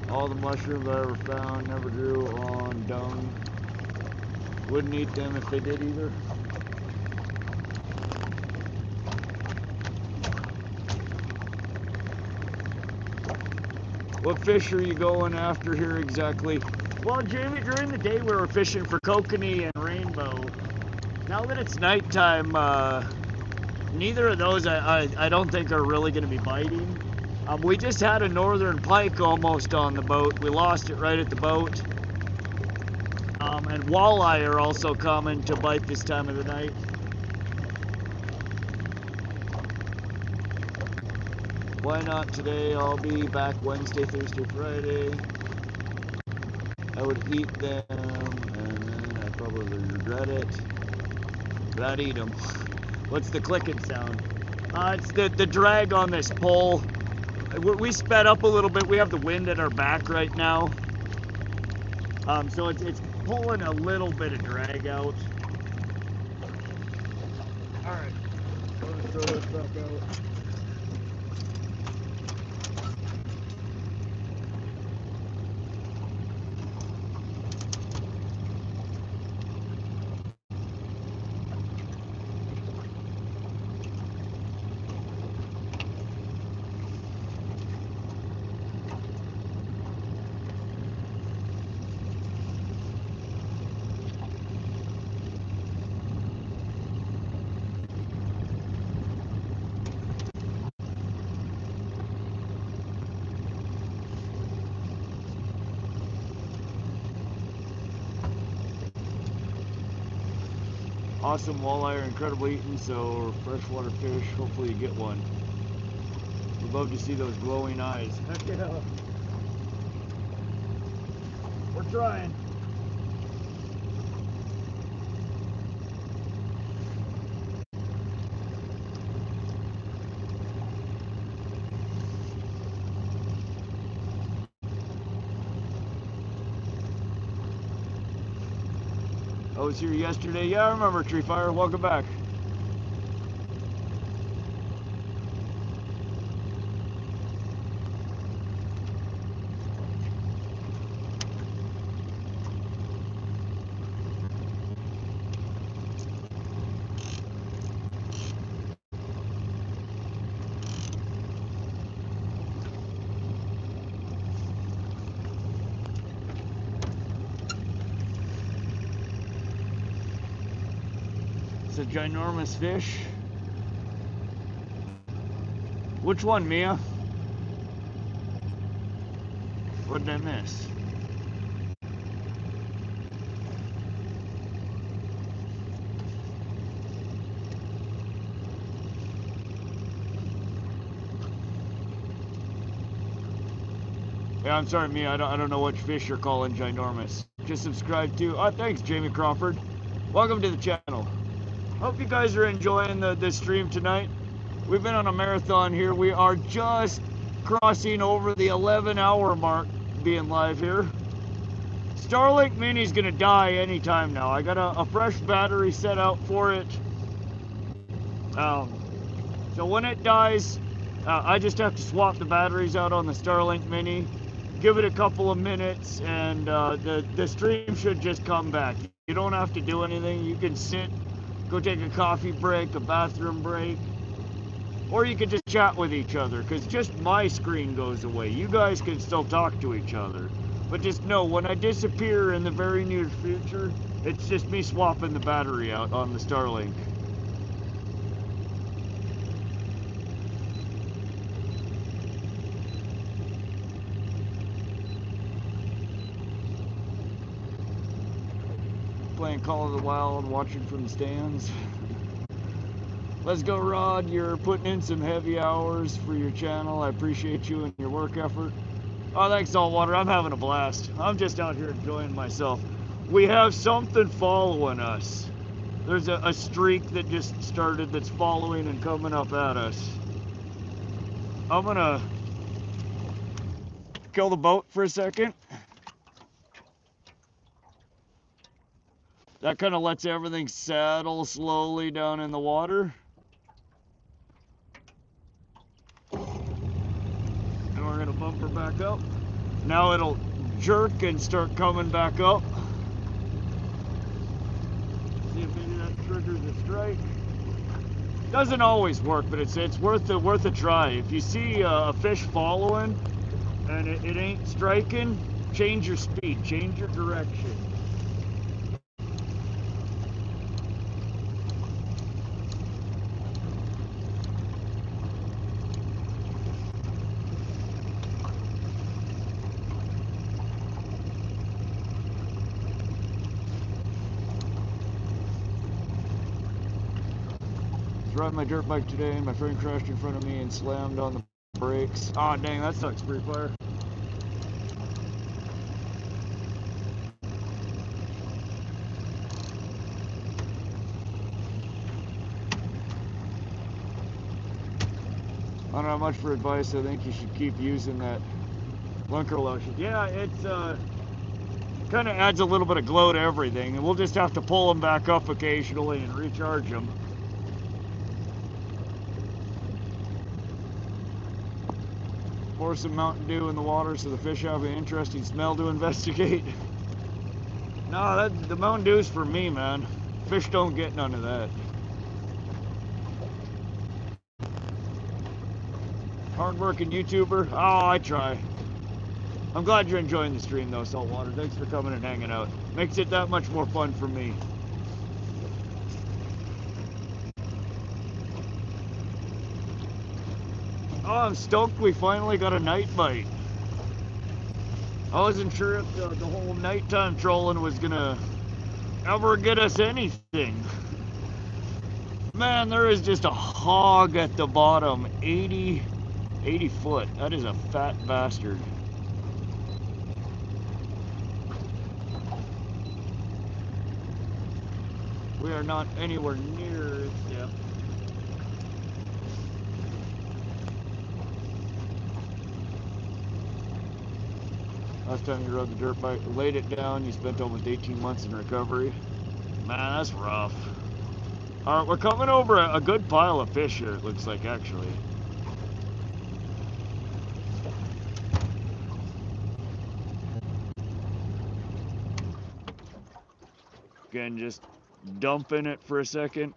All the mushrooms I ever found never grew on dung. Wouldn't eat them if they did either. What fish are you going after here exactly? Well, Jamie, during the day we were fishing for kokanee and rainbow. Now that it's nighttime, neither of those I don't think are really going to be biting. We just had a northern pike almost on the boat. We lost it right at the boat. And walleye are also coming to bite this time of the night. Why not today? I'll be back Wednesday, Thursday, Friday. I would eat them, and then I'd probably regret it. But I'd eat them. What's the clicking sound? It's the drag on this pole. We sped up a little bit. We have the wind at our back right now. So it's pulling a little bit of drag out. Alright. I'm gonna throw this back out. Awesome walleye are incredible eating, so freshwater fish, hopefully you get one. Love to see those glowing eyes. Heck yeah. We're trying. I was here yesterday. Yeah, I remember Tree Fire. Welcome back. It's a ginormous fish. Which one, Mia? What did I miss? Yeah, I'm sorry, Mia. I don't know which fish you're calling ginormous. Just subscribe to. Oh, thanks, Jamie Crawford. Welcome to the channel. Hope you guys are enjoying the stream tonight. We've been on a marathon here. We are just crossing over the 11-hour mark being live here. Starlink Mini's gonna die anytime now. I got a fresh battery set out for it. So when it dies, I just have to swap the batteries out on the Starlink Mini, give it a couple of minutes, and the stream should just come back. You don't have to do anything. You can sit, go take a coffee break, a bathroom break, or you can just chat with each other, because just my screen goes away. You guys can still talk to each other. But just know, when I disappear in the very near future, it's just me swapping the battery out on the Starlink. Playing Call of the Wild, watching from the stands. Let's go, Rod. You're putting in some heavy hours for your channel. I appreciate you and your work effort. Oh, thanks, Saltwater. I'm having a blast. I'm just out here enjoying myself. We have something following us. There's a streak that just started that's following and coming up at us. I'm gonna kill the boat for a second. That kind of lets everything settle slowly down in the water. And we're gonna bump her back up. Now it'll jerk and start coming back up. See if maybe that triggers a strike. Doesn't always work, but it's worth a try. If you see a fish following and it ain't striking, change your speed, change your direction. Riding my dirt bike today and my friend crashed in front of me and slammed on the brakes. Aw, dang, that sucks, Free Fire. I don't have much for advice. I think you should keep using that bunker lotion. Yeah, it kind of adds a little bit of glow to everything, and we'll just have to pull them back up occasionally and recharge them. Pour some Mountain Dew in the water so the fish have an interesting smell to investigate. No, the Mountain Dew's for me, man. Fish don't get none of that. Hard-working YouTuber? Oh, I try. I'm glad you're enjoying the stream, though, Saltwater. Thanks for coming and hanging out. Makes it that much more fun for me. Oh, I'm stoked we finally got a night bite. I wasn't sure if the whole nighttime trolling was gonna ever get us anything. Man, there is just a hog at the bottom. 80 80 foot. That is a fat bastard. We are not anywhere near its depth. Last time you rode the dirt bike, laid it down, you spent almost 18 months in recovery. Man, that's rough. Alright, we're coming over a good pile of fish here, it looks like, actually. Again, just dumping it for a second.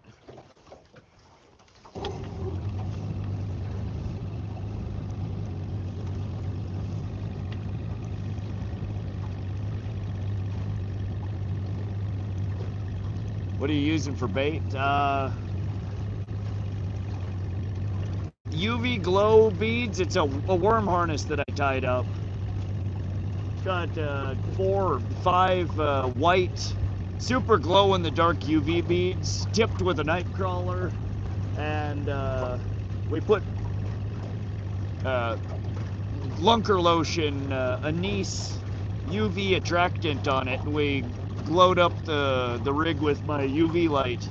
What are you using for bait? UV glow beads. It's a worm harness that I tied up. It's got 4 or 5 white, super glow in the dark UV beads, tipped with a night crawler, and we put lunker lotion, anise UV attractant on it, and we glowed up the rig with my UV light.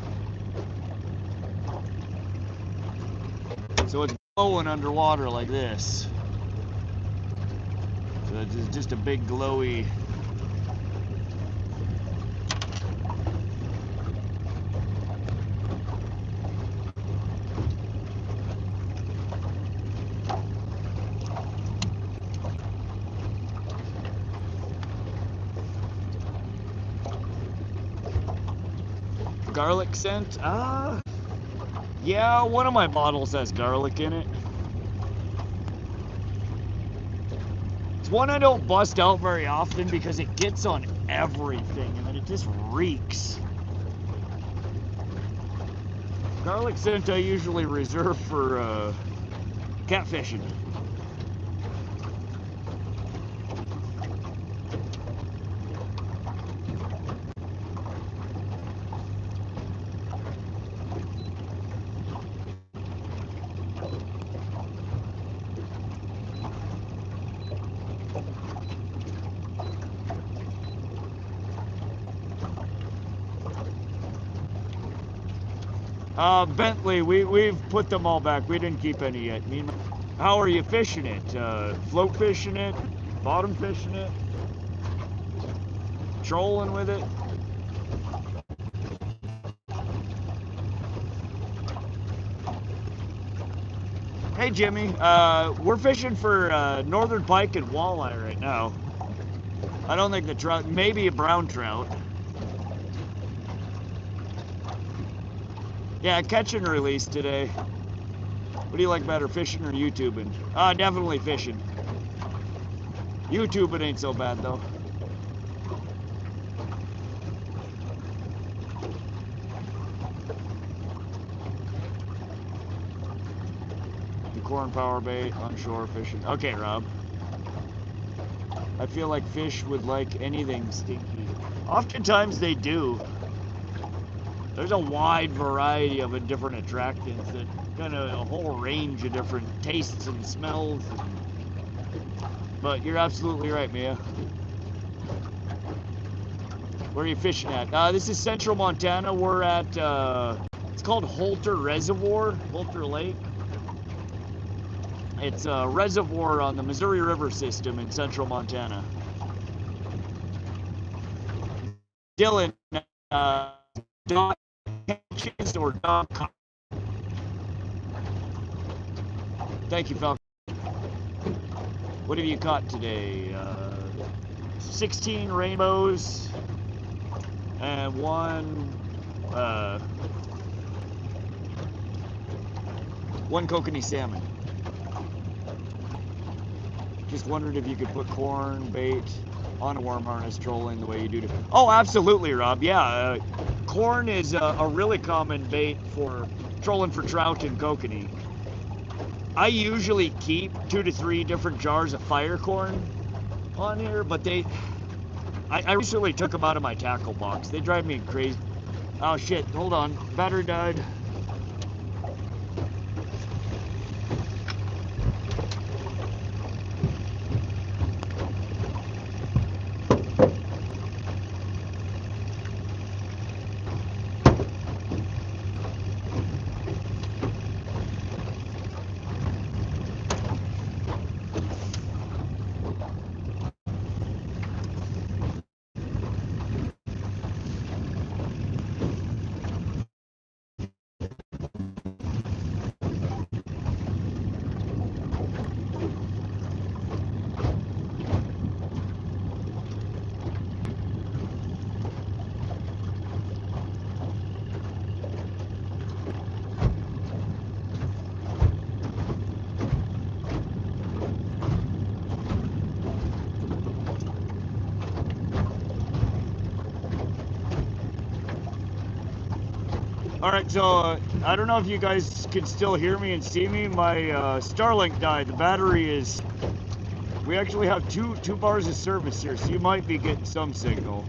So it's glowing underwater like this. So it's just a big glowy. Garlic scent? Yeah, one of my bottles has garlic in it. It's one I don't bust out very often because it gets on everything and then it just reeks. Garlic scent I usually reserve for catfishing. Bentley, we've put them all back. We didn't keep any yet. How are you fishing it? Float fishing it? Bottom fishing it? Trolling with it? Hey Jimmy, we're fishing for northern pike and walleye right now. I don't think the trout, maybe a brown trout. Yeah, catch and release today. What do you like better, fishing or YouTubing? Definitely fishing. YouTubing ain't so bad though. The corn power bait, onshore fishing. Okay, Rob. I feel like fish would like anything stinky. Oftentimes they do. There's a wide variety of different attractants that kind of a whole range of different tastes and smells. But you're absolutely right, Mia. Where are you fishing at? This is central Montana. We're at, it's called Holter Reservoir, Holter Lake. It's a reservoir on the Missouri River system in central Montana. Dylan, dog catches or dog caught? Thank you, Falcon. What have you caught today? 16 rainbows and one Kokanee salmon. Just wondered if you could put corn bait on a worm harness trolling the way you do to. Oh, absolutely, Rob. Yeah, corn is a really common bait for trolling for trout and kokanee. I usually keep 2 to 3 different jars of fire corn on here, but I recently took them out of my tackle box. They drive me crazy. Oh shit, hold on, battery died. All right, so I don't know if you guys can still hear me and see me. My Starlink died. The battery is. We actually have two bars of service here, so you might be getting some signal.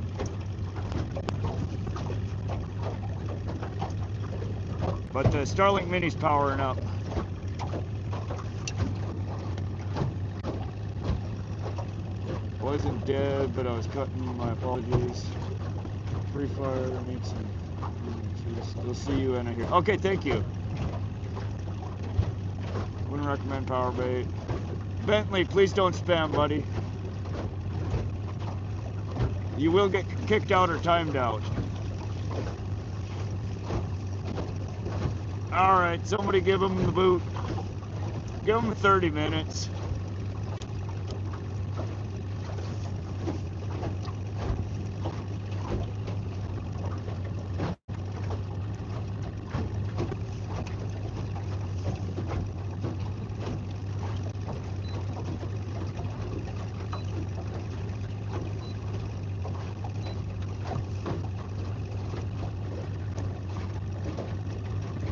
But the Starlink Mini's powering up. I wasn't dead, but I was cutting. My apologies. Free fire needs some. We'll see you in here. Okay, thank you. Wouldn't recommend power bait. Bentley, please don't spam, buddy. You will get kicked out or timed out. All right, somebody give him the boot. Give him 30 minutes.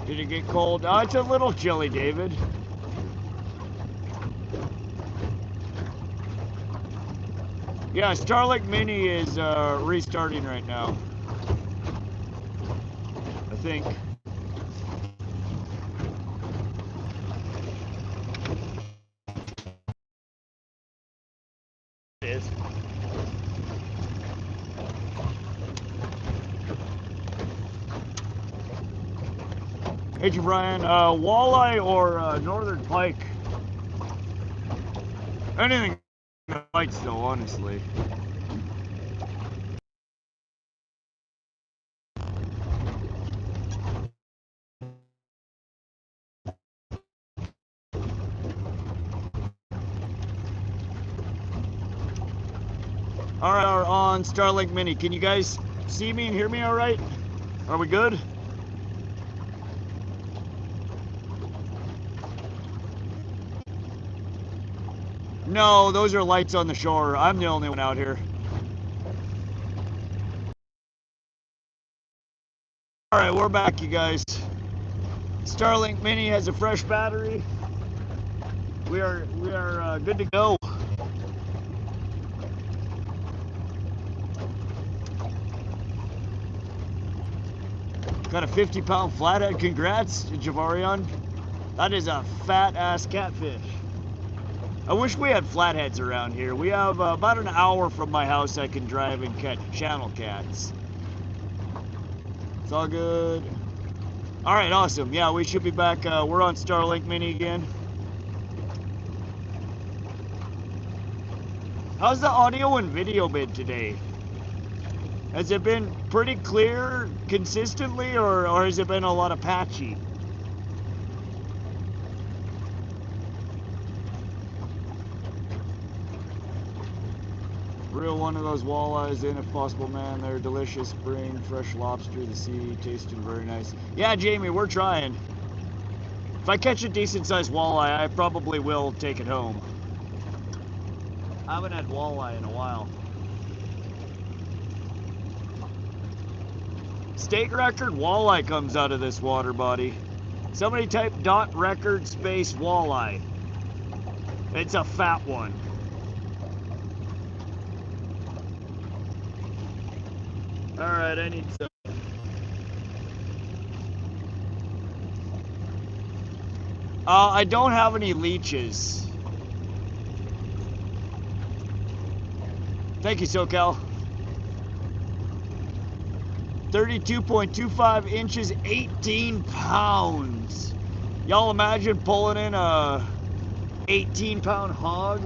Did it get cold? Oh, it's a little chilly, David. Yeah, Starlink Mini is restarting right now. I think. It is. Hey, Brian, walleye or northern pike? Anything that bites, though, honestly. All right, we're on Starlink Mini. Can you guys see me and hear me all right? Are we good? No, those are lights on the shore. I'm the only one out here. All right, we're back, you guys. Starlink Mini has a fresh battery. We are good to go. Got a 50-pound flathead. Congrats, Javarion. That is a fat-ass catfish. I wish we had flatheads around here. We have about an hour from my house I can drive and catch channel cats. It's all good. All right, awesome. Yeah, we should be back. We're on Starlink Mini again. How's the audio and video been today? Has it been pretty clear consistently, or has it been a lot of patchy? Reel one of those walleyes in if possible, man. They're delicious. Bring fresh lobster to the sea, tasting very nice. Yeah, Jamie, we're trying. If I catch a decent sized walleye, I probably will take it home. I haven't had walleye in a while. State record walleye comes out of this water body. Somebody type .record space walleye. It's a fat one. Alright, I need some. I don't have any leeches. Thank you, SoCal. 32.25 inches, 18 pounds. Y'all imagine pulling in a 18-pound hog?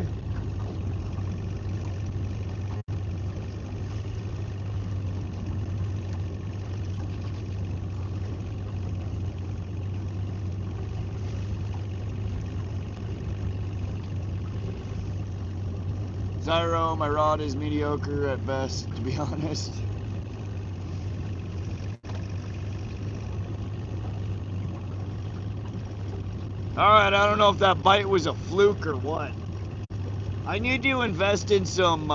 Zyro, my rod is mediocre at best, to be honest. Alright, I don't know if that bite was a fluke or what. I need to invest in some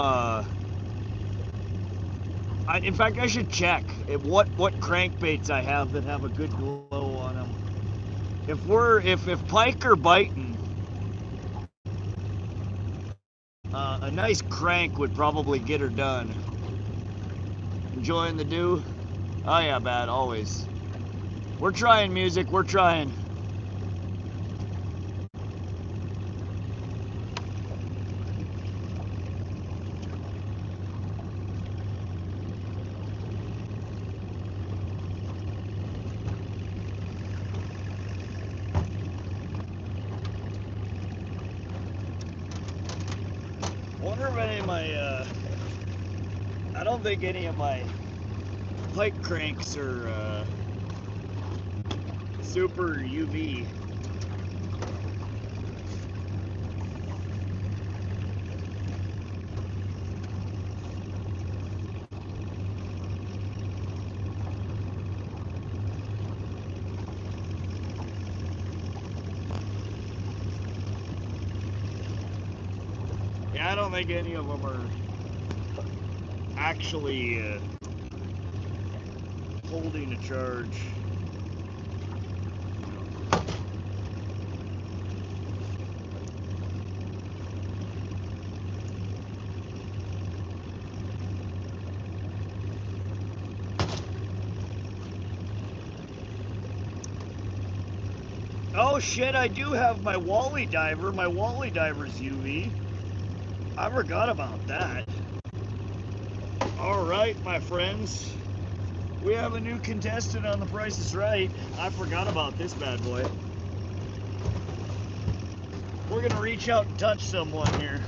In fact, I should check what crankbaits I have that have a good glow on them. If pike are biting, a nice crank would probably get her done. Enjoying the dew? Oh yeah, bad, always. We're trying music, we're trying. Wonder if any of my, I don't think any of my pike cranks are super UV. Yeah, I don't think any of them are actually holding a charge. Oh shit, I do have my walleye diver. My walleye diver's UV. I forgot about that. Alright, my friends. We have a new contestant on The Price is Right. I forgot about this bad boy. We're gonna reach out and touch someone here.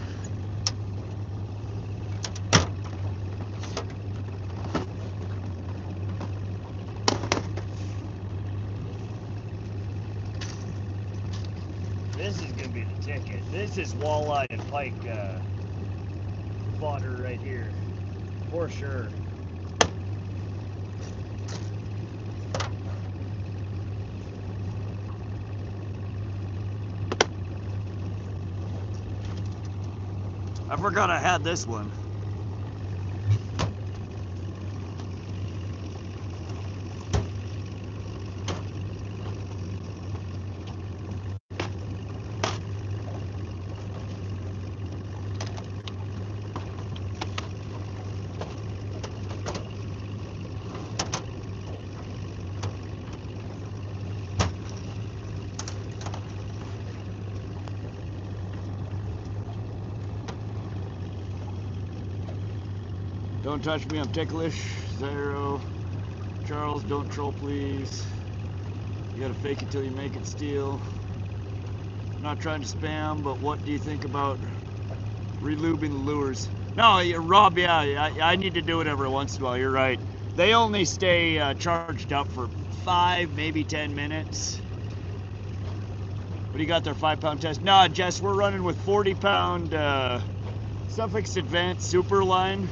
This is gonna be the ticket. This is walleye and pike fodder right here, for sure. I forgot I had this one. Don't touch me, I'm ticklish. Zero. Charles, don't troll, please. You gotta fake it till you make it steal. I'm not trying to spam, but what do you think about relubing the lures? No, Rob, yeah, I need to do it every once in a while, you're right. They only stay charged up for 5, maybe 10 minutes. What do you got there, 5-pound test? Nah, Jess, we're running with 40-pound Suffix Advanced Super line.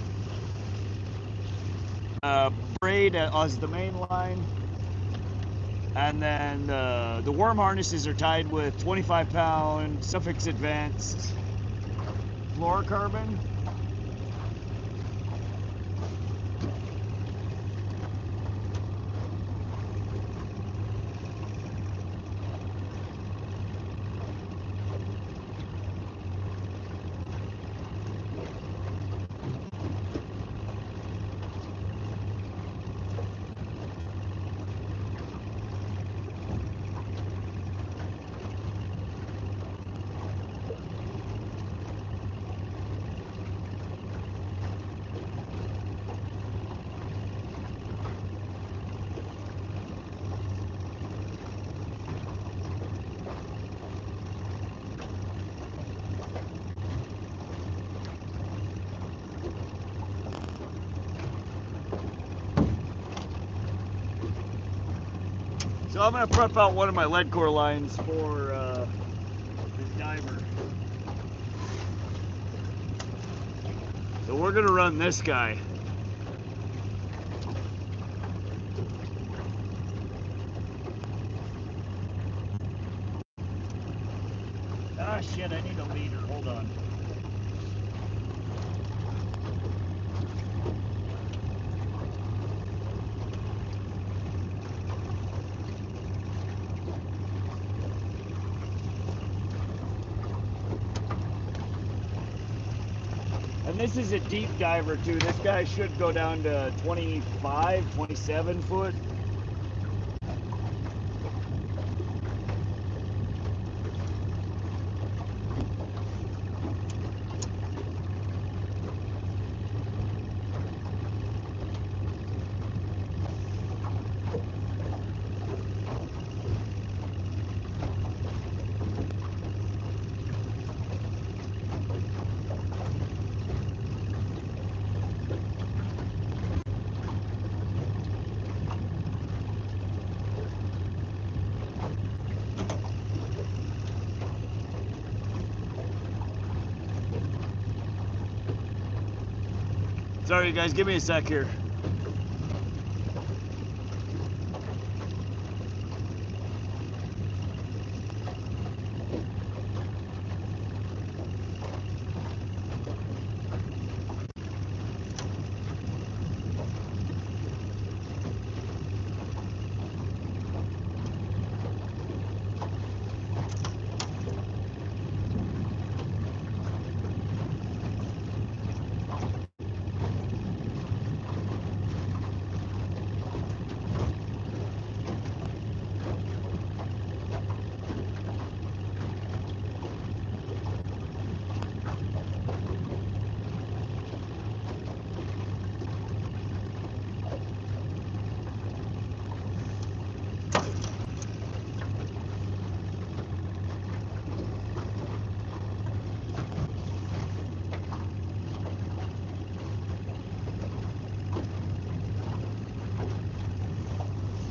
Braid as the main line, and then the worm harnesses are tied with 25-pound Suffix Advanced fluorocarbon. So I'm gonna prep out one of my lead core lines for this diver. So we're gonna run this guy. Ah shit, I need a leader, hold on. And this is a deep diver too. This guy should go down to 25, 27 foot. Sorry guys, give me a sec here.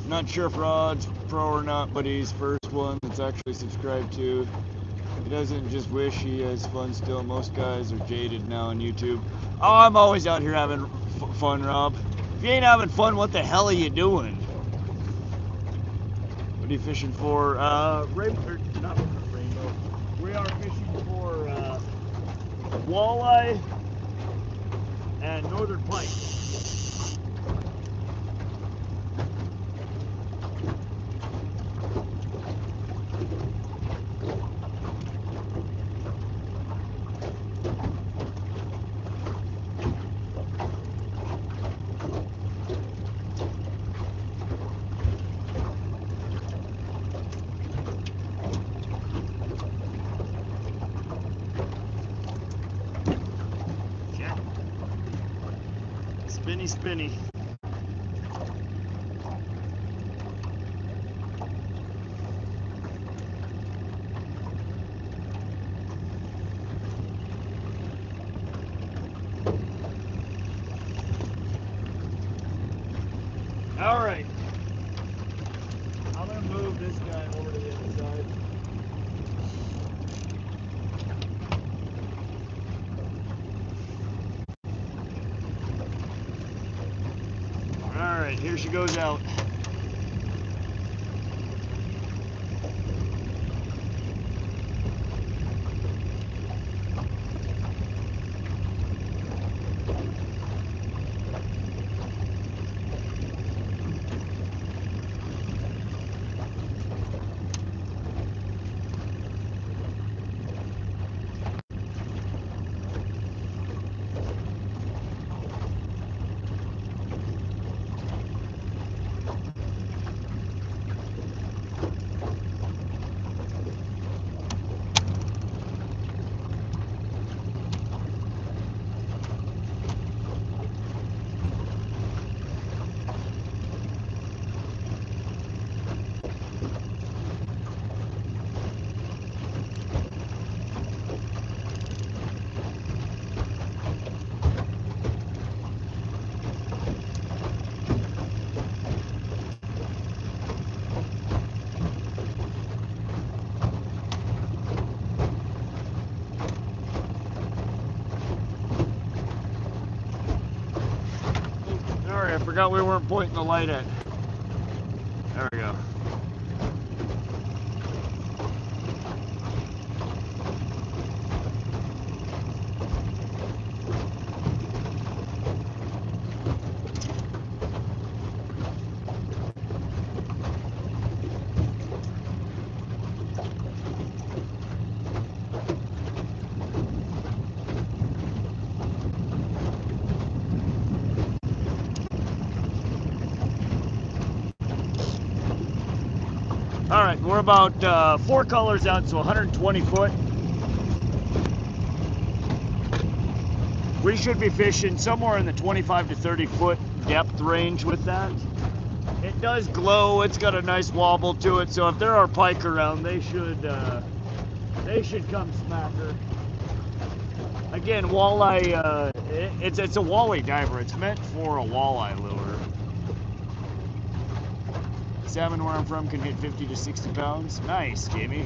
Not sure if Rod's pro or not, but he's first one that's actually subscribed to. He doesn't just wish, he has fun still. Most guys are jaded now on YouTube. Oh, I'm always out here having fun, Rob. If you ain't having fun, what the hell are you doing? What are you fishing for? Rainbow, not rainbow. We are fishing for walleye and northern pike. Spinny, spinny. All right. I'm gonna move this guy over to the other side. All right, here she goes out. I forgot we weren't pointing the light at. There we go. All right, we're about 4 colors out, so 120 foot. We should be fishing somewhere in the 25 to 30 foot depth range with that. It does glow, it's got a nice wobble to it, so if there are pike around, they should come smacker. Again, walleye, it's a walleye diver. It's meant for a walleye lure. Salmon where I'm from can hit 50 to 60 pounds. Nice, Jamie.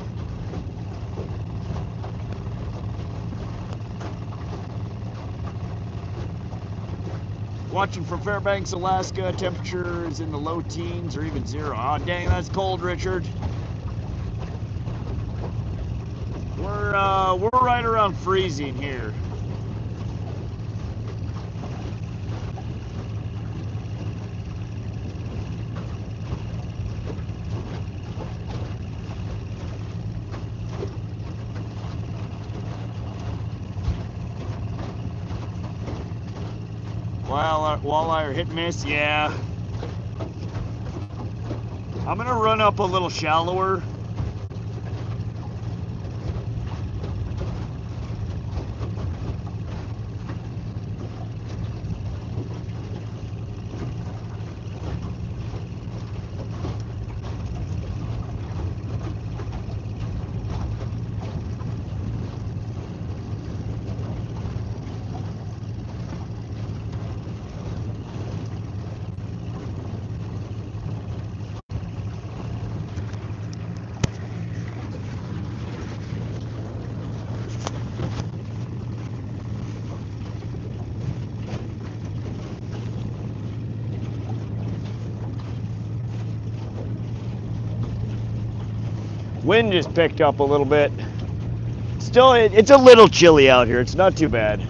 Watching from Fairbanks, Alaska. Temperature is in the low teens or even 0. Oh, dang, that's cold, Richard. We're right around freezing here. Walleye are hit and miss, yeah. I'm gonna run up a little shallower. Wind just picked up a little bit. Still, it's a little chilly out here. It's not too bad.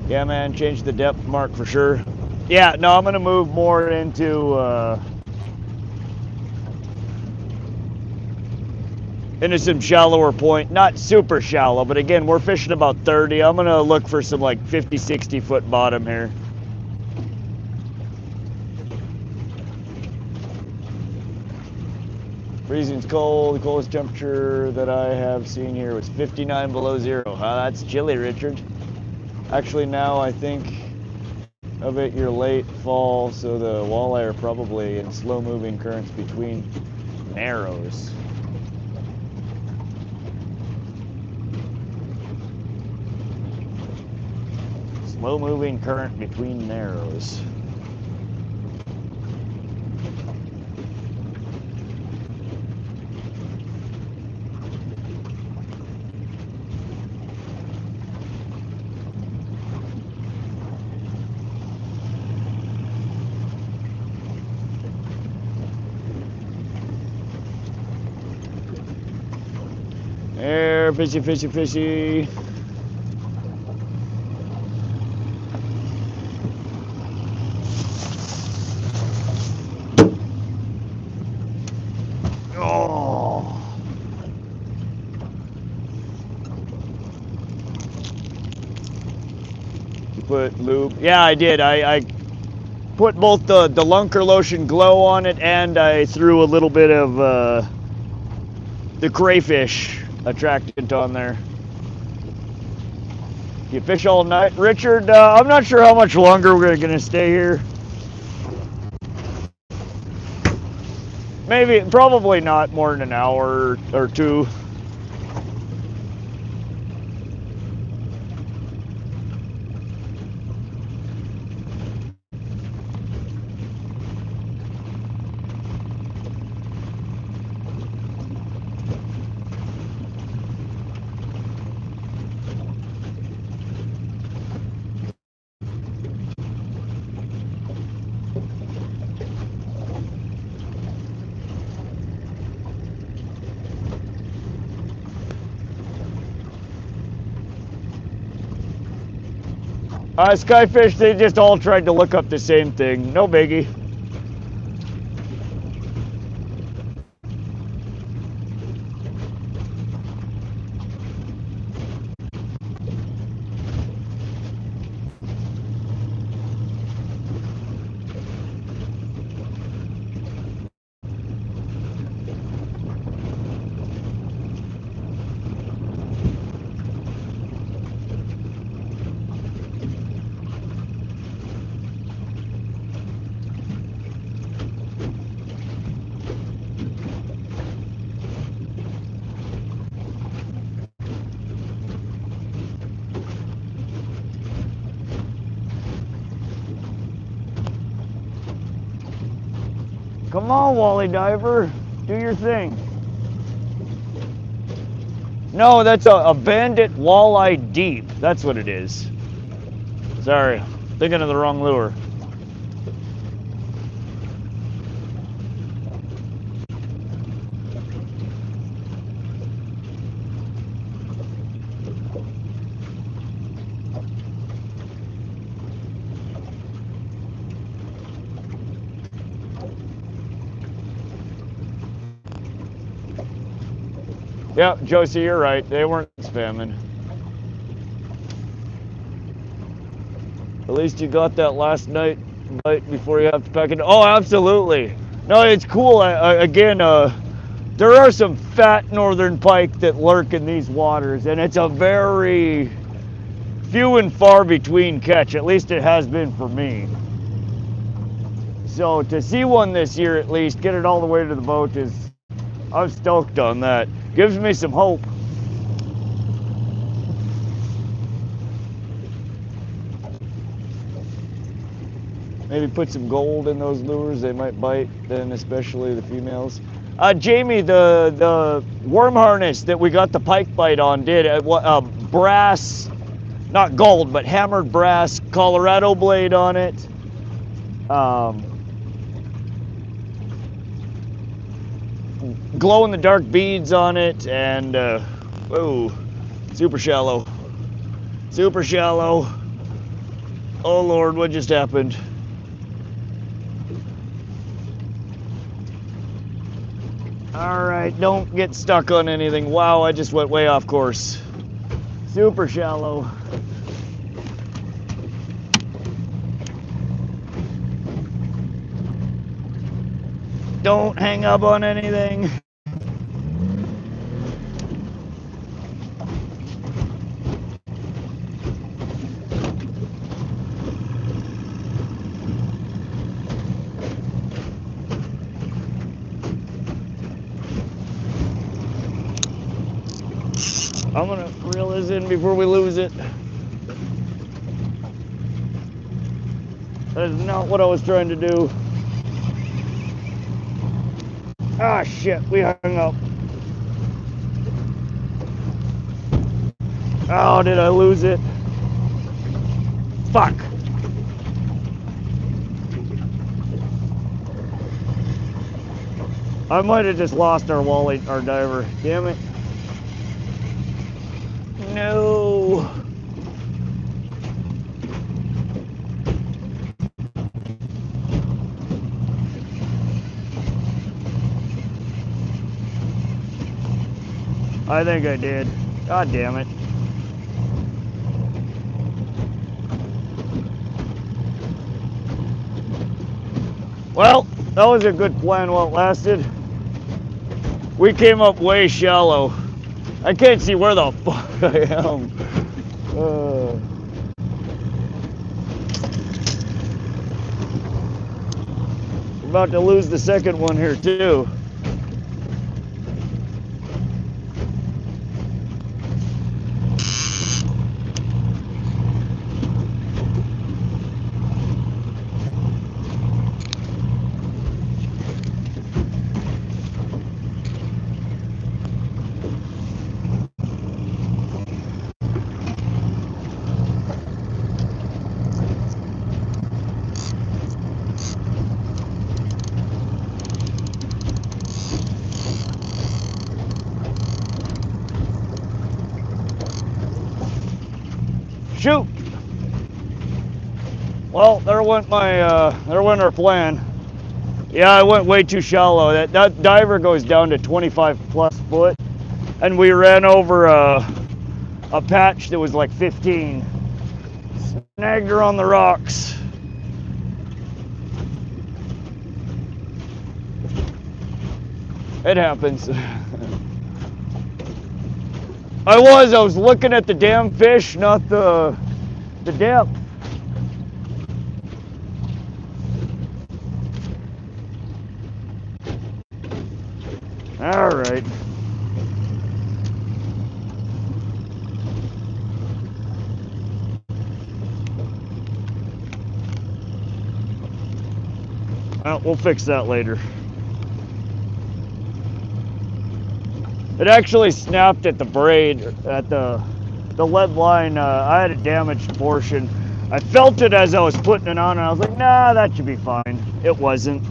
Yeah, man, change the depth mark for sure. Yeah, no, I'm gonna move more into some shallower point. Not super shallow, but again, we're fishing about 30. I'm gonna look for some like 50, 60 foot bottom here. Freezing's cold. The coldest temperature that I have seen here was 59 below 0. That's chilly, Richard. Actually, now I think of it, you're late fall, so the walleye are probably in slow-moving currents between narrows. Slow-moving current between narrows. There, fishy, fishy, fishy. Oh. You put lube? Yeah, I did. I put both the Lunker Lotion Glow on it, and I threw a little bit of the crayfish attractant on there. You fish all night, Richard? I'm not sure how much longer we're gonna stay here. Maybe, probably not more than an hour or two. Skyfish, they just all tried to look up the same thing. No biggie. Come on, walleye diver. Do your thing. No, that's a bandit walleye deep. That's what it is. Sorry, thinking of the wrong lure. Yeah, Josie, you're right. They weren't spamming. At least you got that last night bite before you have to pack it. Oh, absolutely. No, it's cool. Again, there are some fat northern pike that lurk in these waters, and it's a very few and far between catch. At least it has been for me. So to see one this year, at least get it all the way to the boat, I'm stoked on that. Gives me some hope. Maybe put some gold in those lures, they might bite, then especially the females. Jamie, the worm harness that we got the pike bite on did a brass, not gold, but hammered brass Colorado blade on it. Glow in the dark beads on it, and whoa, super shallow. Super shallow. Oh Lord, what just happened? All right, don't get stuck on anything. Wow, I just went way off course. Super shallow. Don't hang up on anything. I'm gonna reel this in before we lose it. That is not what I was trying to do. Ah, shit, we hung up. Oh, did I lose it? Fuck. I might have just lost our our diver. Damn it. No. I think I did. God damn it. Well, that was a good plan while it lasted. We came up way shallow. I can't see where the fuck I am. We're about to lose the second one here too. Shoot! Well, there went our plan. Yeah, I went way too shallow. That diver goes down to 25 plus foot, and we ran over a patch that was like 15. Snagged her on the rocks. It happens. I was looking at the damn fish, not the depth. All right. Well, we'll fix that later. It actually snapped at the braid, at the lead line. I had a damaged portion. I felt it as I was putting it on, and I was like, nah, that should be fine. It wasn't.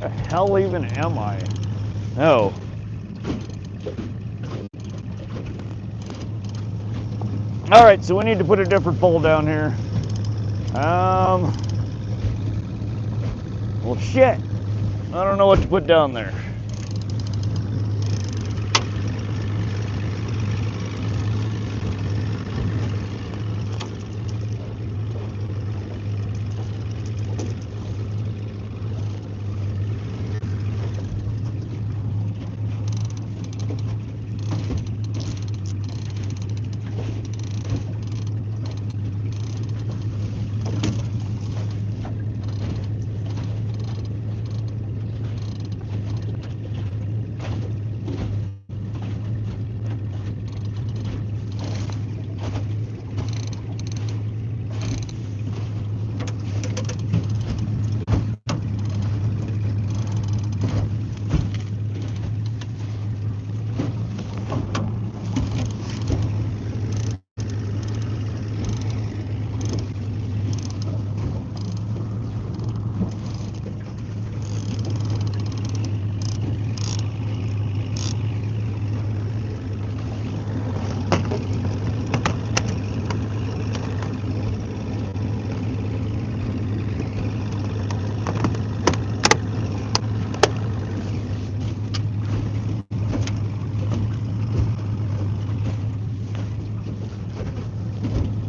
The hell even am I? Oh. All right, so we need to put a different pole down here. Well, shit. I don't know what to put down there.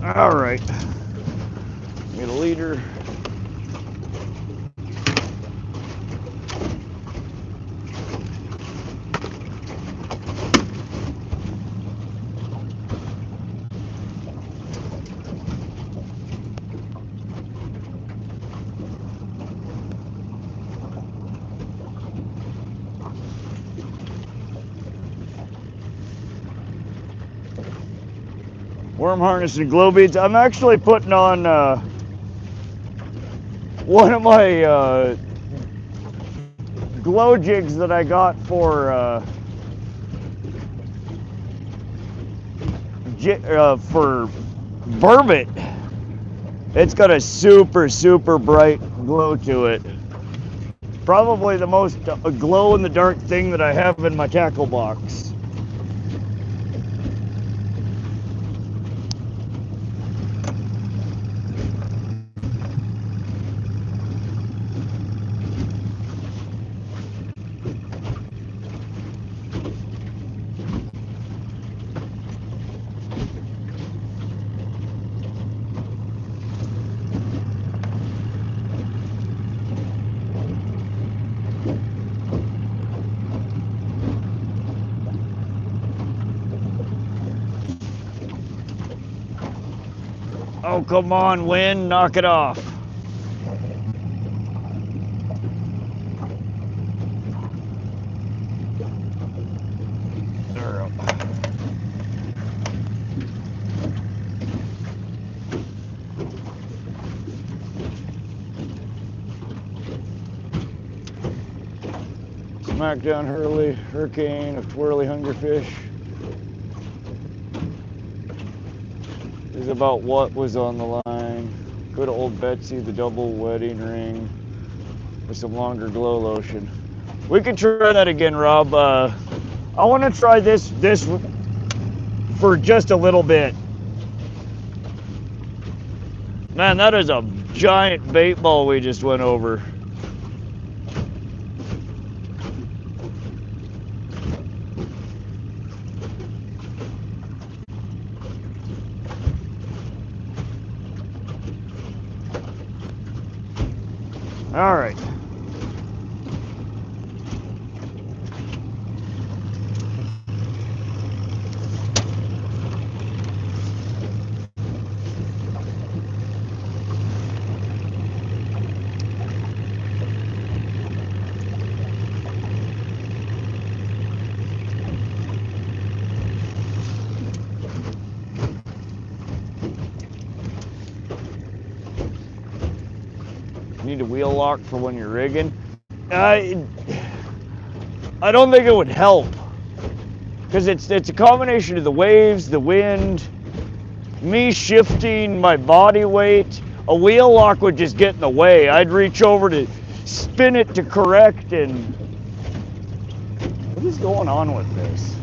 All right, get a leader. Worm harness and glow beads. I'm actually putting on one of my glow jigs that I got for burbot. It's got a super bright glow to it. Probably the most glow in the dark thing that I have in my tackle box. Oh, come on, wind, knock it off. There we go. Smackdown hurricane of twirly hungryfish. Is about what was on the line. Go to Old Betsy, the double wedding ring with some longer glow lotion. We can try that again, Rob. I want to try this for just a little bit. Man, that is a giant bait ball we just went over. All right. Need a wheel lock for when you're rigging. I don't think it would help because it's a combination of the waves, the wind, me shifting my body weight. A wheel lock would just get in the way. I'd reach over to spin it to correct, and what is going on with this?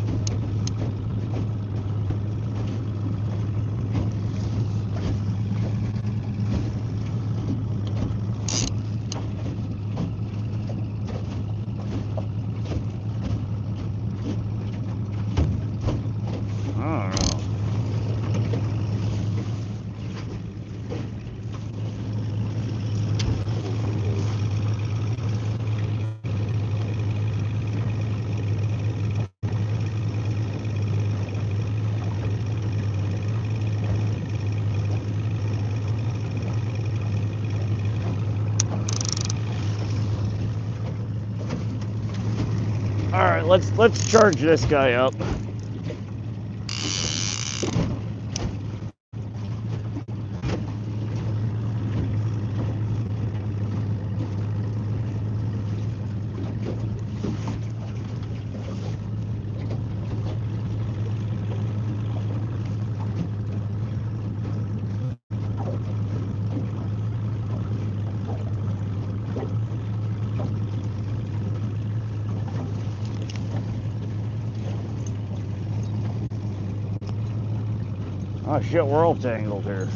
All right, let's charge this guy up. Oh shit, we're all tangled here.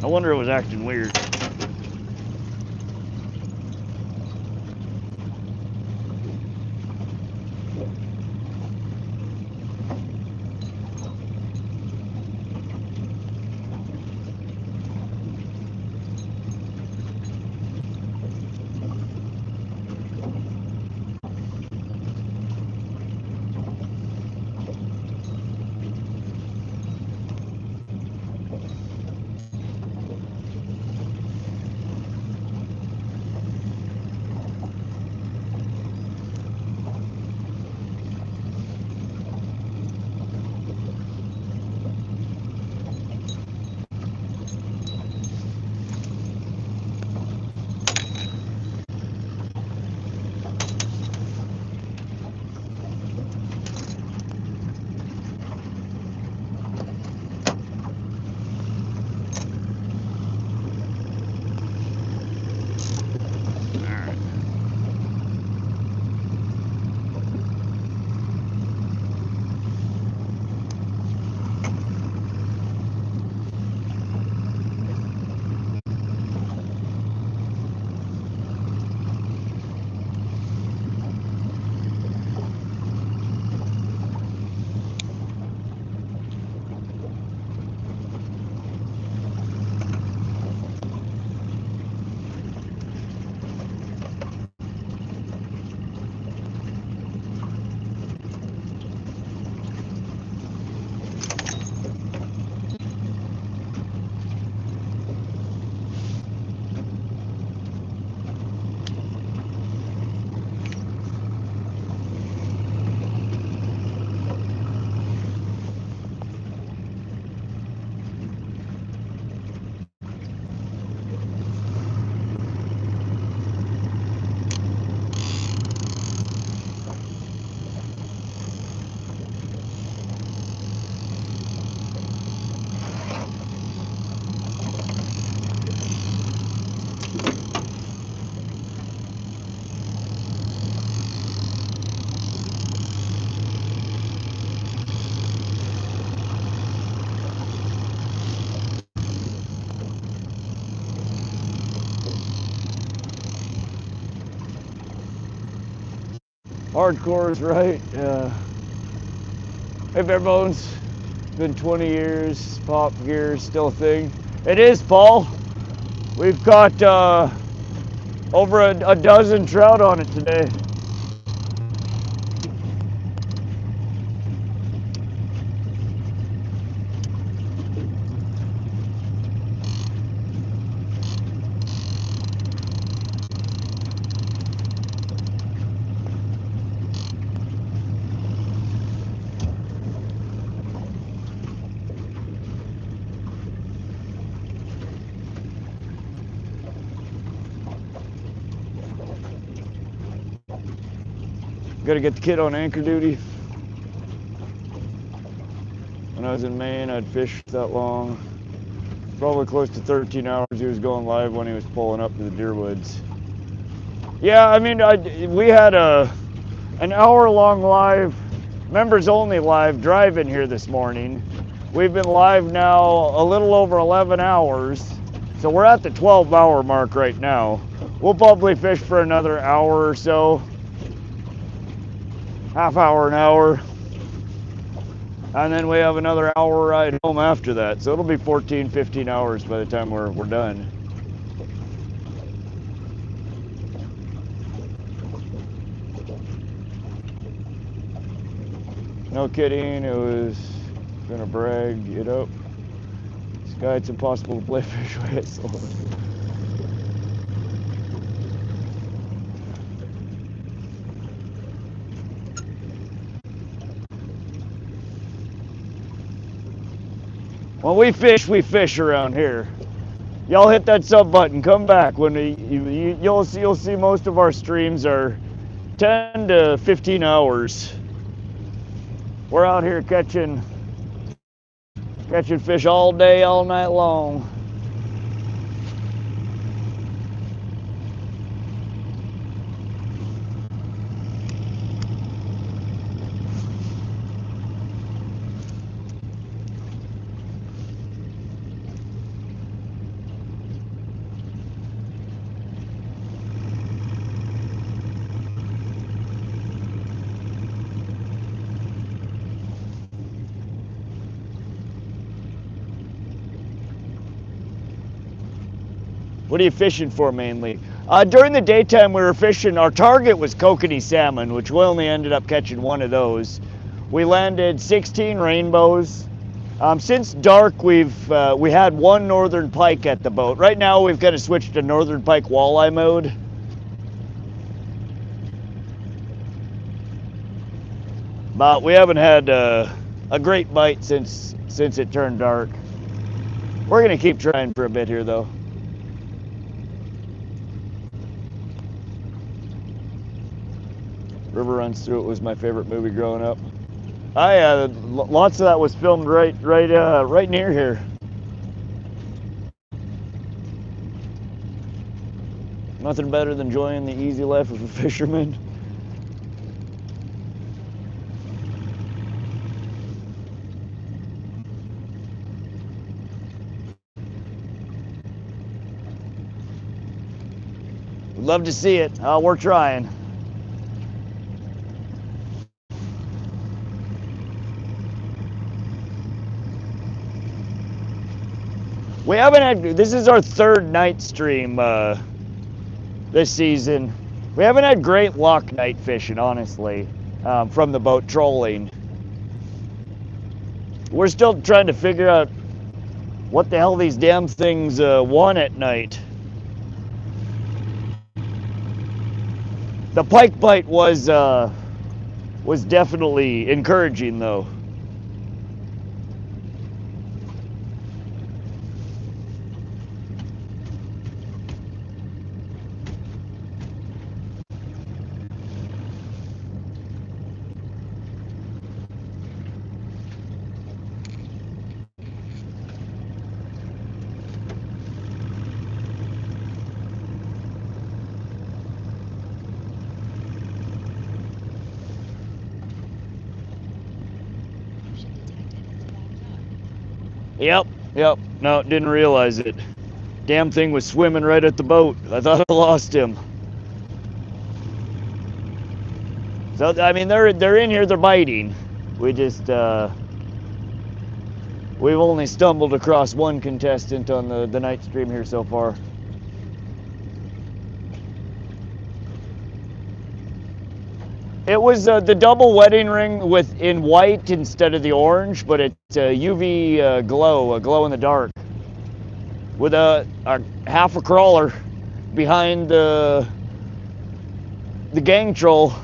No wonder it was acting weird. Hardcore is right. Hey, Bare Bones. It's been 20 years. Pop gear is still a thing. It is, Paul. We've got over a dozen trout on it today. Got to get the kid on anchor duty. When I was in Maine, I'd fish that long. Probably close to 13 hours. He was going live when he was pulling up to the deer woods. Yeah, I mean, we had an hour-long live, members-only live drive-in here this morning. We've been live now a little over 11 hours, so we're at the 12-hour mark right now. We'll probably fish for another hour or so, half hour, an hour, and then we have another hour ride home after that. So it'll be 14, 15 hours by the time we're done. No kidding, it was gonna brag it up. This guy, it's impossible to play fish with, so. When we fish around here. Y'all hit that sub button, come back. When you'll see most of our streams are 10 to 15 hours. We're out here catching fish all day, all night long. What are you fishing for mainly? During the daytime we were fishing, our target was Kokanee salmon, which we only ended up catching one of those. We landed 16 rainbows. Since dark we had one northern pike at the boat. Right now we've kind of switched to northern pike walleye mode. But we haven't had a great bite since it turned dark. We're gonna keep trying for a bit here though. River Runs Through It was my favorite movie growing up. Lots of that was filmed right near here. Nothing better than enjoying the easy life of a fisherman. We'd love to see it. We're trying. We haven't had, this is our third night stream this season. We haven't had great luck night fishing, honestly, from the boat trolling. We're still trying to figure out what the hell these damn things want at night. The pike bite was definitely encouraging though. Yep. No, didn't realize it. Damn thing was swimming right at the boat. I thought I lost him. So, I mean, they're in here, they're biting. We just, we've only stumbled across one contestant on the night stream here so far. It was the double wedding ring in white instead of the orange, but it's a UV glow, a glow in the dark, with a half a crawler behind the gang troll.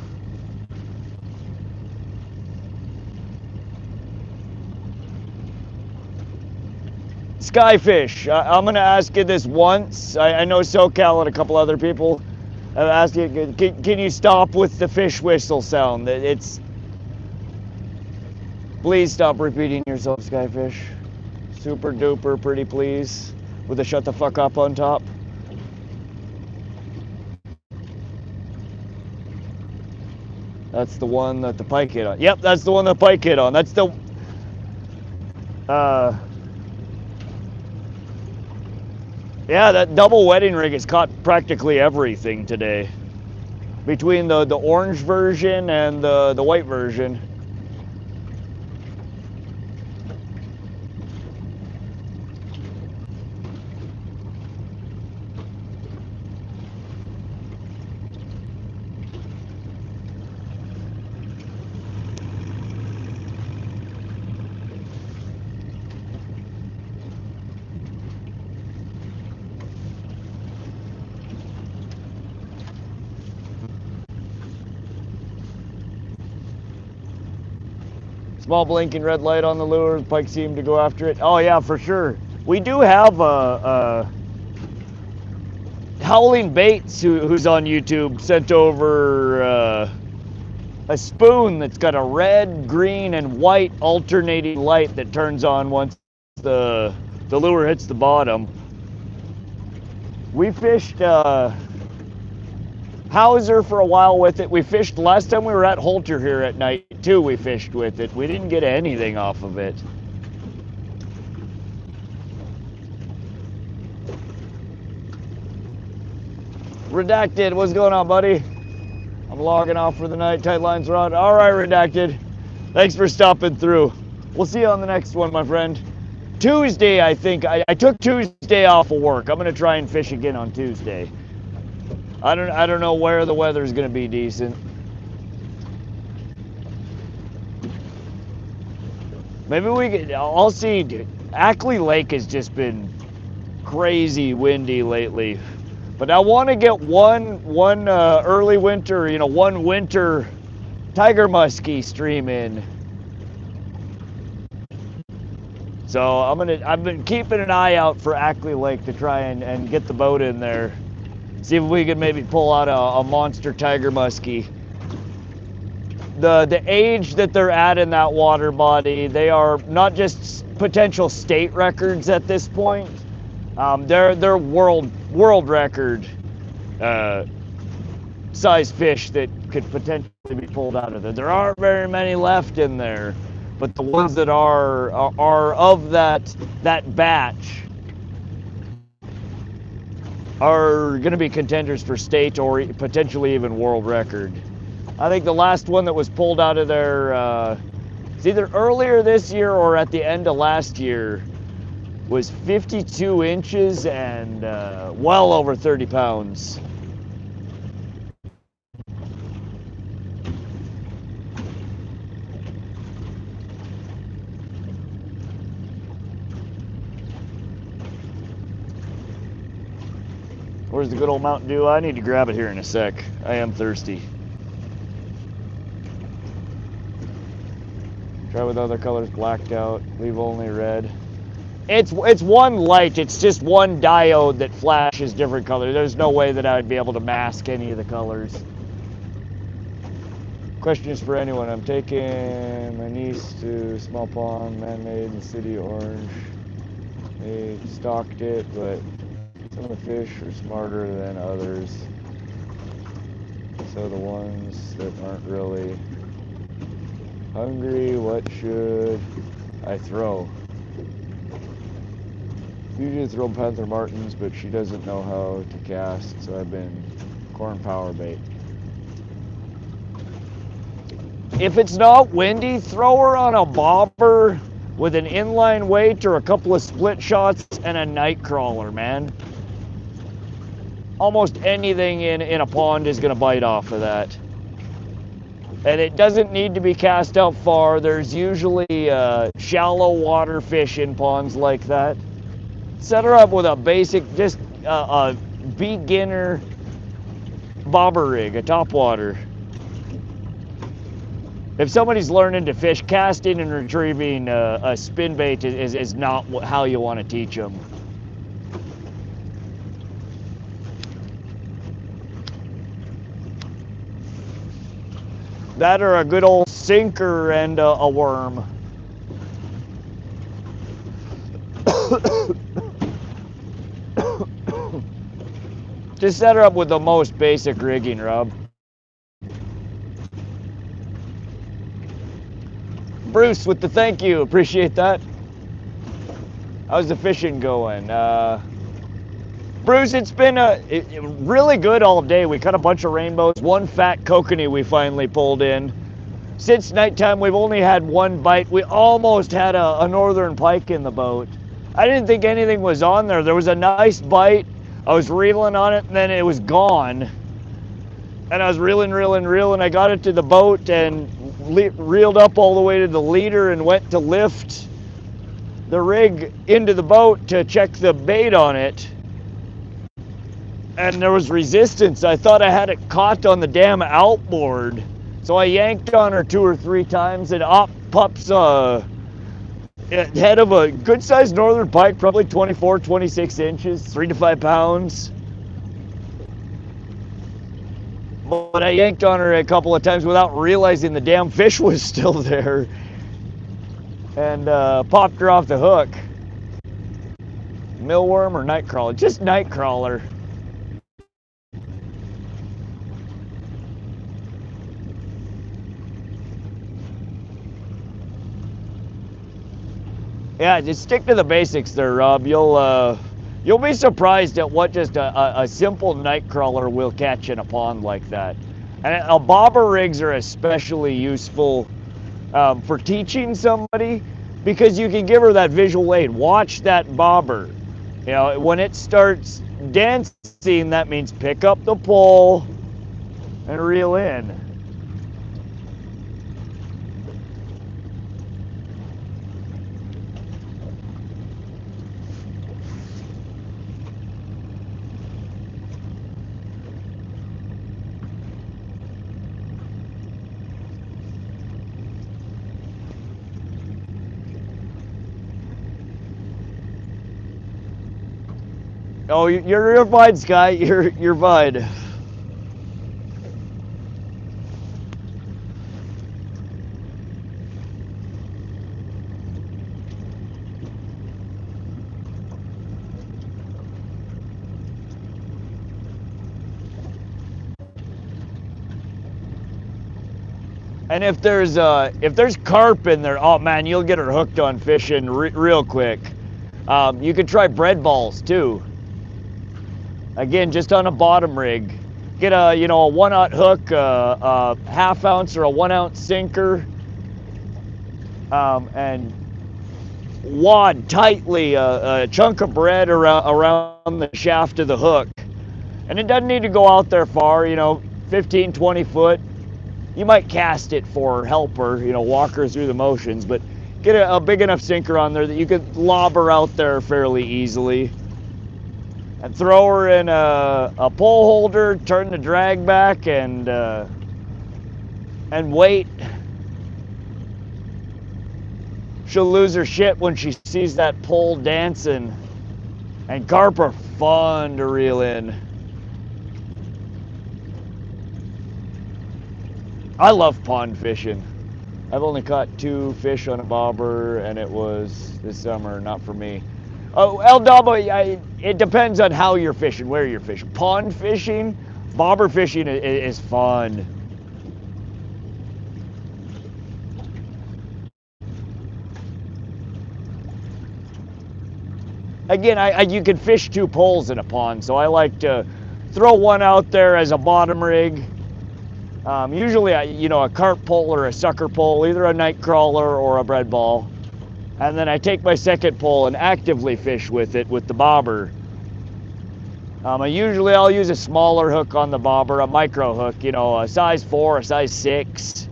Skyfish. I'm gonna ask you this once. I know SoCal and a couple other people. I'm asking, can you stop with the fish whistle sound? Please stop repeating yourself, Skyfish. Super duper pretty please. With a shut the fuck up on top. That's the one that the pike hit on. Yep, that's the one that pike hit on. That's the... yeah, that double wedding rig has caught practically everything today. Between the orange version and the white version. Small blinking red light on the lure. The pike seemed to go after it. Oh yeah, for sure. We do have Howling Baits, who's on YouTube, sent over a spoon that's got a red, green, and white alternating light that turns on once the lure hits the bottom. We fished Hauser for a while with it. We fished last time we were at Holter here at night too. We fished with it. We didn't get anything off of it. Redacted, what's going on, buddy? I'm logging off for the night. Tight lines are on. All right, Redacted. Thanks for stopping through. We'll see you on the next one, my friend. Tuesday, I think. I took Tuesday off of work. I'm gonna try and fish again on Tuesday. I don't know where the weather's gonna be decent. Maybe we could. I'll see. Dude, Ackley Lake has just been crazy windy lately, but I want to get one early winter, one winter tiger muskie stream in. So I've been keeping an eye out for Ackley Lake to try and get the boat in there. See if we can maybe pull out a monster tiger muskie. The age that they're at in that water body, they are not just potential state records at this point. They're world record size fish that could potentially be pulled out of there. There aren't very many left in there, but the ones that are of that batch are going to be contenders for state or potentially even world record. I think the last one that was pulled out of there, it's either earlier this year or at the end of last year, was 52 inches and well over 30 pounds. Where's the good old Mountain Dew? I need to grab it here in a sec. I am thirsty. Try with other colors blacked out. Leave only red. It's one light. It's just one diode that flashes different colors. There's no way that I would be able to mask any of the colors. Question is for anyone. I'm taking my niece to small pond, man-made in the city, Orange. They stocked it, but some of the fish are smarter than others. So the ones that aren't really hungry, what should I throw? Usually throw Panther Martins, but she doesn't know how to cast, so I've been corn power bait. If it's not windy, throw her on a bobber with an inline weight or a couple of split shots and a night crawler, man. Almost anything in a pond is going to bite off of that. And it doesn't need to be cast out far. There's usually shallow water fish in ponds like that. Set her up with a basic, just a beginner bobber rig, a topwater. If somebody's learning to fish, casting and retrieving a spin bait is not how you want to teach them. That or a good old sinker and a worm. Just set her up with the most basic rigging, Rob. Bruce with the thank you, appreciate that. How's the fishing going? Bruce, it's been really good all day. We caught a bunch of rainbows. One fat kokanee we finally pulled in. Since nighttime, we've only had one bite. We almost had a northern pike in the boat. I didn't think anything was on there. There was a nice bite. I was reeling on it, and then it was gone. And I was reeling. I got it to the boat and reeled up all the way to the leader and went to lift the rig into the boat to check the bait on it. And there was resistance. I thought I had it caught on the damn outboard. So I yanked on her 2 or 3 times, and up pops head of a good-sized northern pike, probably 24, 26 inches, 3 to 5 pounds. But I yanked on her a couple of times without realizing the damn fish was still there, and popped her off the hook. Millworm or nightcrawler? Just nightcrawler. Yeah, just stick to the basics there, Rob. You'll be surprised at what just a simple nightcrawler will catch in a pond like that. And bobber rigs are especially useful for teaching somebody, because you can give her that visual aid. Watch that bobber. You know, when it starts dancing, that means pick up the pole and reel in. Oh, you're fine, Sky. You're fine. And if there's carp in there, oh man, you'll get her hooked on fishing real quick. You could try bread balls too. Again, just on a bottom rig. Get a 1/0 hook, a 1/2 ounce or a 1 ounce sinker, and wad tightly a chunk of bread around the shaft of the hook. And it doesn't need to go out there far, 15, 20 foot. You might cast it for help her, walk her through the motions, but get a big enough sinker on there that you could lob her out there fairly easily. And throw her in a pole holder, turn the drag back, and wait. She'll lose her shit when she sees that pole dancing. And carp are fun to reel in. I love pond fishing. I've only caught 2 fish on a bobber, and it was this summer, not for me. Oh, El Dabo, it depends on how you're fishing, where you're fishing. Pond fishing, bobber fishing is fun. Again, you can fish 2 poles in a pond, so I like to throw one out there as a bottom rig. Usually, a carp pole or a sucker pole, either a night crawler or a bread ball. And then I take my second pole and actively fish with it with the bobber. I'll use a smaller hook on the bobber, a micro hook, a size 4, a size 6.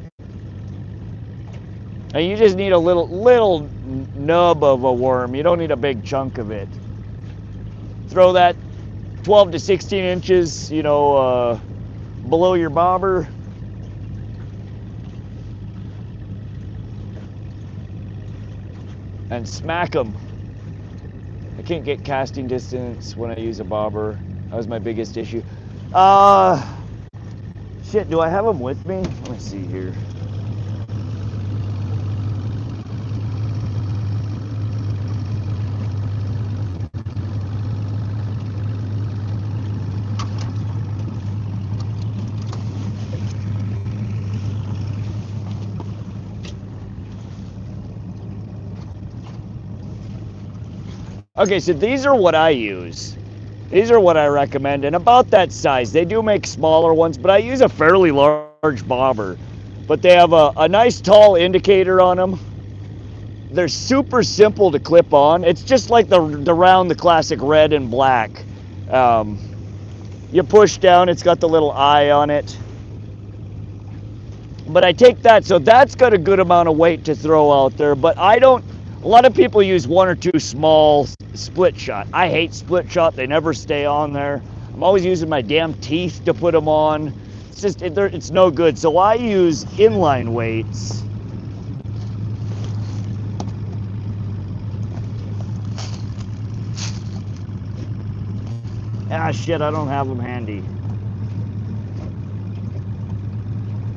And you just need a little nub of a worm. You don't need a big chunk of it. Throw that 12 to 16 inches, below your bobber. And smack them. I can't get casting distance when I use a bobber. That was my biggest issue. Shit, do I have them with me? Let me see here. Okay, so these are what I use. These are what I recommend, and about that size. They do make smaller ones, but I use a fairly large bobber. But they have a nice tall indicator on them. They're super simple to clip on. It's just like the round, the classic red and black. You push down, it's got the little eye on it. But I take that, so that's got a good amount of weight to throw out there, but I don't. A lot of people use 1 or 2 small split shot. I hate split shot. They never stay on there. I'm always using my damn teeth to put them on. It's just, it's no good. So I use inline weights. Ah, shit, I don't have them handy.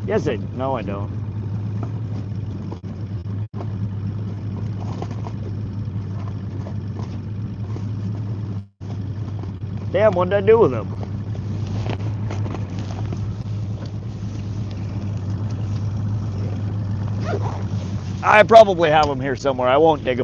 Yes, no, I don't. Damn, what did I do with them? I probably have them here somewhere. I won't dig them.